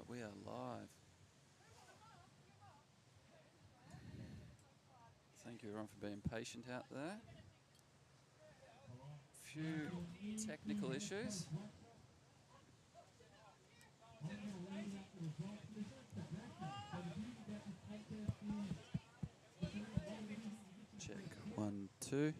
We are live. Thank you everyone for being patient out there. Few technical issues. Check 1, 2. Good.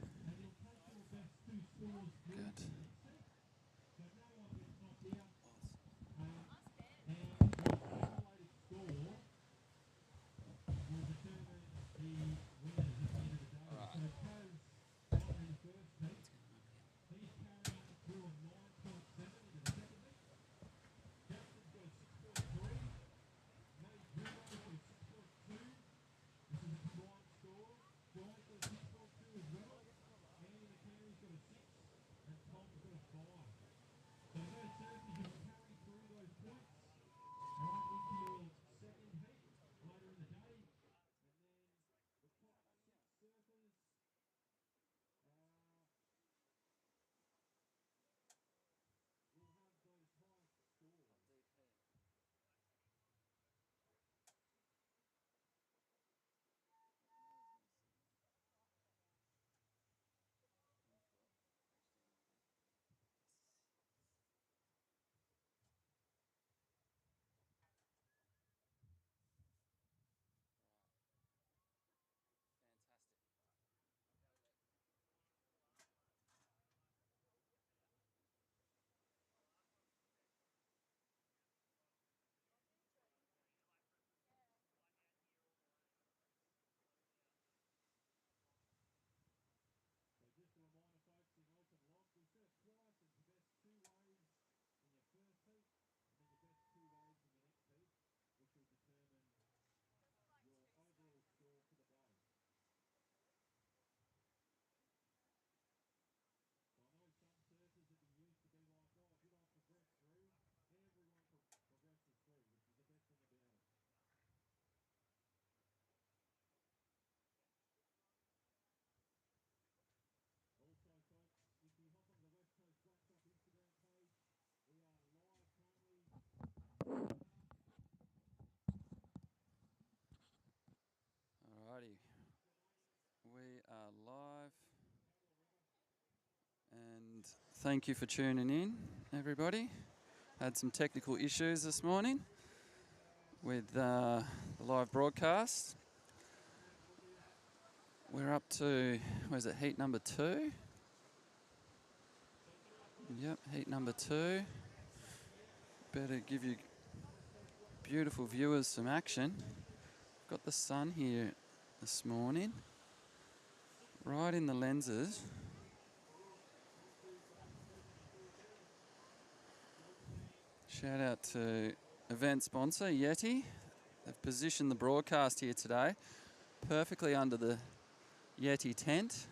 Alrighty, we are live, and thank you for tuning in, everybody. Had some technical issues this morning with the live broadcast. We're up to, heat number 2? Yep, heat number 2. Better give you beautiful viewers some action. Got the sun here this morning, right in the lenses. Shout out to event sponsor Yeti. They've positioned the broadcast here today perfectly under the Yeti tent.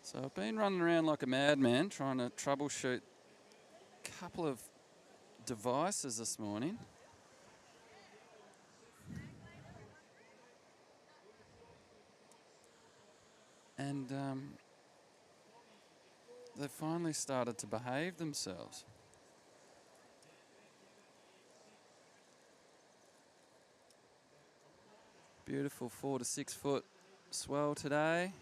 So I've been running around like a madman trying to troubleshoot a couple of devices this morning. And they finally started to behave themselves. Beautiful 4 to 6 foot swell today.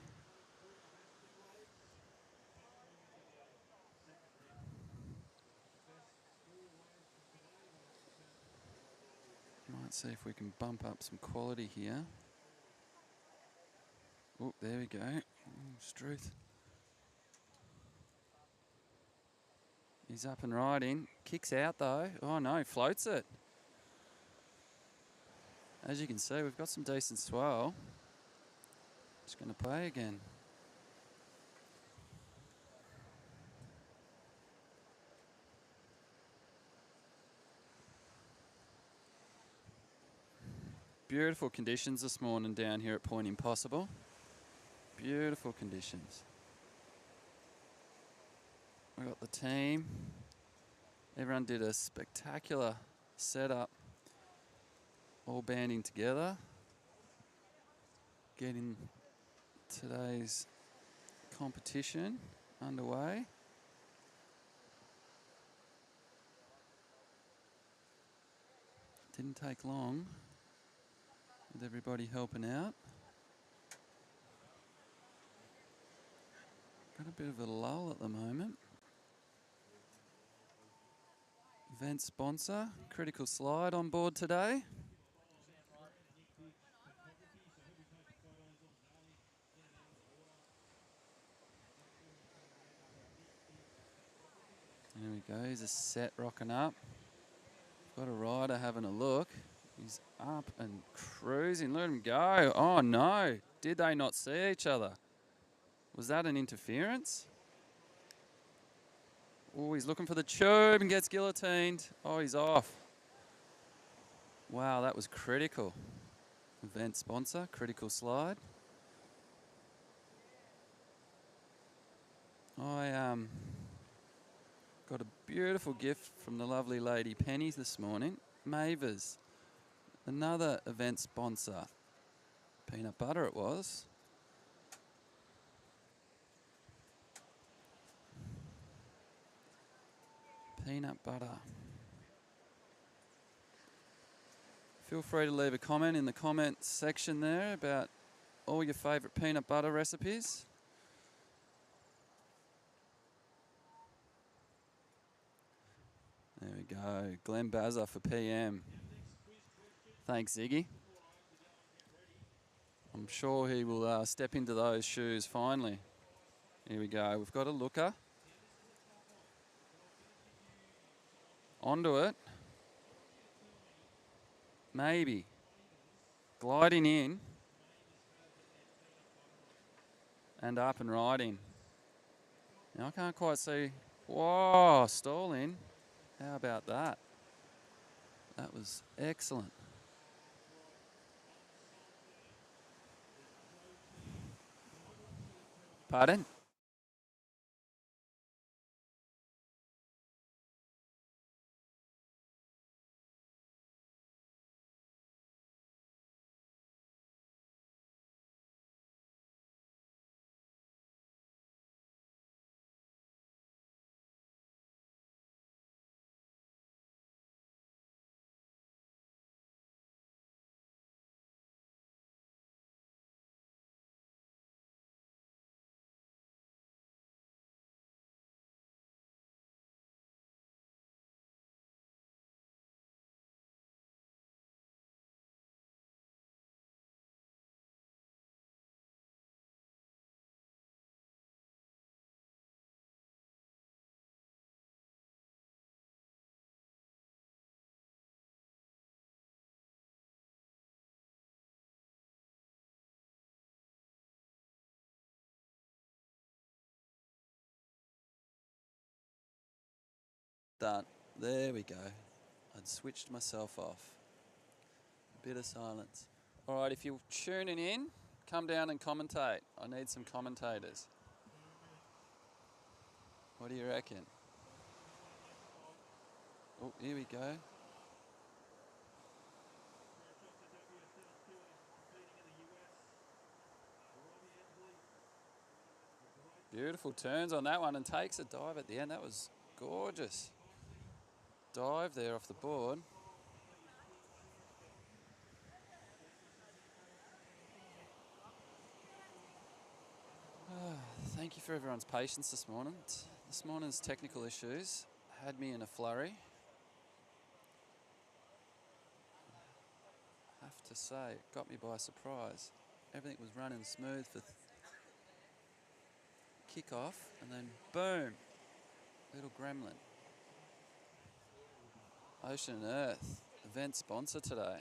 Might see if we can bump up some quality here. Oh, there we go. Struth. He's up and riding. Kicks out though. Oh no, floats it. As you can see, we've got some decent swell. Just going to play again. Beautiful conditions this morning down here at Point Impossible. Beautiful conditions. We got the team. Everyone did a spectacular setup, all banding together, getting today's competition underway. Didn't take long with everybody helping out. Got a bit of a lull at the moment. Event sponsor, Critical Slide on board today. There we go, he's a set rocking up. Got a rider having a look. He's up and cruising, let him go. Oh no, did they not see each other? Was that an interference? Oh, he's looking for the tube and gets guillotined. Oh, he's off. Wow, that was critical. Event sponsor, Critical Slide. I got a beautiful gift from the lovely lady Penny this morning. Mavers, another event sponsor. Peanut butter it was. Peanut butter. Feel free to leave a comment in the comment section there about all your favourite peanut butter recipes. There we go. Glenn Bazza for PM. Thanks, Ziggy. I'm sure he will step into those shoes finally. Here we go. We've got a looker. Onto it. Maybe. Gliding in. And up and riding. Now I can't quite see. Whoa, stalling. How about that? That was excellent. Pardon? Done. There we go. I'd switched myself off. A bit of silence. All right, if you're tuning in, come down and commentate. I need some commentators. What do you reckon? Oh, here we go. Beautiful turns on that one and takes a dive at the end. That was gorgeous. Dive there off the board. Thank you for everyone's patience this morning. This morning's technical issues had me in a flurry. Have to say, it got me by surprise. Everything was running smooth for kick-off, and then boom, little gremlin. Ocean and Earth, event sponsor today.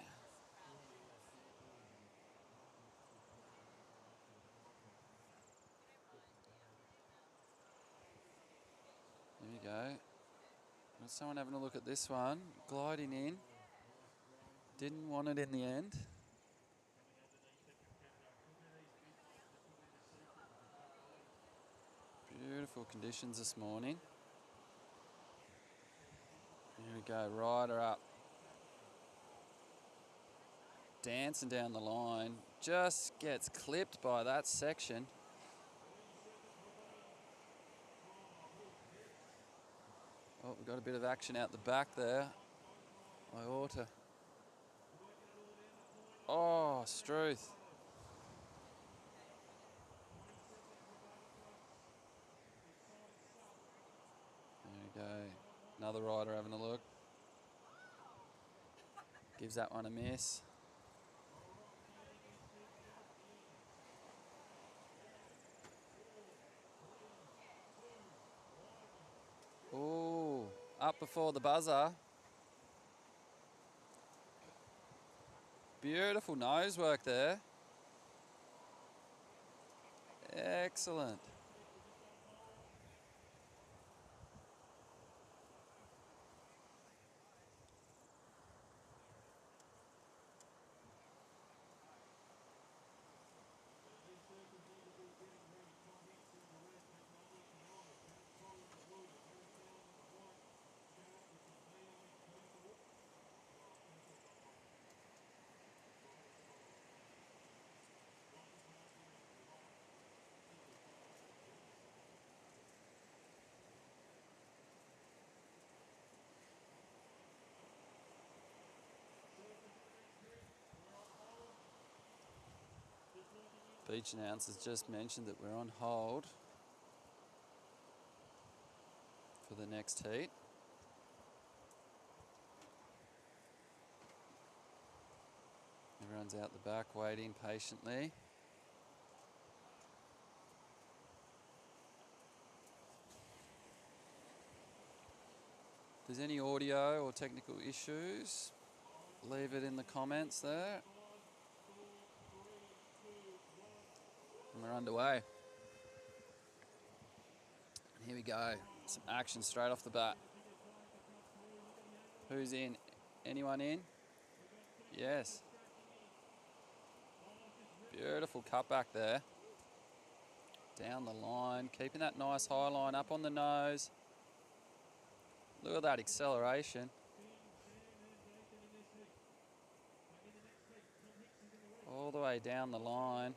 Here we go. Got someone having a look at this one. Gliding in. Didn't want it in the end. Beautiful conditions this morning. Here we go, rider up. Dancing down the line. Just gets clipped by that section. Oh, we've got a bit of action out the back there. I ought to Oh, Struth. There we go. Another rider having a look. Gives that one a miss. Ooh, up before the buzzer. Beautiful nose work there. Excellent. Beach announcers just mentioned that we're on hold for the next heat. Everyone's out the back waiting patiently. If there's any audio or technical issues, leave it in the comments there. And we're underway. Here we go. Some action straight off the bat. Who's in? Anyone in? Yes. Beautiful cutback there. Down the line, keeping that nice high line up on the nose. Look at that acceleration. All the way down the line.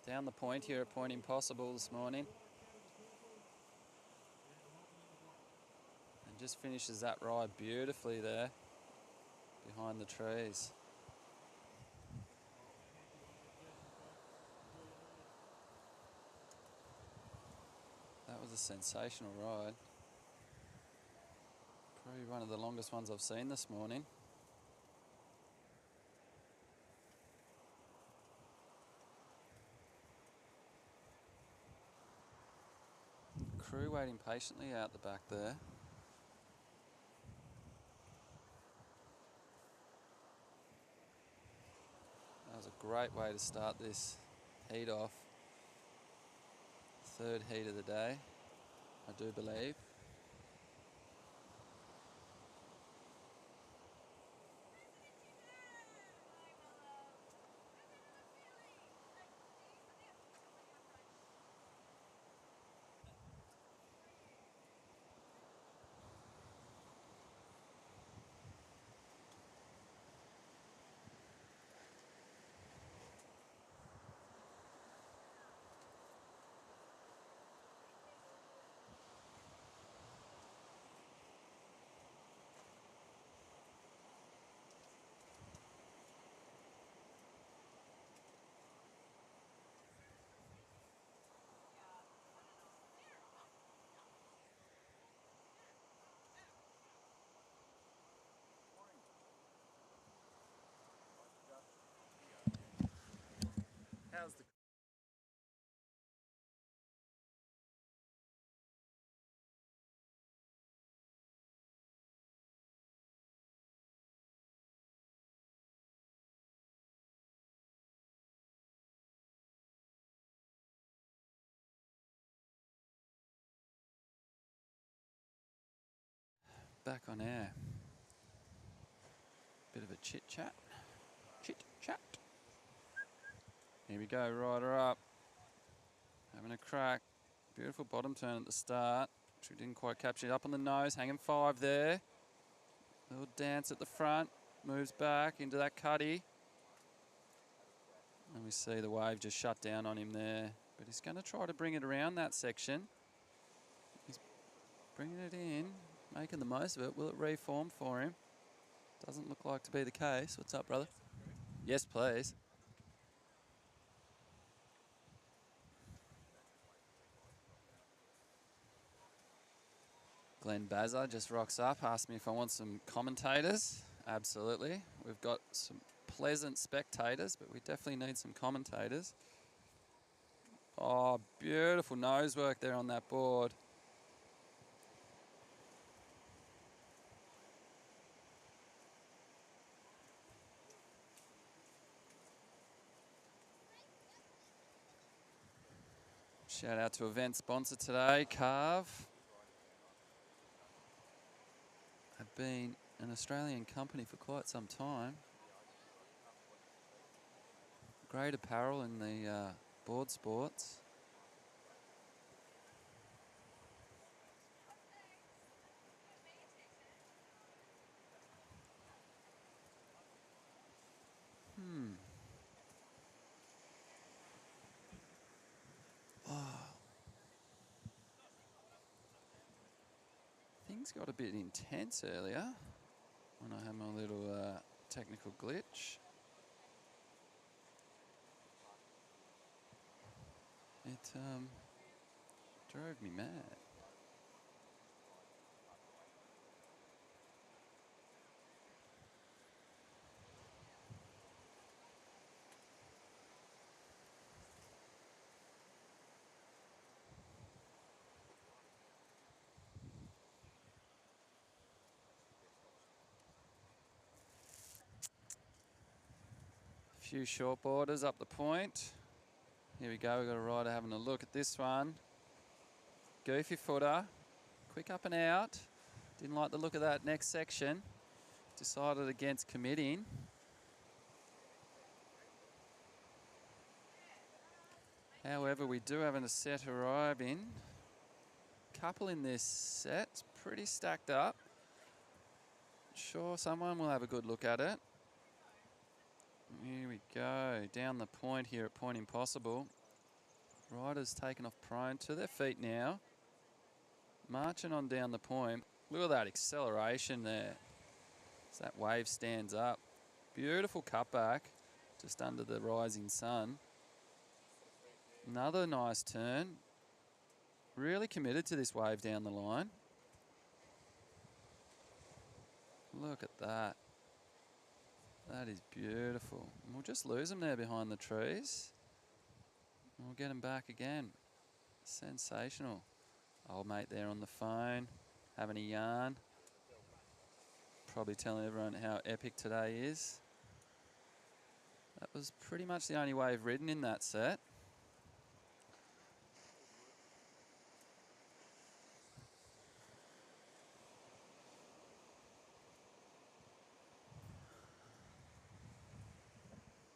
Down the point here at Point Impossible this morning. And just finishes that ride beautifully there. Behind the trees. That was a sensational ride. Probably one of the longest ones I've seen this morning. Crew waiting patiently out the back there. That was a great way to start this heat off. Third heat of the day, I do believe. How's the back on air? Bit of a chit chat. Chit chat. Here we go, rider up. Having a crack. Beautiful bottom turn at the start, which we didn't quite capture. Up on the nose, hanging 5 there. Little dance at the front. Moves back into that cutty. And we see the wave just shut down on him there. But he's going to try to bring it around that section. He's bringing it in, making the most of it. Will it reform for him? Doesn't look like to be the case. What's up, brother? Yes, please. Glenn Bazza just rocks up, asks me if I want some commentators. Absolutely. We've got some pleasant spectators, but we definitely need some commentators. Oh, beautiful nose work there on that board. Shout out to event sponsor today, Carve. Have been an Australian company for quite some time. Great apparel in the board sports. Things got a bit intense earlier when I had my little technical glitch. It drove me mad. Few short boarders up the point. Here we go, we've got a rider having a look at this one. Goofy footer, quick up and out. Didn't like the look of that next section. Decided against committing. However, we do have a set arriving. Couple in this set, pretty stacked up. Sure, someone will have a good look at it. Here we go, down the point here at Point Impossible. Riders taken off prone to their feet now. Marching on down the point. Look at that acceleration there. As that wave stands up. Beautiful cutback just under the rising sun. Another nice turn. Really committed to this wave down the line. Look at that. That is beautiful. And we'll just lose them there behind the trees. And we'll get them back again. Sensational. Old mate there on the phone, having a yarn. Probably telling everyone how epic today is. That was pretty much the only wave ridden in that set.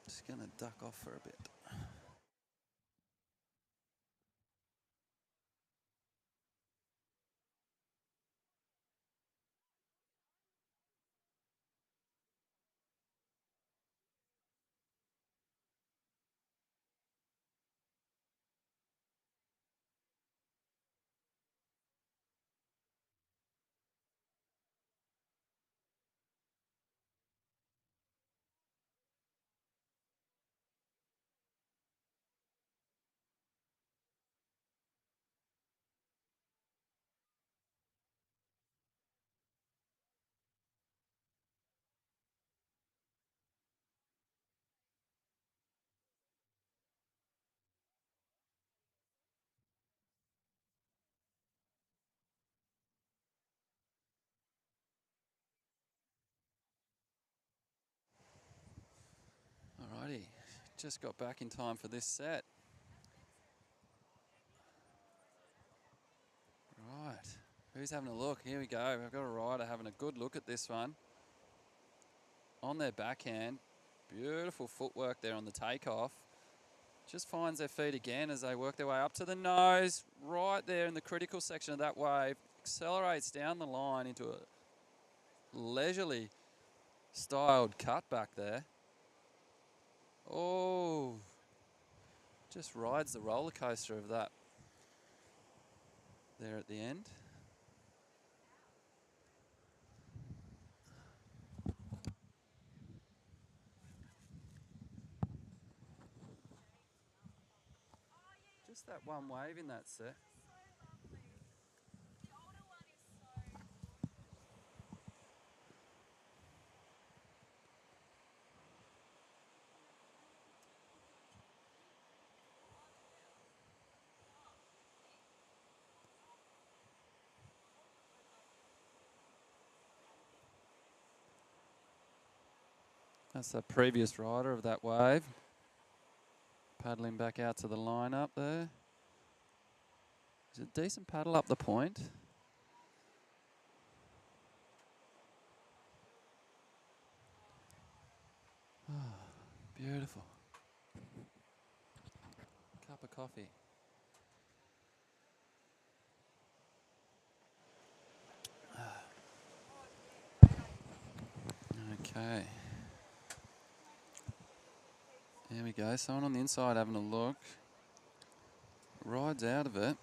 Just gonna duck off for a bit. Alrighty, just got back in time for this set. Right, who's having a look? Here we go. I've got a rider having a good look at this one. On their backhand, beautiful footwork there on the takeoff. Just finds their feet again as they work their way up to the nose. Right there in the critical section of that wave. Accelerates down the line into a leisurely styled cut back there. Oh, just rides the roller coaster of that there at the end. Just that one wave in that set. That's the previous rider of that wave. Paddling back out to the line up there. Is it a decent paddle up the point? Oh, beautiful. Cup of coffee. Okay. There we go. Someone on the inside having a look. Rides out of it.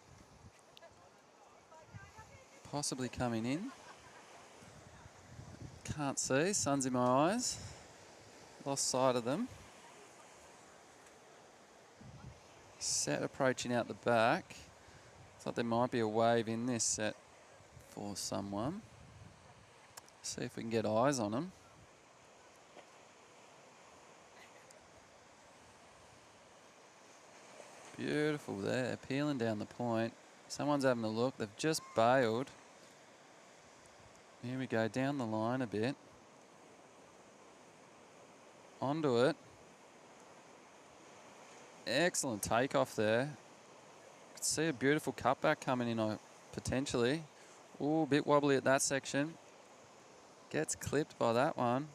Possibly coming in. Can't see. Sun's in my eyes. Lost sight of them. Set approaching out the back. Looks like there might be a wave in this set for someone. See if we can get eyes on them. Beautiful there, peeling down the point. Someone's having a look. They've just bailed. Here we go, down the line a bit. Onto it. Excellent takeoff there. Could see a beautiful cutback coming in potentially. Ooh, a bit wobbly at that section. Gets clipped by that one.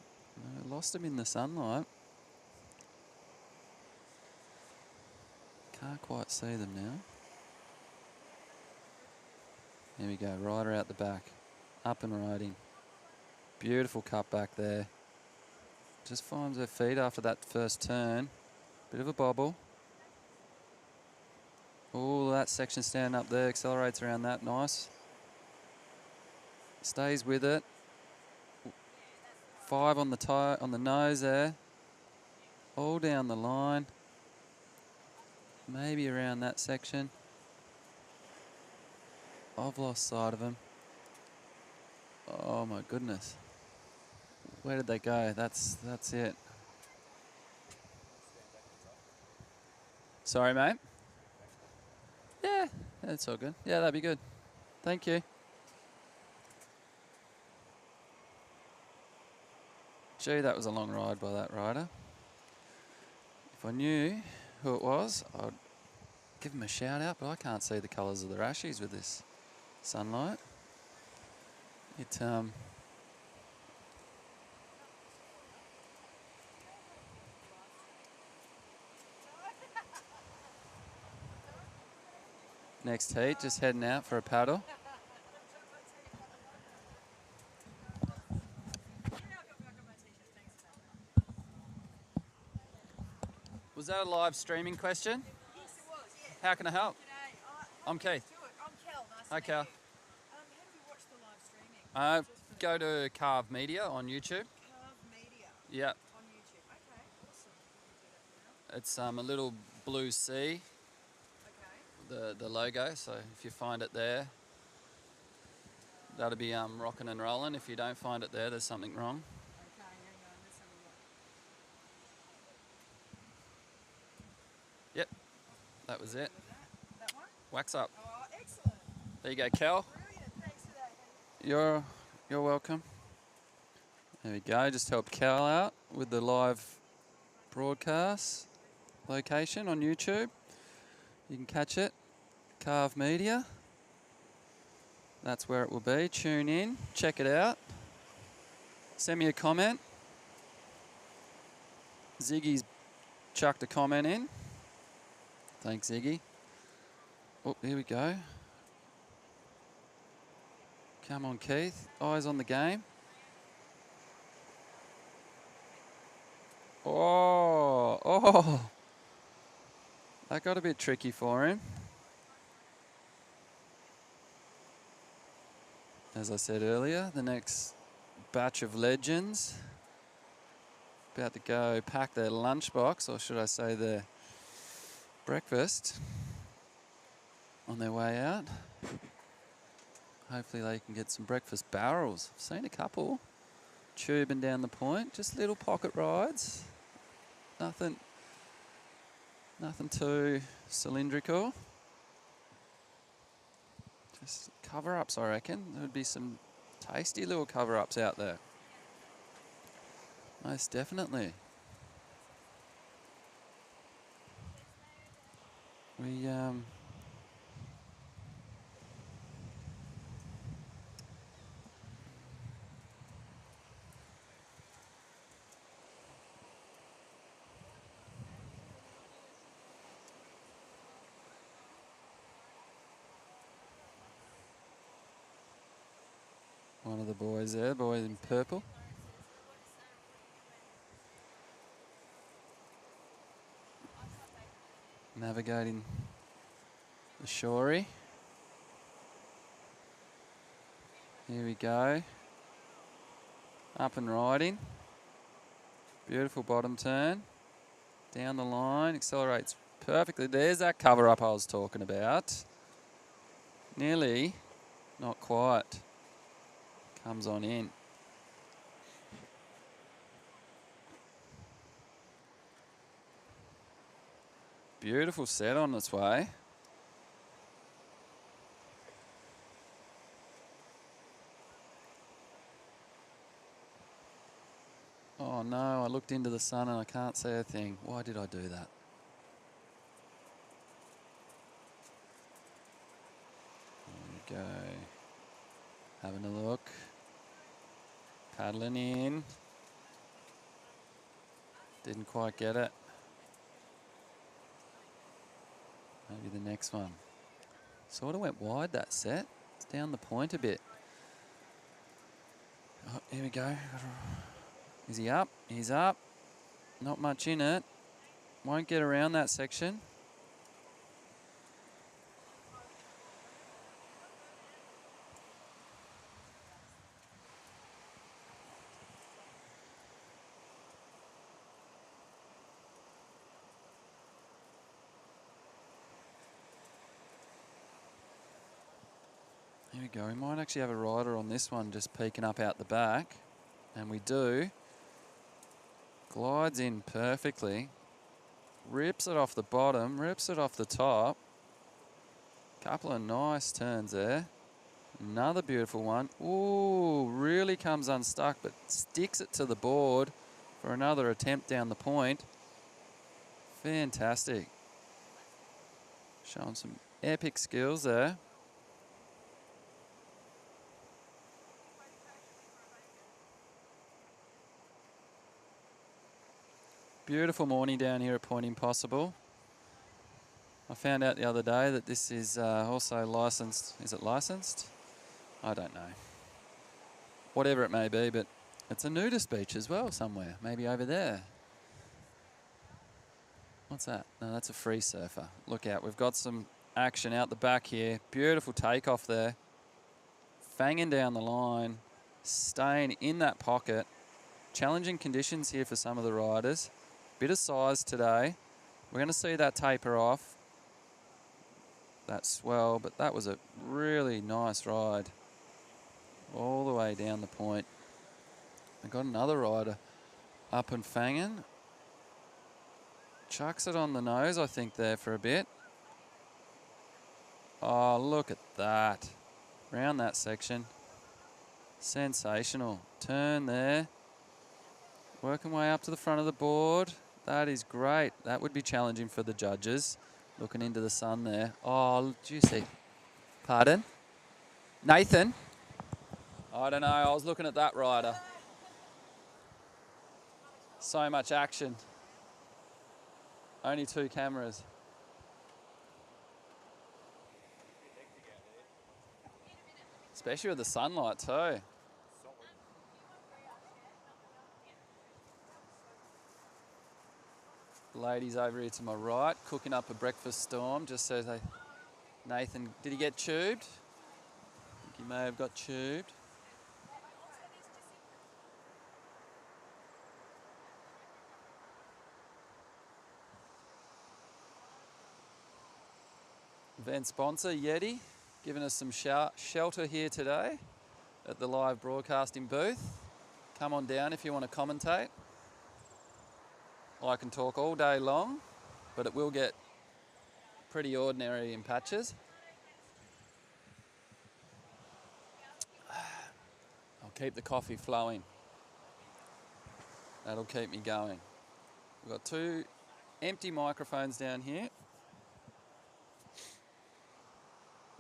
Lost him in the sunlight. Can't quite see them now. There we go, rider out the back. Up and riding. Beautiful cutback there. Just finds her feet after that first turn. Bit of a bobble. Oh, that section standing up there. Accelerates around that. Nice. Stays with it. 5 on the toe, on the nose there. All down the line. Maybe around that section. I've lost sight of him. Oh my goodness. Where did they go? That's it. Sorry, mate. Yeah, that's all good. Yeah, that'd be good. Thank you. Gee, that was a long ride by that rider. If I knew who it was, I'd give him a shout out, but I can't see the colours of the rashies with this sunlight. Next heat, just heading out for a paddle. Was that a live streaming question? Yes, it was, yes. How can I help? G'day. I'm Keith. I'm Kel. Nice Hi, to Kel. meet you. How do we watch the live streaming? Go to Carve Media on YouTube. Carve Media Yeah, on YouTube. Okay, awesome. We'll do that now. it's a little blue C, Okay. the logo. So if you find it there, that'll be rocking and rolling. If you don't find it there, there's something wrong. Okay, hang on. Let's have a look. Yep, that was it. Was that one? Wax up. Oh, excellent. There you go, Kel. Brilliant. Thanks for that. You're welcome. There we go. Just help Cal out with the live broadcast location on YouTube. You can catch it. Carve Media. That's where it will be. Tune in. Check it out. Send me a comment. Ziggy's chucked a comment in. Thanks, Ziggy. Oh, here we go. Come on, Keith. Eyes on the game. Oh. That got a bit tricky for him. As I said earlier, the next batch of legends about to go pack their lunchbox, or should I say their breakfast. on their way out. Hopefully they can get some breakfast barrels. I've seen a couple tubing down the point, just little pocket rides. Nothing too cylindrical. Just cover-ups, I reckon. There would be some tasty little cover-ups out there. Most definitely. We one of the boys there, boy in purple. Navigating the shorey. Here we go. Up and riding. Beautiful bottom turn. Down the line, accelerates perfectly. There's that cover up I was talking about. Nearly, not quite. Comes on in. Beautiful set on its way. Oh no, I looked into the sun and I can't see a thing. Why did I do that? There we go. Having a look. Paddling in. Didn't quite get it. Maybe the next one. Sort of went wide that set. It's down the point a bit. Oh, here we go. Is he up? He's up. Not much in it. Won't get around that section. Here we go. We might actually have a rider on this one just peeking up out the back. And we do. Glides in perfectly. Rips it off the bottom, rips it off the top. Couple of nice turns there. Another beautiful one. Ooh, really comes unstuck, but sticks it to the board for another attempt down the point. Fantastic. Showing some epic skills there. Beautiful morning down here at Point Impossible. I found out the other day that this is also licensed. Is it licensed? I don't know. Whatever it may be, but it's a nudist beach as well somewhere. Maybe over there. What's that? No, that's a free surfer. Look out. We've got some action out the back here. Beautiful takeoff there. Fanging down the line. Staying in that pocket. Challenging conditions here for some of the riders. Bit of size today. We're going to see that taper off. That swell, but that was a really nice ride. All the way down the point. I got another rider up and fanging. Chucks it on the nose, I think, there for a bit. Oh, look at that. Round that section. Sensational. Turn there. Working way up to the front of the board. That is great. That would be challenging for the judges. Looking into the sun there. Oh, juicy. Pardon? Nathan? I don't know. I was looking at that rider. So much action. Only 2 cameras. Especially with the sunlight too. Ladies over here to my right, cooking up a breakfast storm, just so they... Nathan, did he get tubed? I think he may have got tubed. event sponsor, Yeti, giving us some shelter here today at the live broadcasting booth. Come on down if you want to commentate. I can talk all day long, but it will get pretty ordinary in patches. I'll keep the coffee flowing. That'll keep me going. We've got 2 empty microphones down here,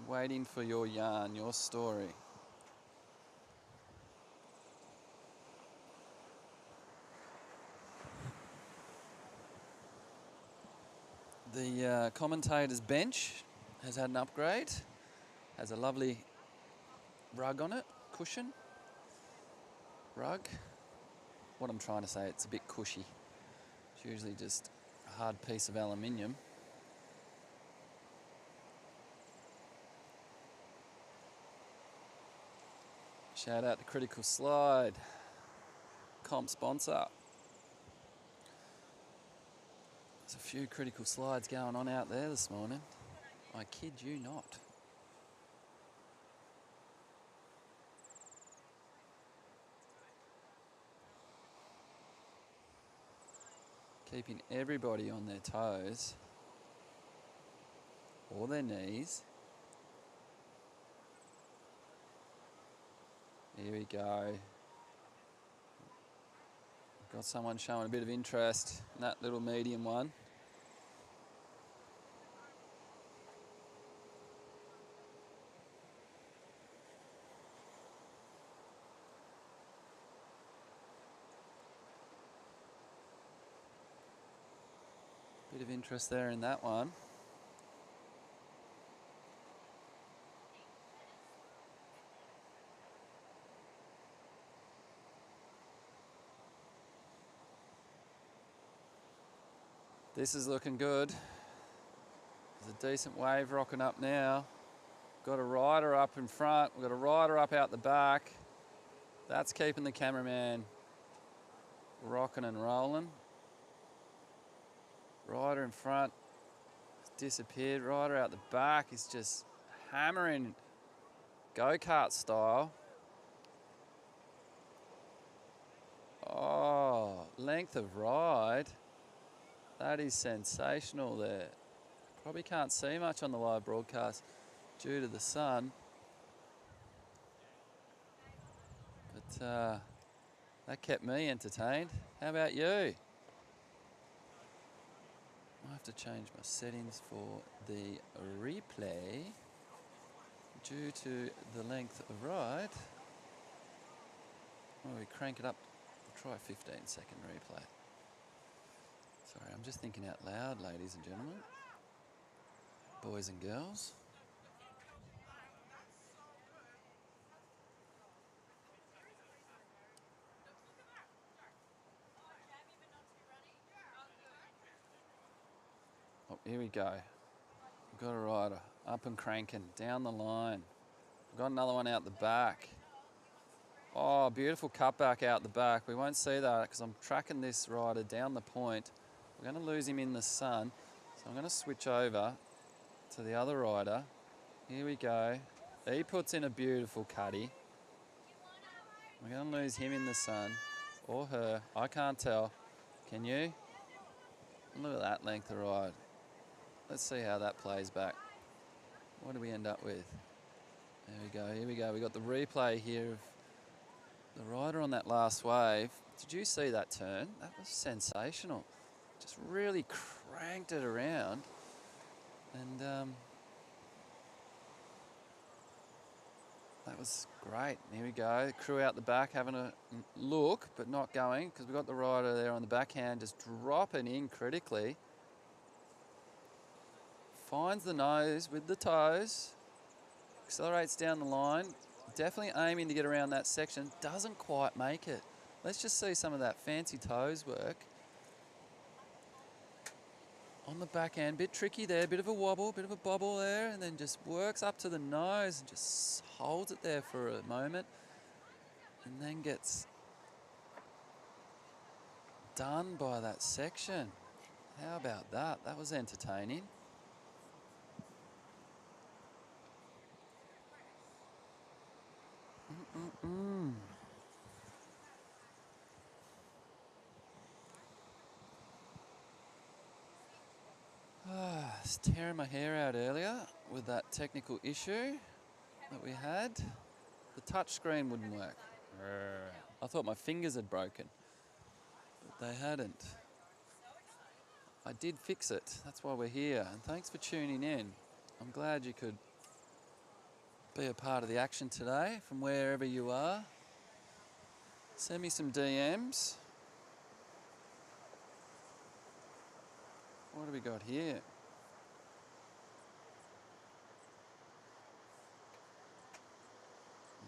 waiting for your yarn, your story. The commentator's bench has had an upgrade. Has a lovely rug on it, cushion, rug. What I'm trying to say, it's a bit cushy. It's usually just a hard piece of aluminium. Shout out to Critical Slide, comp sponsor. There's a few Critical Slides going on out there this morning. I kid you not. Keeping everybody on their toes or their knees. Here we go. Got someone showing a bit of interest in that little medium one. Bit of interest there in that one. This is looking good. There's a decent wave rocking up now. Got a rider up in front. We've got a rider up out the back. That's keeping the cameraman rocking and rolling. Rider in front has disappeared. Rider out the back is just hammering go-kart style. Oh, length of ride. That is sensational there. Probably can't see much on the live broadcast due to the sun. But that kept me entertained. How about you? I have to change my settings for the replay due to the length of ride. Well, we crank it up. We'll try a 15-second replay. Sorry, I'm just thinking out loud, ladies and gentlemen, boys and girls. Oh, here we go. We've got a rider up and cranking down the line. We've got another one out the back. Oh, beautiful cutback out the back. We won't see that because I'm tracking this rider down the point. We're going to lose him in the sun, so I'm going to switch over to the other rider. Here we go. He puts in a beautiful cutty. We're going to lose him in the sun, or her. I can't tell. Can you? Look at that length of ride. Let's see how that plays back. What do we end up with? There we go, here we go. We got the replay here of the rider on that last wave. Did you see that turn? That was sensational. Just really cranked it around. And that was great. Here we go. Crew out the back having a look, but not going because we've got the rider there on the backhand just dropping in critically. Finds the nose with the toes. Accelerates down the line. Definitely aiming to get around that section. Doesn't quite make it. Let's just see some of that fancy toes work. On the backhand, bit tricky there, bit of a wobble, bit of a bobble there, and then just works up to the nose and just holds it there for a moment, and then gets done by that section. How about that? That was entertaining. Mm-mm. I was tearing my hair out earlier with that technical issue that we had. The touch screen wouldn't work. I thought my fingers had broken, but they hadn't. I did fix it. That's why we're here. And thanks for tuning in. I'm glad you could be a part of the action today from wherever you are. Send me some DMs. What do we got here?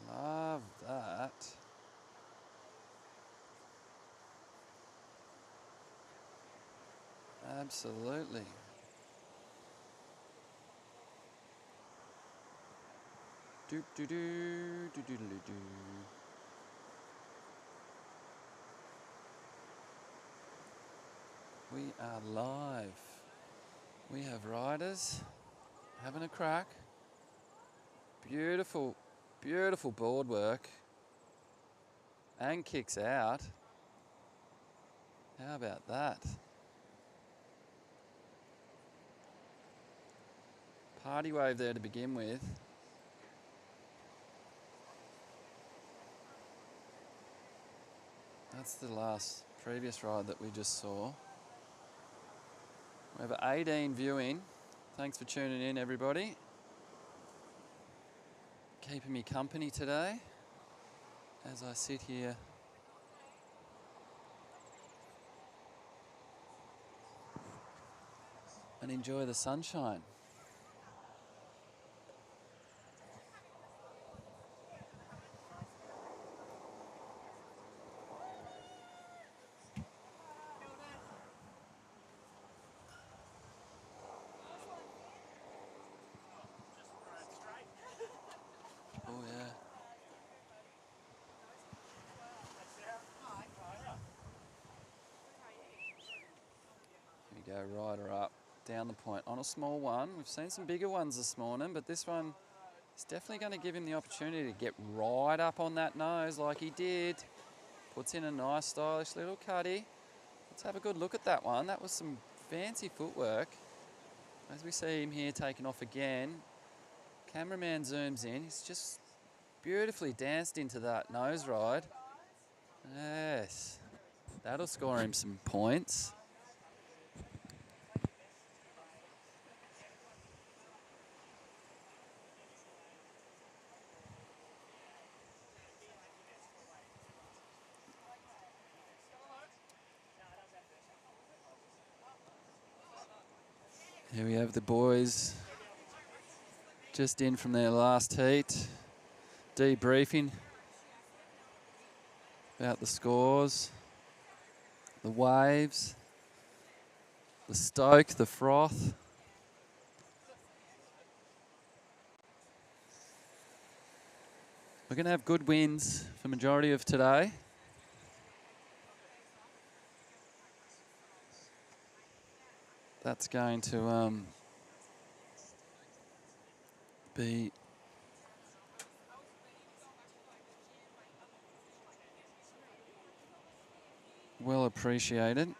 Love that. Absolutely. Do do do do do do do. We are live. We have riders having a crack. Beautiful, beautiful board work. And kicks out. How about that? Party wave there to begin with. That's the last previous ride that we just saw. We have 18 viewing. Thanks for tuning in, everybody. Keeping me company today as I sit here and enjoy the sunshine. Oh yeah. Here we go, rider up, down the point on a small one. We've seen some bigger ones this morning, but this one is definitely going to give him the opportunity to get right up on that nose like he did. Puts in a nice stylish little cutty. Let's have a good look at that one. That was some fancy footwork. As we see him here taking off again, cameraman zooms in. He's just beautifully danced into that nose ride. Yes, that'll score him some points. Here we have the boys just in from their last heat, debriefing about the scores, the waves, the stoke, the froth. We're going to have good winds for majority of today. That's going to be well appreciated.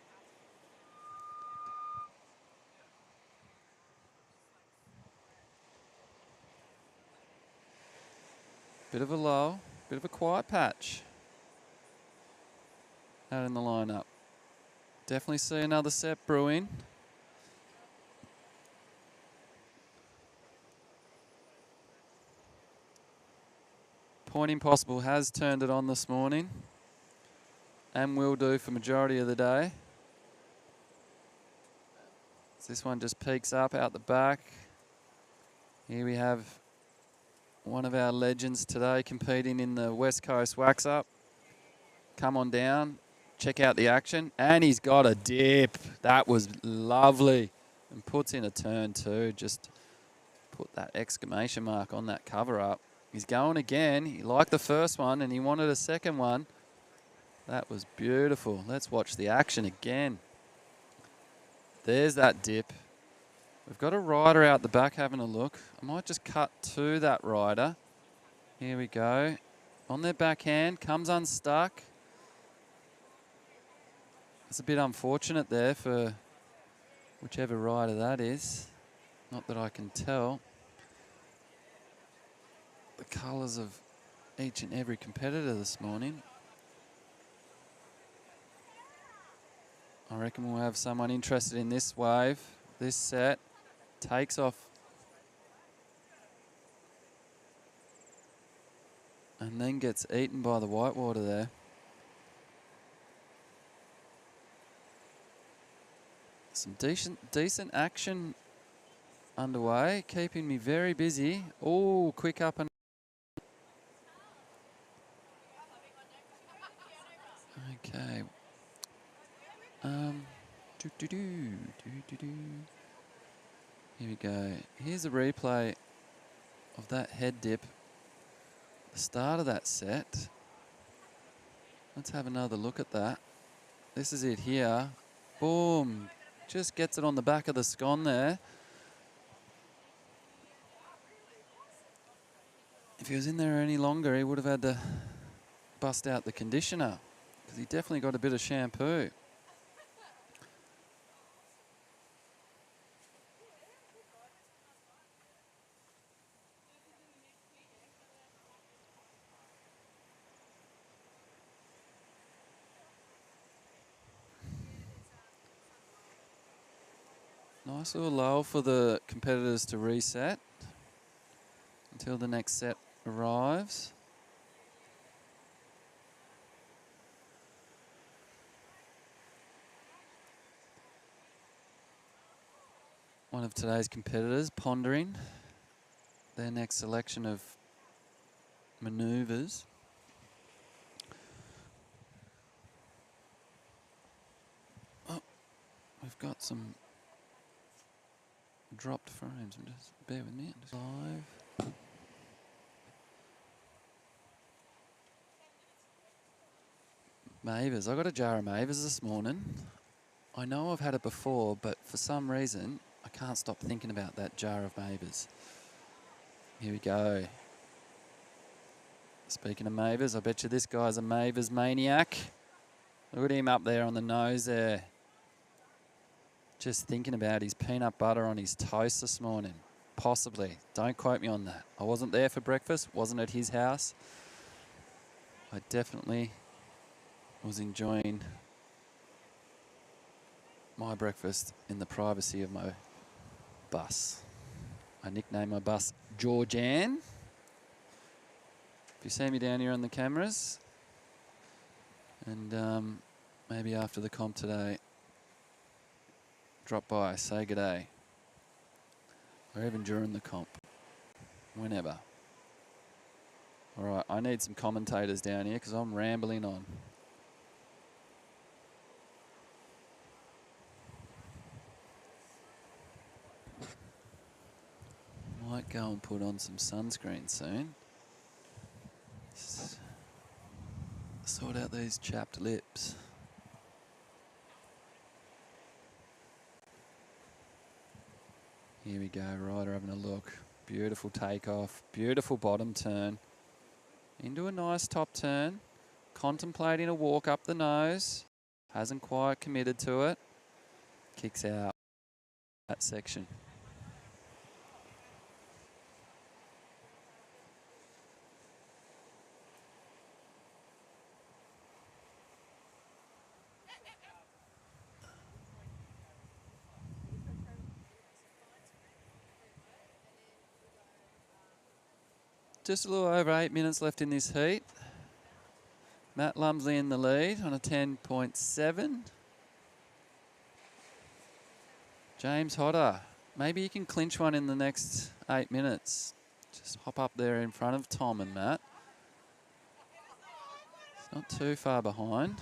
Bit of a lull, bit of a quiet patch out in the lineup. Definitely see another set brewing. Point Impossible has turned it on this morning and will do for majority of the day. So this one just peeks up out the back. Here we have one of our legends today competing in the West Coast Wax Up. Come on down, check out the action. And he's got a dip. That was lovely. And puts in a turn too. Just put that exclamation mark on that cover up. He's going again. He liked the first one and he wanted a second one. That was beautiful. Let's watch the action again. There's that dip. We've got a rider out the back having a look. I might just cut to that rider. Here we go. On their backhand, comes unstuck. It's a bit unfortunate there for whichever rider that is. Not that I can tell. The colours of each and every competitor this morning. I reckon we'll have someone interested in this wave. This set takes off. And then gets eaten by the whitewater there. Some decent action underway, keeping me very busy. Oh, quick up and... Okay. Here we go. Here's a replay of that head dip. The start of that set. Let's have another look at that. This is it here. Boom. Just gets it on the back of the scone there. If he was in there any longer, he would have had to bust out the conditioner because he definitely got a bit of shampoo. Nice little lull for the competitors to reset until the next set arrives. One of today's competitors pondering their next selection of manoeuvres. Oh, we've got some dropped frames. Just bear with me. Just live. Mavers. I got a jar of Mavers this morning. I know I've had it before, but for some reason I can't stop thinking about that jar of Mavers. Here we go. Speaking of Mavers, I bet you this guy's a Mavers maniac. Look at him up there on the nose there. Just thinking about his peanut butter on his toast this morning. Possibly. Don't quote me on that. I wasn't there for breakfast. Wasn't at his house. I definitely was enjoying my breakfast in the privacy of my bus. I nicknamed my bus Georgianne. If you see me down here on the cameras, and maybe after the comp today, drop by, say good day, or even during the comp, whenever. All right, I need some commentators down here because I'm rambling on. Might go and put on some sunscreen soon. Sort out these chapped lips. Here we go, rider having a look. Beautiful takeoff, beautiful bottom turn. Into a nice top turn. Contemplating a walk up the nose. Hasn't quite committed to it. Kicks out that section. Just a little over 8 minutes left in this heat. Matt Lumsley in the lead on a 10.7. James Hodder, maybe you can clinch one in the next 8 minutes. Just hop up there in front of Tom and Matt. It's not too far behind.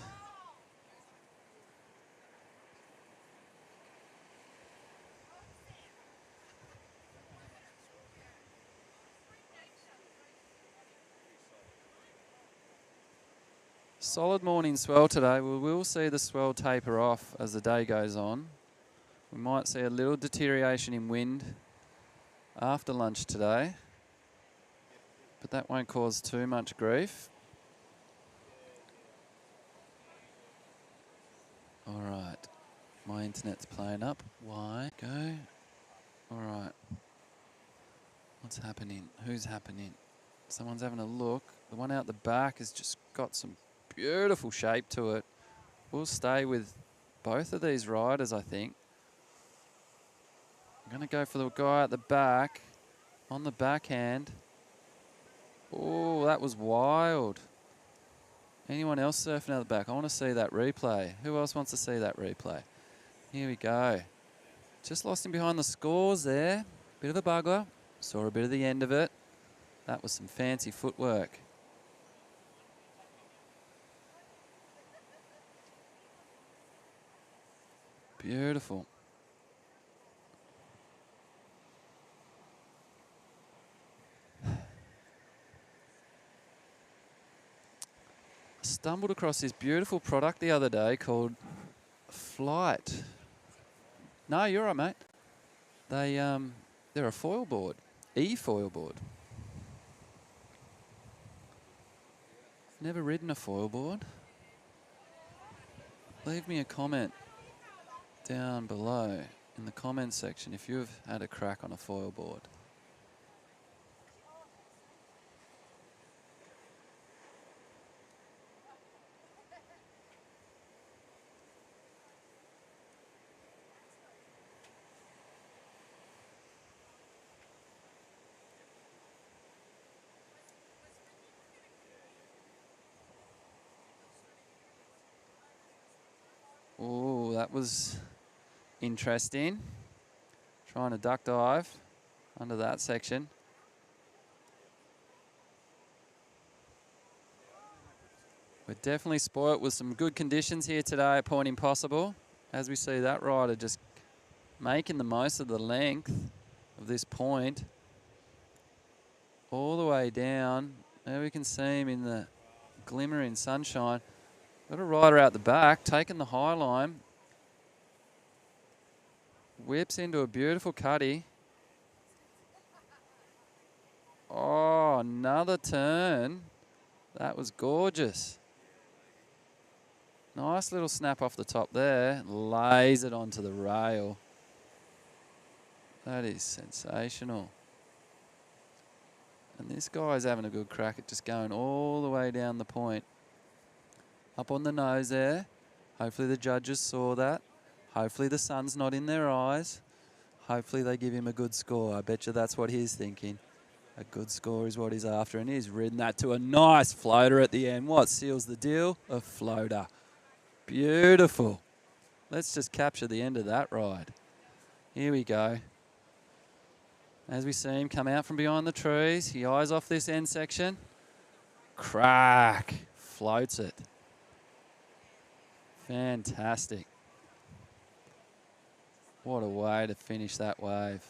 Solid morning swell today. We will see the swell taper off as the day goes on. We might see a little deterioration in wind after lunch today, but that won't cause too much grief. All right. My internet's playing up. Why? Go. All right. What's happening? Who's happening? Someone's having a look. The one out the back has just got some beautiful shape to it. We'll stay with both of these riders, I think. I'm going to go for the guy at the back. On the backhand. Oh, that was wild. Anyone else surfing out the back? I want to see that replay. Who else wants to see that replay? Here we go. Just lost him behind the scores there. Bit of a bugger. Saw a bit of the end of it. That was some fancy footwork. Beautiful. Stumbled across this beautiful product the other day called Flight. No, you're right, mate. They're a foil board, e-foil board. Never ridden a foil board? Leave me a comment down below in the comments section if you've had a crack on a foil board. Oh, that was interesting. Trying to duck dive under that section. We're definitely spoilt with some good conditions here today at Point Impossible. As we see that rider just making the most of the length of this point. All the way down. There we can see him in the glimmering sunshine. Got a rider out the back, taking the high line. Whips into a beautiful cutty. Oh, another turn. That was gorgeous. Nice little snap off the top there. Lays it onto the rail. That is sensational. And this guy's having a good crack at just going all the way down the point. Up on the nose there. Hopefully the judges saw that. Hopefully the sun's not in their eyes. Hopefully they give him a good score. I bet you that's what he's thinking. A good score is what he's after. And he's ridden that to a nice floater at the end. What seals the deal? A floater. Beautiful. Let's just capture the end of that ride. Here we go. As we see him come out from behind the trees, he eyes off this end section. Crack. Floats it. Fantastic. What a way to finish that wave.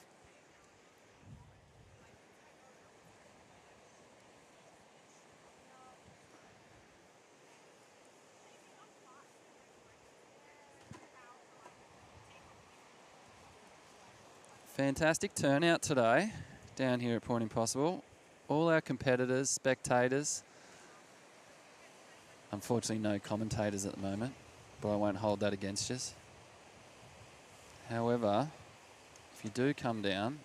Fantastic turnout today down here at Point Impossible. All our competitors, spectators. Unfortunately, no commentators at the moment, but I won't hold that against you. However, if you do come down,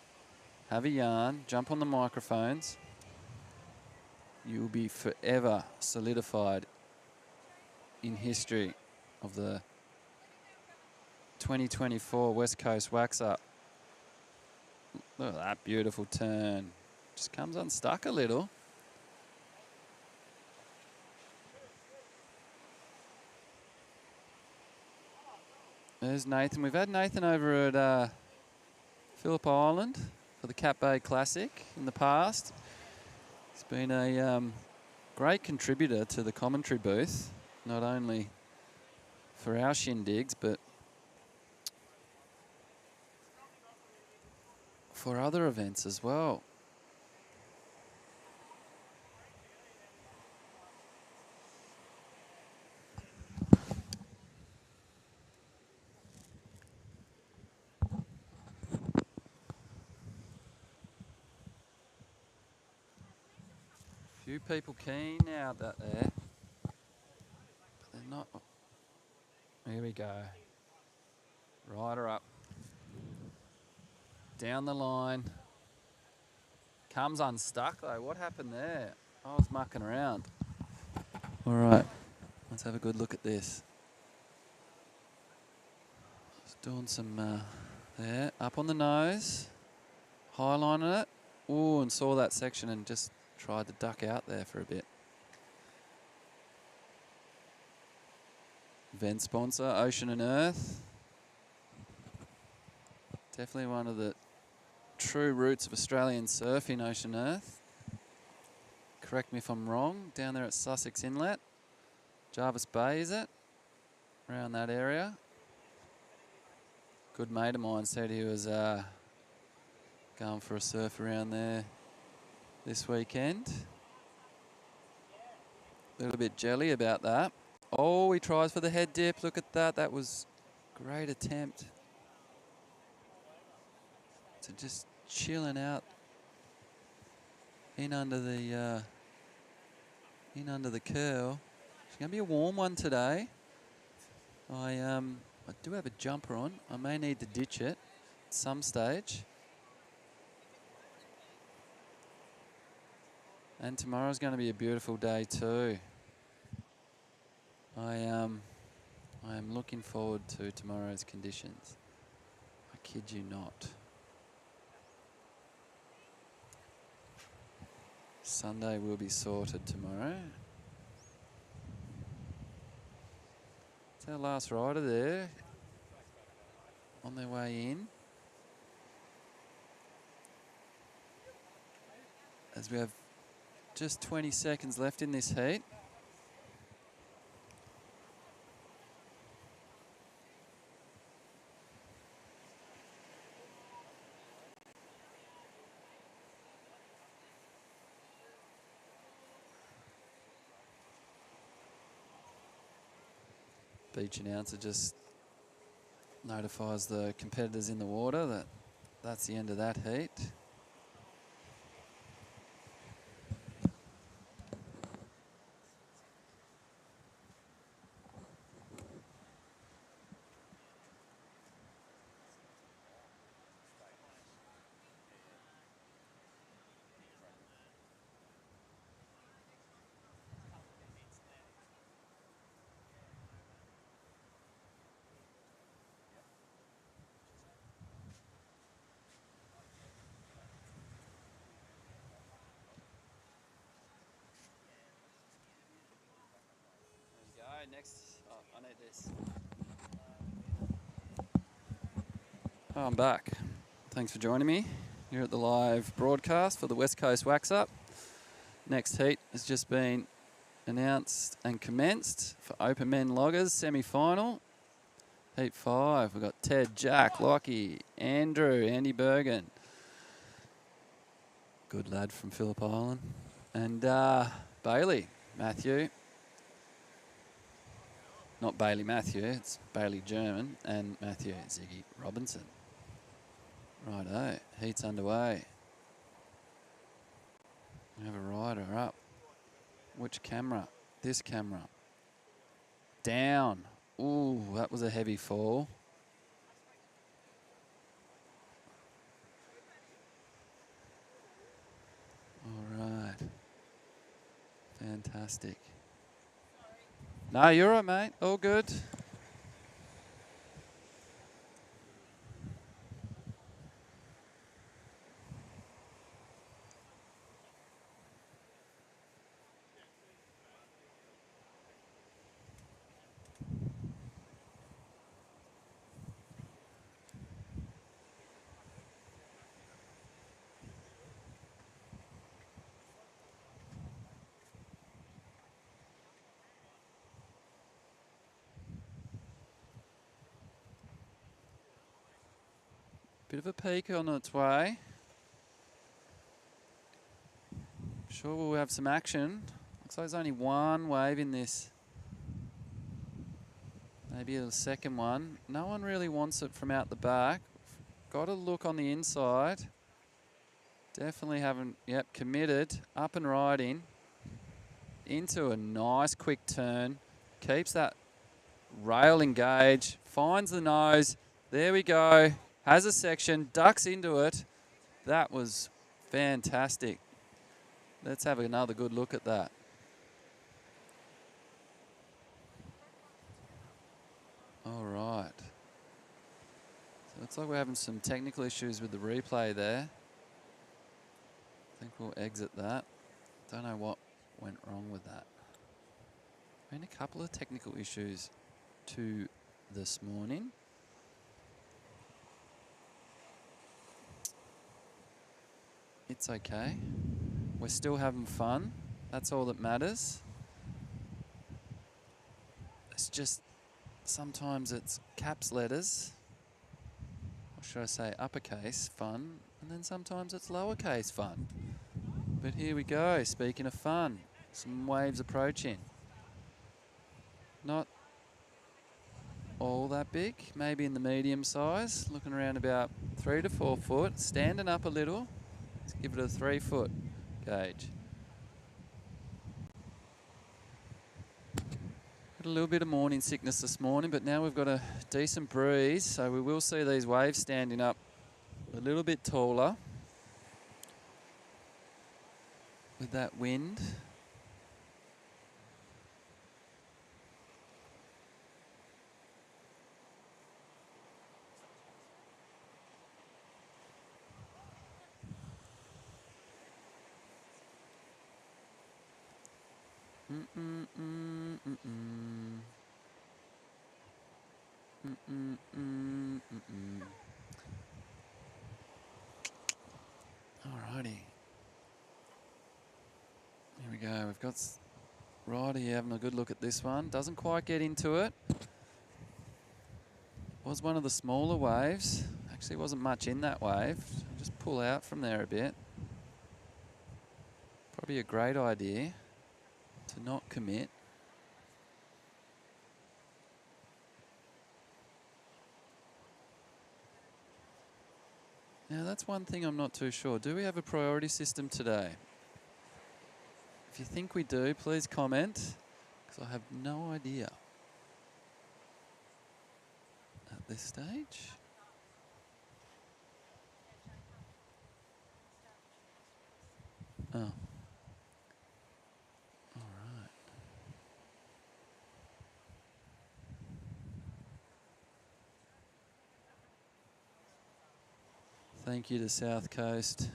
have a yarn, jump on the microphones, you will be forever solidified in history of the 2024 West Coast Wax Up. Look at that beautiful turn. Just comes unstuck a little. There's Nathan. We've had Nathan over at Phillip Island for the Cat Bay Classic in the past. He's been a great contributor to the commentary booth, not only for our shindigs, but for other events as well. Few people keen out that there, but they're not Here we go. Rider up. Down the line. Comes unstuck though. What happened there? I was mucking around. All right. Let's have a good look at this. Just doing some there. Up on the nose. Highlining it. Ooh, and saw that section and just tried to duck out there for a bit. Event sponsor, Ocean and Earth. Definitely one of the true roots of Australian surfing, Ocean Earth. Correct me if I'm wrong. Down there at Sussex Inlet. Jarvis Bay, is it? Around that area. Good mate of mine said he was going for a surf around there this weekend. A little bit jelly about that. Oh, he tries for the head dip. Look at that. That was a great attempt. So just chilling out in under the curl. It's going to be a warm one today. I do have a jumper on. I may need to ditch it at some stage. And tomorrow's going to be a beautiful day too. I am looking forward to tomorrow's conditions. I kid you not. Sunday will be sorted tomorrow. It's our last rider there on their way in. As we have just 20 seconds left in this heat. Beach announcer just notifies the competitors in the water that that's the end of that heat. Next, I need this. Oh, I'm back. Thanks for joining me here at the live broadcast for the West Coast Wax Up. Next heat has just been announced and commenced for Open Men Loggers semi-final. Heat 5. We've got Ted, Jack, Lockie, Andrew, Andy Bergen. Good lad from Phillip Island. And Bailey, Matthew. Not Bailey Matthew, it's Bailey German and Matthew Ziggy Robinson. Righto, heat's underway. We have a rider up. Which camera? This camera. Down. Ooh, that was a heavy fall. All right. Fantastic. No, you're right, mate. All good. Bit of a peak on its way. Sure we'll have some action. Looks like there's only one wave in this. Maybe a second one. No one really wants it from out the back. Got a look on the inside. Definitely haven't, yep, committed. Up and riding. Into a nice quick turn. Keeps that Rail engage, finds the nose. There we go. Has a section, ducks into it. That was fantastic. Let's have another good look at that. All right. So looks like we're having some technical issues with the replay there. I think we'll exit that. Don't know what went wrong with that. Been a couple of technical issues too this morning. It's okay. We're still having fun. That's all that matters. It's just sometimes it's caps letters, or should I say uppercase fun, and then sometimes it's lowercase fun. But here we go, speaking of fun, some waves approaching. Not all that big, maybe in the medium size, looking around about 3 to 4 foot, standing up a little. Let's give it a 3 foot gauge. Got a little bit of morning sickness this morning, but now we've got a decent breeze, so we will see these waves standing up a little bit taller with that wind. Alrighty. Here we go. We've got Righty having a good look at this one. Doesn't quite get into it. Was one of the smaller waves. Actually wasn't much in that wave. Just pull out from there a bit. Probably a great idea to not commit. Now that's one thing I'm not too sure. Do we have a priority system today? If you think we do, please comment, because I have no idea at this stage. Oh. All right. Thank you to South Coast.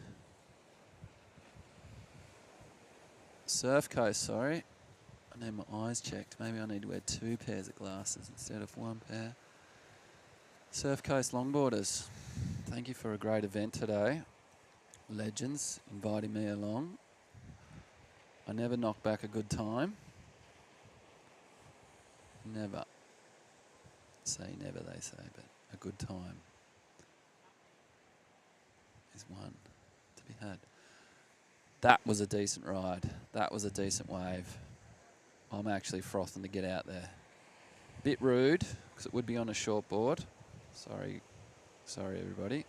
Surf Coast, sorry. I need my eyes checked. Maybe I need to wear 2 pairs of glasses instead of 1 pair. Surf Coast Longboarders, thank you for a great event today. Legends inviting me along. I never knock back a good time. Never. Say never, they say, but a good time is one to be had. That was a decent ride. That was a decent wave. I'm actually frothing to get out there. Bit rude, because it would be on a short board. Sorry everybody.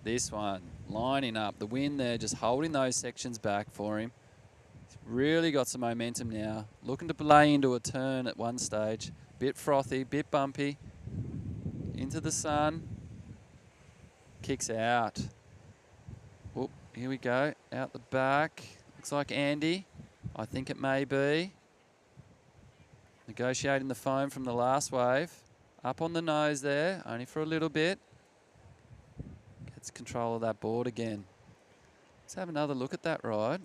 This one, lining up. The wind there, just holding those sections back for him. He's really got some momentum now. Looking to play into a turn at one stage. Bit frothy, bit bumpy. Into the sun. Kicks out. Oh, here we go. Out the back. Looks like Andy. I think it may be. Negotiating the foam from the last wave. Up on the nose there, only for a little bit. Gets control of that board again. Let's have another look at that ride.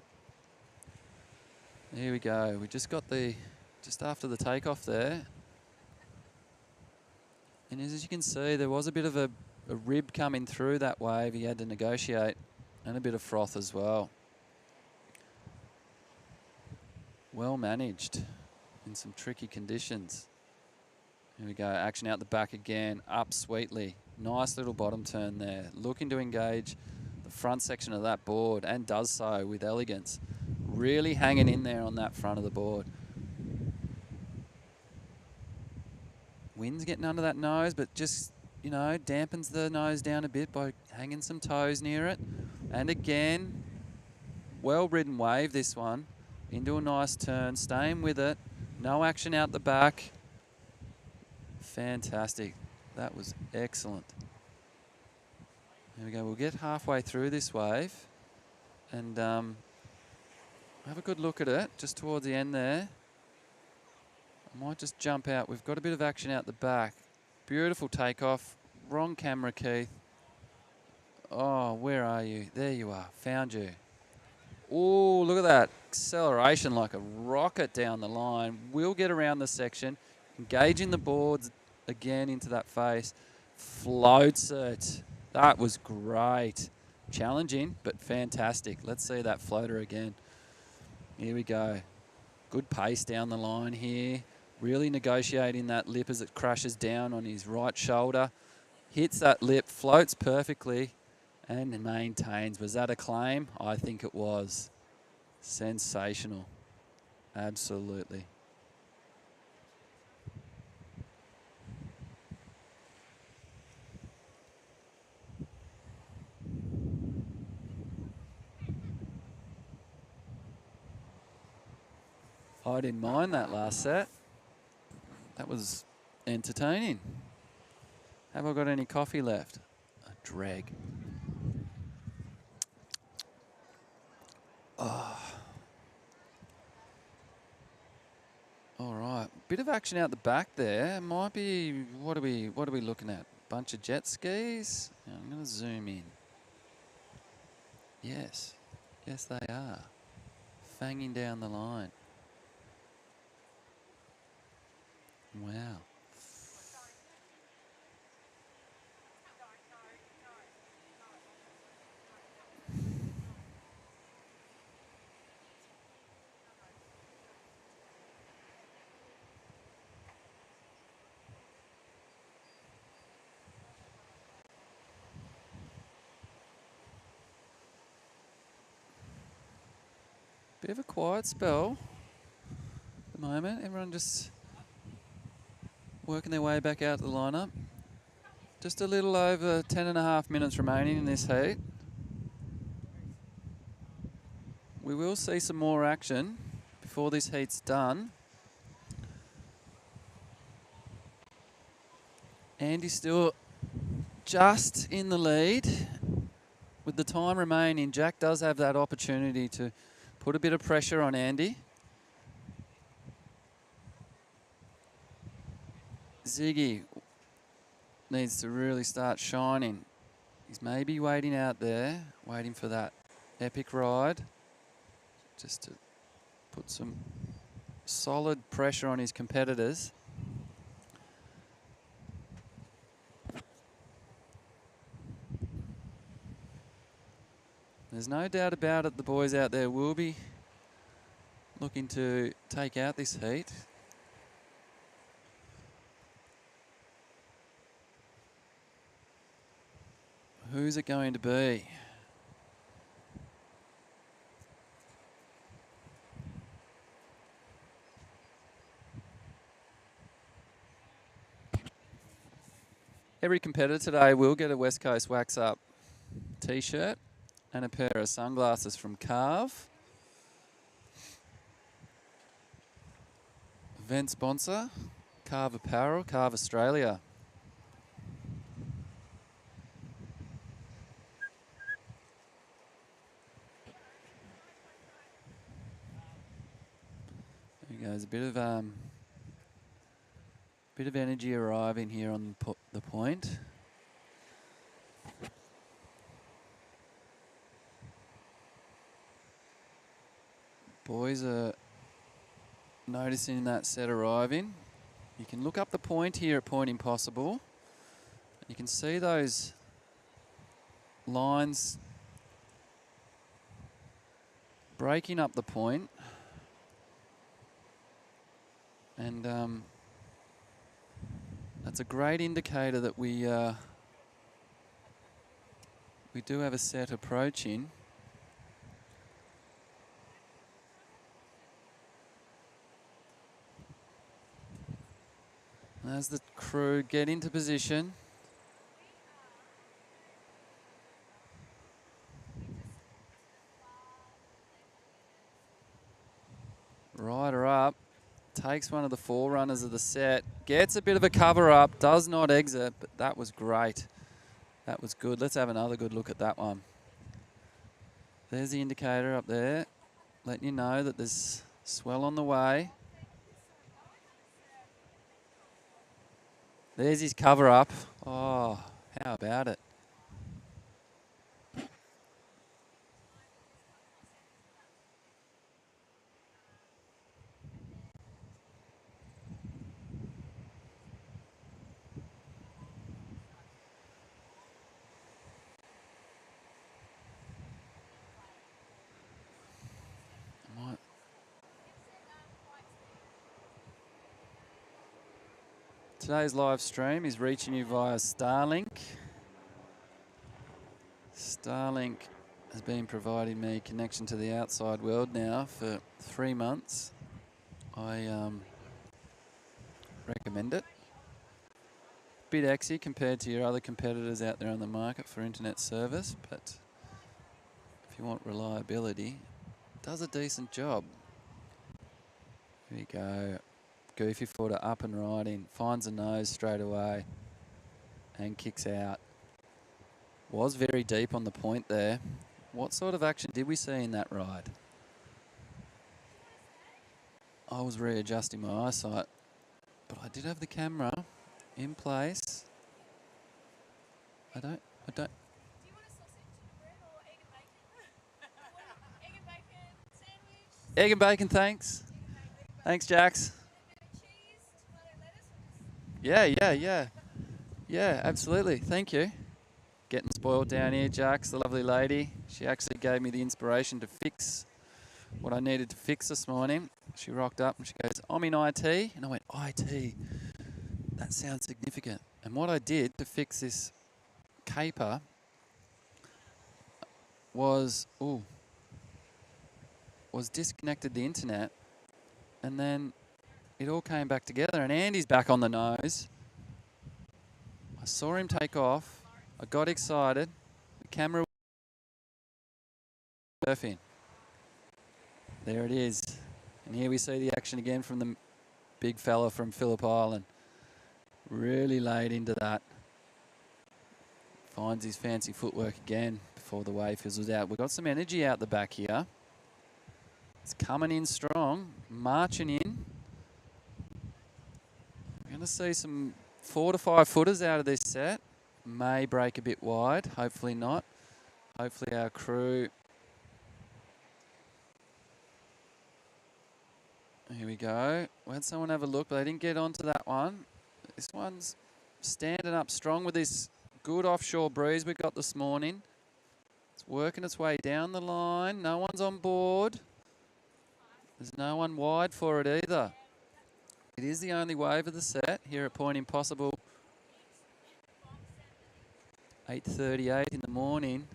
Here we go. We just got just after the takeoff there. And as you can see, there was a bit of a rib coming through that wave. He had to negotiate, and a bit of froth as well. Well managed in some tricky conditions. Here we go, action out the back again, up sweetly. Nice little bottom turn there. Looking to engage the front section of that board, and does so with elegance. Really hanging in there on that front of the board. Wind's getting under that nose, but just, you know, dampens the nose down a bit by hanging some toes near it. And again, well-ridden wave this one. Into a nice turn, staying with it. No action out the back. Fantastic. That was excellent. There we go. We'll get halfway through this wave and have a good look at it just towards the end there. I might just jump out. We've got a bit of action out the back. Beautiful takeoff. Wrong camera, Keith. Oh, where are you? There you are. Found you. Oh, look at that. Acceleration like a rocket down the line. We'll get around the section. Engaging the boards again into that face. Floats it. That was great. Challenging, but fantastic. Let's see that floater again. Here we go. Good pace down the line here. Really negotiating that lip as it crashes down on his right shoulder. Hits that lip, floats perfectly, and maintains. Was that a claim? I think it was. Sensational. Absolutely. I didn't mind that last set. That was entertaining. Have I got any coffee left? A drag. Oh. All right. Bit of action out the back there. Might be, what are we looking at? Bunch of jet skis? I'm going to zoom in. Yes. Yes, they are. Fanging down the line. Wow. Bit of a quiet spell at the moment. Everyone just working their way back out to the lineup. Just a little over 10.5 minutes remaining in this heat. We will see some more action before this heat's done. Andy's still just in the lead. With the time remaining, Jack does have that opportunity to put a bit of pressure on Andy. Ziggy needs to really start shining. He's maybe waiting out there, waiting for that epic ride. Just to put some solid pressure on his competitors. There's no doubt about it, the boys out there will be looking to take out this heat. Who's it going to be? Every competitor today will get a West Coast Wax Up t-shirt and a pair of sunglasses from Carve. Event sponsor, Carve Apparel, Carve Australia. There goes a bit of energy arriving here on the point. Boys are noticing that set arriving. You can look up the point here at Point Impossible. You can see those lines breaking up the point. And that's a great indicator that we do have a set approaching. As the crew get into position. Rider up. takes one of the forerunners of the set, gets a bit of a cover up, does not exit, but that was great. That was good. Let's have another good look at that one. There's the indicator up there, letting you know that there's swell on the way. There's his cover up. Oh, how about it? Today's live stream is reaching you via Starlink. Starlink has been providing me connection to the outside world now for 3 months. I recommend it. Bit exy compared to your other competitors out there on the market for internet service, but if you want reliability, it does a decent job. Here we go. Goofy footer up and riding, finds a nose straight away and kicks out. Was very deep on the point there. What sort of action did we see in that ride? I was readjusting my eyesight, but I did have the camera in place. I don't. Do you want a sausage bread or egg and bacon? Egg and bacon sandwich? Egg and bacon, thanks. Thanks, Jax. Cheese, tomato, lettuce, or Yeah, absolutely. Thank you. Getting spoiled down here, Jax, the lovely lady. She actually gave me the inspiration to fix what I needed to fix this morning. She rocked up and she goes, I'm in IT. And I went, IT? That sounds significant. And what I did to fix this caper was disconnected the internet, and then it all came back together, and Andy's back on the nose. I saw him take off. I got excited. The camera was surfing. There it is. And here we see the action again from the big fella from Phillip Island. Really laid into that. Finds his fancy footwork again before the wave fizzles out. We've got some energy out the back here. It's coming in strong, marching in. We're going to see some 4 to 5 footers out of this set. May break a bit wide, hopefully not. Hopefully our crew. Here we go. We had someone have a look, but they didn't get onto that one. This one's standing up strong with this good offshore breeze we got this morning. It's working its way down the line. No one's on board. There's no one wide for it either. It is the only wave of the set here at Point Impossible. 8:38 in the morning.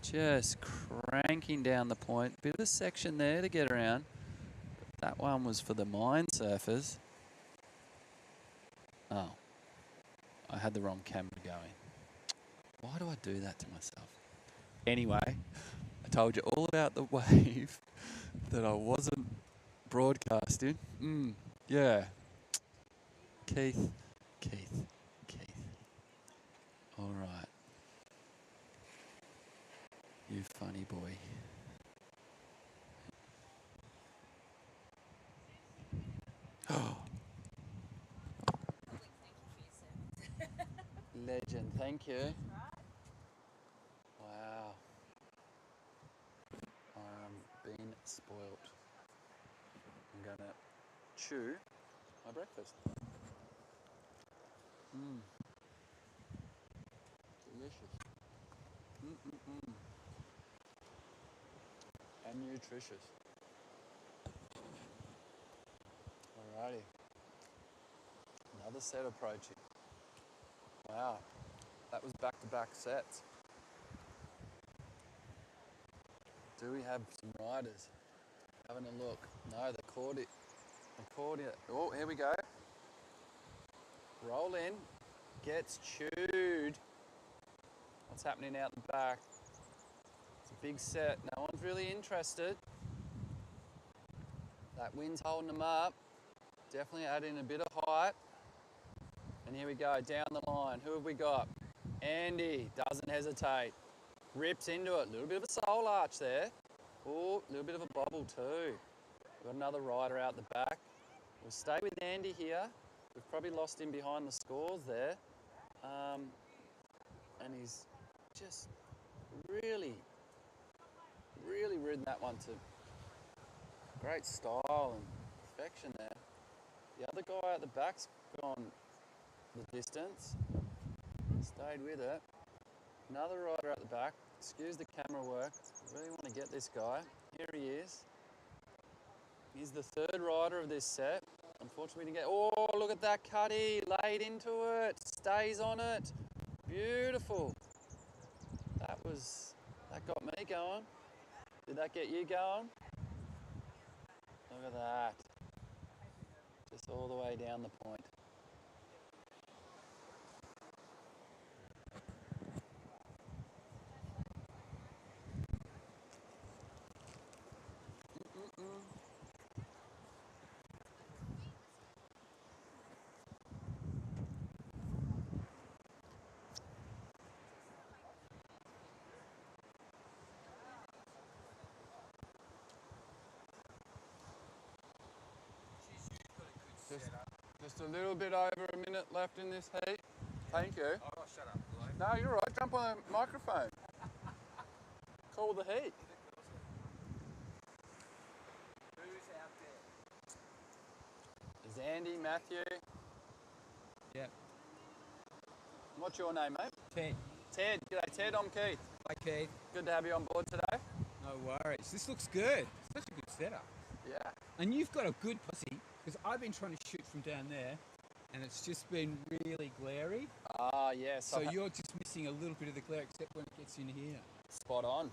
Just cranking down the point. Bit of a section there to get around. But that one was for the mine surfers. Oh, I had the wrong camera going. Why do I do that to myself? Anyway, I told you all about the wave that I wasn't broadcasting. Yeah. Keith. All right. You funny boy. Oh. Legend, thank you. Wow. I'm being spoilt. I'm gonna chew my breakfast. Delicious. And nutritious. Alrighty. Another set approaching. Wow. That was back-to-back sets. Do we have some riders? Having a look. No, they caught it. Oh, here we go. Roll in. Gets chewed. What's happening out the back? It's a big set. No one's really interested. That wind's holding them up. Definitely adding a bit of height. And here we go, down the line. Who have we got? Andy, doesn't hesitate. Rips into it. A little bit of a soul arch there. Oh, a little bit of a bobble too. We've got another rider out the back. We'll stay with Andy here. We've probably lost him behind the scores there. And he's just really ridden that one to great style and perfection there. The other guy at the back's gone the distance, stayed with it. Another rider at the back. Excuse the camera work. Really want to get this guy. Here he is. He's the third rider of this set. Unfortunately, we didn't get. Oh, look at that cutty laid into it. Stays on it. Beautiful. That got me going. Did that get you going? Look at that. Just all the way down the point. Just a little bit over a minute left in this heat. Thank you. Oh, shut up, Lloyd. No, you're right. Jump on the microphone. Call the heat. Who's out there? There's Andy, Matthew. Yep. What's your name, mate? Ted. Ted. G'day, Ted. I'm Keith. Hi, Keith. Good to have you on board today. No worries. This looks good. Such a good setup. Yeah. And you've got a good pussy, because I've been trying to shoot from down there, and it's just been really glary. Ah, yes. So you're just missing a little bit of the glare, except when it gets in here. Spot on.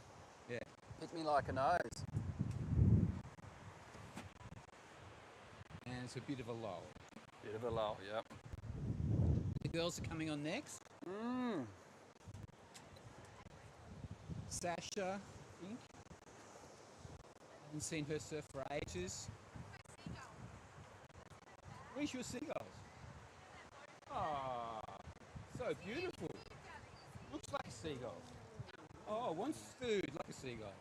Yeah. Hit me like a nose. And it's a bit of a lull. Bit of a lull, yep. The girls are coming on next. Sasha, I think. Haven't seen her surf for ages. Where's your seagulls? Ah, so beautiful. Looks like a seagull. Oh, wants food like a seagull.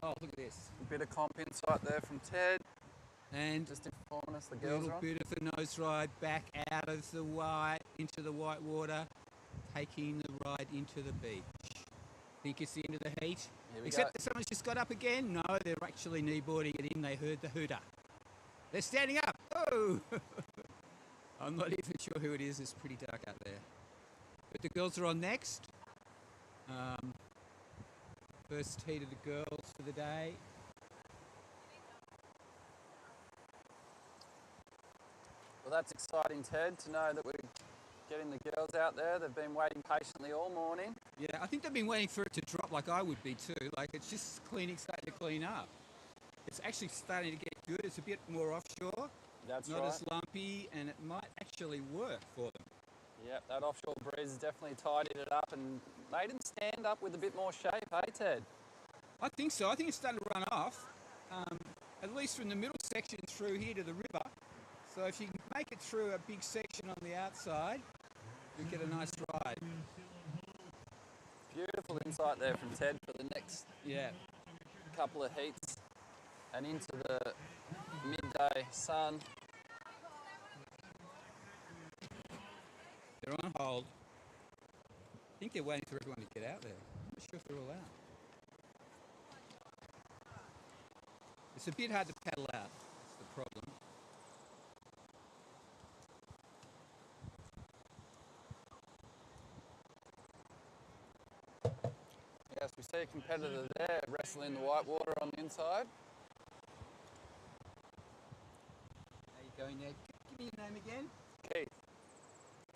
Oh, look at this. A bit of comp insight there from Ted. And Just informing us the a girls little are on. bit of a nose ride back out of the white into the white water, taking the ride into the beach. Think it's the end of the heat? Here we Except go. that someone's just got up again. No, they're actually kneeboarding it in. They heard the hooter. They're standing up. Oh! I'm not even sure who it is. It's pretty dark out there. But the girls are on next. First heat of the girls for the day. Well, that's exciting, Ted, to know that we're getting the girls out there. They've been waiting patiently all morning. Yeah, I think they've been waiting for it to drop like I would be too. Like it's just starting to clean up. It's actually starting to get good. It's a bit more offshore. That's Not right. as lumpy, and it might actually work for them. Yep, that offshore breeze has definitely tidied it up and made them stand up with a bit more shape, hey, Ted? I think so. I think it's starting to run off, at least from the middle section through here to the river. So if you can make it through a big section on the outside, you get a nice ride. Beautiful insight there from Ted for the next Yeah. couple of heats and into the midday sun. They're on hold. I think they're waiting for everyone to get out there. I'm not sure if they're all out. It's a bit hard to paddle out. That's the problem. Yes, we see a competitor there wrestling the white water on the inside. How you going there? Give me your name again. Keith.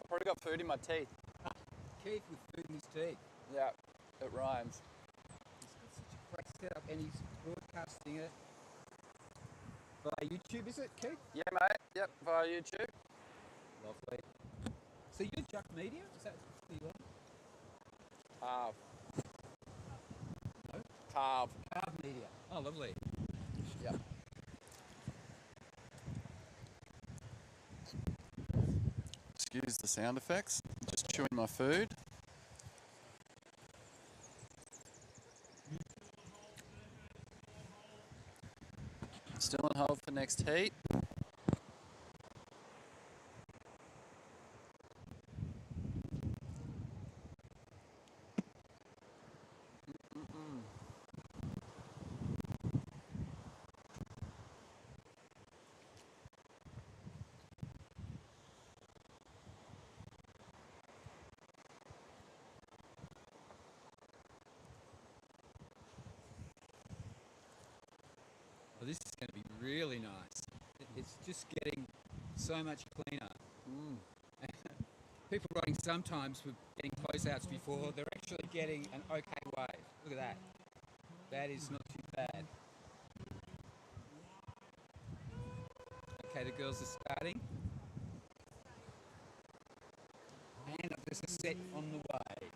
I've probably got food in my teeth. Keith with food in his teeth. Yeah, it rhymes. He's got such a great setup, and he's broadcasting it via YouTube, is it, Keith? Yeah, mate. Yep, via YouTube. Lovely. So you're Jack Media? Is that who you are? Carve. No? Carve. Carve Media. Oh, lovely. Yep. Excuse the sound effects. Just chewing my food. Still on hold for next heat. Well, this is going to be really nice. It's just getting so much cleaner. People riding sometimes with getting closeouts before, they're actually getting an okay wave. Look at that. That is not too bad. Okay, the girls are starting. And there's a set on the way.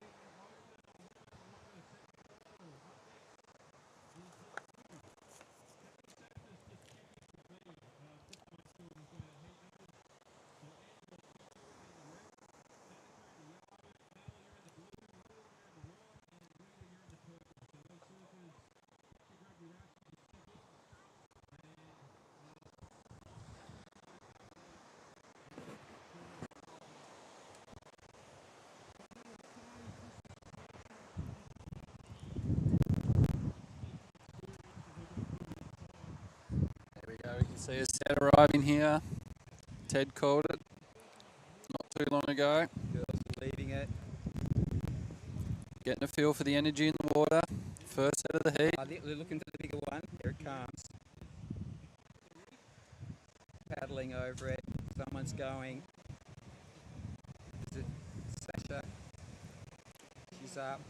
There we go. You can see a set arriving here. Ted called it not too long ago. Girls are leaving it. Getting a feel for the energy in the water. First set of the heat. They're looking for the bigger one. Here it comes. Paddling over it. Someone's going. Is it Sasha? She's up.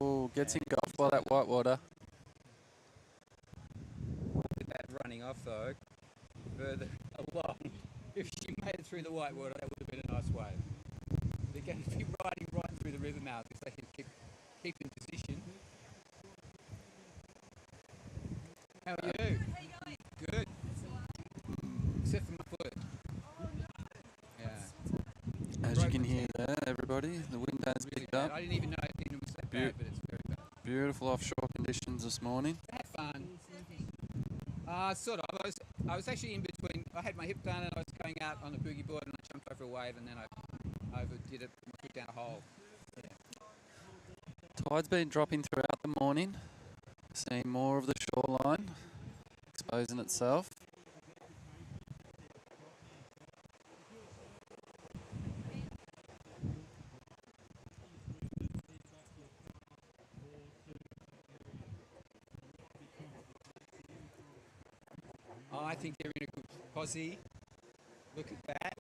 Oh, gets engulfed by that white water. Look at that running off though. Further along. If she made it through the white water, that would have been a nice wave. They're going to be riding right through the river mouth if they can keep in position. How are you? How you going? Good. Except for my foot. Yeah. As you can hear there, everybody, the wind has Really picked bad. up. I didn't even know it was that bad, but it's very bad. Beautiful offshore conditions this morning. Had fun. Sort of. I was actually in between. I had my hip done and I was going out on a boogie board and I jumped over a wave and then I overdid it and put down a hole. Yeah. Tide's been dropping throughout the morning. Seeing more of the shoreline exposing itself. I think they're in a good posse. Look at that.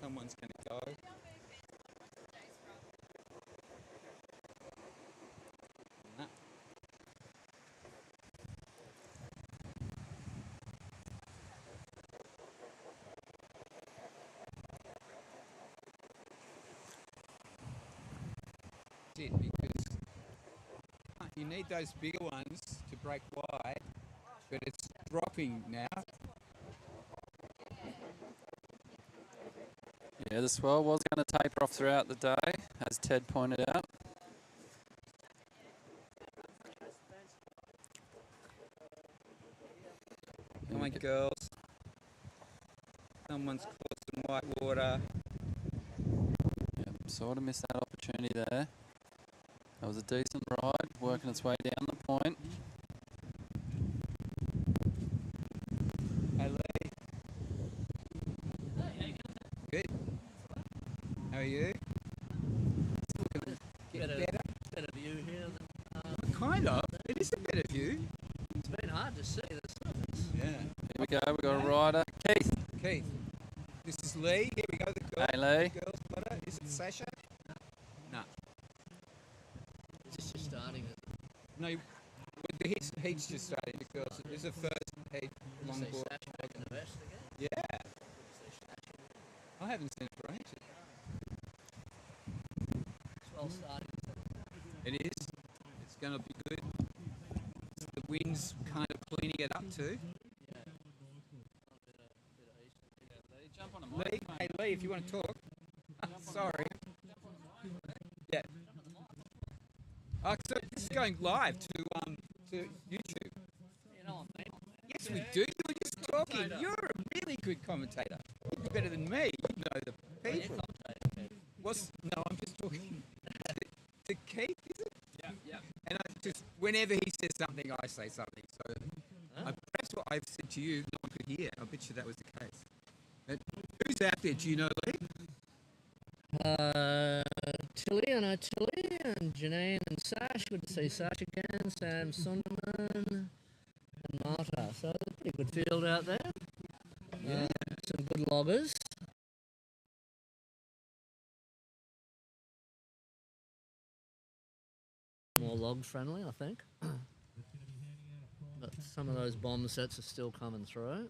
Someone's going to go. Nah. That's it, because you need those bigger ones to break wide, but it's dropping now. Yeah, the swell was going to taper off throughout the day, as Ted pointed out. Come on, girls. Someone's caught some white water. Yep, sort of missed that opportunity there. That was a decent ride, working its way down the point. Hey, Lee. Good. How are you? Getting better? Better view here than Kind of. It is a better view. it's been hard to see the surface. Yeah. Here we go, we've got a rider. Keith. Keith. This is Lee. Here we go. The girl. Hey, Lee. Girls spotter. Is it Sasha? No. It's just starting it. No. The heat's just starting. The girls. This is the first heat You see longboard. Stash back in the vest again? Yeah. You see Stash. I haven't seen it for ages. It's well starting. It is. It's going to be good. The wind's kind of cleaning it up too. Lee, hey Lee, if you want to talk. Sorry. Yeah. Oh, so this is going live to YouTube. You know what I mean? Yes, we do. You were just talking. You're a really good commentator. You're better than me. You know the people. No, I'm just talking to Keith, is it? Yeah. And I just, whenever he says something, I say something. So perhaps what I've said to you, no one could hear. I bet you that was the case. But who's out there? Do you know, Lee? Tilly, I know Tilly, and Janine and Sash. Good to see Sash again. Sam Sunderman and Marta. So there's a pretty good field out there. Yeah. Some good loggers. More log friendly, I think. But some of those bomb sets are still coming through.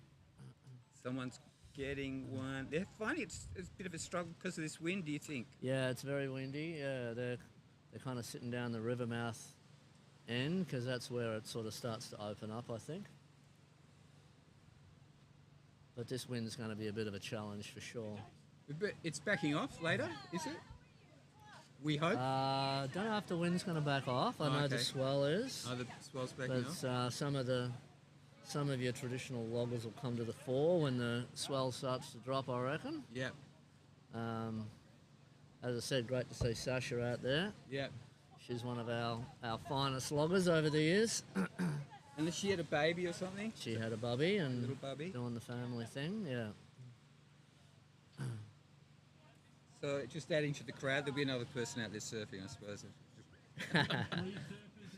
Someone's getting one. They're finding it's a bit of a struggle because of this wind, do you think? Yeah, it's very windy. Yeah, they're kind of sitting down the river mouth end because that's where it sort of starts to open up, I think. But this wind's going to be a bit of a challenge for sure. But it's backing off later, is it? We hope. Don't know if the wind's going to back off. I know the swell is. Oh, the swell's backing off. But some of your traditional loggers will come to the fore when the swell starts to drop, I reckon. Yep. As I said, great to see Sasha out there. Yep. She's one of our finest loggers over the years. Unless she had a baby or something. She had a bubby and Little bubby. doing the family thing, yeah. So just adding to the crowd, there'll be another person out there surfing, I suppose.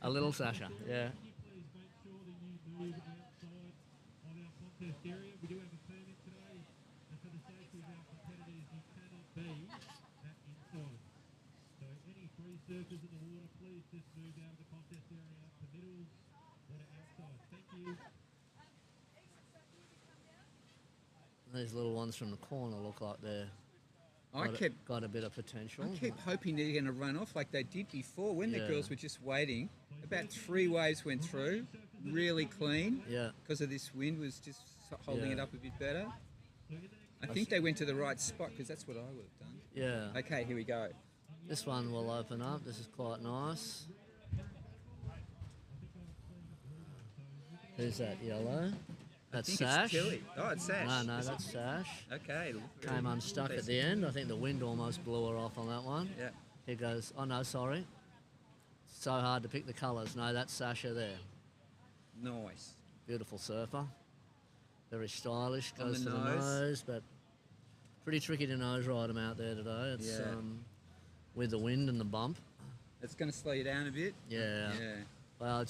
A little Sasha, yeah. These little ones from the corner look like they're got a bit of potential. I keep hoping they're going to run off like they did before when the Yeah. girls were just waiting. About 3 waves went through, really clean. Yeah. Because of this wind was just holding Yeah. it up a bit better. I think they went to the right spot because that's what I would have done. Yeah. Okay, here we go. This one will open up. This is quite nice. Who's that, yellow? That's I think Sash. It's Tilly. Oh, it's Sash. No, that's Sash. Okay. Came unstuck at the end. I think the wind almost blew her off on that one. Yeah. Here goes. Oh, no, sorry. So hard to pick the colours. No, that's Sasha there. Nice. Beautiful surfer. Very stylish. On Goes the for the nose. nose, but pretty tricky to nose ride them out there today. It's Yeah. with the wind and the bump. It's going to slow you down a bit. Yeah. Yeah. Well,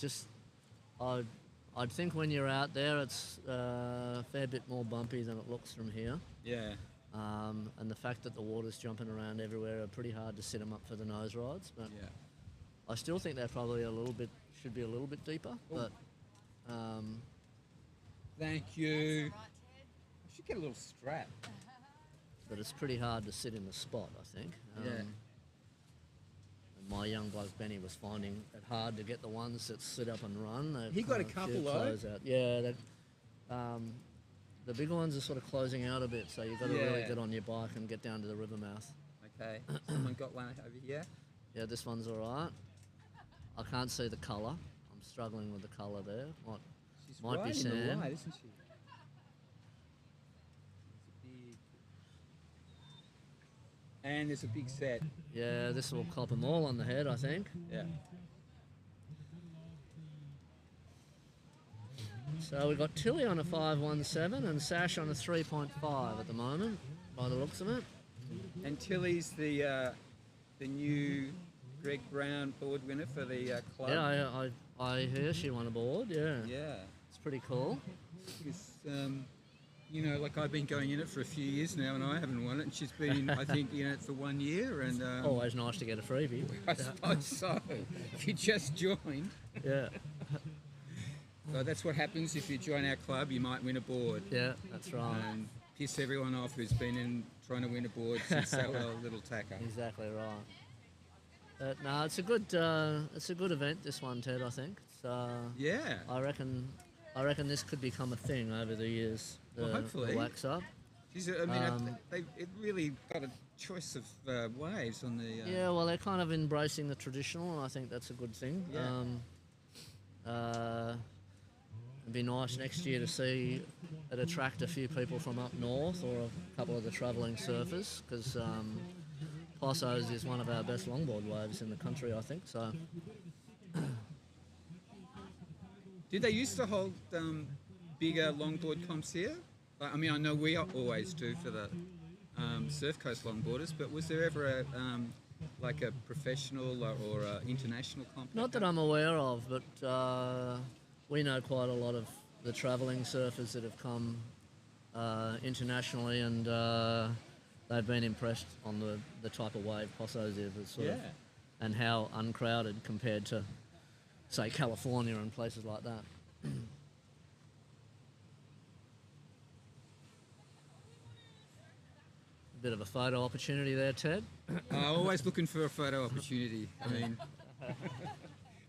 I'd think when you're out there, it's a fair bit more bumpy than it looks from here. Yeah. And the fact that the water's jumping around everywhere are pretty hard to set them up for the nose rides. But Yeah. I still think they're probably should be a little bit deeper. Oh. But Thank you. I should get a little strap. it's pretty hard to sit in the spot, I think. Yeah. And my young bloke Benny was finding it hard to get the ones that sit up and run. They've He got a few couple, though. close out. Yeah, the bigger ones are sort of closing out a bit, so you've got to really Yeah. get on your bike and get down to the river mouth. Okay. Someone got one over here. Yeah, this one's all right. I can't see the colour. I'm struggling with the colour there. She's Might be right in the Sam. light, isn't she? And there's a big set. Yeah, this will cop them all on the head, I think. Yeah. So we've got Tilly on a 517 and Sash on a 3.5 at the moment, by the looks of it. And Tilly's the new Greg Brown board winner for the club. Yeah, I hear she won a board, yeah. Yeah. It's pretty cool. Because, you know, like I've been going in it for a few years now and I haven't won it. And she's been, I think, in it for 1 year. And Always nice to get a freebie. I suppose so. If you just joined. Yeah, So that's what happens if you join our club. You might win a board. yeah, that's right. And piss everyone off who's been in trying to win a board since that little tacker. Exactly right. But no, it's a good event, this one, Ted, I think. It's, Yeah. I reckon this could become a thing over the years. The, Well, hopefully. the wax up. I mean, it really got a choice of waves on the. Yeah, well, they're kind of embracing the traditional, and I think that's a good thing. Yeah. It'd be nice next year to see it attract a few people from up north or a couple of the travelling surfers, because Posso's is one of our best longboard waves in the country, I think. So. Did they used to hold bigger longboard comps here? I mean, I know we always do for the Surf Coast Longboarders, but was there ever a like a professional or international comp? Not that I'm aware of, but we know quite a lot of the travelling surfers that have come internationally, and they've been impressed on the type of wave Posso's is, and how uncrowded compared to, say, California and places like that. Bit of a photo opportunity there, Ted. Always looking for a photo opportunity. I mean,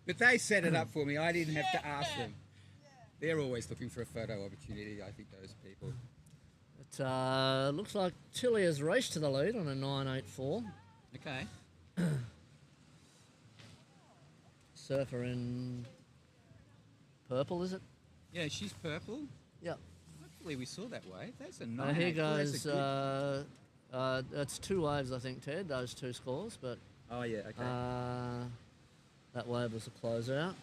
but they set it up for me. I didn't have to ask them. They're always looking for a photo opportunity, I think, those people. It looks like Tilly has raced to the lead on a 9.84. Okay. Surfer in purple, is it? Yeah, she's purple. Yep. Hopefully we saw that wave. That's a 9.84. Here goes. That's two waves, I think, Ted. Those two scores, but. Oh yeah. Okay. That wave was a closeout.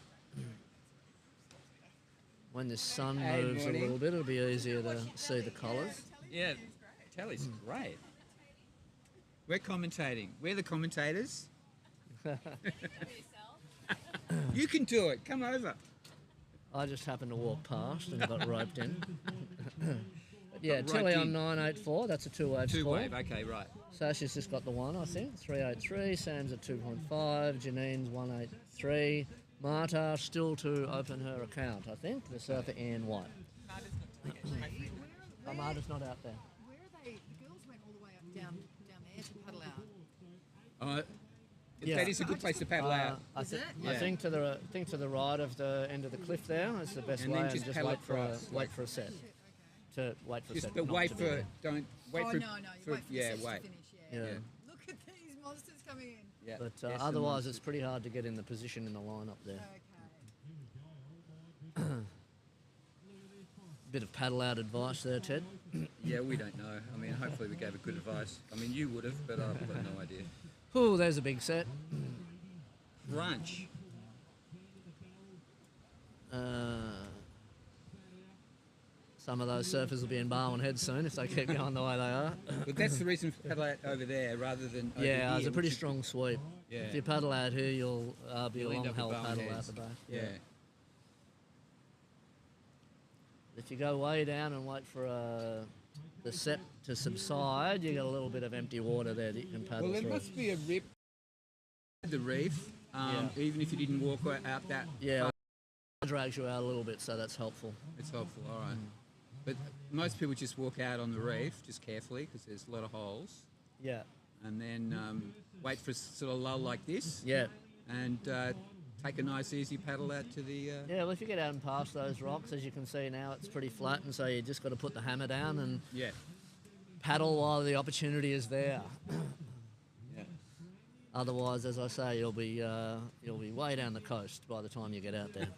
When the sun Hey, moves morning. a little bit, it'll be easier to see the colours. Yeah, Tally's great. We're commentating. We're the commentators. You can do it. Come over. I just happened to walk past and got roped in. But yeah, Got Tilly roped on in. 9.84. That's a two-wave score. Two-wave. Okay, right. Sasha's just got the one, I think. 3.83. Sam's at 2.5. Janine's 1.83. Marta still to open her account, I think. The surfer Anne White. Marta's not out there. Where are they? The girls went all the way up down there to paddle out. Yeah. That is a good place to paddle out. I Yeah. think to the right of the end of the cliff there is the best And way, then and just just paddle wait for across, wait for a set. To wait for a Just set. but not wait to be for there. don't wait Oh for no, for, wait for yeah the sets wait to finish. Yeah. Yeah. Look at these monsters coming in. yeah. But Yes, the otherwise, monsters. it's pretty hard to get in the position in the lineup there. Okay. Bit of paddle out advice there, Ted. Yeah, we don't know. I mean, hopefully we gave a good advice. I mean, you would have, but I've got no idea. Oh, there's a big set. Brunch. Some of those surfers will be in Barwon Head soon if they keep going the way they are. But that's the reason for paddle out over there rather than over Yeah, it's here, a pretty which is- strong sweep. Yeah. If you paddle out here, you'll be You'll a end long up with hell Barwon paddle out Heads. the back. Yeah. If you go way down and wait for the set to subside, you get a little bit of empty water there that you can paddle Well, there through. must be a rip at the reef, Yeah. even if you didn't walk out that. Yeah, far, it drags you out a little bit, so that's helpful. it's helpful. All right. But most people just walk out on the reef, just carefully, because there's a lot of holes, Yeah. and then wait for a sort of lull like this, Yeah. and take a nice easy paddle out to the. Yeah, well, if you get out and past those rocks, as you can see now, it's pretty flat, and so you just got to put the hammer down and Yeah. paddle while the opportunity is there. Yeah. Otherwise, as I say, you'll be way down the coast by the time you get out there.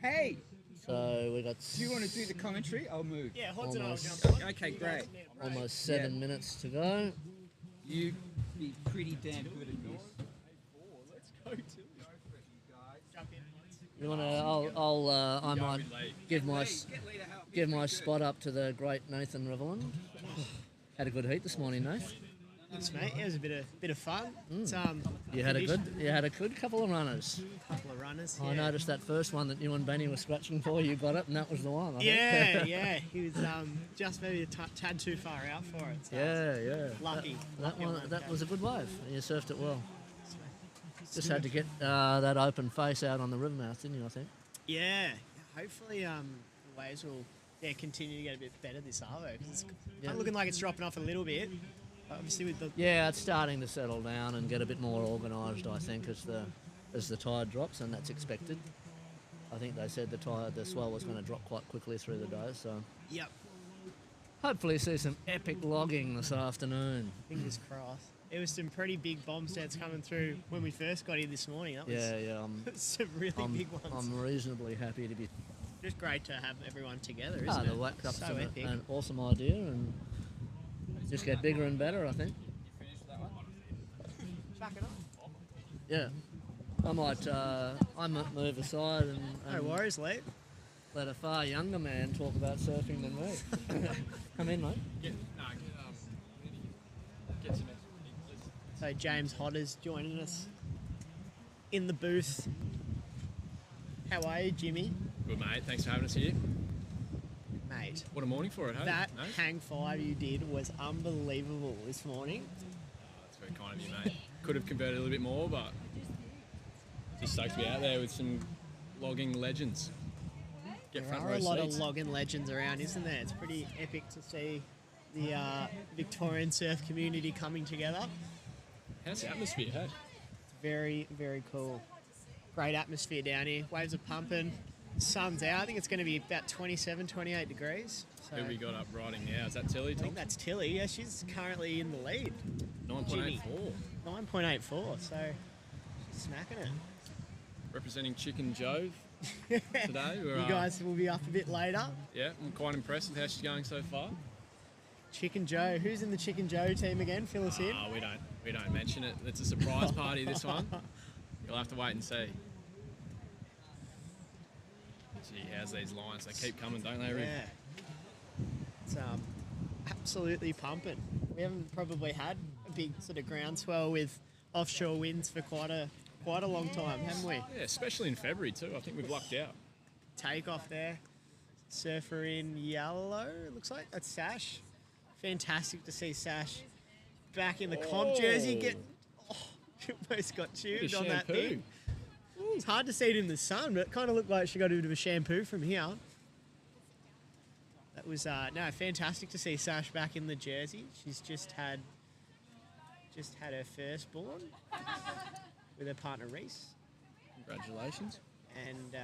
Hey, So we got do you want to do the commentary? I'll move. Yeah, Hod's and I'll Almost. jump on. Okay, great. almost 7 minutes to go. You'd be pretty damn good at this. Let's go to jump in. You want to? I might give my spot up to the great Nathan Reveland. Had a good heat this morning, Nath. Thanks, mate. It was a bit of fun. It's, You had a good couple of runners. couple of runners. I Yeah. noticed that first one that you and Benny were scratching for. You got it, and that was the one. I think. Yeah. He was just maybe a tad too far out for it. So Yeah. Lucky. That Lucky on one. that That was a good wave. You surfed it well. Just had to get that open face out on the river mouth, didn't you? I think. Yeah. Hopefully, the waves will continue to get a bit better this arvo because it's Yeah. looking like it's dropping off a little bit. Obviously, with the Yeah, it's starting to settle down and get a bit more organised. I think as the tide drops, and that's expected. I think they said the swell was going to drop quite quickly through the day. So yep. hopefully see some epic logging this afternoon. Fingers crossed. There was some pretty big bomb sets coming through when we first got here this morning. That was Yeah, some really big ones. I'm reasonably happy to be. Just great to have everyone together, isn't it? The Wax Up's So epic. an awesome idea, and just get bigger and better, I think. Back it up. Yeah. I might move aside and No worries, Lee. let a far younger man talk about surfing than me. Come in, mate. So James Hodder's joining us in the booth. How are you, Jimmy? Good, mate. Thanks for having us here. Mate, What a morning for it, hey? that No? hang five you did was unbelievable this morning. That's very kind of you, mate. Could have converted a little bit more, but just stoked to be out there with some logging legends. Get There front are row a lot seats. of logging legends around, isn't there? It's pretty epic to see the Victorian surf community coming together. How's the atmosphere, hey? Very, very cool. Great atmosphere down here. Waves are pumping. Sun's out. I think it's going to be about 27, 28 degrees. So Who we got up riding now? Is that Tilly, I Tom? think that's Tilly. Yeah, she's currently in the lead. 9.84. 9.84, so she's smacking it. Representing Chicken Joe today. We're, You guys will be up a bit later. Yeah, I'm quite impressed with how she's going so far. Chicken Joe. Who's in the Chicken Joe team again? Fill us in. We don't mention it. It's a surprise party, this one. You'll have to wait and see. Gee, how's these lines? They keep coming, don't they, Rick? Yeah. It's absolutely pumping. We haven't probably had a big sort of groundswell with offshore winds for quite a long time, haven't we? Yeah, especially in February too. I think we've lucked out. Take off there. Surfer in yellow, it looks like. That's Sash. Fantastic to see Sash back in the comp jersey. She almost got tubed on that shampoo. thing. It's hard to see it in the sun, but it kind of looked like she got a bit of a shampoo from here. That was fantastic to see Sash back in the jersey. She's just had her firstborn with her partner Reese, Congratulations. and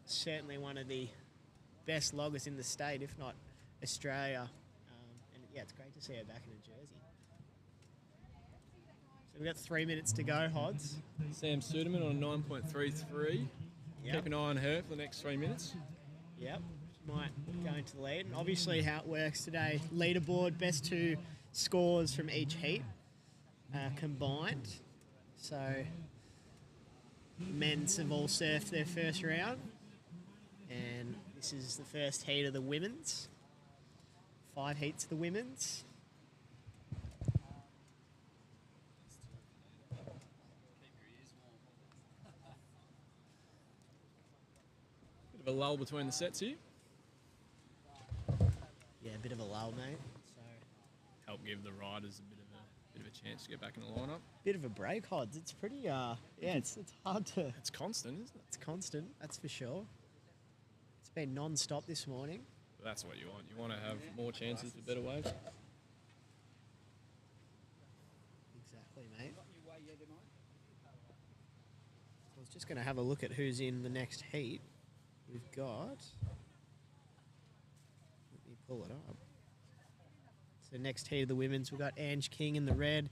certainly one of the best loggers in the state, if not Australia. And yeah, it's great to see her back in a jersey. So we've got 3 minutes to go, Hods. Sam Suderman on a 9.33. Yep. Keep an eye on her for the next 3 minutes. Yep, she might go into the lead. And obviously how it works today, leaderboard, best two scores from each heat combined. So men's have all surfed their first round. And this is the first heat of the women's. 5 heats of the women's. Bit of a lull between the sets here. Yeah, a bit of a lull, mate. So Help give the riders a bit of a chance to get back in the lineup. bit of a break, Hods. It's pretty it's hard to. It's constant, isn't it? It's constant, that's for sure. It's been non-stop this morning. But that's what you want. You want to have more chances for better waves. Exactly, mate. I was just going to have a look at who's in the next heat. We've got. Let me pull it up. So next heat of the women's, we've got Ange King in the red,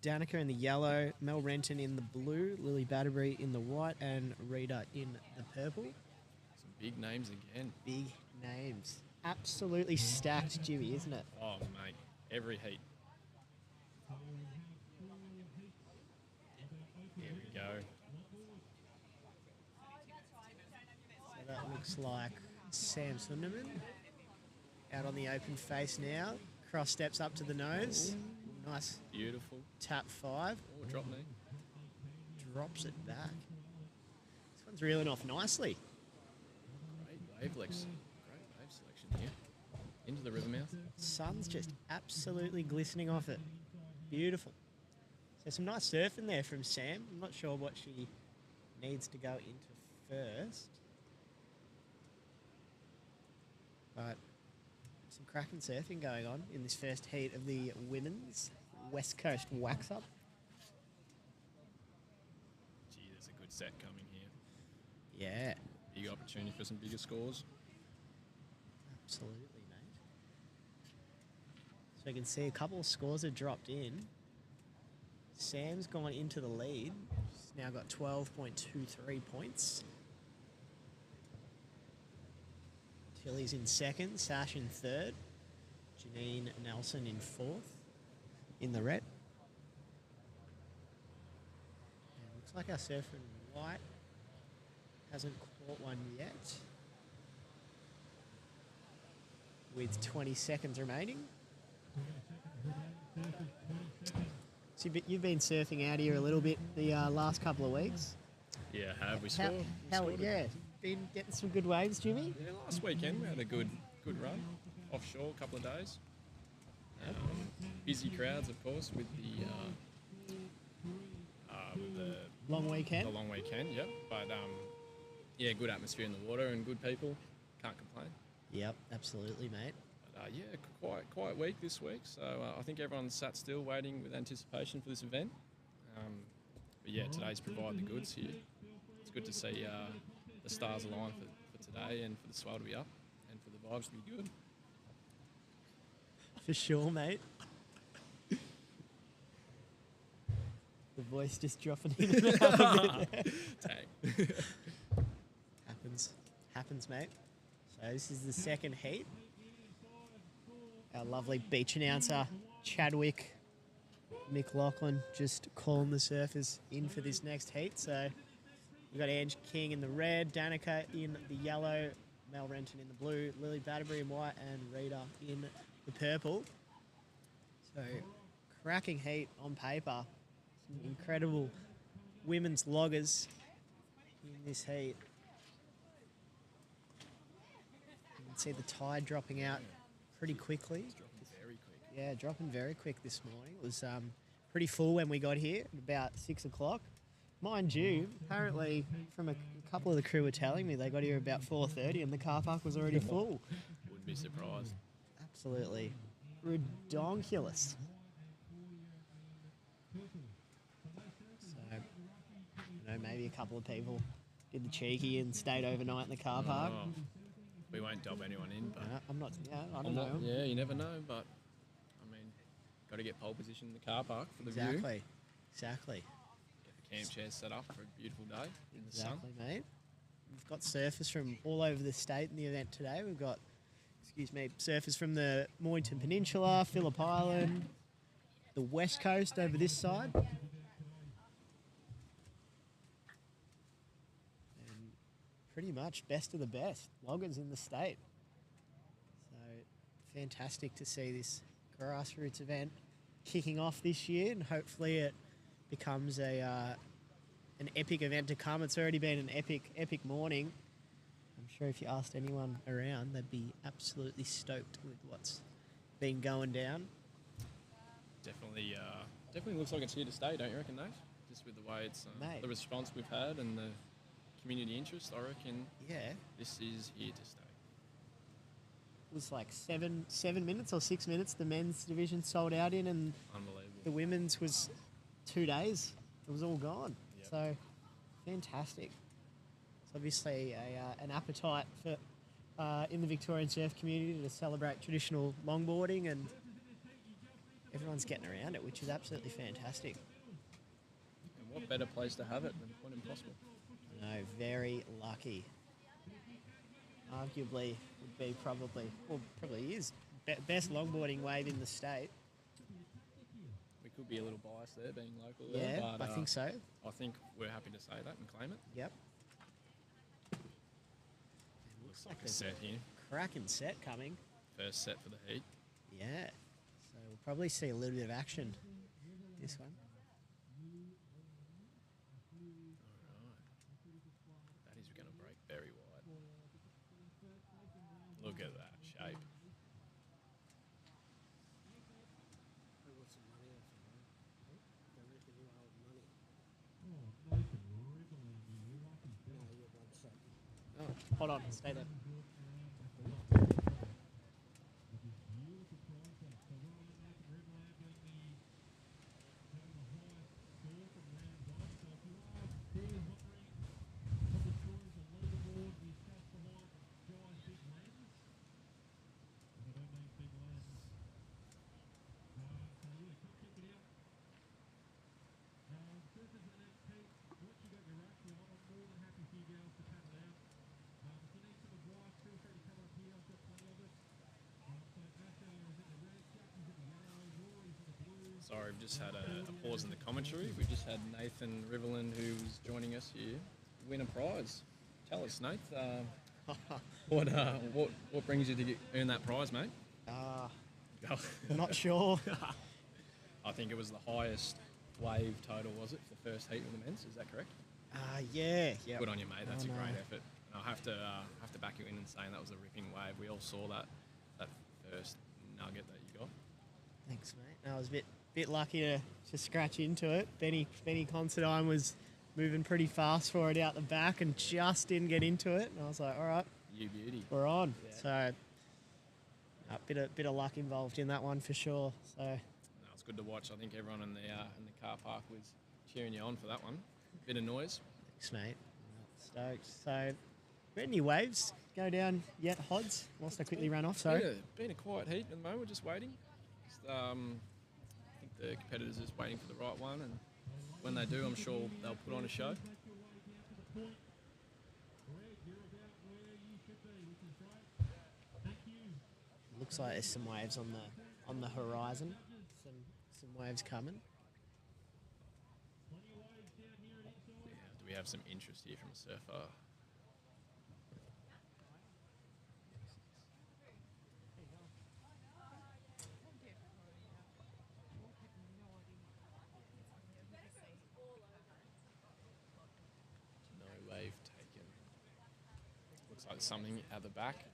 Danica in the yellow, Mel Renton in the blue, Lily Batterbury in the white, and Rita in the purple. Some big names again. Big names. Absolutely stacked, Jimmy, isn't it? Oh, mate. Every heat. Here we go. So that looks like Sam Sunderman out on the open face now. Cross steps up to the nose. Nice Beautiful. tap 5. Oh, drop knee. Drops it back. This one's reeling off nicely. Great wave selection. Great wave selection here. Into the river mouth. Sun's just absolutely glistening off it. Beautiful. So some nice surfing there from Sam. I'm not sure what she needs to go into first. But some cracking surfing going on in this first heat of the women's West Coast Wax Up. Gee, there's a good set coming here. Yeah. Big opportunity for some bigger scores. Absolutely, mate. So you can see a couple of scores have dropped in. Sam's gone into the lead. He's now got 12.23 points. Tilly's in second, Sash in third, Janine Nelson in fourth in the red. And looks like our surfer in white hasn't caught one yet. With 20 seconds remaining. So you've been surfing out here a little bit the last couple of weeks. Yeah, have we scored? Yeah, been getting some good waves, Jimmy. Yeah, last weekend we had a good run offshore, a couple of days. Busy crowds, of course, with the Long weekend. The long weekend, yep. But yeah, good atmosphere in the water and good people. Can't complain. Yep, absolutely, mate. But yeah, quiet week this week. So I think everyone's sat still waiting with anticipation for this event. But yeah, today's provided the goods here. It's good to see the stars align for today and for the swell to be up and for the vibes to be good. For sure, mate. The voice just dropping in and out a bit there. Tag. Happens, mate. So this is the second heat. Our lovely beach announcer, Chadwick McLaughlin, just calling the surfers in for this next heat. So we've got Ange King in the red, Danica in the yellow, Mel Renton in the blue, Lily Batterbury in white, and Rita in the purple. So cracking heat on paper. Some incredible women's loggers in this heat. You can see the tide dropping out pretty quickly. It's dropping very quick. Yeah, dropping very quick this morning. It was pretty full when we got here at about 6 o'clock. Mind you, apparently from a couple of the crew were telling me they got here about 4:30 and the car park was already full. Wouldn't be surprised. Absolutely redonkulous. So, you know, maybe a couple of people did the cheeky and stayed overnight in the car park. Oh, we won't dob anyone in, but I'm not. Yeah, I don't know. yeah, you never know. But I mean, got to get pole position in the car park for the view. Exactly. Get the camp chairs set up for a beautiful day in the sun. Exactly, mate. We've got surfers from all over the state in the event today. We've got, surfers from the Mornington Peninsula, Phillip Island, the West Coast over this side. And pretty much best of the best loggers in the state. So fantastic to see this grassroots event kicking off this year, and hopefully it becomes an epic event to come. It's already been an epic morning. I'm sure if you asked anyone around, they'd be absolutely stoked with what's been going down. Definitely looks like it's here to stay, don't you reckon, Nate? Just with the way it's Mate. the response we've had and the community interest, I reckon Yeah, this is here to stay. it was like 7 minutes or 6 minutes the men's division sold out in, and Unbelievable. the women's was 2 days. It was all gone. Yep. So fantastic. It's obviously an appetite for in the Victorian surf community to celebrate traditional longboarding, and everyone's getting around it, which is absolutely fantastic. And what better place to have it than Point Impossible? No, very lucky. Arguably would be probably is best longboarding wave in the state. We could be a little biased there, being local. Yeah, there, but I think so. I think we're happy to say that and claim it. Yep. Looks like a there's set here. Cracking set coming. First set for the heat. Yeah. So we'll probably see a little bit of action this one. That is going to break very wide. Look at that shape. Hold on, stay there. Sorry, we've just had a pause in the commentary. We just had Nathan Riverland, who's joining us here, win a prize. Tell us, Nate, what brings you to earn that prize, mate? Not sure. I think it was the highest wave total, was it, for the first heat of the men's? Is that correct? Yeah. Good on you, mate. That's a I great know. effort. And I'll have to back you in and saying that was a ripping wave. We all saw that first nugget that you got. Thanks, mate. I was a bit lucky to scratch into it. Benny Considine was moving pretty fast for it out the back and just didn't get into it. And I was like, all right, You beauty. we're on. Yeah. So a bit of luck involved in that one for sure. So No, it's good to watch. I think everyone in the car park was cheering you on for that one. Bit of noise. thanks, mate. Stoked. So, any waves go down yet, Hods? Whilst I quickly ran off. Sorry. Been a quiet heat at the moment. We're just waiting. I think the competitors are just waiting for the right one, and when they do, I'm sure they'll put on a show. Looks like there's some waves on the horizon. Some waves coming. Do we have some interest here from a surfer? No wave taken. Looks like there's something at the back.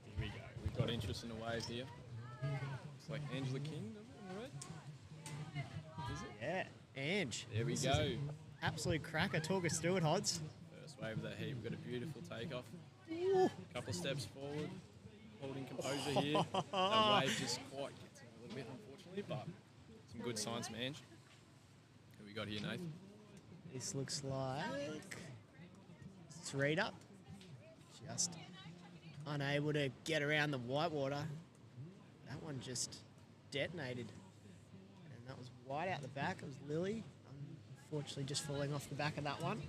Here we go. We've got interest in a wave here. Looks like Angela King, doesn't it, in the red? Is it? Yeah, Ange. There we This go. is an absolute cracker. Talk us through it, Hods. First wave of that heat. We've got a beautiful takeoff. Couple of steps forward, holding composure here. The wave just quite gets him a little bit, unfortunately, but some good signs from Ange. Who we got here, Nathan? This looks like it's Rita. Just unable to get around the whitewater. That one just detonated. And that was wide out the back. It was Lily. Unfortunately, just falling off the back of that one.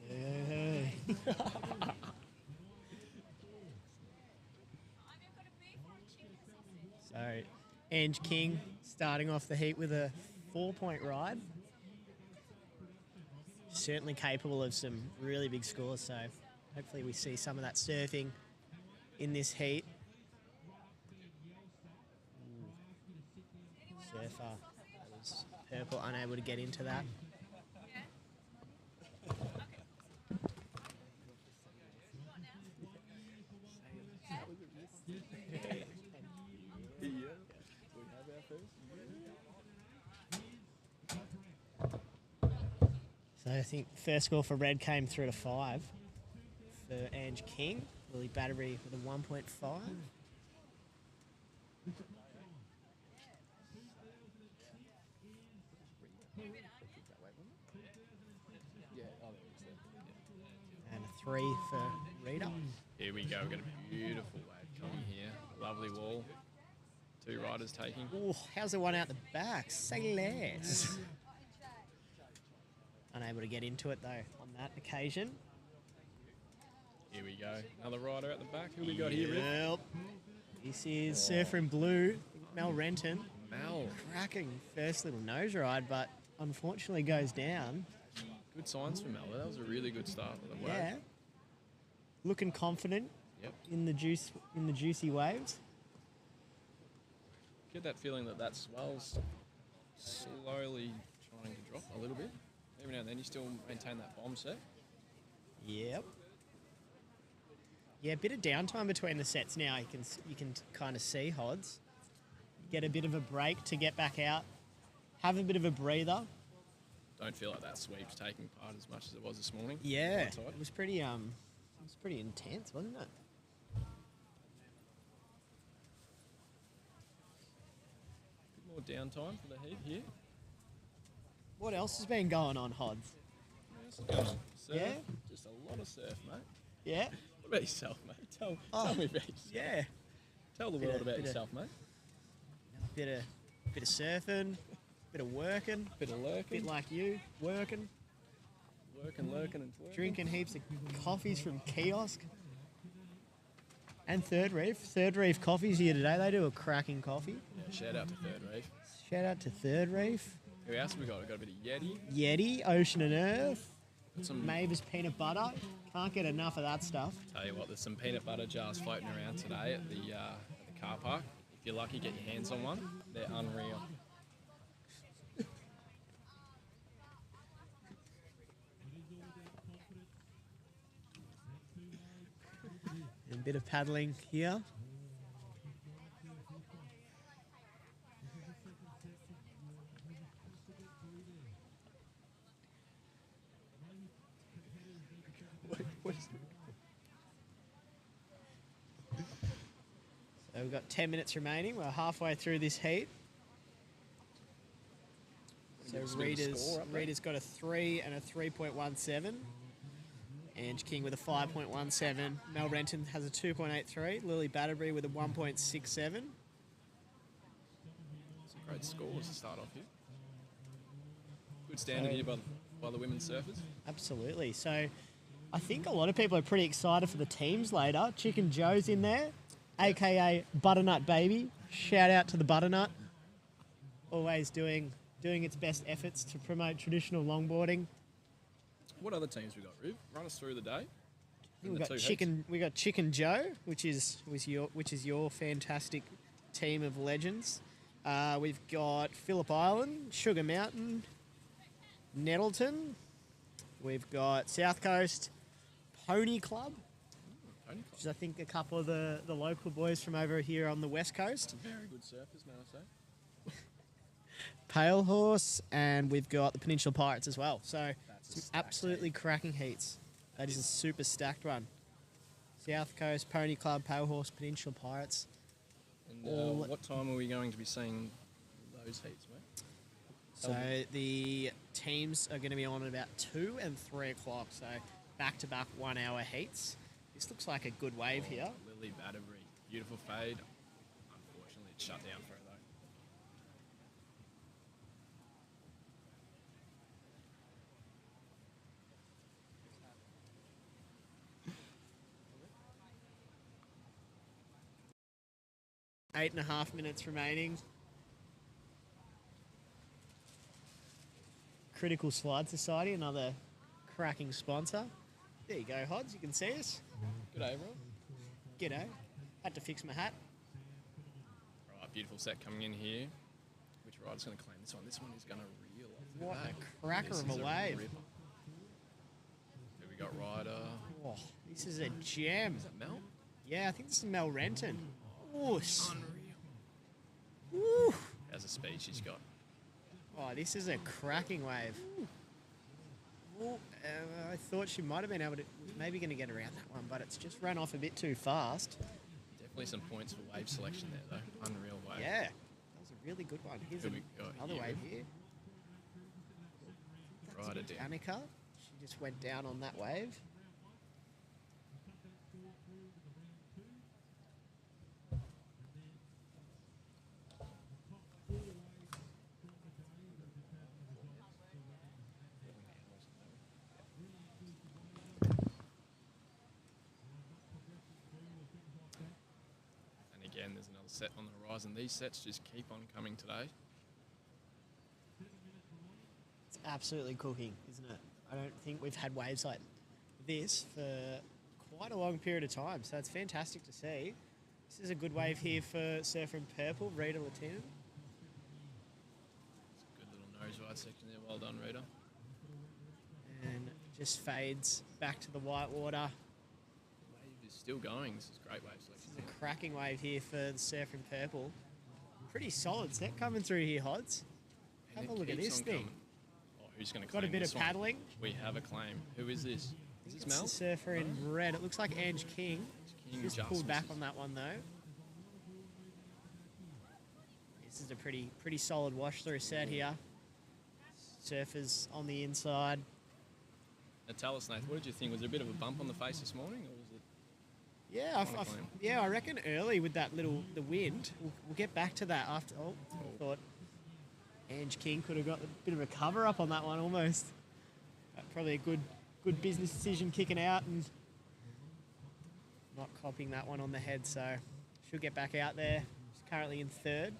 Hey. So, Ange King starting off the heat with a 4-point ride. Certainly capable of some really big scores, so hopefully we see some of that surfing in this heat. Surfer, that was purple, unable to get into that. So I think first score for Red came through to 5 for Ange King. Lily Battery with a 1.5. And a 3 for Rita. Here we go. We've got a beautiful wave coming here. Lovely wall. 2 riders taking. Ooh, how's the one out the back? Say less. Unable to get into it though on that occasion. Here we go. Another rider at the back. Who we got here, Rick? Yep. This is Surfer in Blue, Mel Renton. Mel. Cracking first little nose ride, but unfortunately goes down. Good signs for Mel. That was a really good start of the wave. Yeah. Looking confident Yep. in the juicy waves. Get that feeling that swell's slowly trying to drop a little bit. Every now and then you still maintain that bomb set. Yep. Yeah, a bit of downtime between the sets now. You can kind of see Hods. Get a bit of a break to get back out. Have a bit of a breather. Don't feel like that sweep's taking part as much as it was this morning. Yeah, Outside. it was pretty intense, wasn't it? Bit more downtime for the heat here. What else has been going on, Hods? Surf? Yeah. Just a lot of surf, mate. Yeah. What about yourself, mate? Tell me about yourself. Yeah. Tell the Bit world of- about bit of- yourself, mate. Bit of surfing, bit of working, Bit of lurking, bit like you, working, lurking and twerking. drinking heaps of coffees from kiosk. And Third Reef. Third Reef Coffee's here today. They do a cracking coffee. Yeah, shout out to Third Reef. Shout out to Third Reef. Who else have we got? We've got a bit of Yeti. Yeti, Ocean and Earth, Got some, Mavis Peanut Butter. Can't get enough of that stuff. tell you what, there's some peanut butter jars floating around today at the car park. If you're lucky, get your hands on one. They're unreal. And a bit of paddling here. So we've got 10 minutes remaining. We're halfway through this heat. So Give us a bit of a Rita's, score up there. Rita's got a 3 and a 3.17. Ange King with a 5.17. Mel Renton has a 2.83. Lily Batterbury with a 1.67. Some great scores to start off here. Good standard here by the women's surfers. Absolutely. So I think a lot of people are pretty excited for the teams later. Chicken Joe's in there, aka Butternut Baby. Shout out to the Butternut. Always doing its best efforts to promote traditional longboarding. What other teams we got, Riv? Run us through the day. We got Chicken Joe, which is your fantastic team of legends. We've got Phillip Island, Sugar Mountain, Nettleton. We've got South Coast Pony Club, which is I think a couple of the local boys from over here on the west coast. Very good surfers, may I say. Pale Horse, and we've got the Peninsula Pirates as well. So That's a some stacked absolutely cracking heats. That is a super stacked one. South Coast Pony Club, Pale Horse, Peninsula Pirates. And All- what time are we going to be seeing those heats, mate? So the teams are going to be on at about 2 and 3 o'clock. So back-to-back 1 hour heats. This looks like a good wave here. Lily Batterbury, beautiful fade. Unfortunately, it's shut down for her though. Eight and a half minutes remaining. Critical Slide Society, another cracking sponsor. There you go, Hods. You can see us. G'day, everyone. G'day. Had to fix my hat. Right, beautiful set coming in here. Which rider's going to claim this one? This one is going to reel. Look What at that. a cracker This of is a wave. ripper. Here we got Ryder. Oh, this is a gem. Is that Mel? Yeah, I think this is Mel Renton. Oh, Unreal. How's the speed she's got? oh, this is a cracking wave. Oh, I thought she might have been able to, maybe going to get around that one, but it's just run off a bit too fast. Definitely some points for wave selection there, though. Unreal wave. Yeah, that was a really good one. Here's Who we got another here? wave here. Ryder down. Danica, she just went down on that wave. And again, there's another set on the horizon. These sets just keep on coming today. It's absolutely cooking, isn't it? I don't think we've had waves like this for quite a long period of time, so it's fantastic to see. This is a good wave here for Surfer in Purple, Rita Latina. It's a good little nose ride section there. Well done, Rita. And just fades back to the white water. Wave is still going. This is great wave selection. This is a cracking wave here for the Surfer in Purple. Pretty solid set coming through here, Hods. And Have a it look at keeps this on thing. coming. Oh, who's going to Got a claim bit this of one? paddling. We have a claim. Who is this? Is this It's Mel? the Surfer in red. It looks like Ange King. King Just just pulled back misses. on that one though. This is a pretty solid wash through set here. Surfers on the inside. Now tell us, Nath, what did you think? Was there a bit of a bump on the face this morning, or was it? Yeah, I reckon early with the wind. We'll get back to that after. Oh, I thought Ange King could have got a bit of a cover up on that one almost. Probably a good business decision kicking out and not copying that one on the head. So she'll get back out there. She's currently in third.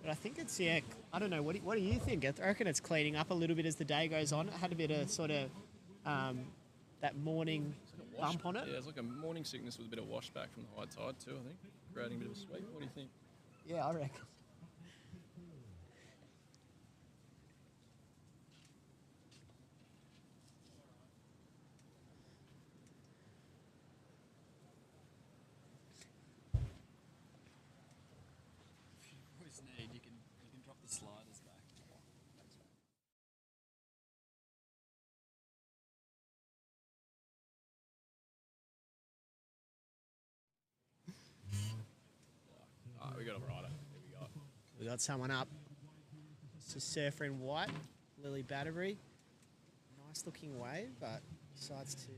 But I think it's, I don't know. What do you think? I reckon it's cleaning up a little bit as the day goes on. It had a bit of sort of that morning bump on it. Yeah, it's like a morning sickness with a bit of washback from the high tide too, I think. Creating a bit of a sweep. What do you think? Yeah, I reckon. Always need, you can drop the sliders back. We got a rider. Here we go. We got someone up. It's a surfer in white, Lily Batterbury. Nice looking wave, but decides to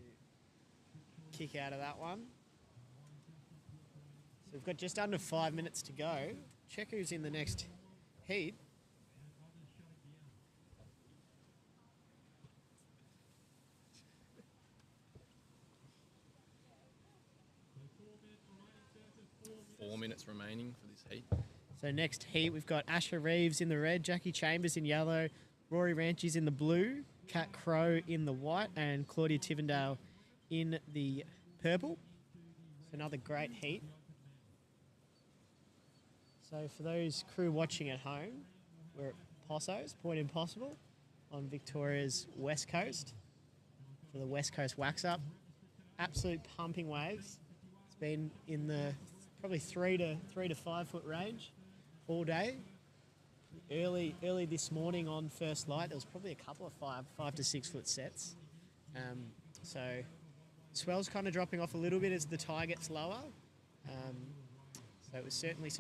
kick out of that one. So we've got just under 5 minutes to go. Check who's in the next heat. Four minutes remaining for this heat. So next heat, we've got Asher Reeves in the red, Jackie Chambers in yellow, Rory Ranchis in the blue, Kat Crow in the white, and Claudia Tivendale in the purple. So another great heat. So for those crew watching at home, we're at Posso's, Point Impossible, on Victoria's west coast for the West Coast Wax Up. Absolute pumping waves. It's been in the probably 3 to 5 foot range all day. Early this morning on first light, there was probably a couple of 5 to 6 foot sets. So swell's kind of dropping off a little bit as the tide gets lower. So it was certainly it's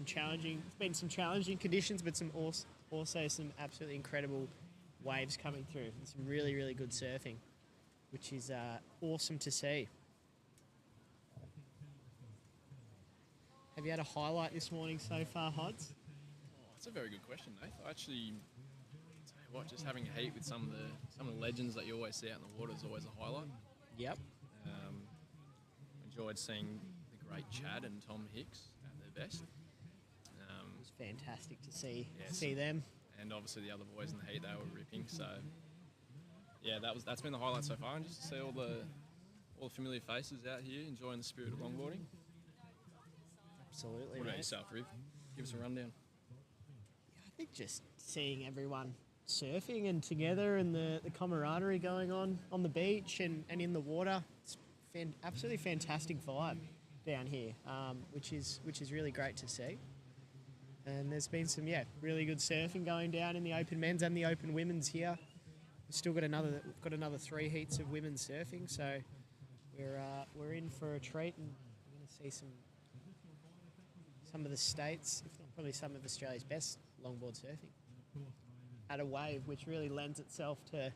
been some challenging conditions, but also some absolutely incredible waves coming through and some really, really good surfing, which is awesome to see. Have you had a highlight this morning so far, Hods? Oh, that's a very good question, Nath. I actually, tell you what, just having a heat with some of the legends that you always see out in the water is always a highlight. Yep. Enjoyed seeing the great Chad and Tom Hicks at their best. It was fantastic to see Yes. see them. And obviously the other boys in the heat, they were ripping. So yeah, that's been the highlight so far, and just to see all the familiar faces out here enjoying the spirit of longboarding. Absolutely, What about mate. yourself, Riv? Give us a rundown. I think just seeing everyone surfing and together and the camaraderie going on the beach and in the water, it's absolutely fantastic vibe down here, which is really great to see. And there's been some really good surfing going down in the open men's and the open women's here. We've still got another 3 heats of women's surfing, so we're in for a treat, and we're going to see some of the states, if not probably some of Australia's best longboard surfing at a wave which really lends itself to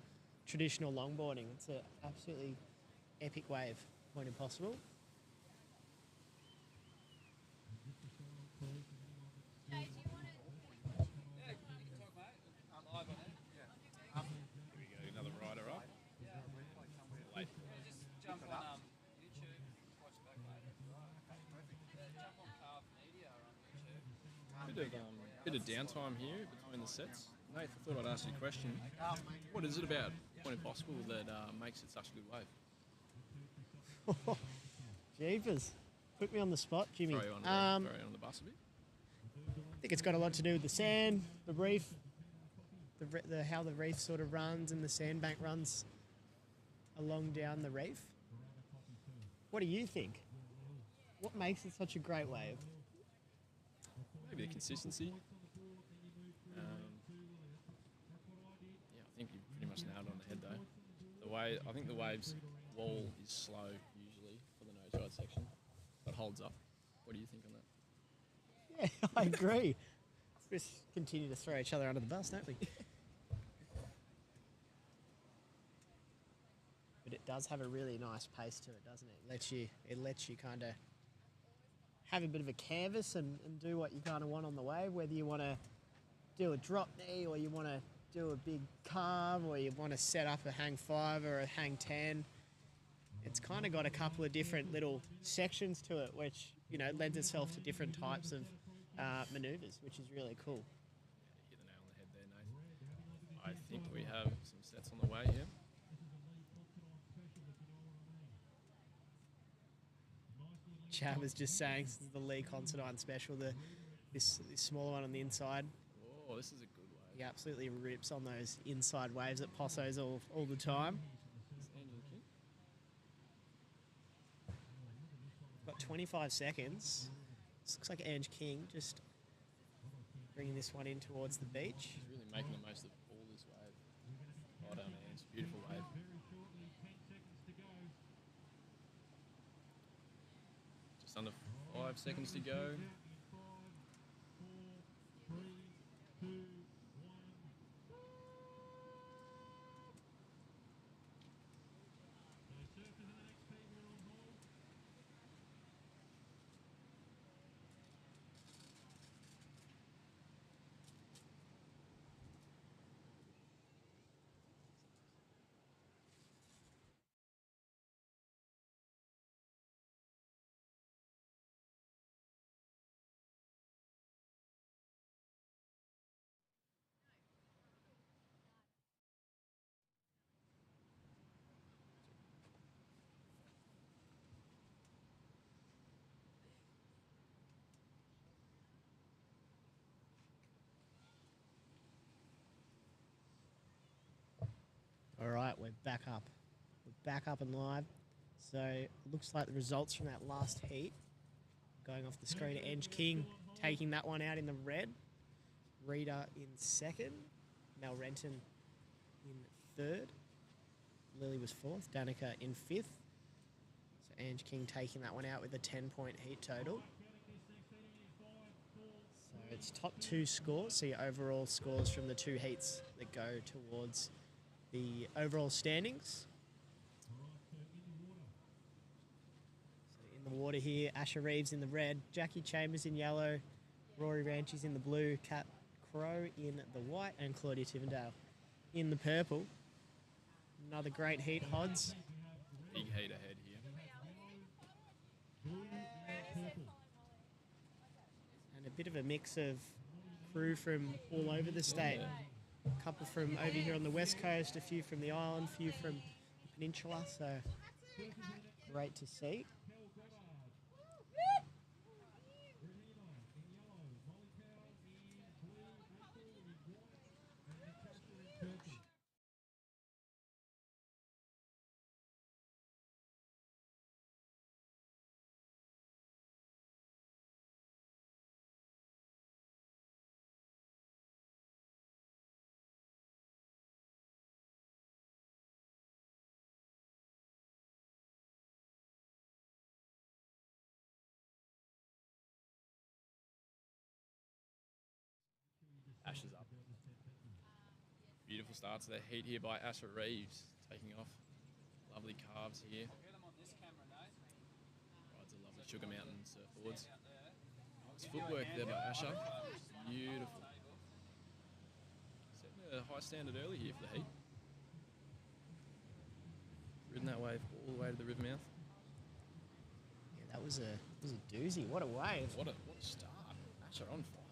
traditional longboarding. It's an absolutely epic wave, Point Impossible. Here we go, another rider up. Late. Jump on YouTube, watch it back later. Jump on Carve Media on YouTube. Bit of downtime here between the sets. Nath, I thought I'd ask you a question. What is it about Point Impossible that makes it such a good wave? Jeepers. Put me on the spot, Jimmy. Throw you on the bus a bit. I think it's got a lot to do with the sand, the reef, how the reef sort of runs and the sandbank runs along down the reef. What do you think? What makes it such a great wave? Maybe the consistency. Yeah, I think you pretty much nailed it on the head though. I think the wave's wall is slow usually for the nose ride section, but holds up. What do you think on that? Yeah, I agree. We just continue to throw each other under the bus, don't we? does have a really nice pace to it, doesn't it? It lets you kind of have a bit of a canvas and do what you kind of want on the wave, whether you want to do a drop knee or you want to do a big carve or you want to set up a hang 5 or a hang 10. It's kind of got a couple of different little sections to it, which, you know, lends itself to different types of maneuvers, which is really cool. Yeah, hit the nail on the head there, Nathan. I think we have some sets on the way here. Chad was just saying this is the Lee Considine special, this smaller one on the inside. Oh, this is a good wave. He absolutely rips on those inside waves at Posso's all the time. It's Angela King. Got 25 seconds. This looks like Ange King just bringing this one in towards the beach. He's really making the most of all this wave. Well done, Ange. Beautiful wave. Just under 5 seconds to go. All right, we're back up. We're back up and live. So it looks like the results from that last heat going off the screen. Ange King taking that one out in the red. Rita in second. Mel Renton in third. Lily was fourth. Danica in fifth. So Ange King taking that one out with a 10-point heat total. So it's top 2 scores. So your overall scores from the 2 heats that go towards the overall standings. So in the water here, Asher Reeves in the red, Jackie Chambers in yellow, Rory Ranches in the blue, Kat Crow in the white, and Claudia Tivendale in the purple. Another great heat, Hodds. Big heat ahead here. And a bit of a mix of crew from all over the state. A couple from over here on the west coast, a few from the island, a few from the peninsula, so great to see. Asher's up. Beautiful start to the heat here by Asher Reeves, taking off. Lovely carves here. Rides a lovely Sugar Mountain surfboards. Nice footwork there by Asher. Beautiful. Setting a high standard early here for the heat. Ridden that wave all the way to the river mouth. Yeah, that was a doozy. What a wave. What a start. Asher on fire.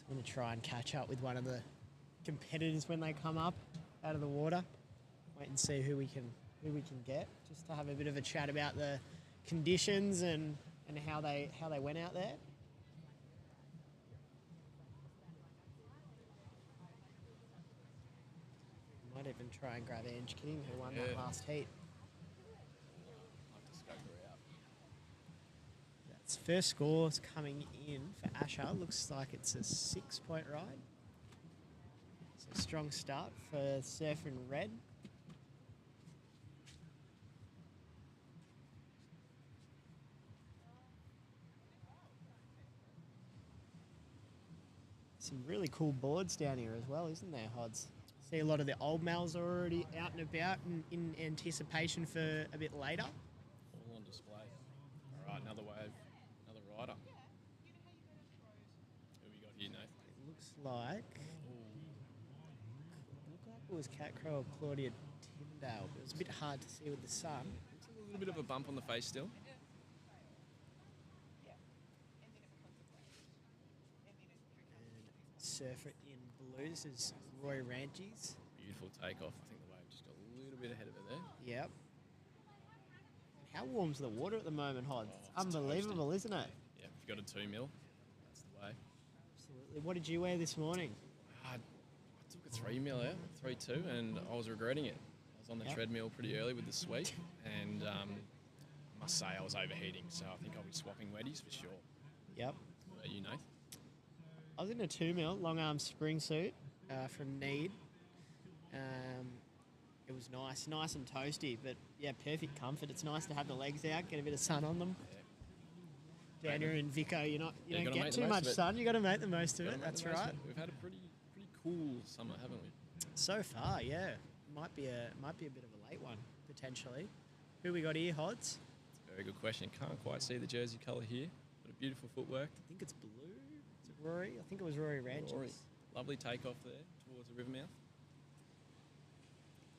I'm going to try and catch up with one of the competitors when they come up out of the water. Wait and see who we can get, just to have a bit of a chat about the conditions and how they went out there. Might even try and grab Ange King, who won that last heat. I'll have to scope her out. That's first scores coming in for Asher. Looks like it's a 6-point ride. So strong start for Surfer in red. Some really cool boards down here as well, isn't there, Hodds? See a lot of the old males are already out and about and in anticipation for a bit later. All on display. All right, another wave, another rider. Who we got here, Nathan? It looks like it was Cat Crow or Claudia Tyndale, but it was a bit hard to see with the sun. Looks like a little bit of a bump on the face still. Surfer in blues is Roy Ranchies. Beautiful takeoff. I think the wave just got a little bit ahead of it there. Yep. How warm's the water at the moment, Hods? Oh, It's it's unbelievable, isn't it? Yeah, if you've got a 2 mil, that's the way. Absolutely. What did you wear this morning? I took a 3 mil out, 3.2, and I was regretting it. I was on the Yep. treadmill pretty early with the sweep, and I must say I was overheating, so I think I'll be swapping weddies for sure. Yep. What about you, Nath? I was in a 2 mil long arm spring suit from Need. It was nice and toasty, but yeah, perfect comfort. It's nice to have the legs out, get a bit of sun on them. Down here in Vico, you don't gotta get make the too most much of it. sun. You got to make the most of Gotta it. make That's the most of right. it. We've had a pretty cool summer, haven't we? So far, yeah, might be a bit of a late one potentially. Who we got here, Hods? Very good question. Can't quite see the jersey colour here, but a beautiful footwork. I think it's blue. Is it Rory? I think it was Rory Ranches. Rory. Lovely takeoff there towards the river mouth.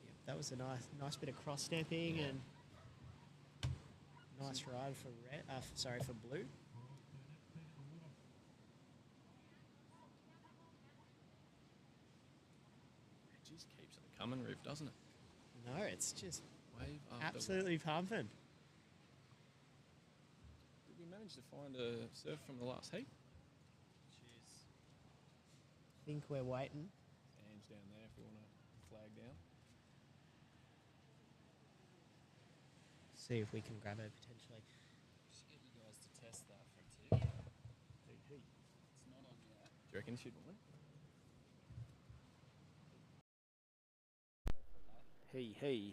Yep, that was a nice bit of cross stepping and nice ride for red. For blue. It just keeps on coming, Riv, doesn't it? No, it's just Wave after absolutely pumping. wave. Did we manage to find a surf from the last heat? I think we're waiting. Hands down there if we want to flag down. See if we can grab her potentially. Just get you guys to test that for a tip. It's not on yet. Do you reckon she'd want it? Hey.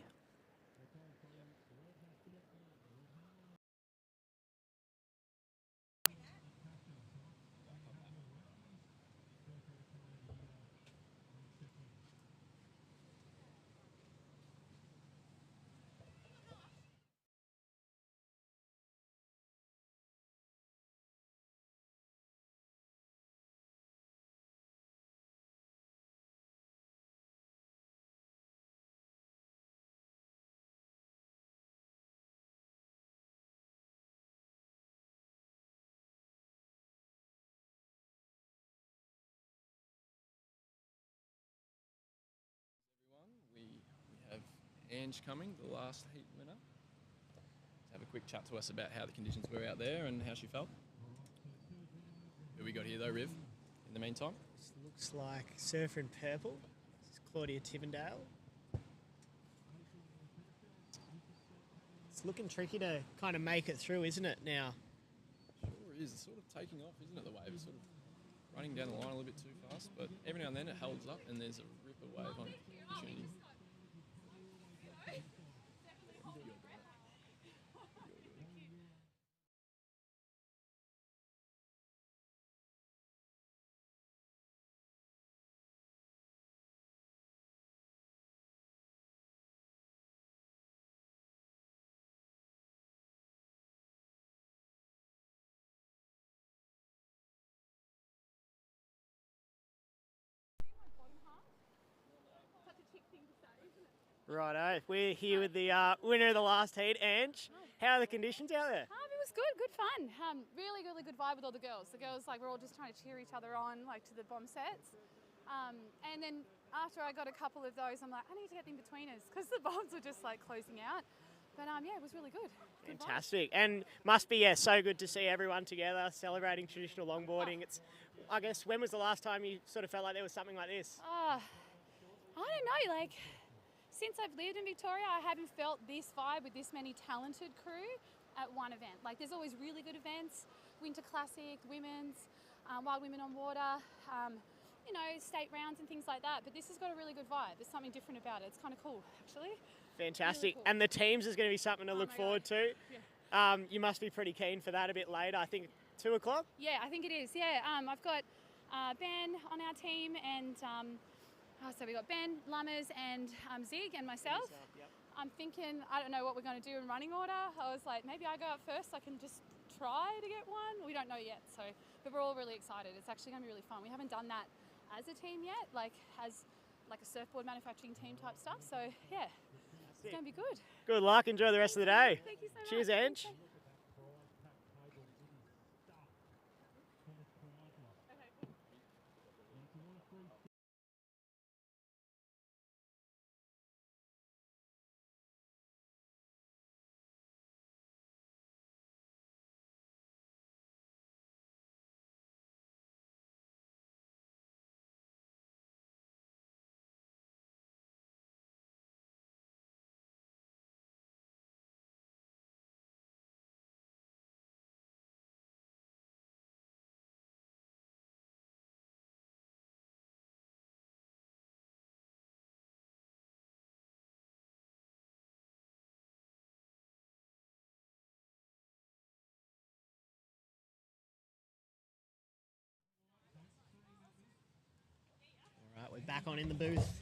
Everyone, we have Ange coming, the last heat winner. To have a quick chat to us about how the conditions were out there and how she felt. Who we got here though, Riv, in the meantime? This looks like Surfer in purple. This is Claudia Tyndale. It's looking tricky to kind of make it through, isn't it, now? Sure is. It's sort of taking off, isn't it, the wave? It's sort of running down the line a little bit too fast, but every now and then it holds up and there's a ripper wave on opportunity. Righto, we're here with the winner of the last heat, Ange. How are the conditions out there? It was good fun. Really good vibe with all the girls. The girls, we're all just trying to cheer each other on, to the bomb sets. And then after I got a couple of those, I'm like, I need to get in between us because the bombs were just closing out. But it was really good. Good vibe. Fantastic. And must be, so good to see everyone together celebrating traditional longboarding. It's, I guess, when was the last time you sort of felt like there was something like this? I don't know, since I've lived in Victoria, I haven't felt this vibe with this many talented crew at one event. There's always really good events, Winter Classic, Women's, Wild Women on Water, state rounds and things like that. But this has got a really good vibe. There's something different about it. It's kind of cool, actually. Fantastic. Really cool. And the teams is going to be something to look my forward God. to. You must be pretty keen for that a bit later. I think 2 o'clock? Yeah, I think it is. Yeah, I've got Ben on our team and So we got Ben, Lummers, and Zig, and myself. I'm thinking, I don't know what we're going to do in running order. I was like, maybe I go up first. I can just try to get one. We don't know yet, but we're all really excited. It's actually going to be really fun. We haven't done that as a team yet, as a surfboard manufacturing team type stuff. So yeah, it's going to be good. Good luck. Enjoy the rest of the day. Thank you so much. Cheers, Ange. Right, we're back on in the booth.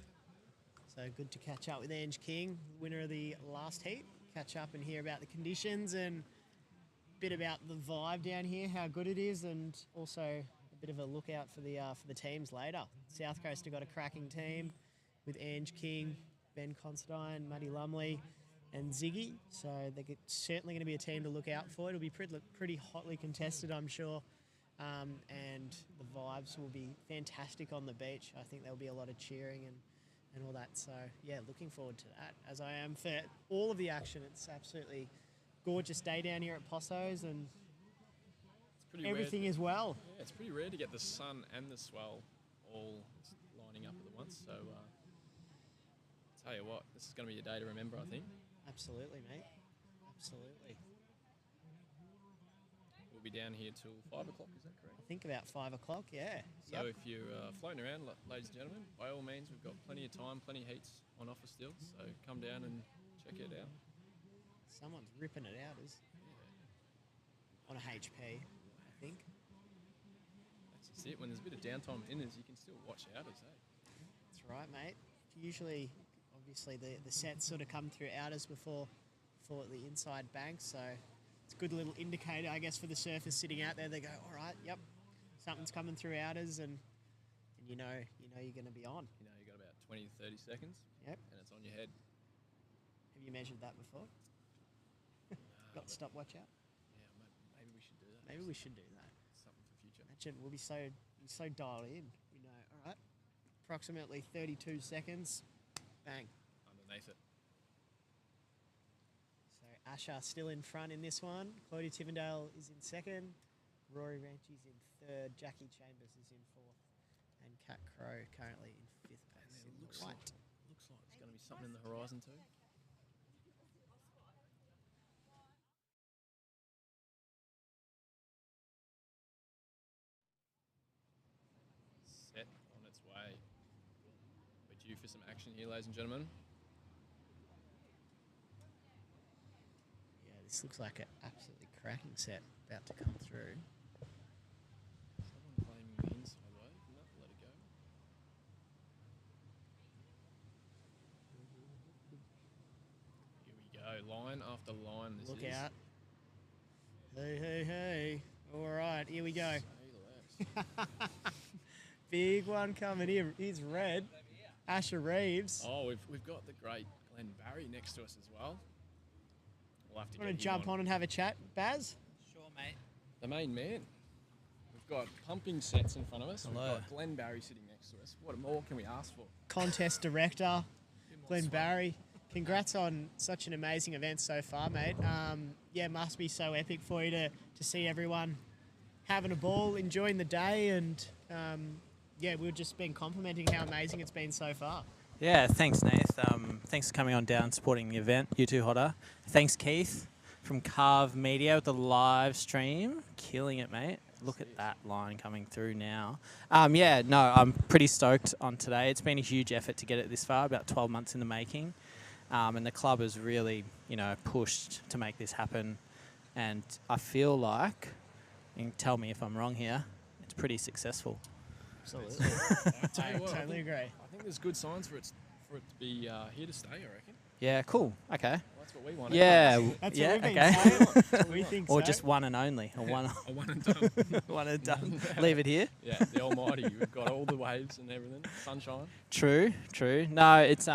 So good to catch up with Ange King, winner of the last heat. Catch up and hear about the conditions and a bit about the vibe down here, how good it is, and also a bit of a look out for the teams later. South Coast have got a cracking team with Ange King, Ben Considine, Matty Lumley, and Ziggy. So they're certainly going to be a team to look out for. It'll be pretty hotly contested, I'm sure. And the vibes will be fantastic on the beach. I think there'll be a lot of cheering and all that. So, yeah, looking forward to that, as I am for all of the action. It's absolutely gorgeous day down here at Posso's, and everything is well. Yeah, it's pretty rare to get the sun and the swell all lining up at once. So, tell you what, this is going to be a day to remember, I think. Absolutely, mate. Absolutely. We'll be down here till 5 o'clock, is that correct? I think about 5 o'clock, yeah. So if you're floating around, ladies and gentlemen, by all means, we've got plenty of time, plenty of heats on offer still. So come down and check it out. Someone's ripping it out, on a HP, I think. That's just it. When there's a bit of downtime in inners, you can still watch outers, eh? That's right, mate. Usually, obviously, the sets sort of come through outers before the inside bank, so it's a good little indicator, I guess, for the surfers sitting out there. They go, all right, yep, something's coming through outers, and you know you're going to be on. You know, you got about 20 to 30 seconds. Yep. And it's on your head. Have you measured that before? Got the stopwatch out? Yeah, maybe we should do that. Maybe we should do that. Something for future. Imagine we'll be so dialed in. We know, all right, approximately 32 seconds, bang. Underneath it. So Asher still in front in this one. Claudia Tivendale is in second. Rory Ranchi's in third. Jackie Chambers is in fourth. And Kat Crow currently in fifth place. And it looks like there's going to be something in the horizon too. Set on its way. We're due for some action here, ladies and gentlemen. Yeah, this looks like an absolutely cracking set about to come through. Someone claiming the inside wave. No, let it go. Here we go. Line after line. This Look is. out. Hey, hey, hey. All right, here we go. Say less. Big one coming here. He's red. Asher Reeves. Oh, we've got the great Glenn Barry next to us as well. We'll have to Want to get jump on and have a chat, Baz? Sure, mate. The main man. We've got pumping sets in front of us. Hello. We've got Glenn Barry sitting next to us. What more can we ask for? Contest director, Glenn Barry. Congrats on such an amazing event so far, mate. Yeah, must be so epic for you to see everyone having a ball, enjoying the day, and yeah, we've just been complimenting how amazing it's been so far. Yeah, thanks, Nath. Thanks for coming on down, supporting the event. You too, Hodder. Thanks, Keith, from Carve Media with the live stream. Killing it, mate. Look at that line coming through now. Yeah, no, I'm pretty stoked on today. It's been a huge effort to get it this far, about 12 months in the making. And the club has really, pushed to make this happen. And I feel like, you can tell me if I'm wrong here, it's pretty successful. Absolutely. Tell you I what, totally agree. I think there's good signs for it to be here to stay. I reckon. Yeah, cool. Okay. Well, that's what we want. Yeah, That's yeah, what we've been okay. saying. We think Or so. just one and only, or one, A one and done. one and done. Leave it here. Yeah, the almighty. We've got all the waves and everything. Sunshine. True, true. No, it's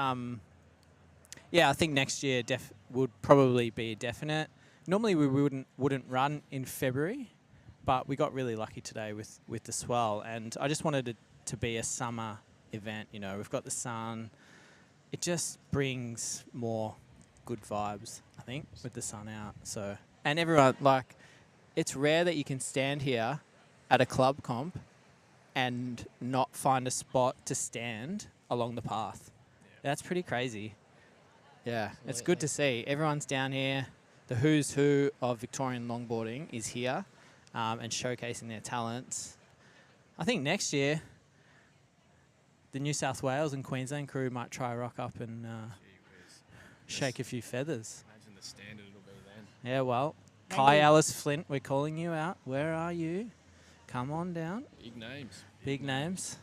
yeah, I think next year would probably be a definite. Normally we wouldn't run in February, but we got really lucky today with the swell, and I just wanted it to be a summer event. You know, we've got the sun. It just brings more good vibes, I think, with the sun out. So, and everyone, like, it's rare that you can stand here at a club comp and not find a spot to stand along the path. That's pretty crazy. Yeah, it's good to see. Everyone's down here. The who's who of Victorian longboarding is here and showcasing their talents. I think next year, the New South Wales and Queensland crew might try rock up and shake a few feathers. Imagine the standard it'll be then. Yeah, well, Maybe- Kai Alice Flint, we're calling you out. Where are you? Come on down. Big names. Big names.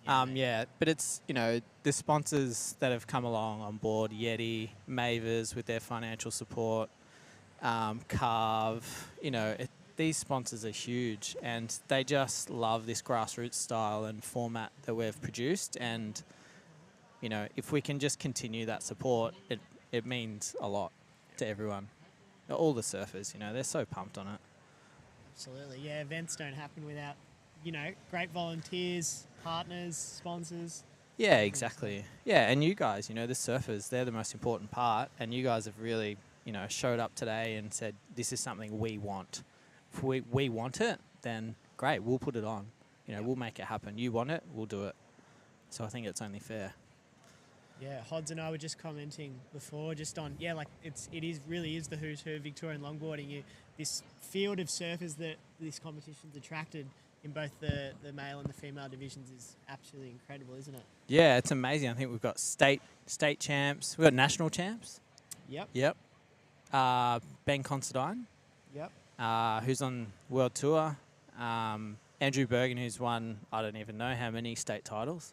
Yeah, but it's, you know, the sponsors that have come along on board, Yeti, Mavers with their financial support, Carve, you know, these sponsors are huge and they just love this grassroots style and format that we've produced. And, you know, if we can just continue that support, it means a lot to everyone. All the surfers, you know, they're so pumped on it. Absolutely. Yeah, events don't happen without, you know, great volunteers, partners, sponsors. Yeah, exactly. Yeah, and you guys, you know, the surfers, they're the most important part. And you guys have really, you know, showed up today and said, this is something we want. If we want it, then great, we'll put it on. You know, we'll make it happen. You want it, we'll do it. So I think it's only fair. Yeah, Hodds and I were just commenting before, just on like it really is the who's who of Victorian longboarding. This field of surfers that this competition's attracted in both the male and the female divisions is absolutely incredible, isn't it? Yeah, it's amazing. I think we've got state champs, we've got national champs. Yep. Ben Considine, Yep. who's on world tour. Andrew Bergen, who's won I don't even know how many state titles.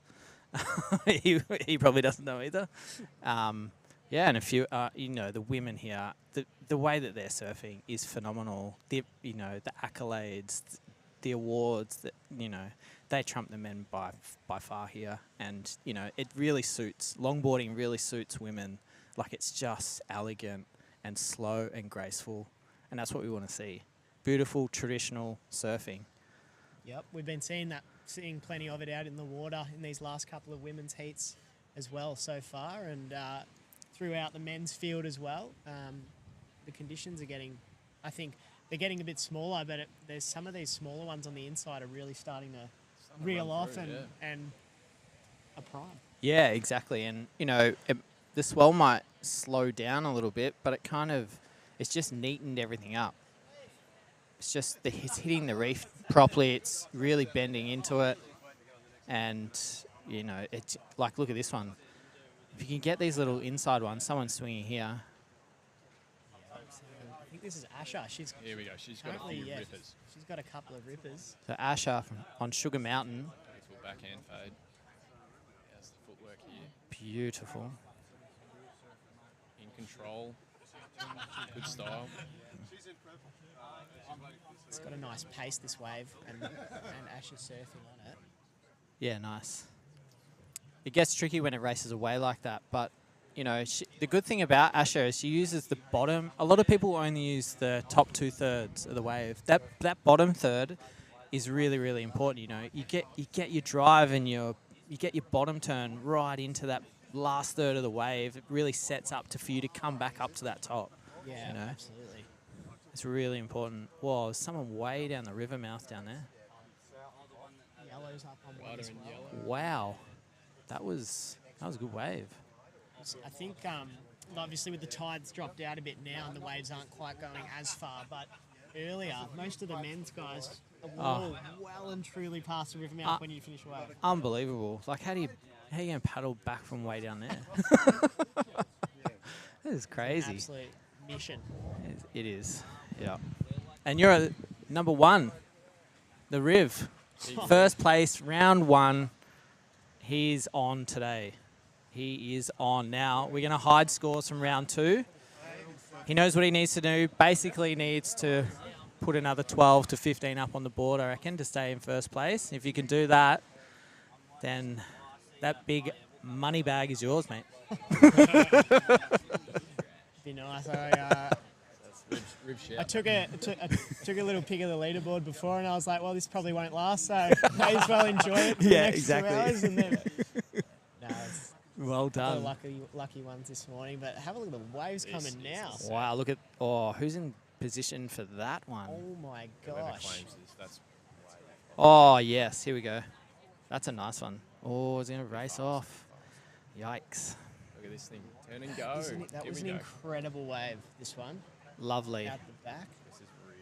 he probably doesn't know either. Yeah, and a few, you know, the women here, the way that they're surfing is phenomenal. The accolades, the awards, that, you know, they trump the men by far here. And, you know, it really suits, longboarding really suits women. Like, it's just elegant and slow and graceful. And that's what we want to see. Beautiful, traditional surfing. Yep. We've been seeing plenty of it out in the water in these last couple of women's heats as well so far, and throughout the men's field as well. The conditions are getting, I think, they're getting a bit smaller, but there's some of these smaller ones on the inside are really starting to reel off and a prime. Yeah, exactly. And, you know, the swell might slow down a little bit, but it's just neatened everything up. It's just, it's hitting the reef properly. It's really bending into it. And, you know, it's like, look at this one. If you can get these little inside ones, someone's swinging here. I think this is Asha. Here we go. She's got a few rippers. She's got a couple of rippers. So Asha on Sugar Mountain. Beautiful backhand fade. How's the footwork here? Beautiful. In control. Good style. It's got a nice pace, this wave, and Asha's surfing on it. Yeah, nice. It gets tricky when it races away like that, but, you know, the good thing about Asha is she uses the bottom. A lot of people only use the top 2/3 of the wave. That bottom third is really, really important. You know, you get your drive and you get your bottom turn right into that last third of the wave. It really sets up for you to come back up to that top. Yeah, you know? Absolutely. It's really important. Whoa, there's someone way down the river mouth down there. Yellow's up on one Whiter as and well. yellow. Wow, that was a good wave. I think, obviously, with the tides dropped out a bit now and the waves aren't quite going as far, but earlier, most of the men's guys are well and truly past the river mouth when you finish a wave. Unbelievable. Like, how you going to paddle back from way down there? That is crazy. Absolute mission. It is. Yeah. And you're at number 1, the Riv. First place, round 1. He's on today. He is on. Now, we're going to hide scores from round 2. He knows what he needs to do. Basically needs to put another 12 to 15 up on the board, I reckon, to stay in first place. If you can do that, then that big money bag is yours, mate. Be nice. Rib I shout. took a little pic of the leaderboard before, and I was like, well, this probably won't last, so may as well enjoy it for the Yeah, next exactly. 2 hours. And then, no, it's Well the done. lucky ones this morning. But have a look at the waves coming now. Wow, look at... Oh, who's in position for that one? Oh my Whoever gosh. claims this, that's Oh, yes. Here we go. That's a nice one. Oh, it's going to race off. Yikes. look at this thing. Turn and go. That Here was we an go. incredible wave, this one, Lovely. out the back. This is really.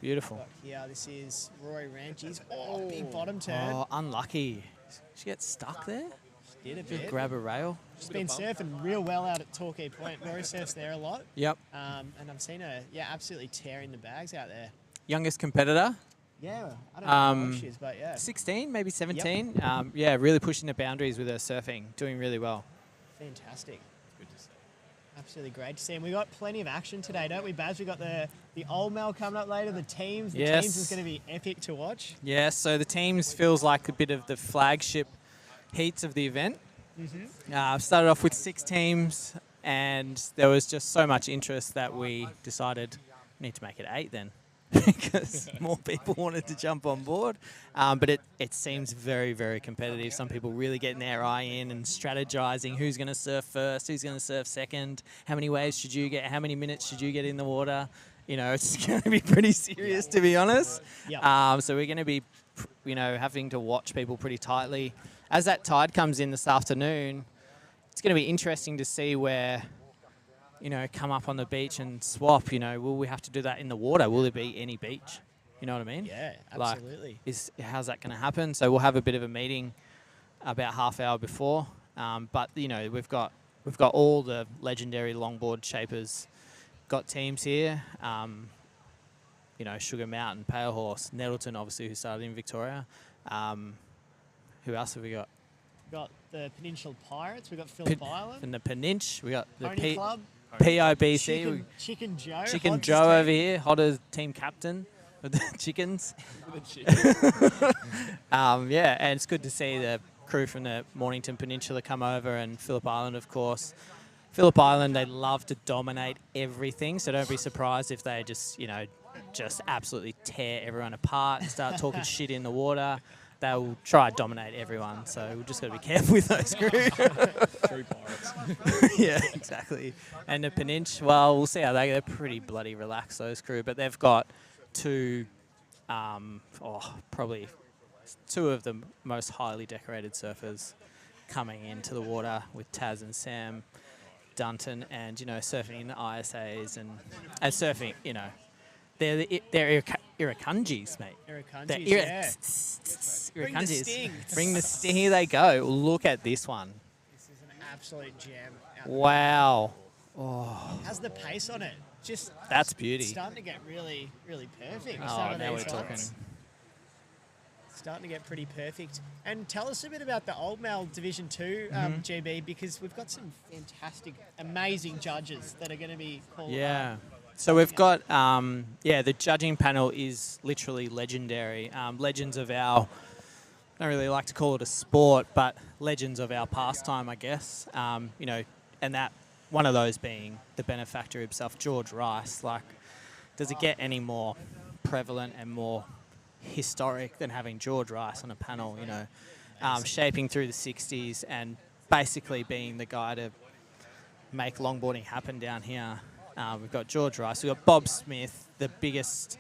Beautiful. Got here, this is Roy Ranchi's. Oh, big bottom turn. Oh, unlucky. She gets stuck there? Did a Just bit. grab a rail. She's been surfing real well out at Torquay Point. Rory surfs there a lot. Yep. And I've seen her, absolutely tearing the bags out there. Youngest competitor, Yeah, I don't know how old she is, but yeah, 16, maybe 17. Yeah, really pushing the boundaries with her surfing, doing really well. fantastic. Good to see. Absolutely great to see. And we got plenty of action today, don't we, Baz? We got the Old Mel coming up later, the teams. The Yes. teams is going to be epic to watch. Yeah, so the teams feels like a bit of the flagship heats of the event. Started off with 6 teams, and there was just so much interest that we decided we need to make it 8 then. Because more people wanted to jump on board. But it seems very, very competitive. Some people really getting their eye in and strategizing who's going to surf first, who's going to surf second, how many waves should you get, how many minutes should you get in the water. You know, it's going to be pretty serious, to be honest. Yep. So we're going to be, having to watch people pretty tightly. As that tide comes in this afternoon, it's going to be interesting to see where, come up on the beach and swap. Will we have to do that in the water? Will there be any beach? You know what I mean? Yeah, Like, absolutely. how's that going to happen? So we'll have a bit of a meeting about half hour before. But we've got all the legendary longboard shapers. Got teams here. Sugar Mountain, Pale Horse, Nettleton, obviously, who started in Victoria. Who else have we got? Got the Peninsula Pirates. We got Phillip Island. From the Peninch, we got the Pony Club. PIBC. Chicken Joe. Chicken Hodges Joe team. over here, Hodder's team captain with the chickens. And it's good to see the crew from the Mornington Peninsula come over, and Phillip Island, of course. Phillip Island, they love to dominate everything, so don't be surprised if they just absolutely tear everyone apart and start talking shit in the water. They'll try to dominate everyone, so we've just got to be careful with those crew. True pirates. Yeah, exactly. And the Peninch, well, we'll see how they're pretty bloody relaxed, those crew, but they've got 2, probably 2 of the most highly decorated surfers coming into the water with Taz and Sam Dunton, and surfing in the ISAs and surfing. They're Irukandjis, mate. They're Irukandjis, Bring the Irukandjis. sting. Bring the sting. Here they go. Look at this one. This is an absolute gem. out there. Wow. How's the pace on it? Just That's beauty. starting to get really, really perfect. Oh, Some of now we're these talking. ones. Starting to get pretty perfect. And tell us a bit about the Old Male Division 2, GB, because we've got some fantastic, amazing judges that are going to be called. Yeah. So we've got, the judging panel is literally legendary. Legends of our, I don't really like to call it a sport, but legends of our pastime, I guess. And that one of those being the benefactor himself, George Rice. Like, does it get any more prevalent and more historic than having George Rice on a panel, shaping through the 60s and basically being the guy to make longboarding happen down here. We've got George Rice. We've got Bob Smith, the biggest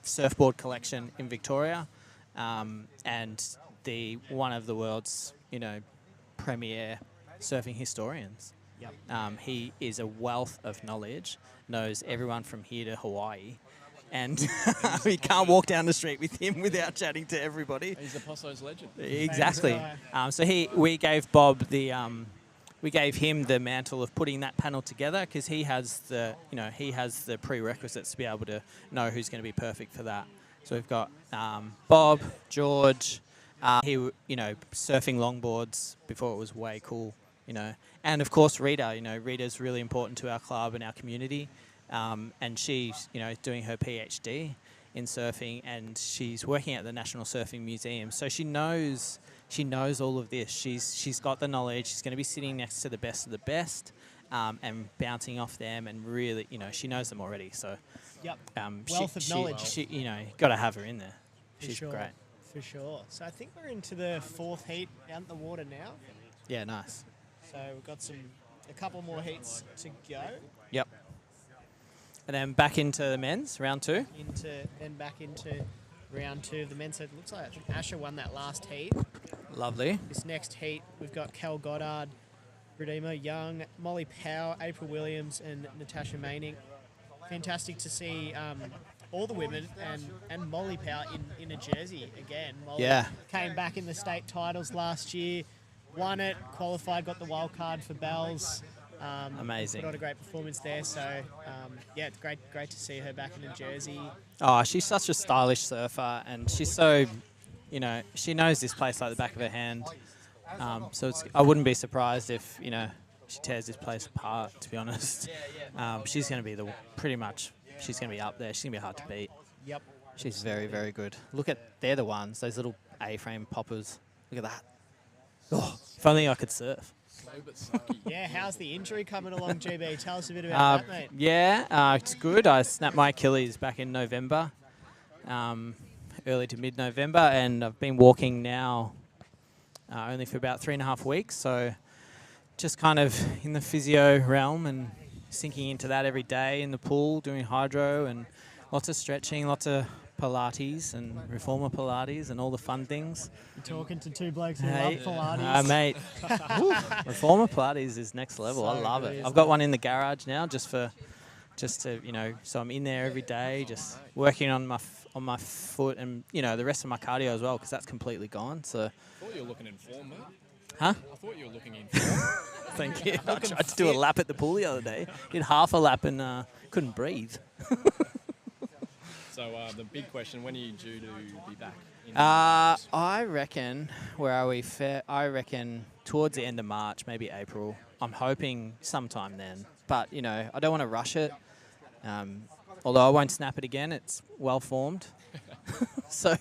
surfboard collection in Victoria, and one of the world's, premier surfing historians. Yep. He is a wealth of knowledge, knows everyone from here to Hawaii, and you can't walk down the street with him without chatting to everybody. He's the Posso's legend. Exactly. We gave Bob we gave him the mantle of putting that panel together because he has the prerequisites to be able to know who's going to be perfect for that. So we've got Bob, George, surfing longboards before it was way cool, and of course Rita. Rita's really important to our club and our community, and she's, doing her PhD in surfing, and she's working at the National Surfing Museum. So she knows all of this. She's got the knowledge. She's going to be sitting next to the best of the best, and bouncing off them, and really, she knows them already. So, Yep. Wealth of knowledge. She got to have her in there. For She's sure. great. For sure. So I think we're into the 4th heat out in the water now. Yeah, nice. So we've got a couple more heats to go. Yep. And then back into the men's, round 2. Back into round 2 of the men's. So it looks like I think Asher won that last heat. Lovely. This next heat, we've got Cal Goddard, Redeemer Young, Molly Power, April Williams, and Natasha Maining. Fantastic to see all the women and Molly Power in a jersey again. Molly came back in the state titles last year, won it, qualified, got the wild card for Bells. Amazing. Put on a great performance there. So, it's great to see her back in a jersey. Oh, she's such a stylish surfer, and she's so, she knows this place like the back of her hand. So I wouldn't be surprised if, she tears this place apart, to be honest. She's going to be she's going to be up there. She's going to be hard to beat. Yep. She's very, very good. They're the ones, those little A-frame poppers. Look at that. Oh, if only I could surf. Yeah, how's the injury coming along, GB? Tell us a bit about that, mate. Yeah, it's good. I snapped my Achilles back in November, early to mid-November, and I've been walking now only for about 3.5 weeks, so just kind of in the physio realm and sinking into that every day in the pool, doing hydro and lots of stretching, lots of Pilates and reformer Pilates and all the fun things. You're talking to two blokes who love Pilates. Mate, reformer Pilates is next level. So I love good, it. isn't I've got it? one in the garage now just to, so I'm in there every day, just working on my foot and, the rest of my cardio as well, because that's completely gone. So. I thought you were looking in form, mate. Huh? I thought you were looking in form. Thank you. I tried to do a lap at the pool the other day. Did half a lap and couldn't breathe. So the big question, when are you due to be back? I reckon, where are we? I reckon towards the end of March, maybe April. I'm hoping sometime then. But, I don't want to rush it. Although I won't snap it again. It's well formed. So,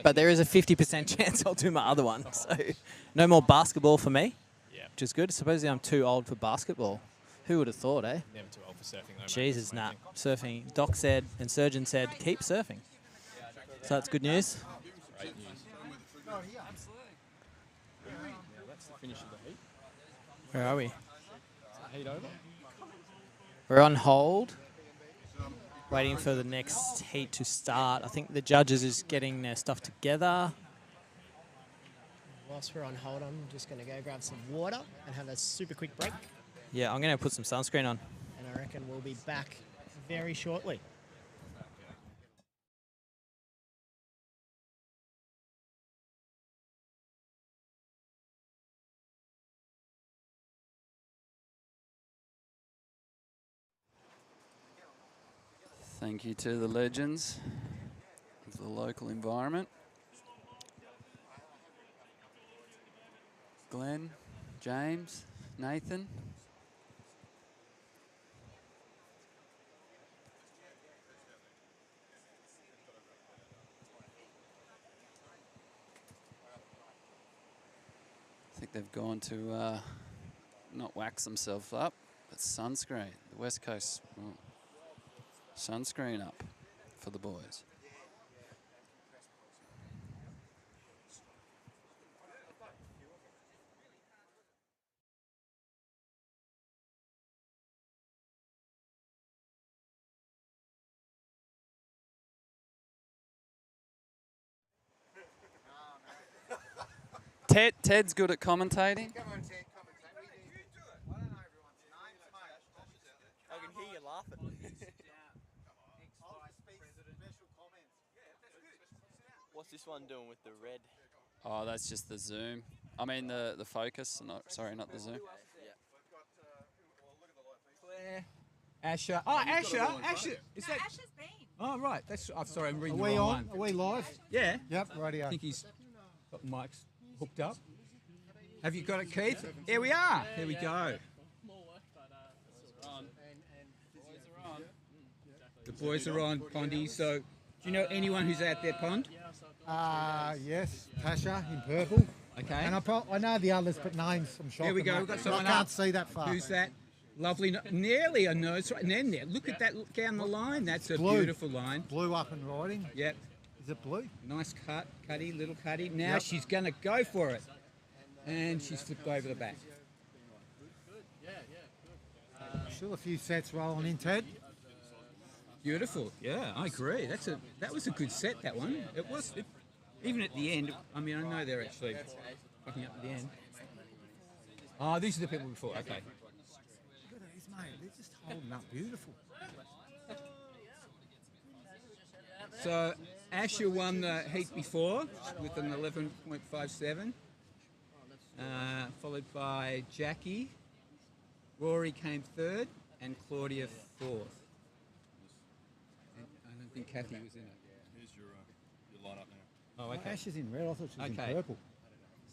but there is a 50% chance I'll do my other one. So no more basketball for me, which is good. Supposedly I'm too old for basketball. Who would have thought, eh? Never too old for surfing, though, mate. Jesus, nah. Surfing. Doc said, and surgeon said, keep surfing. So that's good news. Great news. Now that's the finish of the heat. Where are we? Is the heat over? We're on hold, waiting for the next heat to start. I think the judges is getting their stuff together. Whilst we're on hold, I'm just going to go grab some water and have a super quick break. Yeah, I'm going to put some sunscreen on. And I reckon we'll be back very shortly. Thank you to the legends of the local environment. Glenn, James, Nathan. I think they've gone to not wax themselves up, but sunscreen. The West Coast sunscreen up for the boys. Ted's good at commentating. Come on, Ted, commentate. I don't know everyone's names, mate. I can hear you laughing. What's this one doing with the red? Oh, that's just the zoom. I mean the focus. Sorry, not the zoom. Claire. Asher. Oh, Asher. Asher. Is that? Asher's been. Oh, right. That's. I'm sorry, I'm reading Are the we wrong on? one. Are we live? Yeah. Yep, radio. I think he's got mics hooked up. Have you got it, Keith? Here we are. Here we go. The boys are on, Pondy. So, do you know anyone who's out there, Pond? Yes, Tasha in purple. Okay. And I know the others, but names, I'm shocked. Here we go. mate. We've got I someone can't up. see that far. Who's that? Lovely. Nearly a nose right. And then there. Look at that. Look down the line. That's a Blue. beautiful line. Blue up and riding. Yep. Is it blue? Nice cut. Cutty, little cutty. Now Yep. she's going to go for it. And she's flipped over the back. Still a few sets rolling in, Ted. Beautiful. Yeah, I agree. That was a good set, that one. It was. Even at the end, I mean, I know they're actually fucking up at the end. Oh, these are the people before. Okay. Look at these, mate. They're just holding up beautiful. So Asher won the heat before with an 11.57, followed by Jackie. Rory came third, and Claudia fourth. And I don't think Kathy was in it. Here's your lineup now. Oh, okay. Ash is in red. I thought she was Okay. in purple.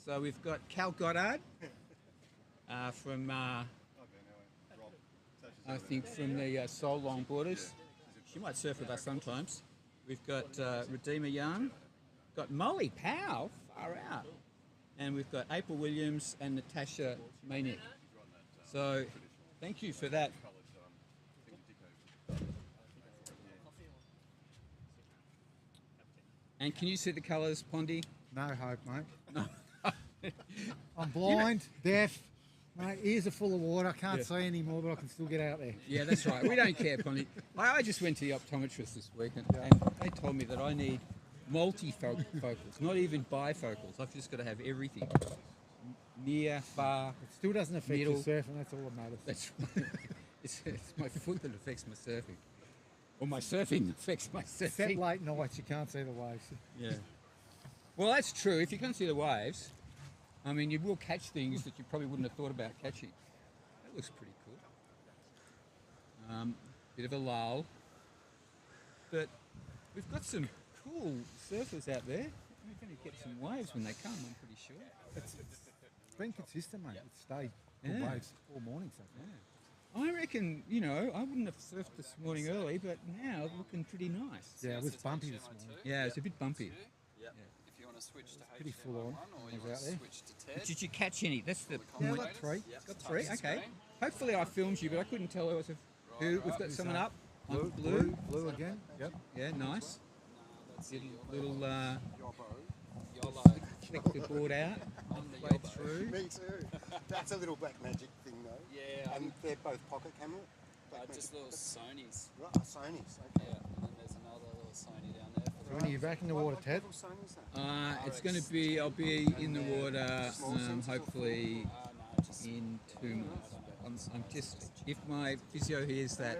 So we've got Cal Goddard from, I think, from the Soul Longboarders. She might surf with us sometimes. We've got Redeemer Young, got Molly Powell, far out, and we've got April Williams and Natasha Manick. So thank you for that. And can you see the colours, Pondy? No hope, mate. No. I'm blind, deaf. Mate, ears are full of water. I can't Yeah. see anymore, but I can still get out there. Yeah, that's right. We don't care, Pondy. I just went to the optometrist this week and they told me that I need multifocals, not even bifocals. I've just got to have everything. Near, far, It still doesn't affect middle. your surfing. That's all that matters. That's right. It's my foot that affects my surfing. Or my surfing affects my Except surfing. late nights, you can't see the waves. Yeah. Well, that's true. If you can't see the waves, I mean, you will catch things that you probably wouldn't have thought about catching. That looks pretty cool. Bit of a lull. But we've got some cool surfers out there. We're going to get some waves when they come, I'm pretty sure. It's been consistent, mate. It's stayed good Yeah. waves all morning so far. I reckon, I wouldn't have surfed this morning early, but now it's looking pretty nice. Yeah, it was bumpy this morning. Yeah, it's a bit bumpy. If you want to switch to Pretty full on. or I you was want out to there. switch to Ted. Did you catch any? That's the Yeah, I point. got three. Got three, okay. Hopefully I filmed you, but I couldn't tell who. We've got Who's someone that? up on blue. Blue again. Yep. Yeah, nice. Little YOLO. flick the board out, play through. Me too. That's a little black magic thing though. Yeah, And they're both pocket camera. just little Sonys. Right, Sony's. Yeah, and then there's another little Sony down there. For When are you back in the water, Ted? It's going to be, I'll be in the water hopefully in 2 months. I'm just, if my physio hears that,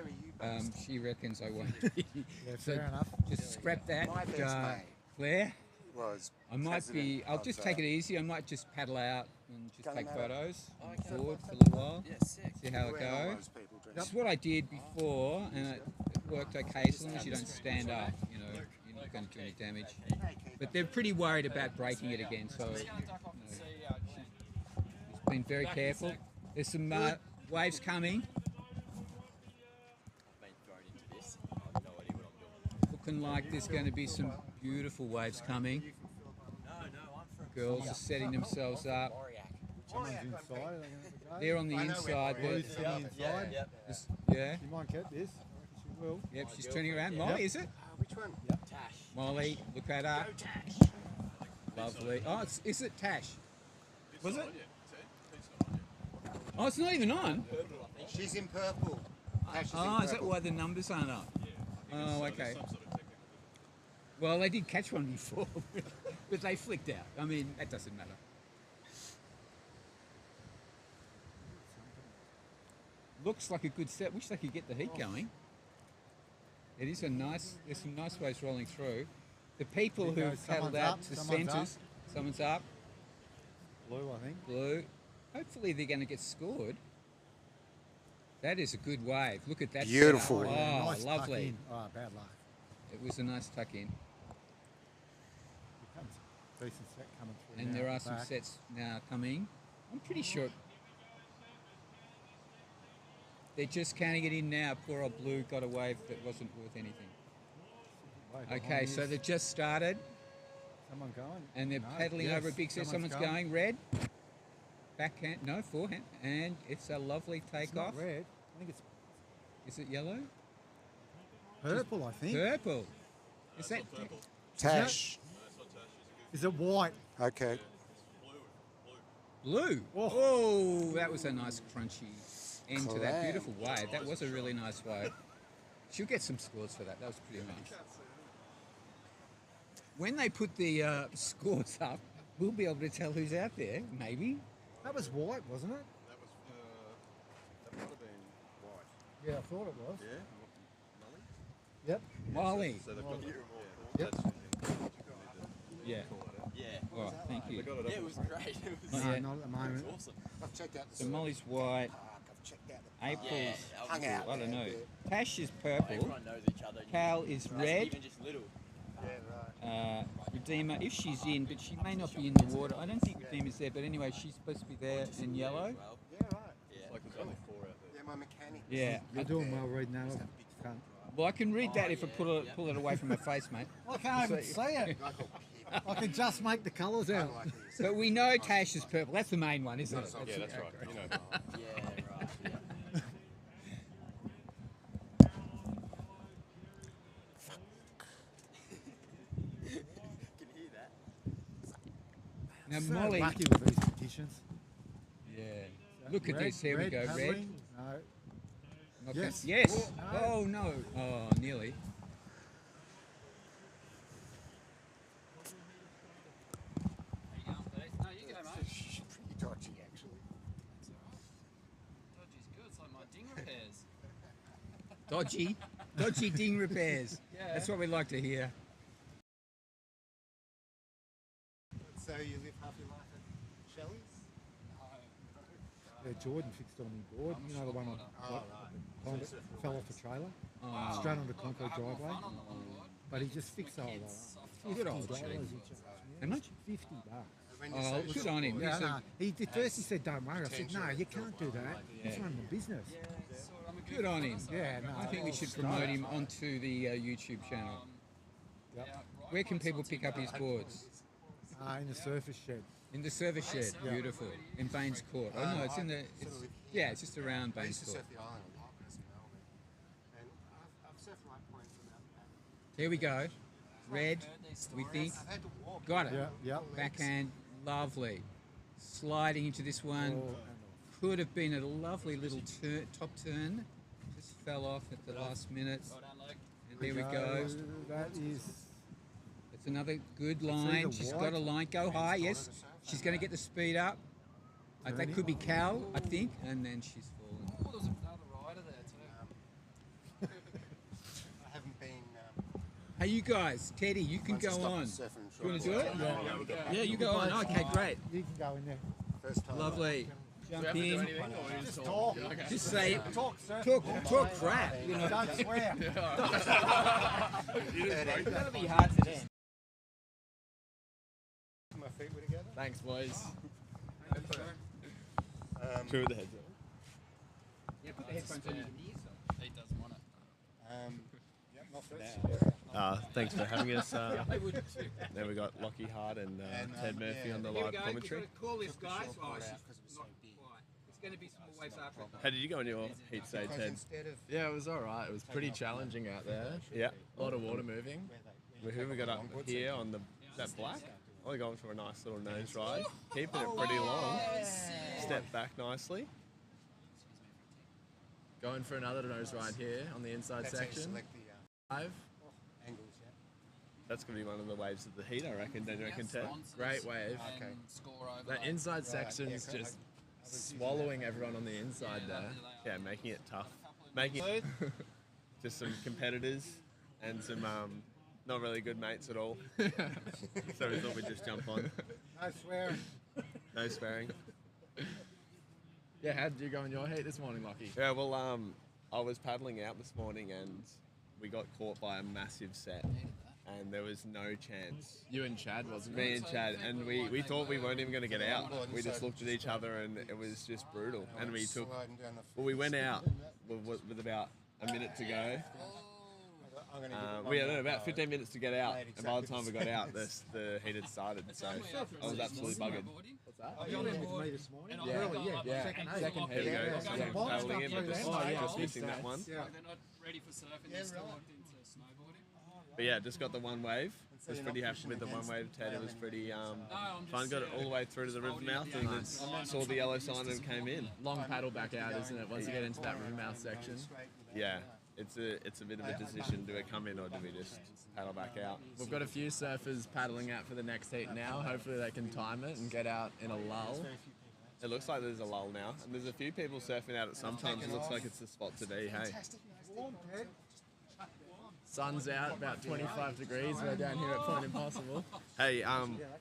she reckons I won't be. Yeah, So fair enough. just scrap that, My best mate Claire. was I might be, president I'll of, just take it easy. I might just paddle out and just take Gunnery. photos Okay. forward for a little while, Yeah, sick. see how it where all goes. those people dress. This is what I did before, and it worked okay as long as you don't stand up. You're not going to do any damage. But they're pretty worried about breaking it again, so just been very careful. There's some waves coming, Been thrown into this. I have no idea what I'm doing. looking like there's going to be some beautiful waves coming. Girls are setting themselves up. Someone's inside. Are they gonna have a go? They're on the I know inside. where Blue's to the inside. Yeah. You might get this. She will. Yep, she's turning around. Molly, is it? Which one? Molly, look at her. Lovely. Oh, is it Tash? Was it? Oh, it's not even on. She's in purple. Tash is in Oh, is that purple. why the numbers aren't up? Oh, okay. Well, they did catch one before, but they flicked out. I mean, that doesn't matter. Looks like a good set. Wish they could get the heat going. It is a nice. There's some nice waves rolling through. The people There you who go, paddled someone's out up, to someone's centres. Someone's up. Blue, I think. Blue. Hopefully they're going to get scored. That is a good wave. Look at that. Beautiful. setup. Yeah, Oh, nice tuck lovely. in. Oh, bad luck. it was a nice tuck in. Decent set coming through. And now there at are the some back. sets now coming. I'm pretty sure they're just counting it in now. Poor old Blue got a wave that wasn't worth anything. Way behind Okay, so this. they've just started Someone going. and they're No, paddling yes, over a big set. Someone's going. Red. Backhand, no, forehand. And it's a lovely It's takeoff. not red. I think it's Is it yellow? purple, I think. Purple. Is that Tash. Is it white? Okay. blue? Oh, that was a nice crunchy end to that Clam. beautiful wave. That was a really nice wave. She'll get some scores for that. That was pretty nice. When they put the scores up, we'll be able to tell who's out there, maybe. That was white, wasn't it? That was, that might have been white. Yeah, I thought it was. Yeah? Yep. Molly. So they've got the Yep. Yeah. Yeah. All right, thank you. got it Yeah, it was great. It was, Oh, yeah. Not at the moment. awesome. I've checked out the So Molly's white, I've checked out the April's, Yeah, hung out. I don't know. there. Tash is purple, Everyone knows each other. Cal is That's red, Even just little. Redeemer, if she's in, but she may not be in the water. I don't think Redeemer's there, but anyway, she's supposed to be there in yellow. Well, Yeah, right. yeah. Like there's only 4 out there. Yeah, my mechanic. Yeah. You're doing well reading that. Can't. Well, I can read that if I pull it away from her face, mate. I can't even see it. I can just make the colours out. But we know Tash is purple. That's the main one, isn't it? Yeah, that's right. You know. Yeah, right. Yeah. Can you hear that? Now, So Molly. lucky with these conditions. Yeah. Look at Red- this. Here we red go. Red. paddling. No. Not Yes. good. Yes. No. Oh, no. Oh, nearly. No, you go, mate. Pretty dodgy, actually. Dodgy's good. It's like my ding repairs. Dodgy ding repairs. Yeah. That's what we like to hear. So you live half your life at Shelley's? Yeah, Jordan fixed on my board. You know the one on fell off a trailer, Oh. straight onto concrete driveway. But he just fixed the whole lot. Good old $50 Chief. he charged me. How much? $50. When you Oh, say good on him. Yeah, He's a- no. First he said, "Don't worry." I said, "No, you can't do that. It's running a business." Good on him. Yeah, no. I think we should promote him onto the YouTube channel. Yep. Where can people pick up his boards? In the surface shed. In the service shed. Yeah. Beautiful. In Baines Court. Oh no, it's in the. It's, yeah, it's just around I Baines used to Court. surf the island a lot when I was in Melbourne. And I've surfed right point from out the back. Here we go. Red. We think. I've had to walk. Got it. Yeah, yeah. Backhand. Lovely. Sliding into this one. Oh, Could have been a lovely little top turn. Just fell off at the last minute. And there we go. That is. It's another good either line. She's got a line. Go high. Yes. She's going to get the speed up. That could be Cal, I think. And then she's fallen. Oh, there's another rider there too. I haven't been. Hey, you guys. Teddy, you can once I go stopped on. surfing You want to do it? shortboard. Yeah, you go on. Okay, great. You can go in there. First time. Lovely. Jump in. Just talk. Just say, Talk, sir. talk crap. You know. Don't swear. That'll be hard for them. My feet were together. Thanks, boys. Two with the heads Yeah, put the headphones on your ears. He doesn't want it. Yeah, not for now. Thanks for having us. I would too. Then we got Lockie Hart and Ted Murphy yeah. on the Here we live go. commentary. We've got to call this, guys. Oh, shortboard she's out 'cause it was so not big. quite. It's going to be small waves after. How did you go on your heat say, Because Ted? instead of Yeah, it was all right. It was pretty challenging out there. Yeah. A lot of water moving. Who we got up here on that black? Only going for a nice little nose ride. Keeping it pretty long. Step back nicely. Going for another nose ride here on the inside that's how you section. select the 5. angles, yeah. That's going to be one of the waves of the heat, I reckon. Don't you reckon, Ted? Great wave. Okay. That inside section's yeah, just swallowing everyone on the inside there. Yeah, making it tough. Making it just some competitors and some not really good mates at all. So we thought we'd just jump on. No swearing. No swearing. Yeah, how did you go in your heat this morning, Lockie? Yeah, well, I was paddling out this morning and we got caught by a massive set, and there was no chance. You and Chad, wasn't it? Me and Chad, and we thought we weren't even going to get out. We just looked at each other, and it was just brutal. And we went out with about a minute to go. We had about 15 minutes to get out, and by the time we got out, the heat had started. So I was absolutely buggered. What's that? You went with me this morning. Yeah. Early, Yeah. Second heat. Second Here we heat. go. Yeah. Paddling in, but just missing that one. Yeah. They're not ready for surfing, they're still locked into snowboarding. But yeah, just got the one wave. Was pretty happy with the one wave, Ted. It was pretty fun. Got it all the way through to the river mouth and then saw the yellow sign and came in. Long paddle back out, isn't it? Once you get into that river mouth section. Yeah, it's a bit of a decision. Do we come in or do we just paddle back out? We've got a few surfers paddling out for the next heat now. Hopefully they can time it and get out in a lull. It looks like there's a lull now, and there's a few people surfing out at sometimes. It looks like it's the spot to be. Hey. Sun's out, about 25 degrees. We're down here at Point Impossible. Hey,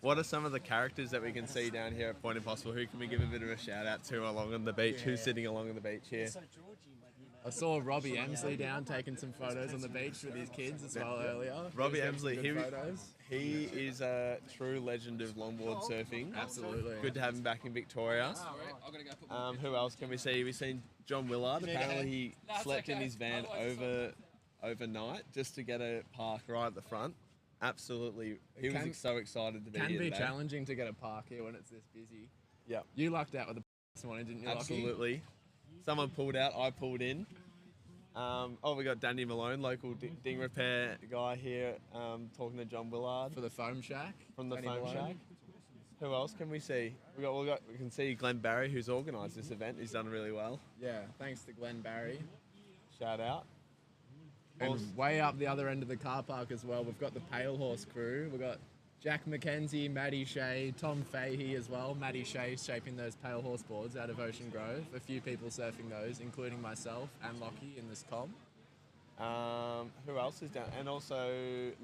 what are some of the characters that we can see down here at Point Impossible? Who can we give a bit of a shout out to along on the beach? Who's sitting along on the beach here? I saw Robbie Emsley down taking some photos on the beach with his kids as well earlier. Robbie He was taking Emsley, some good photos. he is a true legend of longboard surfing. Absolutely. Good to have him back in Victoria. Who else can we see? We've seen John Willard. Apparently he slept in his van overnight just to get a park right at the front. Absolutely. He was so excited to be here Can be today. challenging to get a park here when it's this busy. Yeah. You lucked out with the this morning, didn't you, Lockie? Absolutely. Someone pulled out, I pulled in. We got Danny Malone, local ding repair guy here, talking to John Willard. For the Foam Shack. From the Danny Foam Malone. Shack. Who else can we see? We can see Glenn Barry, who's organised this event. He's done really well. Yeah, thanks to Glenn Barry. Shout out. And way up the other end of the car park as well, we've got the Pale Horse crew. We've got Jack McKenzie, Maddie Shea, Tom Fahey as well. Maddie Shea shaping those Pale Horse boards out of Ocean Grove. A few people surfing those, including myself and Lockie in this comp. Who else is down? And also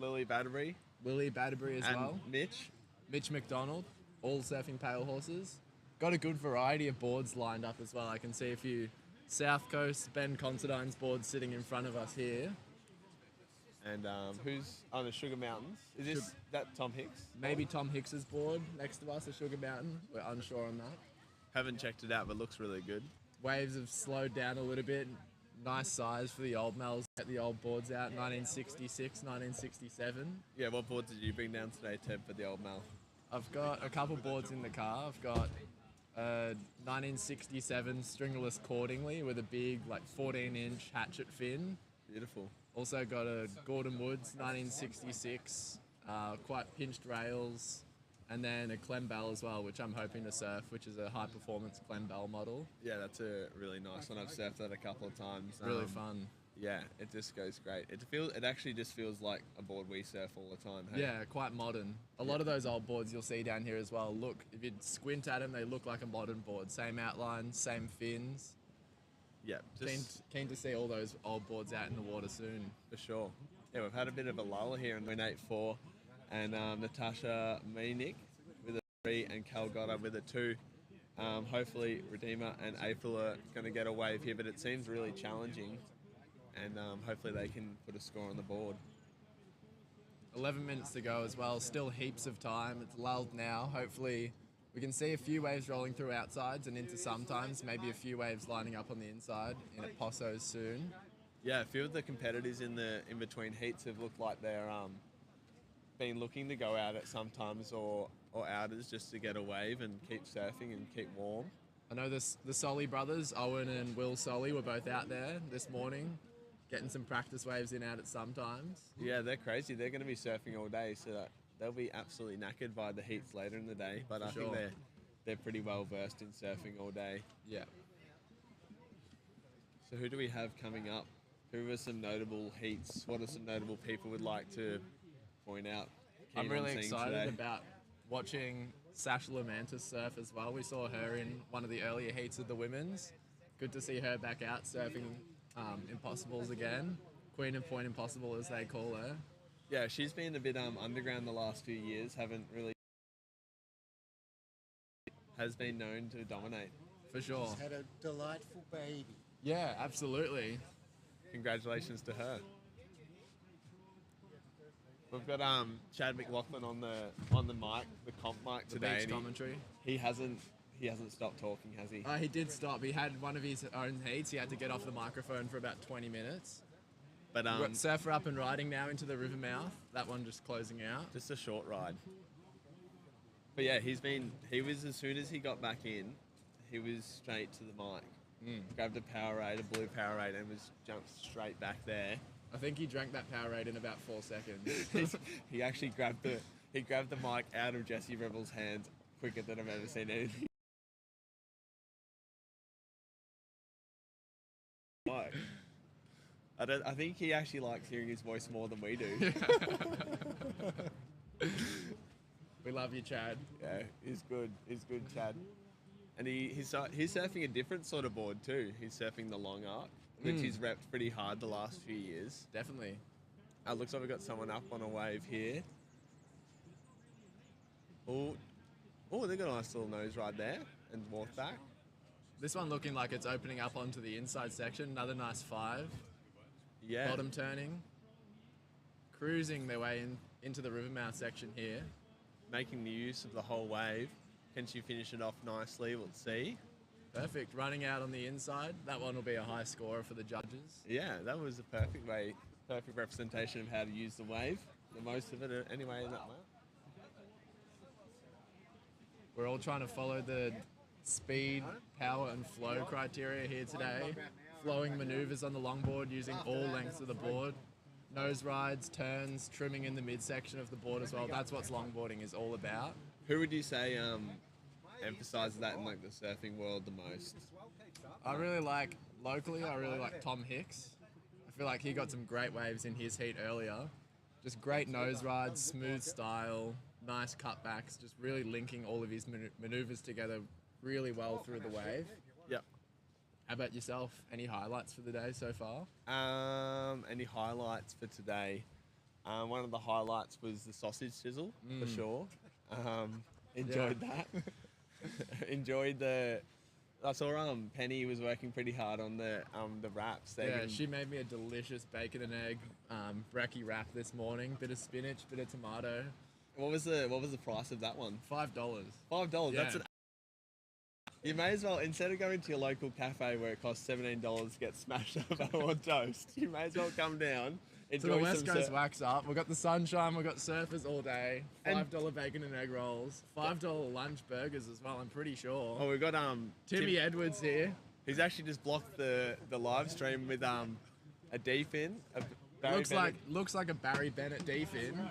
Lily Batterbury. Lily Batterbury as and well. Mitch McDonald, all surfing Pale Horses. Got a good variety of boards lined up as well. I can see a few South Coast, Ben Considine's boards sitting in front of us here. And who's on the Sugar Mountains? Is that Tom Hicks? Maybe Tom Hicks's board next to us, the Sugar Mountain. We're unsure on that. Haven't checked it out, but looks really good. Waves have slowed down a little bit. Nice size for the old Mel's. Get the old boards out, 1966, 1967. Yeah, what boards did you bring down today, Ted, for the old Mel? I've got a couple boards in the car. I've got a 1967 stringless cordingly with a big, 14-inch hatchet fin. Beautiful. Also got a Gordon Woods 1966, quite pinched rails, and then a Clem Bell as well, which I'm hoping to surf, which is a high-performance Clem Bell model. Yeah, that's a really nice one. I've surfed that a couple of times. Really fun. Yeah, it just goes great. It actually just feels like a board we surf all the time. Hey? Yeah, quite modern. A lot of those old boards you'll see down here as well. Look, if you squint at them, they look like a modern board. Same outline, same fins. Yeah, keen to see all those old boards out in the water soon. For sure. Yeah, we've had a bit of a lull here in 184, and Natasha Meenick with a 3 and Cal Goddard with a 2. Hopefully Redeemer and April are going to get a wave here, but it seems really challenging, and hopefully they can put a score on the board. 11 minutes to go as well. Still heaps of time. It's lulled now. Hopefully we can see a few waves rolling through outsides and into sometimes, maybe a few waves lining up on the inside in at Possos soon. Yeah, a few of the competitors in between heats have looked like they're been looking to go out at sometimes or outers just to get a wave and keep surfing and keep warm. I know the Solly brothers, Owen and Will Solly, were both out there this morning, getting some practice waves in out at sometimes. Yeah, they're crazy. They're going to be surfing all day, so they'll be absolutely knackered by the heats later in the day. But I think they're pretty well versed in surfing all day. Yeah. So who do we have coming up? Who are some notable heats? What are some notable people we'd like to point out? I'm really excited about watching Sash Lamantis surf as well. We saw her in one of the earlier heats of the women's. Good to see her back out surfing Impossibles again. Queen of Point Impossible, as they call her. Yeah, she's been a bit underground the last few years. Has been known to dominate. For sure. She's had a delightful baby. Yeah, absolutely. Congratulations to her. We've got Chad McLaughlin on the mic, the comp mic The today. beach and commentary. He hasn't stopped talking, has he? He did stop. He had one of his own heats. He had to get off the microphone for about 20 minutes. But We've got Surfer up and riding now into the river mouth. That one just closing out. just a short ride. But yeah, he was as soon as he got back in, he was straight to the mic. Grabbed a Powerade, a blue Powerade, and was jumped straight back there. I think he drank that Powerade in about 4 seconds. He actually grabbed the mic out of Jesse Rebel's hands quicker than I've ever seen anything. I think he actually likes hearing his voice more than we do. We love you, Chad. Yeah, he's good. He's good, Chad. And he's surfing a different sort of board too. He's surfing the long arc, which he's repped pretty hard the last few years. Definitely. Looks like we've got someone up on a wave here. Oh, they've got a nice little nose ride there and walk back. This one looking like it's opening up onto the inside section. Another nice 5. Yeah. Bottom turning. Cruising their way into the river mouth section here. Making the use of the whole wave. Can she finish it off nicely? We'll see. Perfect. Running out on the inside. That one will be a high scorer for the judges. Yeah, that was a perfect representation of how to use the wave. The most of it anyway in that way. We're all trying to follow the speed, power and flow criteria here today. Flowing maneuvers on the longboard using all lengths of the board. Nose rides, turns, trimming in the midsection of the board as well. That's what longboarding is all about. Who would you say emphasizes that in like the surfing world the most? I really like Tom Hicks. I feel like he got some great waves in his heat earlier. Just great nose rides, smooth style, nice cutbacks, just really linking all of his maneuvers together really well through the wave. Yep. How about yourself? Any highlights for the day so far? Any highlights for today? One of the highlights was the sausage sizzle, for sure. Enjoyed that. Enjoyed I saw Penny was working pretty hard on the wraps. She made me a delicious bacon and egg brekkie wrap this morning. Bit of spinach, bit of tomato. What was the price of that one? $5. $5. Yeah. That's you may as well, instead of going to your local cafe where it costs $17 to get smashed up on toast, you may as well come down. To the West Coast Wax Up. We've got the sunshine, we've got surfers all day, $5 bacon and egg rolls, $5 lunch burgers as well, I'm pretty sure. Oh, we've got Timmy Edwards here. He's actually just blocked the live stream with a D-fin. Looks like a Barry Bennett D-fin.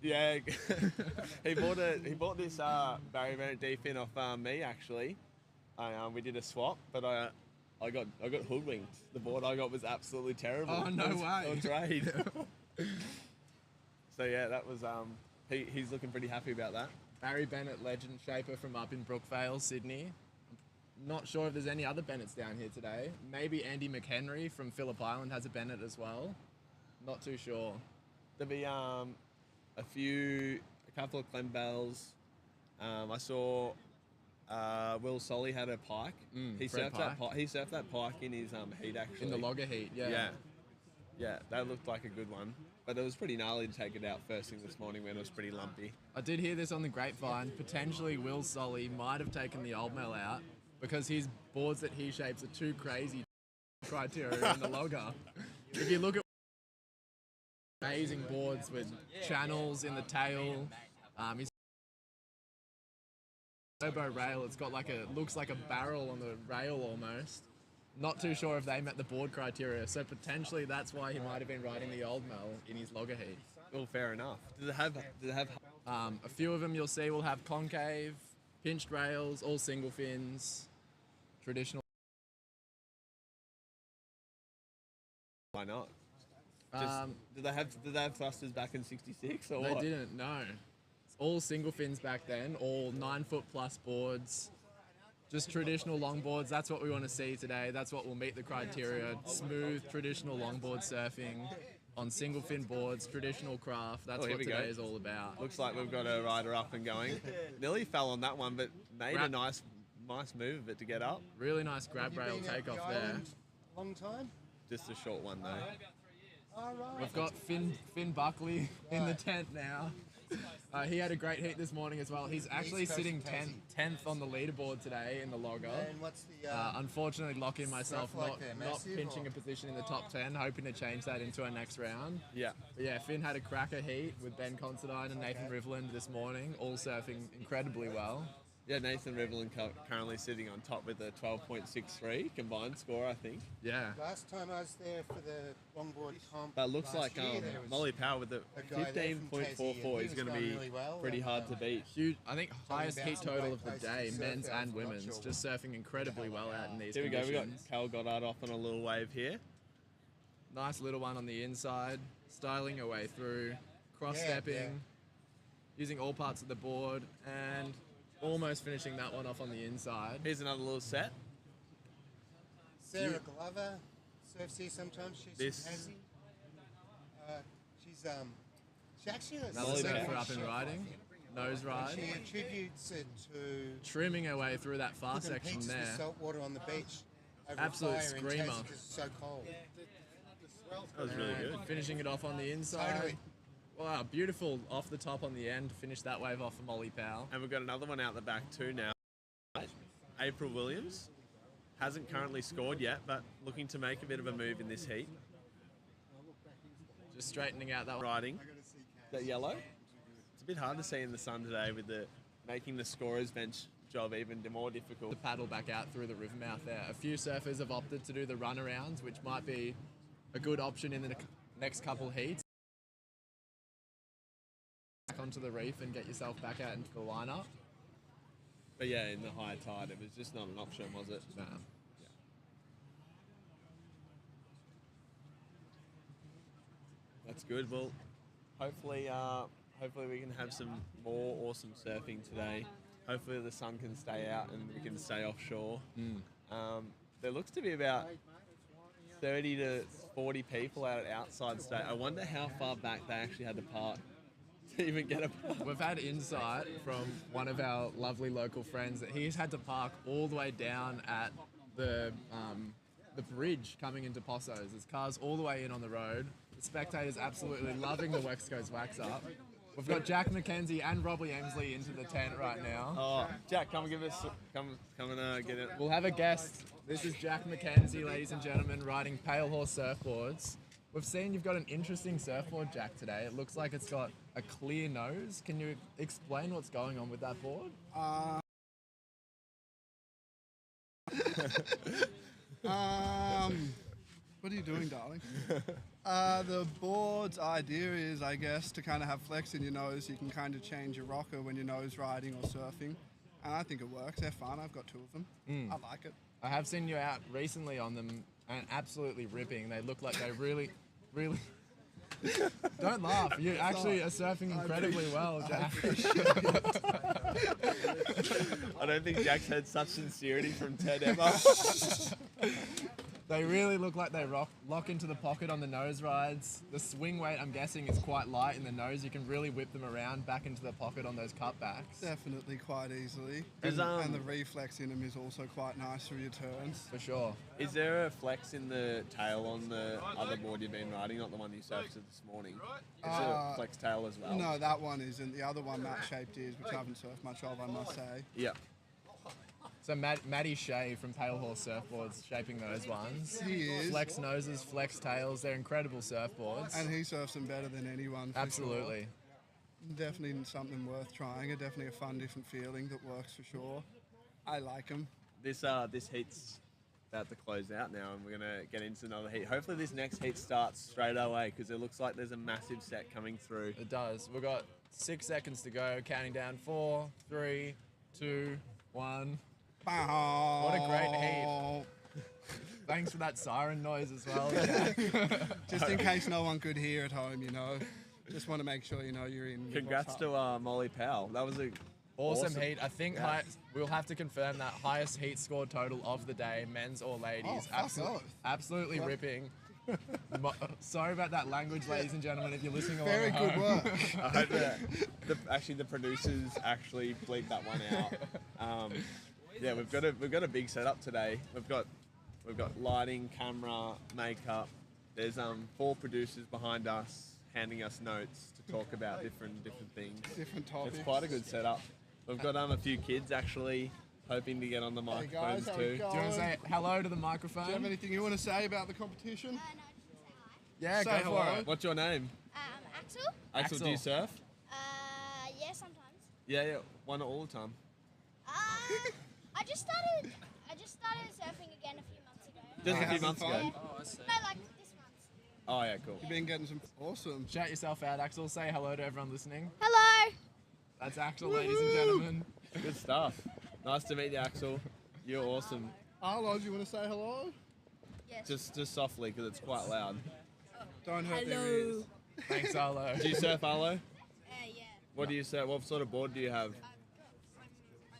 Yeah, he bought this Barry Bennett D-fin off me actually. We did a swap, but I got hoodwinked. The board I got was absolutely terrible. Oh, no way. On trade. So yeah, that was he's looking pretty happy about that. Barry Bennett, legend shaper from up in Brookvale, Sydney. Not sure if there's any other Bennetts down here today. Maybe Andy McHenry from Phillip Island has a Bennett as well. Not too sure. There'll be a couple of Clem Bells. I saw Will Solly had a pike. He surfed that pike in his heat actually. In the logger heat, yeah. Yeah, that looked like a good one. But it was pretty gnarly to take it out first thing this morning when it was pretty lumpy. I did hear this on the grapevine. Potentially Will Solly might have taken the old Mel out because his boards that he shapes are too crazy criteria in the logger. If you look at amazing boards with channels in the tail, his turbo rail, it's got looks like a barrel on the rail almost. Not too sure if they met the board criteria, so potentially that's why he might have been riding the old Mel in his logger heat. Well, fair enough. Does it have? A few of them you'll see will have concave, pinched rails, all single fins, traditional. Why not? Did they have thrusters back in '66 or they what? They didn't. No, it's all single fins back then. All 9-foot plus boards. Just traditional longboards, that's what we want to see today. That's what will meet the criteria. Smooth, traditional longboard surfing on single fin boards, traditional craft. That's what today is all about. Looks like we've got a rider up and going. Nearly fell on that one, but made a nice move of it to get up. Really nice grab rail takeoff there. Long time? Just a short one though. We've got Finn Buckley in the tent now. He had a great heat this morning as well. He's actually sitting 10th on the leaderboard today in the logger. And what's the Unfortunately, locking myself, surf like not they're not massive, pinching or? a position in the top 10, hoping to change that into our next round. Yeah. But yeah, Finn had a cracker heat with Ben Considine and Nathan Riveland this morning, all surfing incredibly well. Yeah, Nathan Riveland currently sitting on top with a 12.63 combined score, I think. Yeah. Last time I was there for the longboard comp. But it looks last like year, there was Molly Powell with the a guy there from 15.44 is going to be really well, pretty and, hard to beat. Huge, I think highest heat bounced in total great of the places day, to surf men's out and for women's, much just surfing incredibly well out in these Here we go, conditions. we got Cal Goddard off on a little wave here. Nice little one on the inside, styling her way through, cross-stepping, using all parts of the board, and almost finishing that one off on the inside. Here's another little set. Sarah Glover surfs here sometimes. She's from Tassie. She actually has Another surfer up and riding, nose ride. She attributes it to Trimming her way through that far putting section heaps of there. the salt water on the beach. Over Absolute fire screamer. In Tassie 'cause it's so cold. That was really good. Finishing it off on the inside. Totally. Wow, beautiful off the top on the end. Finish that wave off for Molly Powell. And we've got another one out the back too now. April Williams hasn't currently scored yet, but looking to make a bit of a move in this heat. Just straightening out that riding. That yellow. It's a bit hard to see in the sun today with the making the scorer's bench job even more difficult. The paddle back out through the river mouth there. A few surfers have opted to do the runarounds, which might be a good option in the next couple heats. Back onto the reef and get yourself back out into the lineup. But yeah, in the high tide, it was just not an option, was it? Nah. That's good. Well, hopefully we can have some more awesome surfing today. Hopefully the sun can stay out and we can stay offshore. There looks to be about 30 to 40 people out outside today. I wonder how far back they actually had to park to even get a park. We've had insight from one of our lovely local friends that he's had to park all the way down at the bridge coming into Possos. There's cars all the way in on the road. The spectators absolutely loving the West Coast Wax Up. We've got Jack McKenzie and Robbie Emsley into the tent right now. Oh, Jack, come and give us, come and get it. We'll have a guest. This is Jack McKenzie, ladies and gentlemen, riding Pale Horse surfboards. We've seen you've got an interesting surfboard, Jack, today. It looks like it's got a clear nose. Can you explain what's going on with that board? What are you doing, darling? The board's idea is, I guess, to kind of have flex in your nose. You can kind of change your rocker when you're nose riding or surfing. And I think it works. They're fun. I've got two of them. I like it. I have seen you out recently on them and absolutely ripping. They look like they really... Don't laugh. You actually are surfing incredibly well, Jack. I don't think Jack's had such sincerity from Ted ever. They really look like they lock into the pocket on the nose rides. The swing weight, I'm guessing, is quite light in the nose. You can really whip them around back into the pocket on those cutbacks. Definitely quite easily. Is, And the reflex in them is also quite nice through your turns. For sure. Is there a flex in the tail on the other board you've been riding, not the one you surfed this morning? Is there a flex tail as well? No, that one isn't. The other one, Matt Shaped, is, which I haven't surfed much of, I must say. Yeah. So Maddie Shea from Pale Horse Surfboards shaping those ones. He is. Flex noses, flex tails. They're incredible surfboards. And he surfs them better than anyone. For Absolutely. Sure. Definitely something worth trying. Definitely a fun, different feeling that works for sure. I like them. This heat's about to close out now, and we're gonna get into another heat. Hopefully, this next heat starts straight away because it looks like there's a massive set coming through. It does. We've got 6 seconds to go. Counting down 4, 3, 2, 1. What a great heat. Thanks for that siren noise as well, Jack. Just in case no one could hear at home, you know. Just want to make sure you know you're in. Congrats to Molly Powell. That was a awesome heat. I think we'll have to confirm that highest heat score total of the day, men's or ladies. Absolutely ripping. Sorry about that language, ladies and gentlemen, if you're listening along Very at good home. work. I hope that the producers actually bleep that one out. Yeah, we've got a big setup today. We've got lighting, camera, makeup. There's 4 producers behind us handing us notes to talk about different things. Different topics. It's quite a good setup. We've got a few kids actually hoping to get on the microphones guys, how too. we Do you want to say hello to the microphone? Do you have anything you want to say about the competition? Yeah, Say go for hello. it. What's your name? Axel? Axel, do you surf? Yeah, sometimes. Yeah, why not all the time? I just started surfing again a few months ago. Just a few having months fun? ago. No, like this month. Oh yeah, cool. You've been getting some awesome. Shout yourself out, Axel. Say hello to everyone listening. Hello. That's Axel, ladies and gentlemen. Good stuff. Nice to meet you, Axel. You're awesome. Arlo, do you want to say hello? Yes. Just softly because it's quite loud. Don't hurt their ears. Thanks, Arlo. Do you surf, Arlo? Yeah. What do you surf? What sort of board do you have? I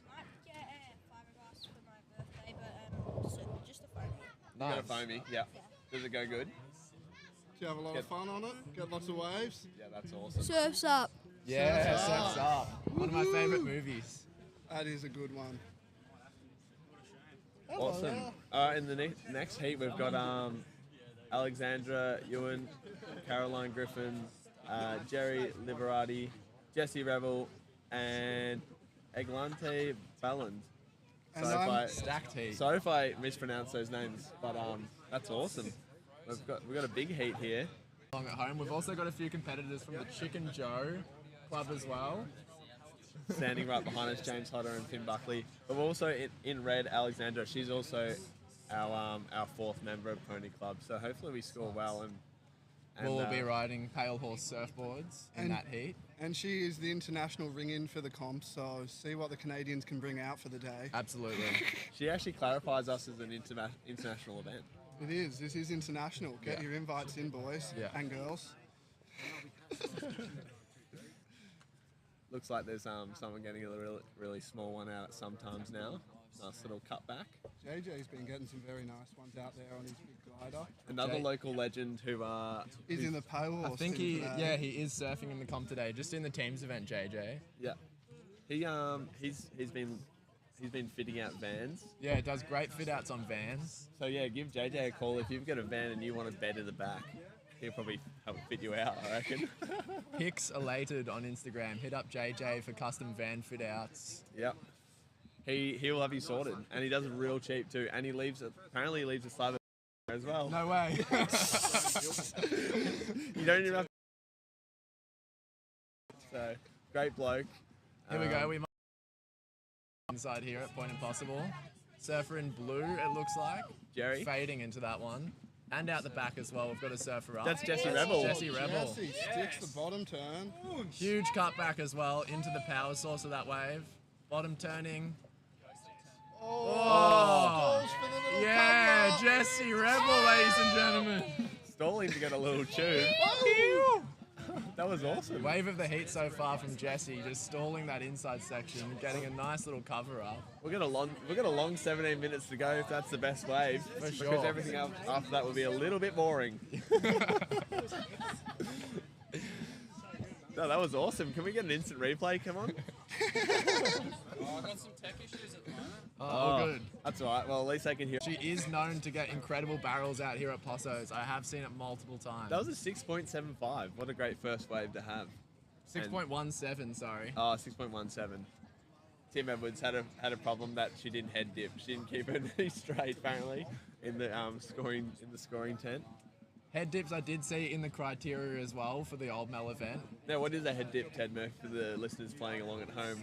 might get a fiberglass for my birthday, but just a foamy. You got a foamy, yeah. Does it go good? Do you have a lot of fun on it? Get lots of waves? Yeah, that's awesome. Surf's up. Yeah, Surf's Up. One of my favourite movies. That is a good one. Awesome. In the next heat, we've got Alexandra Ewan, Caroline Griffin, Jerry Liberati, Jesse Revel, and Eglante Balland. Stacked heat. Sorry if I mispronounce those names, but that's awesome. We've got a big heat here. Along at home, we've also got a few competitors from the Chicken Joe club as well. Standing right behind us, James Hodder and Finn Buckley. But we're also in red, Alexandra. She's also our 4th member of Pony Club. So hopefully we score well and We'll be riding Pale Horse surfboards in that heat. And she is the international ring-in for the comp, so see what the Canadians can bring out for the day. Absolutely. She actually clarifies us as an international event. It is. This is international. Get your invites in, boys and girls. Looks like there's someone getting a really small one out at sometimes now. Nice little cutback. JJ's been getting some very nice ones out there on his big glider. Another local legend who He's in the Pale Horse. I think he is surfing in the comp today, just in the teams event, JJ. Yeah. He's been fitting out vans. Yeah, does great fit outs on vans. So yeah, give JJ a call if you've got a van and you want a bed in the back. He'll probably help fit you out, I reckon. Hicks elated on Instagram. Hit up JJ for custom van fit outs. Yep. He will have you sorted, and he does it real cheap too. And he apparently leaves a slab of as well. No way. You don't even have. So great bloke. Here we go. We might inside here at Point Impossible. Surfer in blue, it looks like. Jerry. Fading into that one. And out the back as well, we've got a surfer up. That's Jesse Rebel. Jesse Rebel. Jesse sticks the bottom turn. Huge cutback as well into the power source of that wave. Bottom turning. Oh! For the little Yeah, cover. Jesse Rebel, ladies and gentlemen. Stalling to get a little chew. That was awesome. Wave of the heat so far from Jesse, just stalling that inside section, getting a nice little cover up. We've got a long 17 minutes to go if that's the best wave. For sure. Because everything after that will be a little bit boring. No, that was awesome. Can we get an instant replay? Come on. I've got some tech issues at the moment. Oh, good. That's all right. Well, at least I can hear. She is known to get incredible barrels out here at Posso's. I have seen it multiple times. That was a 6.75. What a great first wave to have. 6.17, sorry. Oh, 6.17. Tim Edwards had a problem that she didn't head dip. She didn't keep her knee straight apparently in the scoring tent. Head dips I did see in the criteria as well for the Old Mel event. Now, what is a head dip, Ted Murphy, for the listeners playing along at home?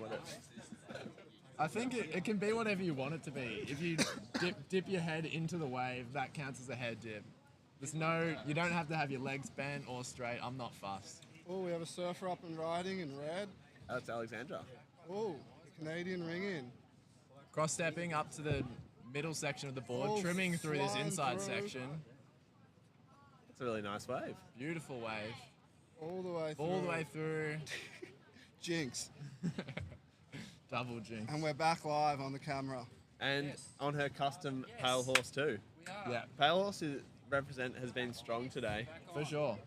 I think it can be whatever you want it to be. If you dip your head into the wave, that counts as a head dip. You don't have to have your legs bent or straight. I'm not fussed. Oh, we have a surfer up and riding in red. That's Alexandra. Oh, the Canadian ring-in. Cross-stepping up to the middle section of the board, trimming through this inside section. It's a really nice wave. Beautiful wave. All the way through. All the way through. Jinx. Double jinx. And we're back live on the camera. And on her custom Pale Horse too. Yeah. Pale Horse has been strong today. For sure.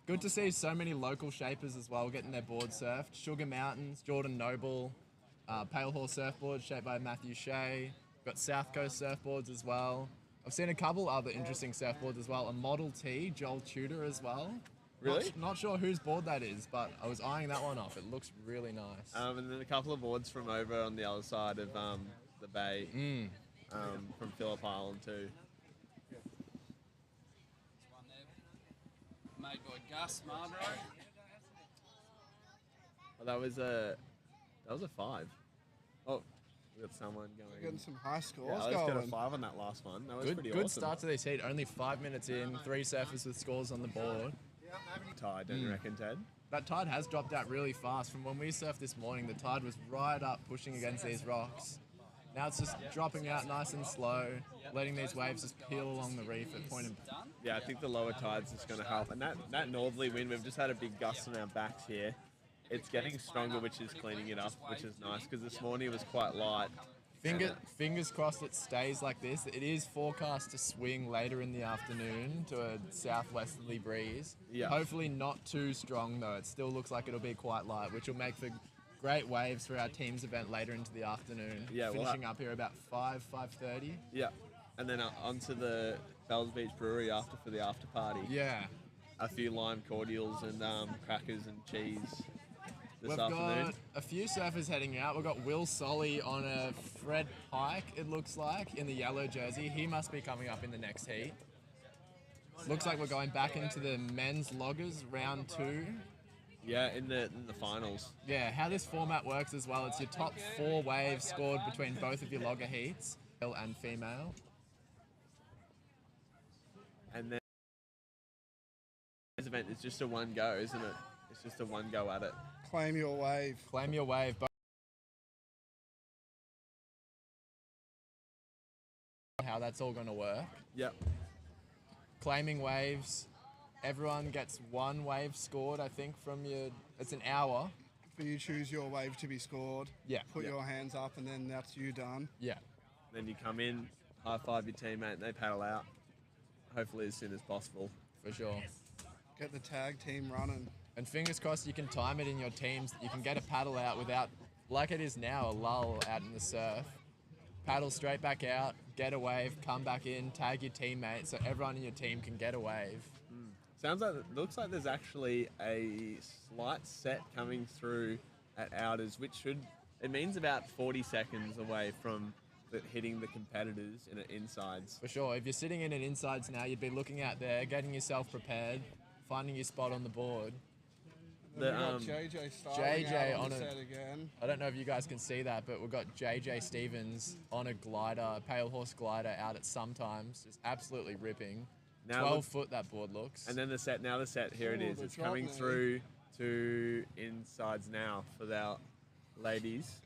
Good to see so many local shapers as well getting their board surfed. Sugar Mountains, Jordan Noble, Pale Horse surfboards shaped by Matthew Shea. Got South Coast surfboards as well. I've seen a couple other interesting surfboards as well. A Model T, Joel Tudor as well. Really? Not sure whose board that is, but I was eyeing that one off. It looks really nice. And then a couple of boards from over on the other side of the bay, from Phillip Island too. Made by Gus Marlborough. Oh, that was a 5. Oh, we got someone going. Getting some high scores Yeah, let's going. get a 5 on that last one. That was pretty Good awesome. start to this heat. Only 5 minutes in, 3 surfers with scores on the board. Tide, don't you reckon, Ted? That tide has dropped out really fast. From when we surfed this morning, the tide was right up, pushing against these rocks. Now it's just dropping out nice and slow, letting these waves just peel along the reef at point and... Yeah, I think the lower tide's just going to help. And that northerly wind, we've just had a big gust on our backs here. It's getting stronger, which is cleaning it up, which is nice, because this morning it was quite light. Fingers crossed it stays like this. It is forecast to swing later in the afternoon to a southwesterly breeze. Yeah. Hopefully not too strong though. It still looks like it'll be quite light, which will make for great waves for our team's event later into the afternoon. Yeah, finishing up here about 5:30. Yeah, and then onto the Bells Beach Brewery after for the after party. Yeah. A few lime cordials and crackers and cheese this We've afternoon. got a few surfers heading out. We've got Will Solly on a Fred Pike, it looks like, in the yellow jersey. He must be coming up in the next heat. Looks like we're going back into the men's loggers, round 2. Yeah, in the finals. Yeah, how this format works as well, it's your top 4 waves scored between both of your logger heats, male and female. And then this event is just a one go, isn't it? It's just a one go at it. Claim your wave. Claim your wave. How that's all going to work. Yep. Claiming waves. Everyone gets 1 wave scored, I think, from your... It's an hour. But you choose your wave to be scored. Yeah. Put your hands up, and then that's you done. Yeah. Then you come in, high five your teammate, and they paddle out. Hopefully as soon as possible. For sure. Get the tag team running. And fingers crossed you can time it in your teams. You can get a paddle out without, like it is now, a lull out in the surf. Paddle straight back out, get a wave, come back in, tag your teammate so everyone in your team can get a wave. Looks like there's actually a slight set coming through at outers, which it means about 40 seconds away from hitting the competitors in an insides. For sure. If you're sitting in an insides now, you'd be looking out there, getting yourself prepared, finding your spot on the board. Then we got JJ starting JJ out on the a set again. I don't know if you guys can see that, but we've got JJ Stevens on a glider, a pale horse glider out at sometimes, just absolutely ripping. Now 12 foot that board looks. And then the set, here it is. the It's coming drop, through to insides now for our ladies.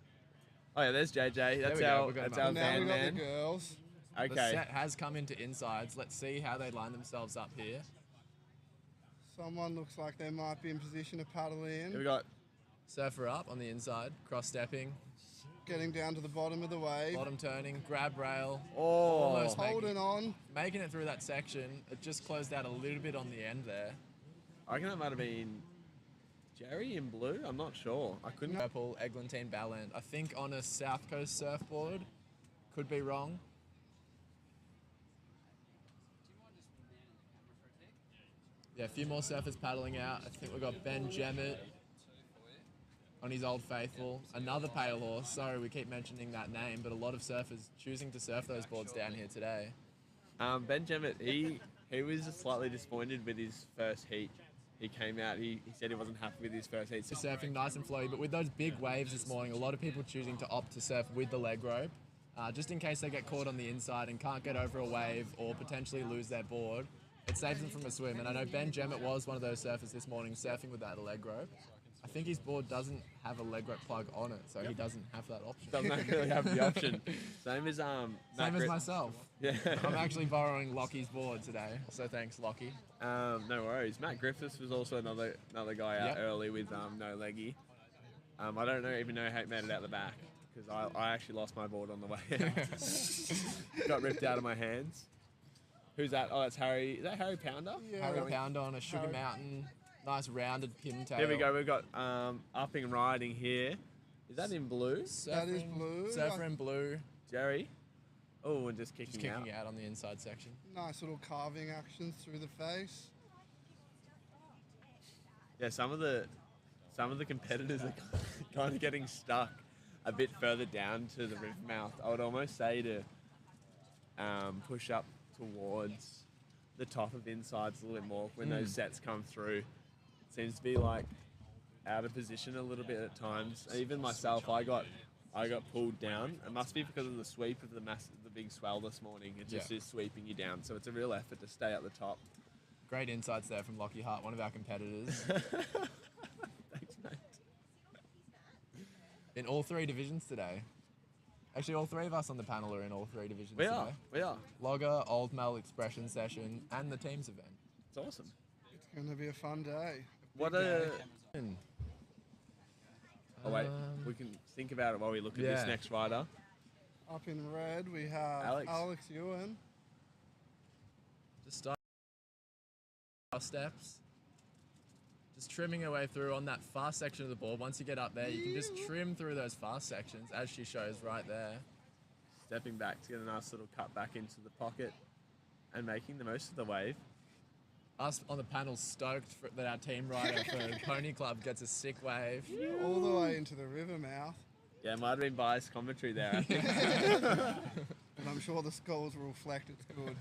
Oh yeah, there's JJ. That's our Now van we got the man. girls. Okay. The set has come into insides. Let's see how they line themselves up here. Someone looks like they might be in position to paddle in. Here we got surfer up on the inside, cross stepping. Getting down to the bottom of the wave. Bottom turning, grab rail. Almost holding on. Making it through that section. It just closed out a little bit on the end there. I reckon that might have been Jerry in blue. I'm not sure. I couldn't. Purple, Eglantine Balland. I think on a South Coast surfboard. Could be wrong. Yeah, a few more surfers paddling out. I think we've got Ben Jemmett on his Old Faithful. Another pale horse. Sorry, we keep mentioning that name, but a lot of surfers choosing to surf those boards down here today. Ben Jemmett, he was slightly disappointed with his first heat. He came out, he said he wasn't happy with his first heat. Surfing nice and flowy, but with those big waves this morning, a lot of people choosing to opt to surf with the leg rope, just in case they get caught on the inside and can't get over a wave or potentially lose their board. It saves them from a swim, and I know Ben Jemmett was one of those surfers this morning surfing without a leg rope. I think his board doesn't have a leg rope plug on it, so he doesn't have that option. Doesn't really have the option. Same as myself. Yeah. I'm actually borrowing Lockie's board today, so thanks, Lockie. No worries. Matt Griffiths was also another guy out early with no leggy. I don't even know how he made it out the back because I actually lost my board on the way out. Got ripped out of my hands. Who's that? Oh, that's Harry. Is that Harry Pounder? Yeah. Harry Pounder on a Sugar Mountain. Nice rounded pintail. Here we go. We've got upping and riding here. Is that in blue? That is blue. Surfer in blue. Jerry? Oh, and just Just kicking kicking out. out on the inside section. Nice little carving actions through the face. Yeah, some of the competitors are kind of getting stuck a bit further down to the river mouth. I would almost say to push up towards the top of insides a little bit more when those sets come through. It seems to be like out of position a little bit at times. Even myself, I got pulled down. It must be because of the sweep of the big swell this morning. It just is sweeping you down. So it's a real effort to stay at the top. Great insights there from Lockie Hart, one of our competitors. Thanks, mate. In all 3 divisions today. Actually, all 3 of us on the panel are in all 3 divisions We today. are. Logger, Old Mel Expression Session, and the teams event. It's awesome. It's going to be a fun day. What a... Oh wait, we can think about it while we look at this next rider. Up in red, we have Alex Ewan. Just start our steps. Just trimming our way through on that fast section of the board. Once you get up there, you can just trim through those fast sections, as she shows right there. Stepping back to get a nice little cut back into the pocket and making the most of the wave. Us on the panel stoked that our team rider for Pony Club gets a sick wave. All the way into the river mouth. Yeah, it might have been biased commentary there, I think. But I'm sure the scores will reflect it's good.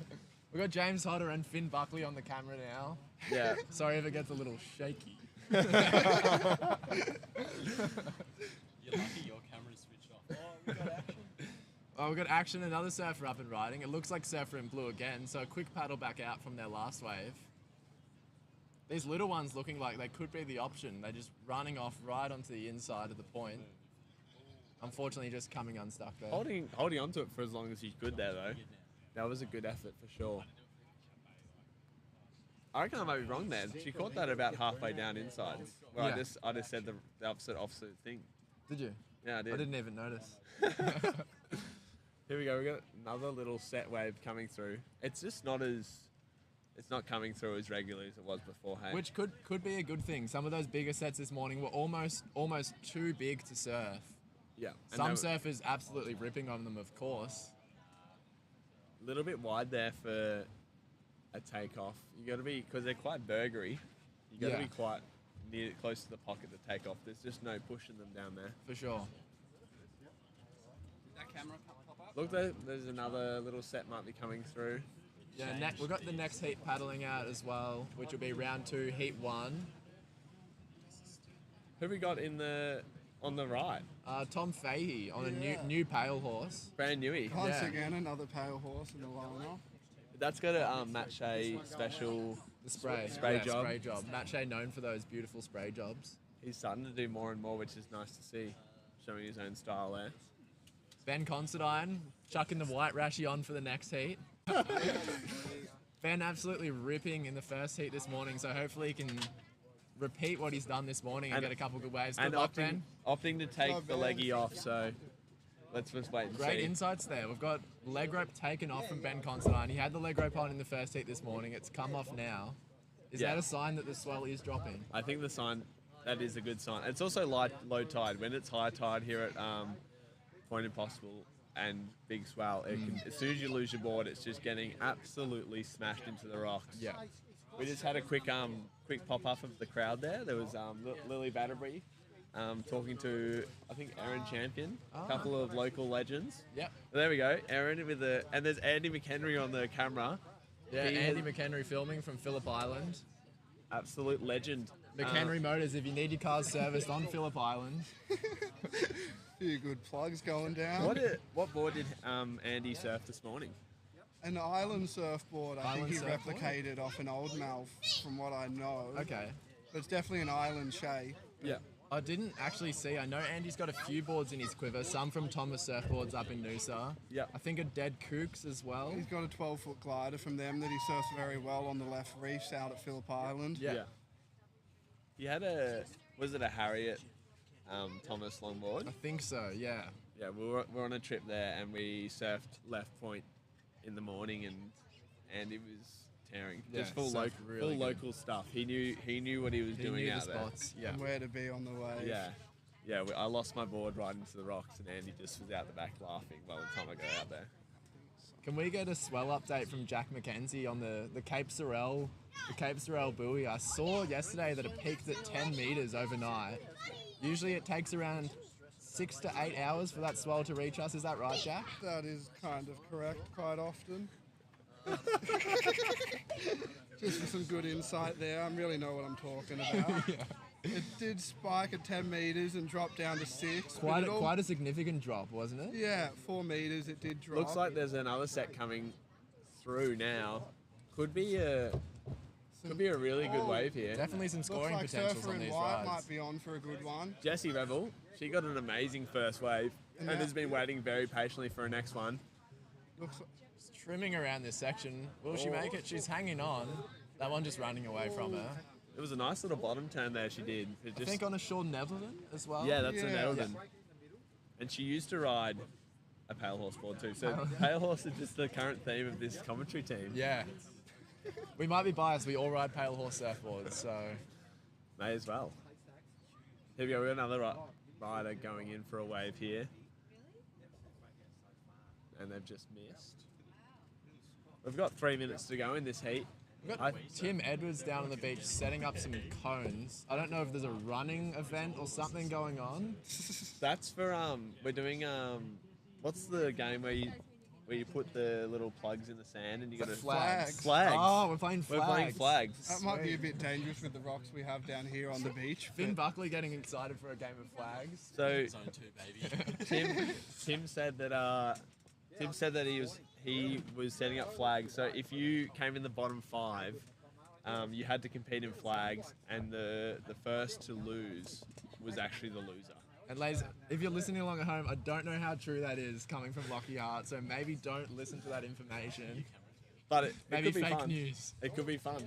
We've got James Hodder and Finn Buckley on the camera now. Yeah. Sorry if it gets a little shaky. You're lucky your camera's switched off. Oh, we got action. Oh, we've got action, another surfer up and riding. It looks like surfer in blue again, so a quick paddle back out from their last wave. These little ones looking like they could be the option. They're just running off right onto the inside of the point. Unfortunately, just coming unstuck there. Holding onto it for as long as he could there, though. That was a good effort for sure. I reckon I might be wrong there. She caught that about halfway down inside. Well, Yeah. I just said the opposite thing. Did you? Yeah, I did. I didn't even notice. Here we go. We got another little set wave coming through. It's just not coming through as regularly as it was before. Hey? Which could be a good thing. Some of those bigger sets this morning were almost too big to surf. Yeah. Some surfers absolutely ripping on them, of course. A little bit wide there for a takeoff. You got to be, because they're quite burgery. You got to be quite near, close to the pocket to take off. There's just no pushing them down there. For sure. Did that camera pop up? Look, there's another little set might be coming through. Yeah, we've got the next heat paddling out as well, which will be round 2, heat 1. Who we got on the right? Tom Fahey on a new pale horse. Brand newy. Once again, another pale horse in the lineup. That's got a Matt Shea special spray job. Spray job. Matt Shea known for those beautiful spray jobs. He's starting to do more and more, which is nice to see. Showing his own style there. Ben Considine chucking the white rashy on for the next heat. Ben absolutely ripping in the first heat this morning, so hopefully he can repeat what he's done this morning and get a couple good waves. Good luck, Ben. Opting to take the leggy off, so let's just wait and see. Great insights there. We've got leg rope taken off from Ben Considine. He had the leg rope on in the first heat this morning. It's come off now. Is that a sign that the swell is dropping? I think that is a good sign. It's also low tide. When it's high tide here at Point Impossible and big swell, as soon as you lose your board, it's just getting absolutely smashed into the rocks. Yeah. We just had a quick pop-up of the crowd there. There was Lily Batterbury talking to, I think, Aaron Champion, a couple of local legends. Yep. There we go, Aaron and there's Andy McHenry on the camera. Yeah, Andy McHenry filming from Phillip Island. Absolute legend. McHenry Motors, if you need your cars serviced on Phillip Island. Few good plugs going down. What board did Andy surf this morning? An island surfboard. I think he surfboard? replicated off an old Malf, from what I know. Okay. But it's definitely an island shape. Yeah. I didn't actually see. I know Andy's got a few boards in his quiver, some from Thomas Surfboards up in Noosa. Yeah. I think a Dead Kooks as well. He's got a 12-foot glider from them that he surfs very well on the left reefs out at Phillip Island. Yeah. He had was it a Harriet Thomas longboard? I think so, yeah. Yeah, we're on a trip there and we surfed left point in the morning and Andy was tearing. Just full local stuff. He knew what he was doing out there. Yeah. And where to be on the way. Yeah. Yeah, I lost my board right into the rocks and Andy just was out the back laughing by the time I got out there. Can we get a swell update from Jack Mackenzie on the Cape Sorel buoy? I saw yesterday that it peaked at 10 metres overnight. Usually it takes around 6 to 8 hours for that swell to reach us. Is that right, Jack? That is kind of correct quite often. Just for some good insight there, I really know what I'm talking about. Yeah. It did spike at 10 metres and drop down to 6. Quite a significant drop, wasn't it? Yeah, 4 metres it did drop. Looks like there's another set coming through now. Could be a really good wave here. Definitely some scoring Looks like potentials Surfer on in these White rides. might be on for a good one. Jessie Revel, she got an amazing first wave and has been waiting very patiently for her next one. Looks She's trimming around this section. Will she make it? She's hanging on. That one just running away from her. It was a nice little bottom turn there she did. I think on a Shore Nettleton as well. Yeah, that's a Nettleton. And she used to ride a pale horse board too. So pale horse is just the current theme of this commentary team. Yeah. We might be biased. We all ride pale horse surfboards, so may as well. Here we go. We've got another rider going in for a wave here. And they've just missed. We've got 3 minutes to go in this heat. We've got Tim Edwards down on the beach setting up some cones. I don't know if there's a running event or something going on. That's for we're doing what's the game where you put the little plugs in the sand and you got to Flags. Oh, we're playing flags. We're playing flags. That might be a bit dangerous with the rocks we have down here on the beach. Finn Buckley getting excited for a game of flags. So Zone 2, baby. Tim said that he was setting up flags. So if you came in the bottom 5, you had to compete in flags, and the first to lose was actually the loser. And ladies, if you're listening along at home, I don't know how true that is coming from Lockie Hart, so maybe don't listen to that information. But it Maybe could be fake fun. news. It could be fun.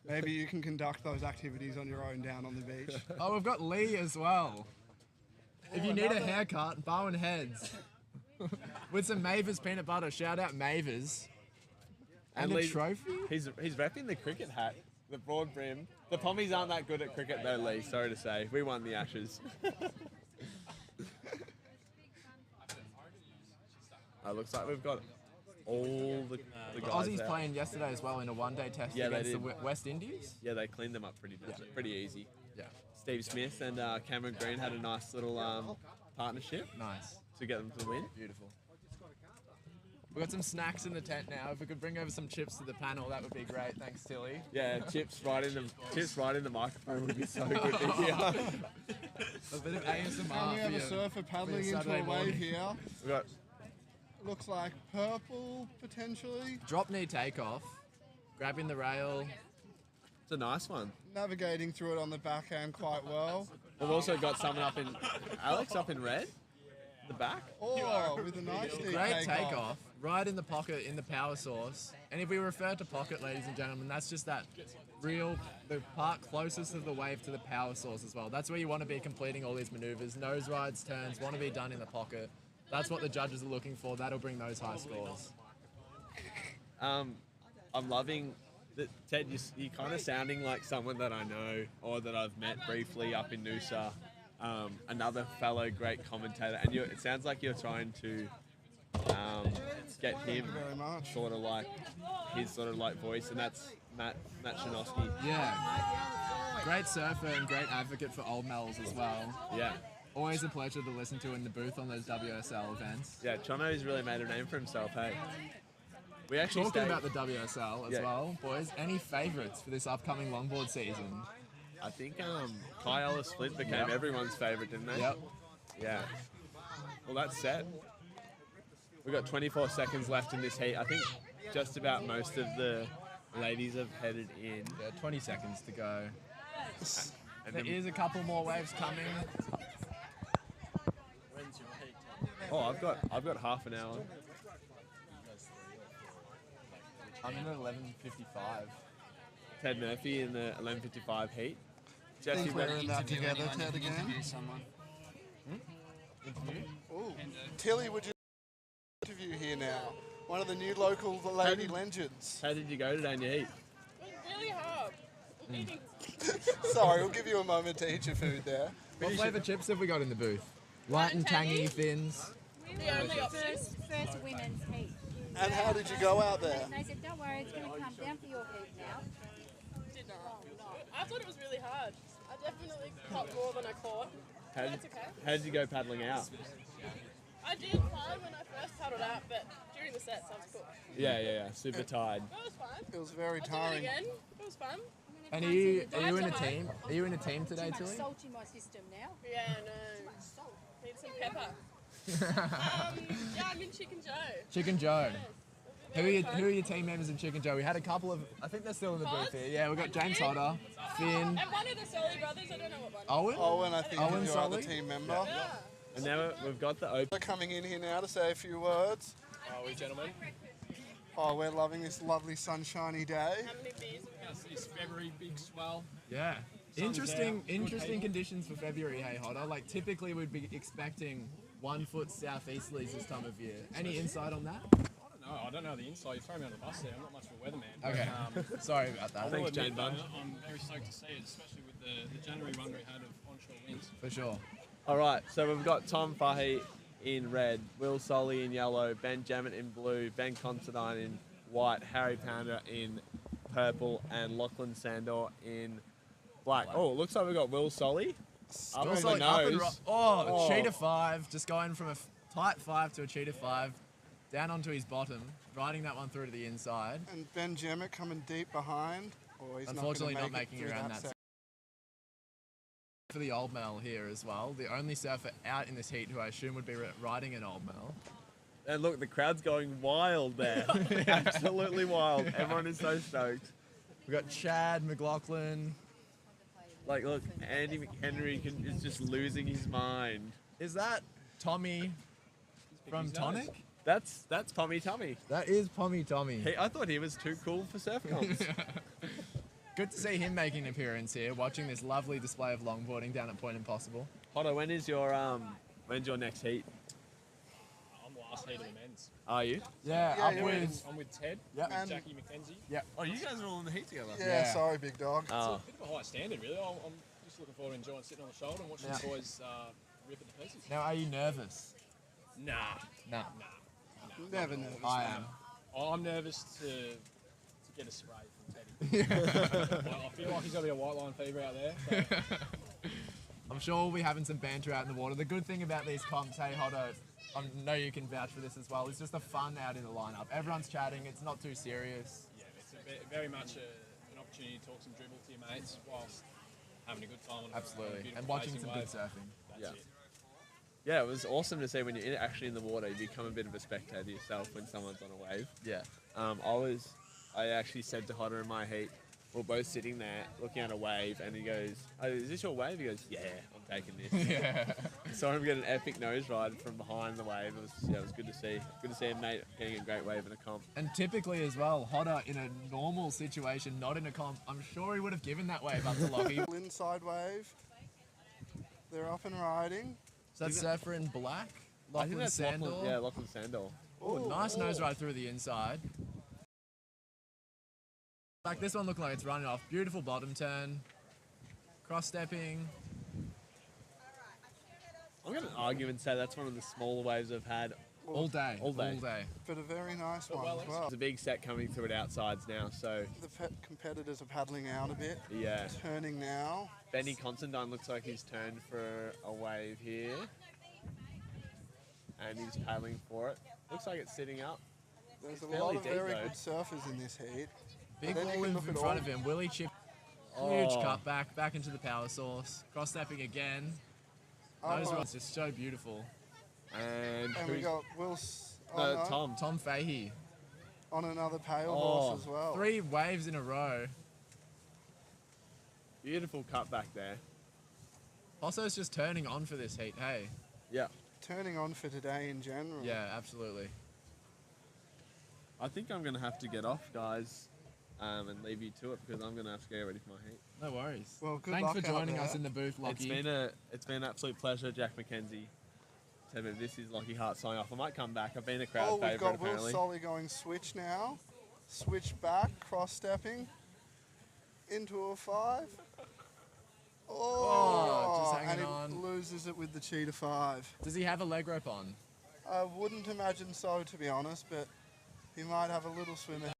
Maybe you can conduct those activities on your own down on the beach. Oh, we've got Lee as well. If you need a haircut, Bowen Heads. With some Mavis peanut butter. Shout out Mavis. And a Lee- trophy? He's repping the cricket hat, the broad brim. The Pommies aren't that good at cricket though, Lee. Sorry to say, we won the Ashes. Looks like we've got all the The guys Aussies out. playing yesterday as well in a one-day test Yeah, they against the did. West Indies. Yeah, they cleaned them up pretty easy. Yeah. Steve Smith and Cameron Green had a nice little partnership. Nice. To get them to win. Beautiful. We've got some snacks in the tent now. If we could bring over some chips to the panel, that would be great. Thanks, Tilly. Yeah, chips right in the microphone would be so good to hear. A bit of ASMR. And we have for a you surfer paddling for your into Saturday a wave morning. here. We got Looks like purple, potentially. Drop knee takeoff. Grabbing the rail. It's a nice one. Navigating through it on the backhand quite well. We've also got someone up in Alex up in red, the back. Oh, with a nice knee Great takeoff. Right in the pocket in the power source. And if we refer to pocket, ladies and gentlemen, that's just the part closest to the wave to the power source as well. That's where you want to be completing all these maneuvers. Nose rides, turns, want to be done in the pocket. That's what the judges are looking for. That'll bring those high scores. I'm loving that, Ted. You're kind of sounding like someone that I know or that I've met briefly up in Noosa. Another fellow great commentator, and it sounds like you're trying to get him sort of like his sort of like voice, and that's Matt Shinosky. Yeah. Great surfer and great advocate for Old Mel's as well. Yeah. Always a pleasure to listen to in the booth on those WSL events. Yeah, Chono's really made a name for himself, hey. We actually Talking stayed- about the WSL as Yeah. well, boys, any favourites for this upcoming longboard season? I think Kai Ellis Flint became everyone's favourite, didn't they? Yep. Yeah. Well, that's set. We've got 24 seconds left in this heat. I think just about most of the ladies have headed in. Yeah, 20 seconds to go. And There then- is a couple more waves coming. When's your peak? Oh, I've got half an hour. I'm in at 11:55. Ted Murphy in the 11:55 heat. Think Jesse we're Red- in that together, Ted, again. Ooh. Tilly, would you interview here now? One of the new local lady legends. How did you go today in your heat? Really hard. Sorry, we'll give you a moment to eat your food there. What flavour chips have we got in the booth? Light and tangy, thins. The only option. First women's heat. And how did you go out there? And they said, don't worry, it's going to calm down for your heat now. Did not. I thought it was really hard. I definitely caught more than I caught. That's okay. How did you go paddling out? I did fine when I first paddled out, but during the sets I was cool. Yeah. Super tired. It was fun. It was very I'll tiring. do it again. It was fun. And are you in a team? Are you in a team today, Too much Tilly? salt in my system now. Yeah, no. Need some pepper. Yeah, I'm in Chicken Joe. Chicken Joe. Yes. Who are your team members in Chicken Joe? We had a couple of, I think they're still in the booth here. Yeah, we've got James Hodder, Finn, And one of the Sully brothers, I don't know what one. Owen. Owen, I think, Owen is your other Sully? team member. Yeah. And now we've got the open. They're coming in here now to say a few words. Are we, gentlemen? Oh, we're loving this lovely sunshiny day. How many beers? How's this February big swell? Yeah. Sun's Interesting out, good interesting people. conditions for February, hey Hodder. Like typically we'd be expecting 1 foot southeasterlies this time of year. Any insight on that? I don't know the inside. You throw me on the bus there. I'm not much of a weatherman. Okay. But, Sorry about that. I will Thanks, admit, Jane Bunch. though, I'm very stoked to see it, especially with the January run we had of onshore winds. For sure. All right, so we've got Tom Fahey in red, Will Solly in yellow, Ben Jammett in blue, Ben Considine in white, Harry Pounder in purple, and Lachlan Sandor in black. Oh, it looks like we've got Will Solly up Will on Solly the up and nose. cheetah 5, just going from a tight 5 to a cheetah 5, down onto his bottom, riding that one through to the inside. And Ben Jammett coming deep behind. Oh, he's Unfortunately not, not making it it around through that. set. For the Old Mel here as well, the only surfer out in this heat who I assume would be riding an Old Mel. And look, the crowd's going wild there. Absolutely wild. Everyone is so stoked. We've got Chad McLaughlin. Like, look, Andy McHenry is just losing his mind. Is that Tommy from Tonic? That's Pommy Tommy. That is Pommy Tommy. I thought he was too cool for surf comps. Good to see him making an appearance here, watching this lovely display of longboarding down at Point Impossible. Hodder, when's your next heat? I'm last heat of the men's. Are you? Yeah, up with... I'm with Ted, Yep. with Jackie McKenzie. Yep. Oh, you guys are all in the heat together? Yeah, sorry, big dog. It's a bit of a high standard, really. I'm just looking forward to enjoying sitting on the shoulder and watching the boys rip at the pieces. Now, are you nervous? Nah. Nah. Never nervous. I am. I'm nervous to get a spray from Teddy. I feel like he's got to be a white line fever out there. So. I'm sure we'll be having some banter out in the water. The good thing about these comps, hey Hodder, I know you can vouch for this as well, it's just the fun out in the lineup. Everyone's chatting, it's not too serious. Yeah, it's very much an opportunity to talk some dribble to your mates whilst having a good time. Absolutely, and watching some good surfing. That's it. Yeah, it was awesome to see when you're actually in the water, you become a bit of a spectator yourself when someone's on a wave. Yeah. I actually said to Hodder in my heat, we're both sitting there looking at a wave, and he goes, "Oh, is this your wave?" He goes, "Yeah, I'm taking this." Yeah. Saw him get an epic nose ride from behind the wave. It was good to see. Good to see a mate getting a great wave in a comp. And typically as well, Hodder in a normal situation, not in a comp, I'm sure he would have given that wave up to Lockie. Inside wave. They're up and riding. Is that surfer in black? I think Lachlan that's Sandor? Lachlan Sandor. Oh, nice nose ride through the inside. Like this one looked like it's running off. Beautiful bottom turn. Cross stepping. I'm going to argue and say that's one of the smaller waves I've had All day. All day. But a very nice one as well. There's a big set coming through at outsides now, so... The competitors are paddling out a bit. Yeah. Turning now. Benny Considine looks like he's turned for a wave here. And he's paddling for it. Looks like it's sitting up. There's It's a fairly lot of deep, very though. good surfers in this heat. Big But then you wall can in look at front all- of him. Willie chip. Oh. Huge cut back into the power source. Cross stepping again. Those Oh. ones just so beautiful. And And we who's- got Will... no, Tom Fahey. On another pale Oh. horse as well. 3 waves in a row. Beautiful cut back there. Posso's just turning on for this heat, hey? Yeah. Turning on for today in general. Yeah, absolutely. I think I'm going to have to get off, guys, and leave you to it because I'm going to have to get ready for my heat. No worries. Well, good Thanks luck for out joining there. us in the booth, Lockie. It's been an absolute pleasure, Jack McKenzie. This is Lockie Hart signing off. I might come back. I've been a crowd Oh, we've favourite got Will apparently. Solly going switch now. Switch back, cross-stepping. Into a 5. Oh, just and hanging he on. loses it with the cheetah 5. Does he have a leg rope on? I wouldn't imagine so, to be honest, but He might have a little swimmer.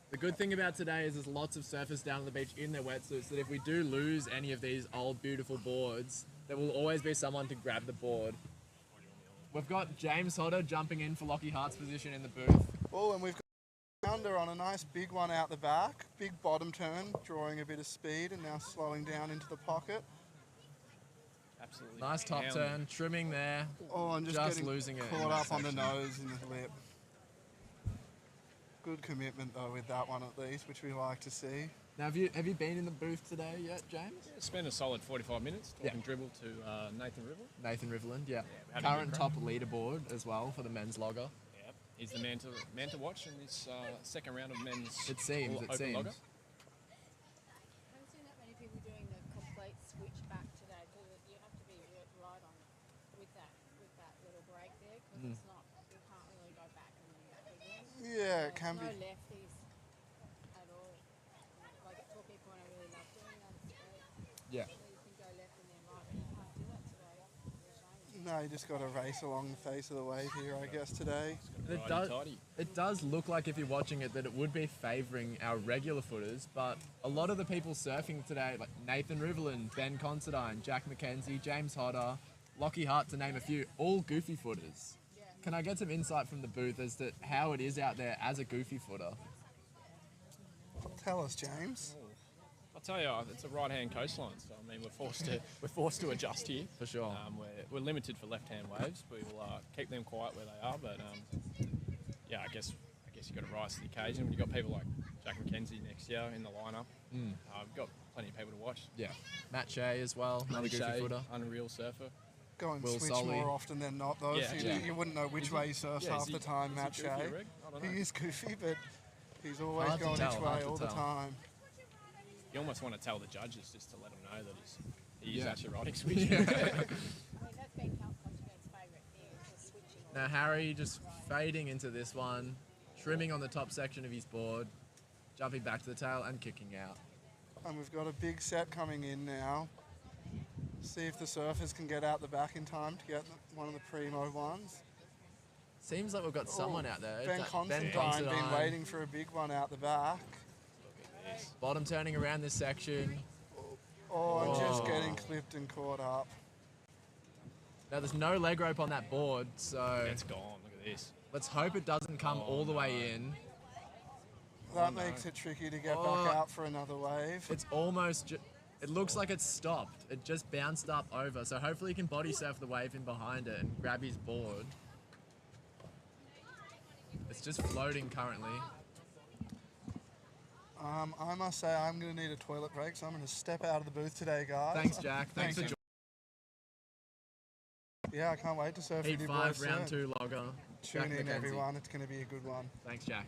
The good thing about today is there's lots of surfers down on the beach in their wetsuits that if we do lose any of these old beautiful boards, there will always be someone to grab the board. We've got James Hodder jumping in for Lockie Hart's position in the booth. Oh, and we've got Pounder on a nice big one out the back. Big bottom turn, drawing a bit of speed and now slowing down into the pocket. Absolutely. Nice top turn, trimming there. Oh, and just getting losing it. caught up on the nose and the lip. Good commitment though with that one at least, which we like to see. Now, have you been in the booth today yet, James? Yeah, spent a solid 45 minutes talking dribble to Nathan Rivel. Nathan Riveland, yeah. We had a Current good top crack. leaderboard as well for the men's logger. Yep. He's the man to watch in this second round of men's It seems, open it seems. logger. I haven't seen that many people doing the complete switch back today. Because you have to be right on with that little break there, because it's not, you can't really go back and then back again. Yeah, it can no be. lefties at all. Like for people when I really love doing that, it's great. Yeah. So you can go left and then right, but you can't do that today. It's a shame. No, you just got to race along the face of the wave here, I guess, today. It does look like if you're watching it that it would be favouring our regular footers, but a lot of the people surfing today, like Nathan Riveland, Ben Considine, Jack McKenzie, James Hodder, Lockie Hart to name a few, all goofy footers. Can I get some insight from the booth as to how it is out there as a goofy footer? Tell us, James. I'll tell you, it's a right-hand coastline, so I mean we're forced to adjust here. For sure. We're limited for left-hand waves. We will keep them quiet where they are, but yeah, I guess you got to rise to the occasion. When you got people like Jack McKenzie next year in the lineup, we've got plenty of people to watch. Yeah, Matt Shea as well, another goofy Shea, footer. unreal surfer. Go and Will switch Solly. more often than not, though. Yeah, So you wouldn't know which way he surfs half the time, Matt is he goofy Shea. or rig? I don't know. He is goofy, but he's always Hard to going tell, each hard way to all the tell. time. You almost want to tell the judges just to let them know that he's Yeah. actually riding switch. I mean, that's been Considinate's favourite thing, is just switching. Now Harry just fading into this one, trimming on the top section of his board, jumping back to the tail and kicking out. And we've got a big set coming in now. See if the surfers can get out the back in time to get one of the primo ones. Seems like we've got someone out there. Ben Considine been waiting for a big one out the back. Bottom turning around this section. Oh, and just getting clipped and caught up. Now there's no leg rope on that board, so It's gone. Look at this. let's hope it doesn't come all the way in. That makes it tricky to get back out for another wave. It's almost, it looks like it's stopped. It just bounced up over, so hopefully he can body surf the wave in behind it and grab his board. It's just floating currently. I must say I'm going to need a toilet break, so I'm going to step out of the booth today, guys. Thanks, Jack. Thanks for joining. Yeah, I can't wait to surf with Heat you 5, boys round soon. 2 logger. Tune Jack in, McKenzie. everyone. It's going to be a good one. Thanks, Jack.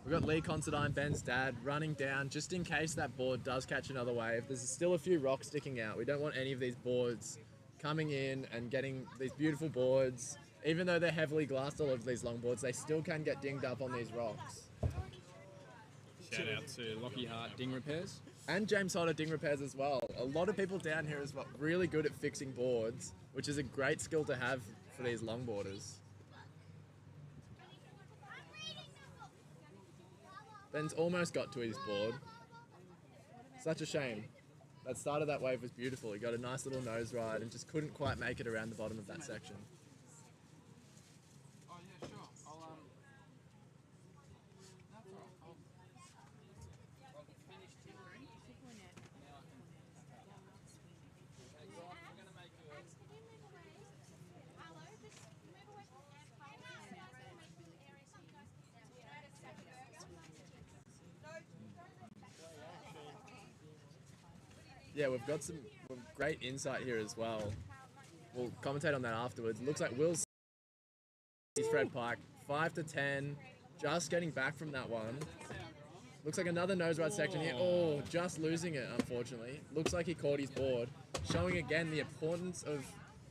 We've got Lee Considine, Ben's dad, running down just in case that board does catch another wave. There's still a few rocks sticking out. We don't want any of these boards coming in and getting these beautiful boards. Even though they're heavily glassed, all of these longboards, they still can get dinged up on these rocks. Shout out to Lockie Hart Ding Repairs. And James Hodder Ding Repairs as well. A lot of people down here as well, really good at fixing boards, which is a great skill to have for these longboarders. Ben's almost got to his board. Such a shame. That start of that wave was beautiful. He got a nice little nose ride and just couldn't quite make it around the bottom of that section. Yeah, we've got some great insight here as well. We'll commentate on that afterwards. Looks like Will's Fred Pike, 5 to 10, just getting back from that one. Looks like another nose ride section here. Oh, just losing it, unfortunately. Looks like he caught his board, showing again the importance of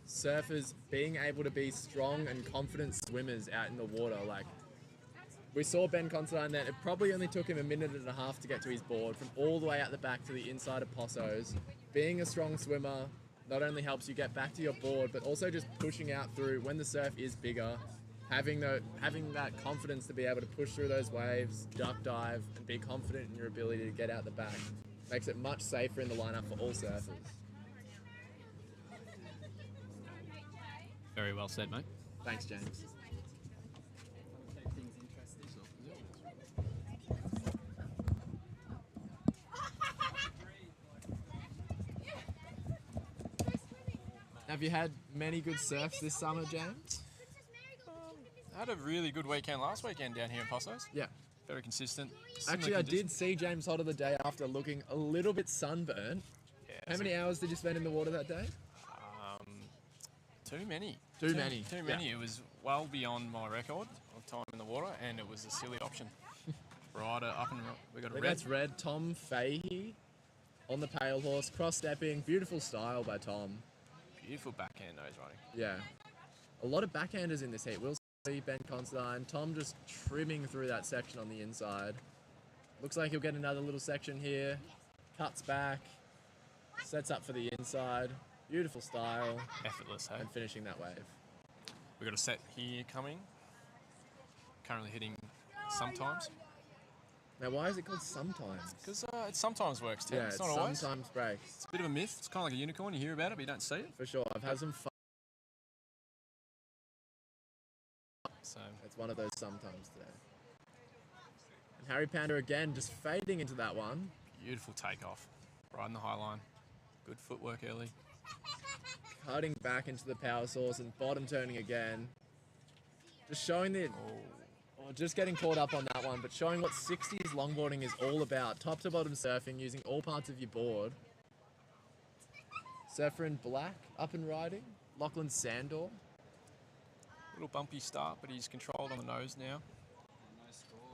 surfers being able to be strong and confident swimmers out in the water. Like, we saw Ben Considine then. It probably only took him a minute and a half to get to his board from all the way out the back to the inside of Posso's. Being a strong swimmer, not only helps you get back to your board, but also just pushing out through when the surf is bigger, having that confidence to be able to push through those waves, duck dive, and be confident in your ability to get out the back. Makes it much safer in the lineup for all surfers. Very well said, mate. Thanks, James. Have you had many good surfs this summer, James? I had a really good weekend last weekend down here in Possos. Yeah. Very consistent. Actually, I did see James Hodder the day after looking a little bit sunburned. Yeah, How many hours did you spend in the water that day? Too many. Too many. Too many. It was well beyond my record of time in the water, and it was a silly option. Rider up and we got a red. That's red. Tom Fahey on the pail horse, cross stepping, beautiful style by Tom. Beautiful backhand nose riding. Yeah. A lot of backhanders in this heat. Will Sully, Ben Considine, Tom just trimming through that section on the inside. Looks like he'll get another little section here. Cuts back. Sets up for the inside. Beautiful style. Effortless, hey? And finishing that wave. We've got a set here coming. Currently hitting sometimes. Now, why is it called sometimes? Because it sometimes works too. Yeah, it's it not always. sometimes breaks. It's a bit of a myth. It's kind of like a unicorn. You hear about it, but you don't see it. For sure. I've had some fun. So it's one of those sometimes today. And Harry Panda again, just fading into that one. Beautiful takeoff. Riding the high line. Good footwork early. Cutting back into the power source and bottom turning again. Just showing the... just getting caught up on that one, but showing what 60s longboarding is all about. Top to bottom surfing, using all parts of your board. Surfer in black, up and riding. Lachlan Sandor. Little bumpy start, but he's controlled on the nose now.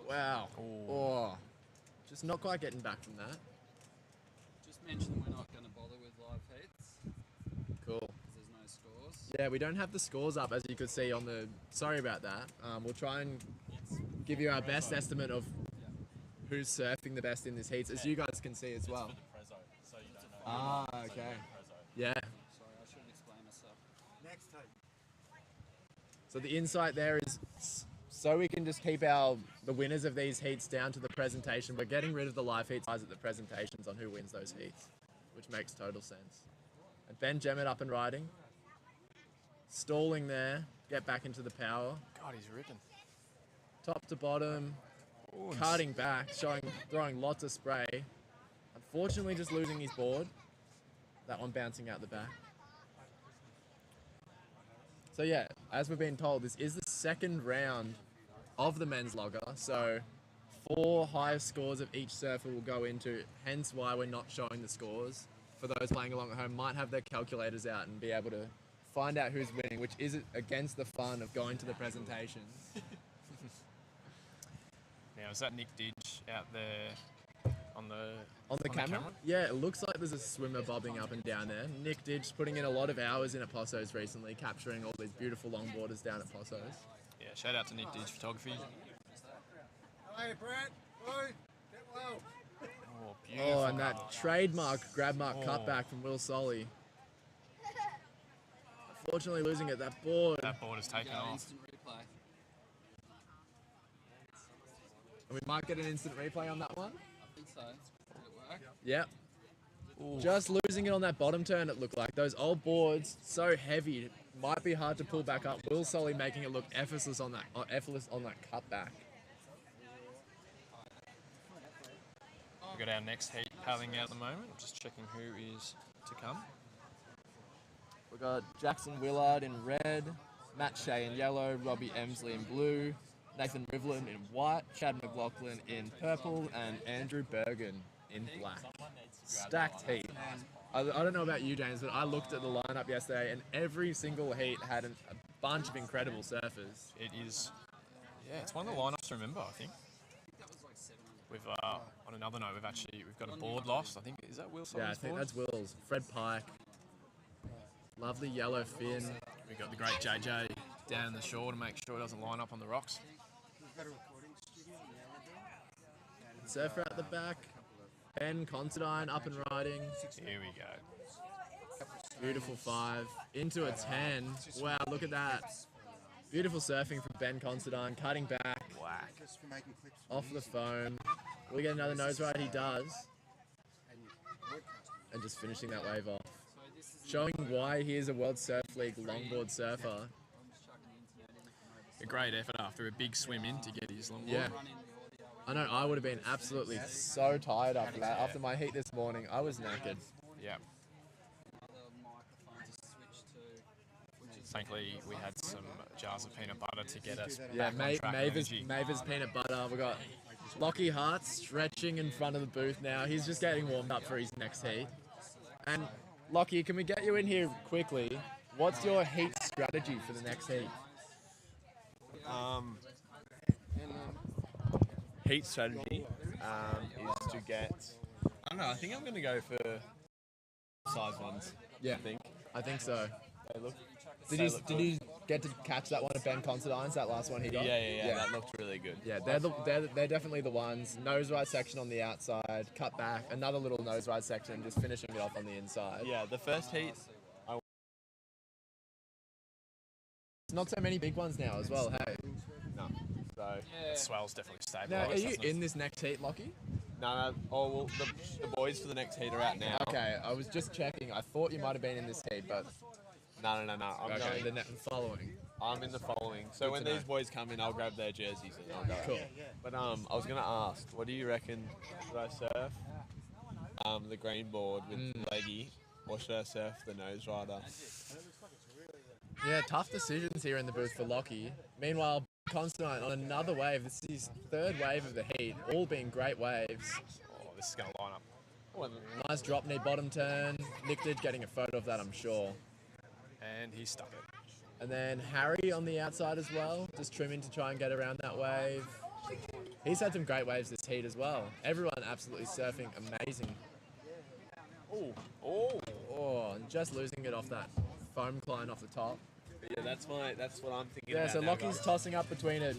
Wow. Oh. Just not quite getting back from that. Just mention we're not going to bother with live heats. Cool. Because there's no scores. Yeah, we don't have the scores up, as you could see on the... Sorry about that. We'll try and give you our best estimate of who's surfing the best in this heats, as you guys can see as well. Ah, okay. Yeah. Sorry, I shouldn't explain myself. Next tape. So the insight there is so we can just keep the winners of these heats down to the presentation. We're getting rid of the live heats at the presentations on who wins those heats, which makes total sense. And Ben Jemmett up and riding. Stalling there. Get back into the power. God, he's ripping. Top to bottom. Ooh, Karting back, throwing lots of spray. Unfortunately, just losing his board. That one bouncing out the back. So yeah, as we've been told, this is the second round of the men's logger. So 4 highest scores of each surfer will go into, hence why we're not showing the scores. For those playing along at home, might have their calculators out and be able to find out who's winning, which is against the fun of going to the presentations. Now, is that Nick Didge out there on the camera? Yeah, it looks like there's a swimmer bobbing up and down there. Nick Didge putting in a lot of hours in at Possos recently, capturing all these beautiful longboarders down at Possos. Yeah, shout out to Nick Didge Photography. Hey, Brett. Oi, get low. Oh, beautiful. Oh, and that trademark grab mark cutback from Will Solly. Unfortunately losing it, that board. That board is taken off. Instant replay. And we might get an instant replay on that one. I think so. Did it work? Yep. Ooh. Just losing it on that bottom turn, it looked like. Those old boards, so heavy, it might be hard to pull back up. Will Solly making it look effortless on that cutback. We've got our next heat paddling out at the moment. I'm just checking who is to come. We've got Jackson Willard in red, Matt Shea in yellow, Robbie Emsley in blue, Nathan Rivlin in white, Chad McLaughlin in purple, and Andrew Bergen in black. Stacked heat. I don't know about you, James, but I looked at the lineup yesterday, and every single heat had a bunch of incredible surfers. It is, yeah, it's one of the lineups to remember, I think. We've, on another note, we've got a board lost. I think, is that Will Solly's Yeah, I think board? that's Will's. Fred Pike. Lovely yellow fin. We've got the great JJ down in the shore to make sure it doesn't line up on the rocks. Surfer at the back. Ben Considine up and riding. Here we go. Beautiful 5. Into a 10. Wow, look at that. Beautiful surfing from Ben Considine, cutting back. Whack. Off the foam. Will we get another nose ride? He does. And just finishing that wave off. Showing why he is a World Surf League longboard surfer. A great effort after a big swim in to get his longboard. Yeah. I know, I would have been absolutely so tired after that. After my heat this morning, I was knackered. Yeah. Thankfully, we had some jars of peanut butter to get us Yeah, back on track and energy. Maver's peanut butter. We got Lockie Hart stretching in front of the booth now. He's just getting warmed up for his next heat. And Lockie, can we get you in here quickly? What's your heat strategy for the next heat? Heat strategy is to get. I don't know. I think I'm going to go for size ones. Yeah, I think so. Did you get to catch that one at Ben Considine's, that last one he got? Yeah. That looked really good. Yeah, they're definitely the ones. Nose ride section on the outside, cut back, another little nose ride section, just finishing it off on the inside. Yeah, the first heat. Not so many big ones now as well, hey? No. So The swell's definitely stabilised. Now, are you doesn't it? in this next heat, Lockie? No. Oh, well, the boys for the next heat are out now. Okay, I was just checking. I thought you might have been in this heat, but... No. I'm okay, going the following. I'm in the following. So Good when to these know. boys come in, I'll grab their jerseys and I'll go. Cool. But I was going to ask, what do you reckon? Should I surf the green board with leggy, or should I surf the nose rider? Yeah, tough decisions here in the booth for Lockie. Meanwhile, Constantine on another wave. This is his third wave of the heat, all being great waves. Oh, this is going to line up. Nice drop knee bottom turn. Nick did getting a photo of that, I'm sure. And he stuck it. And then Harry on the outside as well, just trimming to try and get around that wave. He's had some great waves this heat as well. Everyone absolutely surfing amazing. Oh, and just losing it off that foam climb off the top. Yeah, that's what I'm thinking. Yeah, about so now, Lockie's guys. tossing up between a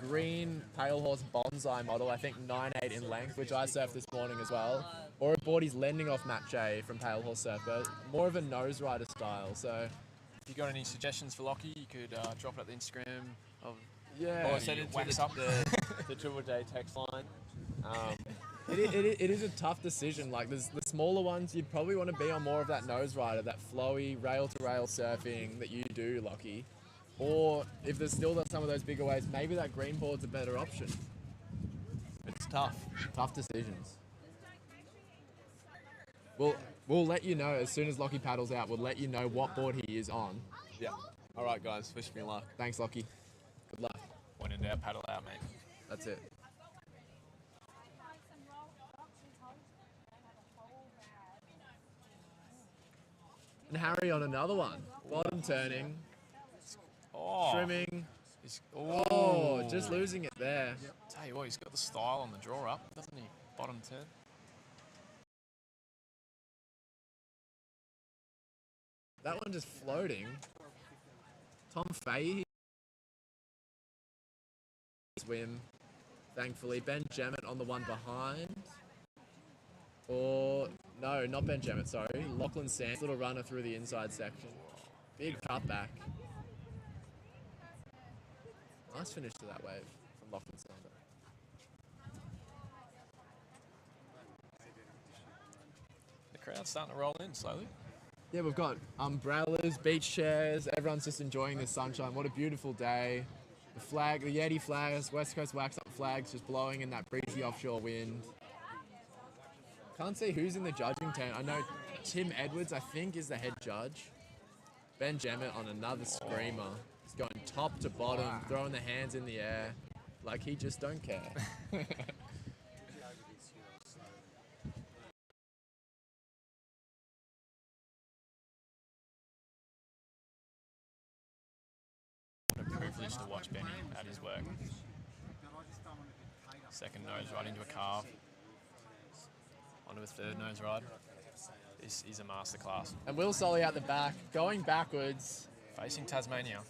green Pale Horse bonsai model, I think 9.8 in length, which I surfed this morning as well, or a board he's lending off Matt J from Pale Horse Surfer, more of a nose rider style. So, If you got any suggestions for Lockie, you could drop it at the Instagram of yeah, Or send it wax to up. the Triple J text line. it is a tough decision. Like the smaller ones, you'd probably want to be on more of that nose rider, that flowy rail-to-rail surfing that you do, Lockie. Or if there's still some of those bigger waves, maybe that green board's a better option. It's tough. Tough decisions. We'll let you know as soon as Lockie paddles out. We'll let you know what board he is on. Yeah. All right, guys. Wish me luck. Thanks, Lockie. Good luck. When in doubt, paddle out, mate. That's it. And Harry on another one. Bottom turning. Oh. Trimming. Oh. Oh, just losing it there. Tell you what, he's got the style on the draw up, doesn't he? Bottom turn. That one just floating. Tom Fahey. Swim. Thankfully. Ben Jemmett on the one behind. Or, no, not Ben Jemmett, sorry. Lachlan Sands, little runner through the inside section. Big cutback. Nice finish to that wave from Lachlan Sands. The crowd's starting to roll in slowly. Yeah, we've got umbrellas, beach chairs. Everyone's just enjoying the sunshine. What a beautiful day. The flag, the Yeti flags, West Coast Wax Up flags just blowing in that breezy offshore wind. Can't see who's in the judging tent. I know Tim Edwards, I think, is the head judge. Ben Jemmett on another screamer. He's going top to bottom, throwing the hands in the air like he just don't care. What a privilege to watch Benny at his work. Second nose ride into a carve. Onto a third nose ride. This is a masterclass. And Will Solly out the back, going backwards. Facing Tasmania.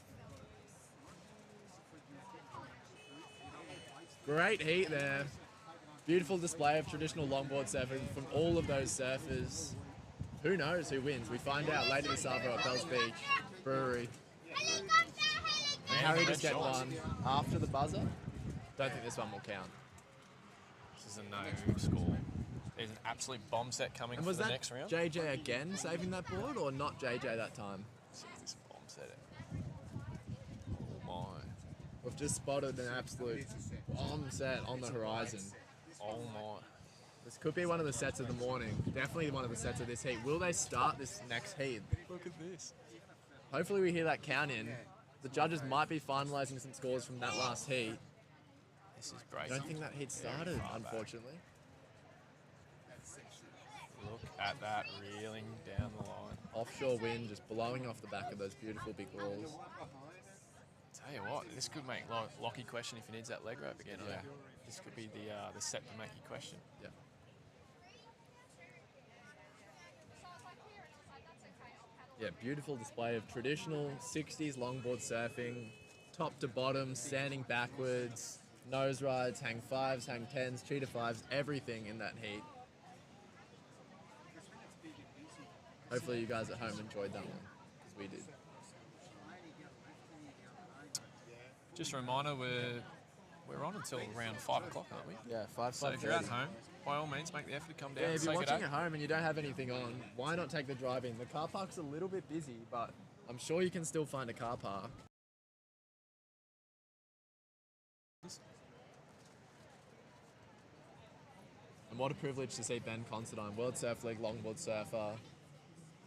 Great heat there. Beautiful display of traditional longboard surfing from all of those surfers. Who knows who wins? We find out later this afternoon at Bells Beach Brewery. And Harry just get one after the buzzer. Don't think this one will count. This is a no score. There's an absolute bomb set coming And for was the that next round. JJ again saving that board, or not JJ that time? This bomb set. Oh my. We've just spotted an absolute bomb set on the horizon. Oh my. This could be one of the sets of the morning. Definitely one of the sets of this heat. Will they start this next heat? Look at this. Hopefully we hear that count in. The judges might be finalising some scores from that last heat. This is great. Don't think that heat started, unfortunately. Look at that reeling down the line. Offshore wind just blowing off the back of those beautiful big walls. Tell you what, this could make Lockie question if he needs that leg rope again. Yeah. This could be the set to make you question. Yeah. Yeah, beautiful display of traditional 60s longboard surfing, top to bottom, standing backwards, nose rides, hang fives, hang tens, cheetah fives, everything in that heat. Hopefully you guys at home enjoyed that one, because we did. Just a reminder, we're on until around 5 o'clock, aren't we? Yeah, 5. So if you're at home, by all means, make the effort to come down. Yeah, and if you're say watching g'day. at home and you don't have anything on, why not take the drive in? The car park's a little bit busy, but I'm sure you can still find a car park. And what a privilege to see Ben Considine, World Surf League longboard surfer.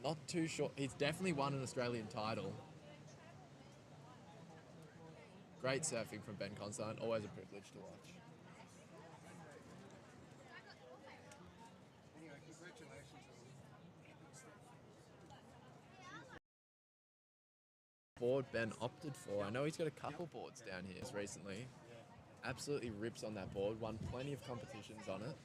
Not too sure. He's definitely won an Australian title. Great surfing from Ben Considine. Always a privilege to watch. Board Ben opted for. I know he's got a couple boards down here recently. Absolutely rips on that board. Won plenty of competitions on it.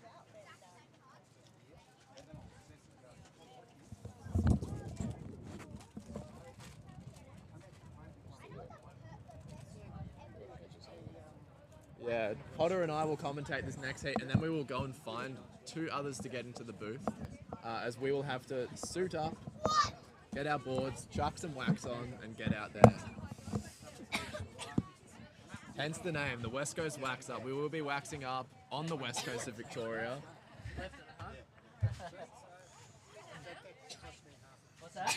Yeah, Potter and I will commentate this next heat, and then we will go and find 2 others to get into the booth, as we will have to suit up, get our boards, chuck some wax on, and get out there. Hence the name, the West Coast Wax Up. We will be waxing up on the west coast of Victoria. What's that?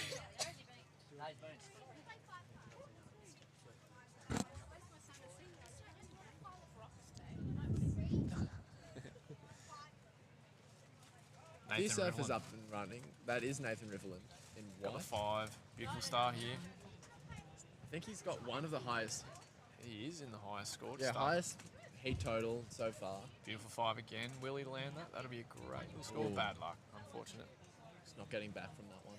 Key surf is Rivelin. up and running. That is Nathan Rivelin in Got white. the 5. Beautiful star here. I think he's got one of the highest. He is in the highest score. Yeah, highest heat total so far. Beautiful 5 again. Will he land that? That'll be a great little score. Ooh. Bad luck, unfortunate. He's not getting back from that one.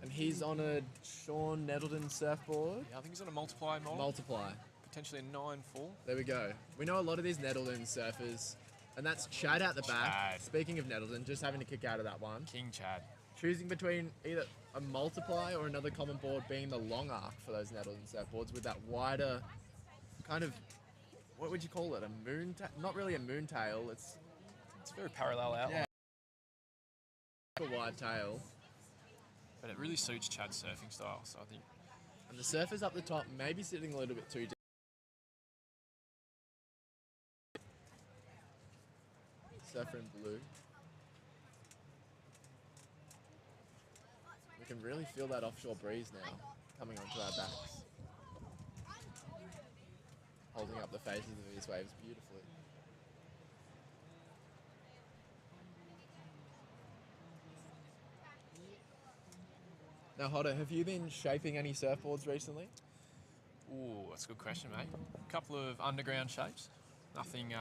And he's on a Sean Nettleton surfboard. Yeah, I think he's on a multiply model. Multiply. Potentially a 9-4. There we go. We know a lot of these Nettleton surfers, and that's Chad out the back. Chad. Speaking of Nettleton, just having to kick out of that one. King Chad. Choosing between either a multiply or another common board being the long arc for those Nettleton surfboards with that wider kind of, what would you call it? A moon not really a moon tail, it's very parallel outline. Yeah. A wide tail. But it really suits Chad's surfing style, so I think. And the surfers up the top maybe sitting a little bit too deep. Surfer in blue. We can really feel that offshore breeze now coming onto our backs. Holding up the faces of these waves beautifully. Now, Hodder, have you been shaping any surfboards recently? Ooh, that's a good question, mate. A couple of underground shapes. Nothing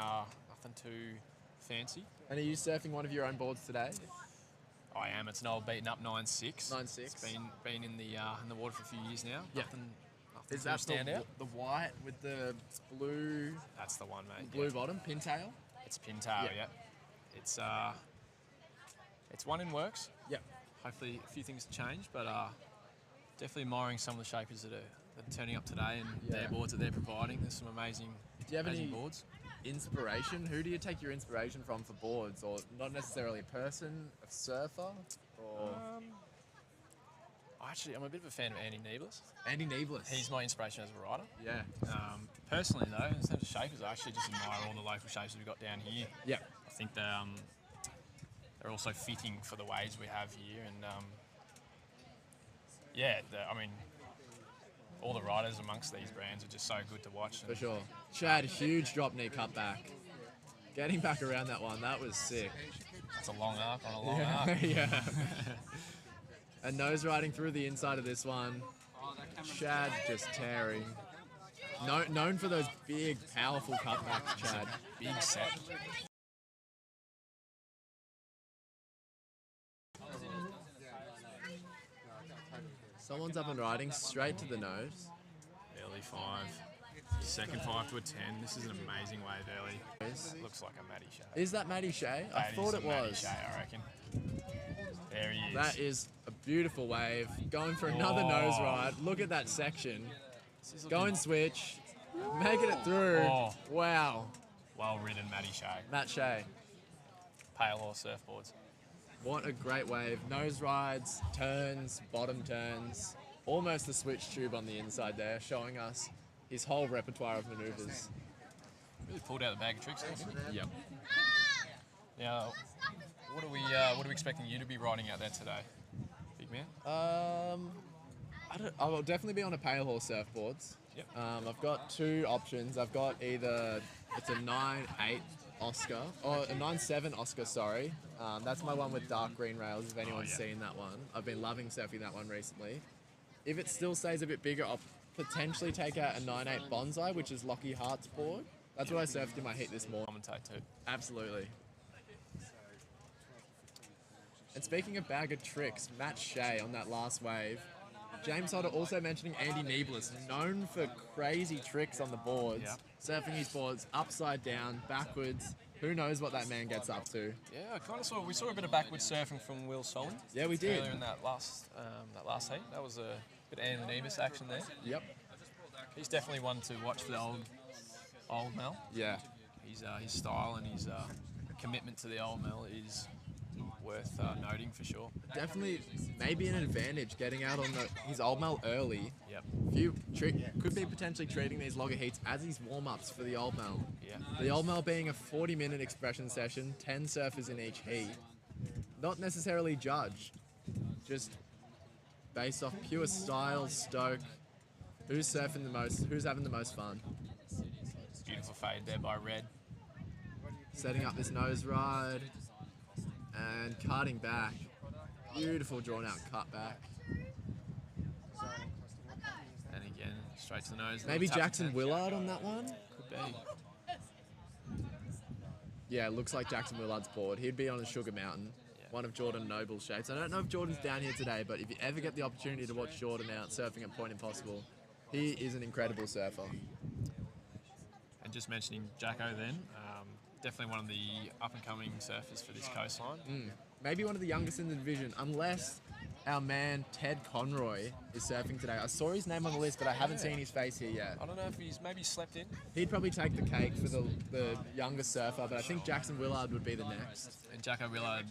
too fancy. And are you surfing one of your own boards today? I am. It's an old beaten up 9.6. 9.6. It's been in the water for a few years now. Yeah. Nothing Is to that stand out. the white with the blue? That's the one, mate. Blue yeah. bottom, pintail. It's pintail. Yeah. It's one in works. Yep. Hopefully a few things change, but definitely admiring some of the shapers that are turning up today and their boards that they're providing. There's some amazing, Do you have amazing any boards. inspiration? Who do you take your inspiration from for boards, or not necessarily a person, a surfer, or Actually, I'm a bit of a fan of Andy Nieblas. Andy Nieblas? He's my inspiration as a rider. Yeah. Personally, though, in terms of shapers, I actually just admire all the local shapers we've got down here. Yeah. I think they're also fitting for the waves we have here, and I mean, all the riders amongst these brands are just so good to watch. For sure. Chad, huge drop knee cut back. Getting back around that one, that was sick. That's a long arc on a long arc. Yeah. And nose riding through the inside of this one. Chad just tearing. Known for those big, powerful cutbacks, Chad. Big set. Someone's up and riding straight to the nose. Early 5. Second 5 to a 10. This is an amazing wave early. Looks like a Matty Shea. Is that Matty Shea? I That thought is it Matty was. Shea, I reckon. There he is. That is a beautiful wave. Going for another nose ride. Look at that section. Going switch. Making it through. Oh. Wow. Well ridden, Matty Shea. Matt Shea. Pale horse surfboards. What a great wave. Nose rides, turns, bottom turns. Almost the switch tube on the inside there, showing us his whole repertoire of maneuvers. Really pulled out the bag of tricks, hasn't he? Yep. Now, what are we expecting you to be riding out there today, big man? I will definitely be on a pale horse surfboards. Yep. I've got two options. I've got either it's a 9.8 Oscar or a 9.7 Oscar. Sorry, that's my one with dark green rails. If anyone's seen that one, I've been loving surfing that one recently. If it still stays a bit bigger, I'll potentially take out a 9.8 Bonsai, which is Lockie Hart's board. That's what I surfed in my heat this morning. Commentate too. Absolutely. And speaking of bag of tricks, Matt Shea on that last wave. James Hodder also mentioning Andy Nieblas, known for crazy tricks on the boards, surfing his boards upside down, backwards. Who knows what that man gets up to? Yeah, I kind of we saw a bit of backward surfing from Will Solly. Yeah, we did. Earlier in that last heat. That was a bit of Andy Nieblas action there. Yep. He's definitely one to watch for the old Mel. Yeah. His style and his commitment to the old Mel is worth noting for sure. Definitely, maybe an advantage getting out on his old Mel early. Yep. Could be potentially treating these logger heats as his warm-ups for the old Mel. Yeah. The old Mel being a 40-minute expression session, 10 surfers in each heat. Not necessarily judged, just based off pure style, stoke, who's surfing the most, who's having the most fun. Beautiful fade there by Red. Setting up this nose ride and cutting back. Beautiful drawn out cut back. And again, straight to the nose. Maybe Jackson Willard on that one? Could be. Yeah, looks like Jackson Willard's board. He'd be on a Sugar Mountain, one of Jordan Noble's shapes. I don't know if Jordan's down here today, but if you ever get the opportunity to watch Jordan out surfing at Point Impossible, he is an incredible surfer. And just mentioning Jacko then, definitely one of the up-and-coming surfers for this coastline. Maybe one of the youngest in the division, unless our man Ted Conroy is surfing today. I saw his name on the list, but I haven't seen his face here yet. I don't know if he's maybe slept in. He'd probably take the cake for the youngest surfer, but I think Jackson Willard would be the next. And Jacko Willard,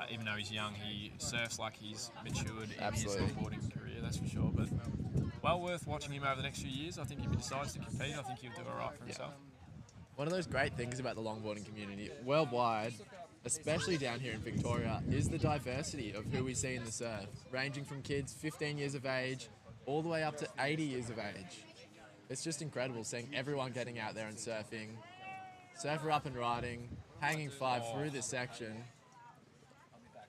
even though he's young, he surfs like he's matured in his longboarding career, that's for sure. But well worth watching him over the next few years. I think if he decides to compete, I think he'll do all right for himself. One of those great things about the longboarding community worldwide, especially down here in Victoria, is the diversity of who we see in the surf, ranging from kids 15 years of age all the way up to 80 years of age. It's just incredible seeing everyone getting out there and surfing, surfer up and riding, hanging 5 through this section.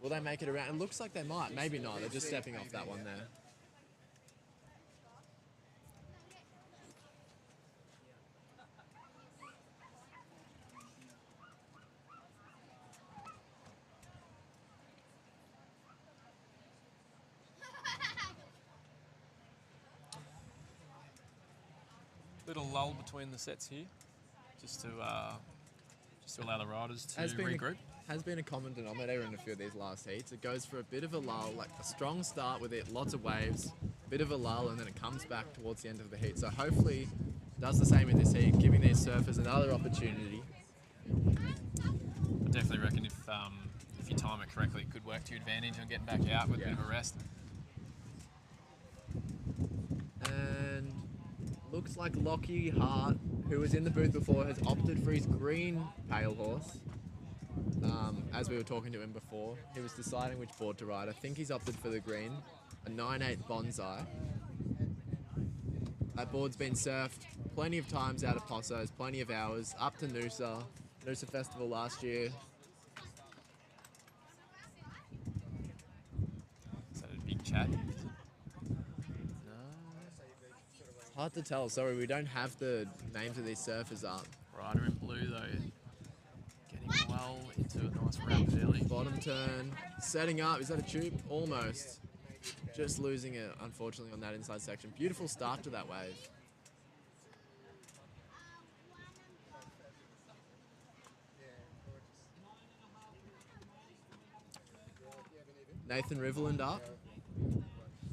Will they make it around? It looks like they might, maybe not. They're just stepping off that one there. Little lull between the sets here, just to allow the riders to regroup. Has been a common denominator in a few of these last heats. It goes for a bit of a lull, like a strong start with it, lots of waves, bit of a lull, and then it comes back towards the end of the heat. So hopefully does the same in this heat, giving these surfers another opportunity. I definitely reckon if you time it correctly, it could work to your advantage on getting back out with a bit of a rest. And looks like Lockie Hart, who was in the booth before, has opted for his green pale horse. As we were talking to him before, he was deciding which board to ride. I think he's opted for the green, a 9.8 bonsai. That board's been surfed plenty of times out at Posso's, plenty of hours, up to Noosa Festival last year. Is that a big chat? Hard to tell, sorry, we don't have the names of these surfers up. Rider in blue though, getting well into a nice ramp early. Bottom turn, setting up, is that a tube? Almost. Just losing it, unfortunately, on that inside section. Beautiful start to that wave. Nathan Riverland up.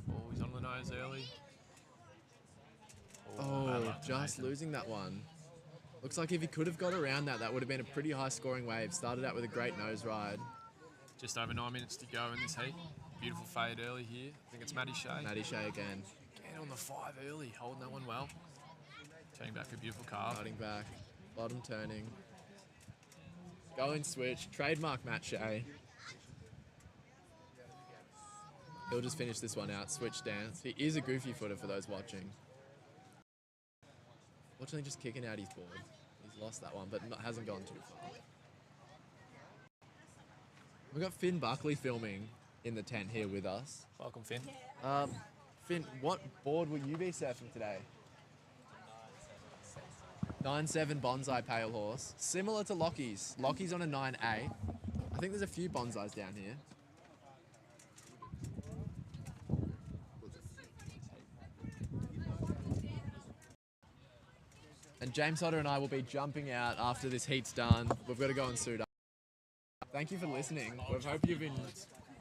Oh, he's on the nose early. Oh, just losing that one. Looks like if he could have got around that, that would have been a pretty high scoring wave. Started out with a great nose ride. Just over 9 minutes to go in this heat. Beautiful fade early here. I think it's Matty Shea. Matty Shea again. Again on the 5 early, holding that one well. Turning back for a beautiful carve. Cutting back, bottom turning. Going switch, trademark Matt Shea. He'll just finish this one out, switch dance. He is a goofy footer for those watching. Fortunately, just kicking out his board. He's lost that one, but hasn't gone too far. We've got Finn Buckley filming in the tent here with us. Welcome, Finn. Finn, what board will you be surfing today? 9.7 bonsai pale horse. Similar to Lockie's. Lockie's on a 9.8. I think there's a few bonsais down here. And James Hodder and I will be jumping out after this heat's done. We've got to go and suit up. Thank you for listening. We hope you've been...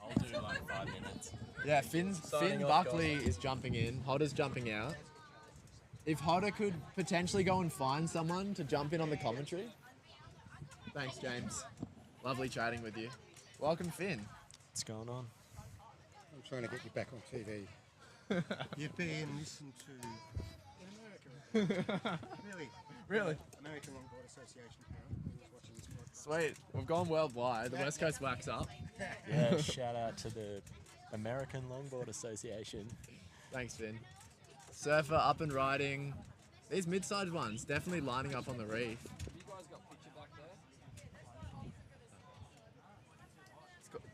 I'll do like 5 minutes. Yeah, Finn Buckley is jumping in. Hodder's jumping out. If Hodder could potentially go and find someone to jump in on the commentary. Thanks, James. Lovely chatting with you. Welcome, Finn. What's going on? I'm trying to get you back on TV. You're being listened to in America. Really? Really? American Longboard Association. Who's watching this podcast? Sweet. We've gone worldwide. The West Coast wax up. Yeah, shout out to the American Longboard Association. Thanks, Finn. Surfer up and riding. These mid-sized ones definitely lining up on the reef. You guys got picture back there?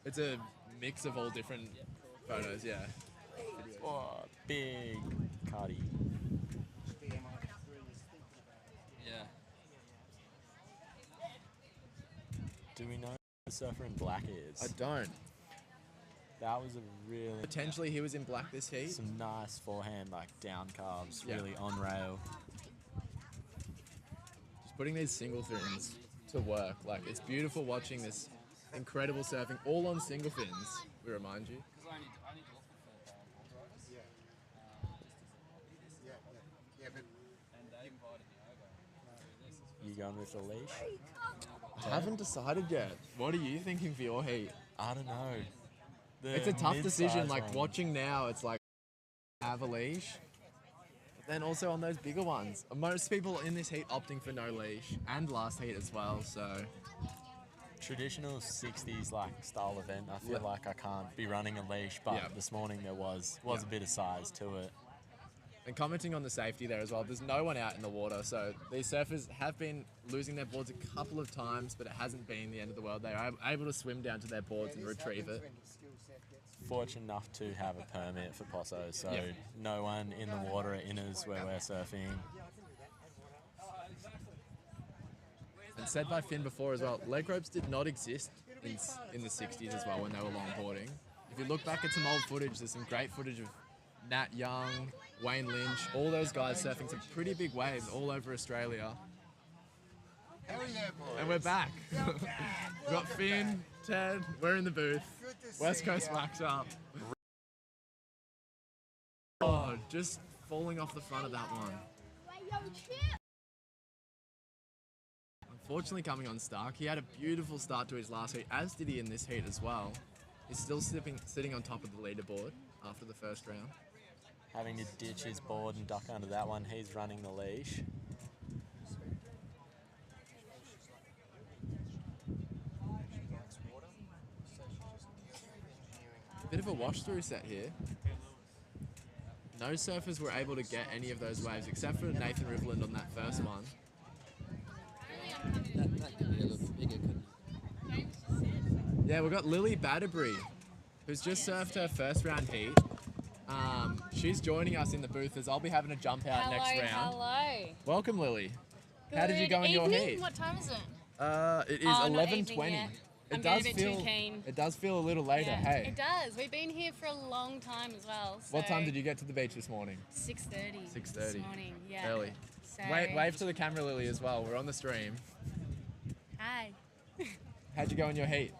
It's a mix of all different photos, yeah. Oh, big Cardi. Yeah. Do we know who the surfer in black is? I don't. That was a really... Potentially he was in black this heat. Some nice forehand, like down carves, Yeah. really on rail. Just putting these single fins to work. Like, it's beautiful watching this incredible surfing, all on single fins, we remind you. Yeah, but You going with the leash? I haven't decided yet. What are you thinking for your heat? I don't know. It's a tough decision. mid-size Like, one. watching now, it's like, have a leash. But then also on those bigger ones. Most people in this heat opting for no leash, and last heat as well, so... Traditional 60s like style event, I feel Yeah. like I can't be running a leash, but Yeah. this morning there was Yeah. a bit of size to it. And commenting on the safety there as well, there's no one out in the water, so these surfers have been losing their boards a couple of times, but it hasn't been the end of the world. They are able to swim down to their boards and retrieve it. Fortunate enough to have a permit for Posso, so Yeah. no one in the water at inners where we're surfing. And said by Finn before as well, leg ropes did not exist in the 60s as well when they were longboarding. If you look back at some old footage, there's some great footage of Nat Young, Wayne Lynch, all those guys surfing some pretty big waves all over Australia. And we're back. We've got Finn, Ted, we're in the booth. West Coast wax up. Oh, just falling off the front of that one. Unfortunately coming on Stark, he had a beautiful start to his last heat, as did he in this heat as well. He's still sitting on top of the leaderboard after the first round. Having to ditch his board and duck under that one, he's running the leash. Bit of a wash through set here. No surfers were able to get any of those waves except for Nathan Riverland on that first one. That could be a little bigger, couldn't it? Yeah, we've got Lily Batterbury, who's just surfed her first round heat. She's joining us in the booth as I'll be having a jump out next round. Hello. Welcome, Lily. How did you go in your heat? What time is it? It is Oh, not 11:20. evening yet. I'm getting a bit too keen. It does feel a little later. Yeah, Hey, it does. We've been here for a long time as well. So what time did you get to the beach this morning? 6:30. 6:30. This morning. Yeah. Early. So Wave to the camera, Lily, as well. We're on the stream. Hi. How'd you go in your heat?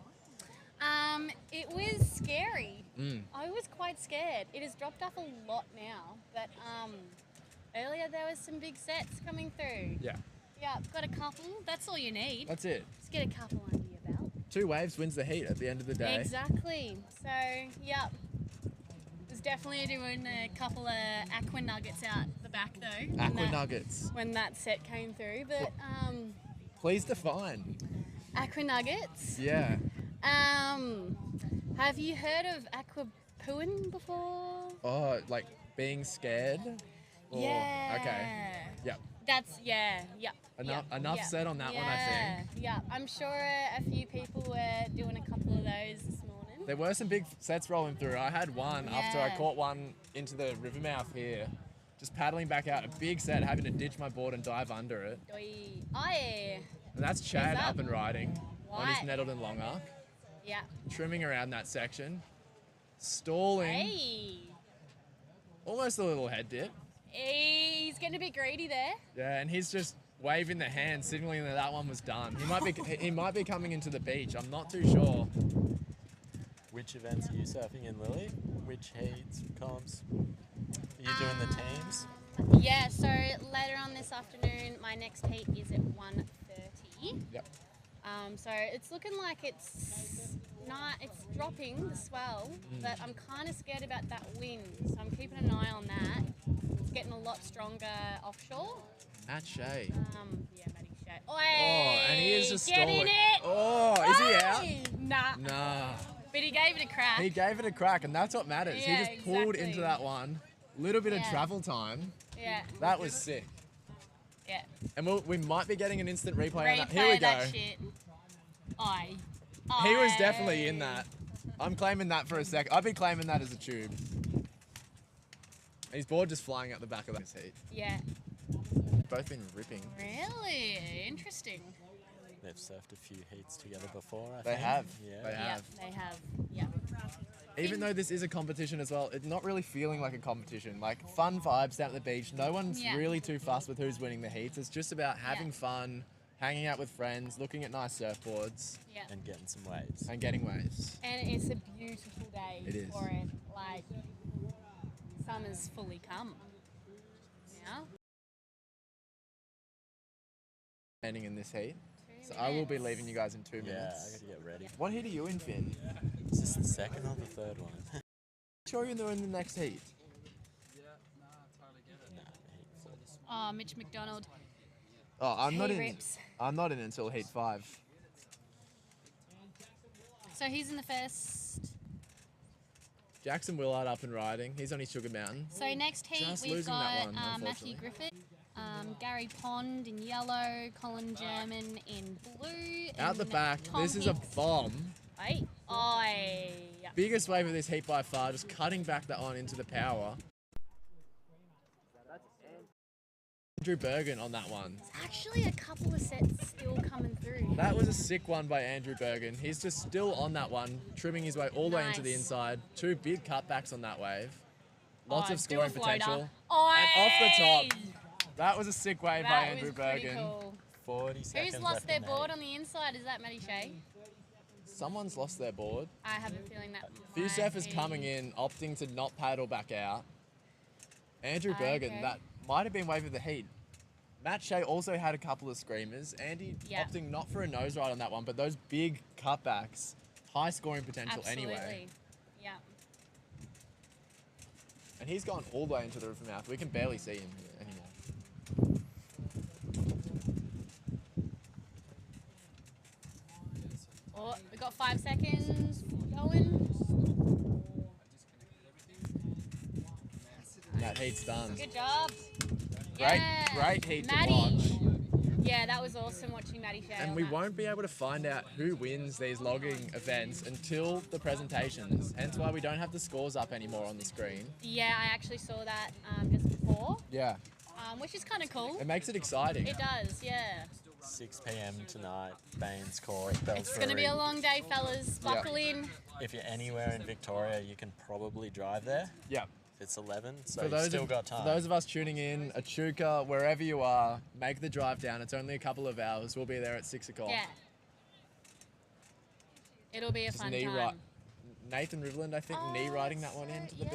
It was scary. Mm. I was quite scared. It has dropped off a lot now, but earlier there was some big sets coming through. Yeah. Yeah, got a couple. That's all you need. That's it. Just get a couple under your belt. 2 waves wins the heat at the end of the day. Exactly. So, yep. Was definitely doing a couple of aqua nuggets out the back though. Aqua nuggets. When that set came through, but Please define. aqua nuggets. Yeah. Have you heard of aqua pooing before? Oh, like being scared? Or, Yeah. Okay. Yep. That's yep. Enough said on that one, I think. Yeah, I'm sure a few people were doing a couple of those this morning. There were some big sets rolling through. I had one after I Yeah. caught one into the river mouth here. Just paddling back out, a big set, having to ditch my board and dive under it. Aye. And that's Chad that? up and riding on his Right. Nettleton long arc, Yeah. trimming around that section, stalling, Hey. almost a little head dip. He's getting a bit greedy there. Yeah, and he's just waving the hand, signaling that that one was done. He might be coming into the beach. I'm not too sure. Which events are you surfing in, Lily? Which heats, comps? Are you doing the teams? Yeah, so later on this afternoon, my next heat is at 1:30. Yep. So it's looking like it's dropping the swell, but I'm kind of scared about that wind. So I'm keeping an eye on that. It's getting a lot stronger offshore. Matt Shea. Yeah, Matty Shea. Oh, and he is just Get stalling. in it! Oh, is he out? Oi! Nah. Nah. But he gave it a crack. He gave it a crack, and that's what matters. Yeah, He just pulled exactly. into that one. Little bit of Yeah. travel time. Yeah. That was sick. Yeah. And we might be getting an instant replay on that. Replay Here we go. that shit. Aye. He was definitely in that. I'm claiming that for a sec. I've been claiming that as a tube. His board just flying out the back of his heat. Yeah. Both been ripping. Really interesting. They've surfed a few heats together before, I They think. have. Yeah. They have. Yeah, they have. Yeah. Even though this is a competition as well, it's not really feeling like a competition. Like fun vibes down at the beach. No one's Yeah. really too fussed with who's winning the heats. It's just about having fun, hanging out with friends, looking at nice surfboards. Yeah. And getting some waves. And getting waves. And it's a beautiful day It is. for it. Like, summer's fully come. Now. Ending in this heat. So I will be leaving you guys in 2 minutes. Yeah, I gotta get ready. What heat are you in, Finn? Is this the second or the third one? Sure you're in the next heat? Oh, Mitch McDonald. Oh, I'm not He in. rips. I'm not in until heat 5. So he's in the first. Jackson Willard up and riding. He's on his Sugar Mountain. So next heat Just we've losing got that one, Matthew unfortunately. Griffith, Gary Pond in yellow, Colin German in blue. Out the and back. Tom This is a Hicks. bomb. Wait. Aye. Biggest wave of this heat by far. Just cutting back that one into the power. Andrew Bergen on that one. Actually, a couple of sets still coming through. That was a sick one by Andrew Bergen. He's just still on that one, trimming his way all the way into the Nice. inside. 2 big cutbacks on that wave. Lots Oh, of do a scoring floater. potential. Oi! And off the top. That was a sick wave by That Andrew was pretty Bergen. cool. 40 seconds Who's lost left their in the board on the inside? Is that Matty Shea? Someone's lost their board. I have a feeling that. Few might surfers be. coming in, opting to not paddle back out. Andrew Bergen, Okay. that might have been wave of the heat. Matt Shea also had a couple of screamers. Andy Yeah. opting not for a nose ride on that one, but those big cutbacks, high scoring potential Absolutely. anyway. Yeah. And he's gone all the way into the roof of the mouth. We can barely see him anymore. Oh, we got 5 seconds going. That heat's done. Good job. Great heat Maddie. to watch. Yeah, that was awesome watching Maddie Shea. And on we that. won't be able to find out who wins these logging events until the presentations. Hence why we don't have the scores up anymore on the screen. Yeah, I actually saw that just before, Yeah. which is kind of cool. It makes it exciting. It does, yeah. 6 p.m. tonight, Baines Court, Bells It's going to be a Brewing. long day, fellas. Buckle in. If you're anywhere in Victoria, you can probably drive there. Yep. It's 11, so For you've those still of, got time. For those of us tuning in, Echuca, wherever you are, make the drive down. It's only a couple of hours. We'll be there at 6 o'clock. Yeah. It'll be a Just fun knee time. Nathan Riveland, I think, knee riding that one into the beach.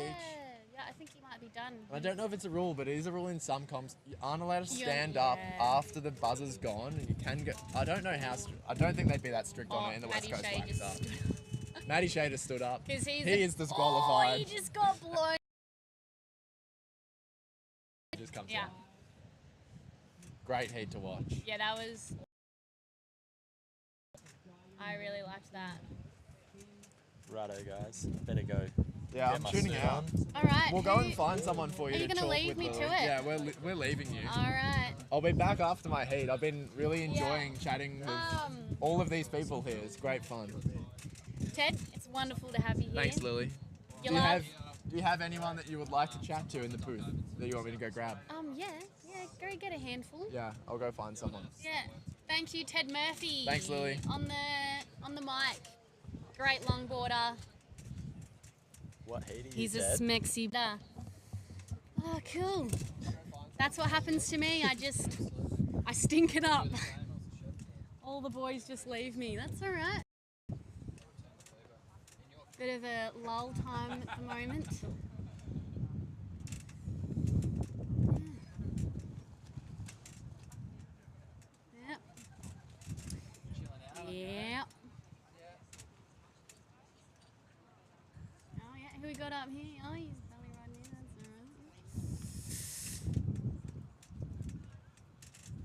Yeah, I think he might be done. I don't know if it's a rule, but it is a rule in some comps. You aren't allowed to You're- stand up yeah. after the buzzer's gone, and you can go. I don't know how. I don't think they'd be that strict on it in the West Maddie Coast Shea Wine just Cup. Maddie Shea just stood up. 'Cause He he's is disqualified. Oh, he just got blown. He just comes Yeah. out. Great heat to watch. Yeah, that was. I really liked that. Righto, guys. Better go. Yeah, get I'm my tuning suit out. on. All right. We'll go and find someone for you. Are you to gonna talk leave with me Lily. to it? Yeah, we're leaving you. All right. I'll be back after my heat. I've been really enjoying chatting with all of these people here. It's great fun. Ted, it's wonderful to have you here. Thanks, Lily. You Do love- you have anyone that you would like to chat to in the booth that you want me to go grab? Yeah, go get a handful. Yeah, I'll go find someone. Yeah. Thank you, Ted Murphy. Thanks, Lily. On the mic. Great longboarder. What heat are you, He's a Ted? smexy. Oh, cool. That's what happens to me. I stink it up. All the boys just leave me. That's all right. Bit of a lull time at the moment. Yep. Yep. Oh yeah, who we got up here? Oh, he's belly riding in. That's all right.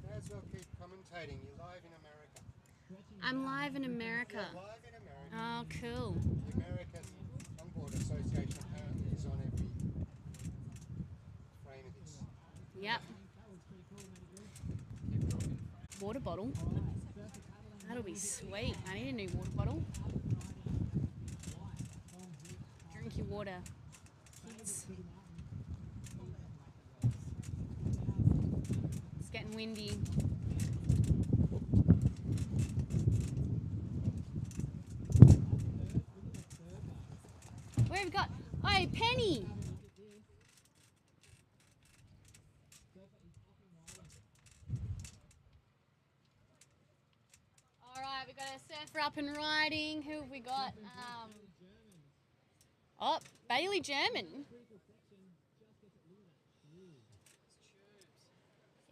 May as well keep commentating. You're live in America. I'm live in America. You're live in America. Oh, cool. The American Longboard Association apparently is on every frame of this. Yep. Water bottle. That'll be sweet. I need a new water bottle. Drink your water, kids. It's getting windy. Where have we got? Oh, Penny! Alright, we got a surfer up and riding. Who have we got? Oh, Bailey German.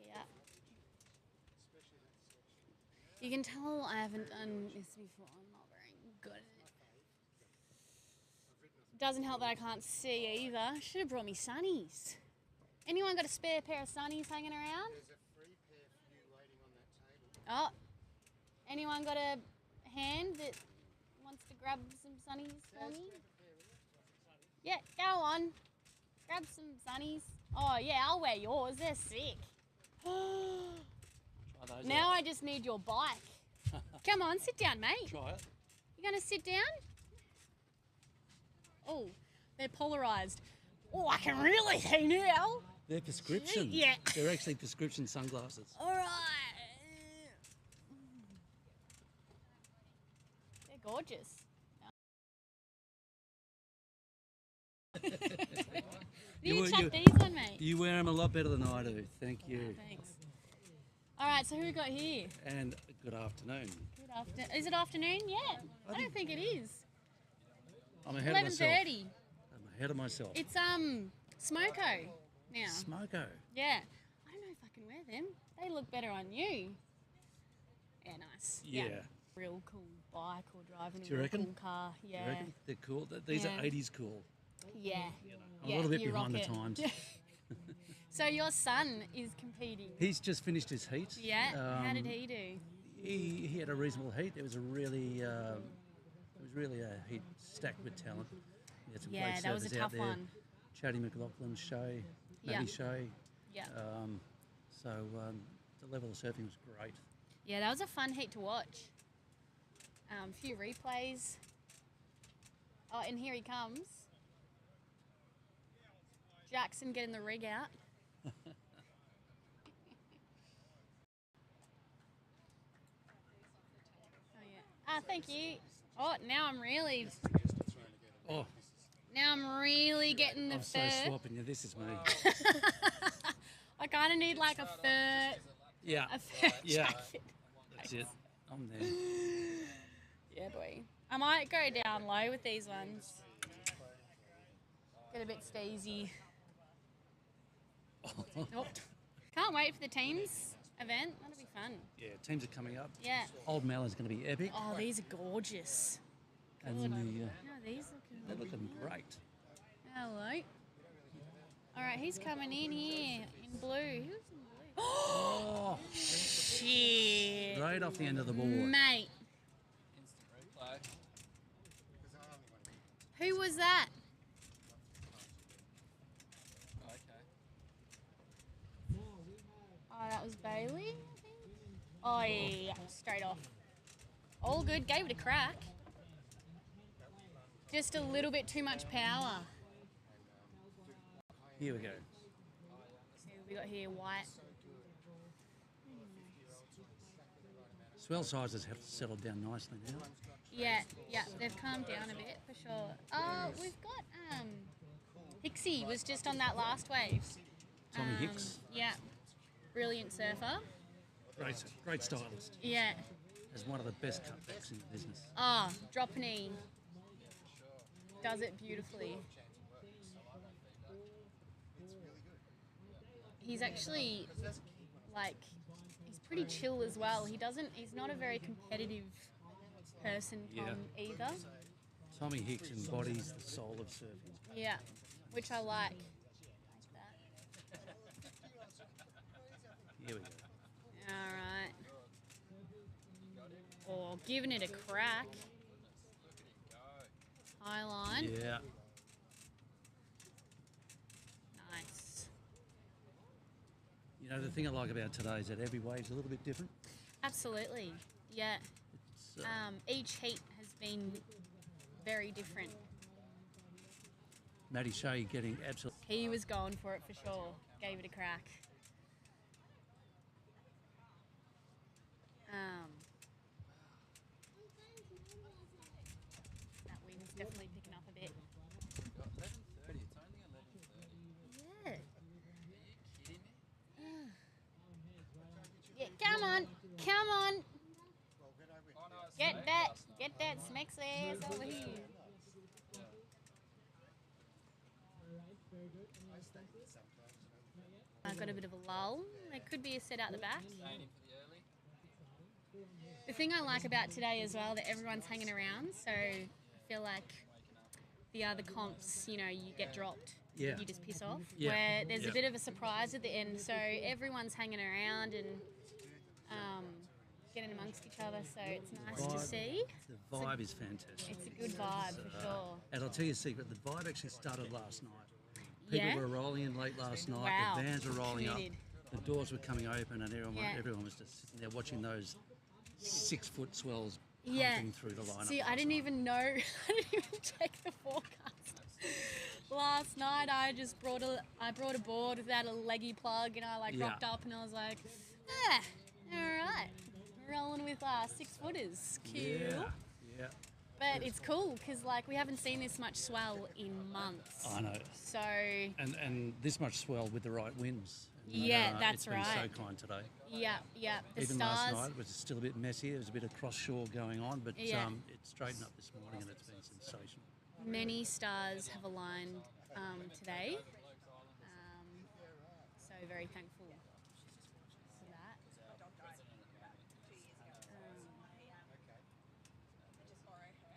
Yeah. You can tell I haven't done this before. I'm not very good at it. Doesn't help that I can't see either. Should have brought me sunnies. Anyone got a spare pair of sunnies hanging around? There's a free pair for you waiting on that table. Oh, anyone got a hand that wants to grab some sunnies for me? Yeah, go on. Grab some sunnies. Oh yeah, I'll wear yours. They're sick. Now I just need your bike. Come on, sit down, mate. Try it. You gonna sit down? Oh, they're polarized. Oh, I can really see now. They're prescription. Yeah. They're actually prescription sunglasses. All right. They're gorgeous. You chuck these on, mate. You wear them a lot better than I do. Thank you. Thanks. All right, so who we got here? And good afternoon. Good afternoon. Is it afternoon yet? I don't think it is. I'm ahead of myself. 11:30. I'm ahead of myself. It's Smoko now. Smoko. Yeah. I don't know if I can wear them. They look better on you. Yeah, nice. Yeah. Real cool bike or driving Do a you real reckon? cool car. Do Yeah. you reckon? They're cool. These are Yeah. 80s cool. Yeah. I'm a little bit you behind the rock it. times. So your son is competing. He's just finished his heat. Yeah. How did he do? He had a reasonable heat. It was a really a heat stacked with talent. He had some Yeah, great that was a surfers out tough there. one. Chatty McLaughlin, Shea, Yeah. Matty Shea. Yeah. So the level of surfing was great. Yeah, that was a fun heat to watch. A few replays. Oh, and here he comes. Jackson getting the rig out. Thank you. Oh, now I'm really. Oh. Now I'm really getting the I'm so fur. swapping you. This is me. I kind of need like a fur. Yeah. A fur Yeah. jacket. That's it. I'm there. Yeah, boy. I might go down low with these ones. Get a bit steezy. Nope. Can't wait for the teams event. That'll be fun. Yeah, teams are coming up. Yeah. Old Melon's going to be epic. Oh, these are gorgeous. And Good. the, How are these they're looking? looking great. Hello. All right, he's coming in here in blue. Who's in blue? Oh, shit. Right off the end of the board. Mate. Who was that? Oh, that was Bailey, I think. Oh, yeah, straight off. All good, gave it a crack. Just a little bit too much power. Here we go. So we got here white. Swell sizes have settled down nicely now. Yeah, they've calmed down a bit for sure. We've got Hixie was just on that last wave. Tommy Hicks. Yeah, brilliant surfer. Great stylist. Yeah. Has one of the best cutbacks in the business. Oh, drop an E. Does it beautifully. He's actually he's pretty chill as well. He's not a very competitive person, Tom, either. Tommy Hicks embodies the soul of surfing. Yeah, which I like. Here we go. All right. Oh, giving it a crack. High line. Yeah. Nice. You know, the thing I like about today is that every wave's a little bit different. Absolutely. Yeah. Each heat has been very different. Matty Shea getting absolutely... He was going for it for sure. Gave it a crack. That wind's definitely picking up a bit. 11:30. It's only 11:30. Yeah. Are you kidding me? Yeah, come on. Come on. Get that Smex's ass over here. I got a bit of a lull. There could be a set out the back. The thing I like about today as well, that everyone's hanging around, so I feel like the other comps, you get dropped. Yeah. You just piss off. Yeah. Where there's Yeah. a bit of a surprise at the end, so everyone's hanging around and getting amongst each other, so it's nice to see. The vibe is fantastic. It's a good vibe for sure. And I'll tell you a secret, the vibe actually started last night. People Yeah? were rolling in late last night, Wow. the vans were rolling Committed. up, the doors were coming open, and Yeah. everyone was just sitting there watching those 6-foot swells Yeah. pumping through the lineup. See, I didn't even know. I didn't even check the forecast. Last night, I brought a board without a leggy plug, and I Yeah. rocked up, and I was like, all right, rolling with 6-footers, cool. Yeah. But it's cool because we haven't seen this much swell in months. I know. So And this much swell with the right winds. Yeah, that's it's been right. so kind today. yeah, the Even stars. last night it was still a bit messy. There was a bit of cross shore going on, but Yeah. it straightened up this morning and it's been sensational. Many stars have aligned today. So very thankful.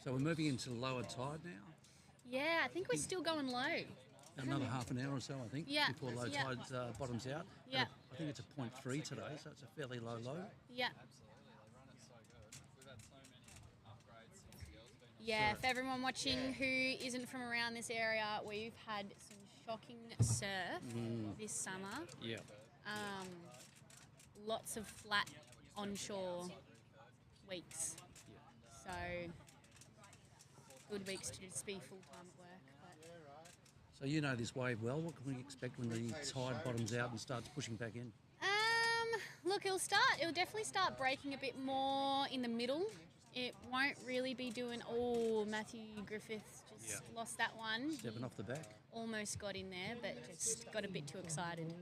So we're moving into lower tide now. Yeah, I think we're still going low. Another half an hour or so, I think, Yeah, before low yeah. tide bottoms out. Yeah. I think it's a 0.3 today, so it's a fairly low low. Yeah. Yeah, for everyone watching who isn't from around this area, we've had some shocking surf this summer. Yeah. Lots of flat onshore weeks. So good weeks to just be full-time at work. But So you know this wave well. What can we expect when the tide bottoms out and starts pushing back in? Look, it'll definitely start breaking a bit more in the middle. It won't really be doing, Matthew Griffiths just lost that one. Stepping off the back. Almost got in there, but just got a bit too excited.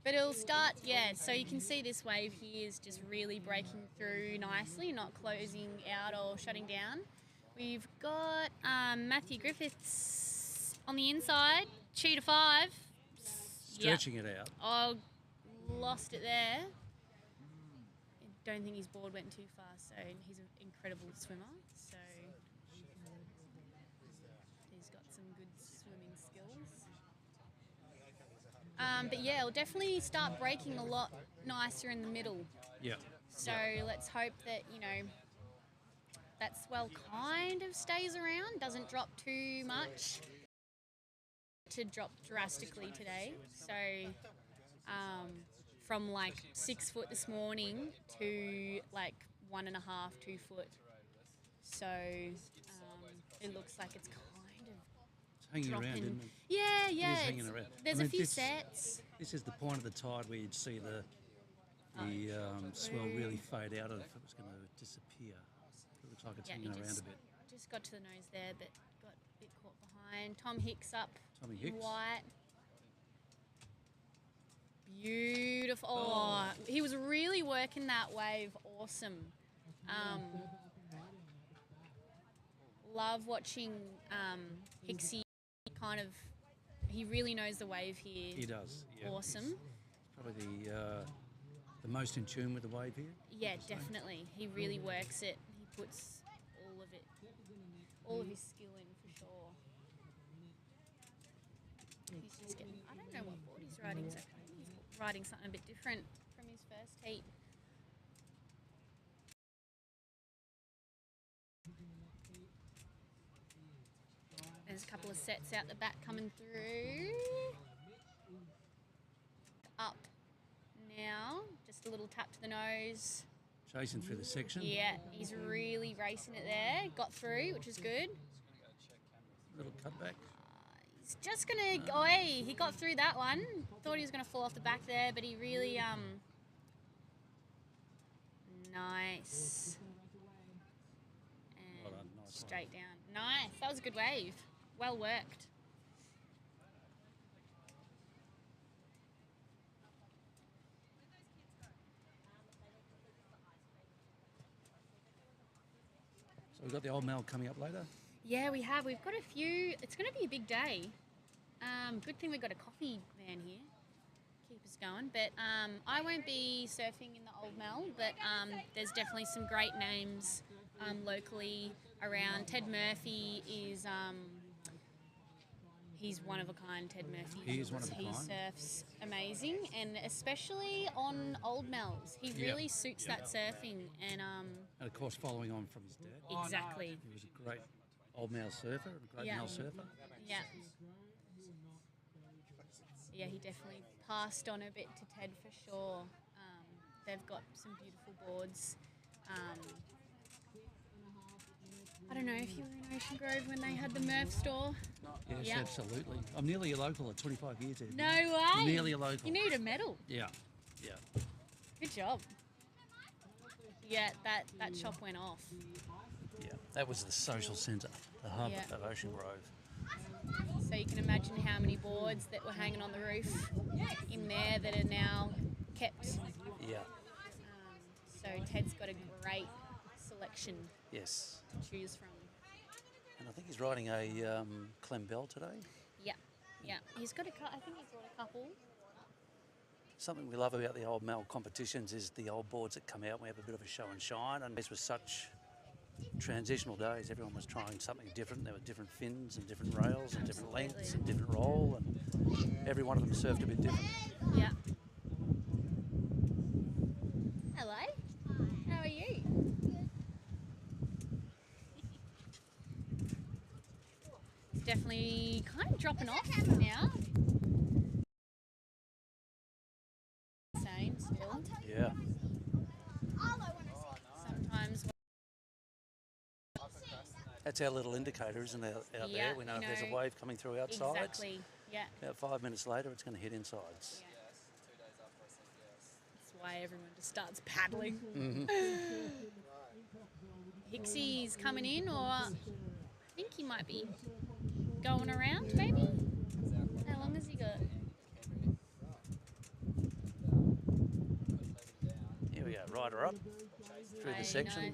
But it'll start, so you can see this wave here is just really breaking through nicely, not closing out or shutting down. We've got Matthew Griffiths on the inside, cheetah 5. Stretching it out. Oh, lost it there. I don't think his board went too far, so he's an incredible swimmer. So he's got some good swimming skills. But yeah, it'll definitely start breaking a lot nicer in the middle. Yeah. So let's hope that, that swell kind of stays around, doesn't drop too much. To drop drastically today. So from like 6 foot this morning to like 1.5, 2 foot. So it looks like it's kind of Hanging dropping. around, isn't it? Yeah, It yeah. is hanging around. There's I a mean, few this- sets. This is the point of the tide where you'd see the swell really fade out if it was going to disappear. It looks like it's Yeah, hanging he around just, a bit. just got to the nose there, but got a bit caught behind. Tom Hicks up Tommy in Hicks. white. Beautiful. Oh, he was really working that wave. Awesome. Love watching Hicksy he really knows the wave here. He does. Yeah. Awesome. Probably the most in tune with the wave here. Yeah, definitely. He really works it. He puts all of his skill in for sure. He's just getting, I don't know what board he's riding. So he's riding something a bit different from his first heat. There's a couple of sets out the back coming through. Up now, just a little tap to the nose. Chasing through the section. Yeah, he's really racing it there. Got through, which is good. Little cutback. He's just gonna, he got through that one. Thought he was gonna fall off the back there, but he really, nice. And Well done, nice straight down. Nice, that was a good wave. Well worked. So we've got the old Mel coming up later. Yeah, we have. We've got a few. It's going to be a big day. Good thing we've got a coffee van here. Keep us going. But I won't be surfing in the Old Mel, but there's definitely some great names locally around. Ted Murphy is... he's one of a kind, Ted Murphy. He is one of a He kind. surfs amazing, and especially on Old Mels. He Yeah. really suits that surfing. And And of course, following on from his dad. exactly. He was a great old Mel surfer, a great Mel surfer. Yeah. Yeah, he definitely passed on a bit to Ted for sure. They've got some beautiful boards. I don't know if you were in Ocean Grove when they had the Murph store. Yes, Yeah. absolutely. I'm nearly a local at 25 years. Ed. No way. Nearly a local. You need a medal. Yeah, yeah. Good job. Yeah, that shop went off. Yeah, that was the social centre, the hub Yeah. of Ocean Grove. So you can imagine how many boards that were hanging on the roof in there that are now kept. Yeah. So Ted's got a great selection Yes. to choose from. And I think he's riding a Clem Bell today. Yeah, yeah. He's got I think he's got a couple. Something we love about the old Mel competitions is the old boards that come out. We have a bit of a show and shine, and this was such transitional days. Everyone was trying something different. There were different fins and different rails and different lengths and different roll, and every one of them surfed a bit different. Yeah. Hello. How are you? It's definitely kind of dropping off now. Same still. Yeah. Sometimes. That's our little indicator, isn't it, out Yeah, there? We know if there's a wave coming through outside. Exactly. Yeah. About 5 minutes later, it's going to hit insides. That's why everyone just starts paddling. Mhm. Hicksey's coming in, or I think he might be going around, maybe? How long has he got? Here we go, rider up through the section.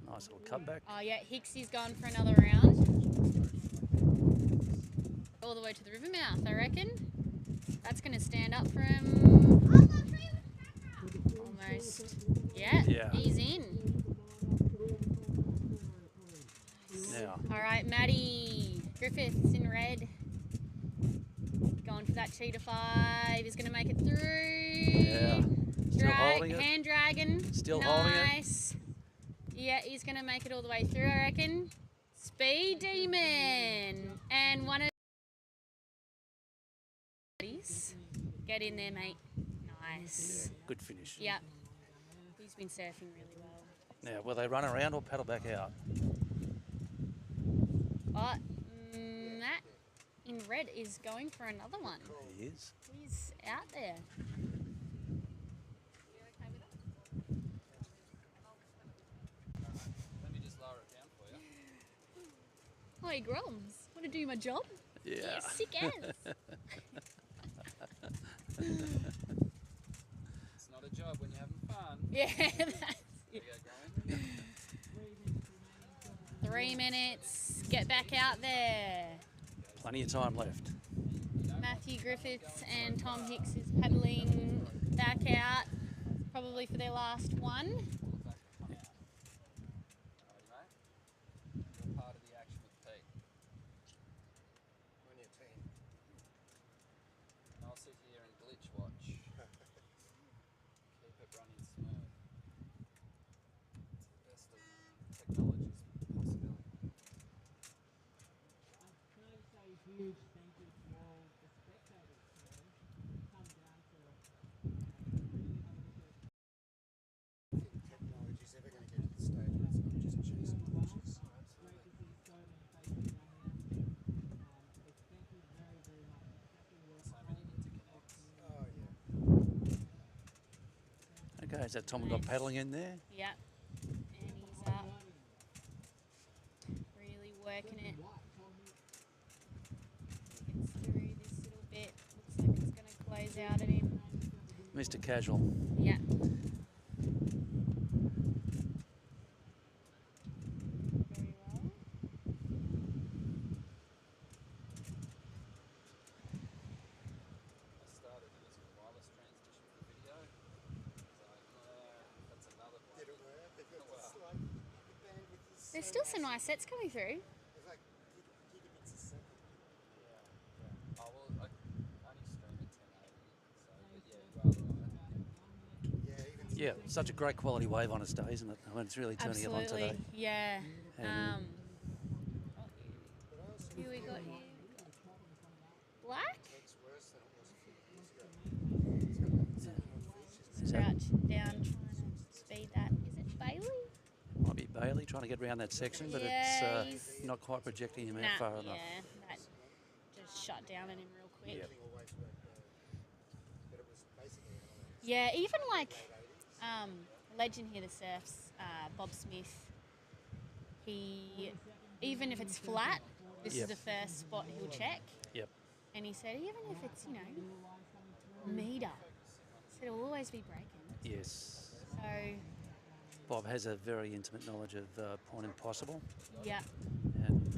Nice little cutback. Oh yeah, Hicksey's gone for another round. All the way to the river mouth, I reckon. That's going to stand up for him. Almost. Yeah, he's in. Now. All right, Maddie Griffiths in red. Going for that cheetah 5. He's going to make it through. Yeah. Still holding it. Hand dragon. Still holding it. Nice. Yeah, he's going to make it all the way through, I reckon. Speed Demon. And one of get in there, mate. Nice. Yeah, good finish. Yep. He's been surfing really well. Now, will they run around or paddle back out? Oh, Matt in red is going for another one. He is. He's out there. Let me just lower it down for you. Hi, Grums. Want to do my job? Yeah. Sick ass. It's not a job when you're having fun. Yeah, that's There you go, Graham. 3 minutes. Get back out there. Plenty of time left. Matthew Griffiths and Tom Hicks is paddling back out, probably for their last one. You're part of the action with Pete. On your team. And I'll sit here and glitch watch. Keep it running smooth. It's the best of technology's possibility. Huge thank you to all the spectators who come down to Technology's ever going to get to the stage where it's not just chasing watches. Oh, yeah. Okay, is that Tom got paddling in there? Yep. And he's up. Really working it. Gets through this little bit. Looks like it's going to close out at him. Mr. Casual. Yeah. Very well. I started using wireless transmission for video. That's another one. Did it work? Because it's like the bandwidth is There's so still some massive. nice sets coming through. It's like gigabits a second. Yeah. Oh, well, I only stream at 1080, so, but yeah, you are right. Yeah, even Yeah, such a great quality wave on its day, isn't it? I mean, it's really turning it on Absolutely. today. Yeah. And Who we got here? Black? It's worse than it was a few years ago. It's got so many more features. Is that- Crouch down, trying to speed that. Is it Bailey? Might be Bailey trying to get around that section, but Yeah, it's he's- not quite projecting him out Nah, far enough. yeah, that just shut down at him real quick. Yep. Always worked well. But it was basically analog. Yeah, even like legend here that surfs, Bob Smith. He, even if it's flat, this Yep. is the first spot he'll check. Yep. And he said, even if it's, a metre, he said it'll always be breaking. Yes. So, Bob has a very intimate knowledge of point impossible. yeah. And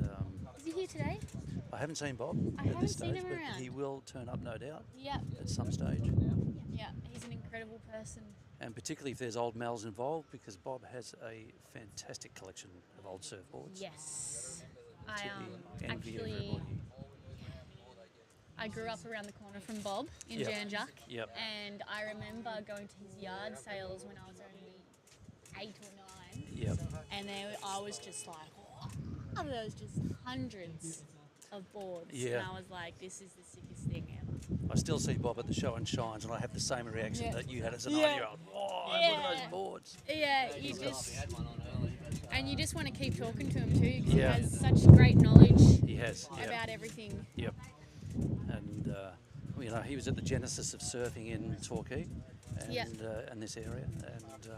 Is he here today? I haven't seen Bob I at haven't this seen stage, him but around. he will turn up, no doubt, Yep. at some stage. Yeah, he's an incredible person. And particularly if there's old Mals involved, because Bob has a fantastic collection of old surfboards. Yes. To I the envy of actually, everybody. I grew up around the corner from Bob in Yep. Janjuk. Yep. And I remember going to his yard sales when I was only 8 or 9. Yep. And I was just like, wow, there was just hundreds of boards. Yeah. And I was like, this is the sickest thing ever. I still see Bob at the show and shines, and I have the same reaction Yeah. that you had as a Yeah. 9-year-old. Oh, look at those boards. Yeah, you just... And you just want to keep talking to him too, because Yeah. he has such great knowledge He has, yeah. about everything. Yep. And, you know, he was at the genesis of surfing in Torquay and, Yep. and this area. And,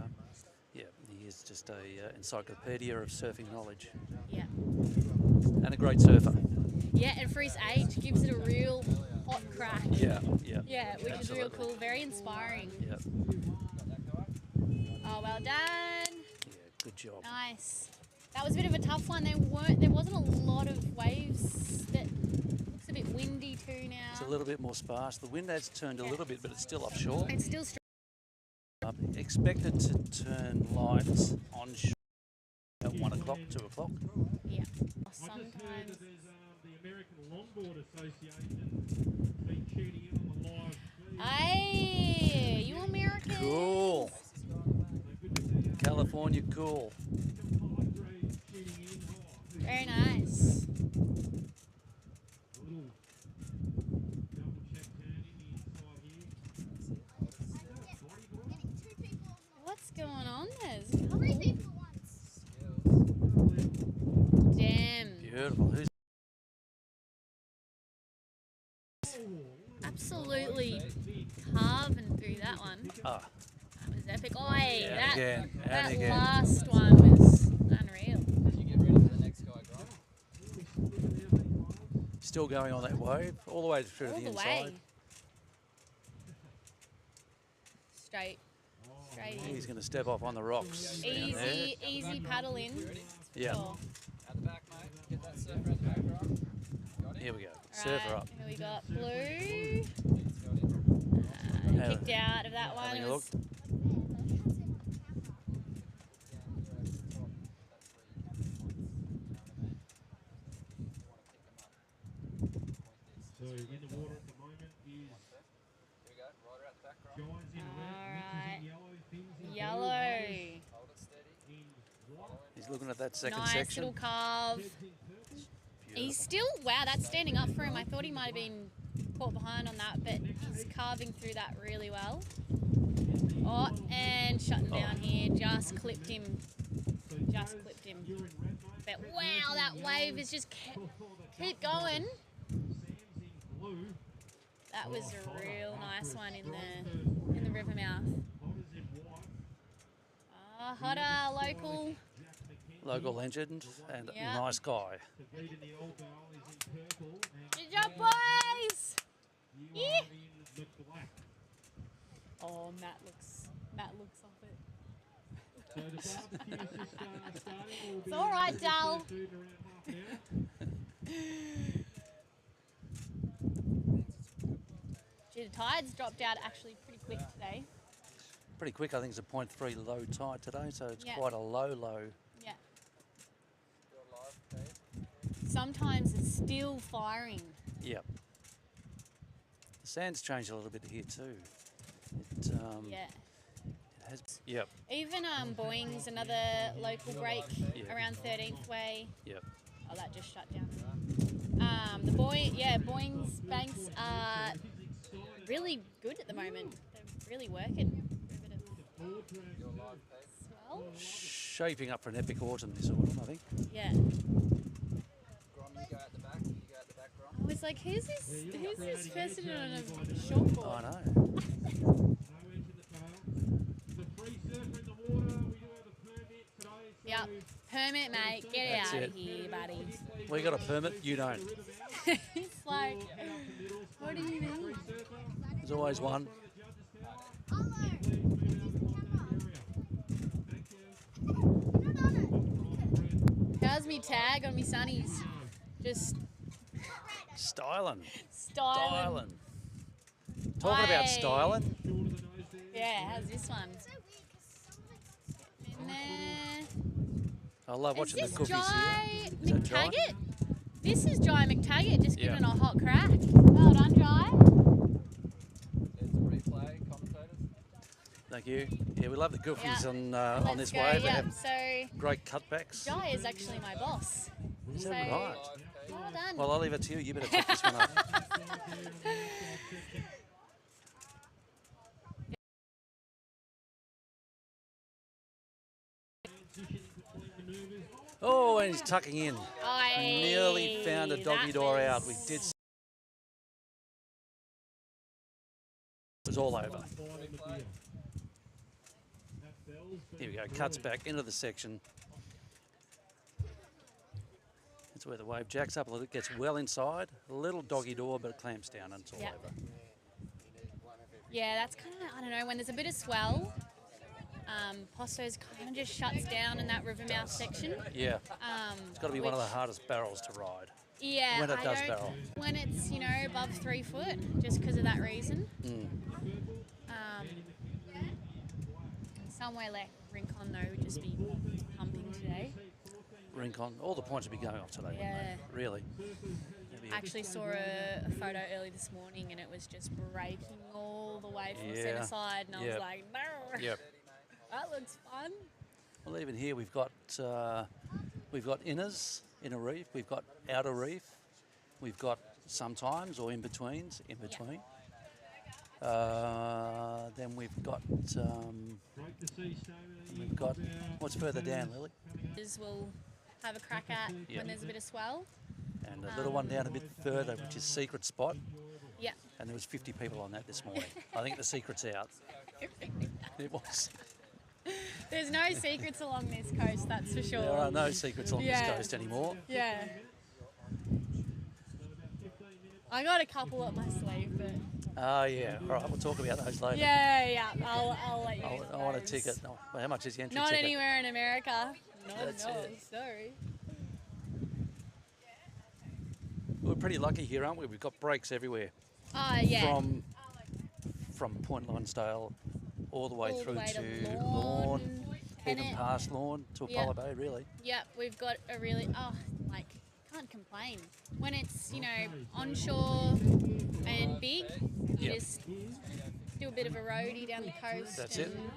yeah, he is just a encyclopedia of surfing knowledge. Yeah. And a great surfer. Yeah, and for his age, gives it a real hot crack. Yeah, yeah. Yeah, which is real Absolutely. cool, very inspiring. Yep. Oh, well done. Yeah, good job. Nice. That was a bit of a tough one. There wasn't a lot of waves. That looks a bit windy too now. It's a little bit more sparse. The wind has turned a little bit, but it's still offshore. It's still strong. Expected to turn lights on shore at 1 o'clock, 2 o'clock. Yeah. Sometimes. The American Longboard Association been tuning in on the live feed. Hey, you American? Cool. California, cool. Very nice. What's going on there? There's a couple. Damn. Beautiful. Who's Absolutely carving through that one. Ah. That was epic. Oi, And that, again, and that again. last one was unreal. still going on that wave all the way through All to the the inside? way. Straight. Straight in. He's going to step off on the rocks. down there. Easy paddle in. Yeah. Sure. At the back, mate. Get that surfer at the back, right? Here we go. Surfer up. Here we got Blue. Have- Kicked out of that one. having It a was So in the water at the moment is Giants in red, Mitch is in yellow, Things in yellow. He's looking at that second Nice section. little carve. He's still, wow, that's standing up for him. I thought he might have been caught behind on that, but he's carving through that really well. Oh, and shutting down here. Just clipped him. Just clipped him. But wow, that wave is just keep going. That was a real nice one in the river mouth. Hotter, local. Local legend and Yeah. nice guy. Good job, boys! Yeah. Oh, Matt looks off it. It's all right, Dal. Gee, the tides dropped out actually pretty quick today. Pretty quick. I think it's a 0.3 low tide today, so it's Yeah. quite a low. Yeah. Sometimes it's still firing. Yep. The sand's changed a little bit here too. It, Yeah. it has. Yep. Even Boing's another local break Yeah. around 13th Way. Yep. Oh, that just shut down. Boing's banks are really good at the moment. They're really working. Swell. Shaping up for an epic autumn this autumn, I think. Yeah. Grom, you go at the back. You go at the back, Grom. I was like, who's this person on a shortboard? I know. Yep. Permit, mate. Get That's out it. of here, buddy. We got a permit, you don't. It's like, what do you mean? There's always one. How's me tag on me sunnies? Just Styling. Styling. Talking about Aye. styling. Yeah, how's this one? In there. I love Is watching the this goofies Jai here. Is that Jai? McTaggart? This is Jai McTaggart, just Yeah. giving it a hot crack. Well done, Jai. There's the replay commentators. Thank you. Yeah, we love the goofies Yeah. on Let's this go, wave. They yeah. have So great cutbacks. Jai is actually my boss. Is so, that right? Well done. Well, I'll leave it to you. You better take this one up. Oh, and he's tucking in. Nearly found a doggy that door out. We was- did. It was all over. Here we go. Cuts back into the section. That's where the wave jacks up a little. Gets well inside. A little doggy door, but it clamps down and it's all Yep. over. Yeah, that's kind of, I don't know, when there's a bit of swell, Posto's kind of just shuts down in that river mouth section. Yeah. It's got to be one of the which- hardest barrels to ride. Yeah, When it I does don't- barrel. When it's, you know, above 3 foot, just because of that reason. Somewhere like Rincon, though, would just be pumping today. Rincon. All the points would be going off today. wouldn't Yeah. they? Really. I actually saw a photo early this morning and it was just breaking all the way from the Yeah. centre side, and I Yep. was like, no, Yep. that looks fun. Well, even here we've got inners, inner reef. We've got outer reef. We've got sometimes or in betweens, in between. Then we've got what's further down, Lily? We'll have a crack at Yep. when there's a bit of swell. And a little one down a bit further, which is Secret Spot. Yeah. And there was 50 people on that this morning. I think the secret's out. It was. There's no secrets along this coast, that's for sure. There are no secrets along this coast anymore. Yeah. I got a couple up my sleeve, but Oh, yeah. All right, we'll talk about those later. yeah, I'll let you know. I want a ticket. Oh, how much is the entry Not ticket? anywhere in America. That's no, it. sorry. We're pretty lucky here, aren't we? We've got breaks everywhere. Yeah. From Point Lonsdale all the way All the through way to to Lorne, Lorne, even Bennett. past Lorne to Yep. Apollo Bay, really. Yep, we've got a really, can't complain. When it's, you know, onshore and big, you Yep. just do a bit of a roadie down the coast. That's it. and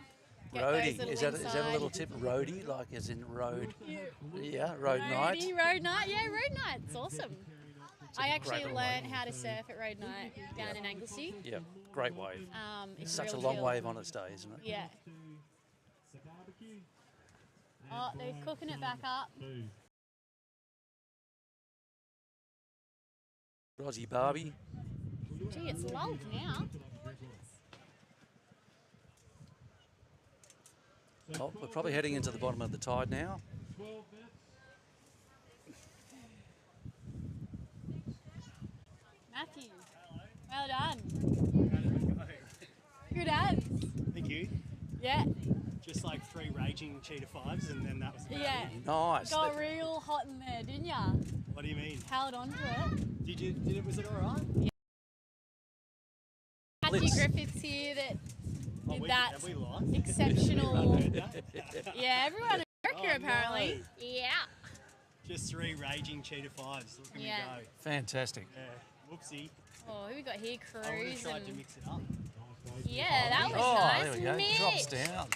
get those Roadie. little Is that a inside. little tip? Roadie, like as in road? Yeah, road night. Roadie, road night, yeah, road night. It's awesome. I actually great learned how to surf at road night down in Anglesey. Yeah, great wave. It's Such a real long chill. wave on its day, isn't it? Yeah. Oh, they're cooking it back up. Rosie Barbie. Gee, it's lulled now. Oh, we're probably heading into the bottom of the tide now. Matthew, well done. Good ads. Thank you. Yeah. Just like 3 raging cheetah 5s, and then that was about Yeah. it. Nice. Got real hot in there, didn't ya? What do you mean? Held on to it. Was it all right? Yeah. Matthew Blitz. Griffiths here that did that Have we lost? exceptional. I've heard that. Yeah, everyone in America Oh, apparently. no. Yeah. Just 3 raging cheetah 5s. Look at Yeah. me go. Fantastic. Yeah. Whoopsie. Oh, who we got here? I would have Cruise tried to and mix it up. yeah, that was Oh, nice. there we go. Mitch. Drops down.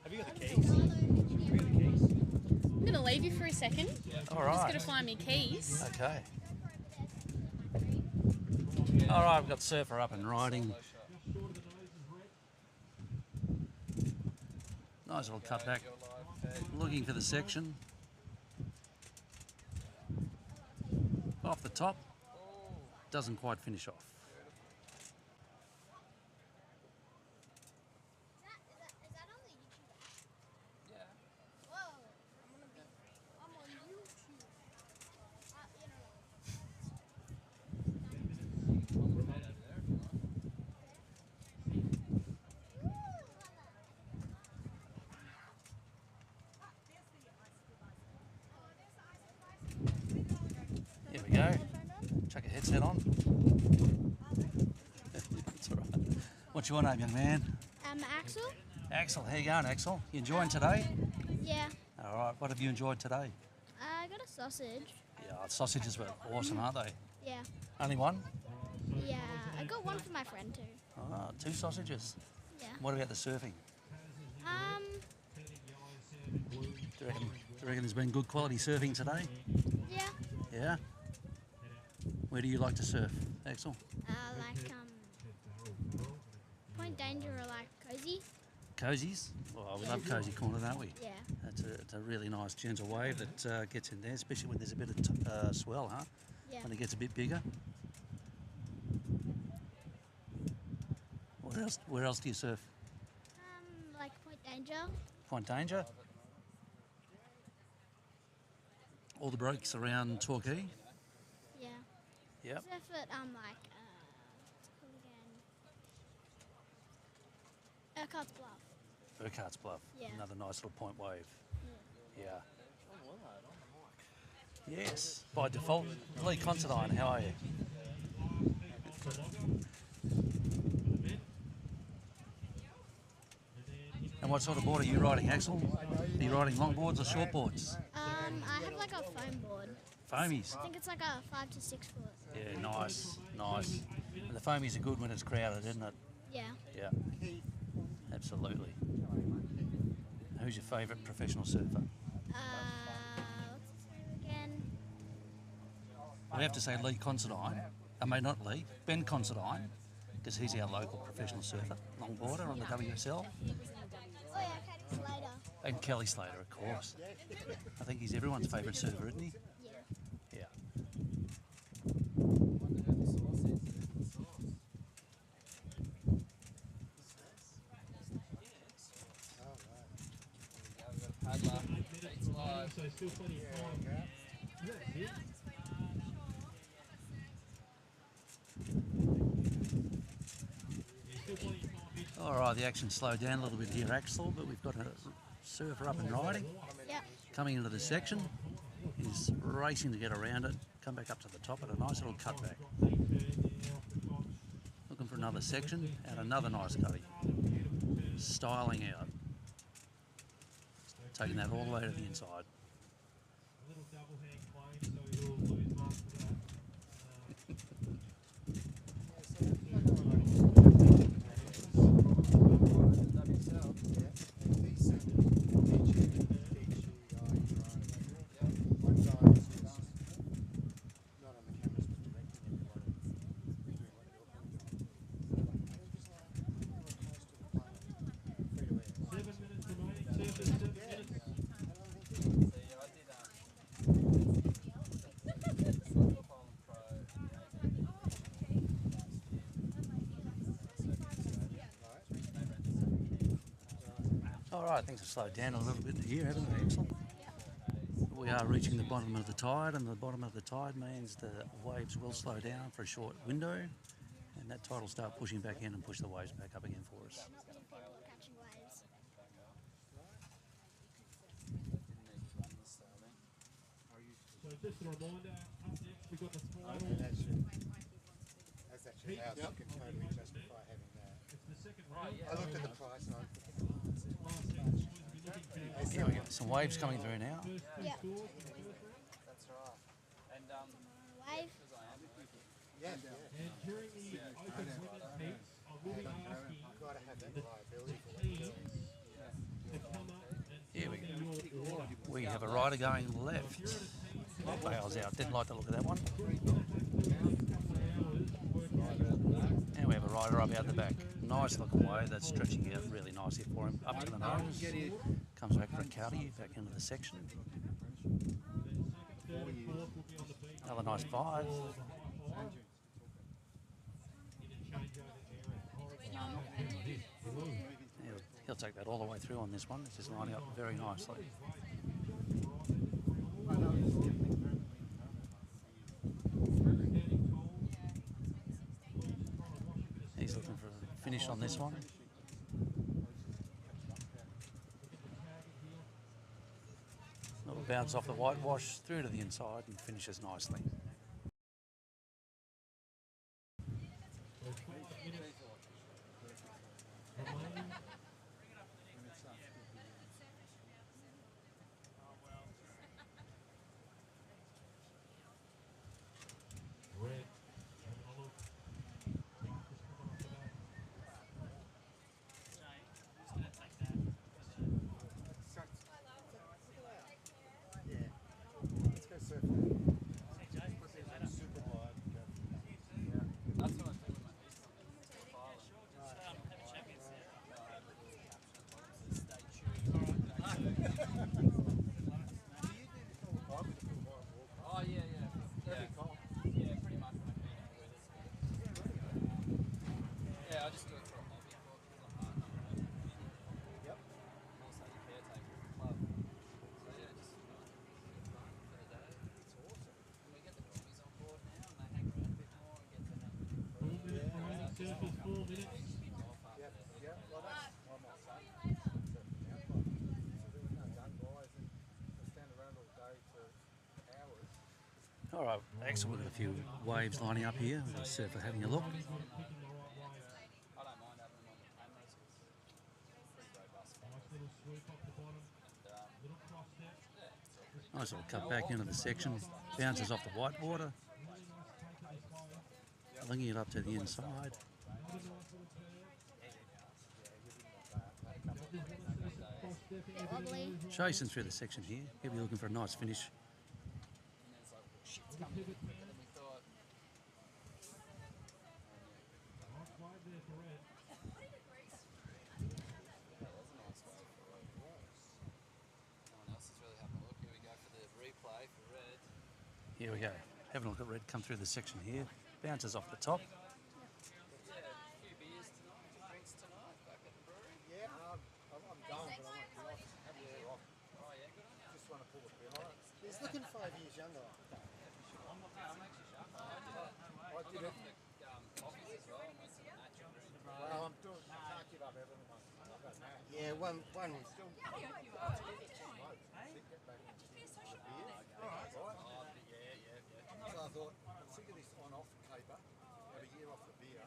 Have you got the keys? Have you got the keys? I'm gonna leave you for a second. All I'm just right. gonna find me keys. Okay. All right, we've got Surfer up and riding. Nice little cutback. Looking for the section. Off the top. Doesn't quite finish off. Here we go. headset on. It's all right. What's your name, young man? Axel? Axel, how you going, Axel? You enjoying today? Yeah. All right, what have you enjoyed today? I got a sausage. Yeah, sausages were awesome, aren't they? Yeah. Only one? Yeah. I got one for my friend too. Oh, 2 sausages. Yeah. What about the surfing? Do you reckon there's been good quality surfing today? Yeah. Yeah? Where do you like to surf, Axel? Like Point Danger or like Cozy. Cozies? Oh, we love Cozy Corner, don't we? Yeah. It's a really nice gentle wave that gets in there, especially when there's a bit of swell, huh? Yeah. When it gets a bit bigger. Where else do you surf? Like Point Danger. Point Danger? All the breaks around Torquay? Yeah. Yep. Surf at like what's it called again? Urquhart's Bluff. Urquhart's Bluff. Yeah. Another nice little point wave. Yeah. Yes, by default. Lee Considine, how are you? And what sort of board are you riding, Axel? Are you riding longboards or shortboards? I have like a foam board. Foamies? I think it's like a 5 to 6 foot. Yeah, nice. And the foamies are good when it's crowded, isn't it? Yeah. Yeah. Absolutely. Who's your favourite professional surfer? What's his name again? I have to say Lee Considine. I mean, not Lee, Ben Considine, because he's our local professional surfer, longboarder on the WSL. Oh yeah, Caddy Slater. And Kelly Slater, of course. I think he's everyone's favourite surfer, isn't he? Yeah. Yeah. So still plenty of time. Yeah, All right, the action slowed down a little bit here, Axel, but we've got a surfer up and riding. Yep. Coming into the section, he's racing to get around it, come back up to the top at a nice little cutback. Looking for another section and another nice cutty. Styling out. Taking that all the way to the inside. All right, things have slowed down a little bit here, haven't they, Axel? We are reaching the bottom of the tide, and the bottom of the tide means the waves will slow down for a short window, and that tide will start pushing back in and push the waves back up again for us. Catching waves. So just a reminder, up next we've got the final. As that's your house, you can totally justify having that. It's the second round. I looked at the price and I Yeah, we got some waves coming through now. Yeah. That's right. And Wave. Yeah. And during the open women's heats, I will be asking got to have that the reliability for teams to come up and Here we tell me your order. We have a rider going left. Bails out, didn't like the look of that one. And we have a rider up out the back. Nice looking wave, that's stretching out really nicely for him. Up to the nose, comes back for a cutty, back into the section. Another nice 5. He'll take that all the way through on this one. It's just lining up very nicely. He's looking for a finish on this one. Little bounce off the whitewash through to the inside and finishes nicely. All right, excellent. We've got a few waves lining up here. We've got a surfer having a look. Nice little cut back into the section. Bounces off the white water. Linking it up to the inside. Chasing through the section here. He'll be looking for a nice finish. Here we go. Having a look at red come through the section here. Bounces off the top. He's looking 5 years younger. I did it. Well, I'm doing. I can't give up everything. Yeah, one was still. So I thought, I'm sick of this on-off caper. Had a year off the beer. Do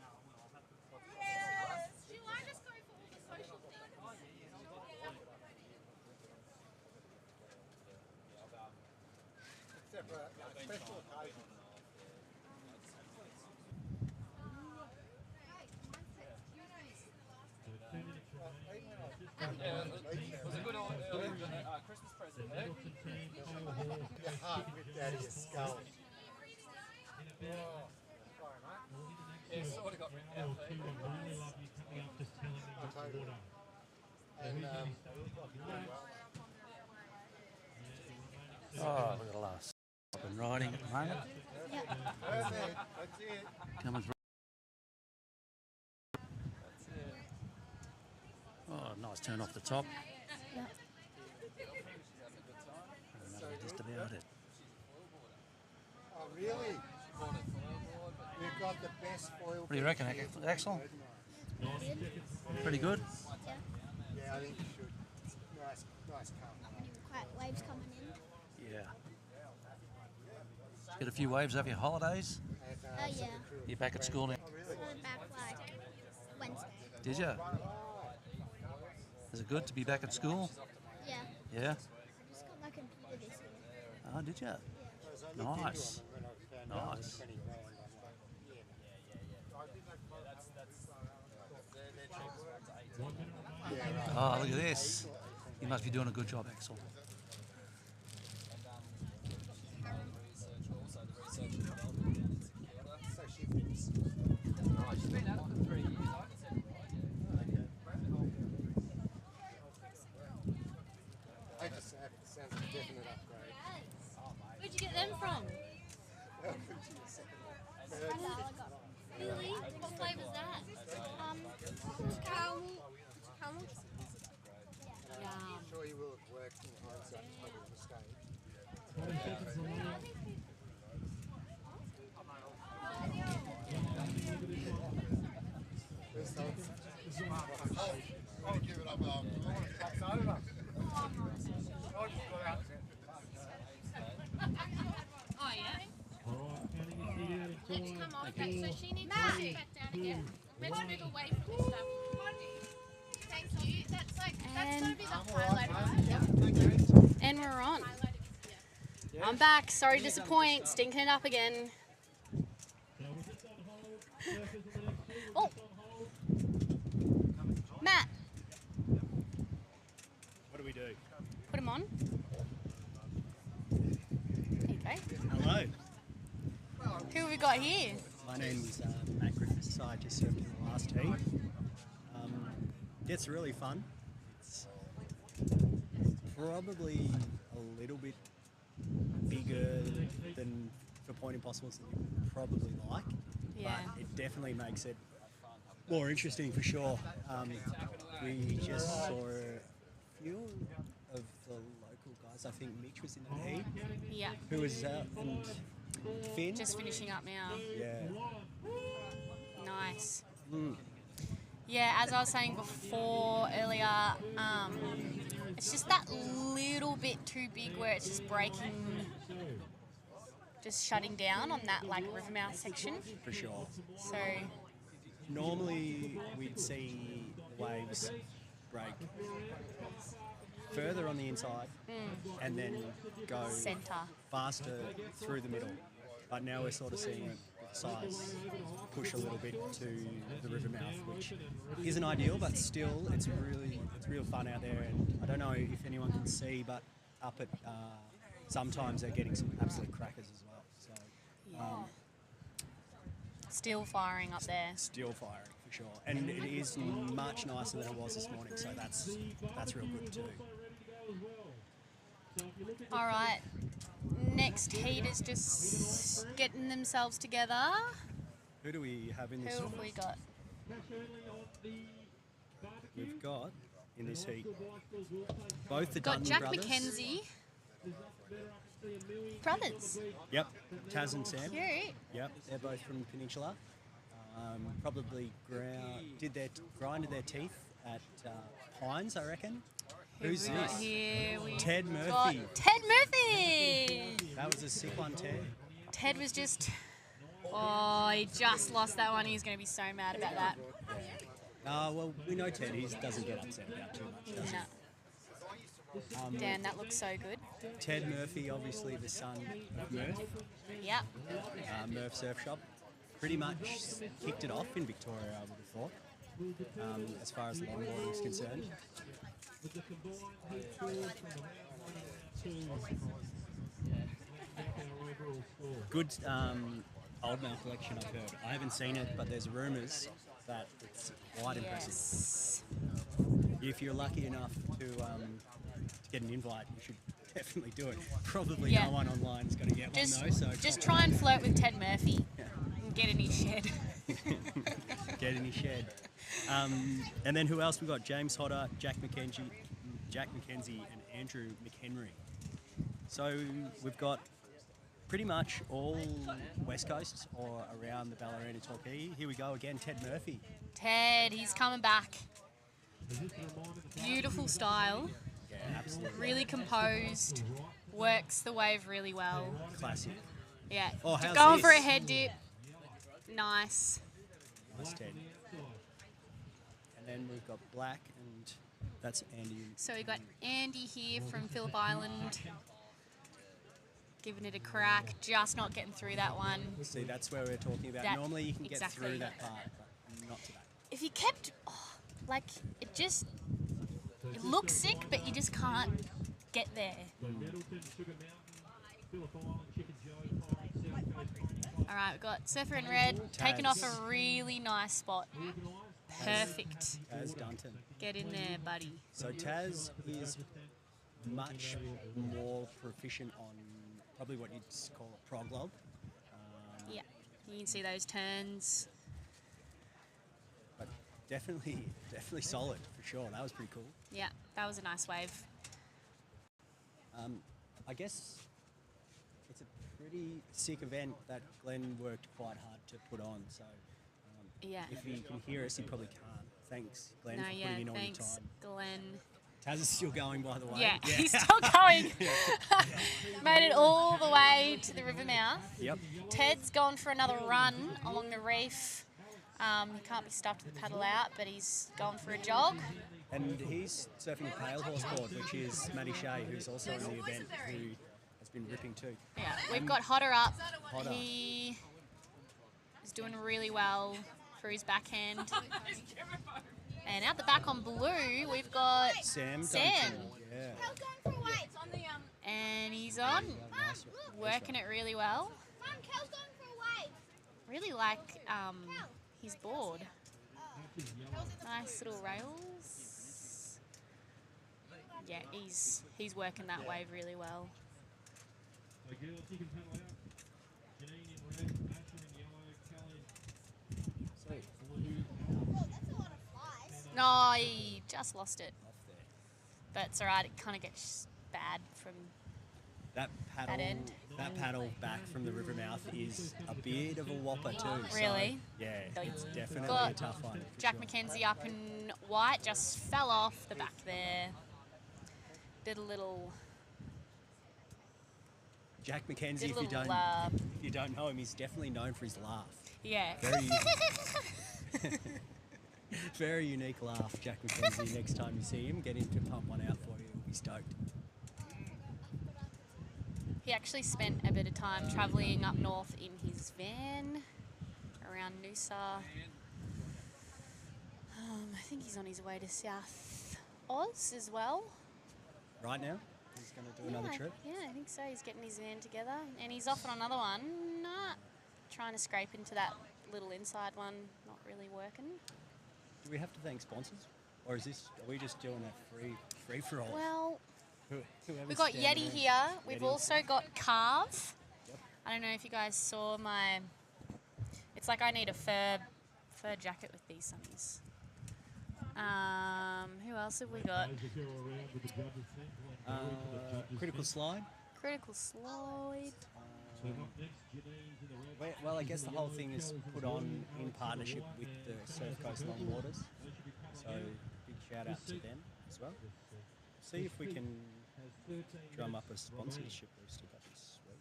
I just go for all the social things? Except for a special occasion. Was a good Christmas present. Your heart ripped out of your skull. Yeah, sort of got ripped out. And Oh, look at the last. Up and riding at the moment. that's it. Coming through. Oh, nice turn off the top. Just about it. Oh, really? We've got the best foil. What do you reckon, Axel? Pretty good? Yeah, I think you should. Nice calm. Quite waves coming in. Yeah. Get a few waves over your holidays? Yeah. You're back at school now? Started back like Wednesday. Did you? Is it good to be back at school? Yeah. Yeah? I just got my computer this year. Oh, did you? Nice. Nice. Oh, look at this. You must be doing a good job, Axel. She's been at it for 3 years. I just said it sounds a definite upgrade. Where'd you get them from? Really? What flavour's that? Caramel. Caramel. I'm sure you will have worked in hindsight, probably a mistake. I'll give it up. Oh, yeah? Let's come on. Okay, so she needs to sit back down again. Let's move away from this stuff. Thank you. That's like, that's going to be the highlight of it. And we're on. I'm back. Sorry to disappoint. Stinking it up again. Oh! Matt! What do we do? Put him on. There you go. Hello. Who have we got here? My name's Matt Griffiths. I just served in the last team. It's really fun. It's probably a little bit bigger than for Point Impossibles than you probably like. Yeah. But it definitely makes it more interesting for sure. We just saw a few of the local guys. I think Mitch was in the heat. Yeah. Who was out, and Finn. Just finishing up now. Yeah. Nice. Yeah, as I was saying before earlier, it's just that little bit too big where it's just breaking, just shutting down on that like river mouth section. For sure. So Normally we'd see the waves break further on the inside and then go Centre. faster through the middle. But now we're sort of seeing it with size push a little bit to the river mouth, which isn't ideal, but still it's real fun out there. And I don't know if anyone can see, but up at sometimes they're getting some absolute crackers as well. So still firing up there. Still firing for sure, and it is much nicer than it was this morning. So that's real good too. All right, next heat is just getting themselves together. Who do we have in this? Who have we got? We've got in this heat both the Got Dutton Jack brothers. McKenzie. Brothers. Yep, Taz and Sam. Cute. Yep, they're both from the Peninsula. Probably grinded their teeth at Pines, I reckon. Who's Who we got this? here? We Ted Murphy. got Ted Murphy. That was a sick one, Ted. Ted was just. Oh, he just lost that one. He's going to be so mad about that. Well, we know Ted. He doesn't get upset about too much, does he? No. Dan, that looks so good. Ted Murphy, obviously the son of Murph. Yep. Murph Surf Shop. Pretty much kicked it off in Victoria, I would have thought, as far as longboarding is concerned. Good old male collection, I've heard. I haven't seen it, but there's rumours that it's quite impressive. If you're lucky enough to get an invite, you should definitely do it. Probably Yeah. no one online is going to get Just, one though. So just try and flirt with Ted Murphy and get in his shed. get in his shed. And then who else? We've got James Hodder, Jack McKenzie, and Andrew McHenry. So we've got pretty much all West Coast or around the Ballerina Torquay. Here we go again, Ted Murphy. Ted, he's coming back. Beautiful style. Yeah, absolutely. Really composed. Works the wave really well. Classic. Yeah. Oh, how's Going this? for a head dip. Nice. Nice, Ted. And then we've got Black, and that's Andy. So we've got Andy here from Phillip Island. Giving it a crack, just not getting through that one. See, that's where we're talking about. That- Normally you can get exactly. through that part, but not today. If you kept, it looks sick, but you just can't get there. All right, we've got Surfer in Red taking off a really nice spot. Perfect. Taz Dunton. Get in there, buddy. So Taz is much more proficient on probably what you'd call a prog lob. Yeah, you can see those turns. But definitely solid for sure. That was pretty cool. Yeah, that was a nice wave. I guess it's a pretty sick event that Glenn worked quite hard to put on. So Yeah. if he can hear us, he probably can't. Thanks, Glenn, No, for yeah, putting in all your thanks, time. Glenn. Taz is still going, by the way. Yeah, he's still going. Yeah. Made it all the way to the river mouth. Yep. Ted's gone for another run along the reef. He can't be stuffed with the paddle out, but he's gone for a jog. And he's surfing a pail horse board, which is Matty Shea, who's also in the event, who has been ripping too. Yeah, we've got Hodder up. Hodder. He is doing really well for his backhand. And out the back on blue, we've got Sam. Sam. Duncan. Yeah. And he's on, working it really well. Really like his board. Nice little rails. Yeah, he's working that wave really well. So girls, you can paddle out. Janine in red, Asher in yellow, Kelly. No, he just lost it. But it's alright, it kind of gets bad from That paddle, end. that paddle back from the river mouth is a bit of a whopper too. Really? So, yeah, it's definitely Got a tough one. for Jack sure. Mackenzie up in white, just fell off the back there. Did a little. Jack Mackenzie, Did if a you little, don't know him, he's definitely known for his laugh. Yeah. Very, very unique laugh, Jack Mackenzie. Next time you see him, get him to pump one out for you. He'll be stoked. He actually spent a bit of time travelling up north in his van around Noosa. I think he's on his way to South Oz as well. Right now, he's going to do another trip. Yeah, I think so. He's getting his van together. And he's off on another one. Trying to scrape into that little inside one. Not really working. Do we have to thank sponsors? Or are we just doing a free for all? Well, Whoever's we've got standing Yeti there. here. We've Yeti. also got Carve. Yep. I don't know if you guys saw my... It's like I need a fur jacket with these sunnies. Who else have we got? Critical Slide. Critical Slide. Well, I guess the whole thing is put on in partnership with the Surf Coast Longboarders. So big shout out to them as well. See if we can drum up a sponsorship boost about this week.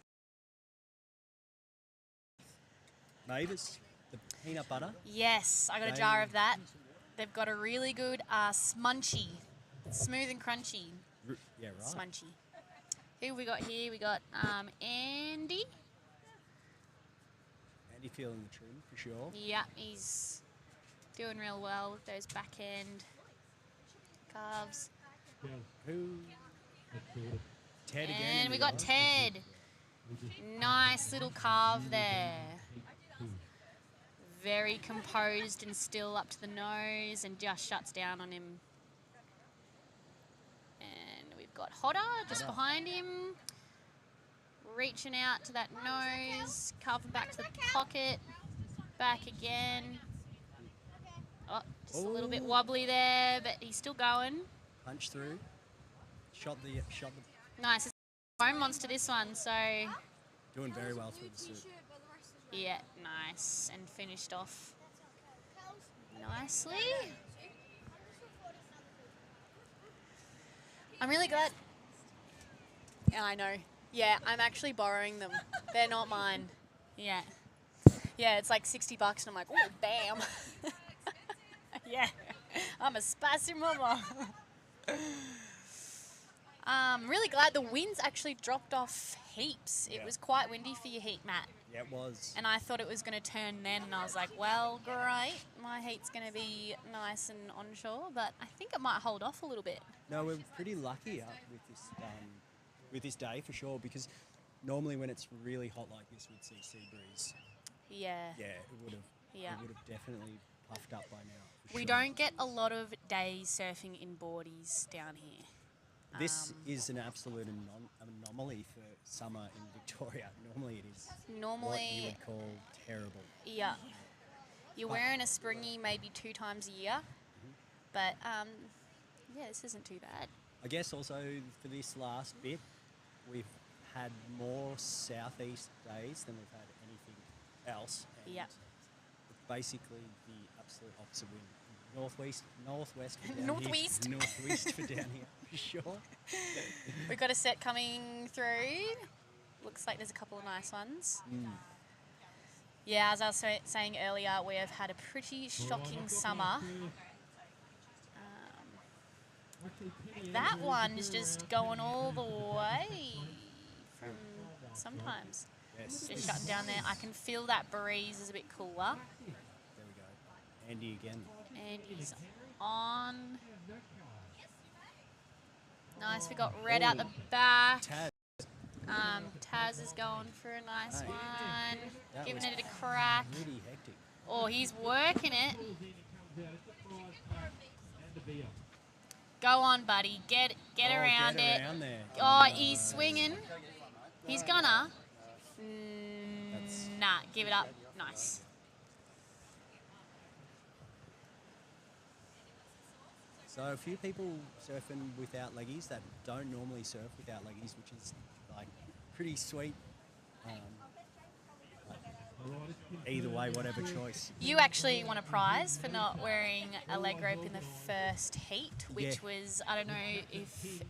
Mavis, the peanut butter. Yes, I got a jar of that. They've got a really good smunchy. It's smooth and crunchy. Yeah, right. Smunchy. Who have we got here? We got Andy. Andy feeling the trim for sure. Yeah, he's doing real well with those back end calves. Who? Ted again. And we got Ted. Nice little carve there. Very composed and still up to the nose and just shuts down on him. And we've got Hodder just behind him. Reaching out to that nose, carving back to the pocket, back again. Oh, just a little bit wobbly there, but he's still going. Punch through. Shot the. Nice. It's a foam monster this one, so Doing very well through the suit. yeah, nice. And finished off nicely. I'm really glad. Yeah, I know. Yeah, I'm actually borrowing them. They're not mine. Yeah. Yeah, it's like $60 and I'm like, oh, damn. Yeah, I'm a spicy mama. I'm really glad the winds actually dropped off heaps. It was quite windy for your heat, Matt. Yeah, it was. And I thought it was going to turn then, and I was like, well, great. My heat's going to be nice and onshore, but I think it might hold off a little bit. No, we're pretty lucky with this day for sure, because normally when it's really hot like this, we'd see sea breeze. Yeah. Yeah, it would have. Yeah. It would have definitely puffed up by now. for We sure. don't get a lot of days surfing in boardies down here. This is an absolute anomaly for summer in Victoria. Normally it is what Normally- you would call terrible. Yeah. You're wearing a springy maybe 2 times a year, but yeah, this isn't too bad. I guess also for this last bit, we've had more southeast days than we've had anything else. And Yeah. it's basically the absolute opposite wind. Northwest for down Northwest. here. Northwest for down here, for sure. We've got a set coming through. Looks like there's a couple of nice ones. Yeah, as I was saying earlier, we have had a pretty shocking summer. That one is just going all the way from sometimes. Yes. Just shutting down there. I can feel that breeze is a bit cooler. There we go. Andy again. And he's on. Nice, we got red out the back. Taz. Taz is going for a nice Hey. one. That Giving was it a crack. Pretty hectic. Oh, he's working it. Go on, buddy. Get around get it. around there. Oh, he's swinging. He's gonna. Nah, give it up. Nice. So a few people surfing without leggies that don't normally surf without leggies, which is like pretty sweet. Either way, whatever choice. You actually won a prize for not wearing a leg rope in the first heat, which was, I don't know if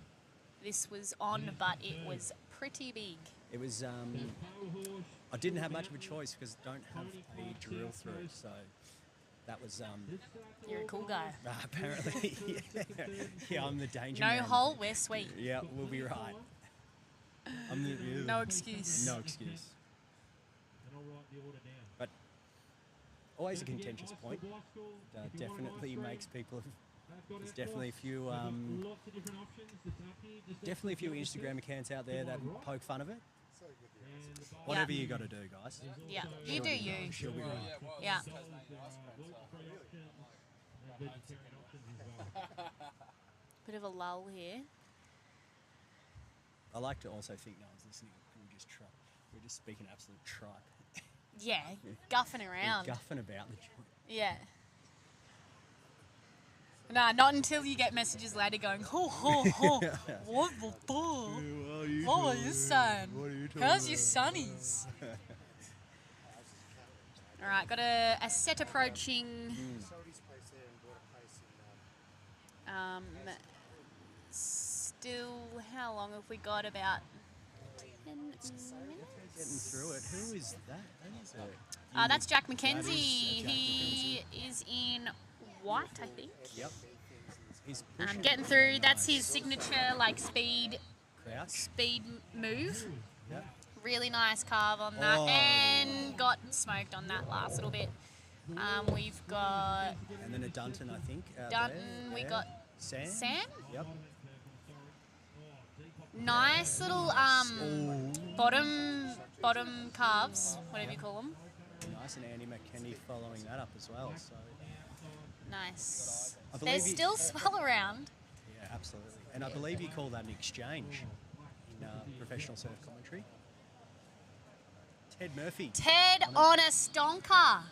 this was on, but it was pretty big. It was, I didn't have much of a choice because I don't have a drill through, so that was... You're a cool guy. Apparently, yeah, I'm the danger No man. hole, we're sweet. Yeah, we'll be right. No excuse. No excuse. But always a contentious point. Definitely makes people... There's definitely a few Instagram accounts out there that poke fun of it. Whatever you got to do, guys. Yeah, you do you. She'll be right. Yeah. Bit of a lull here. I like to also think no one's listening. We're just speaking absolute tripe. Yeah, guffing around. We're guffing about the joint. Yeah. Nah, not until you get messages later going, ho, ho, ho, what the fuck? What are you saying? How's your sunnies? All right, got a set approaching. Still, how long have we got? About 10 minutes? Getting through it. Who is that? That's Jack McKenzie. That is, He is in white, I think. Yep. He's Getting through. That's his signature, like speed move. Yep. Really nice carve on that, and got smoked on that last little bit. We've got and then a Dunton, I think. Dunton. We got Sam. Yep. Nice little bottom calves, whatever you call them. Nice, and Andy McKenny following that up as well. So nice. There's still swell around. Yeah, absolutely. And I believe you call that an exchange in professional surf commentary. Ted Murphy. Ted on a stonker.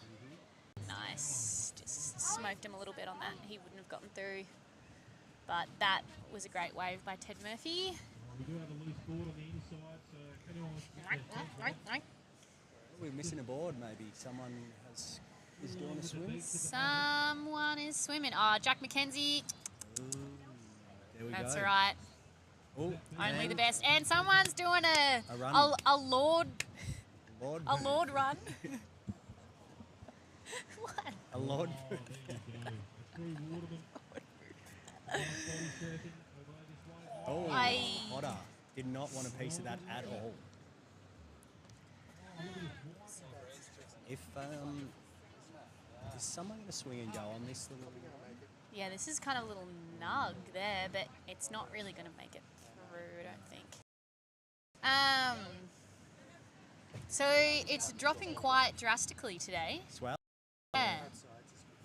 Nice. Just smoked him a little bit on that. He wouldn't have gotten through. But that was a great wave by Ted Murphy. We do have a loose board on the inside, so if anyone We're missing a board, maybe. Someone is doing a swim. Someone is swimming. Jack McKenzie. Ooh, there we That's go. all right. Oh, Only the best. And someone's doing a run. a Lord run. What? A Lord. Potter did not want a piece of that at all. If is someone going to swing and go on this little? Yeah, this is kind of a little nug there, but it's not really going to make it through, I don't think. So it's dropping quite drastically today. Swell. Yeah.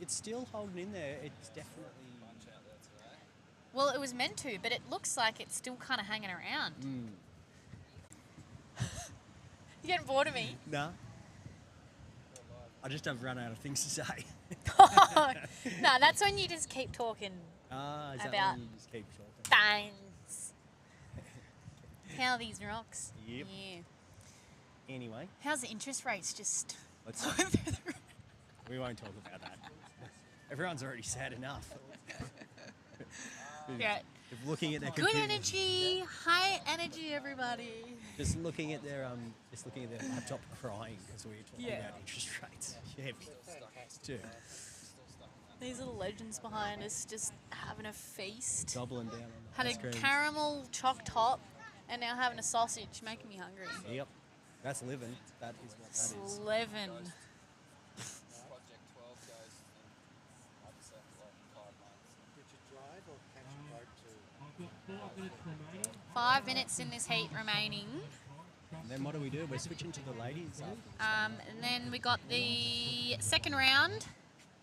It's still holding in there. It's definitely. Well, it was meant to, but it looks like it's still kind of hanging around. You getting bored of me? Nah. I just have run out of things to say. No, that's when you just keep talking Is that about when you just keep talking? things. How these rocks. Yep. Yeah. Anyway. How's the interest rates just... We won't talk about that. Everyone's already sad enough. Yeah. If looking at their Good computer, energy, high energy, everybody. just looking at their laptop crying because we were talking about interest rates. Yeah, dude. These little legends behind us just having a feast. Gobbling down on the Had ice a cream. caramel choc top and now having a sausage, making me hungry. Yep, that's living. That is what that is. Living. Did you drive or catch a boat to? I've got 5 minutes remaining. 5 minutes in this heat remaining. And then what do we do? We're switching to the ladies. And then we got the second round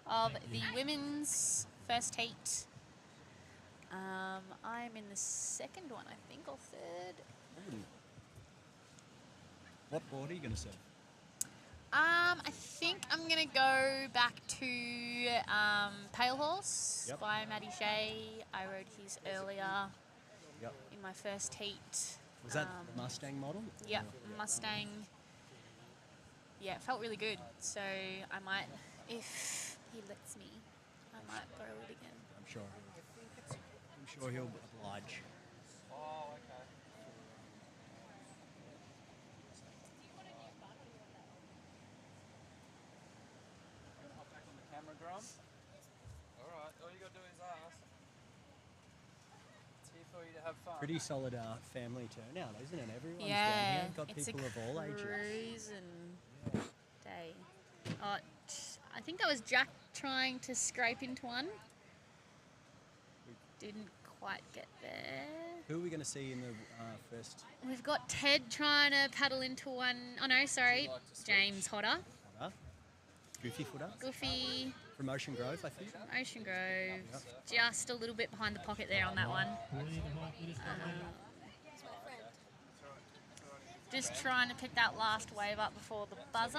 of the women's first heat. I'm in the second one, I think, or third. What board are you going to surf? I think I'm going to go back to Pale Horse by Maddie Shea. I rode his earlier in my first heat. Was that the Mustang model? Yeah, Mustang. Yeah, it felt really good. So I might, if he lets me, I might borrow it again. I'm sure. I'm sure he'll oblige. Oh, okay. Hop back on the camera, Grom. Alright, all you gotta do is ask. It's here for you to have fun. Pretty solid family turnout, isn't it? Everyone's Yeah, down here. Got it's people a of all ages. cruising day. Oh, I think that was Jack trying to scrape into one. Didn't quite get there. Who are we going to see in the first? We've got Ted trying to paddle into one. Oh no, sorry, James Hodder. Goofy footer? Goofy. From Ocean Grove, I think. Ocean Grove. Just a little bit behind the pocket there on that one. Just trying to pick that last wave up before the buzzer.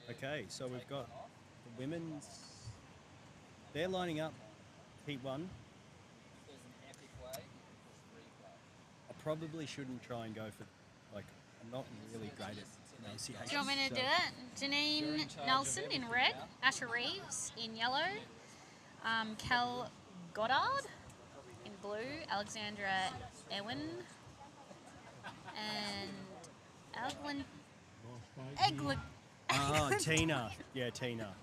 Okay, so we've got the women's. They're lining up heat one. I probably shouldn't try and go for, like, I'm not really great at pronunciation. Do you want me to do it? Janine Nelson in red, Asher Reeves in yellow, Kel Goddard in blue, Alexandra Ewan, and Eglin. Oh, Tina. Yeah, Tina.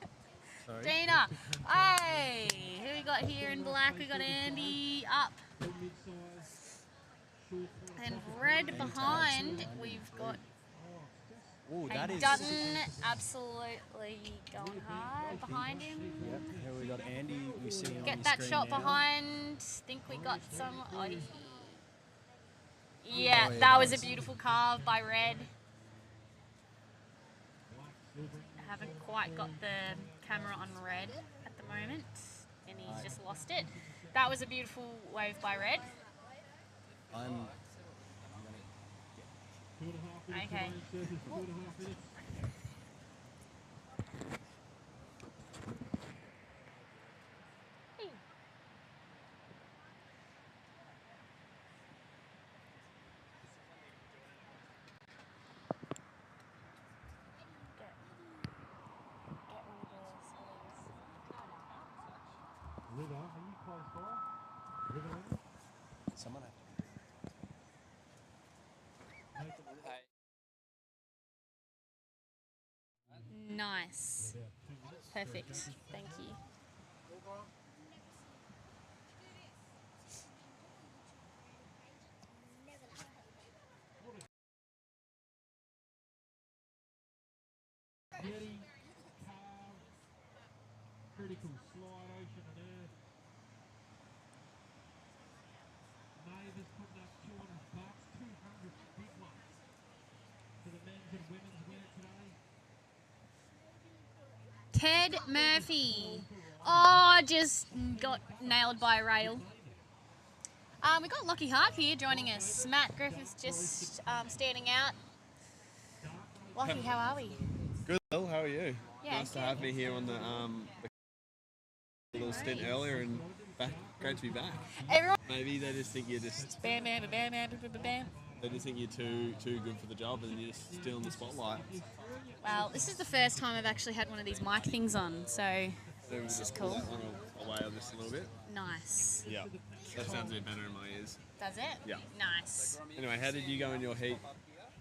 Sorry. Tina. Hey, who we got here in black? We got Andy up. And red behind, we've got Ooh, that is. Dutton absolutely going hard behind him. Yep, here we got Andy. We see him on Get the that screen shot now. behind. Think we got some. Oh, yeah, Oh, yeah, that was a beautiful carve by Red. I haven't quite got the camera on Red at the moment, and he's just lost it. That was a beautiful wave by Red. Okay. River, are you close by? River level? Someone have Nice. Perfect. Thank you. Getty, Carve, critical slide, ocean and earth. Mavis putting up $200, 200 big ones for the men's and women's winner today. Ted Murphy. Oh, just got nailed by a rail. We got Lockie Harp here joining us. Matt Griffiths just standing out. Lockie, how are we? Good, Will. How are you? Yeah, nice to good. have me here on the little stint earlier and back. Great to be back. Everyone. Maybe they just think you're just. Bam, bam, bam, bam, bam, bam, bam. They just think you're too good for the job, and you're just still in the spotlight. Well, this is the first time I've actually had one of these mic things on, so this is cool. Away on this a little bit. Nice. Yeah, that sounds a bit better in my ears. Does it? Yeah. Nice. Anyway, how did you go in your heat?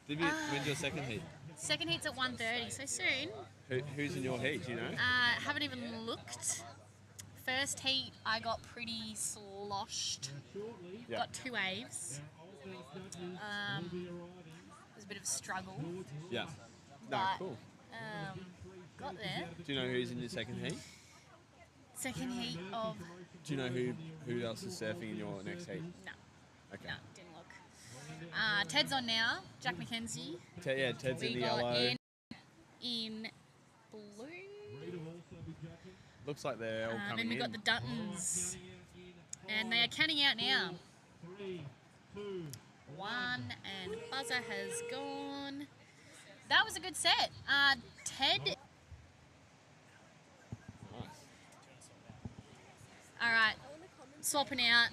Did you win your second heat? Second heat's at 1:30, so soon. Who's in your heat? Do you know? Haven't even looked. First heat, I got pretty sloshed. Yeah. Got 2 waves. It was a bit of a struggle. Yeah. No, But, cool. Got there. Do you know who's in your second heat? Second heat of... Do you know who else is surfing in your next heat? No. Okay. No, didn't look. Ted's on now. Jack McKenzie. Ted's We in the got yellow. Ian in blue. Looks like they're all coming Then we in. got the Duttons. And they are counting out now. 3, 2, 1, and buzzer has gone. That was a good set. Ted. All right, swapping out.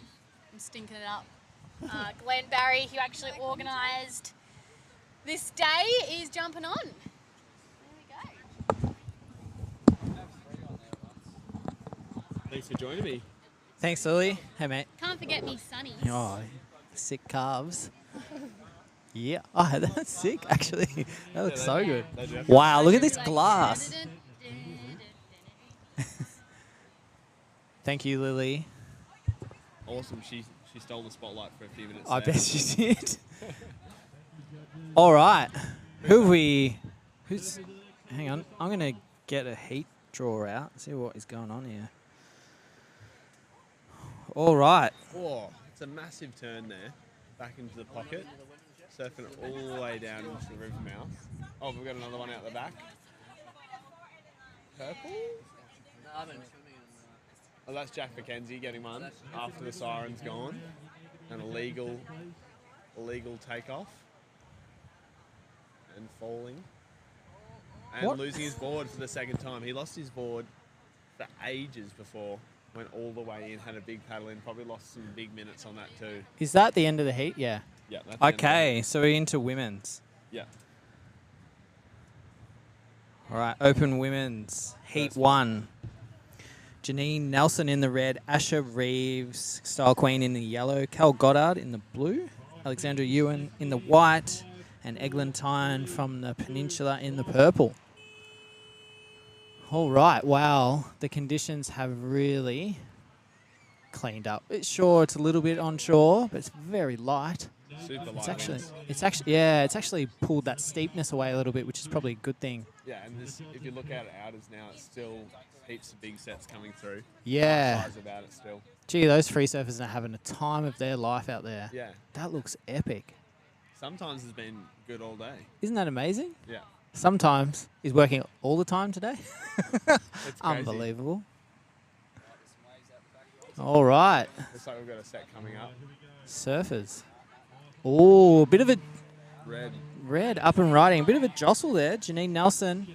I'm stinking it up. Glenn Barry, who actually organised this day, is jumping on. Thanks for joining me. Thanks, Lily. Hey, mate. Can't forget me, sunnies. Oh, sick calves. Yeah. Oh, that's sick, actually. That looks so good. Wow, look at this glass. Thank you, Lily. Awesome. She stole the spotlight for a few minutes. I there. bet she did. All right. Who's... Hang on. I'm going to get a heat drawer out, see what is going on here. All right. Oh, it's a massive turn there. Back into the pocket. Surfing it all the way down into the river mouth. Oh, we've got another one out the back. Purple? Oh, that's Jack McKenzie getting one after the siren's gone. An illegal takeoff. And falling. And What? losing his board for the second time. He lost his board for ages before. Went all the way in, had a big paddle in, probably lost some big minutes on that too. Is that the end of the heat? Yeah. Yeah, that's the end of the Okay, so we're into women's. Yeah. All right, open women's. Heat 1. Janine Nelson in the red, Asha Reeves, Style Queen in the yellow, Cal Goddard in the blue, Alexandra Ewan in the white, and Eglantine from the Peninsula in the purple. All right, wow, the conditions have really cleaned up. Sure, it's a little bit onshore, but it's very light. Super light. It's actually pulled that steepness away a little bit, which is probably a good thing. Yeah, and this, if you look at it outers now, it's still heaps of big sets coming through. Yeah. Size about it still. Gee, those free surfers are having a time of their life out there. Yeah. That looks epic. Sometimes it's been good all day. Isn't that amazing? Yeah. Sometimes is working all the time today. It's crazy. Unbelievable. All right. Looks like we've got a set coming up. Surfers. Oh, a bit of a Red up and riding. A bit of a jostle there. Janine Nelson.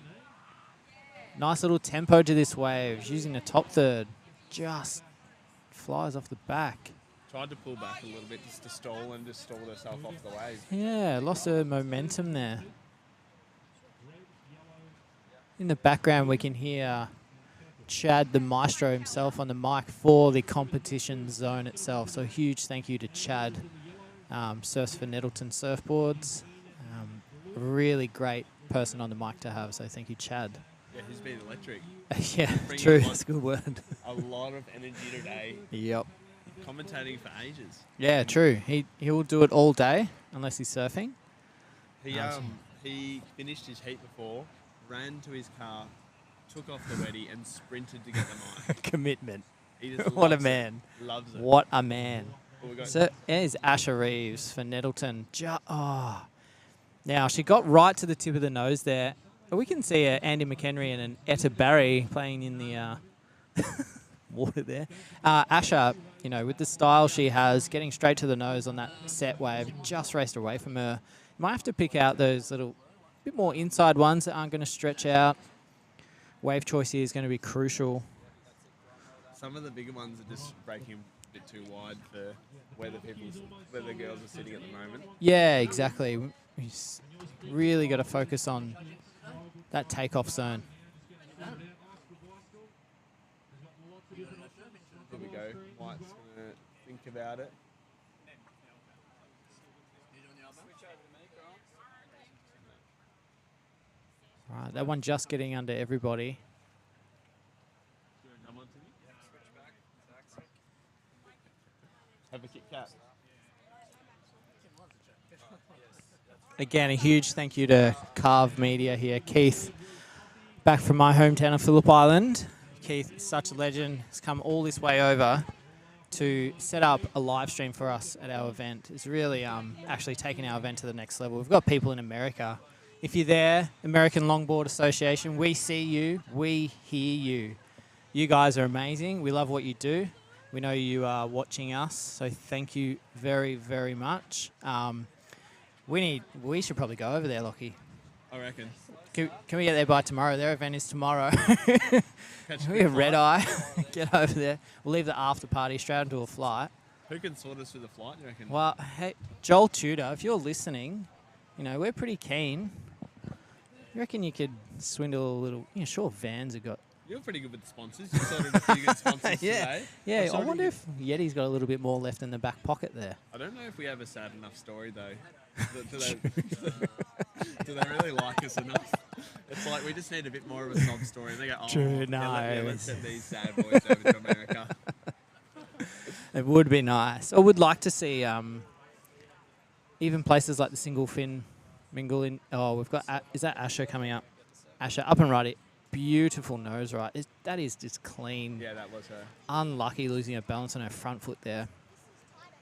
Nice little tempo to this wave. She's using the top third. Just flies off the back. Tried to pull back a little bit just to stall and just stalled herself off the wave. Yeah, lost her momentum there. In the background, we can hear Chad, the maestro himself, on the mic for the competition zone itself. So huge thank you to Chad, Surfs for Nettleton Surfboards. Really great person on the mic to have, so thank you, Chad. Yeah, he's been electric. Yeah, Bringing true. a lot- That's a good word. A lot of energy today. Yep. Commentating for ages. Yeah, true. He will do it all day unless he's surfing. He finished his heat before, ran to his car, took off the weddy and sprinted to get the mic. Commitment. He just What a loves it. man. Loves it. What a man. Well, we got- So there's Asha Reeves for Nettleton. Now, she got right to the tip of the nose there. We can see Andy McHenry and an Etta Barry playing in the water there. Asha, you know, with the style she has, getting straight to the nose on that set wave, just raced away from her. You might have to pick out those little bit more inside ones that aren't going to stretch out. Wave choice here is going to be crucial. Some of the bigger ones are just breaking a bit too wide for where the girls are sitting at the moment. Yeah, exactly. We really got to focus on that takeoff zone. Here we go. White's going to think about it. Right, that one just getting under everybody. Have a Kit Kat. Again, a huge thank you to Carve Media here. Keith, back from my hometown of Phillip Island. Keith, such a legend, has come all this way over to set up a live stream for us at our event. It's really actually taken our event to the next level. We've got people in America. If you're there, American Longboard Association, we see you, we hear you. You guys are amazing. We love what you do. We know you are watching us, so thank you very, very much. We should probably go over there, Lockie. I reckon. Can we get there by tomorrow? Their event is tomorrow. We have red eye. Get over there. We'll leave the after party straight into a flight. Who can sort us through the flight, you reckon? Well, hey, Joel Tudor, if you're listening, we're pretty keen. You reckon you could swindle a little? Sure, Vans have got. You're pretty good with the sponsors. You sorted a few good sponsors today. Yeah, I wonder if Yeti's got a little bit more left in the back pocket there. I don't know if we have a sad enough story, though. Do they really like us enough? It's like we just need a bit more of a sob story. And they go, oh, True, let's send these sad boys over to America. It would be nice. I would like to see even places like the single fin mingle in. Oh, we've got, is that Asher coming up? Asher, up and righty. Beautiful nose right. That is just clean. Yeah, that was her. Unlucky losing her balance on her front foot there.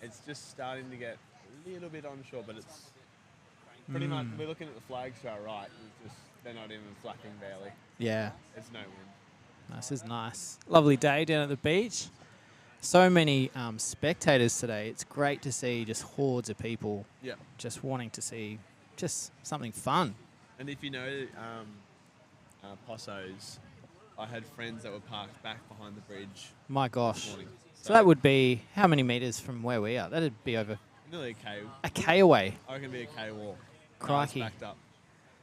It's just starting to get a little bit onshore, but it's pretty much, we're looking at the flags to our right. They're not even flapping barely. Yeah. There's no wind. This is nice. Lovely day down at the beach. So many spectators today. It's great to see just hordes of people just wanting to see just something fun. And if you know Posso's, I had friends that were parked back behind the bridge. My gosh. This morning. So that would be how many metres from where we are? That'd be over Nearly a K. A K away. I reckon it'd be a K walk. Crikey. No, it's backed up.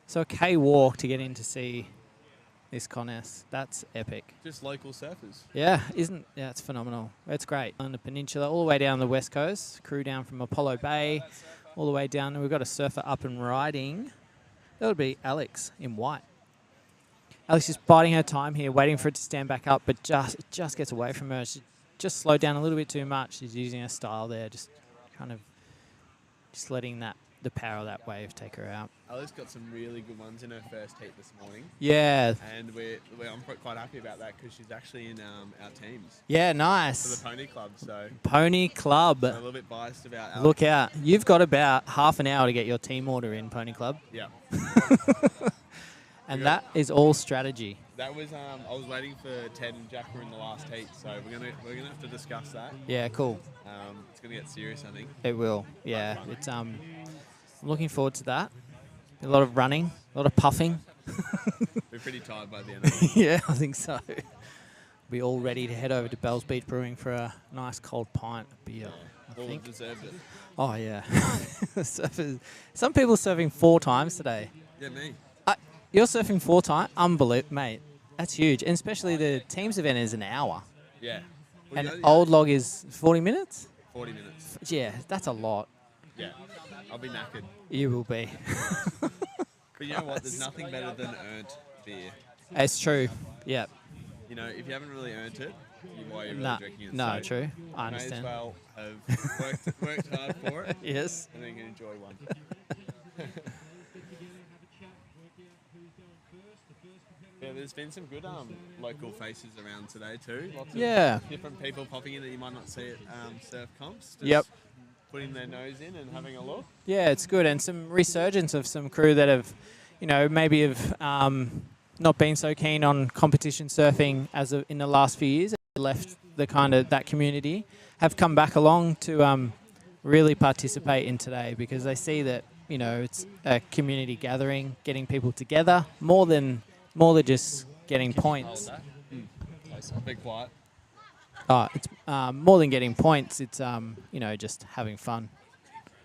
So a K walk to get in to see this contest. That's epic. Just local surfers. Yeah, it's phenomenal. It's great. On the peninsula, all the way down the west coast, crew down from Apollo Bay, all the way down, and we've got a surfer up and riding. That would be Alex in white. Alex is biding her time here, waiting for it to stand back up, but it just gets away from her. She just slowed down a little bit too much. She's using her style there, just kind of just letting the power of that wave take her out. Alex got some really good ones in her first heat this morning. Yeah. And I'm quite happy about that because she's actually in our teams. Yeah, nice. For the Pony Club, so. Pony Club. I'm a little bit biased about Alex. Look out. You've got about half an hour to get your team order in, Pony Club. Yeah. And that is all strategy. That was I was waiting for Ted and Jack were in the last heat, so we're gonna have to discuss that. Yeah, cool. It's gonna get serious, I think. It will. Yeah, it's I'm looking forward to that. A lot of running, a lot of puffing. We're pretty tired by the end of it. Yeah, I think so. Be all ready to head over to Bells Beach Brewing for a nice cold pint of beer. I think. Deserved it. Oh yeah. Surfers. Some people surfing 4 times today. Yeah, me. You're surfing 4 times? Unbelievable, mate. That's huge. And especially the teams event is an hour. Yeah. And old log is 40 minutes? 40 minutes. Yeah, that's a lot. Yeah. I'll be knackered. You will be. But you know what? There's nothing better than earned beer. It's true. Yeah. You know, if you haven't really earned it, why are you really drinking it? No, So true. I understand. May as well have worked hard for it. Yes. And then you can enjoy one. Yeah, there's been some good local faces around today too. Lots of different people popping in that you might not see at surf comps. Just putting their nose in and having a look. Yeah, it's good. And some resurgence of some crew that have, maybe have not been so keen on competition surfing in the last few years. Left the kind of that community, have come back along to really participate in today because they see that, it's a community gathering, getting people together more than just getting points. Be quiet. It's more than getting points. It's just having fun.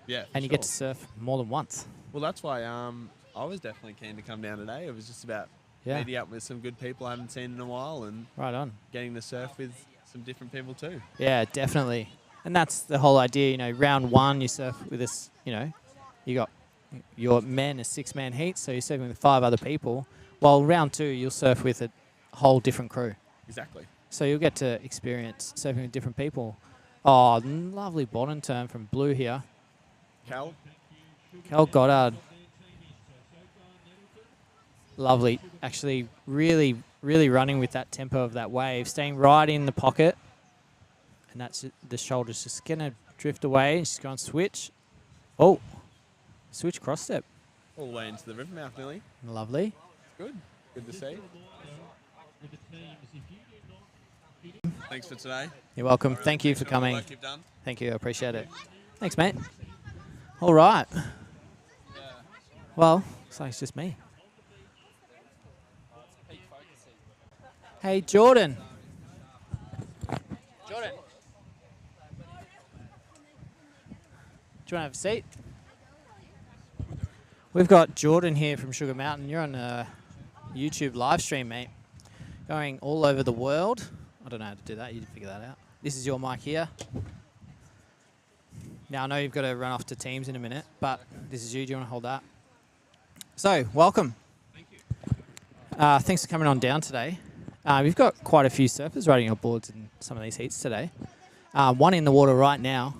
Yeah. And you get to surf more than once. Well, that's why I was definitely keen to come down today. It was just about meeting up with some good people I haven't seen in a while and right on getting to surf with some different people too. Yeah, definitely. And that's the whole idea. Round 1 you surf with us. You got your men a 6-man heat, so you're surfing with 5 other people. While round 2, you'll surf with a whole different crew. Exactly. So you'll get to experience surfing with different people. Oh, lovely bottom turn from Blue here. Cal Goddard. Lovely. Actually, really, really running with that tempo of that wave, staying right in the pocket. And that's the shoulder's just going to drift away. She's going to switch. Oh, switch cross step. All the way into the river mouth, Millie. Lovely. Good. Good to see. Thanks for today. You're welcome. Really Thank you for coming. all the work you've done. Thank you. I appreciate it. Thanks, mate. All right. Well, looks like it's just me. Hey, Jordan. Jordan. you want to have a seat? We've got Jordan here from Sugar Mountain. You're on a YouTube live stream, mate. Going all over the world. I don't know how to do that. You figure that out. This is your mic here. Now, I know you've got to run off to teams in a minute, but this is you. Do you want to hold that? So, welcome. Thank you. Thanks for coming on down today. We've got quite a few surfers riding your boards in some of these heats today. One in the water right now.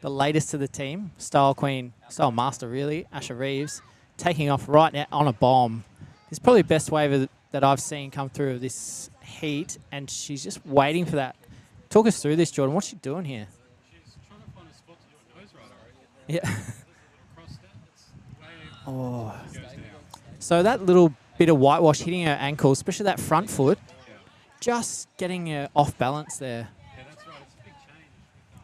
The latest to the team, Style Queen, Style Master really, Asha Reeves, taking off right now on a bomb. It's probably the best wave that I've seen come through this heat, and she's just waiting for that. Talk us through this, Jordan. What's she doing here? She's trying to find a spot to do a nose rider, I reckon. Yeah. Oh. So that little bit of whitewash hitting her ankle, especially that front foot, just getting her off balance there. Yeah, that's right. It's a big change with the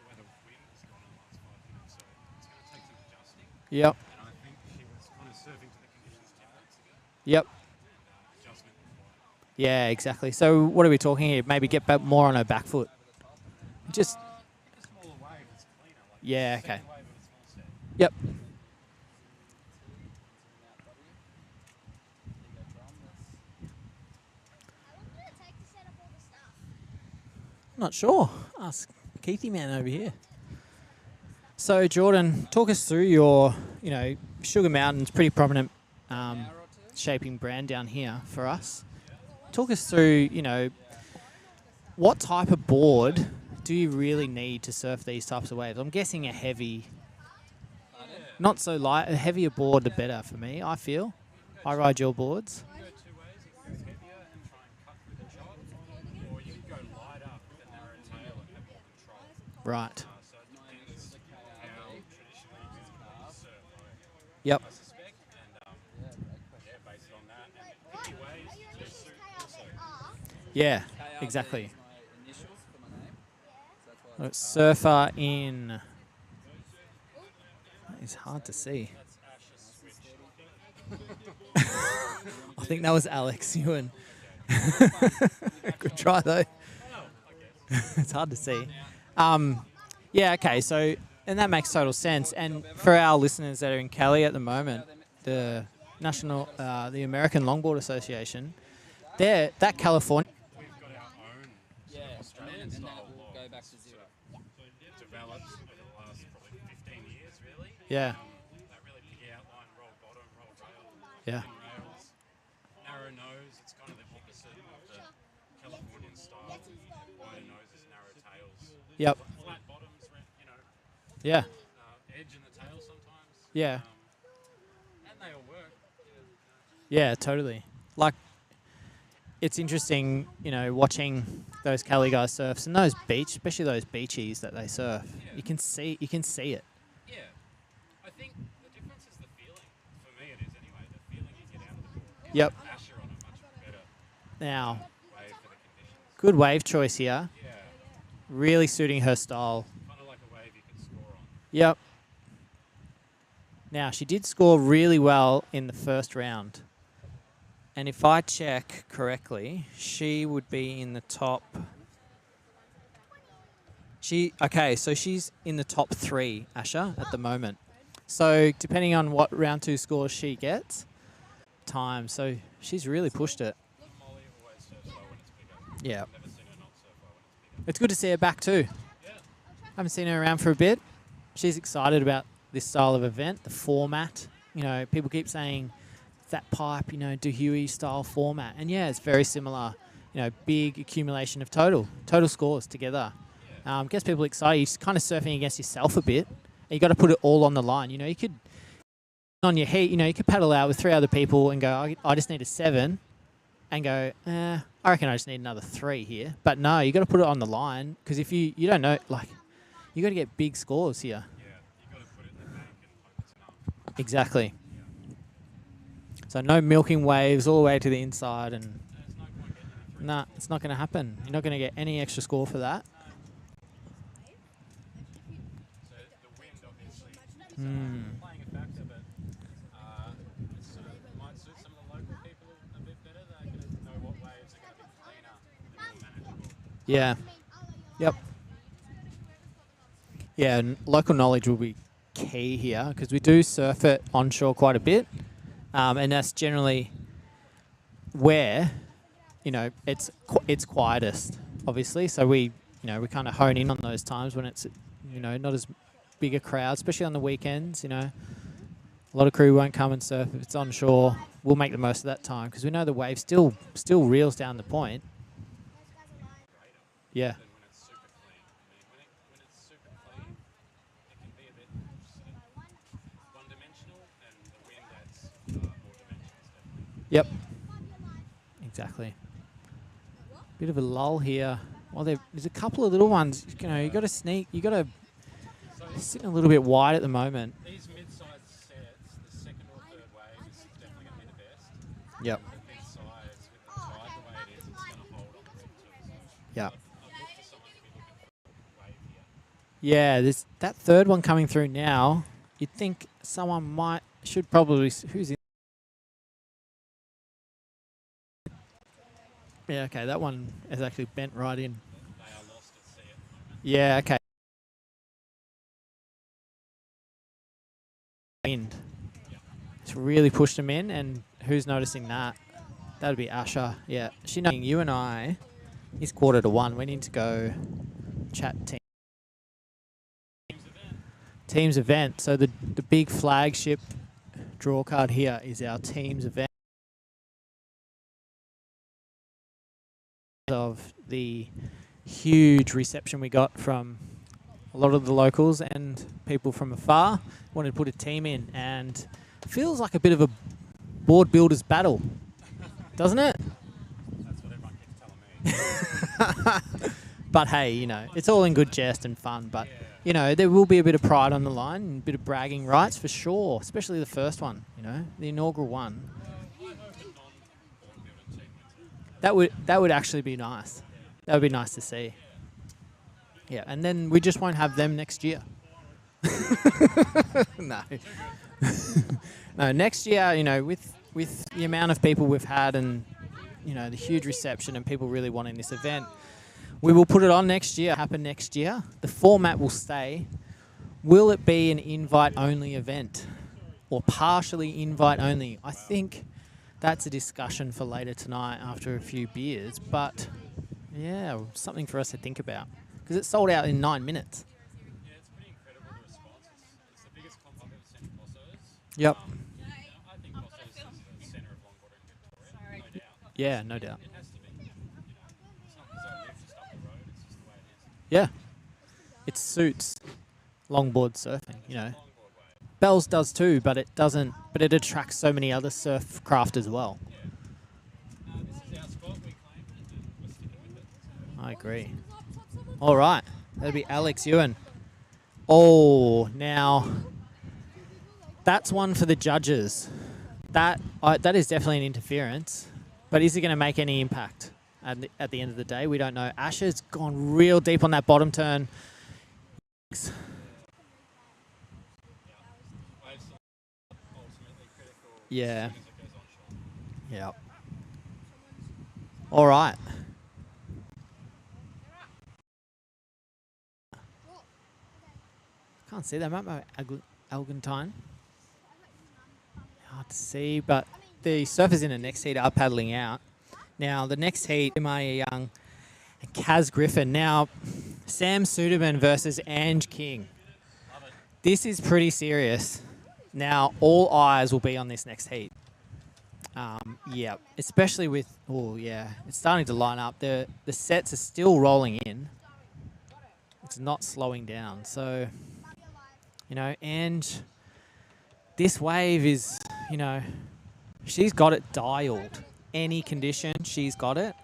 way the wind has gone in the last 5 minutes, so it's going to take some adjusting. Yep. And I think she was kind of surfing to the conditions 10 minutes ago. Yep. And adjustment required. Yeah, exactly. So what are we talking here? Maybe get back more on her back foot. Just. A smaller wave, it's cleaner. Like Yeah. Okay. second wave of a small set. Yep. Not sure. Ask Keithy man over here. So Jordan, talk us through your, Sugar Mountain's pretty prominent shaping brand down here for us. Talk us through, what type of board do you really need to surf these types of waves? I'm guessing a heavy, not so light, a heavier board the better for me, I feel. I ride your boards. You can go two ways. You can go heavier and try and cut through the chop, or you can go lighter with a narrow tail and have more control. Right. So it depends how traditionally you surf. Yep. I suspect, and based on that, and heavy waves to suit also. Yeah, exactly. Surfer in. It's hard to see. I think that was Alex Ewan. Good try though. It's hard to see. Yeah, okay, so, and that makes total sense. And for our listeners that are in Cali at the moment, the the American Longboard Association, that California. We've got our own Australian style log. Go back to zero. Developed over the last probably 15 years, really. Yeah. That really big outline, roll bottom, roll rail. Yeah. Rails, narrow nose. It's kind of the opposite of the Californian style. Wider noses, narrow tails. Yep. Flat bottoms, Yeah. Edge in the tail sometimes. Yeah. And they all work. Yeah, totally. Like, it's interesting, watching those Cali guys surf and those especially those beachies that they surf. Yeah. You can see it. Yeah. I think the difference is the feeling. For me, it is anyway. The feeling you get out of the board. Yep. Asher on a much better Now, wave for the conditions. good wave choice here. Yeah. Really suiting her style. Kind of like a wave you could score on. Yep. Now, she did score really well in the first round. And if I check correctly, she would be in the top. Okay, so she's in the top 3, Asha, at the moment. So depending on what round 2 score she gets, time. So she's really pushed it. Molly always surfs well when it's bigger. Yeah. I've never seen her not surf well when it's bigger. It's good to see her back too. Yeah. Haven't seen her around for a bit. She's excited about this style of event, the format. People keep saying that pipe, Duhuey style format. And yeah, it's very similar, big accumulation of total scores together. Gets people excited. You're kind of surfing against yourself a bit. And you got to put it all on the line. You could, on your heat, you could paddle out with 3 other people and go, I just need a 7. And go, I reckon I just need another 3 here. But no, you got to put it on the line. Because if you don't know, you got to get big scores here. Yeah. You got to put it in the bank and hope it's enough. Exactly. So no milking waves all the way to the inside, and nah, it's not going to happen. You're not going to get any extra score for that. So the wind obviously is Mm. playing a factor, but it sort of might suit some of the local people a bit better. They're going to know what waves are going to be cleaner and more manageable. Yeah. Yep. Yeah, and local knowledge will be key here because we do surf it onshore quite a bit, and that's generally where, it's quietest, obviously. So we kind of hone in on those times when it's, not as big a crowd, especially on the weekends. A lot of crew won't come and surf if it's onshore. We'll make the most of that time because we know the wave still reels down the point. Yeah. Yep. Exactly. Bit of a lull here. Well, there's a couple of little ones. You got to sneak. You got to sitting a little bit wide at the moment. These mid-sized sets, the second or third wave is definitely going to be the best. Yep. The big size with the tide the way it is, it's going to hold on the rib too. Yeah. I'd look for someone to be looking for wave here. Yeah, there's that third one coming through now. You'd think someone should probably. Who's in? Yeah, okay, that one is actually bent right in. They are lost at sea at the moment. Yeah, okay. Wind. It's really pushed them in, and who's noticing that? That'd be Asha. Yeah, she knowing you and I. It's 1:45. We need to go chat teams event. So the big flagship draw card here is our teams event of the huge reception we got from a lot of the locals and people from afar. Wanted to put a team in, and feels like a bit of a board builders battle, doesn't it? That's what everyone keeps telling me. But hey, it's all in good jest and fun. But there will be a bit of pride on the line and a bit of bragging rights for sure, especially the first one. The inaugural one. That would actually be nice. That would be nice to see. Yeah, and then we just won't have them next year. No. No, next year, with the amount of people we've had and, the huge reception and people really wanting this event, we will put it on next year, happen next year. The format will stay. Will it be an invite-only event or partially invite-only? I think that's a discussion for later tonight after a few beers, but yeah, something for us to think about because it sold out in 9 minutes. Yeah, it's pretty incredible, the response. It's the biggest comp I've ever seen at Cossos. Yep. I think Cossos is the centre of longboarding in Victoria, no doubt. Yeah, no doubt. It has to be. It's not because I live just up the road, it's just the way it is. Yeah. It suits longboard surfing, Bells does too, but it doesn't. But it attracts so many other surf craft as well. This is our spot, we claimed it, and we're sticking with it. So. I agree. All right, that'll be Alex Ewan. Oh, now that's one for the judges. That is definitely an interference, but is it going to make any impact at the end of the day? We don't know. Asher's gone real deep on that bottom turn. Yeah. Yep. All right. Can't see that map, Algantine. Hard to see, but the surfers in the next heat are paddling out. Now, the next heat, Maya Young and Kaz Griffin. Now, Sam Suderman versus Ange King. This is pretty serious. Now, all eyes will be on this next heat. Yeah, especially with, it's starting to line up. The sets are still rolling in. It's not slowing down. So, and this wave is, she's got it dialed. Any condition, she's got it.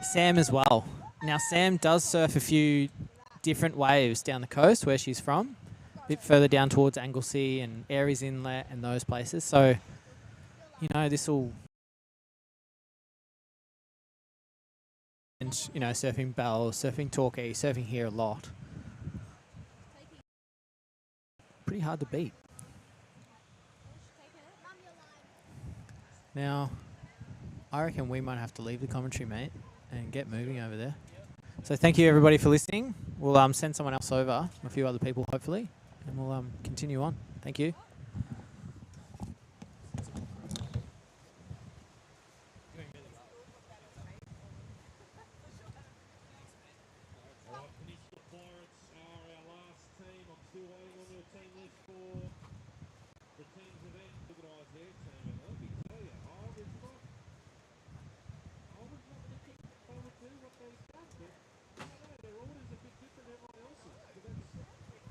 Sam as well. Now, Sam does surf a few different waves down the coast where she's from. Bit further down towards Anglesea and Aries Inlet and those places. So, this will, and surfing Bells, surfing Torquay, surfing here a lot. Pretty hard to beat. Now, I reckon we might have to leave the commentary, mate, and get moving over there. So thank you everybody for listening. We'll send someone else over, a few other people hopefully, and we'll continue on. Thank you. Peninsula Pirates are our last team. I'm still waiting on your team list for the team's event. Organise their team, and let me tell you, I was not looking forward to what they've done, but I don't know, their order's a bit different than everyone else's, but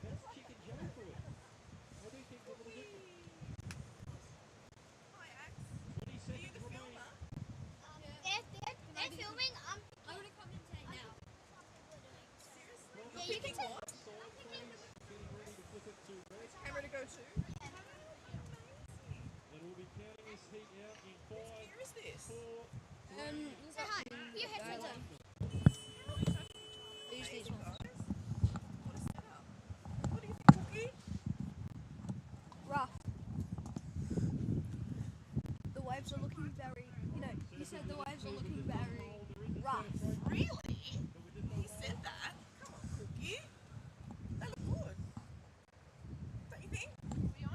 that's chicken joe for you. I do think they're a little different. 20 seconds remaining. They're filming. I'm going to commentate now. Seriously? Yeah, you can say. Camera to go to? And we'll be counting this heat out in 5. Where is this? 4. Say hi. Put your headphones on. Use these ones. What do you think, Cookie? Rough. The waves are looking very, he said the waves are looking very rough. Really? He said that? Come on, Cookie. They look good. Don't you think? Are we on?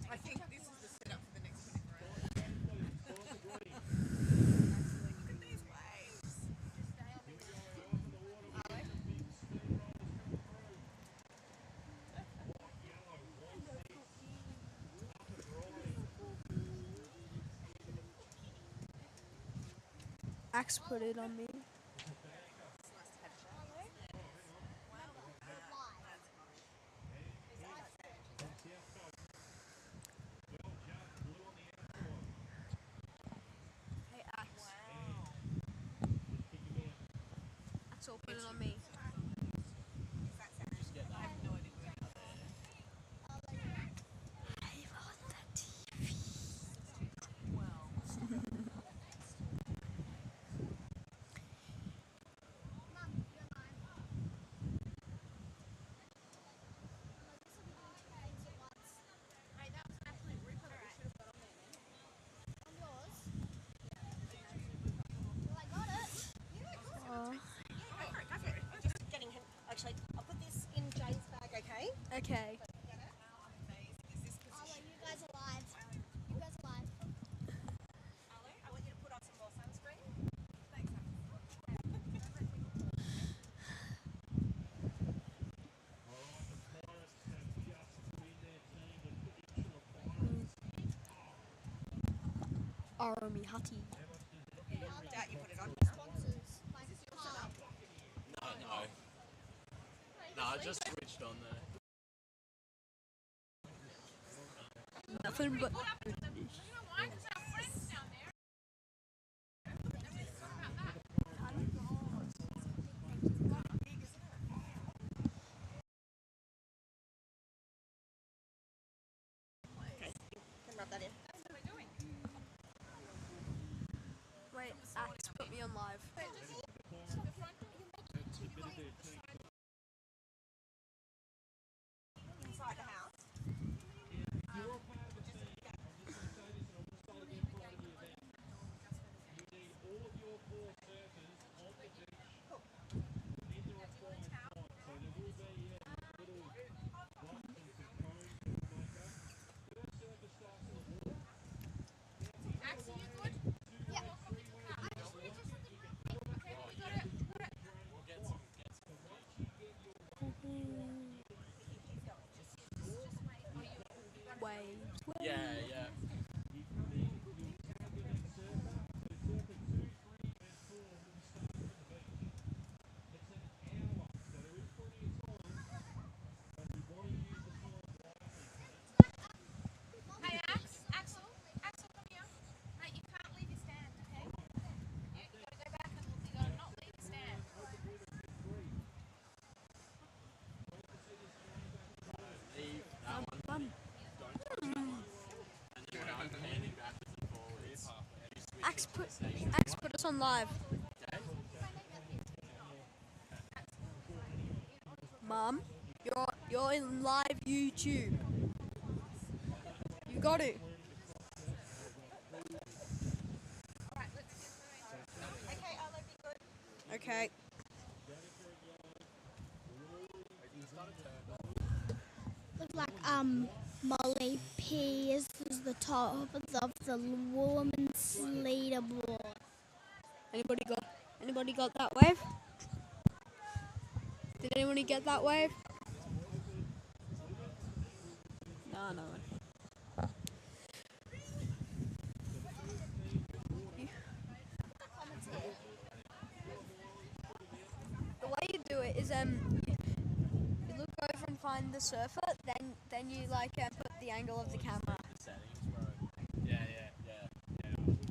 I think this is the setup for the next one, right? Look at these waves. Axe put it on me. Hey, Axe. Axel put it on me. Actually, I'll put this in Jay's bag, okay? Okay. Arlo, you guys are live. You guys are live. Arlo, I want you to put on some more sunscreen. Thanks, Army Hutty. Dad, you put it on. Sponsors. No, I just switched on there. Nothing but. Okay, you can rub that in. Wait, Axe put me on live. Inside the house. Waves. Yeah, yeah. Hey, Axel, come here. Mate, you can't leave your stand, okay? You gotta go back and you gotta not leave the stand. Leave that one. And then when I'm panning backwards and forwards, you switch Axe put us on live. Mum, you're in live YouTube. You got it. Okay. Looks like Molly P is the top of the women's leaderboard. Anybody got that wave? Did anybody get that wave? No, no one. The way you do it is you look over and find the surfer, then you like put the angle of the camera. Yeah.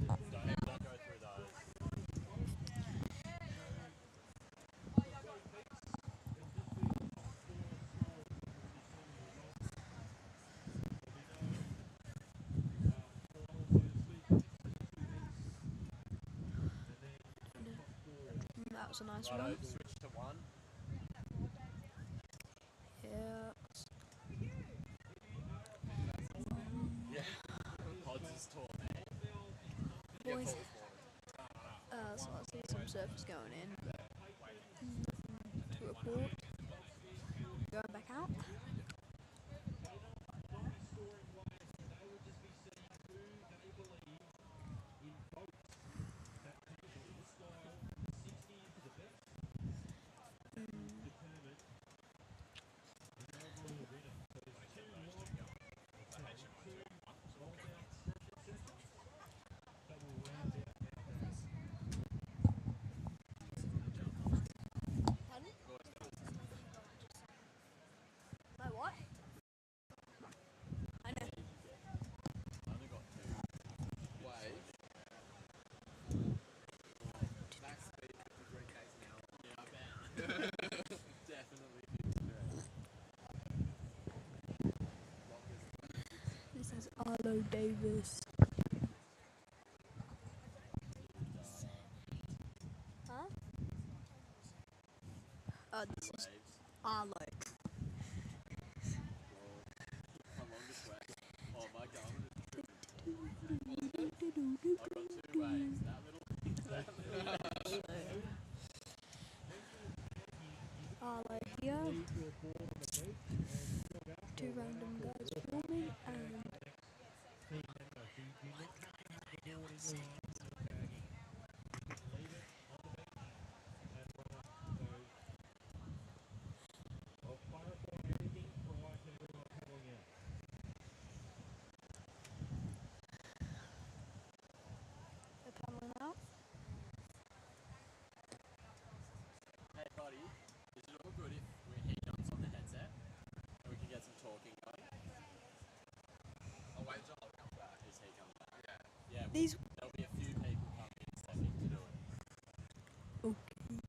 Don't go through those. That was a nice Righto, one. switch to one. Yeah. Yeah. Pods is tall, man. Boys. So I see some surfers going in. To report. Going back out. My what? I know. Only got two. Wave. Max speed 53 k's an hour. Yeah, I bet. Definitely 53. This is Arlo Davis. Huh? Oh, this is Arlo. My longest wave. Oh my god. I've got two waves. That little. Arlo here. Two random guys filming and they're paddling out. Hey buddy, is it all good if he jumps on the headset and we can get some talking going? I'll wait till he comes back. As he comes back. Yeah. Yeah. These- There'll be a few people coming in stepping to do it. Okay.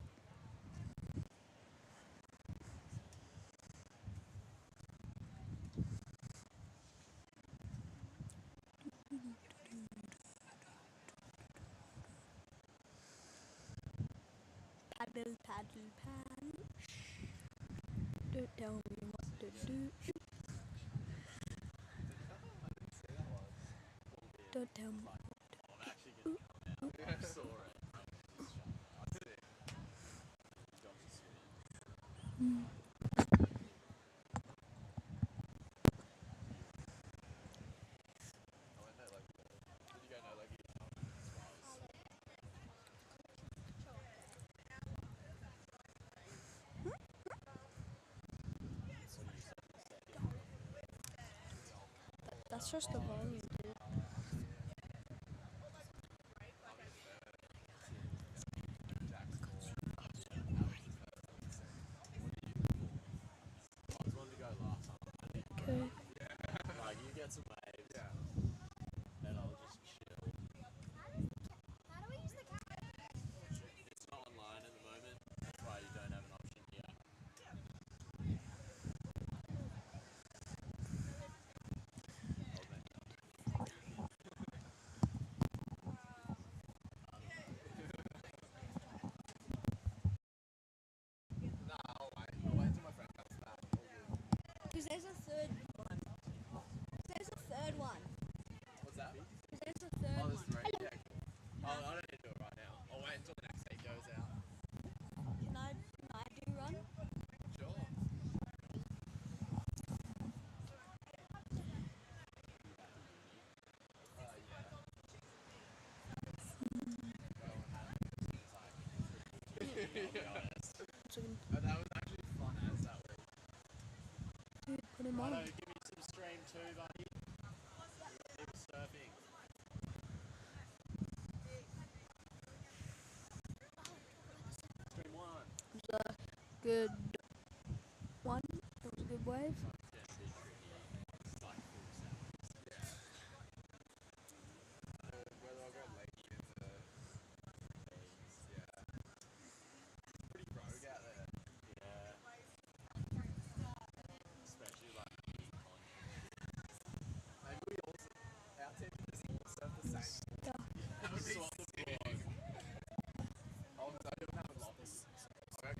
Paddle, paddle, paddle. Don't tell me what to do. Don't tell me what I'm actually going to come out. I saw it. I see it. Got to swim. to do. I went no lucky. Did you go no lucky? That's just the volume, dude. Okay. Like, you get some waves. Yeah. Then I'll just chill. How do we use the camera? It's not online at the moment. That's why you don't have an option here. I'll wait till my friend comes back. Because there's a third one. There's a third one. Come on. Righto, give me some stream too, buddy. Keep surfing. Stream 1. It was a good one. It was a good wave. Pretty rogue out there. Yeah. Especially like maybe we all our team just all surf the same. Swap the blog. Oh, because I don't have a loppers. Okay.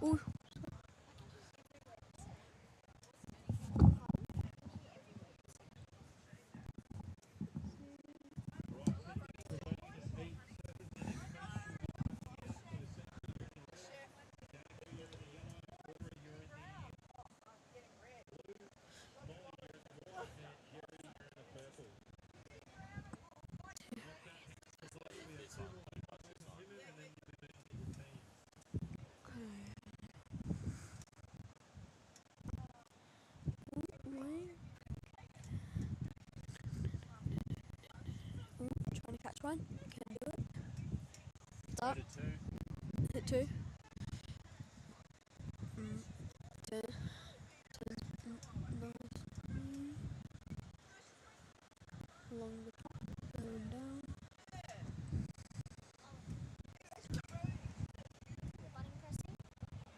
Ooh. Trying to catch one. Can do it. Start. Hit 2. Two. Along the top, going down.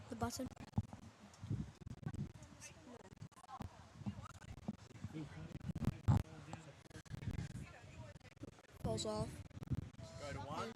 The button. Falls off. Go to 1.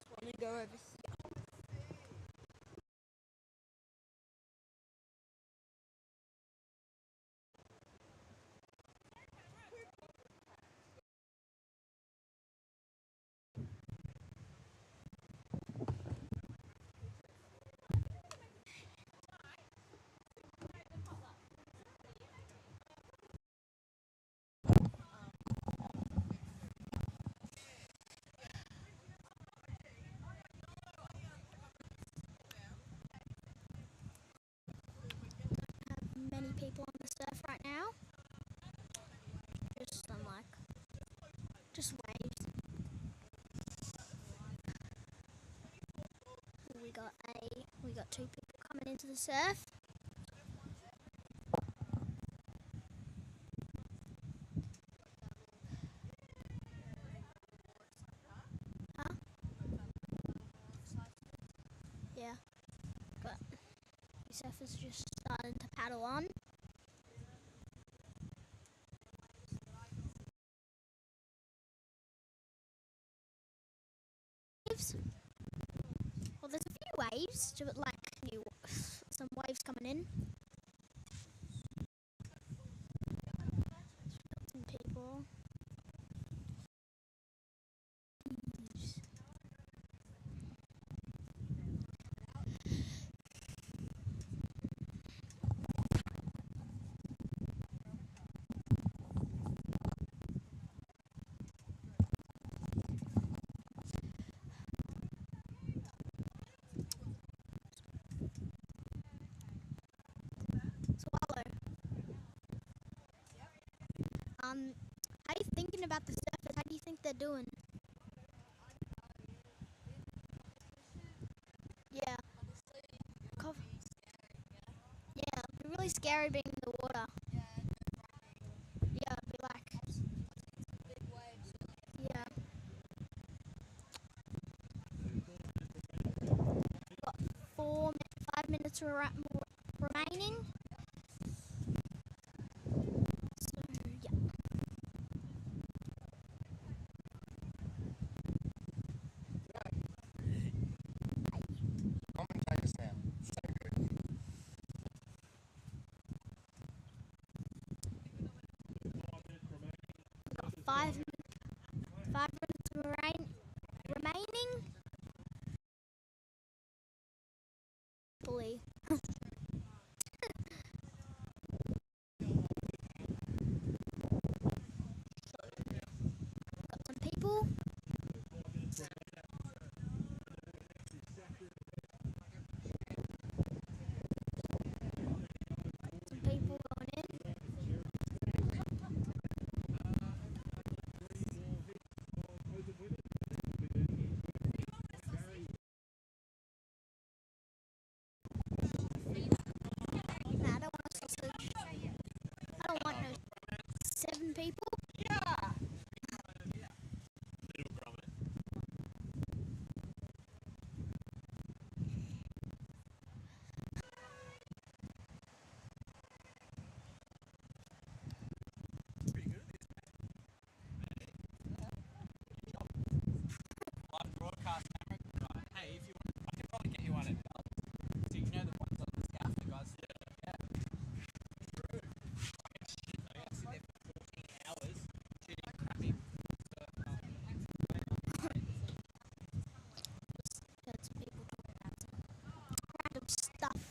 Let me go over here. Many people on the surf right now. Just waves. We got 2 people coming into the surf. Huh? Yeah. But the surfers just starting to paddle on. Well, there's a few waves, but like some waves coming in. Some people. How are you thinking about the surfers? How do you think they're doing? Yeah. Yeah, it'd be really scary being in the water. Yeah, it'd be like. Yeah. Got 5 minutes remaining. So, yeah. 5 minutes remaining. Bully. Got some people. Some people going in. Nah, I don't want a sausage. I don't want no 7 people. Yeah. Live broadcast camera. Right. Hey, if you want, I can probably get you one at Bells. So you know the ones on the scaff, the guys. Yeah. True. I sit there for 14 hours shooting crappy surf. That's people talking about some random stuff.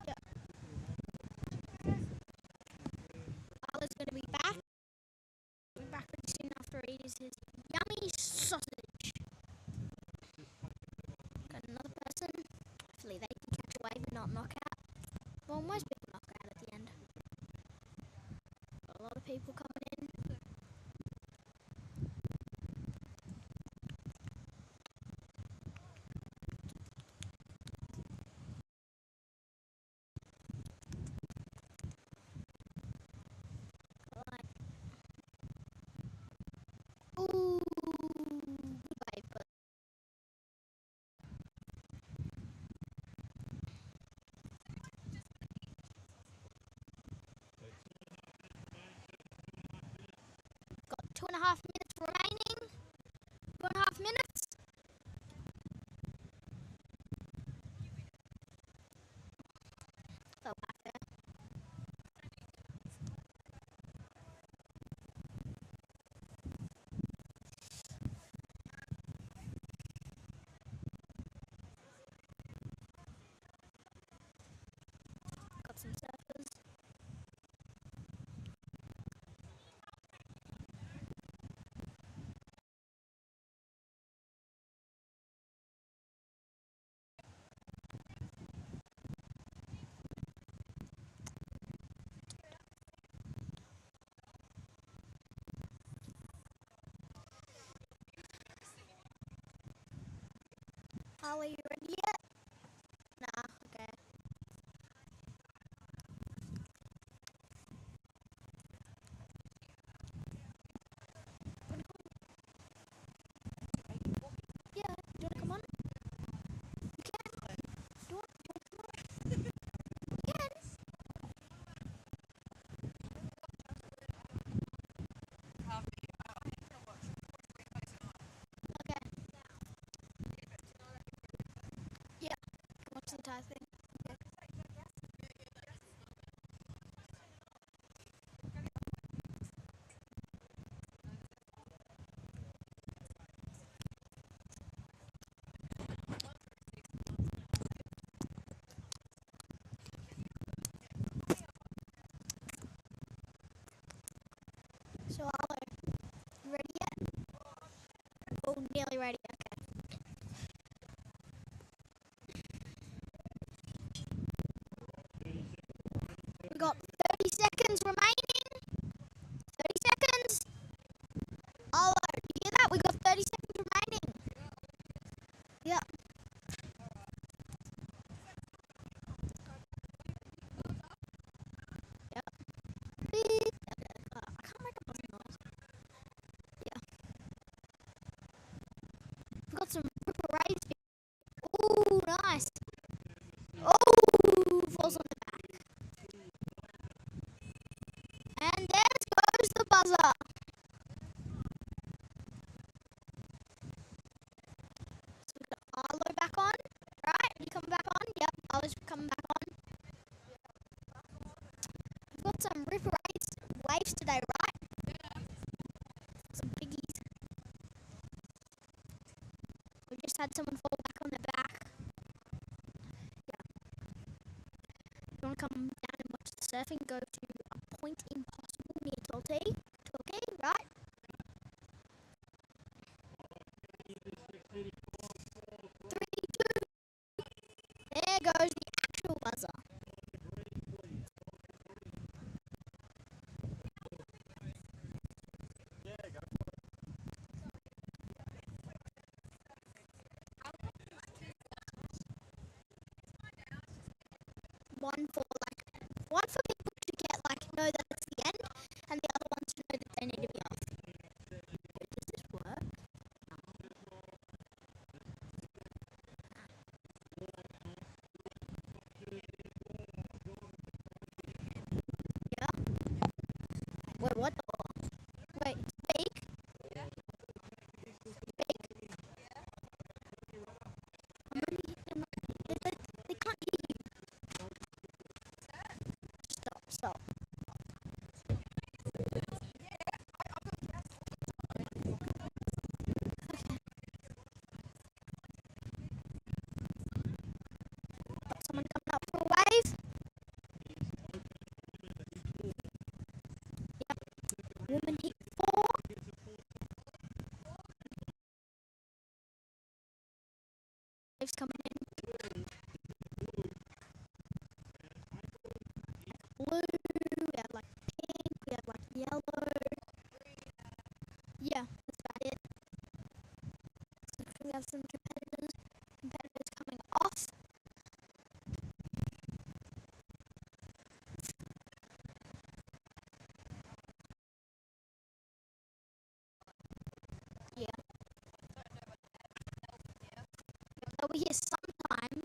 Yeah. Arlo's gonna be back. We'll be back pretty soon after he eats his yummy sausage. Got another person. Hopefully they can catch a wave and not knock out. Well, most people knock out at the end. Got a lot of people coming in. Like, ooh, good wave, but got 2.5 minutes remaining. 2.5 minutes. Fell back there. Got some surfers. Are you ready yet? Nah, okay. Yeah, do you wanna come on? You can. Do you want to come on? You can. Okay. Yeah. Watch the entire thing. Okay. So, Arlo, you ready yet? Oh, nearly ready. Okay. We got 30 seconds remaining. 30 seconds. Arlo, do you hear that? We got 30 seconds remaining. Yeah. Yep. Beep. I can't make a buzzing noise. Yeah. We've got some ripple waves. Ooh, nice. Oh, falls on the back. And there goes the buzzer. So we've got Arlo back on. Right, you coming back on? Yep, Arlo's coming back on. We've got some some ripper waves today, right? Some biggies. We just had someone fall back on their back. Yeah. If you want to come down and watch the surfing, go to a Point Impossible near Torquay, right? There goes the actual buzzer. One for people to get know that it's the end, and the other one to know that they need to be off. Does this work? Yeah. Wait, what? Wait, speak. They can't hear you. Stop. Someone coming up for a wave. Yep. Woman hit 4. Waves coming in. Blue, we had pink, we had yellow. Yeah, that's about it. So we have some competitors coming off. Yeah. They'll be here sometime.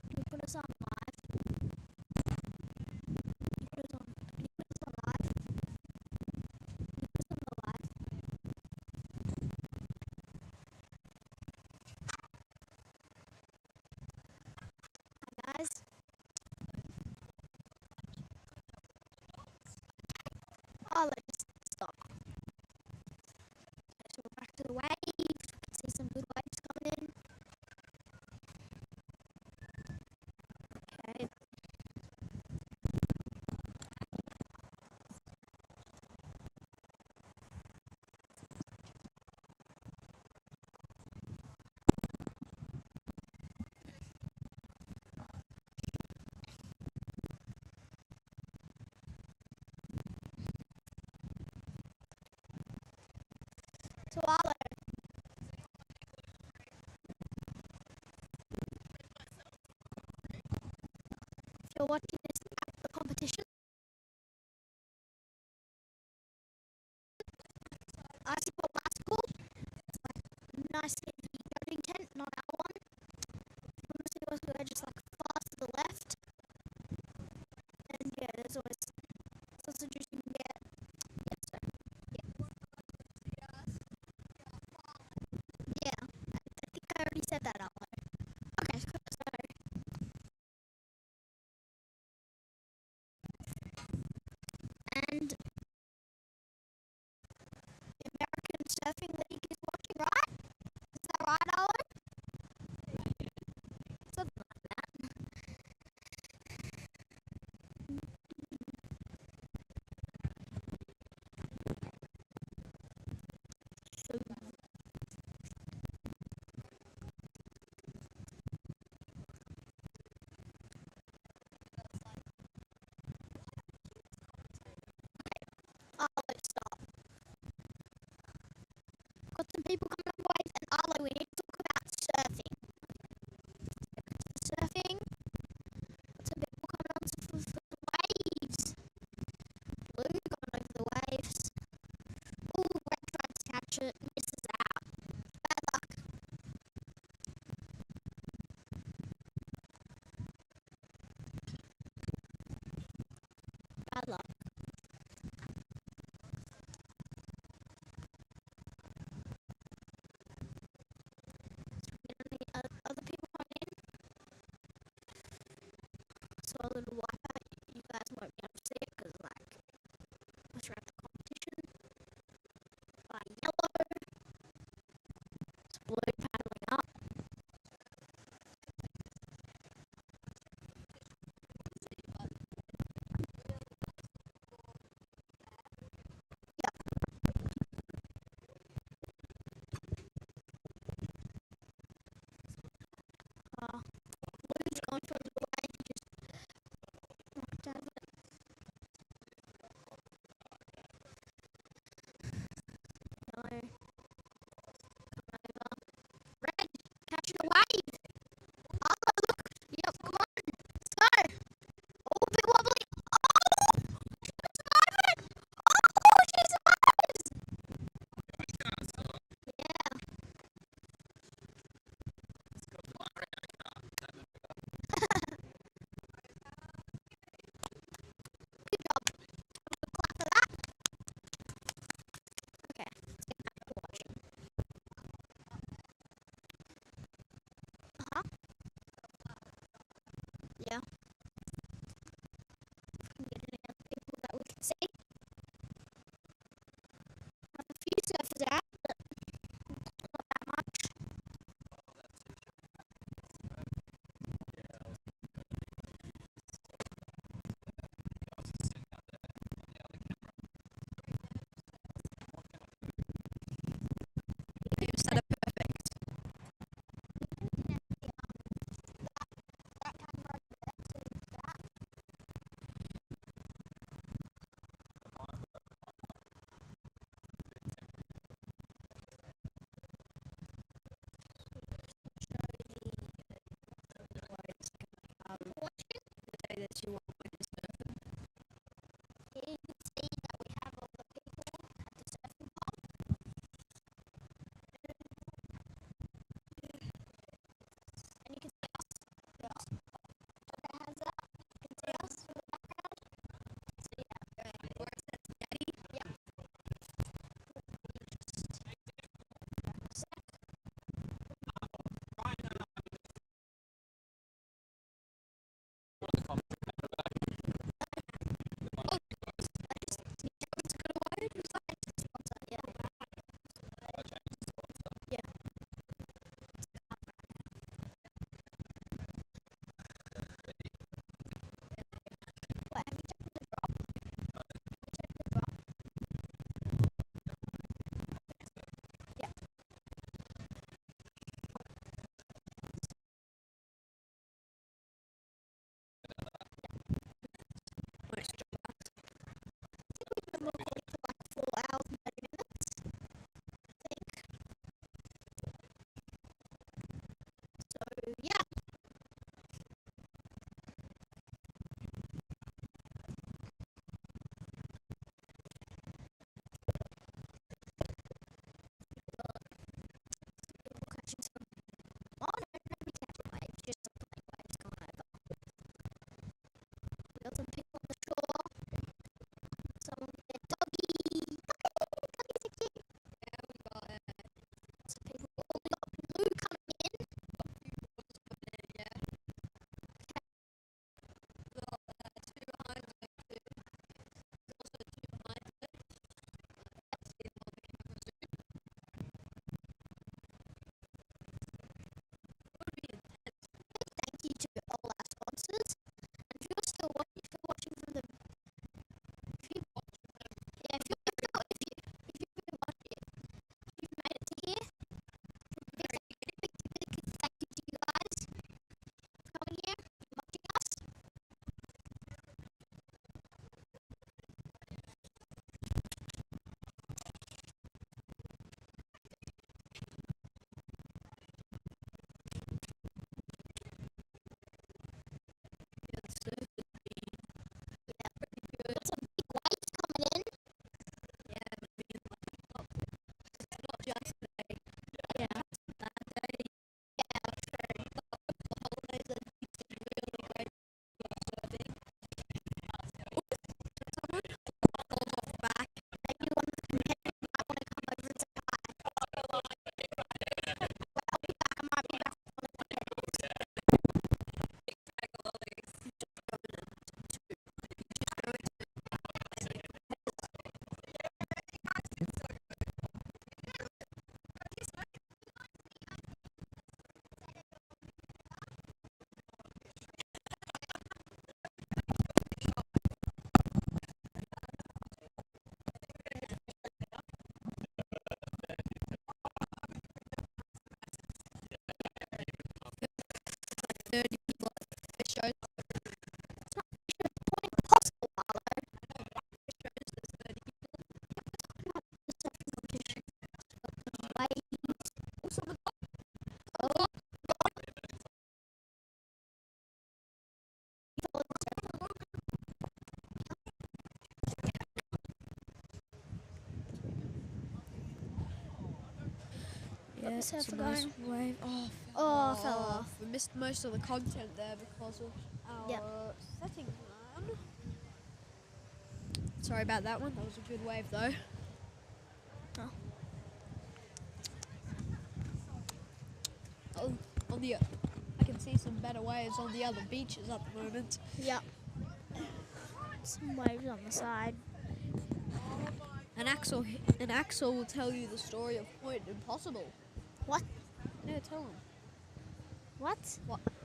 Can you put us on live? Can you put us on live? Can you put us on the live? Hi guys. Oh, let's stop. So we're back to the waves. We can see some good waves coming in. Okay. So Arlo, if you're watching this at the competition, I support my school. It's nice heavy boating tent, not our one. If you want to see us, we're just far to the left. And yeah, there's always sausages you can get. Yeah, so, yeah. I think I already said that out loud. Okay, so and the American Surfing League is watching, right? Is that right, Arlo? Something like that. So, Arlo, stop. Got some people coming up waves, and Arlo, we need to talk about surfing. Surfing. Got some people coming on for the waves. Blue going over the waves. Ooh, red tries to catch it, misses out. Bad luck. Yeah, Surfer it's a nice going. wave. Oh, fell off. We missed most of the content there because of our Yep. setting plan. Sorry about that one. That was a good wave though. Oh, I can see some better waves on the other beaches at the moment. Yep. Some waves on the side. And Axel will tell you the story of Point Impossible. What? Yeah, tell him. What?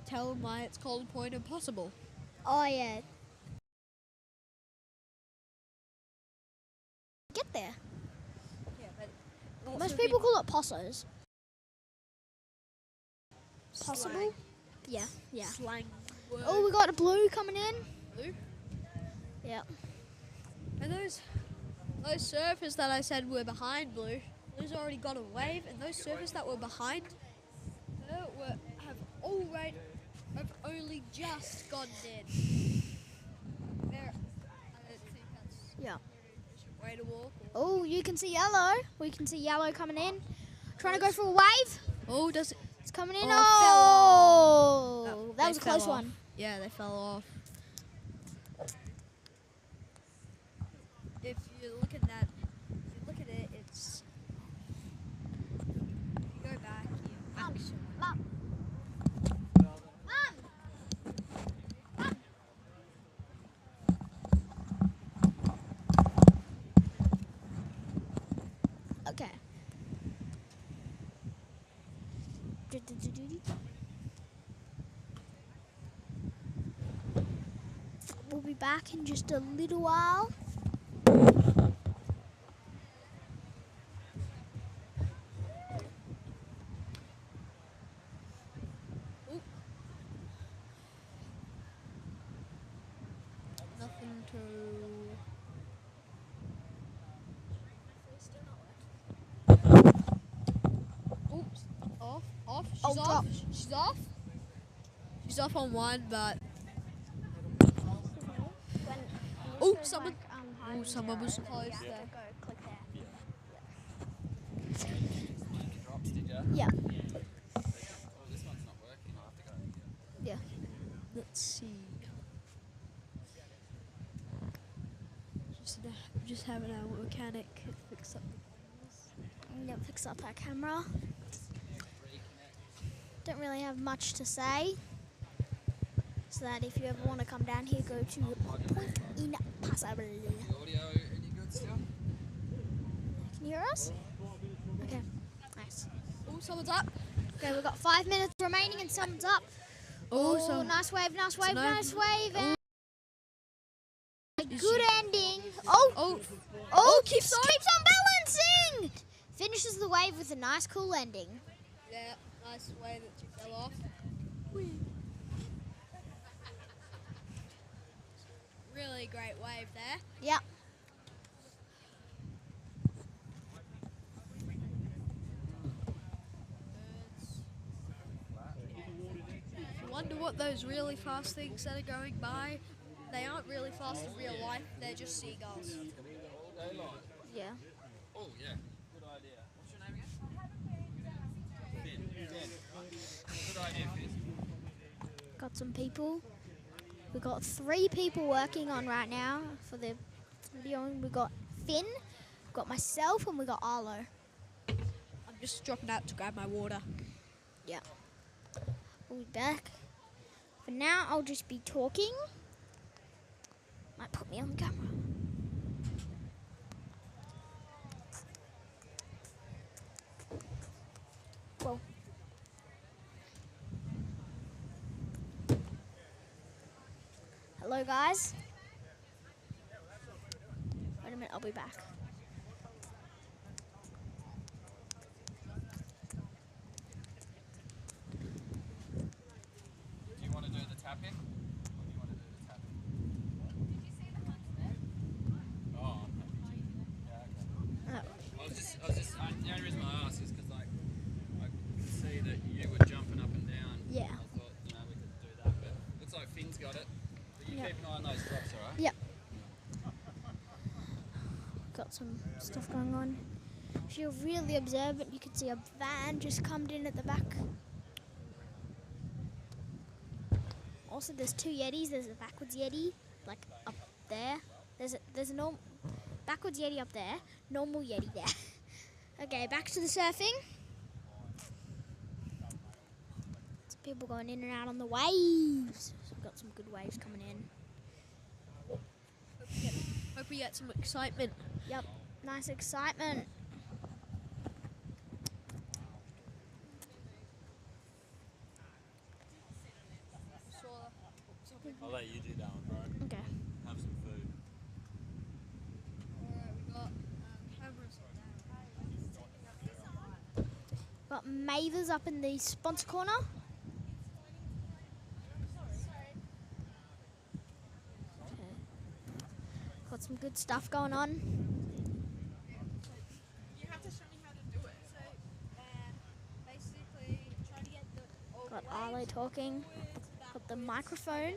Tell him why it's called Point Impossible. Oh yeah. Get there. Yeah, but Most people call it possos. Possible? Slang. Yeah. Slang word. Oh, we got a blue coming in. Blue? Yeah. And those surfers that I said were behind Blue, those already got a wave, and those surfers that were behind her have only just gotten in. I don't think that's Yeah. a very efficient way to walk. Oh, you can see yellow. We can see yellow coming in. Trying to go for a wave. Oh, does it? It's coming in. Oh, it fell off. Oh, that was a They fell close off. one. Yeah, they fell off. If you look at that, it's. If you go back here, actually. Okay. We'll be back in just a little while. Nothing to. Oops. Off. She's Oh, off. top. She's off. She's off on one, but. Oh, someone. Oh, someone was close there. Drops, did ya? Yeah. Oh, this one's not working. I'll have to go. Yeah. Let's see. Just having our mechanic fix up the cameras. Yeah, fix up our camera. Don't really have much to say. So that if you ever want to come down here, go to Point Impossible. The audio, any good still? Can you hear us? Okay, nice. Oh, someone's up. Okay, we've got 5 minutes remaining and someone's up. Oh, nice wave, nice wave, nice wave. And a good ending. Oh, keeps on balancing. Finishes the wave with a nice, cool ending. Yeah, nice way that you fell off. Really great wave there. Yeah. I wonder what those really fast things that are going by, they aren't really fast in real life, they're just seagulls. Yeah. Oh, yeah. Good idea. What's your name again? Finn. Good idea, Finn. Got some people. We've got 3 people working on right now for the video. We've got Finn, we've got myself, and we've got Arlo. I'm just dropping out to grab my water. Yeah. We'll be back. For now, I'll just be talking. Might put me on the camera. Whoa. Hello, guys. Wait a minute, I'll be back. Do you want to do the tapping? Or do you want to do the tapping? Did you see the huntsman? Oh, I'm happy to. Yeah, okay. The only reason I ask is because I could see that you were jumping up and down. Yeah. I thought, we could do that, but looks like Finn's got it. But you Yep. keep an eye on those drops, alright? Yep. Got some stuff going on. If you're really observant, you can See a van just come in at the back. Also, there's two Yetis. There's a backwards Yeti, like up there. There's a normal backwards Yeti up there. Normal Yeti there. Okay, back to the surfing. Some people going in and out on the waves. So we've got some good waves coming in. Hope we get some excitement. Yep, nice excitement. I'll let you do that one, bro. Okay. Have some food. We got cameras on there. Got Mathers up in the sponsor corner. Okay. Got some good stuff going on. You have to show me how to do it. So, basically, try to get the Got Arlo talking. Got the microphone.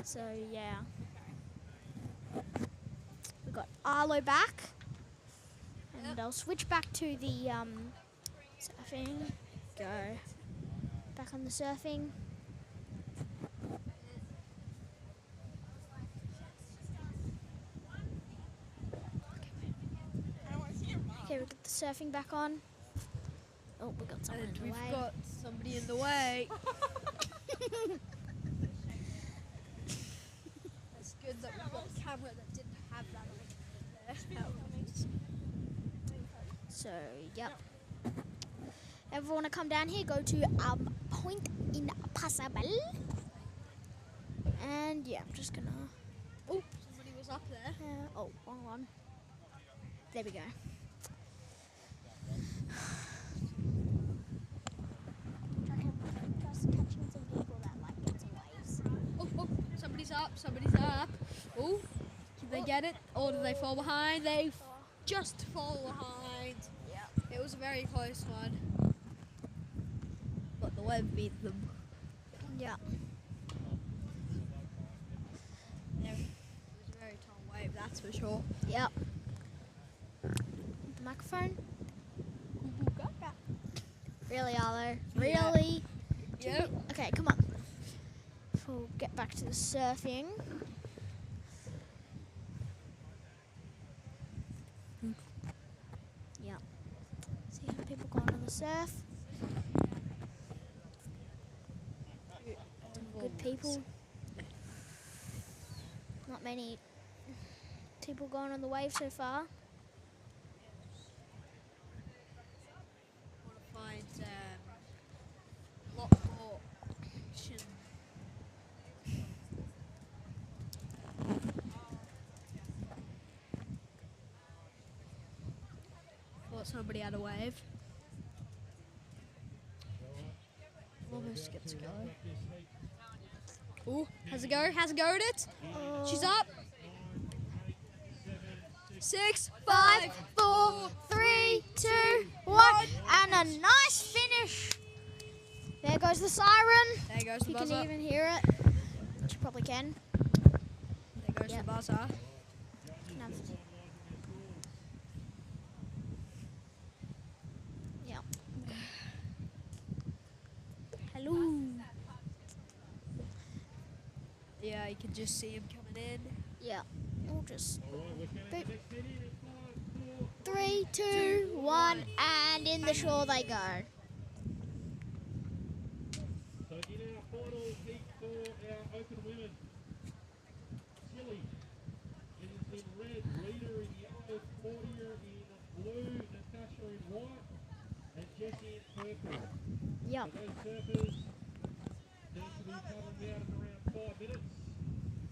So yeah. We got Arlo back. And I'll switch back to the surfing. Go. Back on the surfing. Okay, we got the surfing back on. Oh, we got someone in the We've way. got somebody in the way. It's good that we've got a camera that didn't have that on there. So, yep. Everyone want to come down here, go to Point Impossible. And yeah, I'm just gonna. Oh, somebody was up there. Oh, wrong one. There we go. Just catching some people that like get some waves. Oh, somebody's up, somebody's up. Oh, did they get it? Or did they fall behind? They just fall behind. Yeah. It was a very close one. But the wave beat them. Yeah. It was a very tall wave, that's for sure. Yep. The microphone. Really, Arlo? Really? Yep. Okay, come on. We'll get back to the surfing. Yep. See how people going on the surf. Good people. Not many people going on the wave so far. Want to find a lot more action. Thought somebody had a wave. Almost gets a go. Ooh, has a go, has a go at it. She's up. 6, 5, 4, 3, 2, 1, and a nice finish. There goes the siren. There goes the You buzzer. can even hear it, which you probably can. There goes the buzzer. Can have- Yeah. Hello. Yeah, you can just see him coming in. Yeah. We'll just. Boop. 3, 2, 1, and in the shore they go. So in our final heat for our open women, Chile is in red, Leader in yellow, Claudia in blue, Natasha in white, and Jessie in purple. Yep. So those surfers need to be paddling out in around 5 minutes.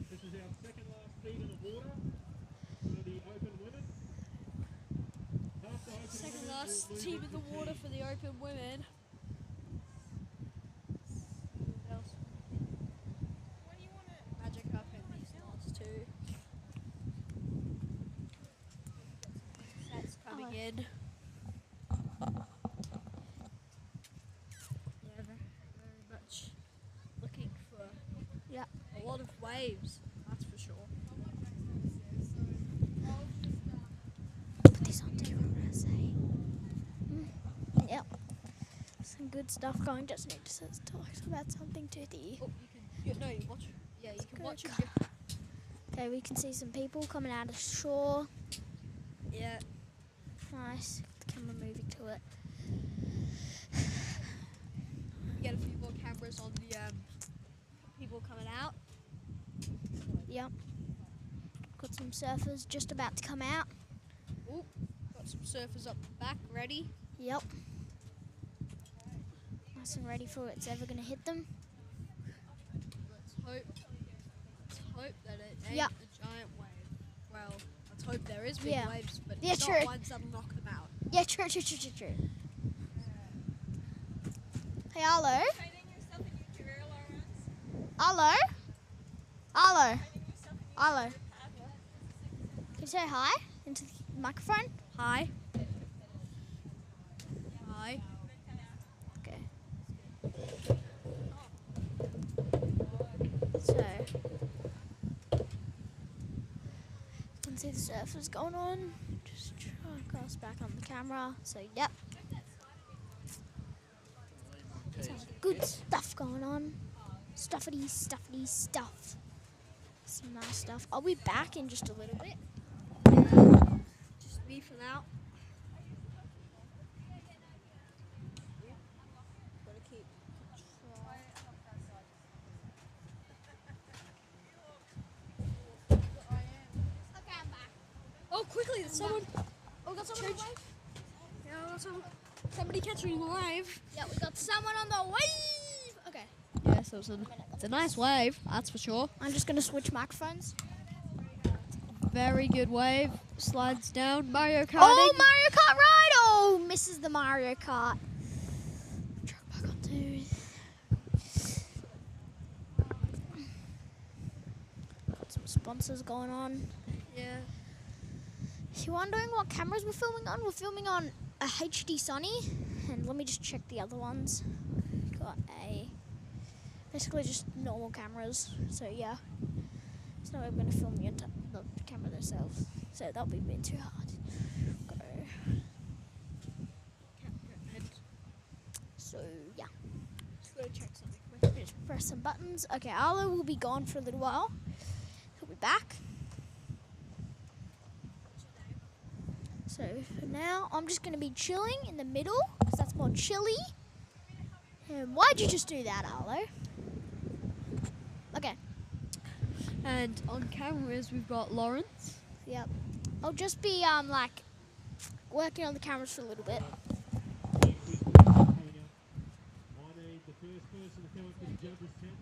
This is our second last heat in the water for the open women. After open Second women, last we'll team move in the into water team. for the open women. Magic up in these last two. Sets coming in. Yeah, very much looking for a lot of waves, that's for sure. Put this on too, I'm gonna say. Some good stuff going. Just need to talk about something toothy. Oh, you can. No, you watch. Yeah, you can watch. Okay, we can see some people coming out of shore. Yeah. Nice. The camera moving to it. We get a few more cameras on the people coming out. Yep. Got some surfers just about to come out. Ooh, got some surfers up the back ready. Yep. Nice and ready for it's ever going to hit them. Let's hope that it ain't Yep. a giant wave. Well, let's hope there is big Yeah. waves, but Yeah, not true. ones that'll knock them out. Yeah, true. Hey, Arlo. Arlo. Can you say hi into the microphone? Hi. Hi. Okay. So, you can see the surfers going on. Just try and cast back on the camera. So, yep. Some good stuff going on. Stuffity stuff. Some nice stuff. I'll be back in just a little bit. Just me for now. Gotta keep trying. Oh, quickly! There's someone. Oh, we got someone on the wave. Yeah, we got someone. Somebody catching the wave. Yeah, we got someone on the wave. Okay. Yeah, so it's a nice wave, that's for sure. I'm just gonna switch microphones. Very good wave. Slides down. Mario Kart. Oh, Mario Kart ride! Oh, misses the Mario Kart. Truck back onto. Got some sponsors going on. Yeah. If you're wondering what cameras we're filming on, we're filming on a HD Sunny, and let me just check the other ones. Got basically just normal cameras. So yeah, it's not even going to film the camera themselves. So that'll be a bit too hard. Go. So yeah, just gotta check something quick. Just press some buttons. Okay, Arlo will be gone for a little while. He'll be back. So for now, I'm just going to be chilling in the middle, because that's more chilly. And why'd you just do that, Arlo? Okay. And on cameras, we've got Lawrence. Yep. I'll just be like working on the cameras for a little bit. I need the first person to come up to the judges' tent.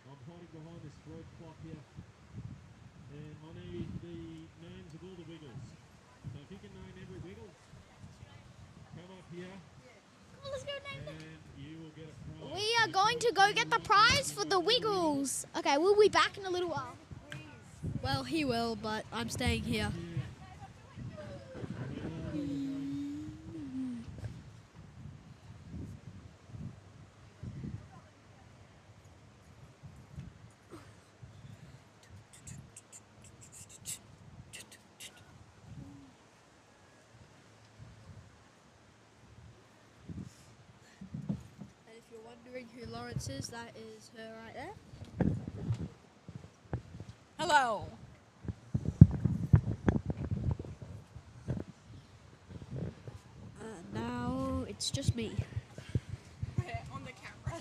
I'm hiding behind this red clock here. And I need the names of all the wiggles. So if you can name every wiggle, come up here. Come on, let's go name them. And you will get a prize. We are going to go get the prize for the Wiggles. Okay, we'll be back in a little while. Well, he will, but I'm staying here. And if you're wondering who Lawrence is, that is her right there. Hello. Now it's just me. On the camera.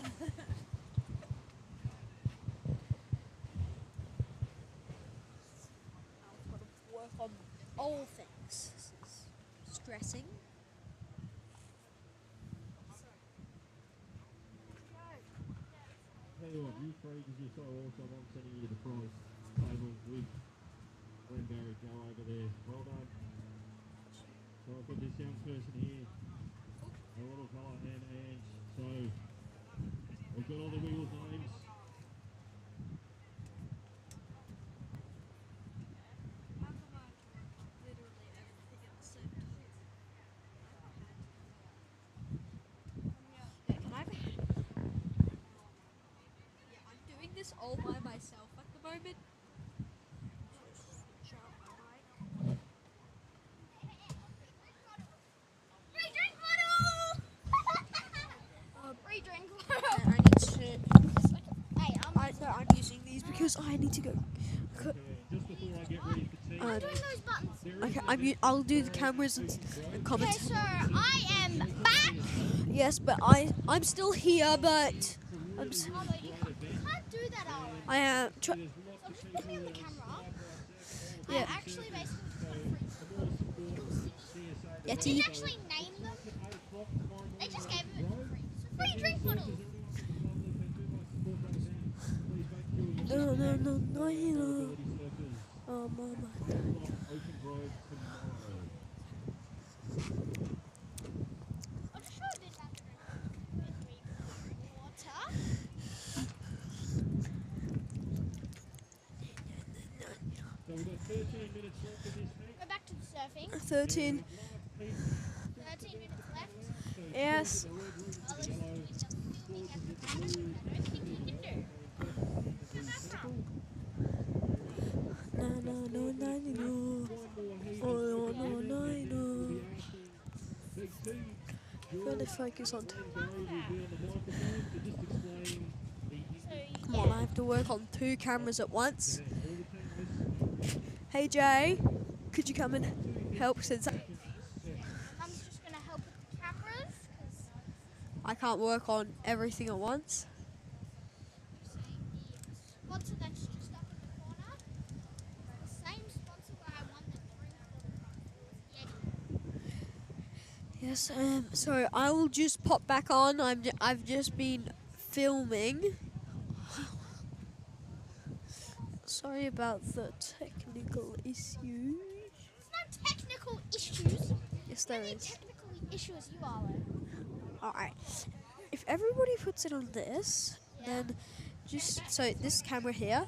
I've got to work on all things. This is stressing. Tell you what, you three, because you're so awesome, I'm sending you the prize table with Glenn Barry. Go over there. Well done. So I've got this young person here, a little fella, and Ange. So we've got all the Wiggles names. I'm doing this all by myself at the moment. I need to go. Just before I get ready for tea. Uh, Doing those buttons. Okay, I'll do the cameras and Okay, comments. so I am back. Yes, but I'm still here, but I'm. Although you can't do that, Owen. I am. So I'm just putting on the camera. Yeah. I actually basically just Yeti. didn't actually name them. They just gave them for free. It's a free drink bottle. No. Oh, mama. I'll just show you this after water. So we've got 13 minutes left of this thing. Go back to the surfing. 13. 13 minutes left. Yes. Well, it's just filming at the moment. I don't think he can do. Go back up. No. Really focus on. Come on, I have to work on 2 cameras at once. Hey Jay, could you come and help since I'm just going to help with the cameras. I can't work on everything at once? Sponsor that's just up in the corner. The same sponsor where I won the drink. Yes. So I will just pop back on. I've just been filming. Sorry about the technical issues. There's no technical issues. Yes, there How many is. technical issues you are? Alright. If everybody puts it on this, then just so this camera here,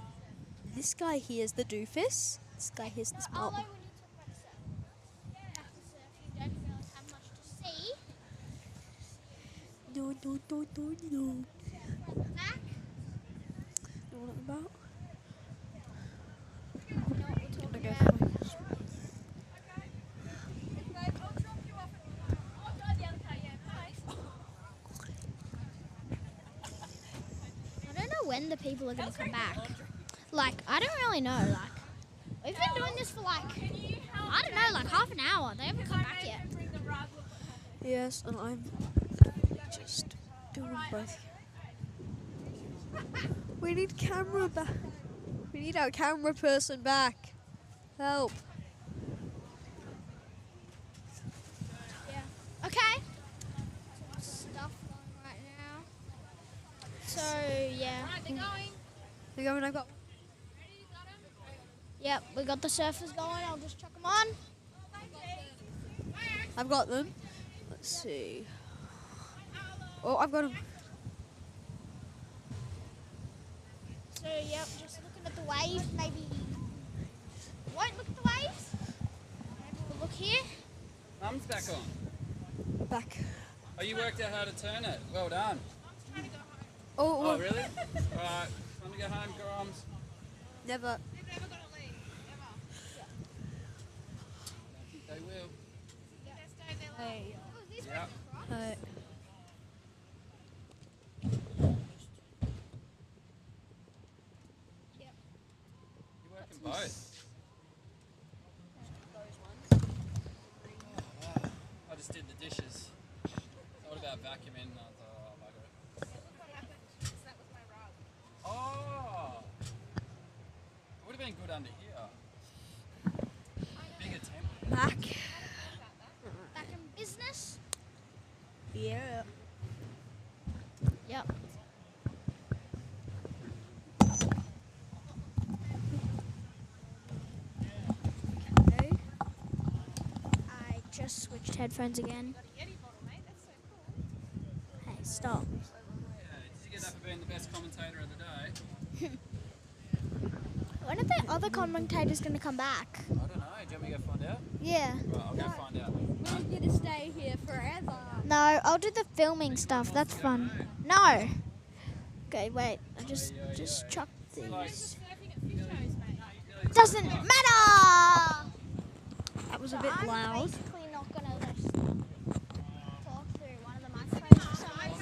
this guy here is the doofus. This guy here's the Although spot. when you talk about surf, back to surf, you don't really have much to see. No. Back. You know what I'm about? You know what we're talking Okay. about. I don't know when the people are going to come back. Like, I don't really know. Like, we've been doing this for like, I don't know, like half an hour. They haven't come back yet. Yes, and I'm just doing both. We need camera back. We need our camera person back. Help. Yeah. Okay. Stuff going right now. So, yeah. Alright, they're going. They're going, I've got. Yep, we got the surfers going. I'll just chuck them on. I've got them. Let's see. Oh, I've got them. So, yep, just looking at the waves. Maybe won't look at the waves. Maybe we'll look here. Mum's back on. Back. Oh, you worked out how to turn it. Well done. Oh, really? Alright, time to go home, Groms. Never. They will. Hey. Yeah. Hey. You're working both. I just did the dishes. Thought about vacuuming and I thought, oh, bugger it. Oh! It would have been good under here. Bigger temp. Back. Back in business. Yeah. Yep. Okay. I just switched headphones again. Hey, stop. Yeah, did you get that for being the best commentator of the day? When are the other commentators going to come back? I don't know. Do you want me to go find out? Yeah. Right, I'll go find out. We're going to stay here forever. No, I'll do the filming stuff. That's fun. No. Okay, wait. I just chuck these. Doesn't matter. That was a bit loud. Basically not gonna just talk through one of the microphones or something.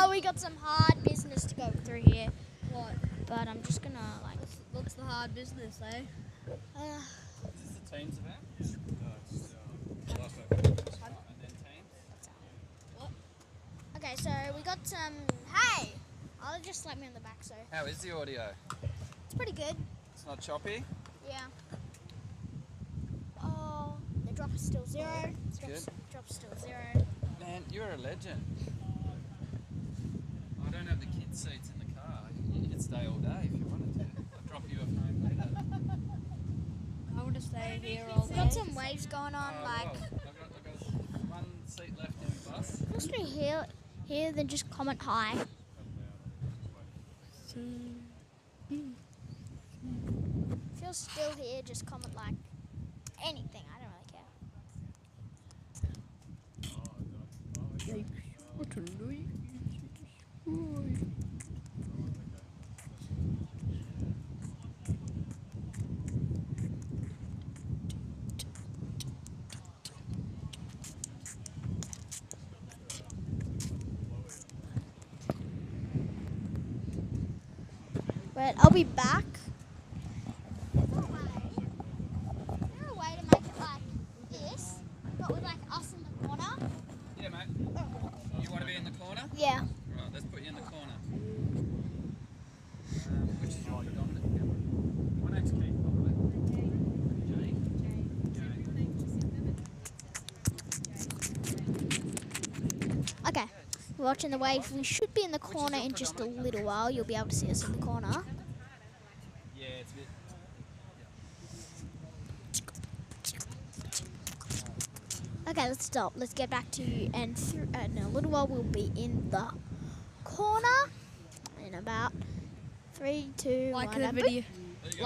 Oh, we got some hard business to go through here. What? But I'm just gonna like. What's the hard business, eh? Is this the teams event? No, it's Okay, so we got some. Hey, I'll just slap me on the back. So How is the audio? it's pretty good. It's not choppy? Yeah. Oh, the drop is still 0. That's good. Drop's still 0. Man, you're a legend. I don't have the kids' seats in the car. You could stay all day if you wanted to. I'll drop you off home later. I want to stay here all We day. got some waves going on, like. I've got one seat left in the bus. If you're still here, then just comment hi. If you're still here, just comment like anything. I don't really care. But I'll be back. Is there a way to make it like this, but with like us in the corner? Yeah, mate. You want to be in the corner? Yeah. Right, let's put you in the corner. Which is your predominant camera? My name's Keith, by the way. Okay, we're watching the waves. We should be in the corner in just a little while. You'll be able to see us in the corner. Yeah, it's a bit. Okay, let's stop. Let's get back to you. And in a little while, we'll be in the corner. In about 3, 2, Like 1. the video.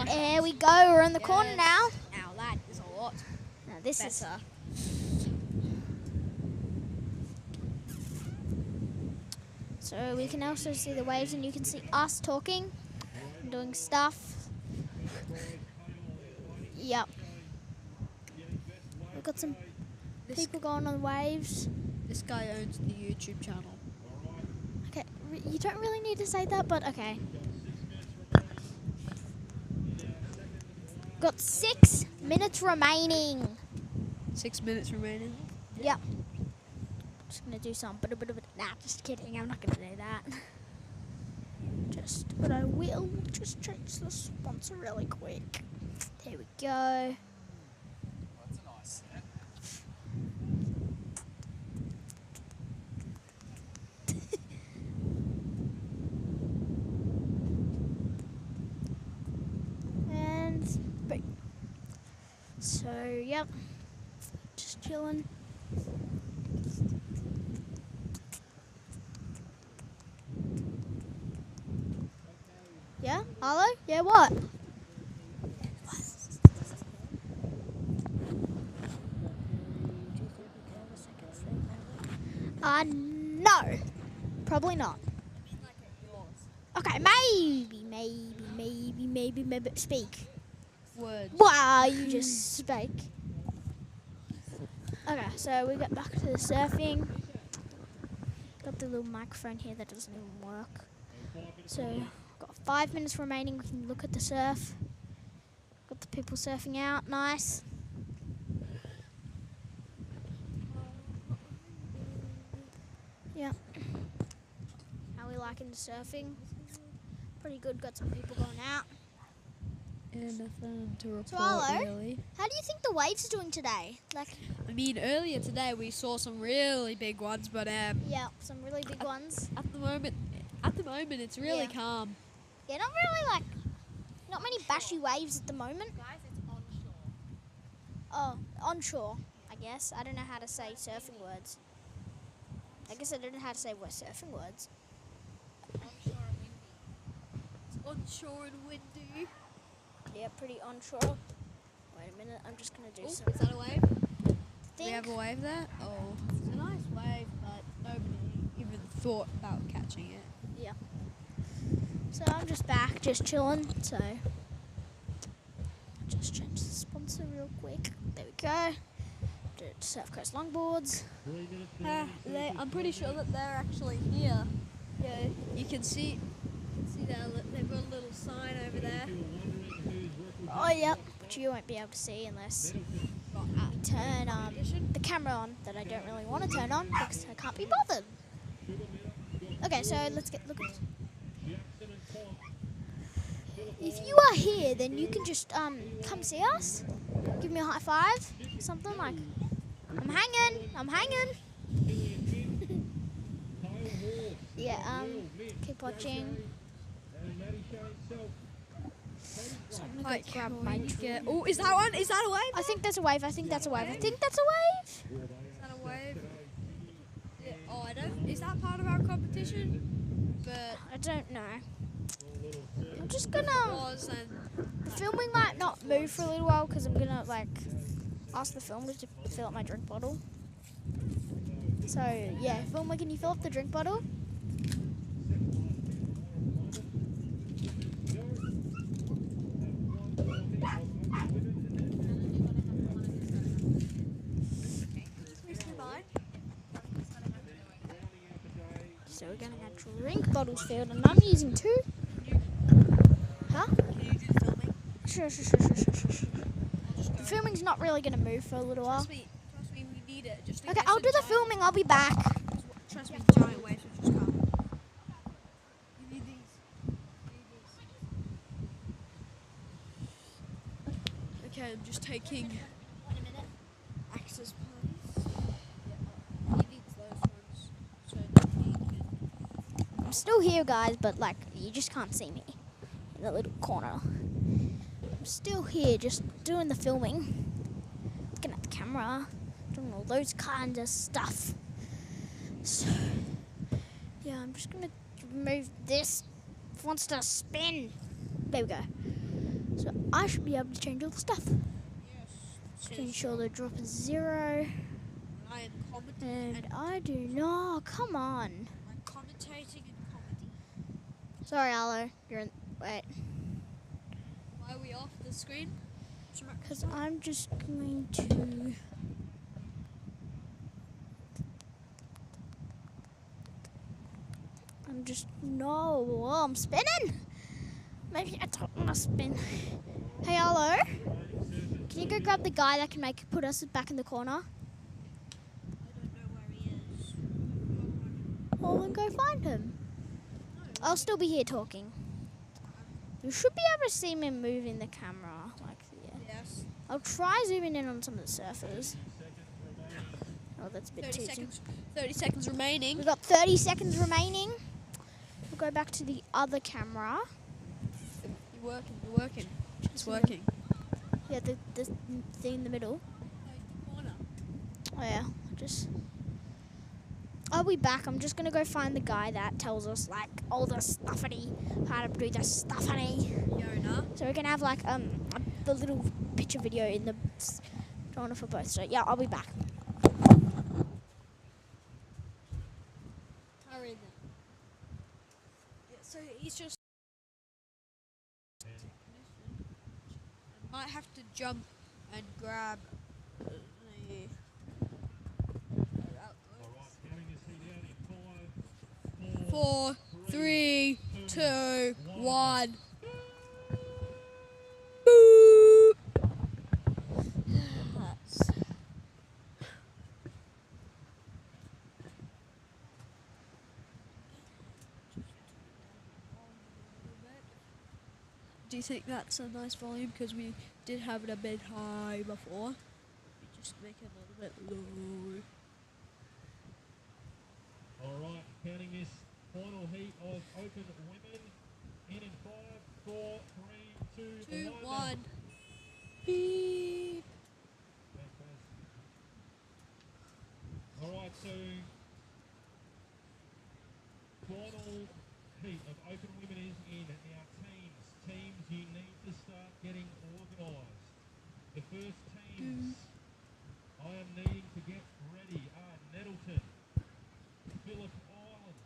There we go. We're in the corner now. Now that is a lot. Now this better. So we can also see the waves, and you can see us talking, doing stuff. Yep. We've got some people going on the waves. This guy owns the YouTube channel. Okay, you don't really need to say that, but okay. Got 6 minutes remaining. 6 minutes remaining. Yep. Just gonna do some, nah, just kidding. I'm not gonna do that. But I will just change the sponsor really quick. There we go. That's a nice set. And boom. So, yep. Just chilling. Yeah? Hello? Yeah, what? No. Probably not. Okay, maybe. Speak. Words. Wow, you just spoke. Okay, so we got back to the surfing. Got the little microphone here that doesn't even work. So, got 5 minutes remaining. We can look at the surf. Got the people surfing out. Nice. Yeah. How we liking the surfing? Pretty good. Got some people going out. And nothing to report, So, hello. really. How do you think the waves are doing today? Like, I mean, earlier today we saw some really big ones, but yeah, some really big ones. At the moment, it's really Yeah. calm. Yeah, not really like, not many bashy waves at the moment. Oh, onshore, I guess. I don't know how to say surfing words. I guess I don't know how to say surfing words. It's onshore and windy. Yeah, pretty onshore. Wait a minute, I'm just gonna do Oh, some. is that a wave? Do we Think. have a wave there? Oh, it's a nice wave, but nobody even thought about catching it. Yeah. So I'm just back, just chilling. So just change the sponsor real quick. There we go. Surf Coast Longboards. I'm pretty sure that they're actually here. Yeah, you can see that they've got a little sign over there. Oh, yep. Which you won't be able to see unless you turn the camera on that I don't really want to turn on because I can't be bothered. Okay, so let's look at. If you are here, then you can just come see us. Give me a high five, something like. I'm hanging. Yeah. Keep watching. So I'm gonna go grab my drink. Oh, is that one? Is that a wave? I think that's a wave. I think that's a wave. Is that a wave? Yeah. Oh, I don't. Is that part of our competition? But I don't know. I'm just gonna. The filming might not move for a little while because I'm gonna ask the filmers to fill up my drink bottle. So yeah, filmer, can you fill up the drink bottle? So we're getting our drink bottles filled, and I'm using 2. Huh? Can you do the filming? Sure. The filming's not really going to move for a little while. Trust me, we need it. Just Okay, I'll do the filming. I'll be back. Trust me, giant waves will just come. You need these. Okay, I'm just taking access points. He needs those ones. So I'm still here, guys, but you just can't see me in the little corner. I'm still here, just doing the filming, looking at the camera, doing all those kinds of stuff. So, yeah, I'm just gonna move this. It wants to spin. There we go. So I should be able to change all the stuff. Just ensure the drop is 0. I am commenting. And I do not. Come on. I'm commentating in comedy. Sorry, Arlo. You're in. Wait. Why are we off the screen? Because I'm just going to. No. Oh, I'm spinning. Maybe I don't want to spin. Hey, Arlo. Can you go grab the guy that can put us back in the corner? I don't know where he is. Well, then go find him. I'll still be here talking. You should be able to see me moving the camera. Yes. I'll try zooming in on some of the surfers. Oh, that's a bit 30 too seconds. 30 seconds remaining. We've got 30 seconds remaining. We'll go back to the other camera. You're working. It's working. Yeah, the thing in the middle. Corner. Oh yeah, I'll be back. I'm just gonna go find the guy that tells us all the stuffity, how to do the stuffity. Yona. So we can have the little picture video in the corner for both. So yeah, I'll be back. Hurry then. Yeah, so he's just. I might have to jump and grab the. 4, 3, 2, 1. Boop. Do you think that's a nice volume? Because we did have it a bit high before. We just make it a little bit low. Alright, counting this final heat of open women. In 5, 4, 3, 2, 1. Beep. Alright, so final heat of open women is in. Now teams, you need to start getting organised. The first teams I am needing to get ready are Nettleton, Phillip Island,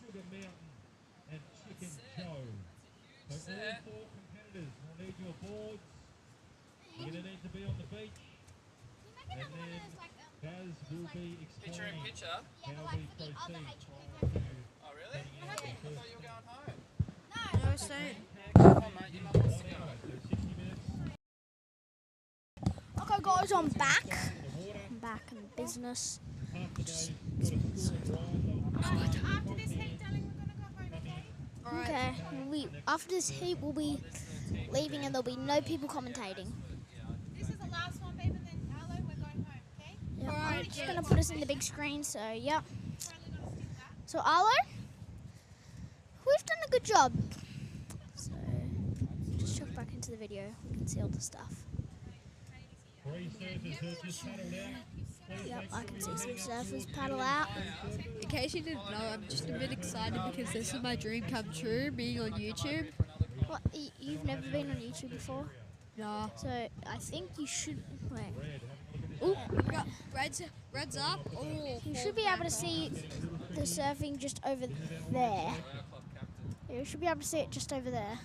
Sugar Mountain, and Chicken Joe. So all 4 competitors will need your boards. You're going to need to be on the beach. And then Baz will be explaining how we proceed. No, staying. Okay, guys, I'm back. I'm back in business. Just okay. After this heat, we'll be leaving, and there'll be no people commentating. This is the last one, babe, and then Arlo, we're going home, okay? Yep, I'm just gonna put us in the big screen. So yep. So Arlo, we've done a good job. So just chuck back into the video. We can see all the stuff. Yep, I can see some surfers paddle out. In case you didn't know, I'm just a bit excited because this is my dream come true, being on YouTube. What? You've never been on YouTube before? No. So I think you should. Wait. Oh, we got reds up. Oh, You should be able to see the surfing just over there. You should be able to see it just over there.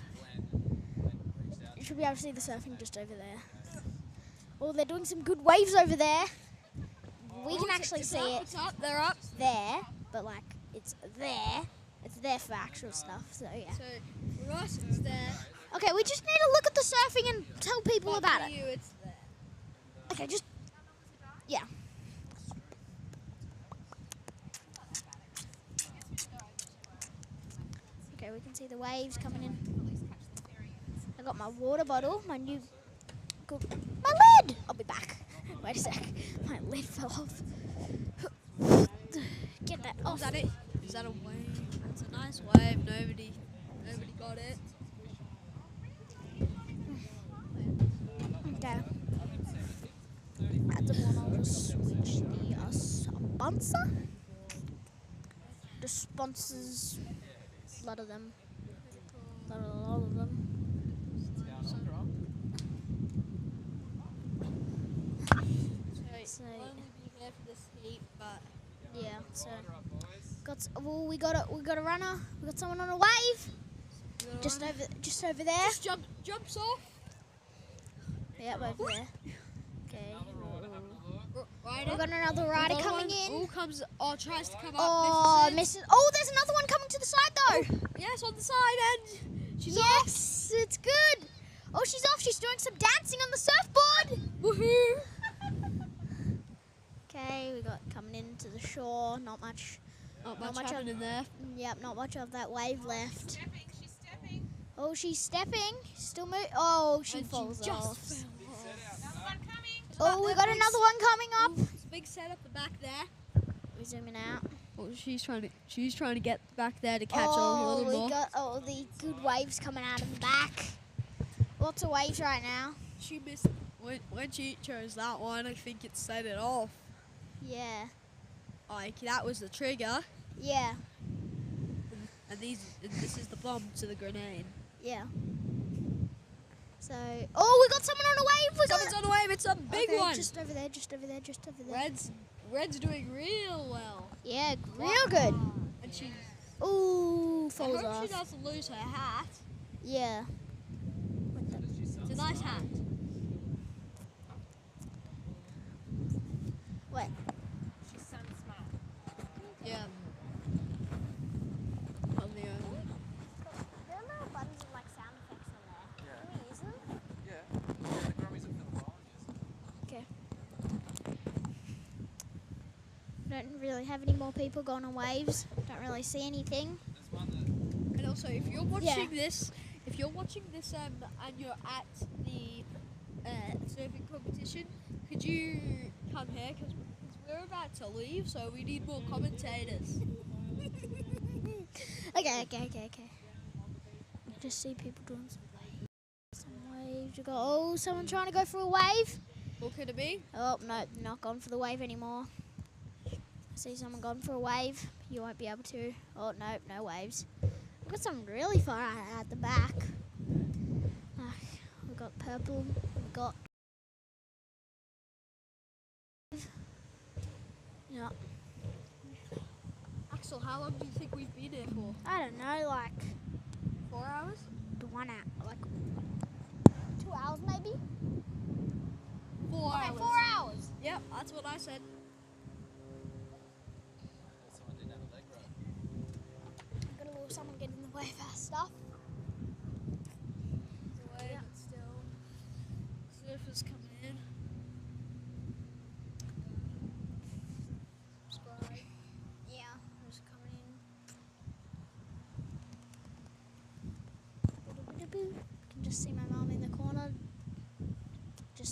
You should be able to see the surfing just over there. Oh, they're doing some good waves over there. We can actually see it. It's up. They're up there, but like it's there. It's there for actual stuff. So yeah. So for us, it's there. Okay, we just need to look at the surfing and tell people about for it. you, it's there. Okay, just yeah. Okay, we can see the waves coming in. I got my water bottle, my new, my lid. I'll be back. Wait a sec, my lid fell off. Get that off. Is that it? Is that a wave? That's a nice wave. Nobody got it. Okay. At the moment, I'll just switch the sponsor. The sponsors, a lot of them. A lot of them. So only be here for this heat, but yeah. So we got a runner. We got someone on a wave. Just over there. Just jumps off. Yep, over there. Okay. Rider. We got another rider coming in. Tries to come up. Oh, misses. Oh, there's another one coming to the side though. Yes, on the side, and she's off. Yes, it's good. Oh, she's off. She's doing some dancing on the surfboard. Woohoo! Okay, we got coming into the shore. Not much happening there. Yep, not much of that wave left. She's stepping. Oh, she's stepping. Still moving. Oh, she And falls she just off. Another one coming. Oh, we got another one coming up. It's a big set up the back there. We're zooming out. Oh, she's trying to get back there to catch on a little more. We got the good waves coming out of the back. Lots of waves right now. She missed when she chose that one. I think it set it off. Yeah. Like that was the trigger. Yeah. And this is the bomb to the grenade. Yeah. So, oh, we got someone on a wave. Someone's on a wave. It's a big one. Just over there. Just over there. Just over there. Red's doing real well. Yeah, real good. And she. Ooh, I falls hope off. she doesn't lose her hat. Yeah. It's a nice hat. Wait. She's sun smart. Yeah. On the There are little buttons with like sound effects on there. Yeah. Can we use them? Yeah, the Grammys are for the volunteers. Okay. Don't really have any more people going on waves. Don't really see anything. And also, if you're watching this, and you're at the surfing competition, could you come here? Because we're about to leave, so we need more commentators. Okay. Just see people doing some waves. You got someone trying to go for a wave. What could it be? Oh no, not gone for the wave anymore. I see someone gone for a wave. You won't be able to. Oh no, no waves. We've got some really far out at the back. We've got purple. We've got. Yeah. Axel, how long do you think we've been here for? I don't know, like 4 hours? 1 hour, like 2 hours maybe. 4 Okay, hours. 4 hours. Yep, that's what I said. Someone didn't have a leg wrap. Got a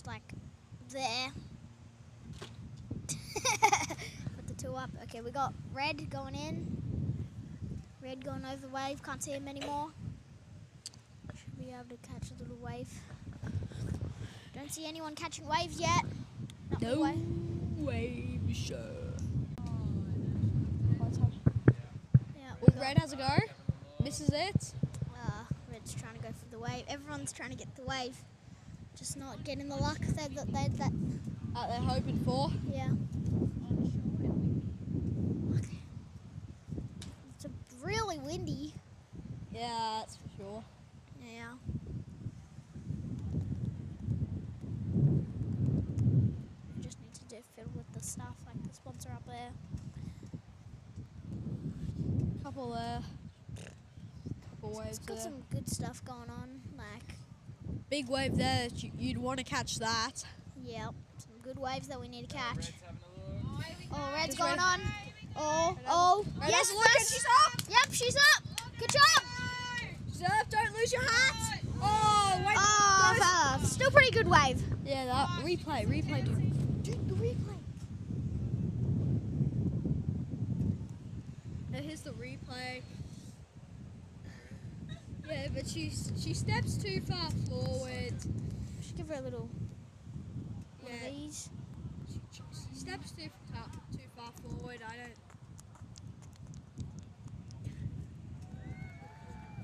just like there. Put the two up. Okay, we got red going in. Red going over the wave. Can't see him anymore. Should be able to catch a little wave. Don't see anyone catching waves yet. Not No way. wave show. Yeah, Well, red has a go. Misses it. Red's trying to go for the wave. Everyone's trying to get the wave. Just not getting the luck that They're hoping for. Yeah. It's really windy. Yeah, that's for sure. Yeah. We just need to fiddle with the stuff, like the sponsor up there. Couple there. Couple waves It's got there. some good stuff going on, like Big wave there. You'd want to catch that. yep, some good waves that we need to catch. Oh, red's Just going red. on. Oh, Red yes, has a look and first. she's up. Yep, she's up. Good job. She's up. Don't lose your hat. Oh, wait. Oh, still pretty good wave. Yeah, that replay, dude, the replay. Now here's the replay. Yeah, but she steps too far forward. Should give her a little one Yeah. of these. She steps too far forward. I don't.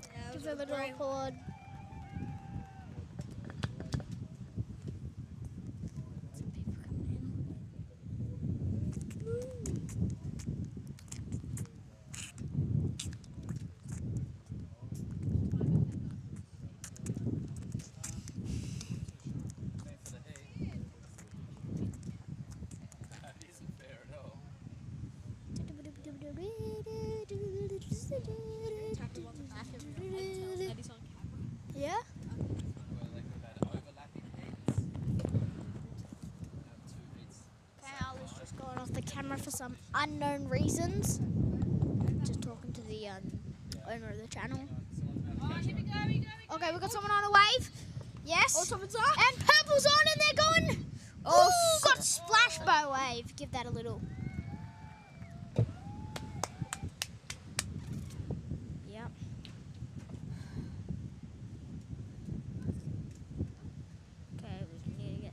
Yeah, that Give was her a little great. chord. Some people coming Yeah? Okay, I was just going off the camera for some unknown reasons. Just talking to the owner of the channel. Okay, we got someone on a wave. Yes. Oh, someone's up. And purple's on and they're going. Oh, got splash by wave. Give that a little. Yep. Okay, we need to get.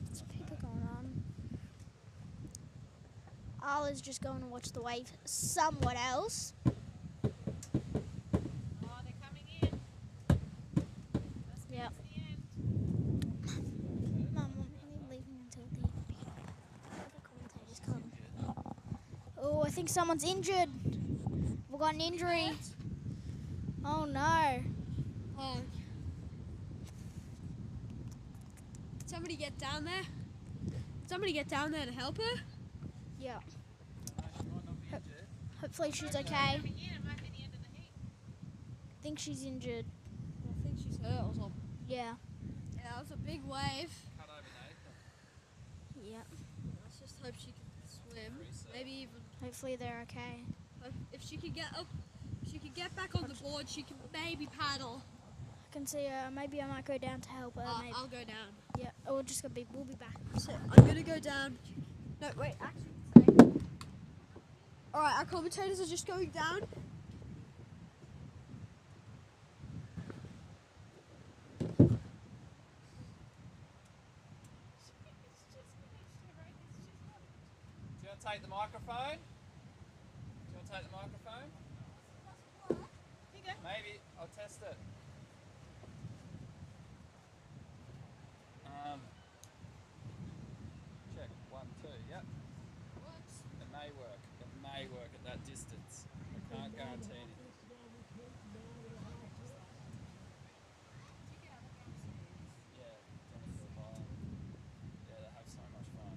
There's people going on. Arla's just going to watch the wave somewhat else. Yep. Mum, I'm leaving until the commentators come. Oh, I think someone's injured. We've got an injury. Oh no. Oh. Somebody get down there. Somebody get down there to help her. Yeah. Hopefully she's okay. I think she's injured. I think she's hurt or something. Yeah. Yeah, that was a big wave. Yeah. Let's just hope she can swim. Maybe even Hopefully they're okay. if she could get up, if she could get back on the board, she can maybe paddle. I can see her. Maybe I might go down to help her. maybe. I'll go down. Yeah. Oh, we'll be back. So I'm gonna go down. No, wait, actually. Alright, our commentators are just going down. Do you want to take the microphone? Do you want to take the microphone? Maybe. I'll test it. Check. 1, 2. Yep. It may work. It may work at that distance. I can't guarantee anything. Yeah, done it for a while. Yeah, they have so much fun.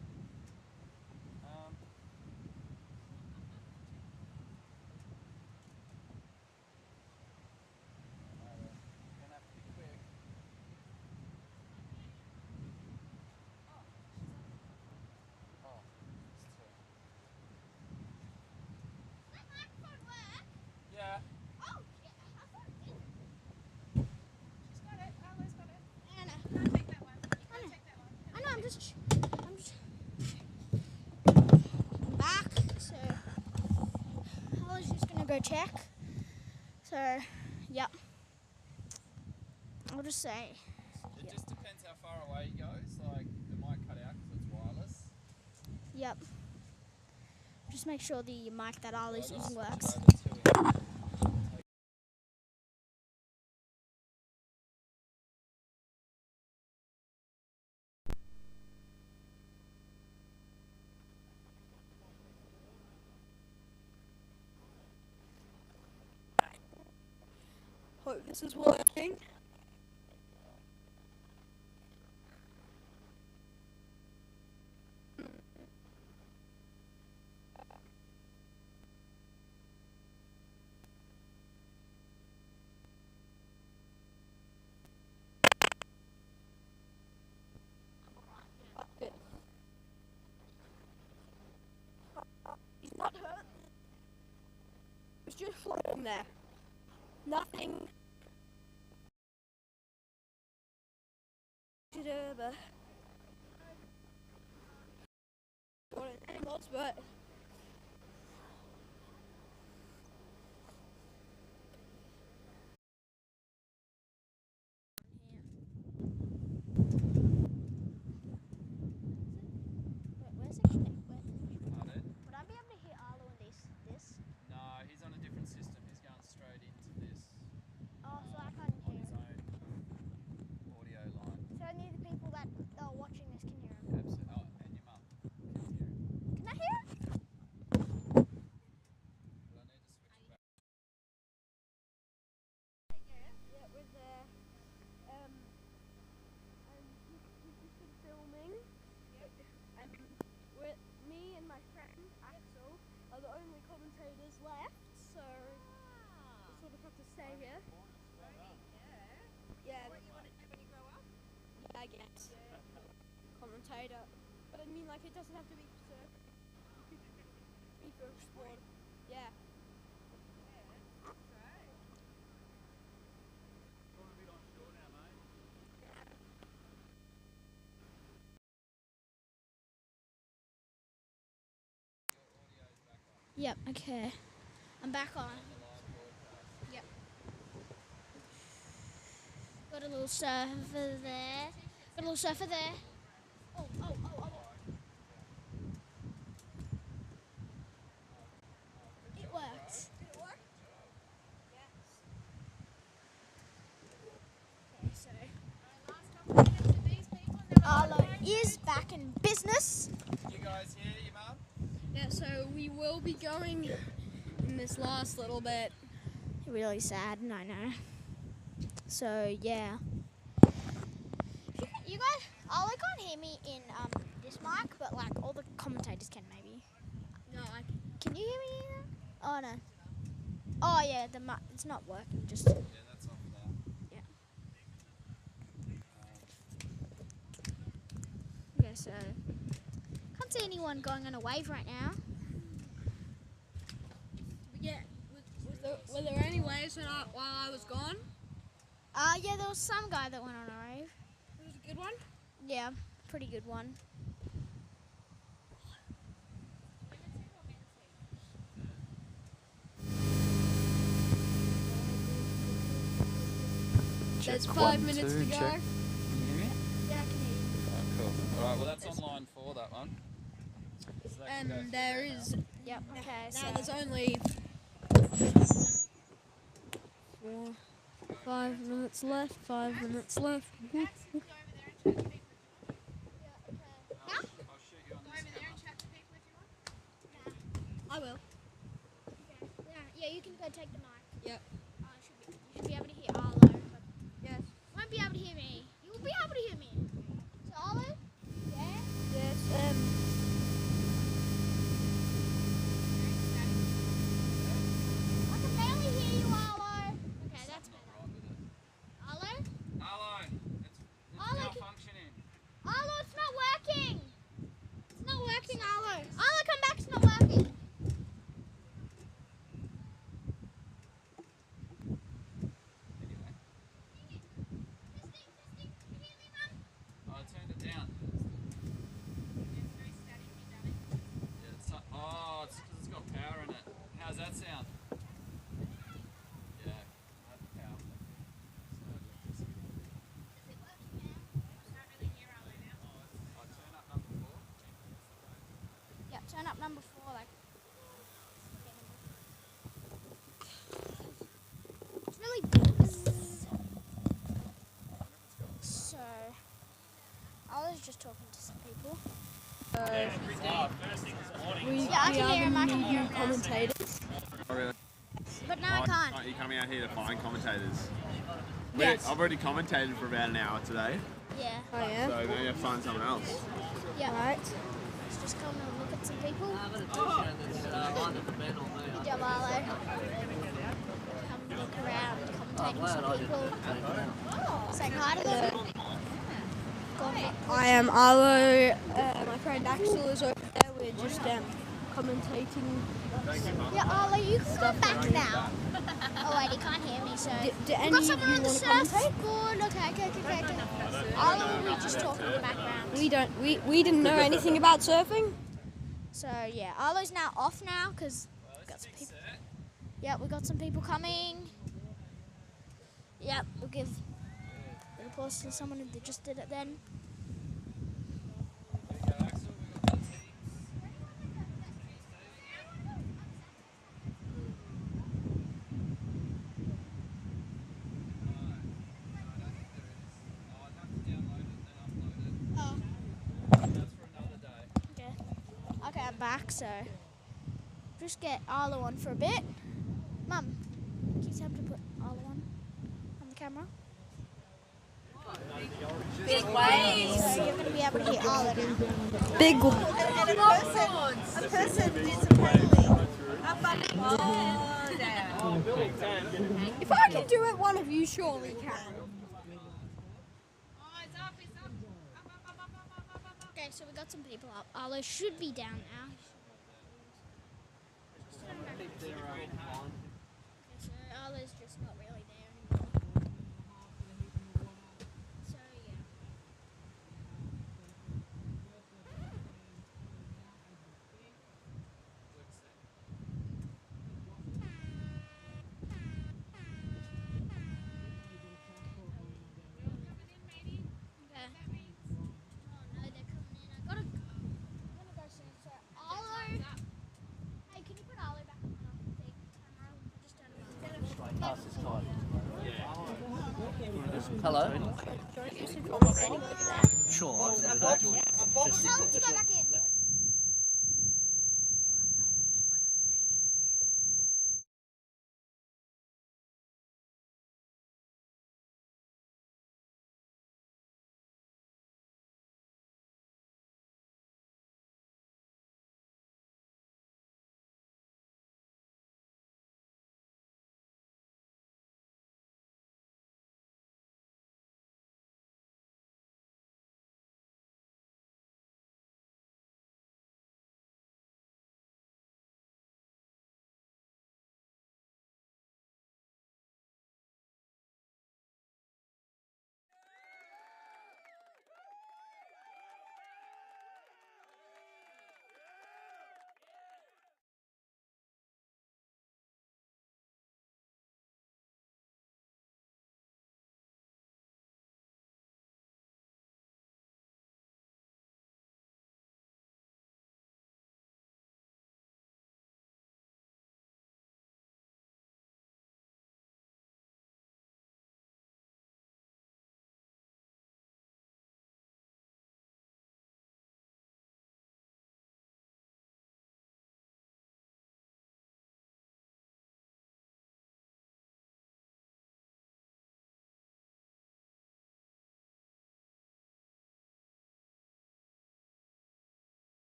go check. So, yep. I'll just say. It just depends how far away he goes. Like, it might cut out because it's wireless. Yep. Just make sure the mic that Ali's using works. Hope this is working. He's not hurt. He's just floating there. Nothing to do, but animals, but Would I be able to hear Arlo in this? No, he's on a different system. He's going straight into this. Oh, so I can't hear his own audio line. So only the people that are watching this can hear him. Absolutely. Oh, and your mum can hear him. Can I hear him? But I need to switch it back. yeah, with and we've just been filming. And with me and my friend Axel are the only commentators left, so we sort of have to stay here. Yeah. What you want to do when you grow up? Yeah, I guess. Commentator. But I mean, like, it doesn't have to be surf. Be for sport. Yeah. Yep, okay. I'm back on. Yep. Got a little surfer there. Got a little surfer there. Oh. It worked. Okay, so Arlo is back in business. You guys hear your mum? Yeah, so we will be going in this last little bit. Really sad, I know. So yeah. You guys, Arlo can't hear me in this mic, but like all the commentators can maybe. No, I Can you hear me either? Oh no. Oh yeah, the mic, it's not working. Just Yeah, that's off now. yeah. Okay, so can't see anyone going on a wave right now. Yeah, were there any waves while I was gone? Yeah, there was some guy that went on a wave. It was a good one? Yeah, pretty good one. There's Check 5 1, minutes 2, to go. check. Can you hear me? Yeah, I can hear you. Oh, cool. Alright, well that's online for that one. So that can go And there is. Yep, okay, Now so there's only 5 minutes left. 5 minutes left. Huh? I'll shoot you on this camera. I will. Yeah, you can go take the mic. Yep. You should be able to hear Arlo, but Yes. won't be able to hear me. You will be able to hear me. So Arlo? Yeah? Yes. I can barely hear you, Arlo. Okay, that's better. Arlo? Arlo, it's Arlo, malfunctioning. Turn up number 4, like. It's really big. So, I was just talking to some people. We I can hear him. I can new hear him now. commentators. Oh, really? But now I can't. You're coming out here to find commentators. Yes. I've already commentated for about an hour today. Yeah. Oh yeah. So maybe I'll find someone else. Yeah. Right. Let's just come and look at some people. Good job, Arlo. Come look around, commentating some people. Saying hi to them. I am Arlo. My friend Axel is over there. We're just commentating. Yeah, Arlo, you can go back now. Oh wait, he can't hear me, so. Do any We've got of someone you on the want to commentate? surfboard. Okay. Arlo, we're just talking in the background. We didn't know anything about surfing. So yeah, Arlo's now off now because we've got some people. Yeah, we got some people coming. Yep, we'll give applause to someone who just did it then. Okay, I'm back, so just get Arlo on for a bit. Mum, can you tell him to put Arlo on the camera? Big waves. So you're going to be able to hear Arlo now. Big. And a person did some paddling. Up and down. If I can do it, one of you surely can. Okay, so we got some people up. Arlo should be down now. Okay, so Arlo's just not really there anymore. So yeah. Hello. Sure. Tell him to go back in.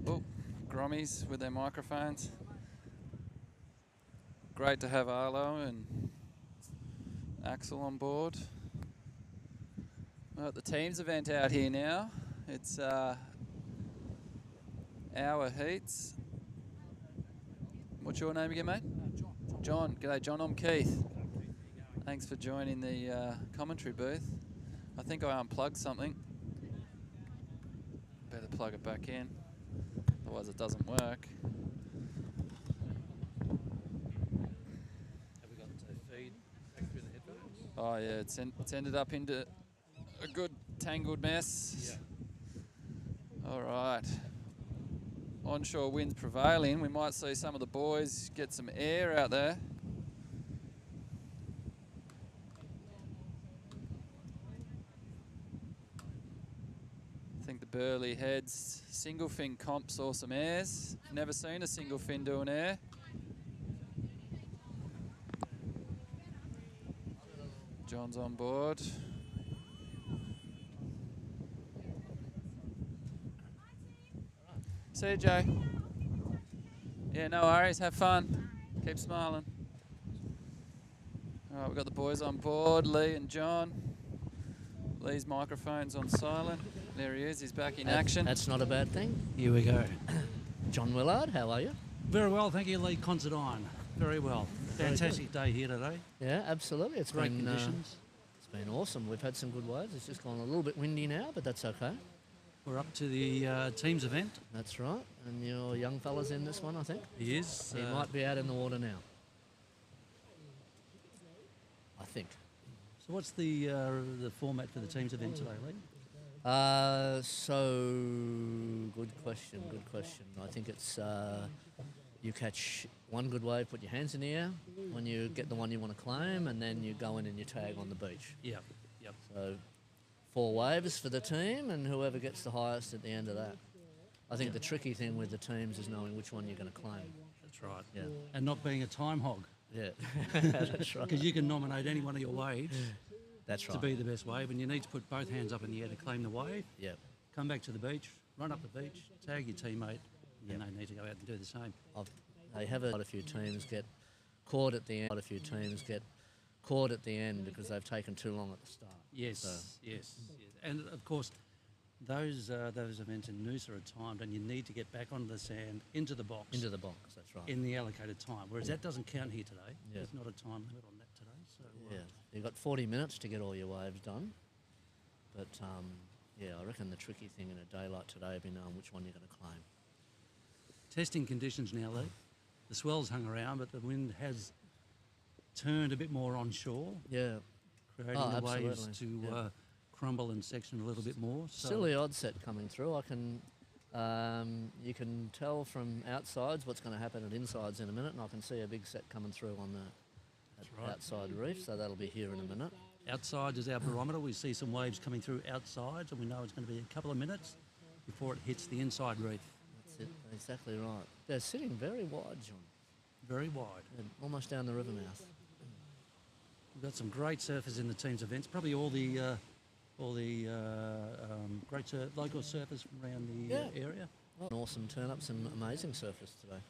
Oh, Grommies with their microphones. Great to have Arlo and Axel on board. We're at the teams event out here now. It's hour heats. What's your name again, mate? John. John. G'day, John. I'm Keith. Thanks for joining the commentary booth. I think I unplugged something. Better plug it back in, otherwise it doesn't work. Have we got feed back through the headphones? Oh yeah, it's ended up into a good tangled mess. Yeah. All right. Onshore winds prevailing. We might see some of the boys get some air out there. I think the Burley Heads single fin comp saw some airs. Never seen a single fin do an air. John's on board. See you, Joe. Yeah, no worries. Have fun. Keep smiling. All right, we've got the boys on board, Lee and John. Lee's microphone's on silent. There he is. He's back in action. That's not a bad thing. Here we go. John Willard, how are you? Very well, thank you, Lee Considine. Very well. Fantastic day here today. Yeah, absolutely. It's great been, conditions. It's been awesome. We've had some good waves. It's just gone a little bit windy now, but that's okay. We're up to the teams event. That's right. And your young fella's in this one, I think. He is. He might be out in the water now. I think. So what's the format for the teams event today, Lee? So good question. I think it's you catch one good wave, put your hands in the air when you get the one you want to claim, and then you go in and you tag on the beach. Yep. So 4 waves for the team, and whoever gets the highest at the end of that. I think the tricky thing with the teams is knowing which one you're going to claim. That's right. Yeah. And not being a time hog. Yeah, that's right. Because you can nominate any one of your waves. That's right. To be the best wave, and you need to put both hands up in the air to claim the wave. Yep. Come back to the beach, run up the beach, tag your teammate, and then they need to go out and do the same. They have quite a few teams get caught at the end. Because they've taken too long at the start. Yes. And of course, those events in Noosa are timed, and you need to get back onto the sand, into the box. That's right. In the allocated time, whereas that doesn't count here today. Yeah. There's not a time limit on that today. So Yeah, you've got 40 minutes to get all your waves done. But I reckon the tricky thing in a day like today will be knowing which one you're going to claim. Testing conditions now, Lee. The swell's hung around, but the wind has turned a bit more onshore. Yeah. Creating the waves absolutely. to crumble and section a little bit more. So Still the odd set coming through. You can tell from outsides what's going to happen at insides in a minute, and I can see a big set coming through on the outside reef, so that'll be here in a minute. Outside is our barometer. We see some waves coming through outside, and we know it's going to be a couple of minutes before it hits the inside reef. That's it, exactly right. They're sitting very wide, John. Very wide. And almost down the river mouth. We've got some great surfers in the team's events. Probably all the great local surfers from around the area. An awesome turn-up, some amazing surfers today.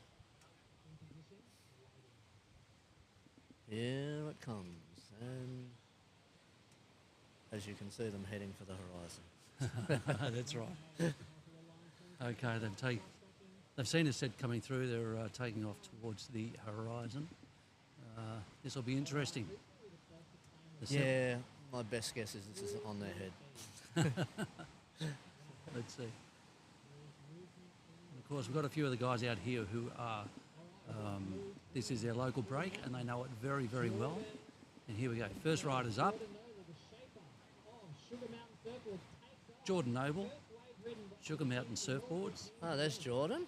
Here it comes, and as you can see them heading for the horizon. That's right. Okay, they've seen a set coming through. They're taking off towards the horizon. This will be interesting. Yeah, my best guess is this is on their head. Let's see. And of course, we've got a few of the guys out here who are, this is their local break, and they know it very, very well. And here we go. First rider's up. Jordan Noble, Sugar Mountain Surfboards. Oh, there's Jordan.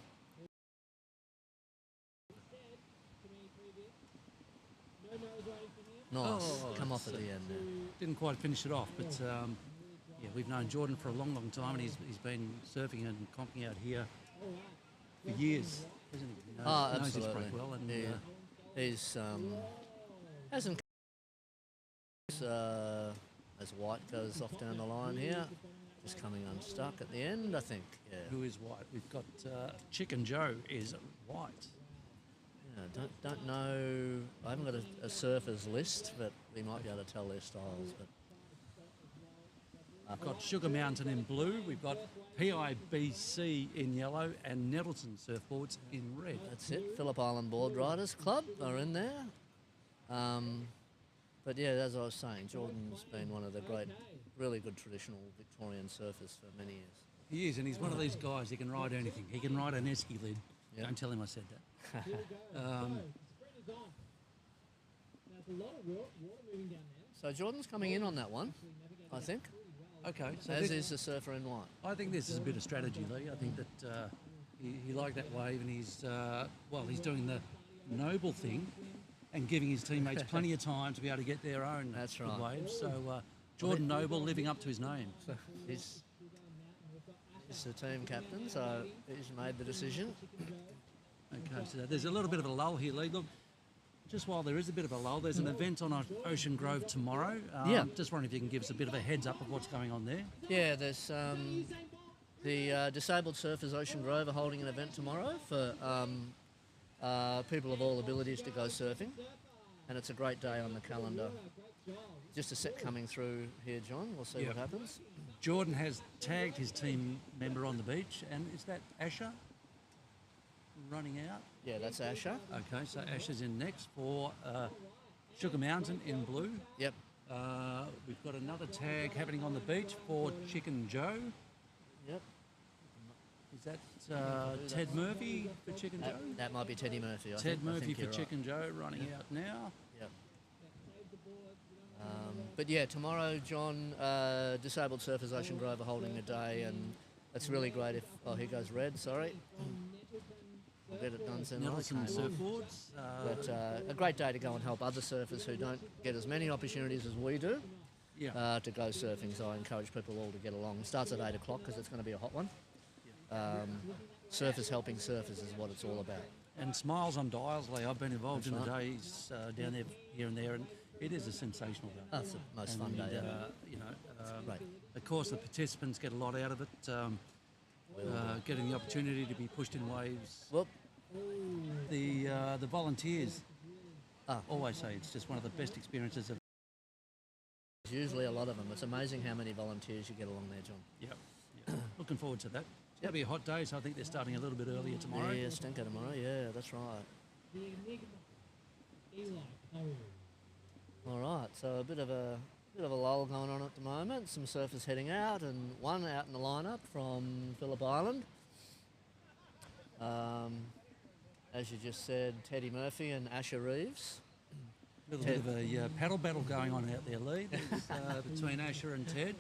Nice. Come off at the end there. Didn't quite finish it off, but we've known Jordan for a long, long time, and he's been surfing and comping out here for years, hasn't he? Absolutely. Knows his break well, and he's hasn't as White goes off down the line here, just coming unstuck at the end, I think. Yeah. Who is White? We've got Chicken Joe is White. Yeah, don't know. I haven't got a surfers list, but we might be able to tell their styles. But We've got Sugar Mountain in blue. We've got PIBC in yellow and Nettleton surfboards in red. That's it. Phillip Island Board Riders Club are in there. But yeah, as I was saying, Jordan's been one of the great, really good traditional Victorian surfers for many years. He is, and he's one of these guys, he can ride anything. He can ride an esky lid. Yep. Don't tell him I said that. So Jordan's coming in on that one, I think. Okay. So As is the surfer in white. I think this is a bit of strategy, Lee. I think that he liked that wave, and he's doing the noble thing and giving his teammates plenty of time to be able to get their own That's good right. waves. So Jordan Noble living up to his name. He's the team captain, so he's made the decision. Okay, so there's a little bit of a lull here, Lee. Look, just while there is a bit of a lull, there's an event on Ocean Grove tomorrow. Yeah. Just wondering if you can give us a bit of a heads up of what's going on there. Yeah, there's the Disabled Surfers Ocean Grove are holding an event tomorrow for people of all abilities to go surfing, and it's a great day on the calendar. Just a set coming through here, John. We'll see what happens. Jordan has tagged his team member on the beach, and is that Asher running out? Yeah, that's Asher. Okay, so Asher's in next for Sugar Mountain in blue. Yep. We've got another tag happening on the beach for Chicken Joe. Yep. Is that Ted Murphy for Chicken Joe? That might be Teddy Murphy. I Ted think Murphy for you're right. Chicken Joe running out now. Yep. But yeah, tomorrow, John, Disabled Surfers Ocean Grove are holding a day, and it's really great if... Oh, here goes red, sorry. We'll get it done soon. Nelson surfboards. But a great day to go and help other surfers who don't get as many opportunities as we do to go surfing. So I encourage people all to get along. It starts at 8 o'clock because it's going to be a hot one. Surfers helping surfers is what it's all about. And Smiles on Dials, Lee. I've been involved That's in the right. days down there, here and there, and it is a sensational day. That's the most fun day ever. Right. Of course, the participants get a lot out of it, getting the opportunity to be pushed in waves. Whoop. The volunteers always say it's just one of the best experiences of. There's usually a lot of them. It's amazing how many volunteers you get along there, John. Yep. Looking forward to that. It's going to be a hot day, so I think they're starting a little bit earlier tomorrow. Yeah, stinker tomorrow. Yeah, that's right. All right, so a bit of a lull going on at the moment. Some surfers heading out, and one out in the lineup from Phillip Island. As you just said, Teddy Murphy and Asher Reeves. A little bit of a paddle battle going on out there, Lee, between Asher and Ted.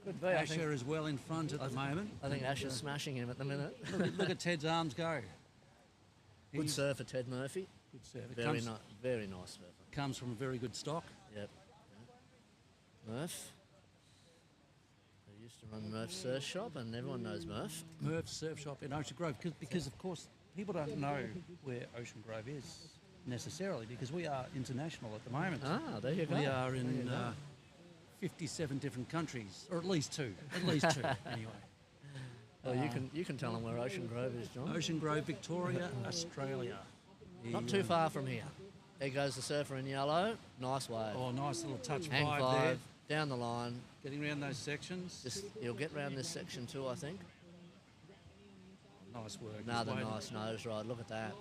Could be. Asher is well in front at the moment. I think Asher's smashing him at the minute. Look at Ted's arms go. Good surfer, Ted Murphy. Good surfer. Very nice surfer. Comes from a very good stock. Yep. Murph. They used to run Murph's Surf Shop, and everyone knows Murph. Murph's Surf Shop in Ocean Grove, because of course people don't know where Ocean Grove is necessarily, because we are international at the moment. Ah, there you go. We are in 57 different countries, or at least two. Anyway. Well, you can tell them where Ocean Grove is, John. Ocean Grove, Victoria, Australia. Not too far from here. There goes the surfer in yellow. Nice wave. Oh, nice little touch Hang vibe five, there. down the line. Getting around those sections. He'll get round this section too, I think. Nice work. Another nice nose ride. Look at that.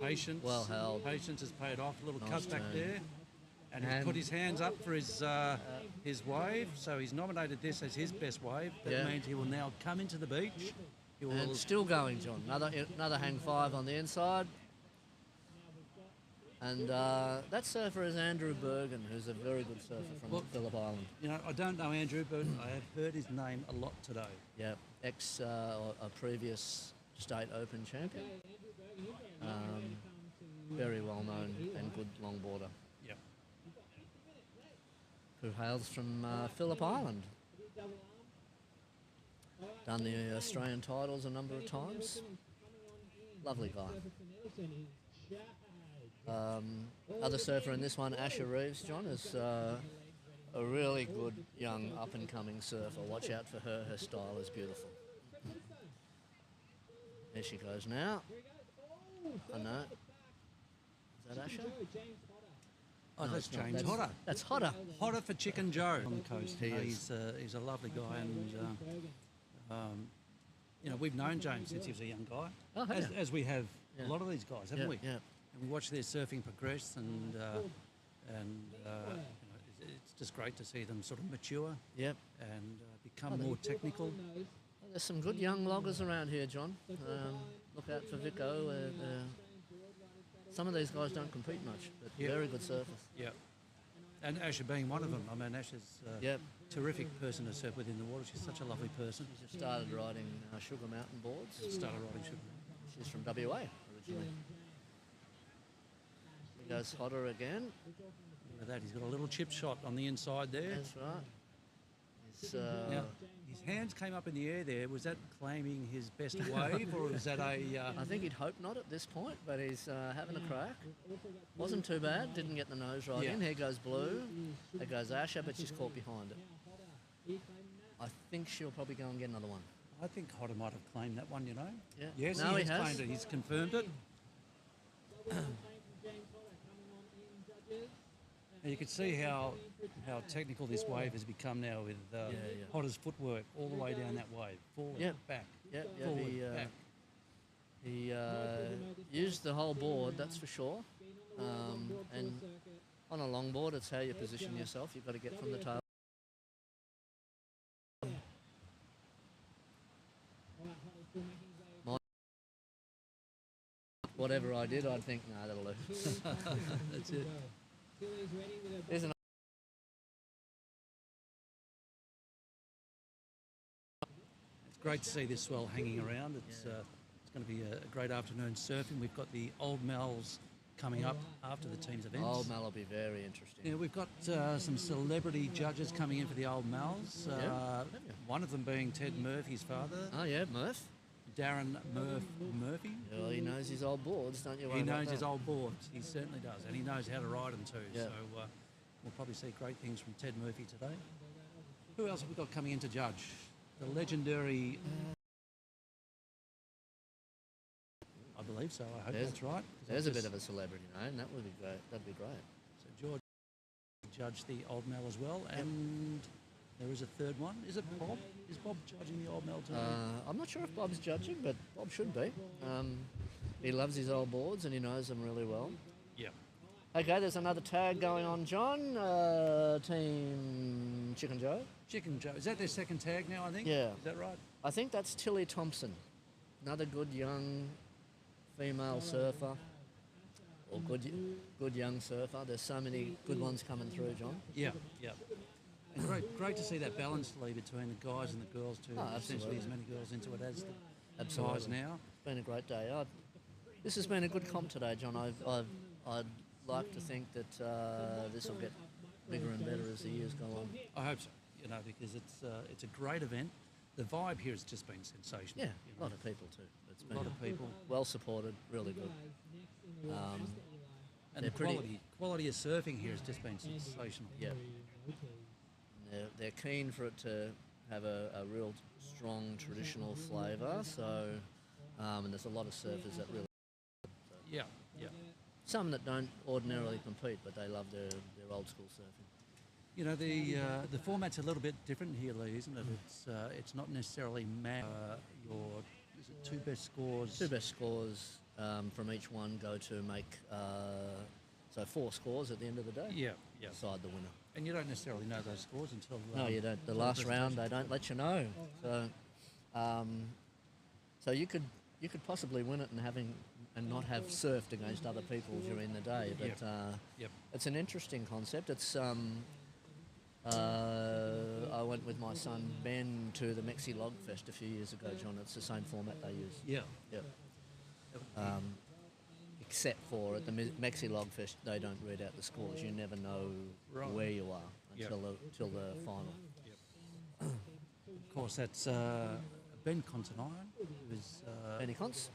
Patience. Well held. Patience has paid off. A little Nice cut back turn. there. And he's put his hands up for his wave. So he's nominated this as his best wave. That means he will now come into the beach. He will And still going, John. Another hang five on the inside. And that surfer is Andrew Bergen, who's a very good surfer from Phillip Island. You know, I don't know Andrew, but I have heard his name a lot today. Yeah, a previous state open champion. Very well known and good longboarder. Yep. Who hails from Phillip Island. Done the Australian titles a number of times. Lovely guy. Other surfer in this one, Asher Reeves, John, is a really good young up-and-coming surfer. Watch out for her. Her style is beautiful. There she goes now. I know. Is that Asher? Oh, No, that's it's not. James That's- Hodder. That's Hodder. Hodder for Chicken Joe on the coast. He You know, is. he's a lovely guy, and you know, we've known James since he was a young guy, Oh, have you? as we have Yeah. a lot of these guys, haven't Yeah, we? yeah. And we watch their surfing progress, and you know, it's just great to see them sort of mature. Yep. And become more technical. There's some good young loggers around here, John. Look out for Vico. Some of these guys don't compete much, but Yep. very good surfers. Yeah. And Asha being one of them. I mean, Asha's a Yep. terrific person to surf within the water. She's such a lovely person. She just started riding Sugar Mountain boards. Started riding Sugar She's from WA originally. He goes Hodder again. Look at that. He's got a little chip shot on the inside there. That's right. He's, Now, his hands came up in the air there. Was that claiming his best wave, or was that a... I think he'd hope not at this point, but he's having a crack. Wasn't too bad. Didn't get the nose right Yeah. in. Here goes Blue. There goes Asha, but she's caught behind it. I think she'll probably go and get another one. I think Hodder might have claimed that one, you know. Yeah. Yes, No, he he has has. claimed it. He's confirmed it. And you can see how technical this wave has become now with Hodder's footwork all the way down that wave, forward, Yep. back, Yep, yep. forward, back. He used the whole board, that's for sure. And on a longboard, it's how you position yourself. You've got to get from the tail. Whatever I did, I'd think, no, that'll do. That's it. There's an It's great to see this swell hanging around. It's going to be a great afternoon surfing. We've got the Old Mal's coming up after the team's events. Old Mal will be very interesting. Yeah, we've got some celebrity judges coming in for the Old Mal's. One of them being Ted Murphy's father. Oh yeah, Murph. Darren Murphy. Well, he knows his old boards, don't you? He worry about knows his that. old boards. He certainly does, and he knows how to ride them too. Yeah. So we'll probably see great things from Ted Murphy today. Who else have we got coming in to judge? The legendary. I believe so. I hope that's right. 'cause There's a I've bit just- of a celebrity name. That would be great. That'd be great. So George judged the Old Mal as well, and there is a third one. Is it Bob? Is Bob judging the Old Mal today? I'm not sure if Bob's judging, but Bob should be. He loves his old boards and he knows them really well. Yeah. Okay, there's another tag going on, John. Team Chicken Joe. Chicken Joe. Is that their second tag now, I think? Yeah. Is that right? I think that's Tilly Thompson. Another good young female surfer. Or good young surfer. There's so many good ones coming through, John. Yeah, yeah. And great to see that balance, Lee, between the guys and the girls too. Oh, Essentially absolutely. as many girls into it as the Absolutely. guys now. It's been a great day. This has been a good comp today, John. I'd like to think that this will get bigger and better as the years go on. I hope so, you know, because it's a great event. The vibe here has just been sensational. Yeah, you a know. lot of people too. It's been A lot of people. well supported, really good. And they're the quality of surfing here has just been sensational. Yeah. They're keen for it to have a real strong traditional flavour. So, and there's a lot of surfers that really. Yeah, yeah. Some that don't ordinarily compete, but they love their old school surfing. You know, the format's a little bit different here, Lee, isn't it? It's not necessarily your is it two best scores? Two best scores from each one go to make so 4 scores at the end of the day. Yeah, yeah. Decide the winner. And you don't necessarily know those scores until No, you don't. The until last round, presentation. they don't let you know. So, so you could possibly win it and not have surfed against other people during the day. But Yep. it's an interesting concept. It's I went with my son Ben to the Mexi Log Fest a few years ago, John. It's the same format they use. Yeah. Yep. Except for at the Mexi Log Fest, they don't read out the scores. You never know Right. where you are Yep. until the final. Of course, that's Ben Considine, who's Benny Cons.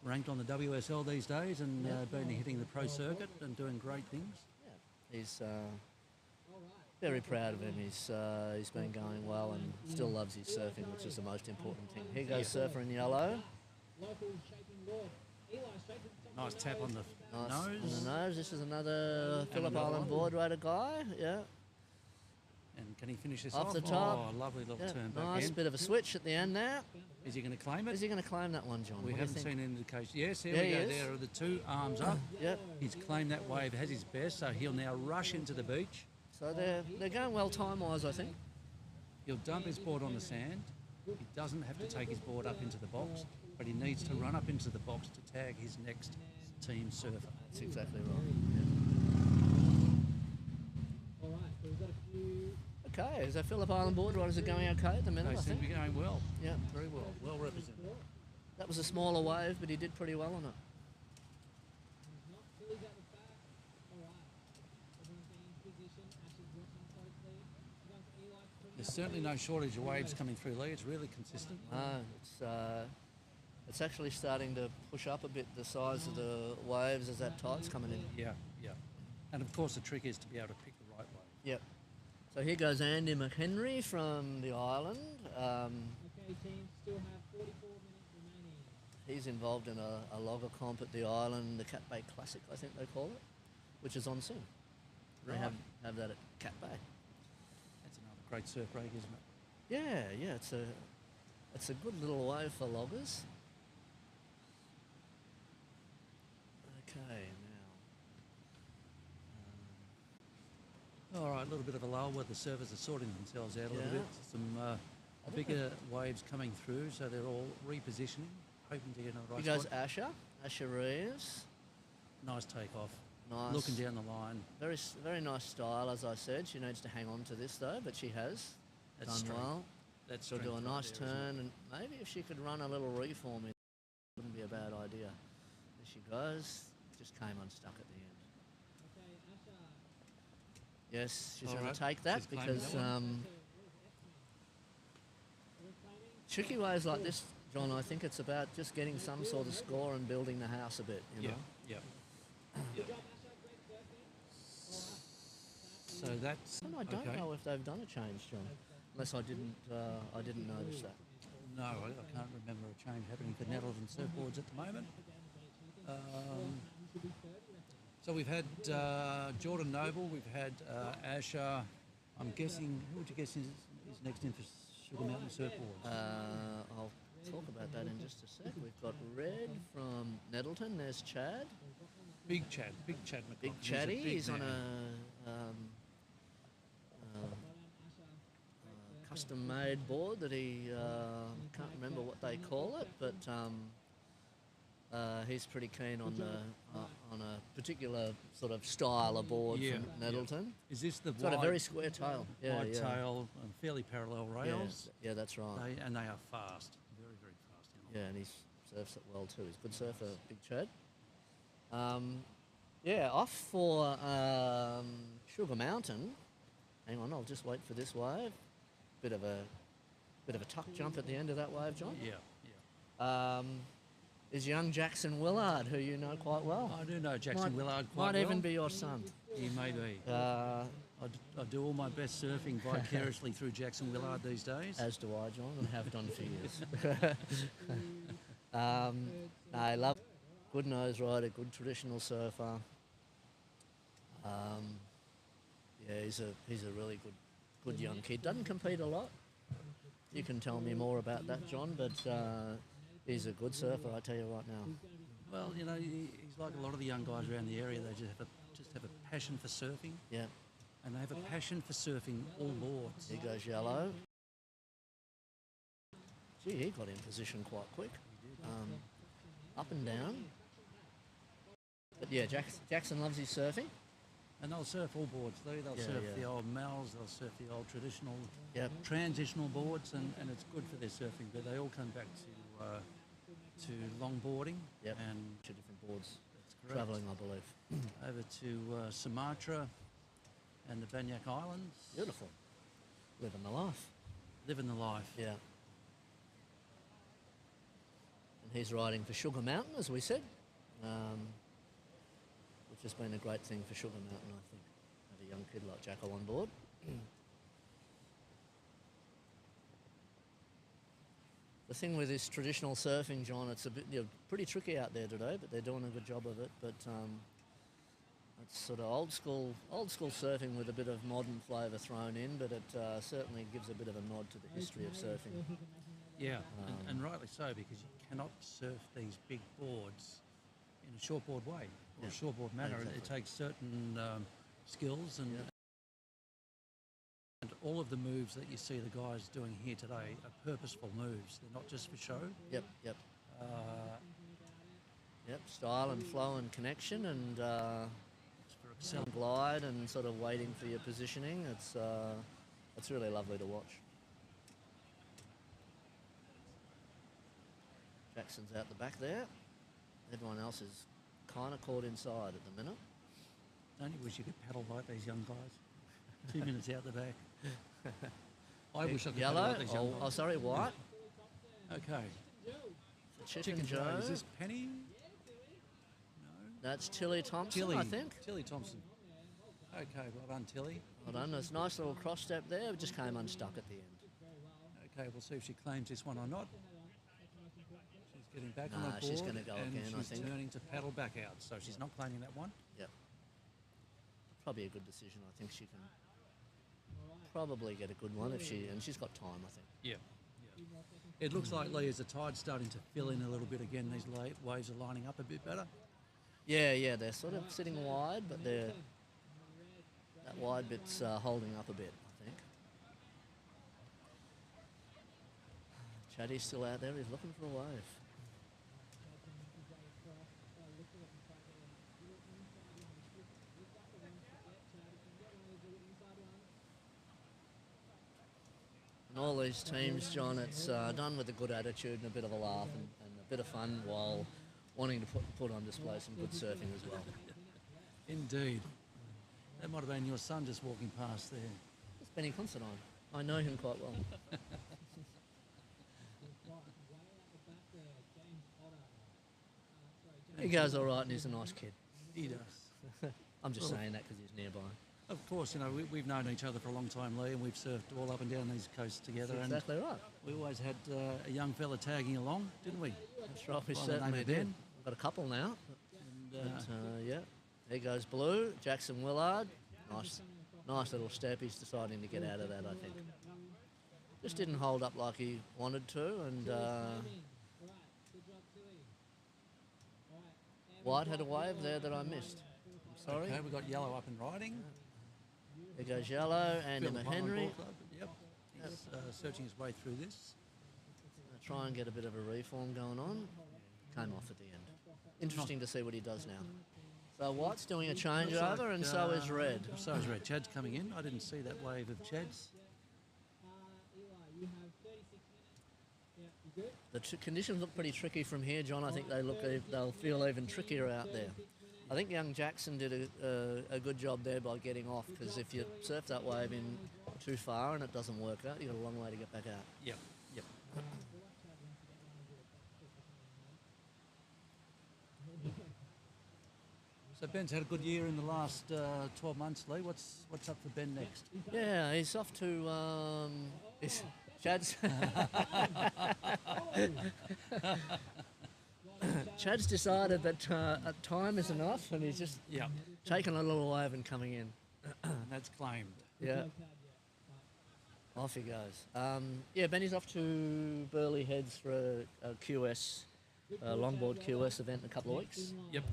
ranked on the WSL these days and been hitting the pro circuit and doing great things. He's very proud of him. He's been going well and still loves his surfing, which is the most important thing. Here goes Surfer in yellow. Nice tap on the Nice nose. on the nose. This is another Phillip another Island one. board rated guy. Yeah. And can he finish this Off off? the top. Oh, lovely little Yeah, turn back nice in. bit of a switch at the end there. Is he going to claim it? Is he going to claim that one, John? We What do you haven't think? seen any indication. Yes, here Yeah, we he go. is. There are the two arms up. Yep. He's claimed that wave, has his best, so he'll now rush into the beach. So they're going well time-wise, I think. He'll dump his board on the sand. He doesn't have to take his board up into the box, but he needs to run up into the box to tag his next team surfer. That's exactly right. Okay, is that Phillip Island board riders are going okay at the minute? They I seem think. to be going well. Yeah, Very well. Well represented. that was a smaller wave, but he did pretty well on it. There's certainly no shortage of waves coming through, Lee. It's really consistent. It's actually starting to push up a bit the size of the waves as that tide's coming in. Yeah, yeah. And of course, the trick is to be able to pick the right wave. Yep. So here goes Andy McHenry from the island. He's involved in a logger comp at the island, the Cat Bay Classic, I think they call it, which is on soon. They Right. have that at Cat Bay. That's another great surf break, isn't it? Yeah, it's a good little wave for loggers. Okay, now. All right, a little bit of a lull where the surfers are sorting themselves out a little Yeah. bit. Some bigger waves coming through, so they're all repositioning, hoping to get in the right Here goes spot. Asher Reeves. Nice takeoff. Nice. Looking down the line. Very nice style, as I said. She needs to hang on to this though, but she has That's done strength. well. That's She'll do a strength right nice there, isn't turn, and maybe if she could run a little reform, it wouldn't be a bad idea. There she goes. Just came unstuck at the end. Yes, she's All going right. to take that She's claiming because that one. tricky waves like this, John, I think it's about just getting some sort of score and building the house a bit, you know? Yeah. So that's. And I don't okay. know if they've done a change, John, unless I didn't notice that. No, I can't remember a change happening for Nettleton surfboards at the moment. So we've had Jordan Noble, we've had Asher. I'm guessing, who would you guess is next in for Sugar Mountain surfboards? I'll talk about that in just a sec. We've got Red from Nettleton. There's Chad. Big Chad McCock. Big He's a Chatty. big He's on man. a custom-made board that he can't remember what they call it, but he's pretty keen on a particular sort of style of board Yeah, from Nettleton. Is this the It's got a very square tail. Yeah, wide yeah. tail and fairly parallel rails? Yeah, that's right. They are fast, very, very fast. Yeah, and he surfs it well too. He's a good surfer, Big Chad. Yeah, off for Sugar Mountain. Hang on, I'll just wait for this wave. Bit of a tuck jump at the end of that wave, John. Yeah. Is young Jackson Willard, who you know quite well. I do know Jackson Willard quite Might well. even be your son. He may be. I do all my best surfing vicariously through Jackson Willard these days. As do I, John, and have done for years. I love good nose rider, good traditional surfer. Yeah, he's a really good young kid. Doesn't compete a lot. You can tell me more about that, John, but he's a good surfer, I tell you right now. Well, you know, he's like a lot of the young guys around the area. They just have a passion for surfing. Yeah. And they have a passion for surfing all boards. Here goes Yellow. Gee, he got in position quite quick. Up and down. But yeah, Jackson loves his surfing. And they'll surf all boards, They'll Yeah, surf yeah. the old Mals, they'll surf the old traditional, Yep. transitional boards, and it's good for their surfing. But they all come back to longboarding. Yep. And two different boards. That's correct. Travelling, I believe. Over to Sumatra and the Banyak Islands. Beautiful. Living the life. Living the life. Yeah. And he's riding for Sugar Mountain, as we said, which has been a great thing for Sugar Mountain, I think. Have a young kid like Jacko on board. the thing with this traditional surfing, John, it's a bit pretty tricky out there today, but they're doing a good job of it. But it's sort of old school surfing with a bit of modern flavour thrown in, but it certainly gives a bit of a nod to the history of surfing. Yeah, and rightly so, because you cannot surf these big boards in a shortboard way or a shortboard manner. Exactly. It takes certain skills and all of the moves that you see the guys doing here today are purposeful moves. They're not just for show. Yep. Style and flow and connection and and glide and sort of waiting for your positioning. It's really lovely to watch. Jackson's out the back there. Everyone else is kind of caught inside at the minute. Don't you wish you could paddle like these young guys? 2 minutes out the back. I wish I could paddle Yellow. like these young guys. Sorry, white. Okay. Chicken Joe. Is this Penny? That's Tilly Thompson, I think. Tilly Thompson. Okay, well done, Tilly. Well done. There's a nice little cross step there. It just came unstuck at the end. Okay, we'll see if she claims this one or not. She's getting back on the board. She's going to go and again, I think. she's turning to paddle back out, so she's not claiming that one. Yep. Probably a good decision. I think she can probably get a good one if she's got time, I think. Yeah. It looks like, Lee, as the tide's starting to fill in a little bit again, these waves are lining up a bit better. Yeah, they're sort of sitting wide, but that wide bit's holding up a bit, I think. Chatty's still out there. He's looking for a wave. And all these teams, John, it's done with a good attitude and a bit of a laugh and a bit of fun while wanting to put on display some good surfing as well. Indeed. That might have been your son just walking past there. It's Benny Considine. I know him quite well. He goes all right and he's a nice kid. He does. I'm just saying that because he's nearby. Of course, we've known each other for a long time, Lee, and we've surfed all up and down these coasts together. That's exactly right. We always had a young fella tagging along, didn't we? That's right, we certainly did. We've got a couple now. Yeah, there goes Blue, Jackson Willard. Nice little step. He's deciding to get out of that, I think. Just didn't hold up like he wanted to, and White had a wave there that I missed. I'm sorry. Okay, we've got Yellow up and riding. There goes Yellow and Emma Henry. Yep, he's searching his way through this. Try and get a bit of a reform going on. Came off at the end. Interesting to see what he does now. So White's doing a changeover, and so is Red. So is Red. Chad's coming in. I didn't see that wave of Chad's. The conditions look pretty tricky from here, John. I think they'll feel even trickier out there. I think young Jackson did a good job there by getting off, because if you surf that wave in too far and it doesn't work out, you've got a long way to get back out. Yep. So Ben's had a good year in the last 12 months, Lee. What's up for Ben next? Yeah, he's off to Chad's. Chad's decided that time is enough, and he's just taken a little wave and coming in. That's claimed. Yeah. Off he goes. Benny's off to Burleigh Heads for a QS, longboard QS event in a couple of weeks. Yep.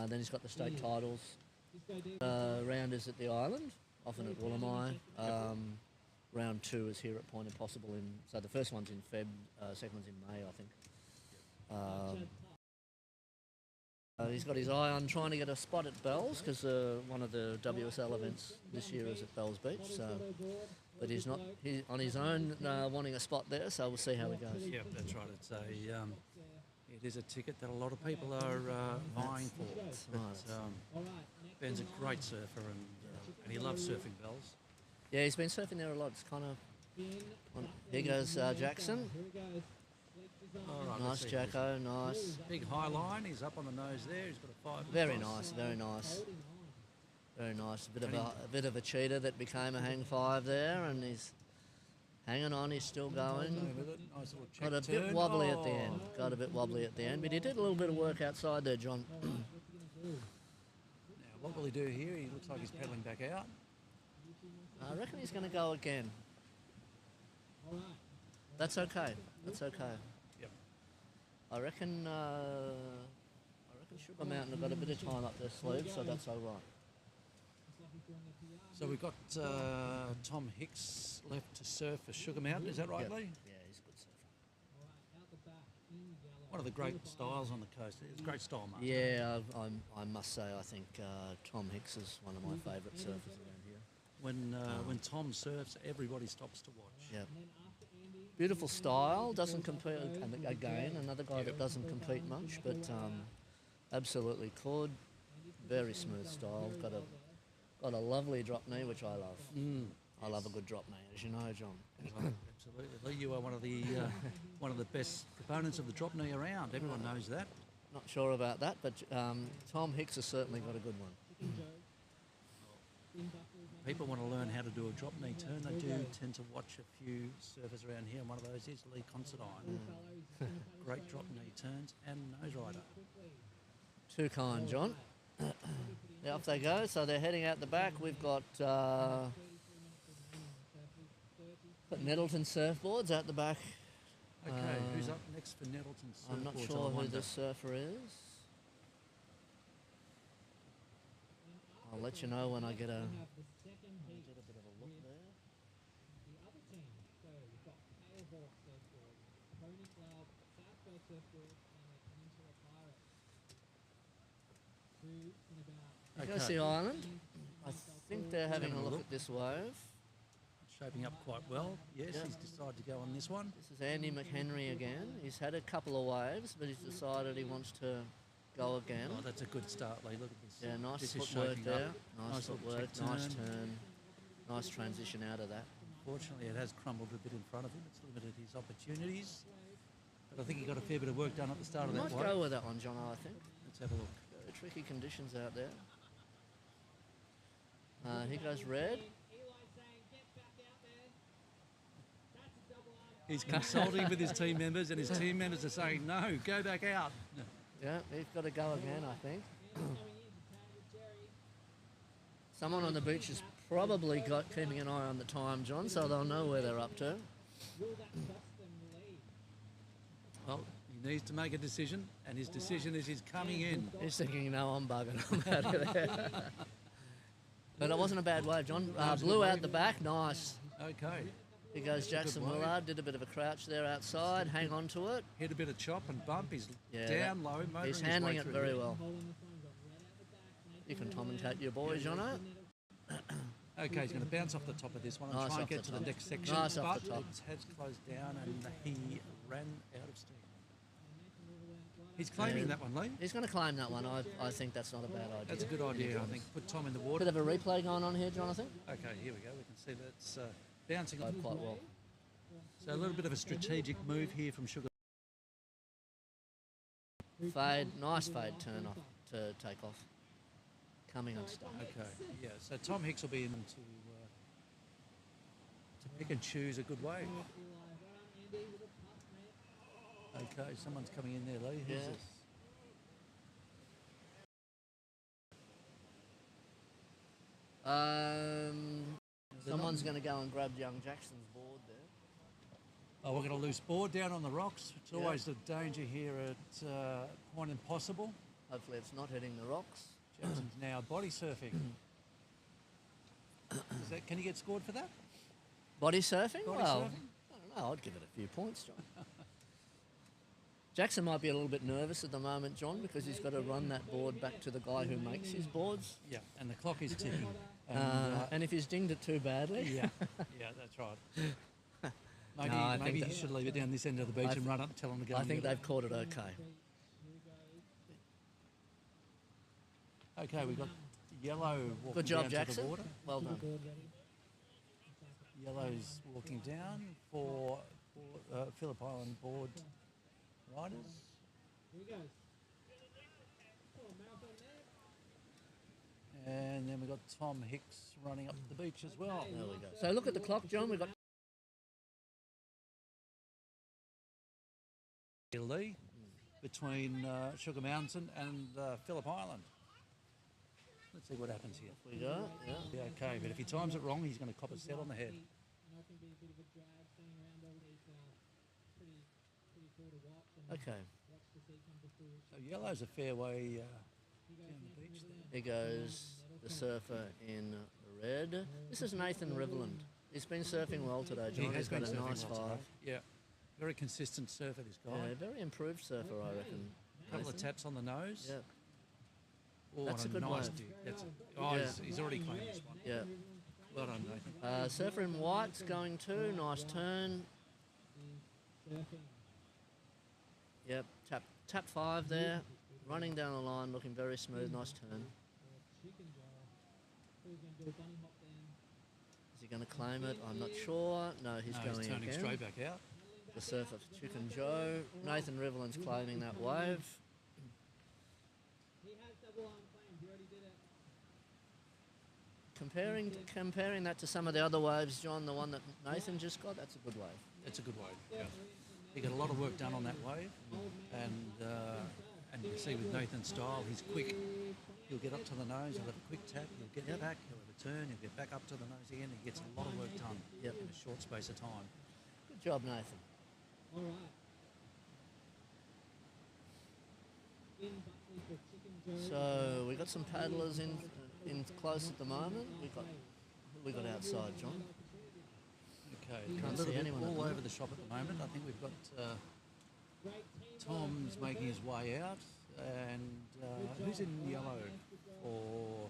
Then he's got the state titles. Round is at the island, often at Woolamai. Round 2 is here at Point Impossible. So the first one's in Feb, second one's in May, I think. He's got his eye on trying to get a spot at Bells, because one of the WSL events this year is at Bells Beach. But he's on his own wanting a spot there, so we'll see how it goes. Yeah, that's right. It is a ticket that a lot of people are vying for. Ben's a great surfer, and he loves surfing Bells. Yeah, he's been surfing there a lot. It's kind of... Here goes Jackson. Right, nice Jacko, nice. Big high line, he's up on the nose there, he's got a 5. Very nice, very nice. Very nice. A bit of a cheater that became a hang 5 there, and Hanging on, he's still going. With it. Nice little check Got a bit turn. wobbly at the end. Oh. Got a bit wobbly at the end, but he did a little bit of work outside there, John. Now, what will he do here? He looks like he's pedaling back out. I reckon he's going to go again. That's okay. That's okay. Yep. I reckon Sugar Mountain have got a bit of time up their sleeve, so that's all right. So we've got Tom Hicks left to surf for Sugar Mountain. Is that right, Yep. Lee? Yeah, he's a good surfer. One of the great styles on the coast. It's a great style, Mark. Yeah, I must say, I think Tom Hicks is one of my favourite surfers around here. When Tom surfs, everybody stops to watch. Yeah. Beautiful style, doesn't compete, and again, another guy that doesn't compete much, but absolutely could. Very smooth style, got a lovely drop knee, which I love. I love a good drop knee, as you know, John. Absolutely. Lee, you are one of the best proponents of the drop knee around. Everyone knows that. Not sure about that, but Tom Hicks has certainly got a good one. People want to learn how to do a drop knee turn. They do tend to watch a few surfers around here, and one of those is Lee Considine. Great drop knee turns and nose rider. Too kind, John. Yeah, off they go. So they're heading out the back. We've got Nettleton surfboards out the back. Okay, who's up next for Nettleton surfboards? I'm not sure who the surfer is. I'll let you know when I get a bit of a look there. Cassie Island. I think they're having a look at this wave. Shaping up quite well. Yes, Yeah. he's decided to go on this one. This is Andy McHenry again. He's had a couple of waves, but he's decided he wants to go again. Oh, that's a good start, Lee. Look at this. Yeah, nice This is footwork shaping there. up. Nice little footwork, check nice turn. Nice transition out of that. Fortunately, it has crumbled a bit in front of him. It's limited his opportunities. But I think he got a fair bit of work done at the start of that Might wave. go with that one, John, I think. Let's have a look. Tricky conditions out there. Here goes Red. He's consulting with his team members, and his team members are saying, no, go back out. Yeah, he's got to go again, I think. Someone on the beach has probably got keeping an eye on the time, John, so they'll know where they're up to. Well, he needs to make a decision, and his decision is he's coming in. He's thinking, no, I'm bugging. I'm out of there. But it wasn't a bad wave, John. Blew out the back, nice. Okay. Here goes Jackson Good wave. Willard, did a bit of a crouch there outside, hang on to it. Hit a bit of chop and bump. He's Yeah, down low, motoring he's his handling way it through very there. well. You can commentate your boys, Jono. Okay, he's going to bounce off the top of this one and Nice try and off get the to the top. next section. Nice but off the top. it has closed down and he ran out of steam. He's claiming that one, Lee. He's going to claim that one. I think that's not a bad idea. That's a good idea, I think. Put Tom in the water. Bit of a replay going on here, John, I think. Okay, here we go. We can see that's bouncing quite well. So a little bit of a strategic move here from Sugar. Fade, nice fade turn off to take off. Coming unstuck. Okay, yeah. So Tom Hicks will be in to pick and choose a good wave. Okay, someone's coming in there, Lee. Who's Yeah. this? Someone's going to go and grab young Jackson's board there. Oh, we're going to lose board down on the rocks. It's Yeah. always the danger here at Point Impossible. Hopefully it's not hitting the rocks. Jackson's now body surfing. Can you get scored for that? Body surfing? Body well, surfing? I don't know. I'd give it a few points, John. Jackson might be a little bit nervous at the moment, John, because he's got to run that board back to the guy who makes his boards. Yeah, and the clock is ticking. And if he's dinged it too badly... Yeah, yeah, that's right. Maybe, No, I think maybe that- you should leave it down this end of the beach and run up and tell them to go. I and think get they've caught it okay. Okay, we've got Yellow walking Good job, down Jackson. to the water. Well done. Yellow's walking down for Phillip Island board riders. And then we've got Tom Hicks running up the beach as well. There we go. So look at the clock, John. We've got Lee, between Sugar Mountain and Phillip Island. Let's see what happens here. We go, yeah. Yeah, okay, but if he times it wrong, he's going to cop a set on the head. Okay. So yellow's a fair way down the beach there. Here goes the surfer in the red. This is Nathan Riverland. He's been surfing well today, John. He's got a nice five. Yeah, very consistent surfer, this guy. Yeah, very improved surfer, I reckon. Couple of Nathan. taps on the nose. Yeah. Oh, That's a good nice wave. dig. That's Yeah. he's already claimed this one. Yeah. Well done, Nathan. Surfer in white's going too. Nice turn. Yep. Tap five there. Running down the line, looking very smooth. Nice turn. Is he going to claim it? I'm not sure. No, he's No, going he's turning again. straight back out. The surfer for Chicken Joe. Nathan Riverland's claiming that wave. Comparing that to some of the other waves, John, the one that Nathan just got, that's a good wave. It's a good wave. Yeah. He got a lot of work done on that wave, and you can see with Nathan's style, he's quick. He'll get up to the nose, he'll have a quick tap, he'll get back, he'll have a turn, he'll get back up to the nose again. He gets a lot of work done in a short space of time. Good job, Nathan. All right. So we got some paddlers in close at the moment. We got outside, John. Okay, Can't a see little bit anyone at the all moment. over the shop at the moment. I think we've got Tom's making his way out, and who's in yellow for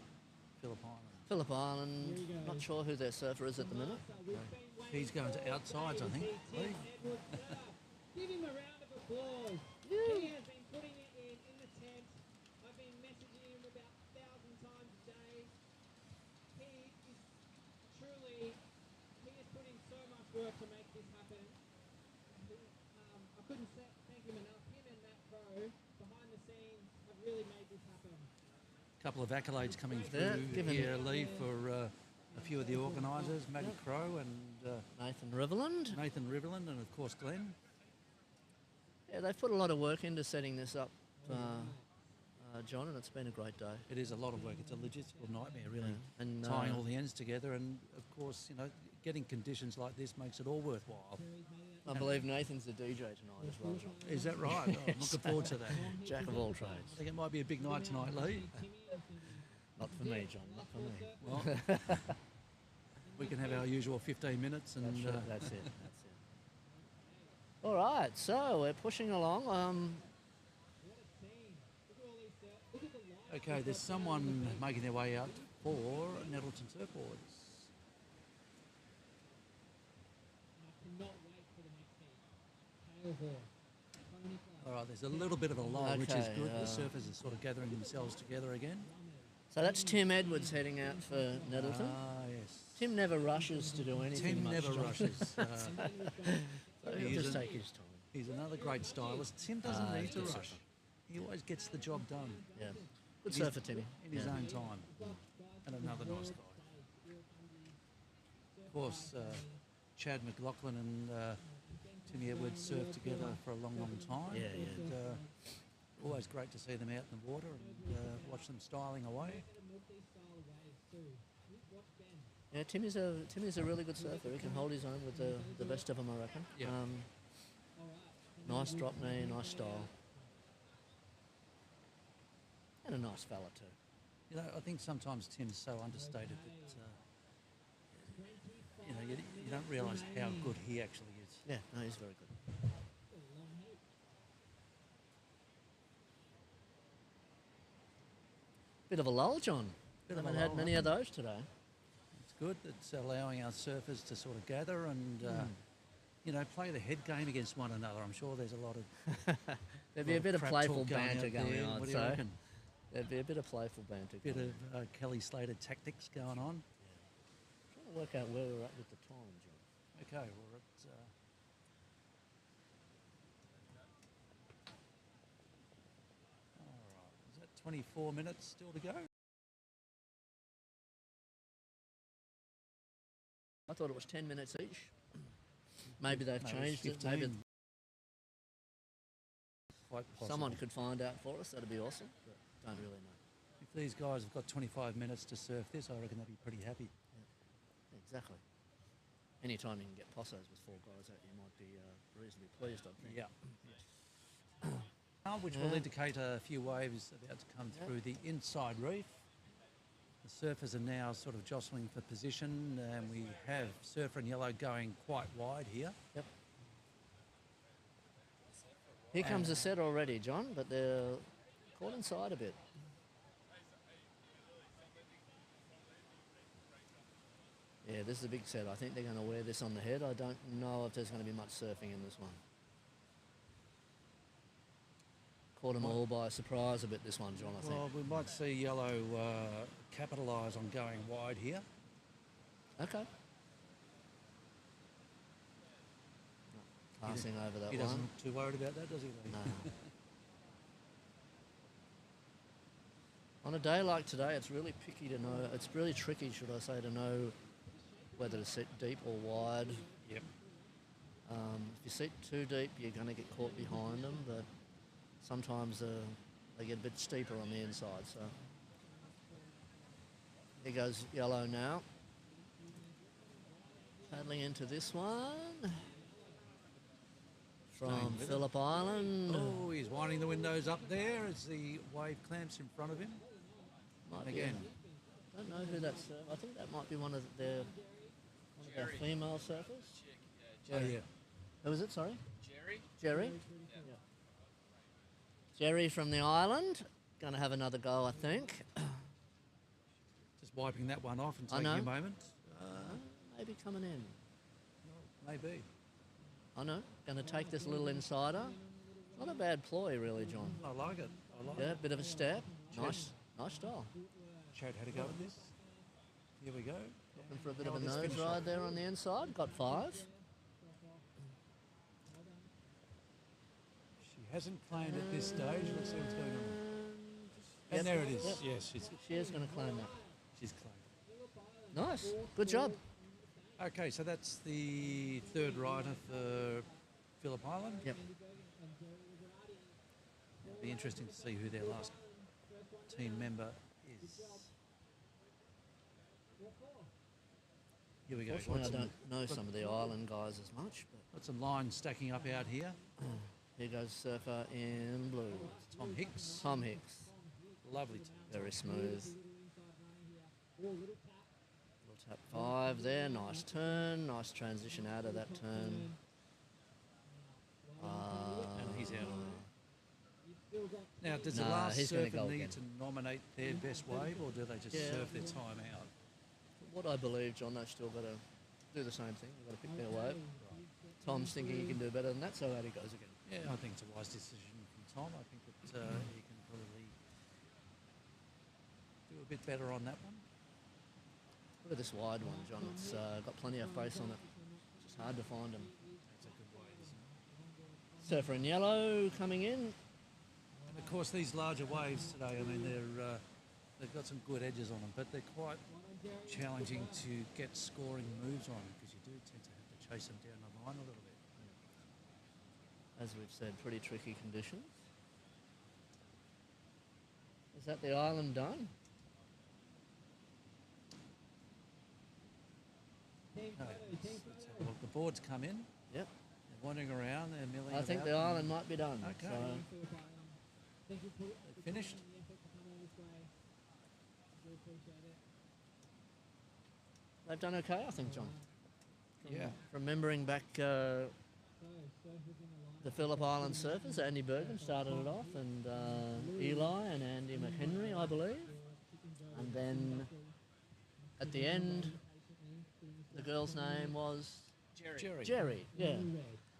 Phillip Island? Phillip Island, not sure who their surfer is at the minute. He's going to outsides, I think. Lee? Give him a round of applause. He has been putting it in the tent. I've been messaging him about 1,000 times a day. He is truly, he is putting so much work to make this happen. I couldn't thank him enough. Him and Matt Crow, behind the scenes, have really made this happen. Couple of accolades coming Yeah, through give him- here, Lee, for a few of the organisers, Matty Crow and Nathan Riverland. Nathan Riverland, and of course Glenn. Yeah, they've put a lot of work into setting this up, John, and it's been a great day. It is a lot of work. It's a logistical nightmare, really, Yeah. And, tying all the ends together. And of course, getting conditions like this makes it all worthwhile. I believe Nathan's the DJ tonight as well, John. Is that right? Oh, I'm looking forward to that. Jack of all trades. I think it might be a big night tonight, Lee. Not for me, John. Not for me. Well, we can have our usual 15 minutes, and That's it. All right, so we're pushing along. Okay, there's someone making their way out for Nettleton Surfboards. All right, there's a little bit of a lull, which is Okay, good. The surfers are sort of gathering themselves together again. So that's Tim Edwards heading out for Nettleton. Ah, yes. Tim never rushes to do anything Tim much, never John. rushes. So he'll just take his time. He's another great stylist. Tim doesn't need to good rush. surfer. He always gets the job done. Yeah. Good In his- surfer, Timmy. In his Yeah. own time. And another nice guy. Of course, Chad McLaughlin and Timmy Edwards surfed together for a long, long time. Yeah, yeah. And, always great to see them out in the water and watch them styling away. Yeah, Timmy's a really good surfer. He can hold his own with the best of them, I reckon. Yeah. Nice drop knee, nice style. And a nice fella too. I think sometimes Tim's so understated that you don't realise how good he actually is. Yeah, no, he's very good. Bit of a lull, John. Bit of a Haven't had lull, many of those today. It's good. It's allowing our surfers to sort of gather and, play the head game against one another. I'm sure there's a lot of There'd be a bit of crap playful talk going banter out going there. on. What do you so reckon? There'd be a bit of playful banter. Bit going of Kelly Slater tactics going on. Trying to work out where we're at with the time, John. Okay, we're at. All right, is that 24 minutes still to go? I thought it was 10 minutes each. Maybe they've No, it's changed it. 15. Maybe quite possible. Someone could find out for us. That'd be awesome. But don't really know. If these guys have got 25 minutes to surf this, I reckon they'd be pretty happy. Exactly. Anytime you can get possos with 4 guys out, you might be reasonably pleased, I think. Yeah. Which will indicate a few waves about to come through the inside reef. The surfers are now sort of jostling for position, and we have surfer in yellow going quite wide here. Yep. Here comes the set already, John, but they're caught inside a bit. Yeah, this is a big set. I think they're going to wear this on the head. I don't know if there's going to be much surfing in this one. Caught them all by surprise a bit, this one, John, I think. Well, we might see yellow capitalise on going wide here. Okay. Passing over that He one. doesn't look too worried about that, does he? Lee? No. On a day like today, it's really picky to know. It's really tricky, should I say, to know whether to sit deep or wide. Yep. If you sit too deep, you're going to get caught behind them, but sometimes they get a bit steeper on the inside. So here goes yellow now. Paddling into this one from Phillip Island. Oh, he's winding the windows up there as the wave clamps in front of him. Might And be again. don't know who that's. I think that might be one of their female surfers. Oh, yeah. Who was it? Sorry. Jerry. Jerry. Yeah. Jerry from the island. Going to have another go, I think. Just wiping that one off and I taking know. a moment. Maybe coming in. Maybe. I know. Going to take this little insider. Not a bad ploy, really, John. I like it. I like Yeah, it. bit of a step. Cheers. Nice style. Showed how to go with this. Here we go. Looking for a bit How of a will this nose finish ride off? there on the inside. Got 5. She hasn't claimed at this stage. Let's see what's going on. Yep. And there it is. Yep. Yes, She is going to claim that. she's claimed. Nice. Good job. Okay, so that's the third rider for Phillip Island. Yep. It'll be interesting to see who their last team member is. Here we go. Unfortunately, I don't know some of the island guys as much. But Got some lines stacking up out here. here goes surfer in blue. Tom Hicks. Tom Hicks. Lovely. Very smooth. Little tap 5 there. Nice turn. Nice transition out of that turn. And he's out. Now, does the Nah, last he's gonna surfer go need again. to nominate their best wave, or do they just Yeah. surf their time out? What I believe, John, they've still got to do the same thing. They've got to pick their wave. Tom's thinking he can do better than that, so out he goes again. Yeah, I think it's a wise decision from Tom. I think that he can probably do a bit better on that one. Look at this wide one, John. It's got plenty of face on it. It's just hard to find them. That's a good wave, isn't it? Surfer in yellow coming in. And of course, these larger waves today, I mean, they've got some good edges on them, but they're quite challenging to get scoring moves on because you do tend to have to chase them down the line a little bit. As we've said, pretty tricky conditions. Is that the island done? No, let's have a look. The boards come in. Yep. They're wandering around. They're milling I think about. the island might be done. Okay. So They finished. they've done okay, I think, John. Yeah. Remembering back the Phillip Island surfers, Andy Bergen started it off, and Eli and Andy McHenry, I believe. And then at the end, the girl's name was Jerry. Jerry, yeah.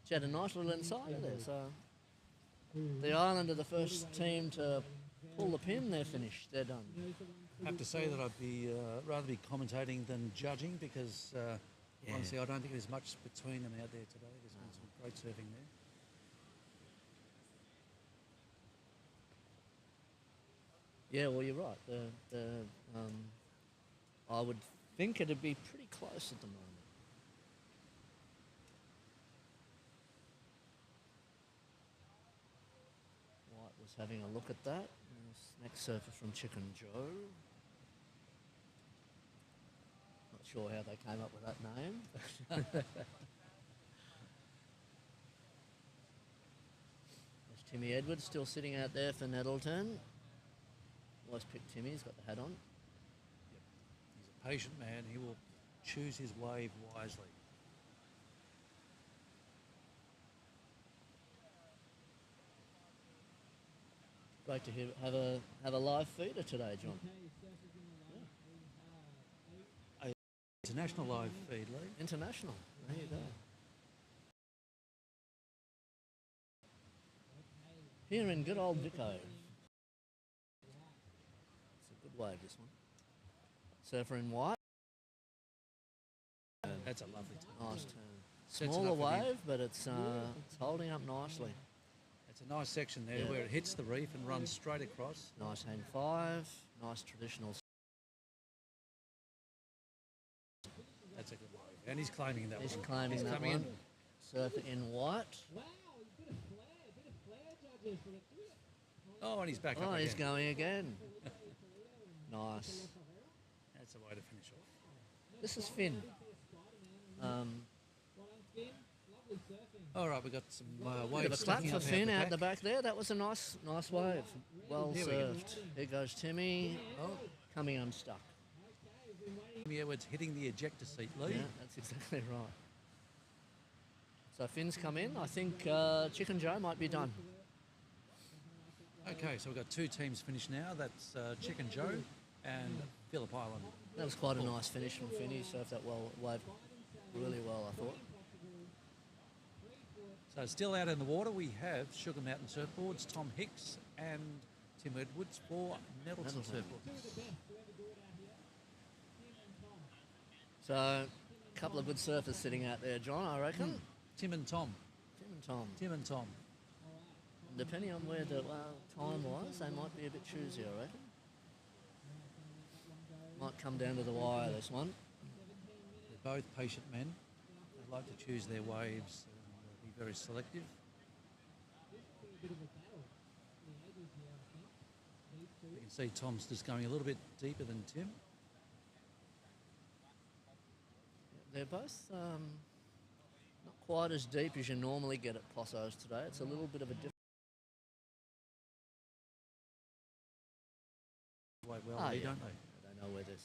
She had a nice little insider there. So the Island are the first team to pull the pin. They're finished. They're done. I have to say that I'd be rather be commentating than judging because honestly, I don't think there's much between them out there today. There's been some great surfing there. Yeah, well, you're right. I would think it'd be pretty close at the moment. Just having a look at that. This next surfer from Chicken Joe. Not sure how they came up with that name. There's Timmy Edwards still sitting out there for Nettleton. Always pick Timmy, he's got the hat on. He's a patient man. He will choose his wave wisely. Great to have a live feeder today, John. International live feed, Lee. International. There you go. Here in good old Vico. It's a good wave, this one. Surfer in white. That's a lovely turn. Nice turn. Sets it Smaller up for the- wave, but it's holding up nicely. It's a nice section there where it hits the reef and runs straight across. Nice hang five. Nice traditional. That's a good wave. And he's claiming that He's one. claiming that coming one. in. Surfer in white. Oh, and he's back up Oh, again. he's going again. Nice. That's the way to finish off. This is Finn. All right, we've got some Bit of a waves clap stacking for up Finn out the the back there. That was a nice wave. Well Here we go. served. Here goes Timmy. Oh. Coming unstuck. Timmy Edwards hitting the ejector seat, Lee. Yeah, that's exactly right. So Finn's come in. I think Chicken Joe might be done. Okay, so we've got two teams finished now. That's Chicken Joe and Phillip Island. That was quite a nice finish from Finn. He served that wave really well, I thought. So still out in the water, we have Sugar Mountain Surfboards, Tom Hicks and Tim Edwards for Nettleton Surfboards. So a couple of good surfers sitting out there, John, I reckon. Tim and Tom. Tim and Tom. Tim and Tom. Depending on where the time was, they might be a bit choosy, I reckon. Might come down to the wire, this one. They're both patient men. They like to choose their waves and be very selective. You can see Tom's just going a little bit deeper than Tim. They're both not quite as deep as you normally get at Possos today. It's a little bit of a different. Wave well, Ah, they yeah. don't they? They know where to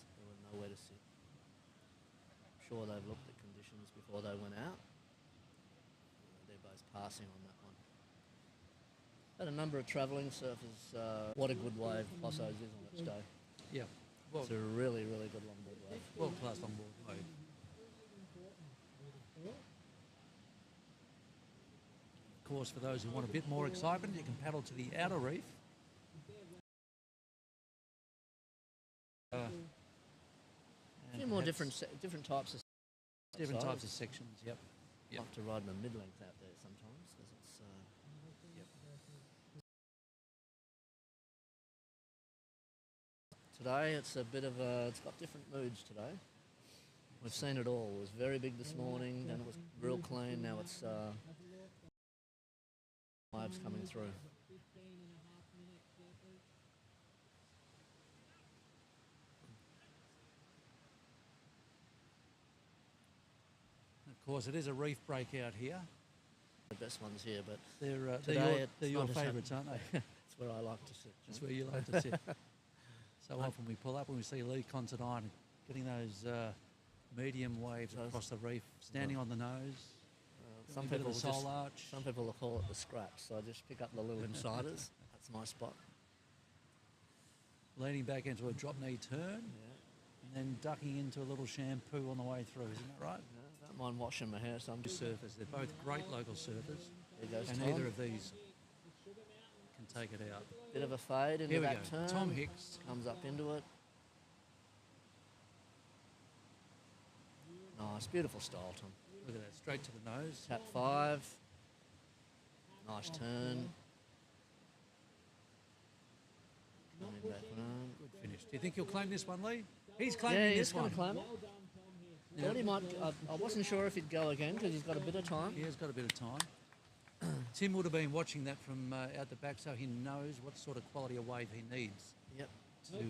sit. I'm sure they've looked at conditions before they went out. They're both passing on that one. Had a number of travelling surfers. What a good wave Possos is on its day. Yeah. Well, It's a really, really good longboard wave. world-class longboard wave. Of course, for those who want a bit more excitement, you can paddle to the outer reef. A few more different types of size. sections. Yep. I like to ride my mid-length out there sometimes because it's. Today it's a bit of a. It's got different moods today. We've seen it all. It was very big this morning, then it was real clean. Now it's waves coming through. Of course, it is a reef breakout here. The best ones here, but They're today your it's not as favourites, aren't they? It's where I like to sit. That's where you like to sit. So often we pull up and we see Lee Considine getting those medium waves across the reef, standing on the nose. Some bit of people the soul just, arch. Some people will call it the scraps, so I just pick up the little insiders. That's my spot. Leaning back into a drop knee turn, and then ducking into a little shampoo on the way through. Isn't that right? I don't mind washing my hair. So I'm just surfers. They're both great local surfers, There goes and Tom. either of these can take it out. Bit of a fade into Here we that go. turn. Tom Hicks comes up into it. Nice, beautiful style, Tom. Look at that, straight to the nose. Tap 5. Nice turn. Coming back round. Good finish. Do you think he'll claim this one, Lee? He's claiming Yeah, this he's one. going to claim it. Thought he might. I wasn't sure if he'd go again because he's got a bit of time. He has got a bit of time. Tim would have been watching that from out the back, so he knows what sort of quality of wave he needs. Yep. To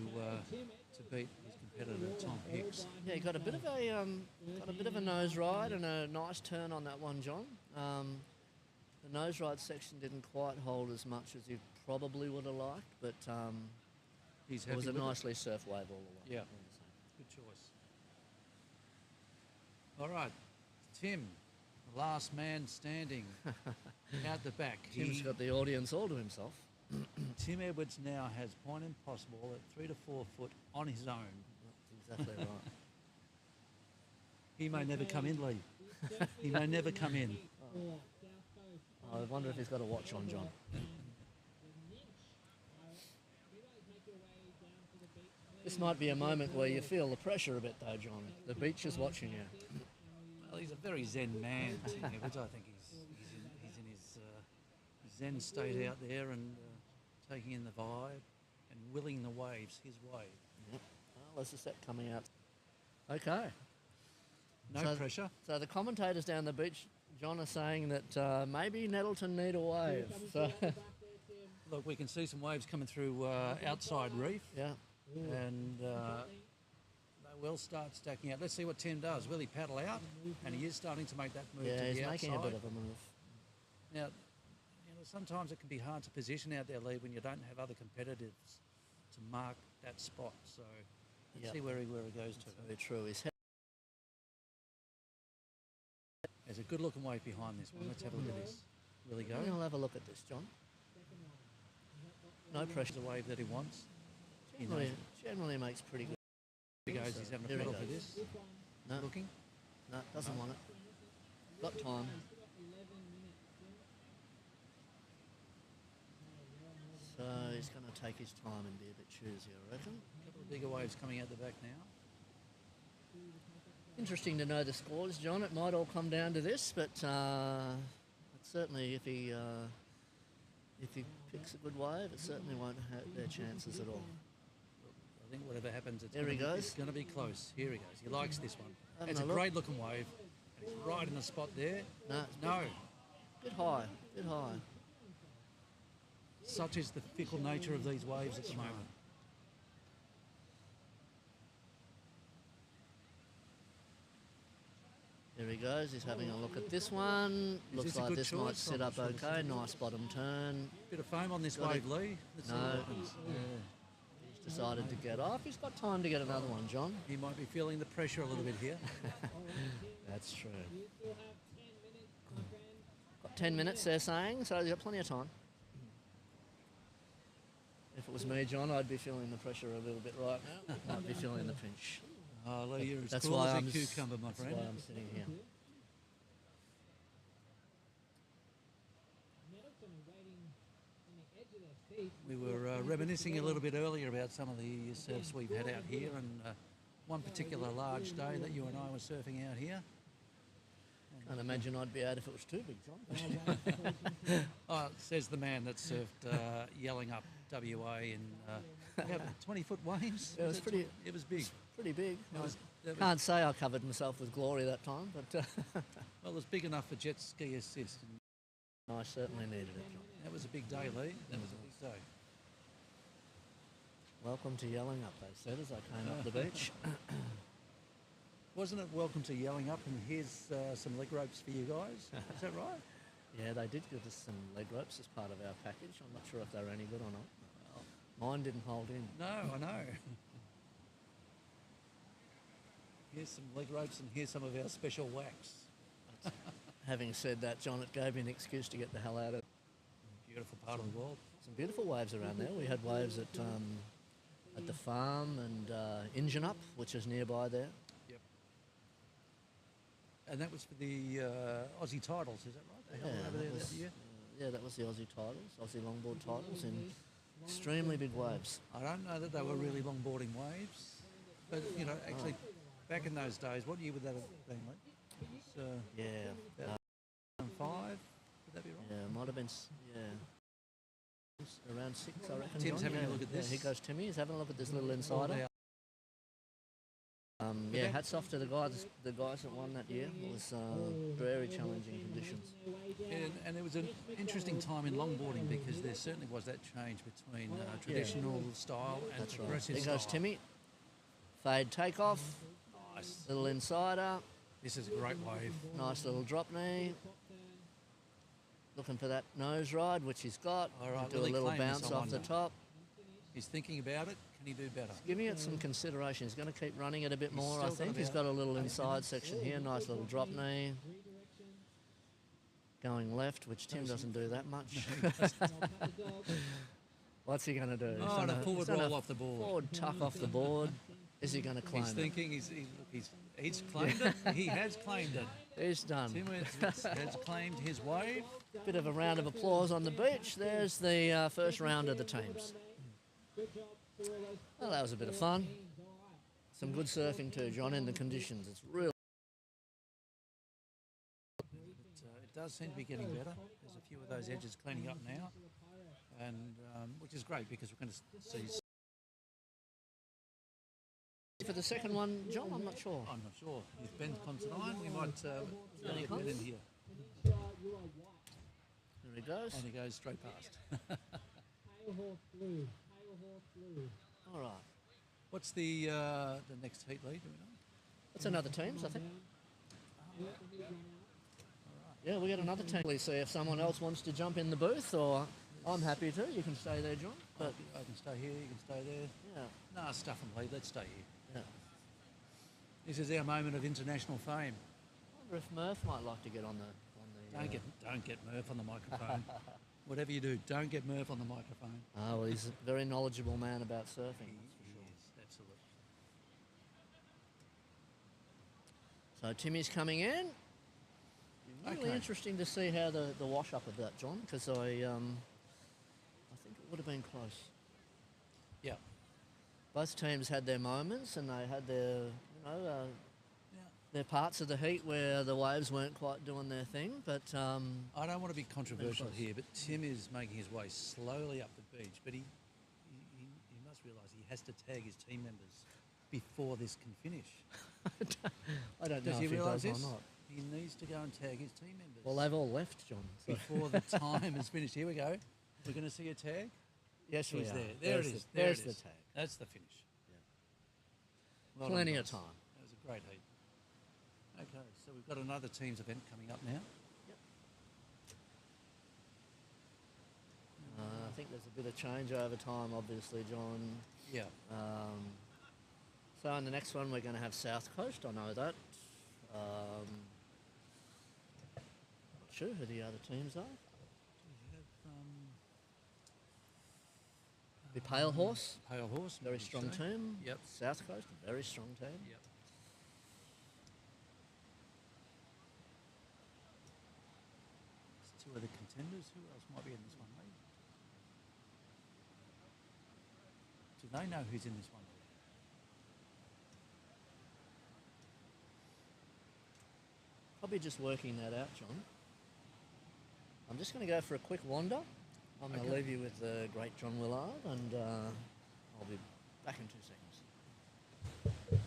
beat his competitor Tom Hicks. Yeah, he got a bit of a nose ride and a nice turn on that one, John. The nose ride section didn't quite hold as much as he probably would have liked, but it was a nicely surf wave all the way. Yeah, good choice. All right, Tim, the last man standing out the back. Tim's got the audience all to himself. Tim Edwards now has Point Impossible at 3 to 4 foot on his own. That's exactly right. He may never come in, Lee. He may never come in. I wonder if he's got a watch on, John. This might be a moment where you feel the pressure a bit, though, John. The beach is watching you. Well, he's a very zen man, Tim Edwards. I think he's in his zen state out there and taking in the vibe and willing the waves his way. Yep. Well, there's the set coming out. Okay. No pressure. So the commentators down the beach, John, are saying that maybe Nettleton need a wave. So look, we can see some waves coming through outside reef. Yeah. And they will start stacking out. Let's see what Tim does. Will he paddle out? And he is starting to make that move to the outside. Yeah, he's making a bit of a move. Now, sometimes it can be hard to position out there, Lee, when you don't have other competitors to mark that spot. So let's see where he goes to. Very true. There's a good looking wave behind this one. Let's have a look at this. Will he go? We'll have a look at this, John. No pressure. The wave that he wants. Generally makes pretty good. Here he goes. He's having a pedal for this. No. Looking? No, doesn't want it. Got time. So he's going to take his time and be a bit choosy, I reckon. A couple of bigger waves coming out the back now. Interesting to know the scores, John. It might all come down to this, but certainly if he picks a good wave, it certainly won't hurt their chances at all. I think whatever happens, it's going to be close. Here he goes. He likes this one. It's a great looking wave. And it's right in the spot there. No. Bit high. Such is the fickle nature of these waves at the moment. There he goes. He's having a look at this one. Looks like this might sit up okay. Nice bottom turn. Bit of foam on this wave, Lee. No. He's decided to get off. He's got time to get another one, John. He might be feeling the pressure a little bit here. That's true. Got 10 minutes, they're saying, so you've got plenty of time. If it was me, John, I'd be feeling the pressure a little bit right now. I'd be feeling the pinch. Oh, Lee, you're as That's cool why as a I'm cucumber, my friend. That's why I'm sitting here. We were reminiscing a little bit earlier about some of the surfs we've had out here, and one particular large day that you and I were surfing out here. Can't imagine I'd be out if it was too big, John. Oh, says the man that surfed Yelling Up, WA, in 20-foot waves. Yeah, it was pretty. It was big. Pretty big. That Can't say I covered myself with glory that time, but well, it was big enough for jet ski assist. And I certainly needed it. that was a big day, Lee. That was a big day. Welcome to Yelling Up, they said as I came up the beach. Wasn't it welcome to Yelling Up, and here's some leg ropes for you guys? Is that right? Yeah, they did give us some leg ropes as part of our package. I'm not sure if they were any good or not. Well, mine didn't hold in. No, I know. Here's some leg ropes, and here's some of our special wax. Having said that, John, it gave me an excuse to get the hell out of beautiful part of the world. Some beautiful waves around there. We had waves at the farm and Engine Up, which is nearby there. Yep. And that was for the Aussie titles, is that right? They held it over there that year? Yeah, that was the Aussie titles, Aussie longboard titles in extremely big waves. I don't know that they were really longboarding waves, but you know, actually, back in those days, what year would that have been, like? Yeah. 5, would that be right? Yeah, might have been, around 6, I reckon. Tim's John. having a look at this. Yeah, here goes Timmy. He's having a look at this little insider. Yeah, hats off to the guys that won that year. It was very challenging conditions. And there was an interesting time in longboarding because there certainly was that change between traditional style and That's right. progressive There style. goes Timmy. Fade takeoff. Nice. Little insider. This is a great wave. Nice little drop knee. Looking for that nose ride, which he's got. All right, Do will a he little claim this, bounce I off the wonder? top. He's thinking about it. Can he do better? Giving it some consideration. He's going to keep running it a bit He's more, I still got think. He's about got a little 8 inside minutes. section here. Nice little drop knee. Going left, which Tim doesn't do that much. What's he going to do? Oh, and a forward roll off the board. Forward tuck off the board. Is he going to claim He's it? thinking. He's claimed it. He has claimed it. He's done. Tim has claimed his wave. Bit of a round of applause on the beach. There's the first round of the teams. Well, that was a bit of fun. Some good surfing too, John, in the conditions. It's real. It does seem to be getting better. There's a few of those edges cleaning up now, and which is great because we're going to see. For the second one, John, I'm not sure. I'm not sure. If Ben's Considine, we might get Ben in here. There he goes. And he goes straight past. All right. What's the next heat lead? Do we know? That's another teams, I think. Yeah, we got another team. Please see if someone else wants to jump in the booth, or I'm happy to. You can stay there, John. But I can stay here. You can stay there. Yeah. Nah, stuff and lead. Let's stay here. Yeah. This is our moment of international fame. I wonder if Murph might like to get on the. Don't get Murph on the microphone. Whatever you do, don't get Murph on the microphone. Oh, well, he's a very knowledgeable man about surfing. That's for sure. Yes, absolutely. So Timmy's coming in. Really Okay. interesting to see how the wash up of that, John, because I think it would have been close. Yeah. Both teams had their moments, and they had their their parts of the heat where the waves weren't quite doing their thing. But I don't want to be controversial close. here, but Tim is making his way slowly up the beach, but he must realise he has to tag his team members before this can finish. I don't know Does if he he realise does this? or not. He needs to go and tag his team members. Well, they've all left, John. so- Before the time is finished. Here we go. We're going to see a tag. Yes, we He's are. there. There There's it the- is. There there's it the is. tag. That's the finish. Yeah. Plenty of guys. time. That was a great heat. Okay, so we've got another teams event coming up now. I think there's a bit of change over time, obviously, John. Yeah. So in the next one, we're going to have South Coast. I know that. Not sure who the other teams are. The Pale Horse. Pale Horse. Very Maybe strong so. team. Yep. South Coast, a very strong team. Yep. Two other contenders. Who else might be in this one, mate? Do they know who's in this one? Probably just working that out, John. I'm just going to go for a quick wander. I'm going to Okay. leave you with the great John Willard, and I'll be back in 2 seconds.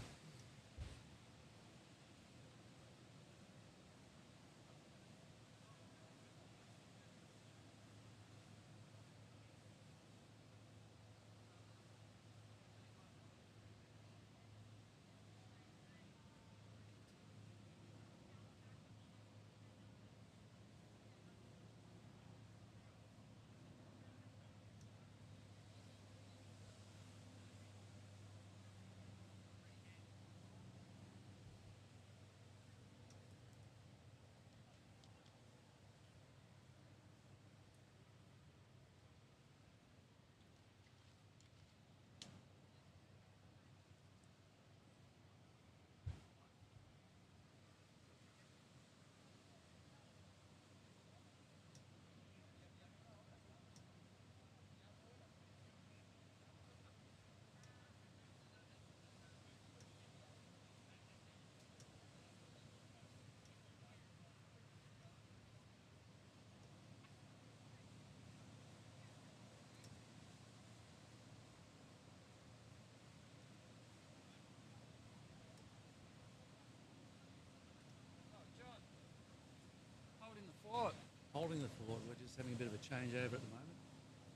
driving the Ford. We're just having a bit of a changeover at the moment.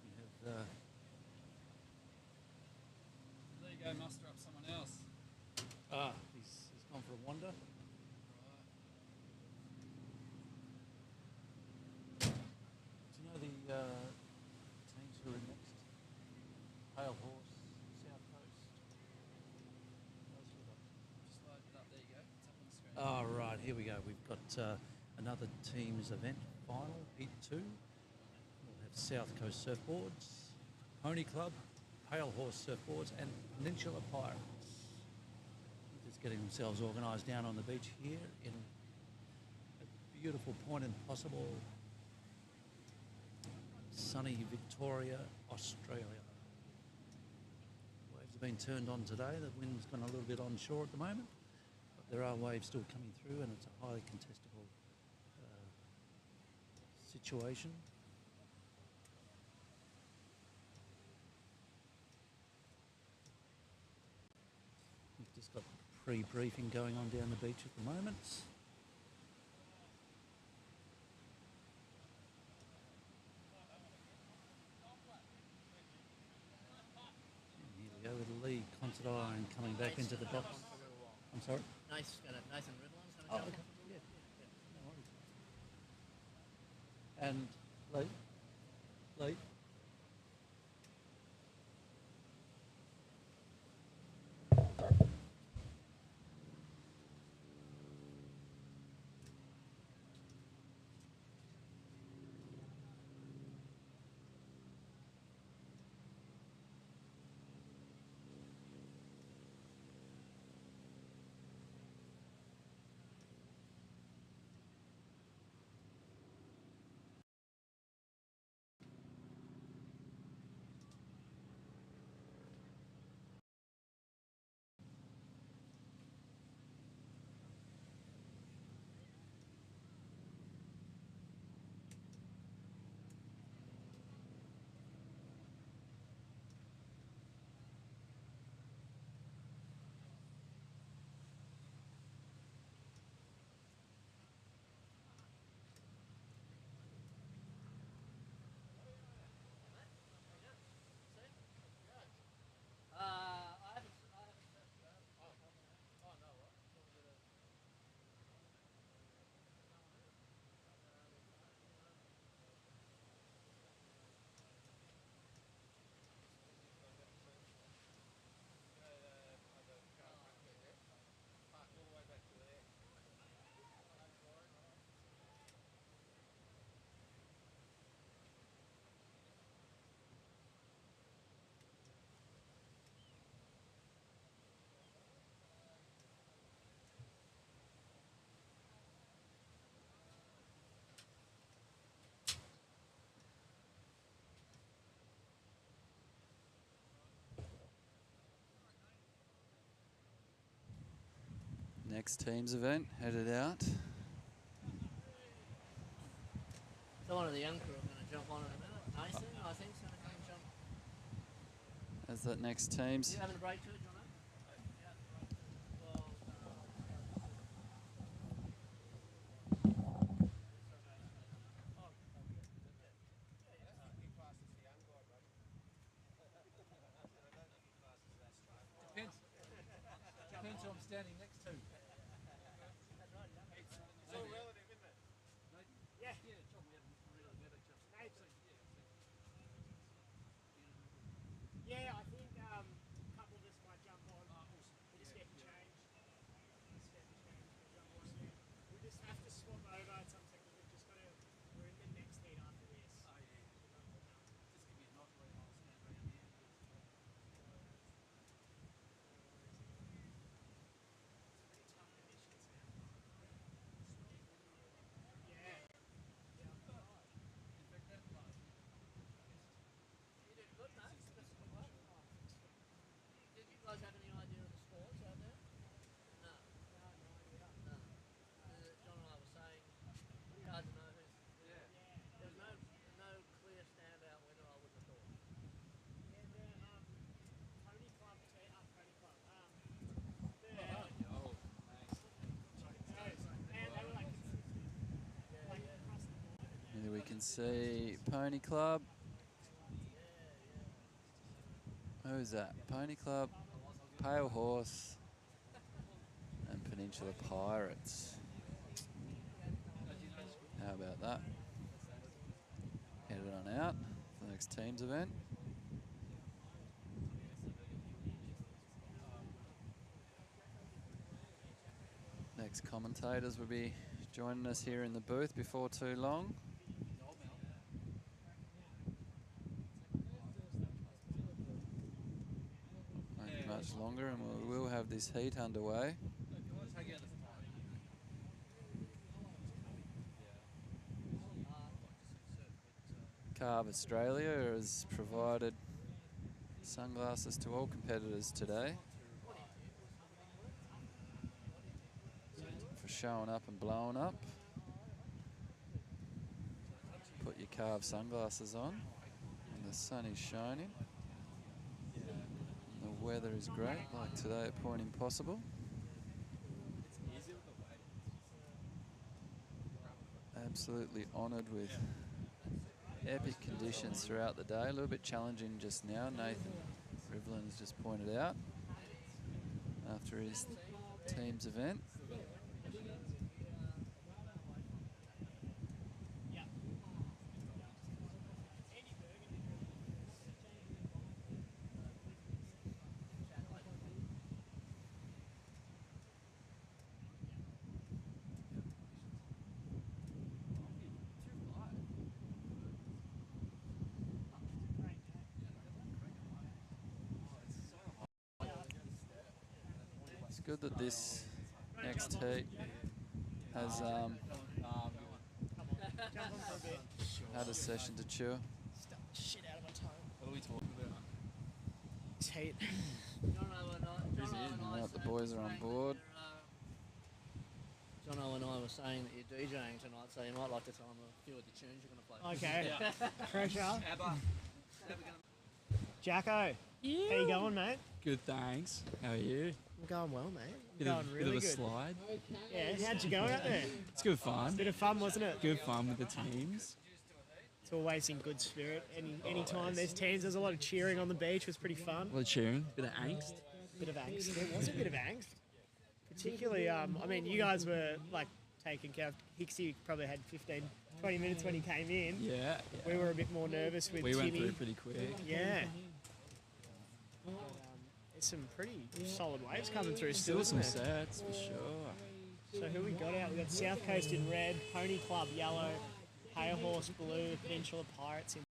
We have. There you go, muster up someone else. He's gone for a wander. Do you know the teams who are next? Pale Horse, South Coast. Just load it up, there you go. It's up on the screen. Oh, right, here we go. We've got another team's event final, Heat 2. We'll have South Coast Surfboards, Pony Club, Pale Horse Surfboards, and Peninsula Pirates. Just getting themselves organised down on the beach here in a beautiful Point Impossible, sunny Victoria, Australia. Waves have been turned on today. The wind's gone a little bit onshore at the moment, but there are waves still coming through, and it's a highly contestable situation. We've just got pre-briefing going on down the beach at the moment. And here we go with Lee Considine coming back into the box. I'm sorry? Nathan Riddler's going to Oh, jump. okay. Yeah. No worries. And Lee? Next team's event, headed out. So one of the young crew are going to jump on in a minute. Nathan, I think, is going to come and jump. As that next team's. You having a break too, Jono? Depends who I'm standing next to. It's all relative, isn't it? Yeah. Yeah, John, we haven't really met each other. Yeah, I think a couple of us might jump on. We're just getting changed. We just have to swap over at some second. We've just got to. We're in the next heat after this. Oh, yeah. Just give me a knock where I'll stand around here. see Pony Club. Who's that? Pony Club, Pale Horse, and Peninsula Pirates. How about that? Headed on out for the next teams event. Next commentators will be joining us here in the booth before too long. Won't be much longer and we will have this heat underway. Carve Australia has provided sunglasses to all competitors today for showing up and blowing up. Put your Carve sunglasses on and the sun is shining. And the weather is great, like today at Point Impossible. Absolutely honoured with epic conditions throughout the day. A little bit challenging just now. Nathan Rivlin has just pointed out after his team's event. It's good that this next heat has had a session to chew. Shit out of my tongue. What are we talking about? It's heat. Right, the boys are on board. Jono and I were saying that you're DJing tonight, so you might like to tell them a few of the tunes you're going to play. Okay. Pressure. Jacko, how you going, mate? Good, thanks. How are you? I'm going well, mate. Bit going of, really bit of a good. slide. Yeah, how'd you go out there? It's good fun. Bit of fun, wasn't it? Good fun with the teams. It's always in good spirit. Any time there's teams, there's a lot of cheering on the beach. It was pretty fun. A lot of cheering, bit of angst. Bit of angst. There was a bit of angst. Particularly, I mean, you guys were like taking care of Hicksy. Probably had 15, 20 minutes when he came in. Yeah. We were a bit more nervous with We Timmy. went through pretty quick. Yeah. There's some pretty solid waves coming through Still still, some isn't there? sets for sure. So who we got out? We got South Coast in red, Pony Club yellow, Pale Horse blue, Peninsula Pirates in.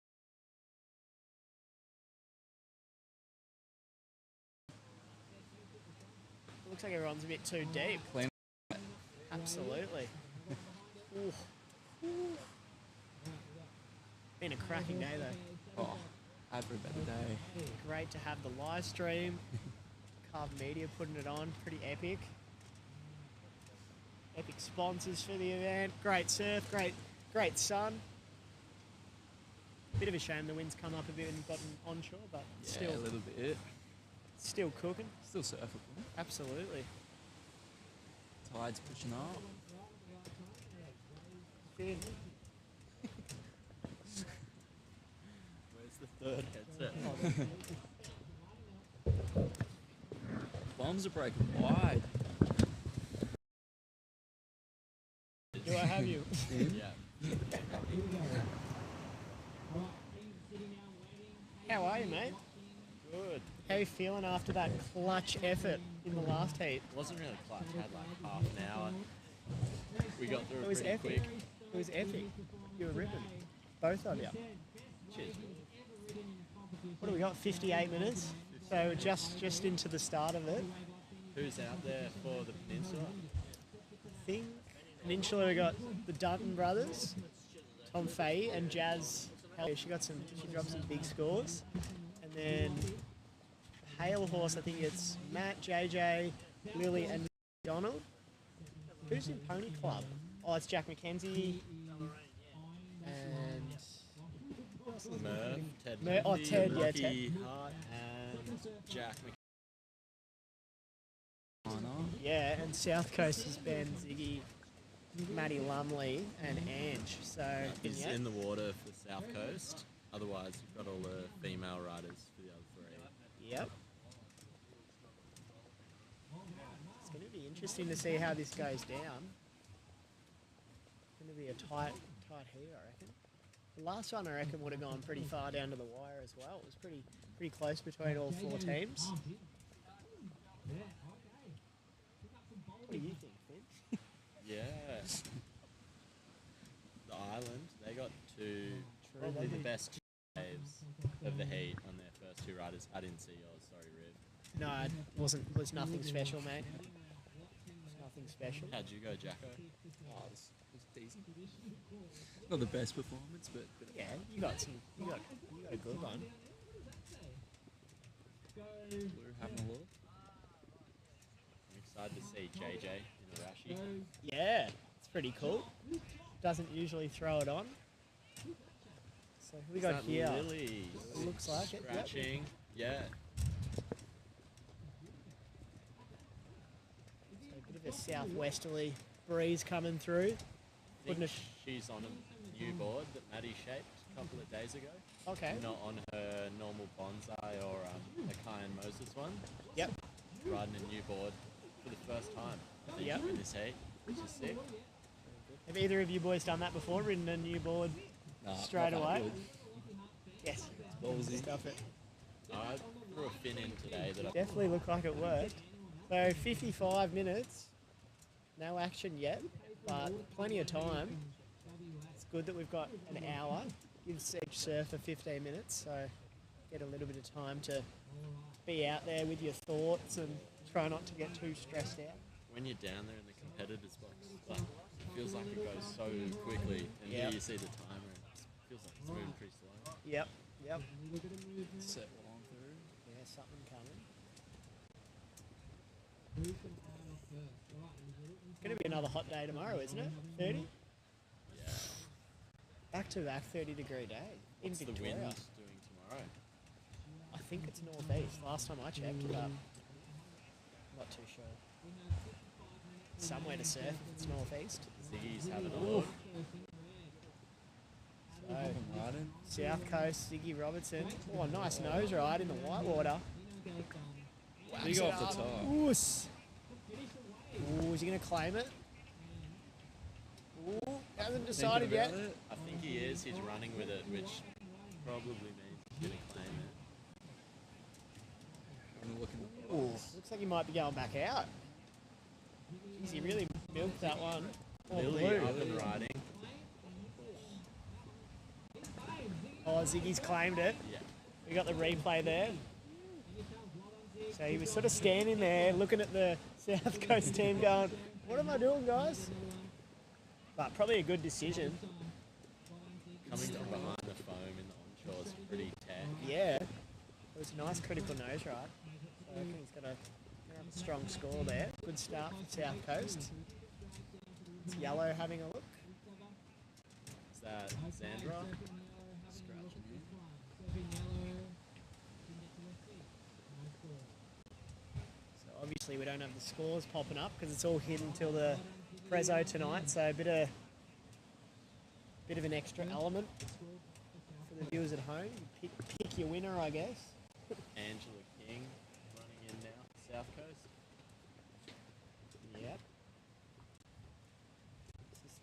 Looks like everyone's a bit too deep. Clean. Absolutely. Ooh. Ooh. Been a cracking day though. Oh, had for a better day. Great to have the live stream. Carve Media putting it on, pretty epic. Epic sponsors for the event. Great surf, great sun. Bit of a shame the wind's come up a bit and gotten onshore, but Yeah, still a little bit. still cooking. Still surfable. Absolutely. Tide's pushing up. Good. Where's the third headset? Bombs are breaking wide. Do I have you? Yeah. How are you, mate? Good. How are you feeling after that clutch effort in the last heat? It wasn't really clutch. I had like half an hour. We got through It was pretty epic. quick. It was epic. You were ripping. Both of you. Cheers. What do we got? 58 minutes. So just into the start of it. Who's out there for the Peninsula? I think Peninsula, we got the Dunton brothers, Tom Fahey and Jazz. She dropped some big scores. And then Hale Horse, I think it's Matt, JJ, Lily and Donald. Who's in Pony Club? Oh, it's Jack McKenzie and Merv, Ted. Oh, Ted, yeah, Ricky Ted. Hart and Jack Yeah, and South Coast is Ben, Ziggy, Maddie Lumley and Ange. So He's yeah. in the water for the South Coast. Otherwise, you've got all the female riders for the other three. Yep. It's going to be interesting to see how this goes down. It's going to be a tight heat, I reckon. The last one, I reckon, would have gone pretty far down to the wire as well. It was pretty close between all four teams. What do you think, Finn? Yeah. The island, they got probably the best waves of the heat on their first two riders. I didn't see yours, sorry, Riv. No, it was nothing special, mate. It was nothing special. How'd you go, Jacko? Oh, it was decent. Not the best performance, but Yeah, you got a good one. Blue having a look. I'm excited to see JJ in a Rashi. Yeah, it's pretty cool. Doesn't usually throw it on. So who we Is got that here? Lily? Looks like it. Yep. Scratching. Yeah. So a bit of a southwesterly breeze coming through. I think she's on a new board that Maddie shaped a couple of days ago. Okay. Not on her normal bonsai or the Kyan Moses one. Yep. Riding a new board for the first time. I think Yep. in this heat, which is sick. Have either of you boys done that before? Ridden a new board straight not that away? good. Yes. Ballsy. Stuff it. I threw a fin in today that I Definitely looked like it worked. So 55 minutes. No action yet, but plenty of time. It's good that we've got an hour. Gives each surfer 15 minutes, so get a little bit of time to be out there with your thoughts and try not to get too stressed out. when you're down there in the competitors box, like, it feels like it goes so quickly, and here Yep. you see the timer, and it feels like it's moving pretty slow. Yep. Set one on through. Yeah, something coming. It's going to be another hot day tomorrow, isn't it? 30? Yeah. Back to back 30-degree day in What's the Victoria. wind doing tomorrow? I think it's northeast. Last time I checked, but not too sure. Somewhere to surf if it's northeast. Ziggy's having a look. So, South Coast, Ziggy Robertson. Oh, a nice nose ride in the whitewater. Big off the top. Ooh, is he going to claim it? Ooh, hasn't decided yet. I think he is. He's running with it, which probably means he's going to claim it. I'm looking. Ooh, looks like he might be going back out. Jeez, he really milked that one. Oh, Lily blue. up and riding. Oh, Ziggy's claimed it. Yeah. We got the replay there. So he was sort of standing there looking at the South Coast team going, what am I doing, guys? But probably a good decision. Coming from behind the foam in the onshore is pretty tack. Yeah. It was a nice critical nose ride. So I reckon he's got a strong score there. Good start for South Coast. It's Yellow having a look. Is that Sandra? Scratching here. So obviously we don't have the scores popping up because it's all hidden till the Prezzo tonight. So a bit of an extra element for the viewers at home. You pick your winner, I guess. Angela King running in now, South Coast. Yep.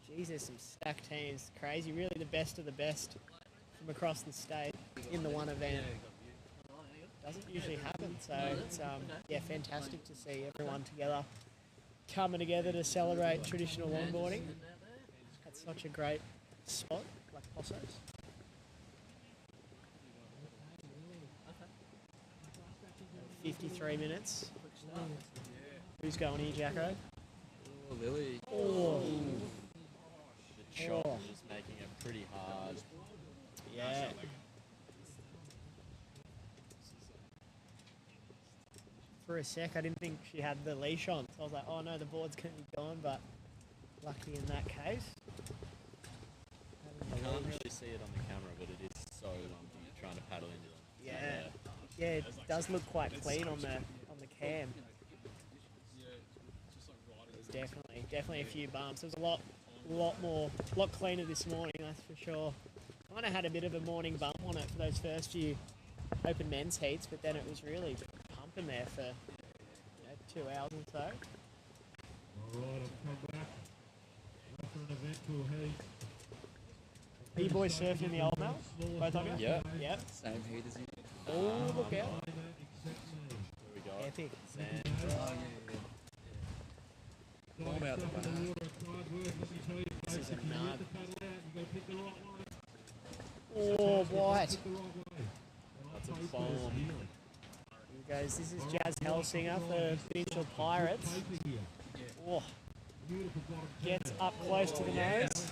Geez, there's some stacked teams. Crazy. Really the best of the best from across the state in the one event. Doesn't usually happen. So it's yeah, fantastic to see everyone together, coming together to celebrate traditional longboarding. That's such a great spot, like Possos. Yeah. 53 minutes. Who's going here, Jacko? Oh, Lily. Oh. The chop is making it pretty hard. Yeah. For a sec, I didn't think she had the leash on, so I was like, oh no, the board's going to be gone, but lucky in that case. You can't really see it on the camera, but it is so lumpy trying to paddle into them. Yeah. Yeah, it does look quite clean on the cam. There's definitely a few bumps. There was lot cleaner this morning, that's for sure. Kind of had a bit of a morning bump on it for those first few open men's heats, but then it was really pumping there for 2 hours or so. All right, I'll come back. After an eventful heat. Are you boys surfing in the old melt? Both of you? Yeah. Yep. Same heat as you. Oh, look out. There we go. Epic. Sand. Warm out the back. This is a nut. Oh, white. That's a bomb. Here goes. This is Jazz Helsinger for Peninsula Pirates. Oh. Gets up close to the nose.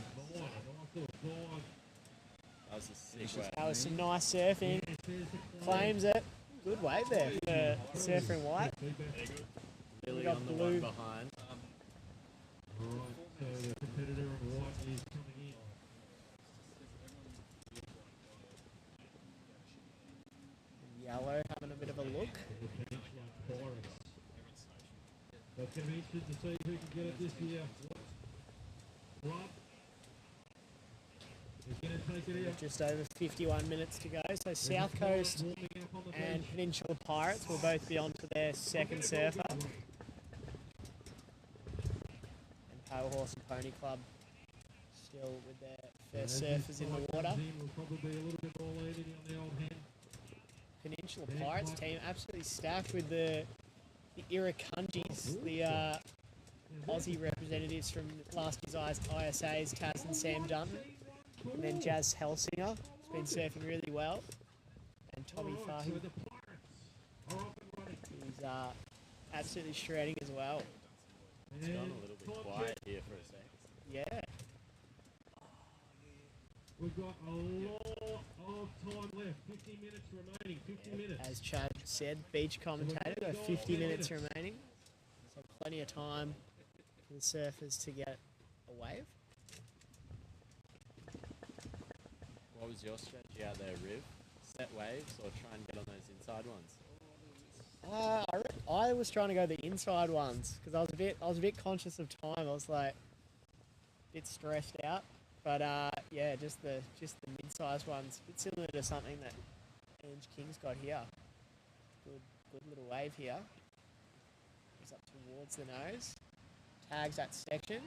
That was a sick wave. That was some nice surfing. Claims it. Good wave there for surfer in white. Lily got on the blue. one behind. Alright, so the competitor in white is coming in. Yellow having a bit of a look. That's going to be interesting to see who can get it this year. Club. Just over 51 minutes to go. So South Coast and Peninsula Pirates will both be on to their second surfer. And Pale Horse and Pony Club still with their first surfers in the water. Peninsula Pirates team absolutely stacked with the Irukandjis, the Aussie representatives from last year's ISAs, Taz and Sam Dunton. And then Jazz Helsinger has been surfing really well. And Tommy Fahy. He's absolutely shredding as well. It's gone a little bit quiet here for a sec. Yeah. We've got a lot of time left. 50 minutes remaining. 50 minutes. As Chad said, beach commentator, got 50 minutes remaining. So plenty of time for the surfers to get a wave. What was your strategy out there, Riv? Set waves or try and get on those inside ones? I was trying to go the inside ones because I was a bit conscious of time. I was like a bit stressed out, but yeah, just the mid-sized ones, a bit similar to something that Ange King's got here. Good little wave here. Goes up towards the nose, tags that section.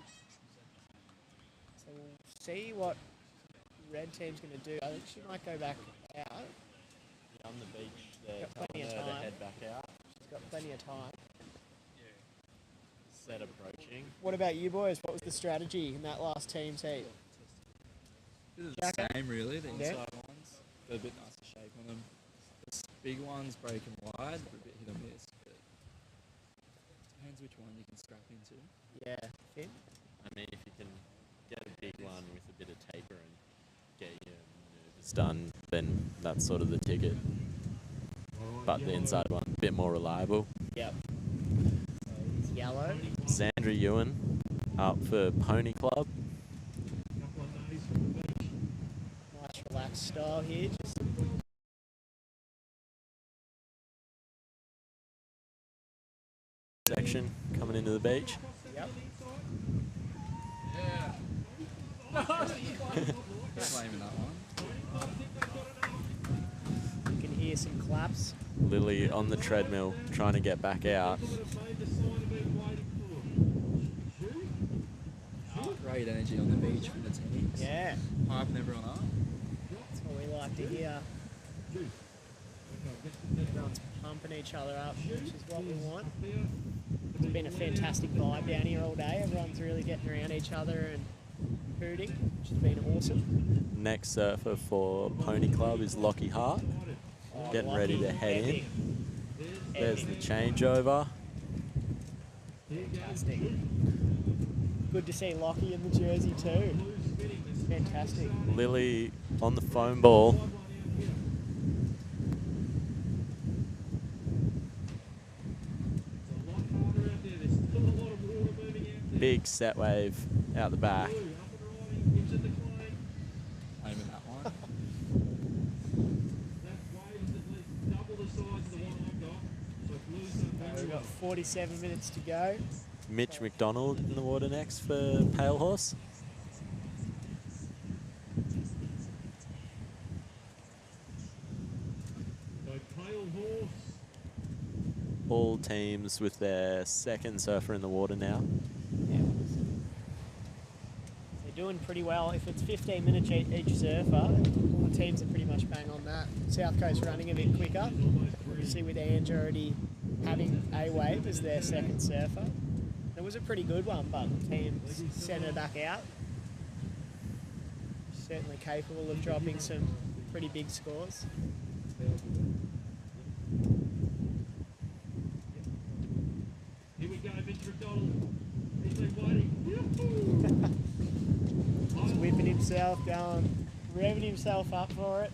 So we'll see what red team's going to do. I think she might go back out. Yeah, on the beach there. Got plenty of telling her to time. head back out. She's got plenty of time. Set approaching. What about you boys? What was the strategy in that last team's heat? Bit of the Jacko? same, really. The Yeah. inside ones got a bit nicer shape on them. The big ones break them wide, but a bit hit or miss. But depends which one you can strap into. Yeah, Finn? I mean, if you can get a big one with a bit of taper and get your maneuvers done, then that's sort of the ticket. But the inside one, a bit more reliable. Yep. So it's yellow. Sandra Ewan up for Pony Club. Nice relaxed style here. Just Section coming into the beach. Yep. Claiming that one. You can hear some claps. Lily on the treadmill trying to get back out. Great energy on the beach from the teams. Yeah. Hyping everyone up. That's what we like to hear. Everyone's pumping each other up, which is what we want. It's been a fantastic vibe down here all day. Everyone's really getting around each other and hooting, which has been awesome. Next surfer for Pony Club is Lockie Hart. Getting ready to head in. There's the changeover. Fantastic. Good to see Lockie in the jersey too. Fantastic. Lily on the foam ball. Big set wave out the back. Aiming that one. We've got 47 minutes to go. Mitch McDonald in the water next for Pale Horse. teams with their second surfer in the water now. Yeah. They're doing pretty well. If it's 15 minutes each surfer, all the teams are pretty much bang on that. South Coast running a bit quicker. You see with Ange already having a wave as their second surfer. It was a pretty good one, but teams sent her back out. Certainly capable of dropping some pretty big scores. Here we go, Mitch McDonald. He's been waiting. He's whipping himself, going, revving himself up for it.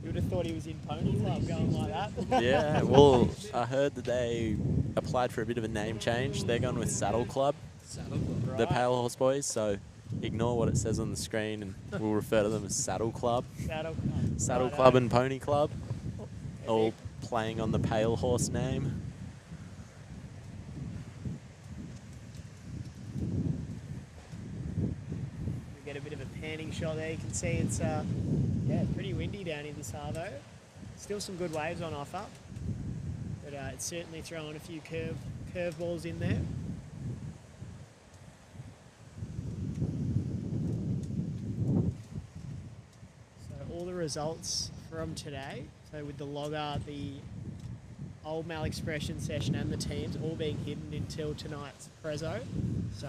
You would have thought he was in Pony Club going like that. Yeah, well, I heard that they applied for a bit of a name change. They're going with Saddle Club. Saddle Club, The right. Pale Horse Boys, so ignore what it says on the screen and we'll refer to them as Saddle Club. Saddle Club. Saddle Righto. Club and Pony Club, all playing on the Pale Horse name. We get a bit of a panning shot there. You can see it's yeah, pretty windy down in this harbour. Still some good waves on offer, but it's certainly throwing a few curveballs in there. So all the results from today. So with the logger, the Old Mal Expression session and the teams all being hidden until tonight's prezzo. So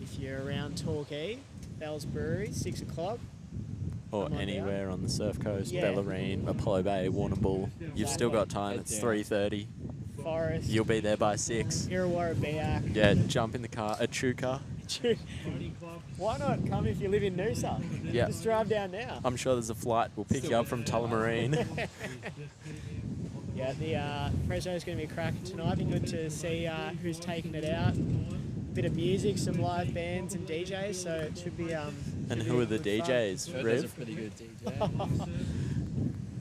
if you're around Torquay, Bells Brewery, 6 o'clock. Or Come on anywhere down. on the Surf Coast, Yeah. Bellarine, Apollo Bay, Warrnambool. You've still got time. It's 3:30. Forest. You'll be there by 6. Illawarra Biak. Yeah, jump in the car, a true car. Why not come if you live in Noosa? Yeah. Just drive down now. I'm sure there's a flight. We'll pick you up from Tullamarine. Yeah, the prezzo is going to be a cracker tonight. Be good to see who's taking it out. Bit of music, some live bands and DJs, so it should be. And who are the DJs? There's a Riv? pretty good DJ.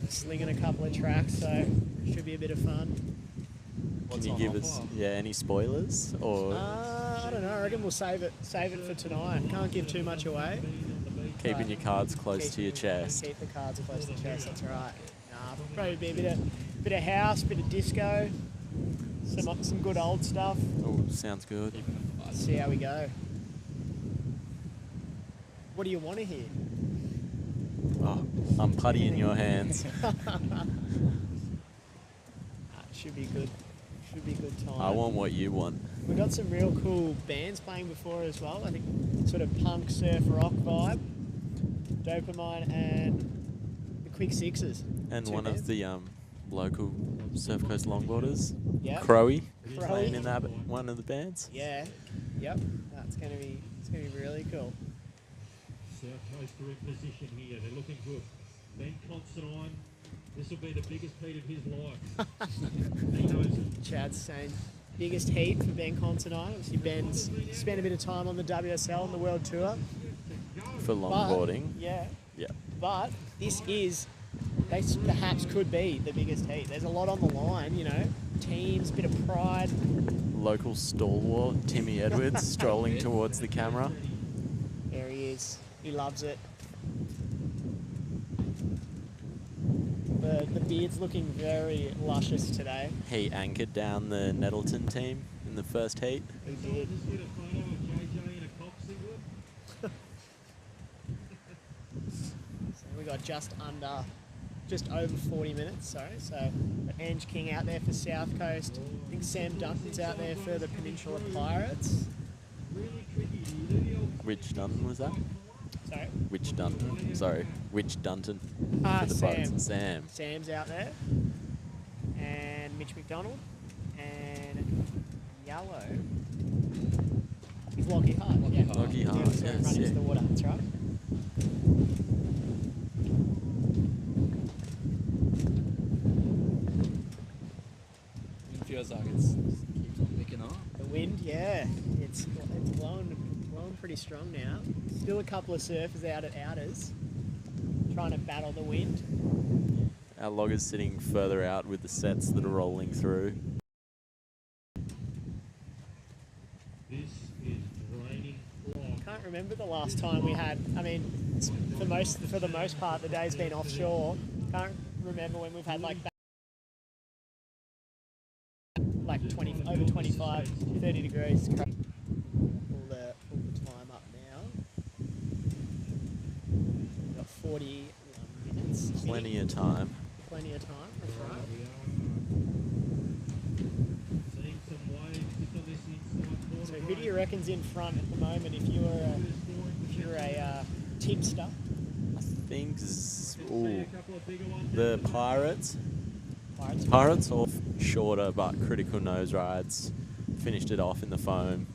Slinging a couple of tracks, so should be a bit of fun. Can you give us any spoilers or I don't know. I reckon we'll save it for tonight. Can't give too much away. keeping your cards close to your chest? Keep the cards close to the chest. That's right. Probably be a bit of house, bit of disco, some good old stuff. Oh, sounds good. Let's see how we go. What do you want to hear? Oh, I'm putty in your hands. Should be good. Should be good time. I want what you want. We got some real cool bands playing before as well. I think sort of punk, surf, rock vibe. Dopamine and the Quick Sixes. And Two one bands. of the local Surf Coast Longboarders, Yep. Crowy, Crowy. playing in that one of the bands. Yeah. Yep. It's gonna be really cool. South Coast are in position here. They're looking good. Ben Considine. This will be the biggest heat of his life. He knows it. Chad's saying biggest heat for Ben Considine. Obviously Ben's spent a bit of time on the WSL and the World Tour. For longboarding. Yeah. Yeah. But this perhaps could be the biggest heat. There's a lot on the line, you know. Teams, bit of pride. Local stalwart Timmy Edwards strolling towards the camera. There he is. He loves it. The beard's looking very luscious today. He anchored down the Nettleton team in the first heat. He did. So we got just over 40 minutes, sorry. So Ange King out there for South Coast. I think Sam Duncan's out there for the Peninsula Pirates. Which Dunton was that? Sorry? Which Dunton? Sorry, which Dunton? Ah, For the Sam. Pirates. Sam. Sam's out there. And Mitch McDonald. And yellow. He's Lockie Hart. Yeah. Lockie Hart, Yeah, sorry, yes, running yeah. to the water. That's right. It feels like it's keeps on picking up. The wind, yeah, it's blowing pretty strong now. Still a couple of surfers out at outers, trying to battle the wind. Our logger's sitting further out with the sets that are rolling through. This is raining fog. Can't remember the last time we had. I mean, for the most part, the day's been offshore. Can't remember when we've had like that, like 20 over 25, 30 degrees. Pull the time up now. We've got 41 minutes. Plenty of time. Plenty of time. That's right. So who do you reckon's in front at the moment? If you're a tipster, I think the Pirates. Pirates off shorter but critical nose rides. Finished it off in the foam.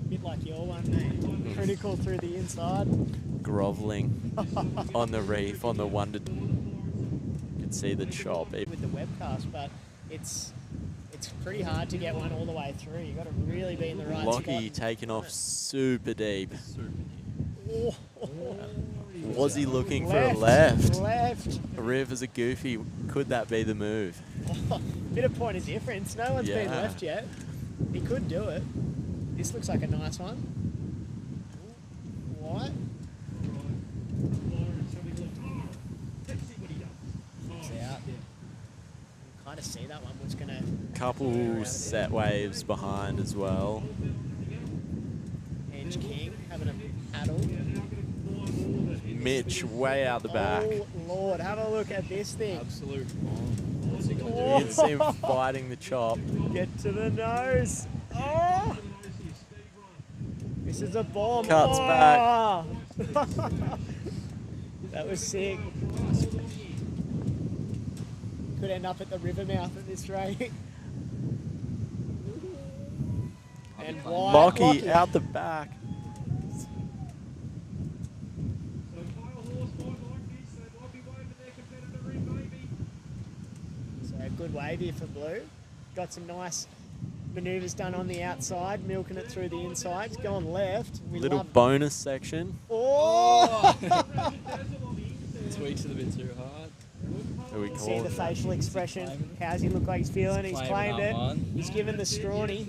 bit like your one, mate. Critical through the inside. Groveling on the reef on the wonder. You can see the chop. With the webcast, but it's pretty hard to get one all the way through. You've got to really be in the right Lockie spot. taking off super deep. Oh. Was he looking for a Left. River's a goofy. Could that be the move? Bit of point of difference. No one's been Yeah. left yet. He could do it. This looks like a nice one. What? It's out. You kind of see that one was going to... Couple set waves behind as well. Edge King having a paddle. Mitch way out the back. Oh, Lord, have a look at this thing. Absolute You can see him fighting the chop. Get to the nose. Oh! This is a bomb. Cuts back. That was sick. Could end up at the river mouth at this rate. And wide. Lockie out the back. So a good wave here for Blue. Got some nice manoeuvres done on the outside, milking it through the inside. It's gone left. We Little love bonus section. Oh! Tweaks it a bit too hard. We See call the it. facial expression. How's he look like he's feeling? He's claimed that it. one. He's given the scrawny.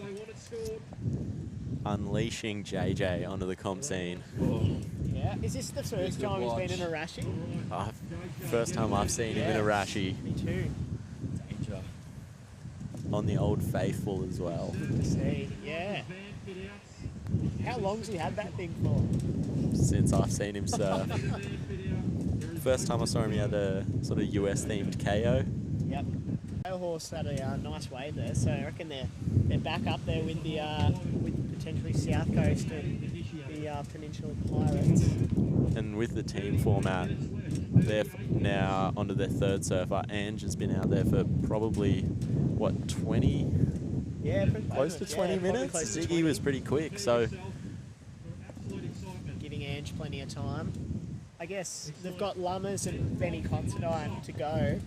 Unleashing JJ onto the comp scene. Yeah. Is this the first time he's been in a Rashi? First time I've seen him in a Rashi. Me too. Danger. On the Old Faithful as well. Good to see. Yeah. How long's he had that thing for? Since I've seen him surf. First time I saw him, he had a sort of US themed KO. Yep. Tail horse had a nice wave there, so I reckon they're back up there with the with potentially South Coast and the Peninsula Pirates. And with the team format, they're now onto their third surfer. Ange has been out there for probably, what, 20? Yeah, close to 20 minutes. Close to Ziggy 20. was pretty quick, so Giving Ange plenty of time. I guess they've got Lummers and Benny Considine to go.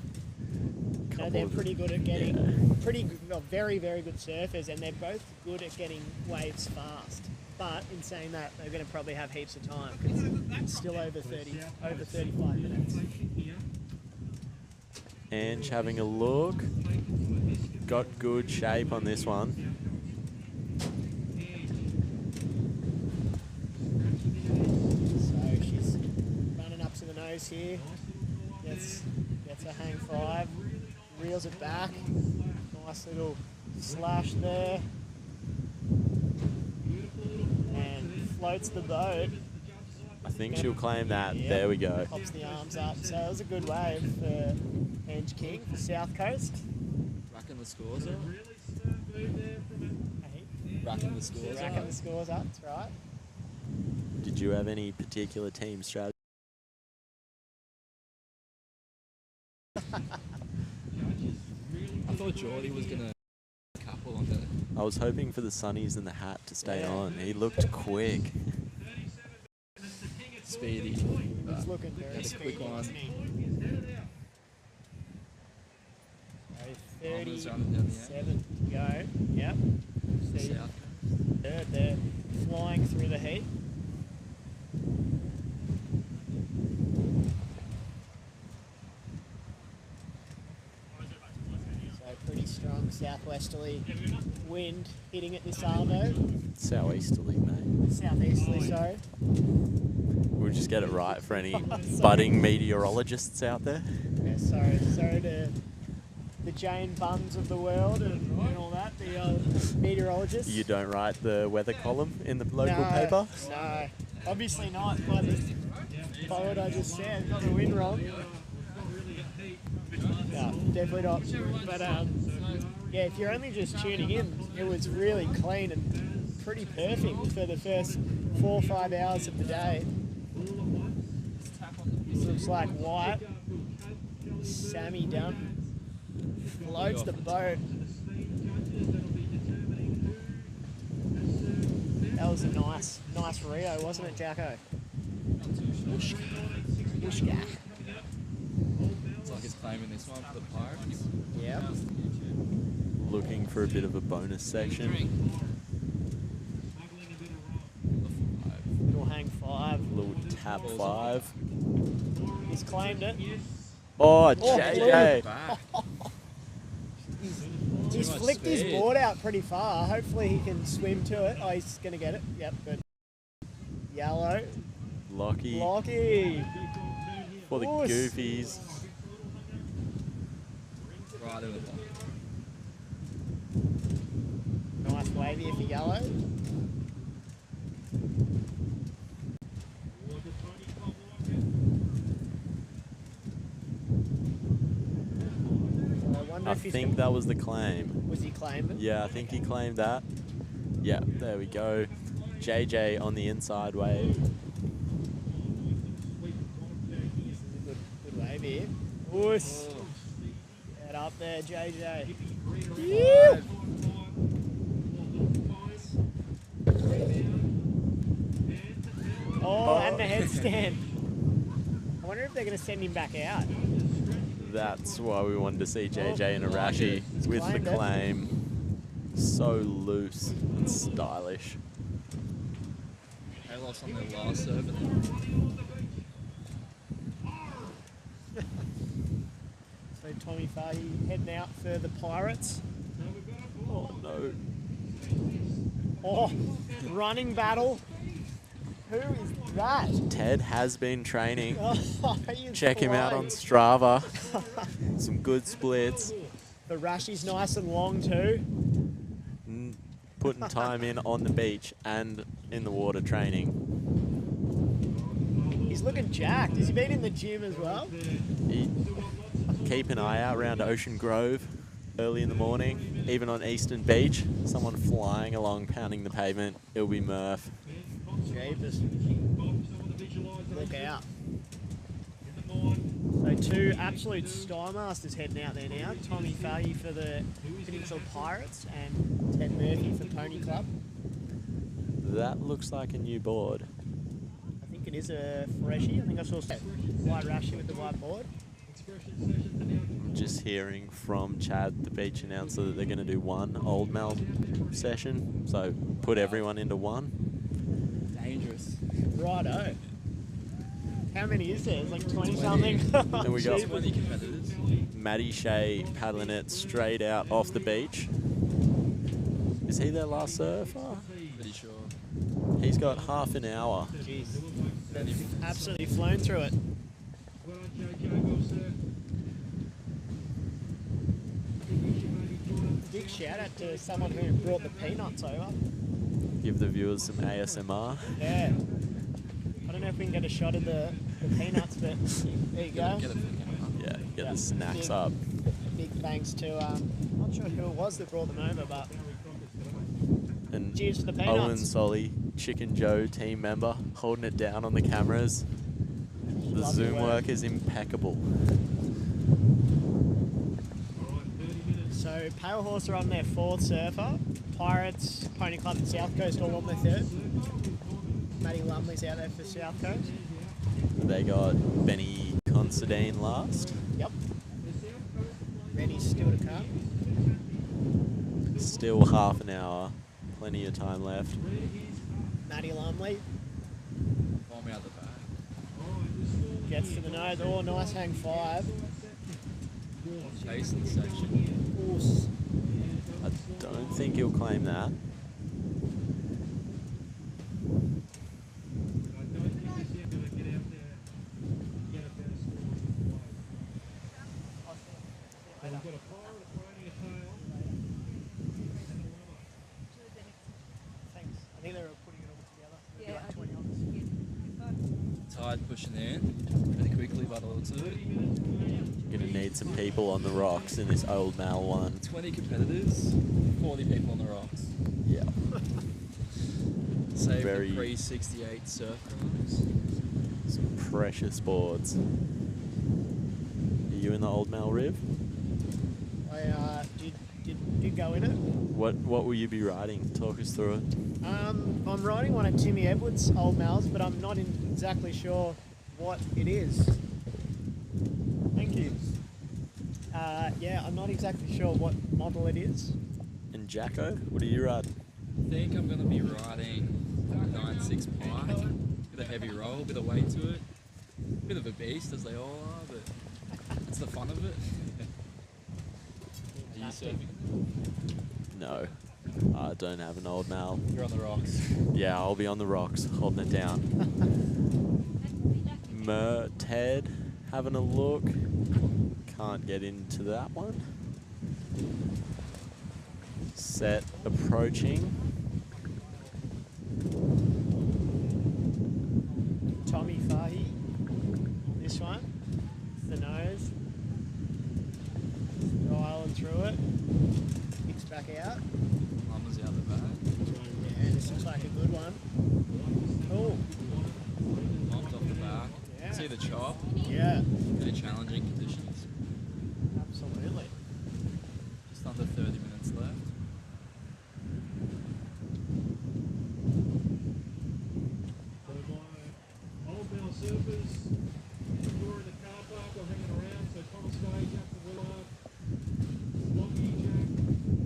You know, they're pretty good at getting very, very good surfers, and they're both good at getting waves fast. But in saying that, they're going to probably have heaps of time because it's still over 35 minutes. Ange having a look. Got good shape on this one. So she's running up to the nose here. Gets a hang 5. Reels it back. Nice little slash there. And floats the boat. I think she'll claim that. Yep. There we go. Pops the arms up. So it was a good wave for Ange King for South Coast. Racking the scores up. Racking the scores up. Racking the scores up, that's right. Did you have any particular team strategy? I thought Geordie was going to couple on that. I was hoping for the sunnies and the hat to stay on. He looked quick. Speedy. He's looking very That's a speedy, quick one. isn't he? So 37 to go. Yep. See, they're flying through the heat. So pretty strong southwesterly wind hitting at this arvo. Southeasterly, mate. Southeasterly, sorry. We we'll just get it right for any budding meteorologists out there. Yeah, sorry to the Jane Bunns of the world and all that, the old meteorologists. You don't write the weather column in the local paper? No, obviously not. By what I just said, got the wind wrong. No, definitely not. But yeah, if you're only just tuning in, it was really clean and pretty perfect for the first 4 or 5 hours of the day. This looks like White. Sammy Dunn floats the boat. That was a nice Rio, wasn't it, Jacko? Whooshka. It's like it's claiming this one for the Pirates. Yeah. Looking for a bit of a bonus section. Little hang 5. Little tap 5. He's claimed it. Oh, JJ. He's flicked his board out pretty far. Hopefully he can swim to it. Oh, he's going to get it. Yep, good. Yellow. Lockie. For the Goofies. Right in the bottom. Nice wavy for Yellow. I think that was the claim. Was he claimed it? Yeah, I think he claimed that. Yeah, there we go. JJ on the inside wave. Good wave here. Oos. Get up there, JJ. Oh, and the headstand. I wonder if they're going to send him back out. That's why we wanted to see JJ and Arashi with the claimed it. claim. So loose and stylish. They lost on their last serve. So Tommy Fahey heading out for the Pirates. Oh no. Oh, running battle. Who is that? Ted has been training. Oh, he is Check him out on Strava. Some good splits. The Rashi's nice and long too. Putting time in on the beach and in the water training. He's looking jacked. Has he been in the gym as well? Keep an eye out around Ocean Grove early in the morning. Even on Eastern Beach, someone flying along, pounding the pavement. It'll be Murph. Jeepers. Look out. So 2 absolute Star Masters heading out there now. Tommy Fahey for the Peninsula Pirates and Ted Murphy for Pony Club. That looks like a new board. I think it is a freshie. I think I saw White Rashi with the white board. I'm just hearing from Chad, the beach announcer, that they're going to do 1 Old Mel session. So put everyone into 1. Dangerous. Righto. How many is there? It's like 20 something. And we got 20 competitors. Matty Shea paddling it straight out off the beach. Is he their last surfer? Pretty sure. He's got half an hour. Jeez. They've absolutely flown through it. Big shout out to someone who brought the peanuts over. Give the viewers some ASMR. Yeah. I don't know if we can get a shot of the peanuts, but there you go. Yeah, get the snacks big, up. Big thanks to, I'm not sure who it was that brought them over, but And cheers for the peanuts. Owen Solly, Chicken Joe team member, holding it down on the cameras. The Lovely zoom work. work is impeccable. So Pale Horse are on their 4th surfer. Pirates, Pony Club and South Coast all on their 3rd. Matty Lumley's out there for South Coast. They got Benny Considine last. Yep. Benny's still to come. Still half an hour. Plenty of time left. Matty Lumley Bomb out the back. gets to the nose. Oh, nice hang 5. Chasing section. Oos. I don't think he'll claim that. Thanks. I think they were putting it all together. Maybe Yeah, like 20 others. Tide pushing in pretty quickly by the looks of it. Gonna need some people on the rocks in this old Mal one. 20 competitors, 40 people on the rocks. Yeah. Save Very- the pre-68 surf cars. Some precious boards. Are you in the old Mal Riv? I did go in it. What will you be riding? Talk us through it. I'm riding one of Timmy Edwards' old Mals, but I'm not exactly sure what it is. Thank you. Yeah, I'm not exactly sure what model it is. And Jacko, what are you riding? I think I'm going to be riding a 9.6 pike. Bit of heavy roll, bit of weight to it. Bit of a beast, as they all are, but it's the fun of it. Are you surfing? No, I don't have an old Mal. You're on the rocks. Yeah, I'll be on the rocks, holding it down. Ted, having a look. Can't get into that one. Set approaching. Tommy Fahy. This one. The nose. Island through it. Kicks back out. Mama's out the back. Yeah, this looks like a good one. Oh. Bumped off the back. Yeah. See the chop? Yeah. Very challenging conditions. Absolutely. Just under 30 minutes left. Old Mel surfers touring the car park or hanging around. So Thomas Gay, Jackson Willard, Lockie, Jack,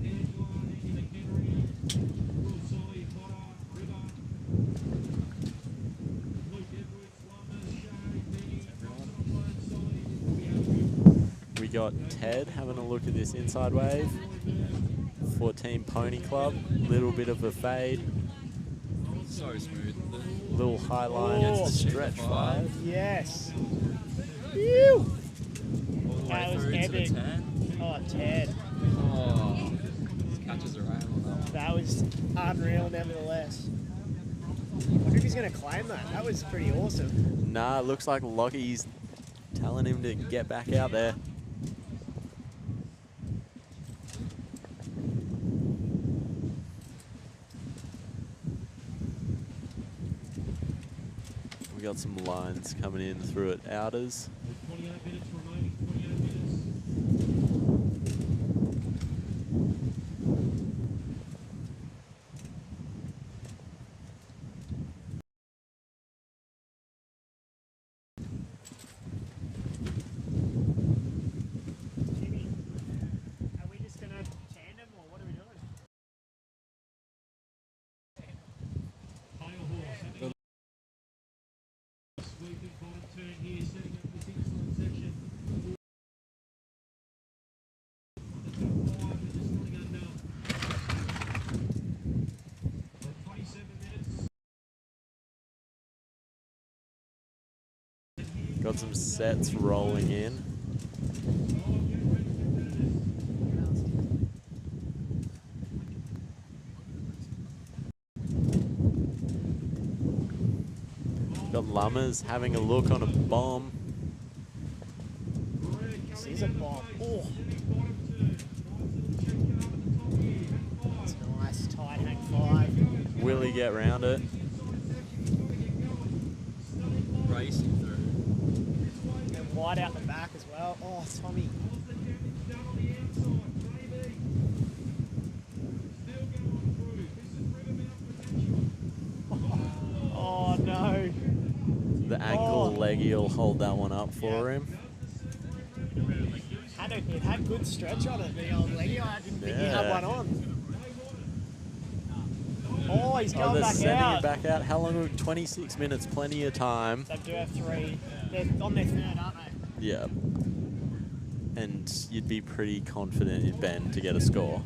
Angela, Andy McHenry, Will Solly, Potter, River, Luke Edwards, Lummers, Shay, Benny, Thompson, Solly. We have a good We got Ted having a look at this inside wave. 14 Pony Club, little bit of a fade. So smooth. Little high line Oh. stretch 5. Yes. All the way That was through to the epic. 10. Oh, Ted. Oh, catches a rail on that one. That was unreal, nevertheless. I wonder if he's going to claim that. That was pretty awesome. Nah, it looks like Lockie's telling him to get back out there. We got some lines coming in through at outers. 28 minutes remaining, 28 minutes. Jimmy, are we just going to tandem or what are we doing? Pale horse. Sweeping bottom turn here, setting up this excellent section. On the top 5, and just running under. 27 minutes. Got some sets rolling in. Got Lummers having a look on a bomb. This is a bomb. Oh. That's nice. Tight hang 5. Will he get round it? Racing through. And wide out the back as well. Oh, Tommy. Oh, no. The ankle leggy will hold that one up for him. It had good stretch on it, the old leggy. I didn't think he had Yeah. one on. Oh, he's going they're back sending out. it back out. How long? 26 minutes, plenty of time. They do have 3. They're on their 3rd, aren't they? Yeah. And you'd be pretty confident in Ben to get a score.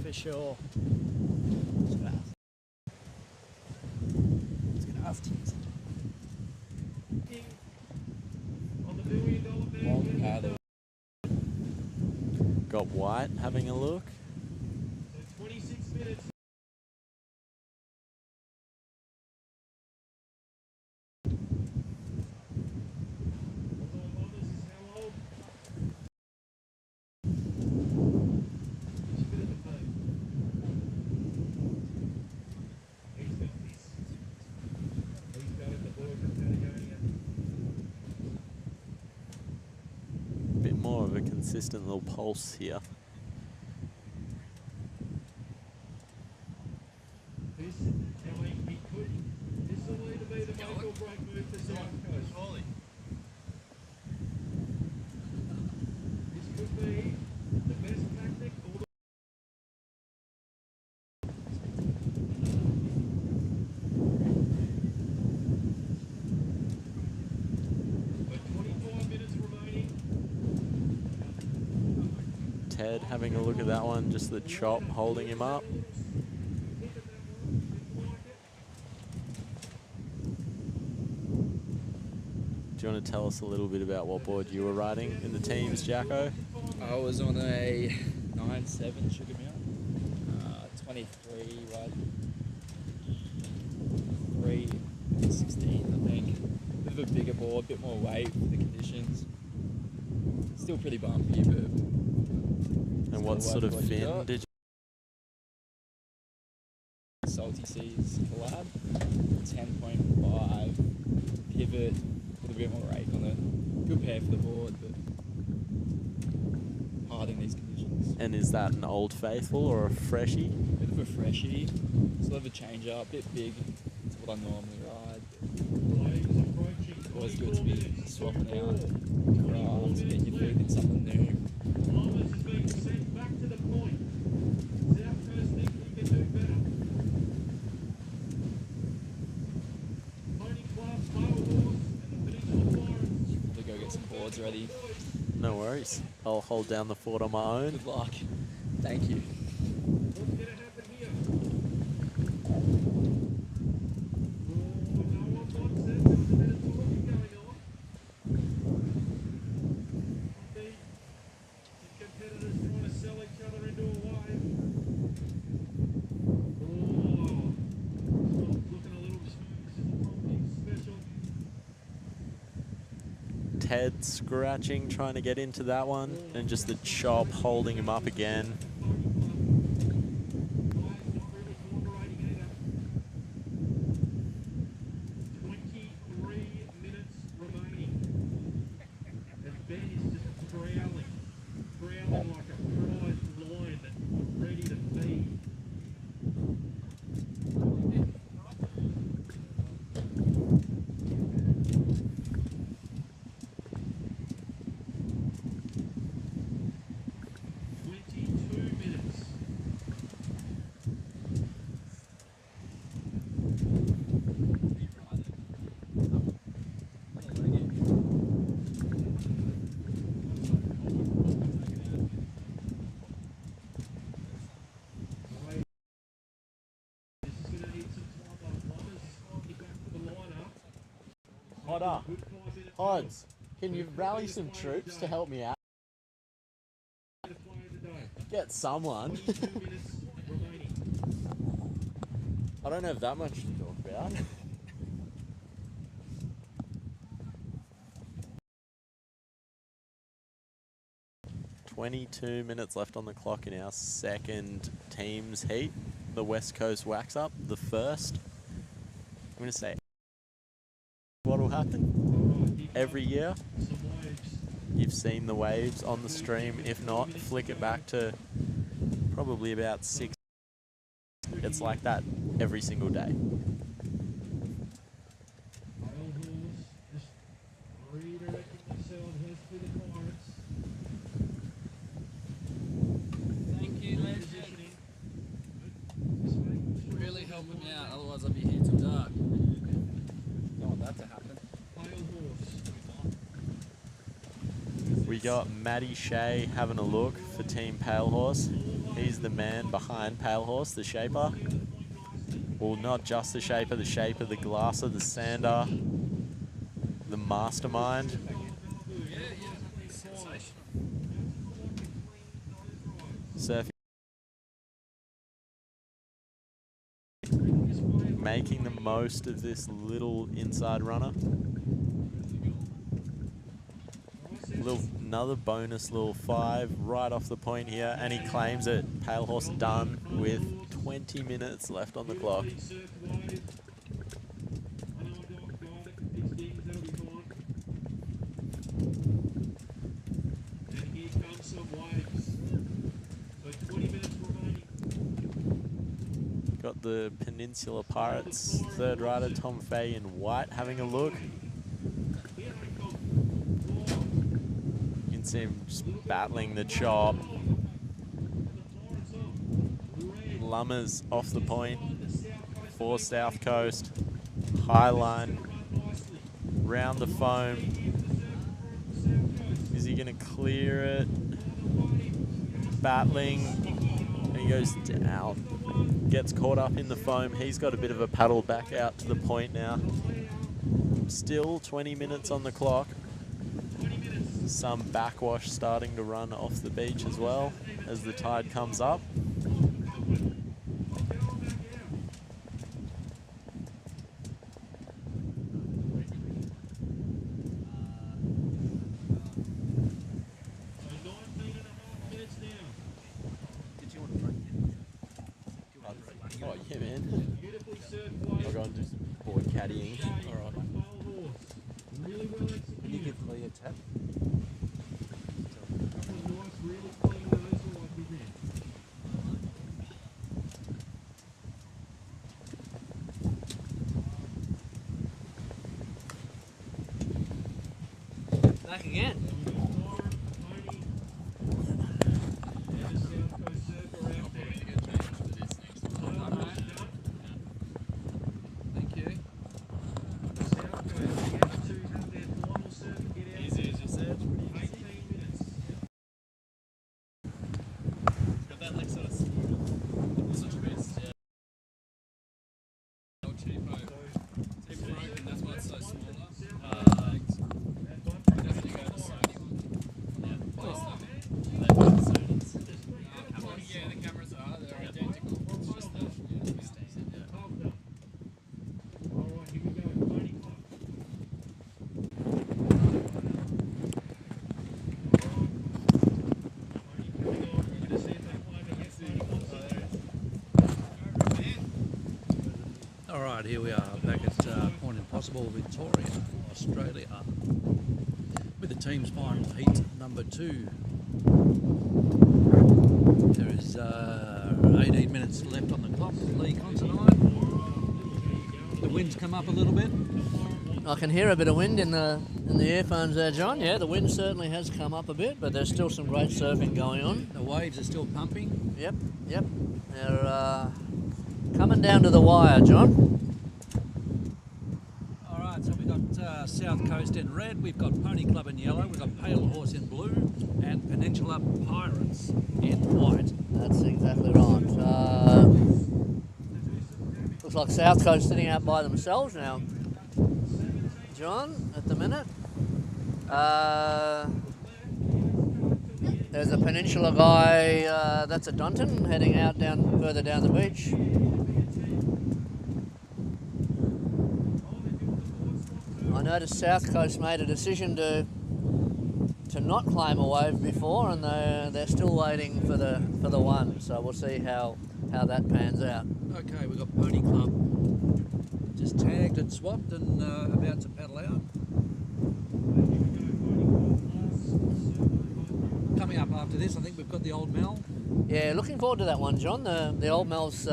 For sure. It's going to have to use it. Long paddle. Got White having a look. 26 minutes. Bit more of a consistent little pulse here. This will either be the make or break move for South Coast. This could be the best tactic or the But 25 minutes remaining. Ted having a look at that one, just the chop holding him up. Do you want to tell us a little bit about what board you were riding in the teams, Jacko? I was on a 9.7 Sugar Mount, 23 wide, 3.16 I think. Bit of a bigger board, bit more weight for the conditions. Still pretty bumpy, but. And what sort of fin did you? Salty Seas collab, 10.5 pivot, with a bit more rake on it. Good pair for the board, but hard in these conditions. And is that an Old Faithful or a freshie? Bit of a freshie, still have a change up, bit big. It's what I normally ride. Always good to be swapping out crafts, get your feet in something new. Thomas is being sent back to the point. South Coast think we can do better. Pony Club, Pale Horse, and the Peninsula Florence. Probably go get some boards ready. No worries. I'll hold down the fort on my own. Good luck. Thank you. What's going to happen here? No one wants it. There's a bit of talking going on. The competitors trying to sell each other into a wave. Oh, looking a little smooth. This is a Tom Hicks special. Ted scratching, trying to get into that one, and just the chop holding him up again. Hodder, Hods, can you rally some troops to help me out? Get someone. I don't have that much to talk about. 22 minutes left on the clock in our second teams heat. The West Coast Wax Up, the first. I'm going to say what will happen every year. You've seen the waves on the stream. If not, flick it back to probably about 6. It's like that every single day. Thank you, ladies. Really helping me out, otherwise I'd be here till dark. Don't want that to happen. We got Matty Shea having a look for Team Pale Horse. He's the man behind Pale Horse, the shaper. Well, not just the shaper, the glasser, the sander, the mastermind. surfing. Making the most of this little inside runner. Another bonus little 5 right off the point here, and he claims it. Pale horse done with 20 minutes left on the clock. Got the Peninsula Pirates third rider Tom Fay in white having a look. You can see him just battling the chop. Lummers off the point for South Coast. High line, round the foam. Is he going to clear it? Battling, and he goes down. Gets caught up in the foam. He's got a bit of a paddle back out to the point now. Still 20 minutes on the clock. Some backwash starting to run off the beach as well as the tide comes up. Oh yeah, man. I'll go and do some board caddying. All right. Can you give Lee a tap? Back again. Thank you. Easy as you said. Got that like sort of such a best, yeah. No cheapo. It's broken, that's why it's so small. Definitely go to Sony one. Yeah, please don't. Sonys. Yeah, the cameras are, they're identical. It's just the station, yeah. Alright, here we go. Pony Club. All right, here we are back at Point Impossible, Victoria, Australia, with the team's final heat number 2. There is 18 minutes left on the clock. Lee Considine. The wind's come up a little bit. I can hear a bit of wind in the earphones there, John. Yeah, the wind certainly has come up a bit, but there's still some great surfing going on. The waves are still pumping. Yep. They're coming down to the wire, John. All right, so we've got South Coast in red, we've got Pony Club in yellow, we've got Pale Horse in blue, and Peninsula Pirates in white. That's exactly right. Looks like South Coast sitting out by themselves now, John, at the minute. There's a Peninsula guy, that's a Dunton, heading out further down the beach. I noticed South Coast made a decision to not claim a wave before, and they're still waiting for the one. So we'll see how that pans out. Okay, we've got Pony Club just tagged and swapped and about to paddle out. Coming up after this, I think we've got the Old Mel. Yeah, looking forward to that one, John. The Old Mel's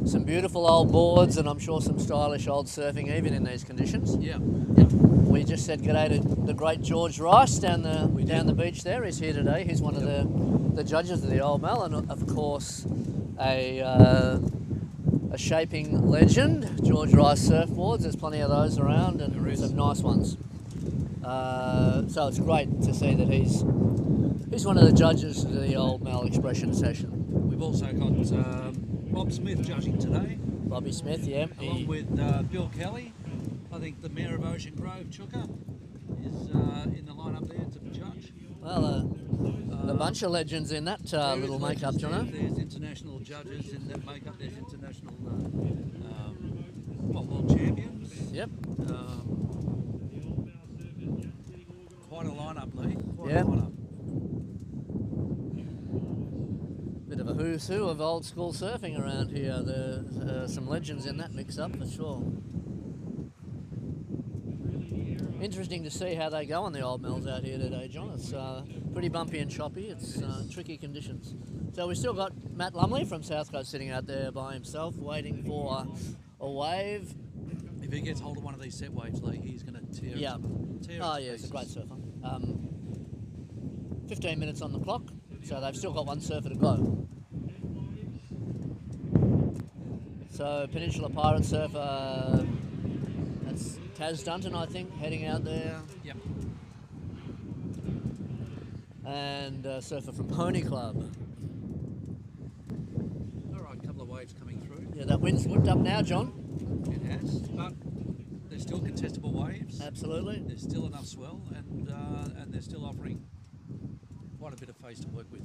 some beautiful old boards, and I'm sure some stylish old surfing, even in these conditions. Yeah. We just said g'day to the great George Rice down the beach there. He's here today. He's one of the judges of the Old Mel, and of course a shaping legend. George Rice surfboards. There's plenty of those around, and some nice ones. So it's great to see that he's one of the judges of the Old Mel Expression session. We've also got Bob Smith judging today. Bobby Smith, yeah. Along with Bill Kelly. I think the Mayor of Ocean Grove, Chuka, is in the lineup there to judge. Well, the bunch of legends in that little makeup, Jono. There's international judges in that makeup. There's international world champions. Yep. Quite a lineup, Lee. Quite Yep. a lineup. Bit of a who's who of old school surfing around here. There's some legends in that mix-up for sure. Interesting to see how they go on the old mills out here today, John. It's pretty bumpy and choppy. It's tricky conditions. So we've still got Matt Lumley from South Coast sitting out there by himself, waiting for a wave. If he gets hold of one of these set waves, Lee, he's going to tear Yeah. it. Tear Oh it to yeah, he's a pieces. great surfer. 15 minutes on the clock, so they've still got one surfer to go. So Peninsula Pirate Surfer, that's Taz Dunton, I think, heading out there. Yep. And a surfer from Pony Club. All right, couple of waves coming through. Yeah, that wind's whipped up now, John. It has, but there's still contestable waves. Absolutely. There's still enough swell, and they're still offering quite a bit of face to work with.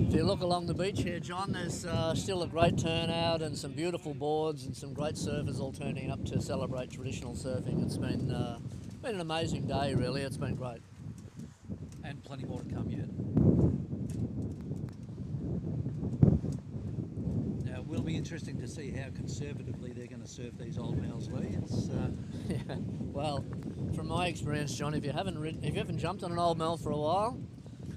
If you look along the beach here, John, there's still a great turnout and some beautiful boards and some great surfers all turning up to celebrate traditional surfing. It's been an amazing day, really. It's been great. And plenty more to come yet. Now, it will be interesting to see how conservatively they're going to surf these old males, Lee. It's, Yeah. Well, from my experience, John, if you haven't jumped on an old mel for a while,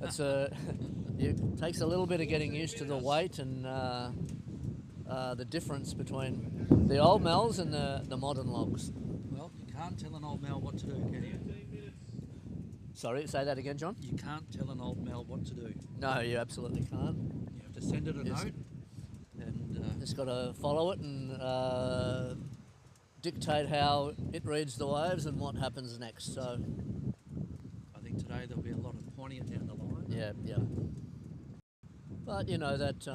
it takes a little bit of getting used to the weight and the difference between the old mels and the modern logs. well, you can't tell an old male what to do, can you? Sorry, say that again, John? You can't tell an old male what to do. No, you absolutely can't. You have to send it a Yes. note, and Just got to follow it and dictate how it reads the waves and what happens next. So, I think today there'll be a lot of pointing it down the line. yeah, yeah. But you know that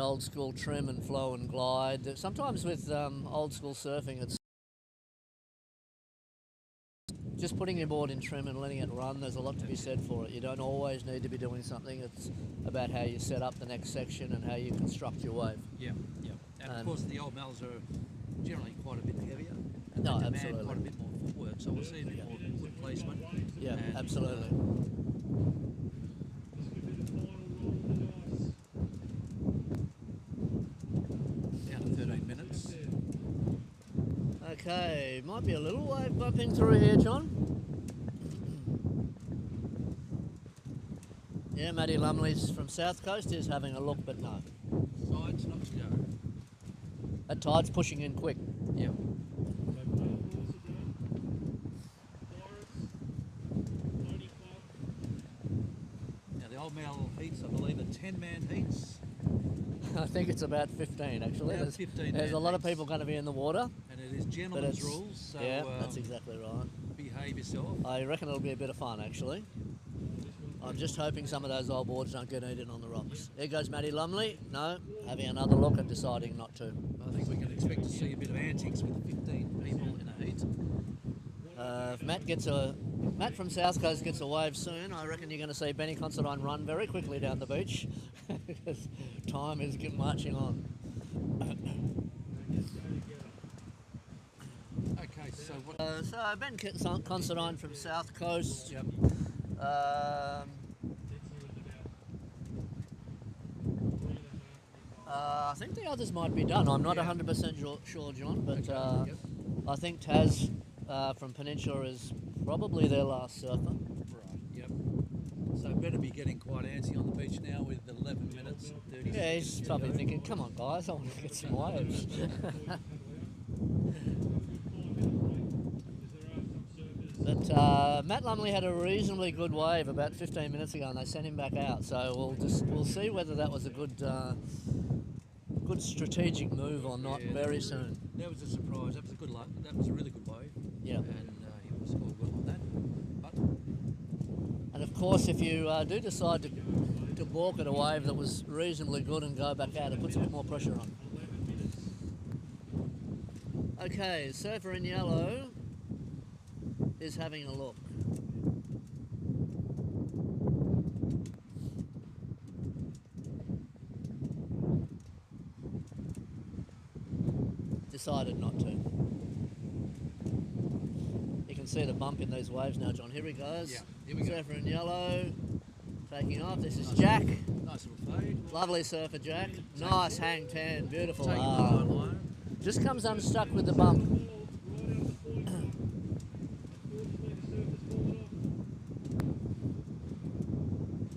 old school trim and flow and glide. Sometimes with old school surfing, it's just putting your board in trim and letting it run. There's a lot to be said for it. You don't always need to be doing something. It's about how you set up the next section and how you construct your wave. Yeah, yeah. And of course, the old males are generally quite a bit heavier. And No, they demand absolutely. quite a bit more footwork, so we'll see a bit more foot placement. Yeah, and, absolutely. Down to 13 minutes. Okay, might be a little wave bumping through here, John. Yeah, Matty Lumley's from South Coast is having a look, but no. Sides not to go. That tide's pushing in quick. Yep. Now the old male heats, I believe, are 10-man heats. I think it's about 15 actually. About There's, 15 there's a man lot of heats. people going to be in the water. And it is but gentlemen's it's- rules, so yeah, that's exactly right. behave yourself. I reckon it'll be a bit of fun actually. I'm just hoping some of those old boards don't get eaten on the rocks. There goes Matty Lumley. No, having another look and deciding not to. I think we can expect to see a bit of antics with 15 people in a heat. If Matt from South Coast gets a wave soon, I reckon you're going to see Benny Considine run very quickly down the beach because time is marching on. Okay, so what? So Ben Considine from South Coast. Yep. I think the others might be done. I'm not 100% sure, John, but I think Taz from Peninsula is probably their last surfer. Right, yep. So better be getting quite antsy on the beach now with 11 minutes and 30 Yeah, he's seconds to probably go. thinking, come on guys, I want to get some waves. But Matt Lumley had a reasonably good wave about 15 minutes ago, and they sent him back out. So we'll see whether that was a good strategic move or not very soon. That was a surprise. That was a good luck. That was a really good wave. Yeah. And he will score well on that. But And of course, if you do decide to balk at a wave that was reasonably good and go back out, it puts a bit more pressure on. Okay, surfer in yellow is having a look. Decided not to. You can see the bump in those waves now, John. Here he goes. Yeah, here we go. Surfer in yellow, taking off. This is Jack. Nice little fade. Lovely surfer, Jack. Nice hang 10, beautiful. Taking the line line. Just comes unstuck with the bump.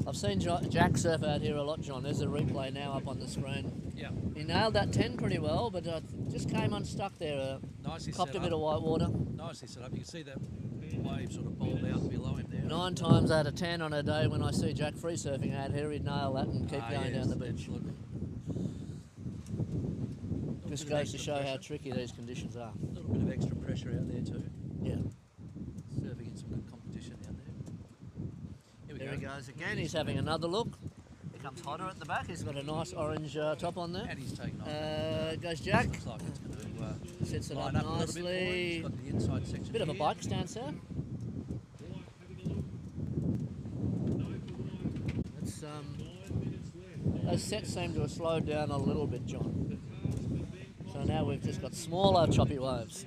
I've seen Jack surf out here a lot, John. There's a replay now up on the screen. Yeah. He nailed that 10 pretty well, but just came unstuck there. Nicely Copped set a bit up. of white water. Nicely set up. You can see that wave sort of bowled out below him there. 9 times out of 10 on a day when I see Jack free surfing out here, he'd nail that and keep going down the beach. Absolutely. Just goes to show how tricky these conditions are. A little bit of extra pressure out there too. Yeah. Serving in some good competition out there. Here we There go. he goes again. He's having another look. It comes hotter at the back. He's got a nice orange top on there. And he's taken off. Goes Jack. Looks like it's going to Sits it line up up a little bit for him. nicely. He's got the inside section Bit of a here. bike stance there. It's, those sets seem to have slowed down a little bit, John. So now we've just got smaller choppy waves.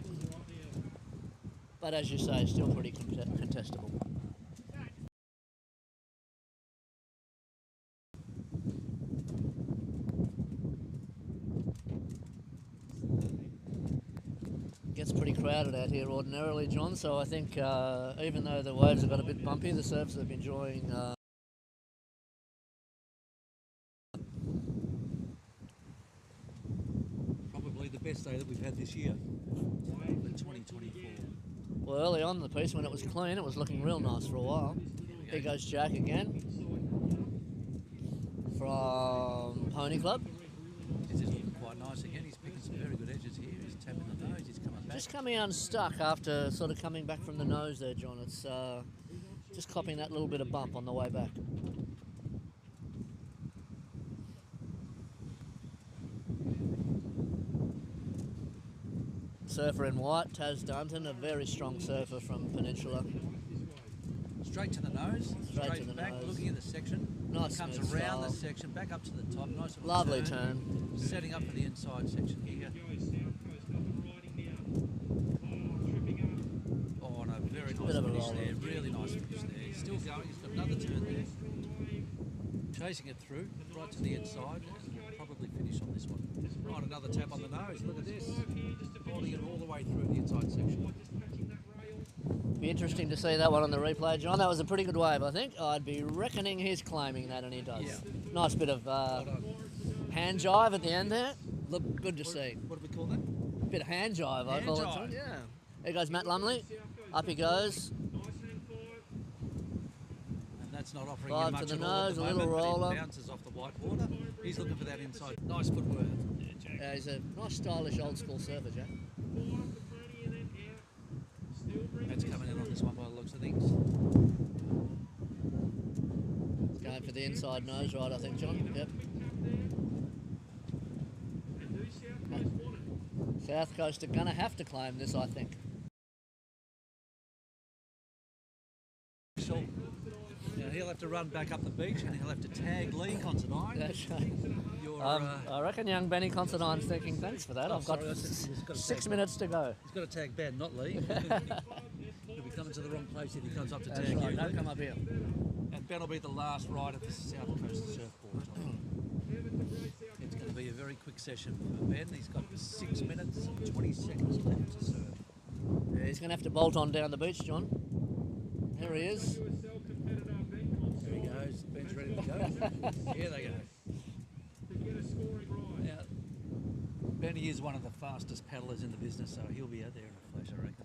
But as you say, still pretty contestable. Gets pretty crowded out here ordinarily, John, so I think even though the waves have got a bit bumpy, the surfers have been enjoying Probably the best day that we've had this year in 2024. well, early on in the piece when it was clean, it was looking real nice for a while. Here goes Jack again from Pony Club. This is looking quite nice again. He's picking some very good edges here. He's tapping the nose. He's coming back. Just coming unstuck after sort of coming back from the nose there, John. It's just copping that little bit of bump on the way back. Surfer in white, Taz Dunton, a very strong surfer from Peninsula. Straight to the nose. Straight to the back, nose. looking at the section. Nice Comes smooth around style. the section, back up to the top. Nice little Lovely turn. Setting up for the inside section here. Oh no, very nice Bit of a finish roller. there. Really nice finish there. He's still going. He's got another turn there. Chasing it through, right to the inside. And we'll probably finish on this one. Right, another tap on the nose. Look at this. Holding it all the way through the inside section. Be interesting to see that one on the replay, John. That was a pretty good wave, I think. I'd be reckoning he's claiming that, and he does. Yeah. Nice bit of hand jive at the end there. Look good to see. What do we call that? Bit of hand jive, I Hand call jive. it. Yeah. There goes Matt Lumley. Up he goes. And that's not offering Five him much to the at all at nose, the a little moment, but roller. it bounces off the white water. He's looking for that inside. Nice footwork. Yeah, he's a nice, stylish, old school surfer, Jack. That's coming in on this one by the looks of things. Going for the inside nose right, I think, John. Yep. South Coast are going to have to claim this, I think. So, yeah, he'll have to run back up the beach and he'll have to tag Lee Considine. That's right. Your, I reckon young Benny Considine's thinking, thanks for that. Oh, I've got sorry, he's got to 6 tag minutes to go. He's got to tag Ben, not Lee. He'll be coming to the wrong place if he comes up to That's tag right, you. don't Lee. come up here. And Ben will be the last ride at the South Coast surfboard. It's going to be a very quick session for Ben. He's got 6 minutes and 20 seconds left to surf. Yeah, he's going to have to bolt on down the beach, John. There he is. There he goes. Ben's ready to go. Here they go. Now, Benny is one of the fastest paddlers in the business, so he'll be out there in a flash, I reckon.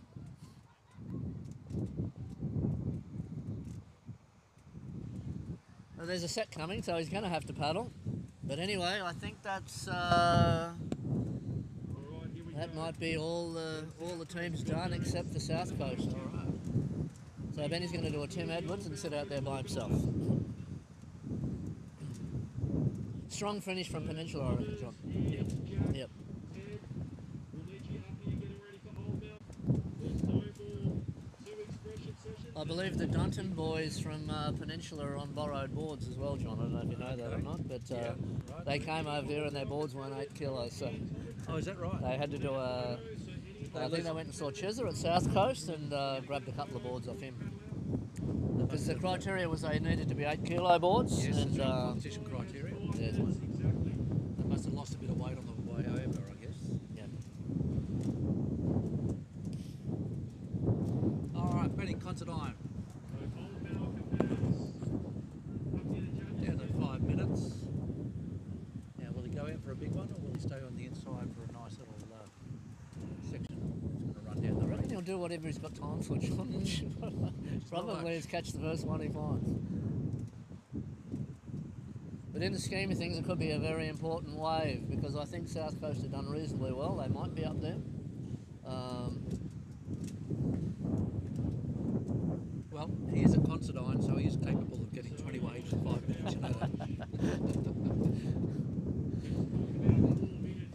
Well, there's a set coming, so he's going to have to paddle. But anyway, I think that's that might be all the teams done except the South Coast. All right. So Benny's going to do a Tim Edwards and sit out there by himself. Strong finish from Peninsula, I reckon, John. Yep. Yep. I believe the Dunton boys from Peninsula are on borrowed boards as well, John. I don't know if you know that or not, but they came over here and their boards weren't 8 kilos. So Oh, is that right? they had to do a. I think they went and saw Chizza at South Coast and grabbed a couple of boards off him. Because the criteria was they needed to be 8 kilo boards. Yes, and that's right, competition criteria. Yes, They must have lost a bit of weight on the way over, I guess. Yeah. All right, betting Considine. Down to 5 minutes. Now, will he go out for a big one, or will he stay on the inside for a nice little section? He's going to run down the I reckon road. he'll do whatever he's got time for, John. Probably is catch the first one he finds. But in the scheme of things, it could be a very important wave because I think South Coast have done reasonably well. They might be up there. Well, he is a Considine, so he is capable of getting 20 waves in 5 minutes. You know that.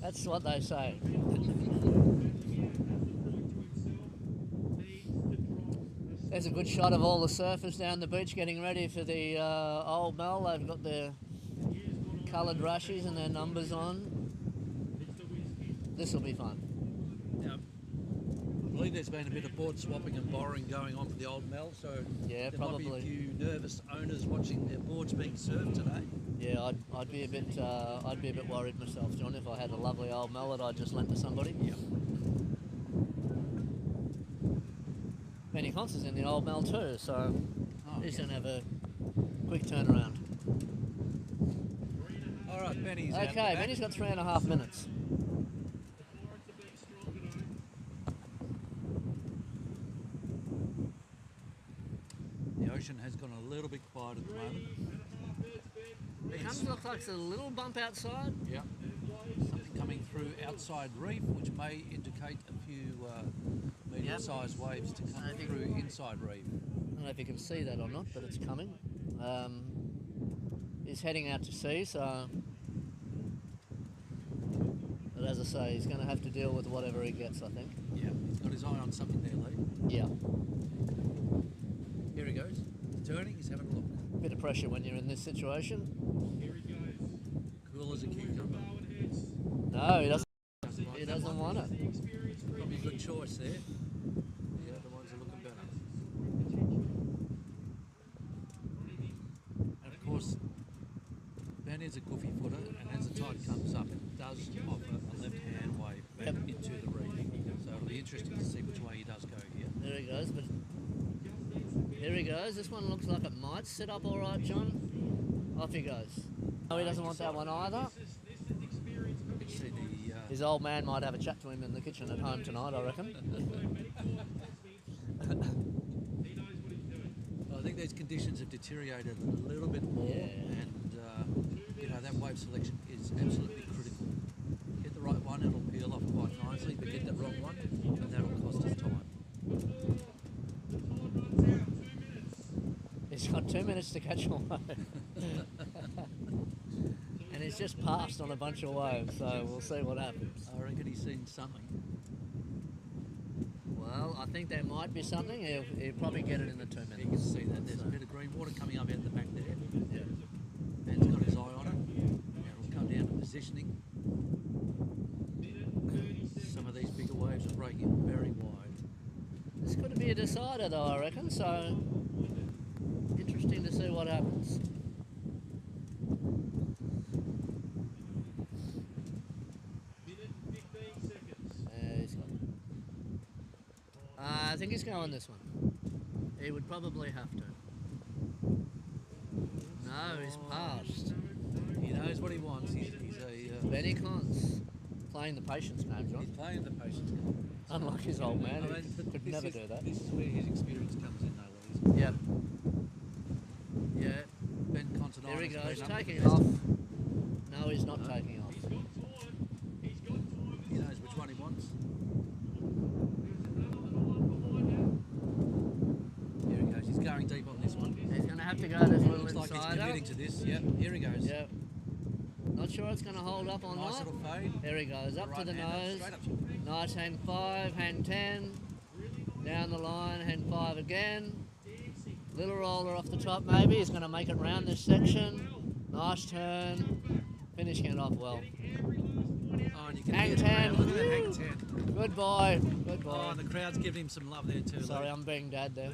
That's what they say. There's a good shot of all the surfers down the beach getting ready for the old Mel. They've got their coloured rushies and their numbers on. This will be fun. Now, I believe there's been a bit of board swapping and borrowing going on for the old Mel, so yeah, there probably might be a few nervous owners watching their boards being served today. Yeah, I'd be a bit worried myself, John, if I had a lovely old Mel that I just lent to somebody. Yeah. Benny Conce is in the old Mel too, so he's going to have a quick turnaround. All right, Benny's out. Okay, Benny's got 3.5 minutes. The ocean has gone a little bit quiet at the moment. It kind of looks like there's a little bump outside. Yeah. Something coming through outside reef, which may indicate a few medium-sized waves to come through inside reef. I don't know if you can see that or not, but it's coming. He's heading out to sea, so... But as I say, he's going to have to deal with whatever he gets, I think. Yeah, he's got his eye on something there, Lee. Yeah. Here he goes. He's turning, he's having a look. Bit of pressure when you're in this situation. Here he goes. Cool as a cucumber. No, he doesn't. He doesn't want it. Probably a good choice there. The other ones are looking better. And of course, Ben is a goofy footer, and as the tide comes up, it does offer a left-hand wave back into the reef. So it'll be interesting to see which way he does go here. There he goes, but here he goes. This one looks like it might sit up all right, John. Off he goes. No, he doesn't want that one either. His old man might have a chat to him in the kitchen at home tonight, I reckon. I think these conditions have deteriorated a little bit more, and you know, that wave selection is absolutely critical. Get the right one, it'll peel off quite nicely, but get the wrong one, and that'll cost us time. He's got 2 minutes to catch a wave. And he's just passed on a bunch of waves, so we'll see what happens. I reckon he's seen something. Well, I think there might be something. He'll probably get it in the 2 minutes. You can see that. There's a bit of green water coming up out the back there. Yeah. Ben's got his eye on it. It'll come down to positioning. Some of these bigger waves are breaking very wide. This could be a decider though, I reckon, so interesting to see what happens. I think he's going this one. He would probably have to. No, he's passed. He knows what he wants. He's a... Benny Conce. Playing the patience game, John. He's playing the patience game. Unlike his old man, I mean, who could never do that. This is where his experience comes in, though, Louise. Yep. Yeah. Ben Considine. There he has goes, been up taking the off. best. No, he's not taking off. He knows which one he wants. Here he goes. He's going deep on this one. He's going to have to go this little Looks like he's insider. committing to this. Yep. Here he goes. Yep. Not sure it's going to hold up or Nice not. little fade. There he goes, up to the nose. Straight up. Nice hand 5, hand 10. Down the line, hand 5 again. Little roller off the top maybe. He's going to make it round this section. Nice turn. Finishing it off well. Oh, and you can Hang hear the 10. crowd. Look at that hang 10. Good boy. Good boy. Oh, and the crowd's giving him some love there too. Sorry, Luke. I'm being dad there.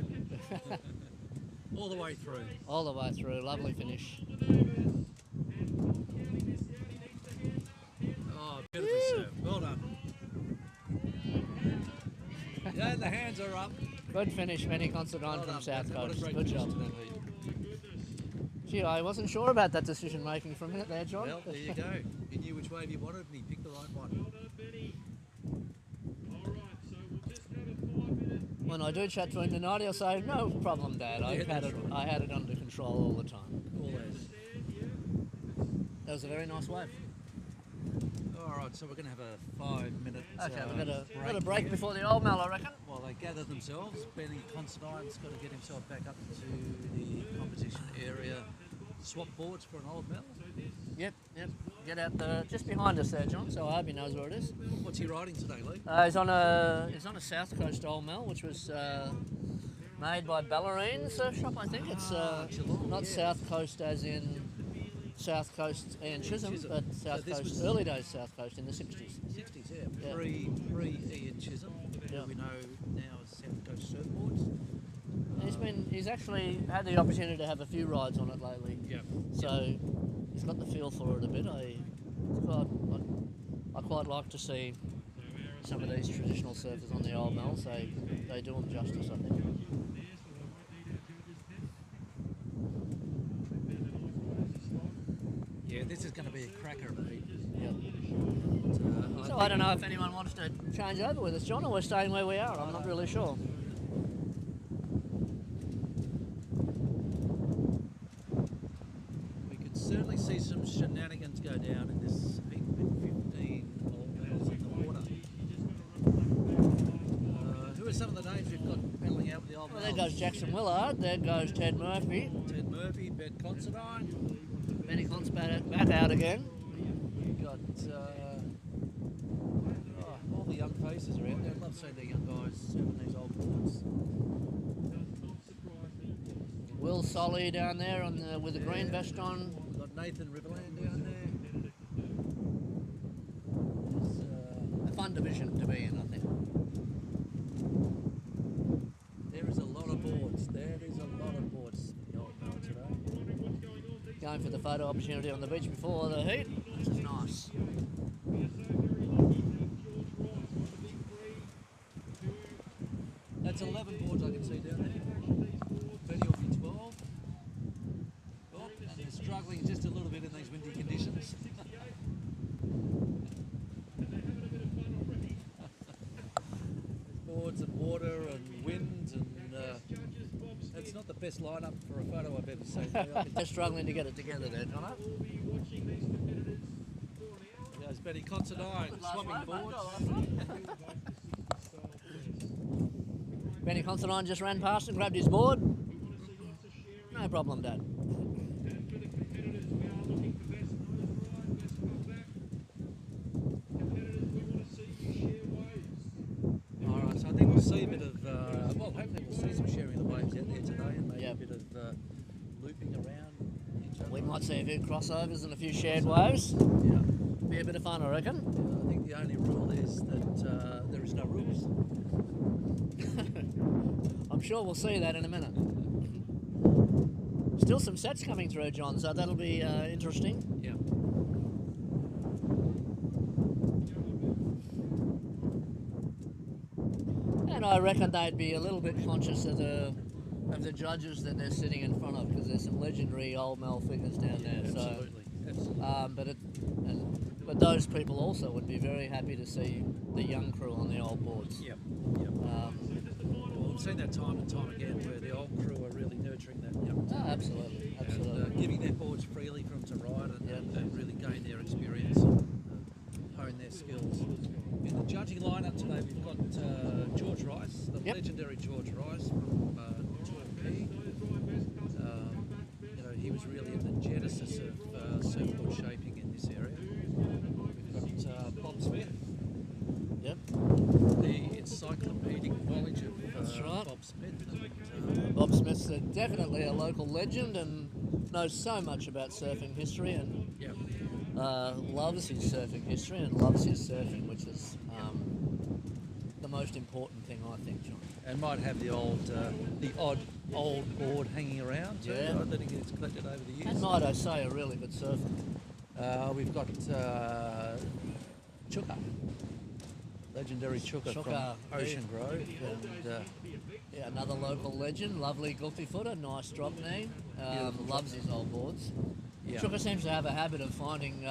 All the way through. All the way through. Lovely finish. Oh, beautiful serve. Well done. Yeah, and the hands are up. Good finish, Benny Considine from South Coast. Good job. Gee, I wasn't sure about that decision making for a minute there, John. Well, there you go. He knew which wave you wanted and he picked the right one. When I do chat to him tonight, he'll say, "No problem, Dad. I had it under control all the time." Always. That was a very nice wave. All right, so we're going to have a 5-minute Okay, we've got a break before the old mill, I reckon. While they gather themselves, Benny Considine's got to get himself back up into the competition area. Swap boards for an old mill. Yep. Get out just behind us there, John. So I hope he knows where it is. What's he riding today, Lee? He's on a South Coast old mill, which was made by Ballerine Surf Shop. I think it's not South Coast as in South Coast Ian Chisholm, but South Coast, early days South Coast in the 60s. 60s, yeah. Pre Ian Chisholm, who we know now as South Coast Surfboards. He's actually had the opportunity to have a few rides on it lately. Yep. So he's got the feel for it a bit. I quite like to see some of these traditional surfers on the old mill, so they do them justice, I think. Yeah, this is going to be a cracker, mate. Yep. So I don't know if anyone wants to change over with us, John, or we're staying where we are. I'm not really sure. We could certainly see some shenanigans go down in this 8-15 old mills in the water. Who are some of the names we've got battling out with the old Well, mills? there goes Jackson Willard. There goes Ted Murphy. Ted Murphy, Ben Considine. Benny Con's back out again. We've got all the young faces around there. I love seeing the young guys serving these old boards. Will Solly down there with the green vest on. We've got Nathan Riverland down there. It's a fun division to be in, I think. There is a lot of boards. There is a lot of boards in the old mill today. Going for the photo opportunity on the beach before the heat, which is nice. That's 11 boards I can see down there. Benny will be 12. Oh, and they're struggling just a little bit in these windy conditions. Boards and water and wind and it's not the best lineup for a photo I've ever seen. They're struggling to get it together there, Jono. There's Benny Considine swapping boards. Benny Considine just ran past and grabbed his board. No problem, Dad. Alright, so I think we'll see a bit of, hopefully we'll see some sharing of the waves out there today and maybe a bit of looping around each other. We might see a few crossovers and a few shared waves. Yeah. Be a bit of fun, I reckon. Yeah, I think the only rule is that there is no rules. I'm sure we'll see that in a minute. Still some sets coming through, John, so that'll be interesting. Yeah. And I reckon they'd be a little bit conscious of the judges that they're sitting in front of, because there's some legendary old male figures down there. Absolutely. But those people also would be very happy to see the young crew on the old boards. Yep. Well, we've seen that time and time again where the old crew are really nurturing that young talent. Oh, absolutely. And giving their boards freely for them to ride and really gain their experience and hone their skills. In the judging lineup today, we've got George Rice, the legendary George Rice from Torquay. He was really at the genesis of surfboard shaping in this area. We've got Bob Smith. Yep. The encyclopedic knowledge of That's right. Bob Smith. Rob Smith's definitely a local legend and knows so much about surfing history and loves his surfing history and loves his surfing, which is the most important thing, I think, John. And might have the odd old board hanging around too. Yeah. I think it's collected over the years. And might I say, a really good surfer. We've got Chuka, legendary Chuka from Ocean Grove. And, yeah, another local legend, lovely goofy footer, nice drop knee, loves his old boards. Yeah. Chuka seems to have a habit of finding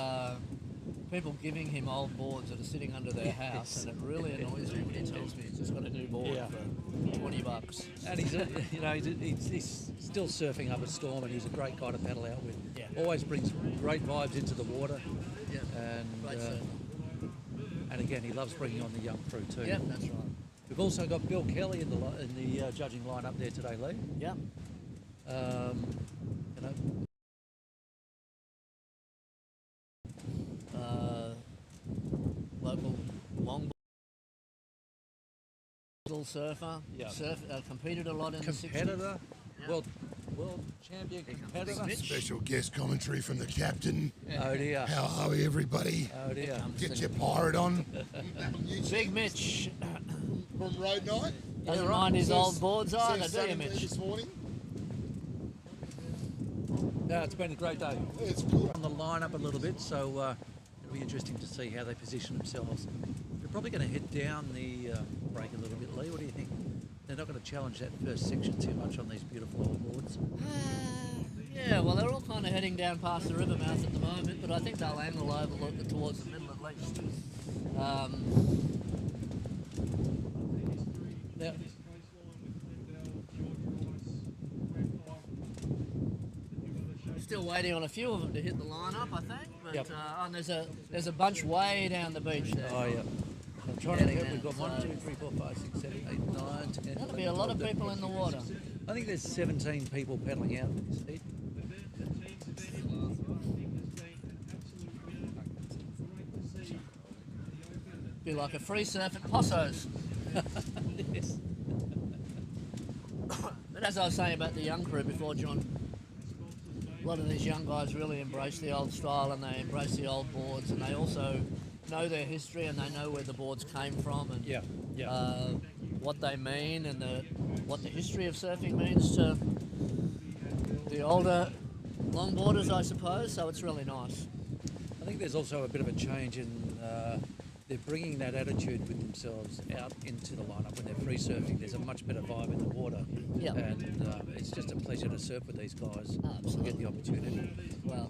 people giving him old boards that are sitting under their house, and it really annoys me when he tells me he's just got a new board for $20. And he's still surfing up a storm, and he's a great guy to paddle out with. Yeah. Always brings great vibes into the water. Yeah. Great surfer. And again, he loves bringing on the young crew too. Yep, that's right. We've also got Bill Kelly in the judging lineup there today, Lee. Yeah. Local longboard surfer. Yeah. Competed a lot in the 60s. Competitor, world champion competitor. Special guest commentary from the captain. Oh dear. How are we, everybody? Oh dear. Get your pirate on. Big Mitch. From road night. Doesn't mind his old boards either, do you, Mitch? This morning. Yeah, it's been a great day. It's cool. On the lineup a little bit, so it'll be interesting to see how they position themselves. We're probably going to head down the break a little bit, Lee. What do you think? They're not going to challenge that first section too much on these beautiful old boards. Yeah, well, they're all kind of heading down past the river mouth at the moment, but I think they'll angle over towards the middle at least. Now, still waiting on a few of them to hit the lineup, I think. But Yep. And there's a bunch way down the beach there. oh yeah. I'm trying Getting to think. there, We've got so- 1, 2, 3, 4, 5, 6, 7, 8, 9, 10. That'll be a lot of people in the water. I think there's 17 people paddling out for this heat. Be like a free surf at Posso's. Yes. But as I was saying about the young crew before, John, a lot of these young guys really embrace the old style and they embrace the old boards, and they also know their history and they know where the boards came from and what they mean and what the history of surfing means to the older longboarders, I suppose. So it's really nice. I think there's also a bit of a change in they're bringing that attitude with themselves out into the lineup when they're free surfing. There's a much better vibe in the water. Yeah. And it's just a pleasure to surf with these guys. Absolutely. Get the opportunity. Well,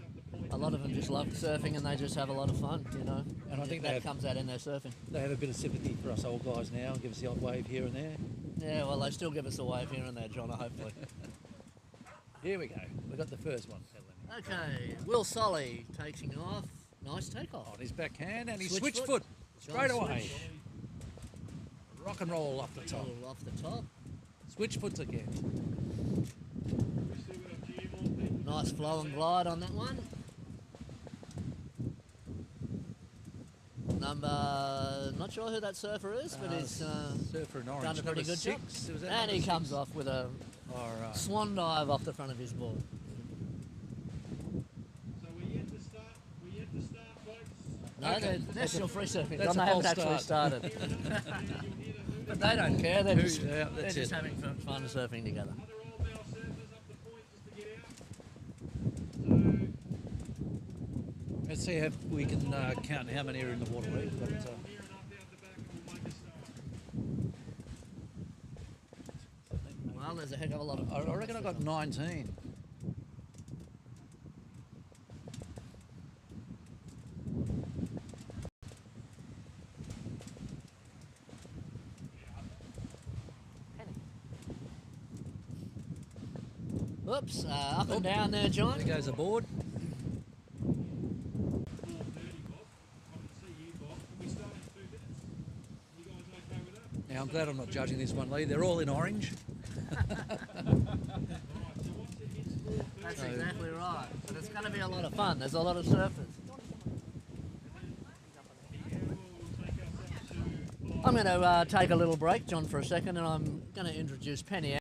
a lot of them just love surfing and they just have a lot of fun, you know. And I think that comes out in their surfing. They have a bit of sympathy for us old guys now and give us the odd wave here and there. Yeah, well, they still give us a wave here and there, John, hopefully. Here we go. We got the first one. Okay, Will Solly taking off. Nice takeoff. On his backhand, and he Switch switched foot. foot straight John away. switch. Rock and roll off the top. Roll off the top. Switch foots again. Nice flow and glide on that one. Not sure who that surfer is, but he's surfer in orange. done a pretty Number good job. 6. Was that And he number comes 6? off with a All right. swan dive off the front of his board. No, Okay. they're still free surfing. That's John, a they haven't false actually start. started. But they don't care. They're just, Yeah, they're that's just it. having fun surfing together. Let's see if we can count how many are in the water. Lee. But, Well, there's a heck of a lot of. I reckon I got 19. Whoops, up and down there, John. There goes a board. Now I'm glad I'm not judging this one, Lee. They're all in orange. That's exactly right. But it's going to be a lot of fun. There's a lot of surfers. I'm going to take a little break, John, for a second, and I'm going to introduce Penny,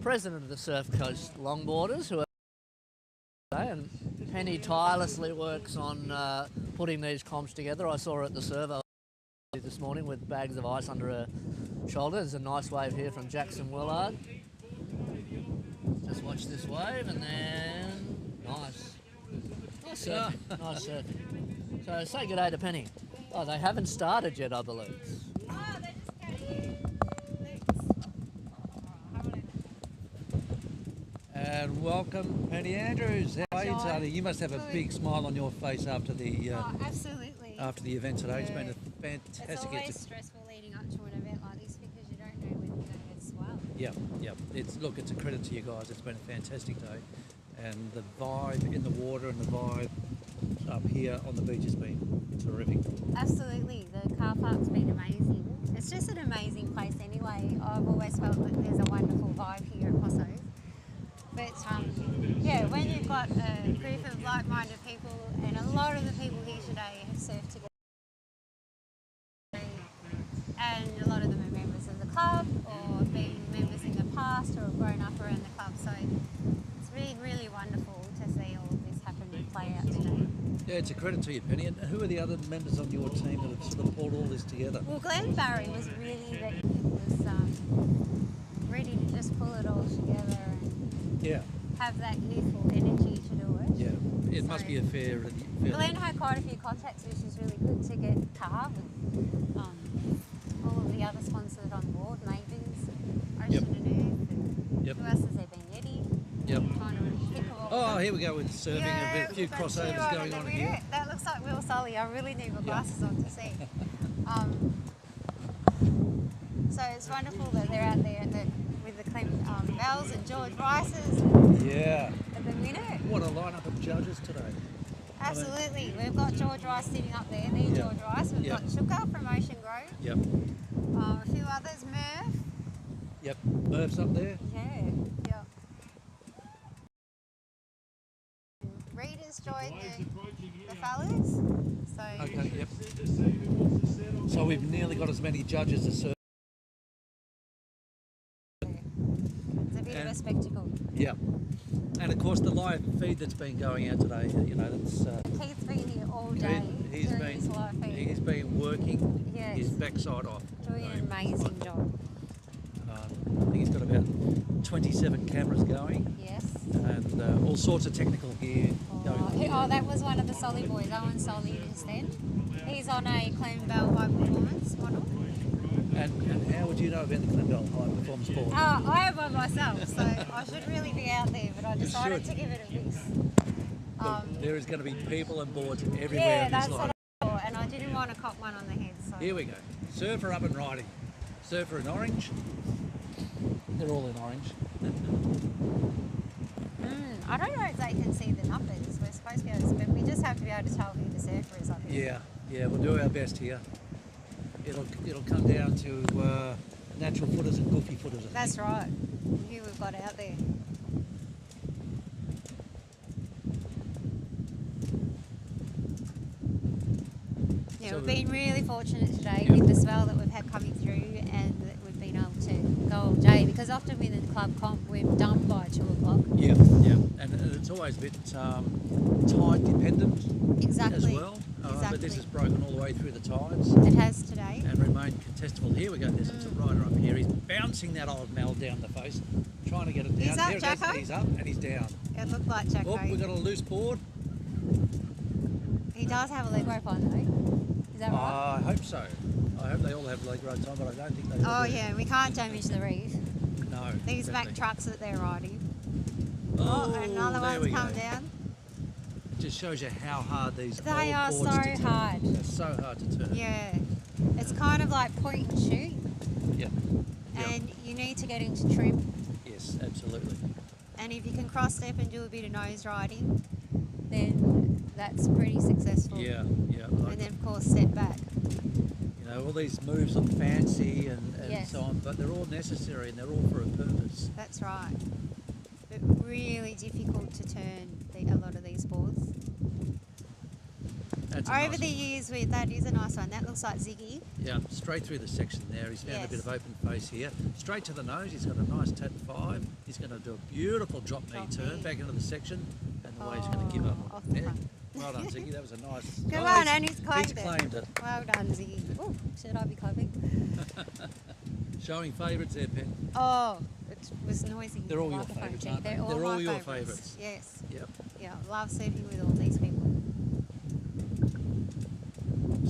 president of the Surf Coast Longboarders, who are and Penny tirelessly works on putting these comps together. I saw her at the servo this morning with bags of ice under her shoulder. There's a nice wave here from Jackson Willard. Just watch this wave and then nice. Nice surf. Nice surf. So say good day to Penny. Oh, they haven't started yet, I believe. And welcome, Penny Andrews. How are you, John. Tony? You must have a big smile on your face after the Absolutely. after the event today. It's been a It's fantastic. always stressful leading up to an event like this because you don't know when you're going to get swell. Yep. It's a credit to you guys. It's been a fantastic day, and the vibe in the water and the vibe up here on the beach has been terrific. Absolutely. The car park's been amazing. It's just an amazing place anyway. I've always felt that there's a wonderful vibe here at Possos. But yeah, when you've got a group of like-minded people, and a lot of the people here today have surfed together, and a lot of them are members of the club or have been members in the past or have grown up around the club. So it's been really wonderful to see all of this happen and play out today. Yeah, it's a credit to you, Penny. And who are the other members on your team that have sort of pulled all this together? Well, Glenn Barry was really ready. Ready to just pull it all together and have that youthful energy to do it. Yeah, it must be a fair. Glenn had quite a few contacts, which is really good to get Carve and all of the other sponsors on board, Maybins, Ocean and Earth. Who else has there been? Eddie? Yep. Trying to think of all Oh, here we go with surfing. Yeah, a few that crossovers two going over on the here. rear, that looks like Will Sully. I really need my glasses on to see. So it's wonderful that they're out there with the Bells and George Rice's Yeah. at the minute. What a lineup of judges today. Absolutely. We've got George Rice sitting up there, George Rice. We've got Chuka from Ocean Grove. Yep. A few others, Murph. Yep. Murph's up there. Yeah. Readers joined the fellas. So Okay, yep. So we've nearly got as many judges as surf. it's a bit of a spectacle. Yeah. And of course the live feed that's been going out today, that's Keith's been here all day. he's doing his live feed. been working Yes. his backside off. Doing an amazing job. I think he's got about 27 cameras going. Yes. And all sorts of technical gear going on. Oh, that was one of the Solly boys, Owen Solly just then. He's on a Clem Bell high performance model. And how would you know about the Glendale High Performance Board? I am one myself, so I should really be out there, but I decided to give it a miss. There is going to be people and boards everywhere Yeah, in that's this what line. I thought, and I didn't want to cop one on the head. So. Here we go. Surfer up and riding. Surfer in orange. They're all in orange. I don't know if they can see the numbers. We're supposed to be able to, but we just have to be able to tell who the surfer is, I think. Yeah, we'll do our best here. It'll come down to natural footers and goofy footers. I think. That's right. Who we've got out there. Yeah, So we've been really fortunate today with the swell that we've had coming through, and that we've been able to go all day, because often within the club comp we're done by 2 o'clock. Yeah, and it's always a bit tide dependent Exactly. as well. Exactly. But this has broken all the way through the tides. It has today. And remained contestable. Here we go. There's a rider up here. He's bouncing that old Mel down the face, trying to get it down. He's up, There it goes. Jacko. He's up and he's down. It looked like Jacko. Oh, we've got a loose board. He does have a leg rope on though. Is that right? I hope so. I hope they all have leg ropes on, but I don't think they all Oh do. yeah, we can't damage the reef. No. These exactly. back trucks that they're riding. Oh, another there one's we come go. down. It just shows you how hard these They old are boards so to turn. hard. They're so hard to turn. Yeah. It's kind of like point and shoot. Yep. And you need to get into trim. Yes, absolutely. And if you can cross step and do a bit of nose riding, then that's pretty successful. Yeah. And then of course step back. You know, all these moves look fancy and Yes. so on, but they're all necessary and they're all for a purpose. That's right. But really difficult to turn a lot of these boards. That's a Over nice the one. years, that is a nice one. That looks like Ziggy. Yeah, straight through the section there. He's found a bit Yes. of open face here. Straight to the nose. He's got a nice tat 5. 5. He's going to do a beautiful drop knee turn back into the section, and the wave's going to give up. Off the front. Well done, Ziggy. That was a nice. Come Oh, on, and he's claimed it. claimed it. Well done, Ziggy. Oh, should I be clapping? Showing favourites there, Pen. Oh, it was noisy. They're all your Microphone favourites, check. aren't they? They're all, They're all my your favourites. favourites. Yes. Yep. Yeah, love surfing with all these people.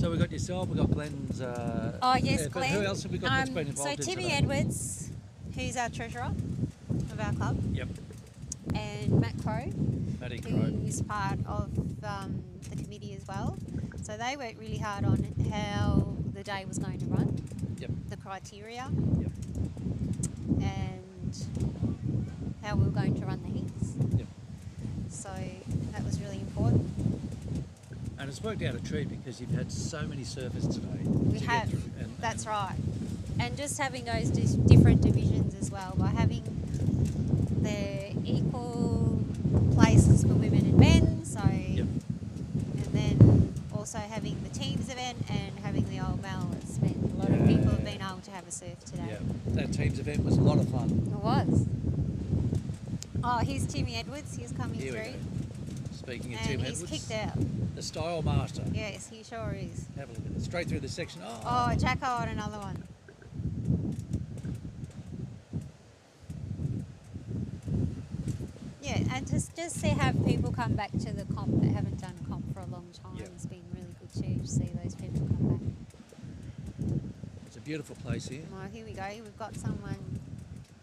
So we've got yourself, we've got Glenn's. Oh, yes, but Glenn. who else have we got that's been So involved in Timmy today? Edwards, who's our treasurer of our club. Yep. And Matt Crow, Matty Crow. who's part of the committee as well. So they worked really hard on how the day was going to run. Yep. The criteria. Yep. And how we were going to run the heats. Yep. So that was really important. And it's worked out a treat because you've had so many surfers today. We to get have. through, That's right. And just having those different divisions as well, by having the equal places for women and men. So, and then also having the teams event and having the old male. It's been a lot of people have been able to have a surf today. Yeah, that team's event was a lot of fun. It was. Oh, here's Timmy Edwards. He's coming Here we through. go. Speaking of And Tim he's Edwards, kicked out. the style master. Yes, he sure is. Have a look at it. Straight through the section. Oh, Jacko on another one. Yeah, and just to have people come back to the comp that haven't done comp for a long time has been really good too, to see those people come back. It's a beautiful place here. Well, here we go. We've got someone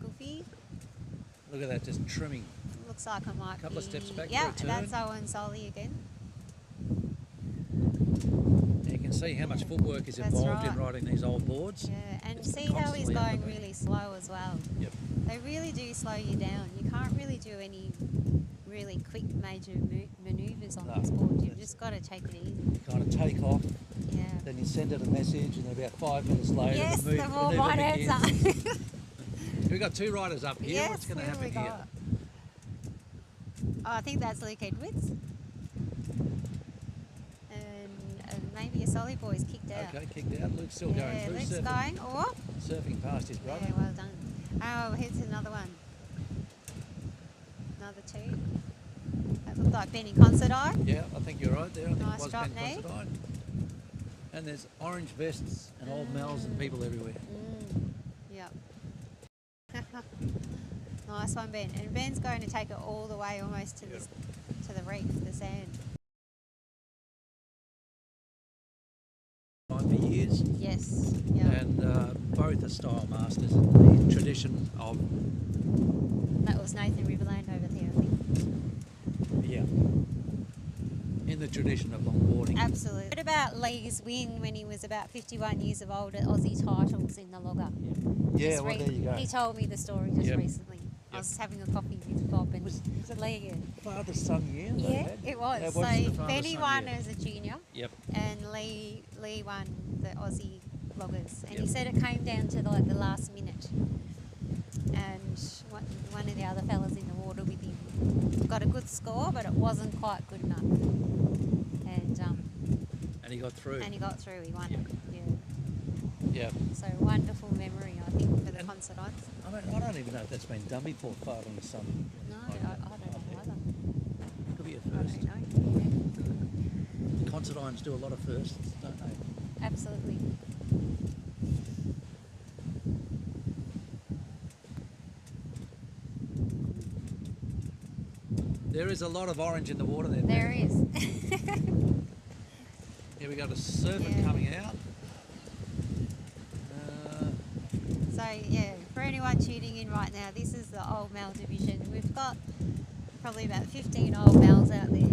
goofy. Look at that, just trimming. Looks like it might Couple be. of steps back Yeah, for a turn. that's Owen Solly again. You can see how much footwork is That's involved in right. riding these old boards. Yeah, and It's see how he's constantly on going the move. really slow as well. Yep. They really do slow you down. You can't really do any really quick major manoeuvres on No, this board. You've just got to take it easy. You kind of take off, Yeah. then you send it a message, and then about 5 minutes later, Yes, the the move, more maneuver white hands begins. up. We've got 2 riders up here. Yes, What's going to who have happen we here? got? Oh, I think that's Luke Edwards. And maybe a Solly boy's kicked out. Okay, kicked out. Luke's still Yeah, going through. Luke's surfing, going. Oh, surfing past his brother. yeah, well done. Oh, here's another one. Another 2. That looked like Benny Considine. Yeah, I think you're right there. I think Nice it was drop Ben knee. Considine. And there's orange vests and old Mels and people everywhere. Yep. Nice one, Ben. And Ben's going to take it all the way almost to the reef, the sand. For years. Yes. Yeah. And both are style masters in the tradition of. That was Nathan Riverland over there, I think. Yeah. In the tradition of longboarding. Absolutely. What about Lee's win when he was about 51 years of old at Aussie titles in the logger? Yeah, Just well, there you go. He told me the story just Yep. recently. I was having a coffee with Bob and Lee. Father-son year? they Yeah, had? it was. Yeah, So what's the Benny father-son won year? as a junior. Yep. And Lee won the Aussie loggers. And he Yep. said it came down to like the last minute. And one of the other fellas in the water with him got a good score, but it wasn't quite good enough. And he got through. And he got through. He won. Yep. Yeah. Yeah. So wonderful memory, I think, for the Considines. I don't even know if that's been done before, father and son. No, I don't know either. Could be a I first. don't know. Considines do a lot of firsts, don't they? Absolutely. There is a lot of orange in the water there. There is. Here we got a surfer coming out. So yeah, for anyone tuning in right now, this is the old male division. We've got probably about 15 old males out there.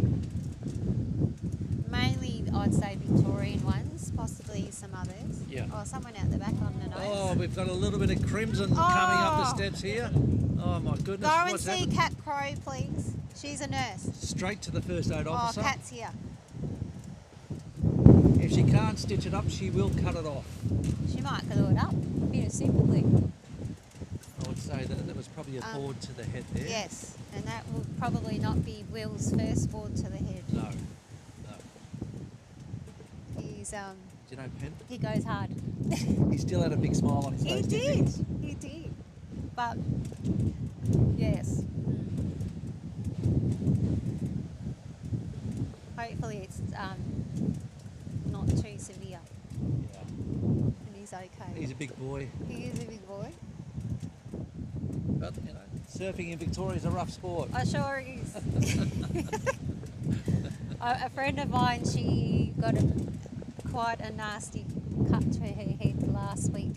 Mainly, I'd say Victorian ones, possibly some others. Yeah. Oh, someone out the back on the nose. Oh, we've got a little bit of crimson coming up the steps here. Oh my goodness, Go and what's see happened? Kat Crow, please. She's a nurse. Straight to the first aid Oh, officer. Kat's here. If she can't stitch it up, she will cut it off. She might glue it up. Bit of super glue. I would say that there was probably a board to the head there. Yes, and that will probably not be Will's first board to the head. No. He's Do you know Pen? he goes hard. He still had a big smile on his He face. did. He did. but yes. Hopefully it's not too severe. And he's okay. He's a big boy. He is a big boy. But, surfing in Victoria is a rough sport. I sure is. A friend of mine, she got quite a nasty cut to her head last week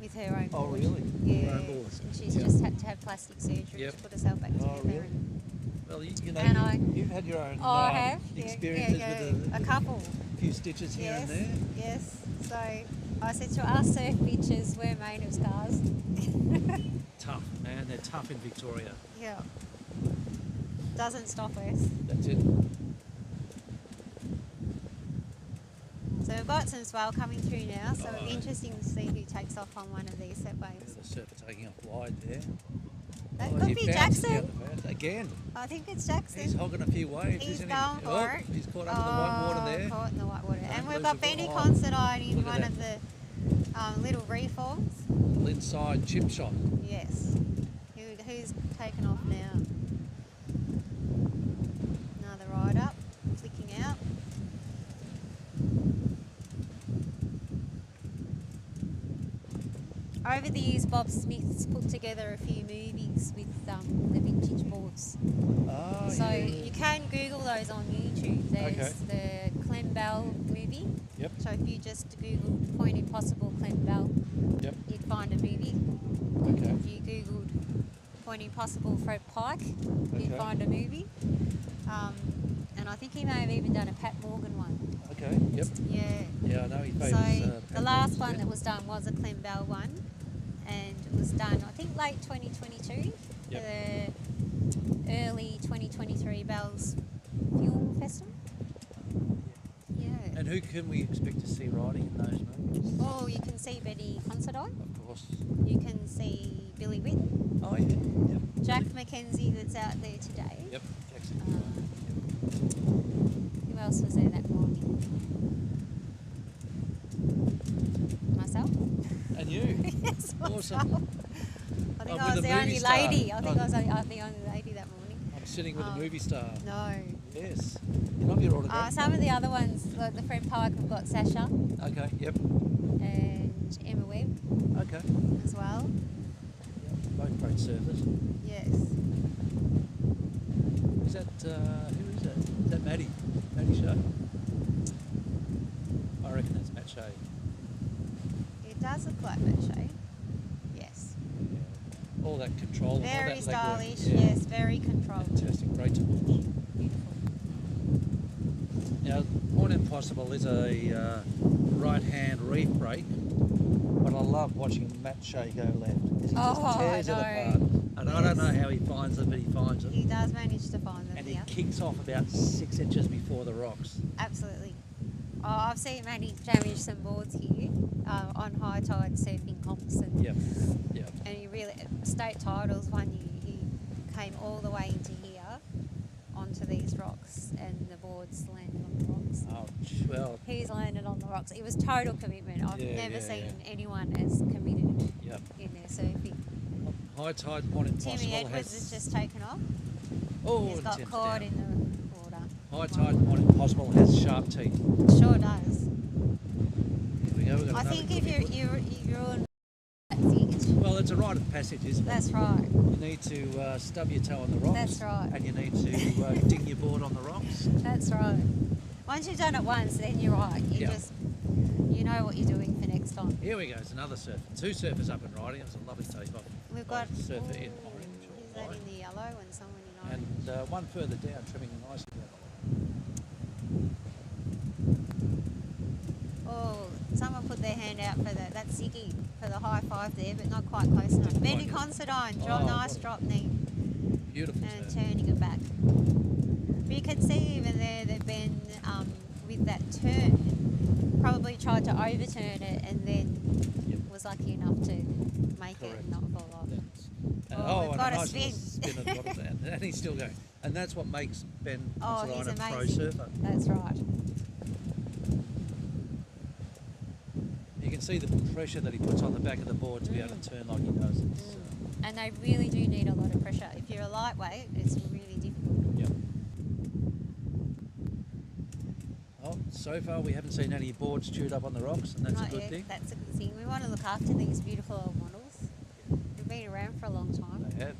with her own board. Oh, really? Yeah. Her own board. And she's just had to have plastic surgery to put herself back together. Really? And Well, you know, And you've had your own I have experiences with a couple. few stitches here and there. Yes. So I said to us surf bitches, we're made of scars. Tough, man. They're tough in Victoria. Yeah. Doesn't stop us. That's it. So we've got some swell coming through now, so it'll be interesting to see who takes off on one of these set waves. The surfer taking off wide there. That Oh, could he be bounces Jackson. down the fence again. I think it's Jackson. He's hogging a few waves, He's isn't going he? for it. He's caught up in the white water there. Caught in the white water. And Don't we've lose got the Benny ball. Considine in Look at one that. of the little reforms. Little inside chip shot. Yes. Who's taken off now? Another ride up, flicking out. Over the years, Bob Smith's put together a few movies with the vintage boards. Oh, So yeah. you can Google those on YouTube. There's the Clem Bell movie. Yep. So if you just Google Point Impossible Clem Bell, Yep. you'd find a movie. Okay. If you Googled Point Impossible Fred Pike, you'd Okay. find a movie. And I think he may have even done a Pat Morgan one. Okay. Yep. Yeah. Yeah, I know he favours. So the Pat last Morgan, one yeah. that was done was a Clem Bell one, and it was done I think late 2022 Yep. for the early 2023 Bells Film Festival. Yeah. And who can we expect to see riding in those movies? Oh, you can see Betty Considine. Of course. You can see Billy Witt. Oh yeah. Yep. Jack Mackenzie that's out there today. Yep. Jackson. Who else was there that morning? Myself. And you. Yes, Awesome. myself. I think I was with the a movie only star. lady. I think Oh. I was the only lady that morning. I'm sitting with a movie star. No. Yes. You love your autograph. Some of the other ones, like the Fred Pike, have got Sasha Okay. Yep. and Emma Webb Okay. as well. Both great surfers. Yes. Is that who is that? Is that Maddie? Maddie Shea? I reckon that's Matt Shea. It does look like Matt Shea. Yes. All that control. and all Very that legwork. stylish. Yeah. Yes, very controlled. Fantastic. Great to watch. Now, Point Impossible is a right-hand reef break, but I love watching Matt Shea go left. He just Oh, tears it I apart. know. And I don't know how he finds them, but he finds them. He does manage to find them. And Yeah. he kicks off about 6 inches before the rocks. Absolutely. Oh, I've seen Matty damage some boards here on high tide surfing comps, and Yep. Yep. and he really state titles one year he came all the way into here onto these rocks, and the boards landed on the rocks. Oh, well. He's landed on the rocks. It was total commitment. I've Yeah, never yeah, seen yeah. anyone as committed Yep. in their surfing. High tide Point Impossible Timmy Edwards has just taken off. Oh, He's got Tim's caught down. in the water. High tide Point Impossible has sharp teeth. Sure does. Here we go. We've got I another think if cookie. you're on that's it. Well, it's a rite of passage, isn't it? That's right. You need to stub your toe on the rocks. That's right. And you need to ding your board on the rocks. That's right. Once you've done it once, then you're right. You you know what you're doing for next time. Here we go. It's another surfer. 2 surfers up and riding. It's a lovely take off. We've got surfer in orange Is that in the yellow and someone in orange? and one further down, trimming nicely. Oh, someone put their hand out for that. That's Ziggy for the high five there, but not quite close enough. Benny Considine, nice drop knee. Beautiful and turn. turning it back. But you can see even there that Ben, with that turn, probably tried to overturn it and then was lucky enough to make it and not fall off. Oh, we've and got a a nice spin. little spin at the bottom there. And he's still going. And that's what makes Ben Oh, he's Considine a pro amazing. surfer. That's right. You can see the pressure that he puts on the back of the board to be able to turn like he does. And they really do need a lot of pressure. If you're a lightweight, it's really difficult. Yep. Oh, so far we haven't seen any boards chewed up on the rocks, and that's Not a good yet. thing. That's a good thing. We want to look after these beautiful old models. They've been around for a long time. They have.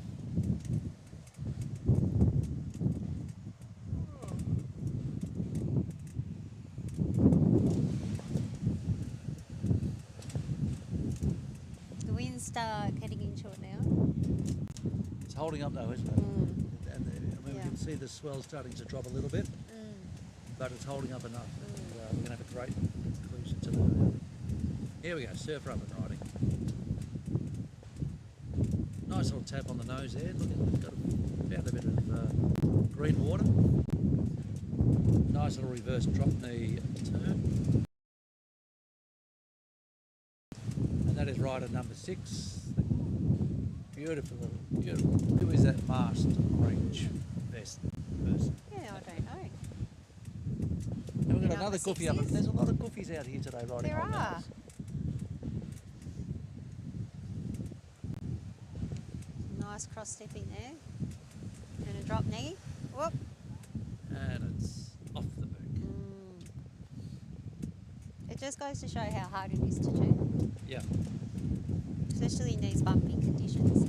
The wind's getting into it now. It's holding up though, isn't it? And we can see the swell starting to drop a little bit, but it's holding up enough. And, we're going to have a great conclusion to the. Here we go, surfer up and riding. Nice little tap on the nose there. Look, it's got found a bit of green water. Nice little reverse drop knee turn. And that is rider number 6. Beautiful, beautiful. Who is that masked orange vest person? Yeah, I don't know. And we've got another goofy up. There's a lot of goofies out here today riding There old are. males. Nice cross step in there. And a drop knee. Whoop. And it's off the back. It just goes to show how hard it is to turn. Yeah. Especially in these bumpy conditions.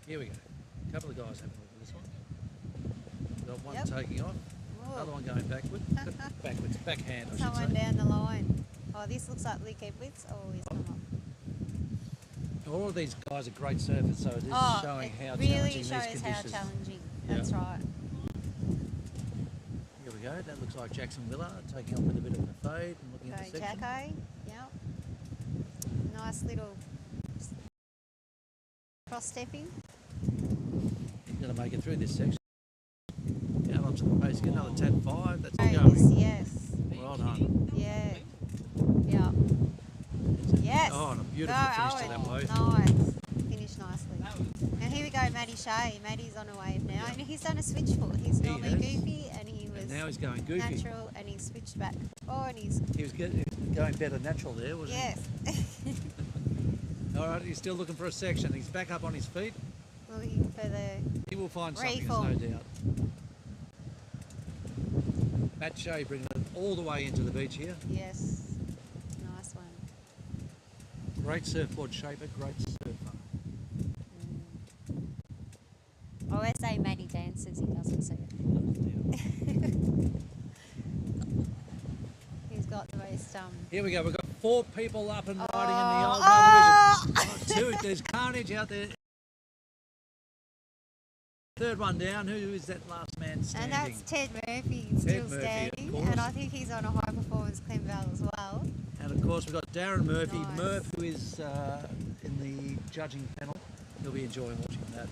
Here we go. A couple of guys having a look at this one. Got one Yep. taking off. Whoa. Another one going backward. Backwards. Backhand, I should Someone say. down the line. Oh, this looks like Luke Edwards. Oh, he's come up. All of these guys are great surfers, so it is showing how really challenging these shows conditions. how challenging. Yeah. That's right. Here we go. That looks like Jackson Willard taking off with a bit of a fade and looking Go at the section. Jacko. Yep. Nice little cross stepping. He's going to make it through this section. Down onto the pace again. Another tap 5. That's Nice, going. yes. Well done. Yeah. Yeah. Yes. Oh, and a beautiful finish to that wave. Nice. Finished nicely. And here we go, Maddie Shea. Maddie's on a wave now. And he's done a switch foot. He's He normally has. goofy and he was And now he's going goofy. natural and he's switched back. Oh, and he's... He was going better natural there, wasn't Yes. he? All right, he's still looking for a section. He's back up on his feet. Looking for the... He will find something, Reform. there's no doubt. Matt Shea bringing it all the way into the beach here. Yes. Nice one. Great surfboard shaper, great surfer. I always say Maddie dances, he doesn't surf. He's got the most... Here we go, we've got 4 people up and riding in the old division. There's carnage out there. Third one down, who is that last man standing? And that's Ted Murphy Ted still Murphy, of standing, course. and I think he's on a high performance Clinval as well. And of course we've got Darren Murphy, Nice. Murph, who is in the judging panel. He'll be enjoying watching that.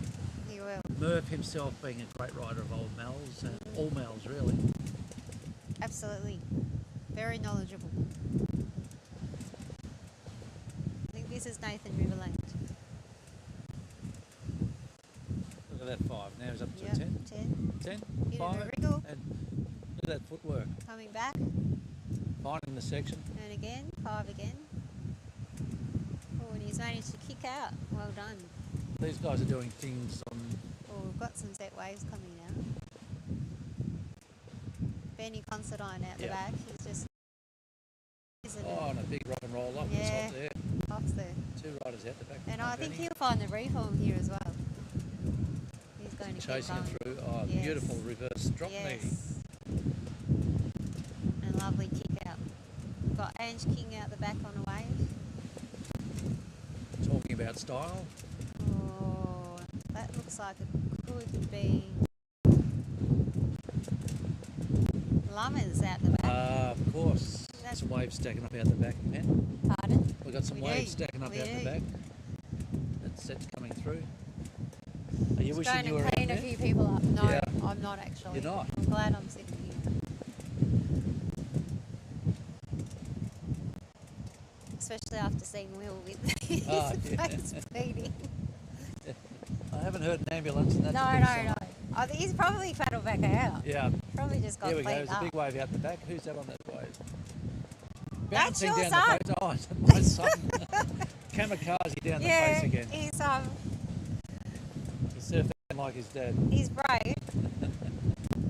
He will. Murph himself being a great rider of old males, and all males really. Absolutely. Very knowledgeable. I think this is Nathan Riverland. Look at that 5, now he's up to Yep, 10. 10. 10, Bit of a 5, wriggle. and look at that footwork. Coming back, Finding the section. and again, 5 again. Oh, and he's managed to kick out. Well done. These guys are doing things on... Oh, we've got some set waves coming now. Benny Considine out the Yeah. back. He's just... Isn't Oh, it? and a big rock and roll up. Yeah. It's off there. Off there. 2 riders out the back. And I think Benny. he'll find the reform here as well. He's going to Chasing keep it going. through. Oh, Yes. beautiful reverse drop knee. Yes. And lovely kick out. We've got Ange King out the back on a wave. Talking about style. Oh, that looks like it could be Lummers out the back. Of course. That's- Some waves stacking up out the back, man. Pardon? We've got some We waves do. stacking up We out the do. back. That set's coming through. Are you It's wishing going you to were out clean a there? few people up. No, Yeah. I'm not actually. You're not? I'm glad I'm sitting here. Especially after seeing Will with his Oh, yeah. face bleeding. I haven't heard an ambulance. And that's No, a good no, sign. no. Oh, he's probably paddled back out. Yeah. Probably just got Here we go. cleaned There's a up. big wave out the back. Who's that on that wave? That's Bouncing your down son. the face. Oh, it's my son. Kamikaze down the face again. He's He's surfing like his dad. he's brave.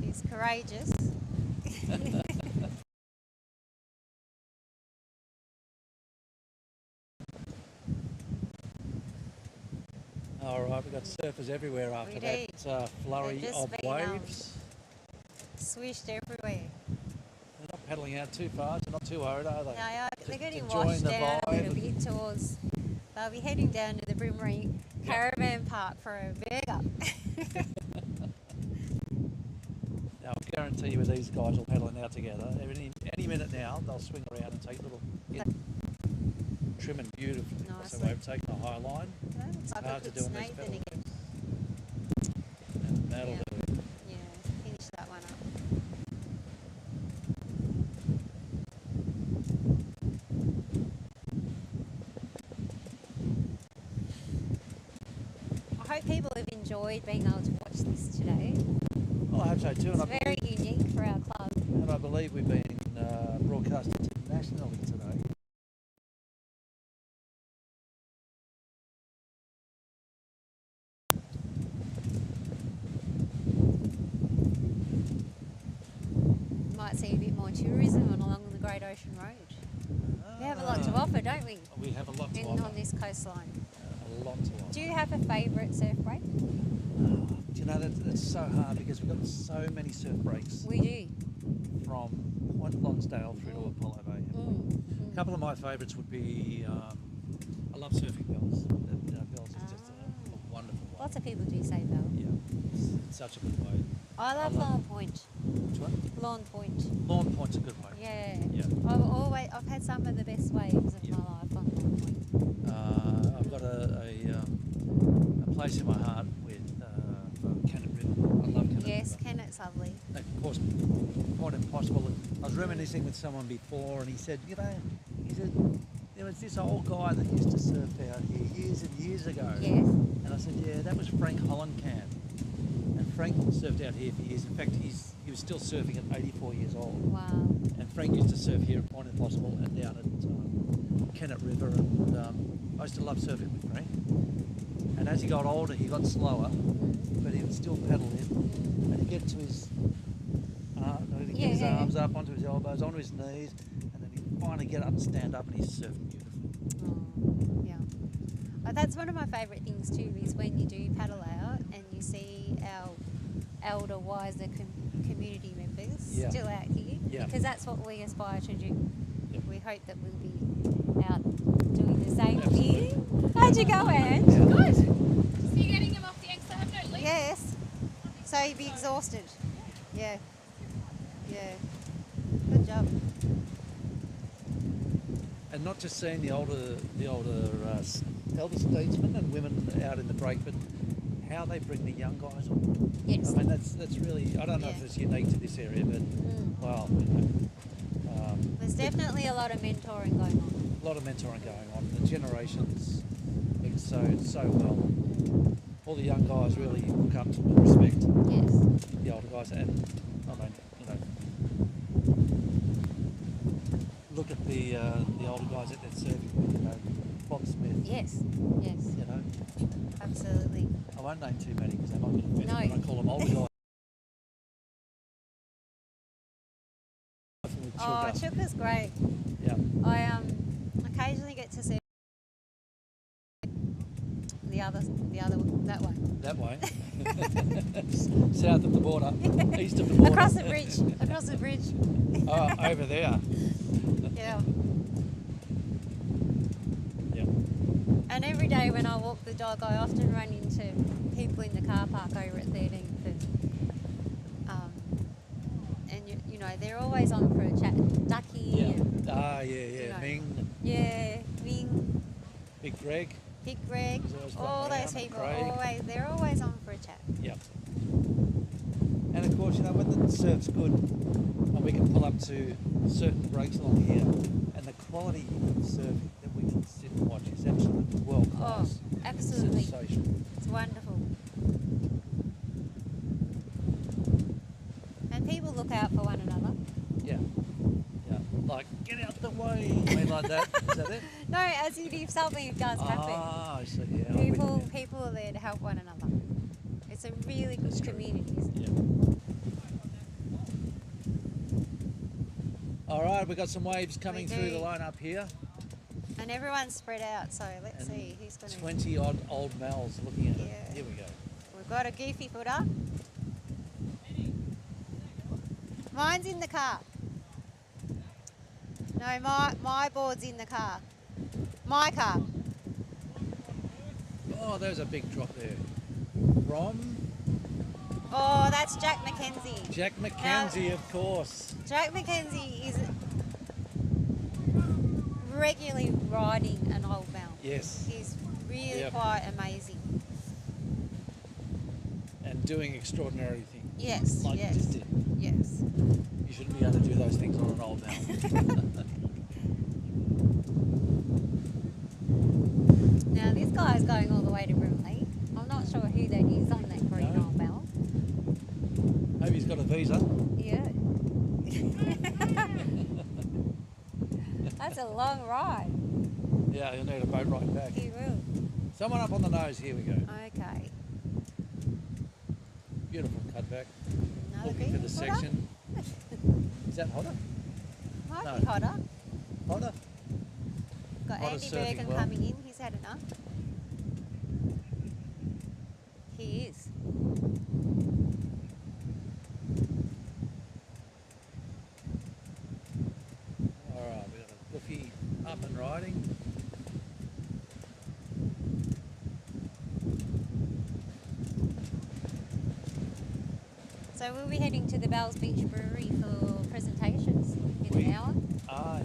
He's courageous. All right, we've got surfers everywhere after We that flurry They've just of been, waves. Swished everywhere. They're not paddling out too far. They're not too worried, are they? They're getting enjoying washed the down a little vibe. bit towards. They'll be heading down to the Brimmery Caravan Park for a burger. Now, I guarantee you, with these guys all paddling out together, any minute now they'll swing around and take a little trimming beautifully. So we've taken a high line. That looks like a Hard to good do on these snake pedal then again. and that'll do it. Yeah, finish that one up. I hope people have enjoyed being able to watch this today. Well, I hope so too. It's And very unique for our club. I believe we've been broadcasted internationally today. Might see a bit more tourism along the Great Ocean Road. We have a lot to offer, don't we? We have a lot to In, offer. on this coastline. A lot to offer. Do you have a favourite surf break? Do you know, that's so hard because we've got so many surf breaks. We do. From Point Lonsdale through to Apollo Bay. A couple of my favourites would be, I love surfing Bells. Bells is just a wonderful one. Lots of people do say Bell. Yeah, it's such a good way. I love Lawn Point. Which one? Lawn Point. Lawn Point's a good way. Yeah. Yeah. I've had some of the best waves of my life on Lawn Point. I've got a place in my heart with Kennett River. I love Kennett Yes, River. Kennett's lovely. Of course, Point Impossible. I was reminiscing with someone before, and he said, there was this old guy that used to surf out here years and years ago. Yes. And I said, yeah, that was Frank Hollenkamp. And Frank surfed out here for years. In fact, he was still surfing at 84 years old. Wow. And Frank used to surf here at Point Impossible and down at Kennett River. And I used to love surfing with Frank. And as he got older, he got slower, but he would still pedal in. And he'd get to his, get his arms up onto his elbows, onto his knees, and then he'd finally get up and stand up, and he's surfing beautifully. Yeah. That's one of my favourite things too, is when you do paddle out and you see our elder, wiser community members still out here. Yeah. Because that's what we aspire to do. Yep. We hope that we'll be out doing the same thing. How'd you go, Ange? Good. So you're getting him off the exit, have no leak? Yes. So you'd be exhausted. Yeah. Yeah. Good job. And not just seeing the older elder statesmen and women out in the break, but how they bring the young guys on. Yes. I mean, that's really, I don't know if it's unique to this area, but well, There's definitely a lot of mentoring going on. a lot of mentoring going on. The generations mix so well. All the young guys really look up to and respect the older guys, and I mean, look at the older guys that they're serving with, Bob Smith. Yes. Yes. You know. Absolutely. I won't name too many because they might get offended No. when I call them older guys. Oh, Chukka's great. Yeah. I occasionally get to see that way. That way. South of the border, east of the border. Across the bridge. Across the bridge. Oh, over there. Yeah. Yeah. And every day when I walk the dog, I often run into people in the car park over at 13th. And you know, they're always on for a chat. Ducky. Yeah. And, Yeah. you know. Ming. Yeah, Ming. Big Greg. Big Greg. All those people, they're always on for a chat. Yep. And of course, when the surf's good and we can pull up to certain breaks along here, and the quality of surfing that we can sit and watch is absolutely world class. Oh, absolutely. It's sensational. It's wonderful. No, as if something does happen. Ah, I see. Yeah, I'm with you People, now. people are there to help one another. It's a really good community, isn't it? All right, we've got some waves coming We through do. the line up here. And everyone's spread out, so let's see who's going to... 20 odd old males looking at it. Yeah. Here we go. We've got a goofy footer. Mine's in the car. No, my board's in the car. My car. Oh, there's a big drop there. From Oh, that's Jack McKenzie. Jack McKenzie, of course. Jack McKenzie is regularly riding an old male. Yes. He's really Yep. quite amazing. And doing extraordinary things. Yes, Like yes. this did. Yes. You shouldn't be able to do those things on an old male. Now this guy's going all the way to Brimley. I'm not sure who that is on that green old male. Maybe he's got a visa. Yeah. That's a long ride. Yeah, he'll need a boat ride back. He will. Someone up on the nose. Here we go. Okay. Beautiful cutback. Another Looking for the bit section. Is that hotter? Might No. be hotter. Hotter? Got Hotter Andy surfing Bergen well. coming in. He's had enough. He is. All right, we've got a bookie up and riding. So we'll be heading to the Bells Beach Brewery for presentations in an hour.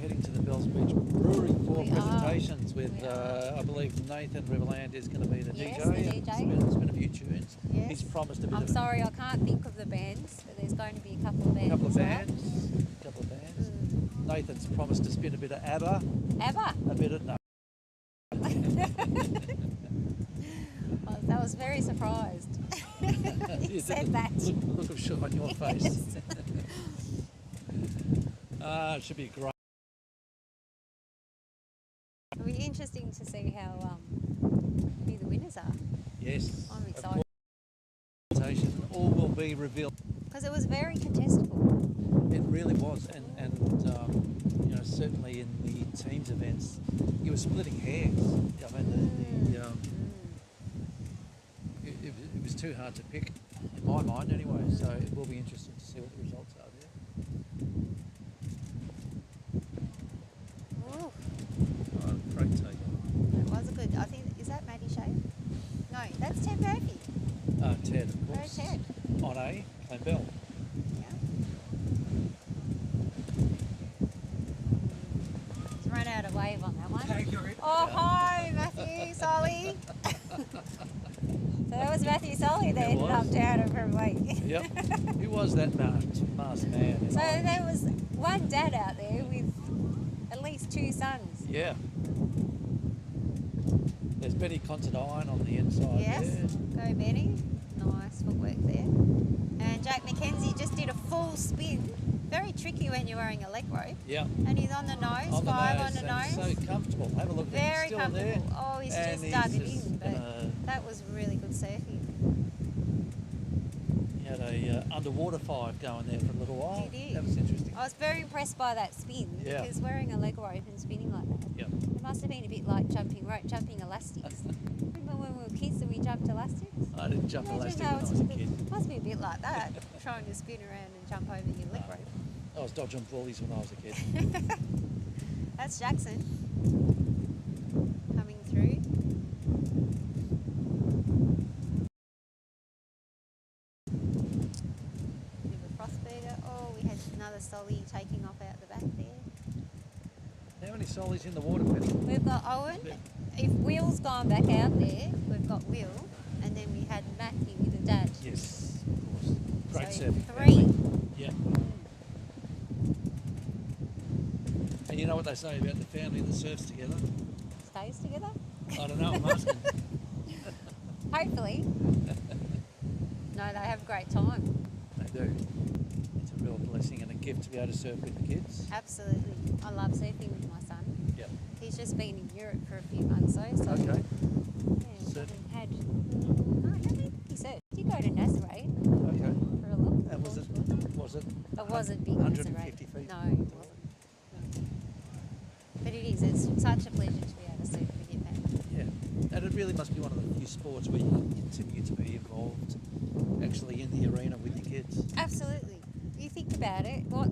Heading to the Bells Beach Brewery for We are. presentations with, I believe, Nathan Riverland is going to be the Yes, DJ. the and DJ. There's been a few tunes. Yes. He's promised a bit I'm of sorry, I can't think of the bands, but there's going to be a couple of bands. couple of as well. bands. Couple of bands. Nathan's promised to spin a bit of ABBA. ABBA? A bit of no. I was very surprised. He said that. Look of shock on your face. Yes. It should be great. It'll be interesting to see how who the winners are. Yes. I'm of excited. course. All will be revealed. Because it was very contestable. It really was, and you know, certainly in the teams events, you were splitting hairs. I mean, it was too hard to pick, in my mind anyway. So it will be interesting to see what the results are there. Ooh, Oh, great take. it was a good. I think is that Maddie Shea? No, that's Ted Murphy. Ted, of Go course. Ted. On A, and Bell. He's run out of wave on that one. Oh, hi, Matthew, Solly. So that was Matthew Solly that It ended up was. down at Brimley. Yep. Who was that masked man? So there was one dad out there with at least two sons. Yeah. There's Betty Considine on the inside Yes, there. go Benny. Nice footwork there. And Jack McKenzie just did a full spin. Very tricky when you're wearing a leg rope. Yeah. And he's on the nose, On the five nose, on the and nose. so comfortable. Have a look at him. Very Still comfortable. there. Oh, he's And just dug it just in, but gonna- that was really good surfing. He had a underwater five going there for a little while. He did. That was interesting. I was very impressed by that spin Yeah. because wearing a leg rope and spinning like that. Yep. It must have been a bit like jumping rope, jumping elastics. Remember when we were kids and we jumped elastics? I didn't jump Imagine elastic how when I it's was a a bit- kid. Must be a bit like that, trying to spin around and jump over your leg rope. I was dodging bullies when I was a kid. That's Jackson coming through. Bit of a crossburger. Oh, we had another Solly taking off out the back there. How many solis in the water, Penny? We've got Owen. If Will's gone back out there, we've got Will. And then we had Matthew with the dad. Yes, of course. Great So surfing. 3. family. Yeah. And you know what they say about the family that surfs together? Stays together? I don't know, I'm asking. Hopefully. No, they have a great time. They do. It's a real blessing and a gift to be able to surf with the kids. Absolutely. I love surfing with my son. Yep. He's just been in Europe for a few months, though. So Okay. yeah, So- had. I think he said you go to Nazareth Okay. for a look. And was it? It wasn't big 150 Nazareth. feet? No, it wasn't. But it is. It's such a pleasure to be able to see them get back. Yeah. And it really must be one of the few sports where you continue to be involved actually in the arena with your kids. Absolutely. You think about it, what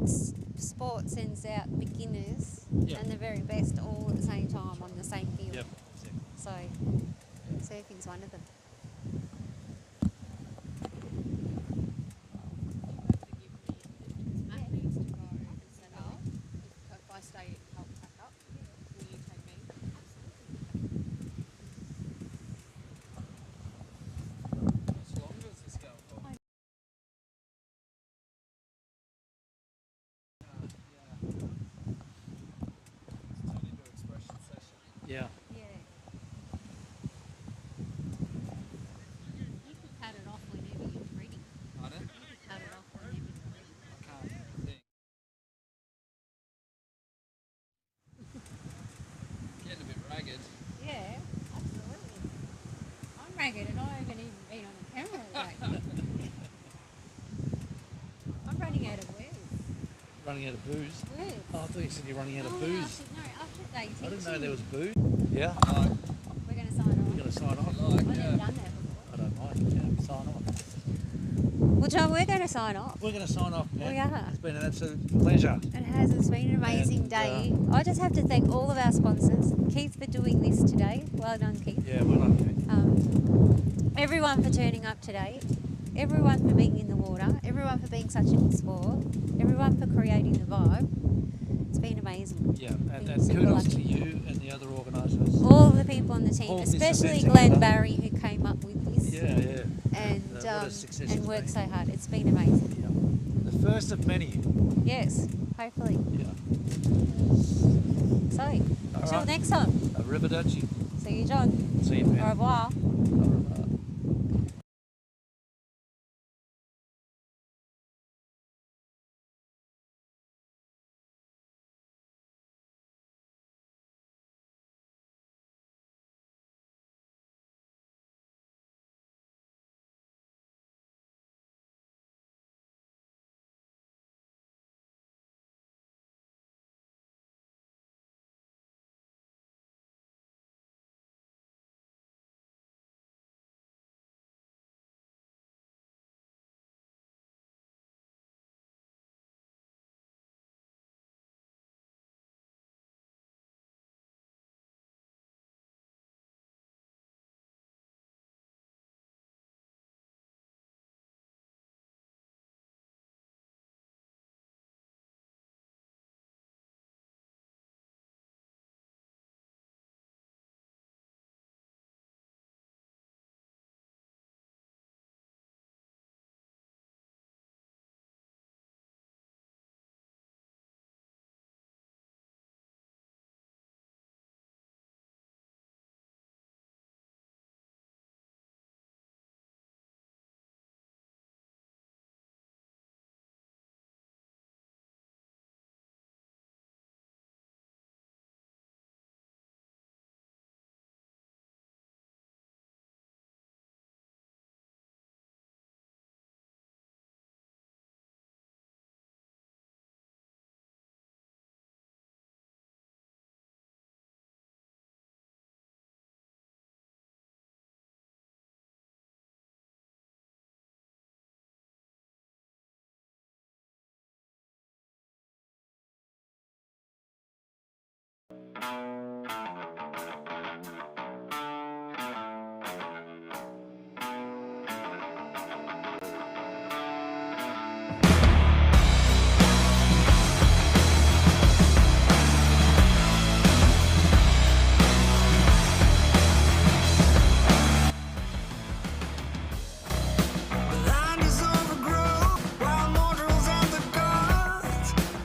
sport sends out beginners Yep. and the very best all at the same time on the same field? Yep. So, surfing's one of them. If I stay and help pack up, will you take me? How long does this go for? Turn into expression session. Yeah. Yeah. You can cut it off whenever you're ready. Pardon? You can cut it off whenever you're ready. I can't think. Getting a bit ragged. Yeah, absolutely. I'm ragged and I haven't even been on the camera lately. I'm running out of words. Running out of booze. Words. Oh, I thought you said you're running out of Oh, booze. After day I didn't know 10. there was booze. Yeah. We're going to sign off. We're going to sign off. I've never done that before. I don't mind. Yeah, sign off. Well, John, we're going to sign off. We're going to sign off, man. We are. It's been an absolute pleasure. It has. It's been an amazing day. I just have to thank all of our sponsors. Keith for doing this today. Well done, Keith. Yeah, well done, Keith. Everyone for turning up today. Everyone for being in the water. Everyone for being such a good sport. Everyone for creating the vibe. It's been amazing. Yeah, and Been super kudos to lucky. you and the other organisers. All the people on the team, Hold this especially event Glenn together. Barry, who came up with this. Yeah, yeah. And what a success and it's worked been. so hard. It's been amazing. The first of many. Yes, hopefully. Yeah. So, All until right. next time. Arrivederci. See you, John. See you, man. Au revoir.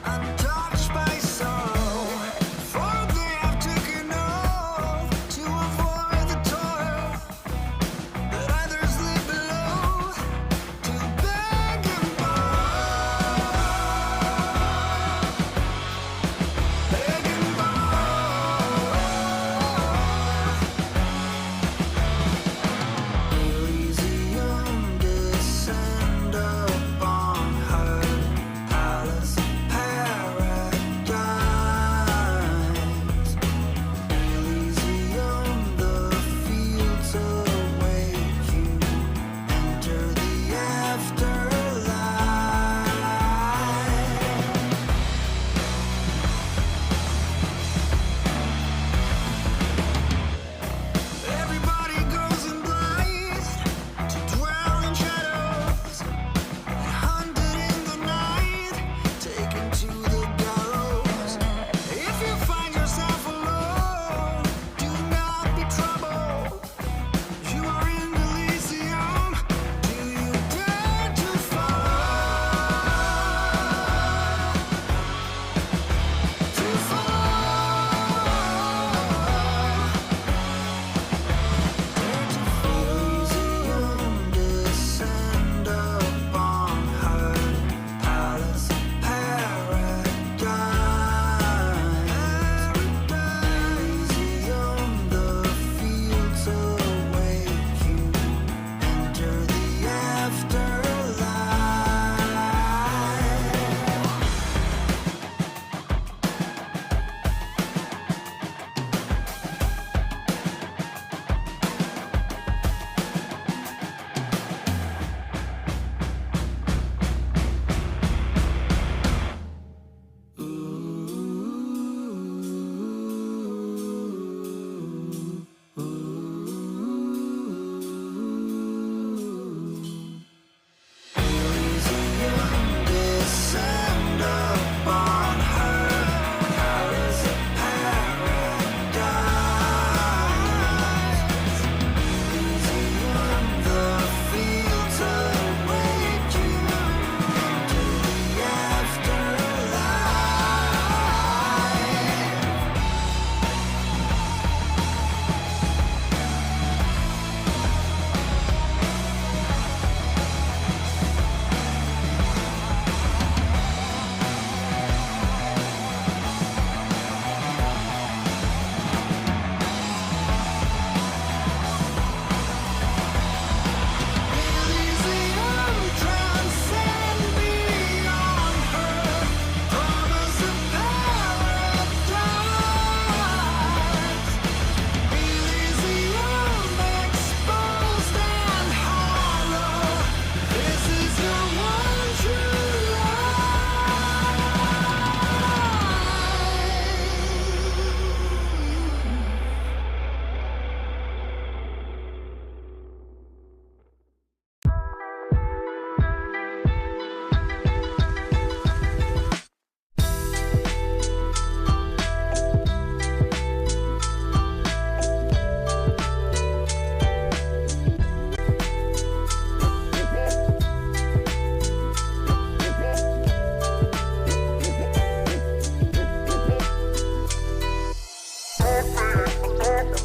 Untouched by sorrow, for they have taken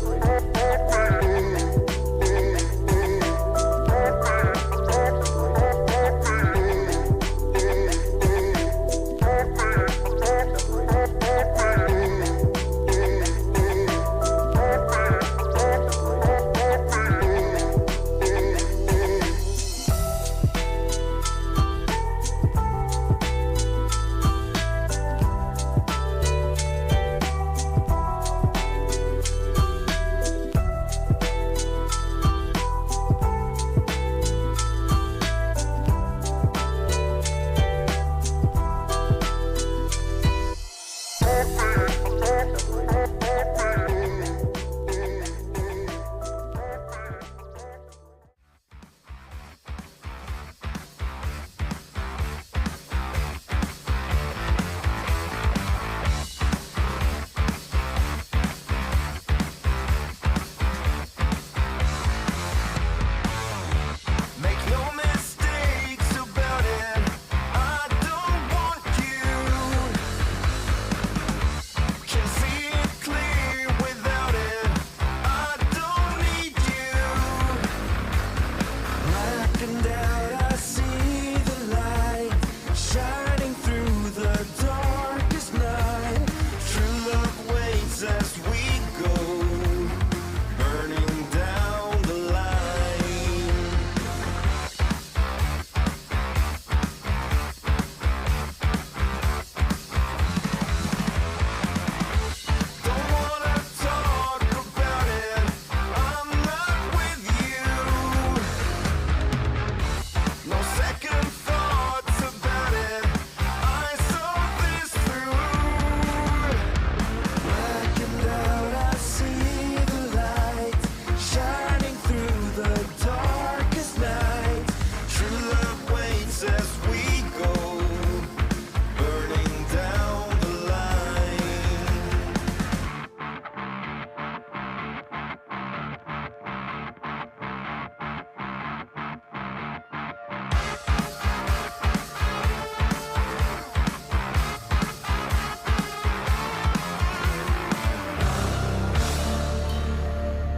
Breathe.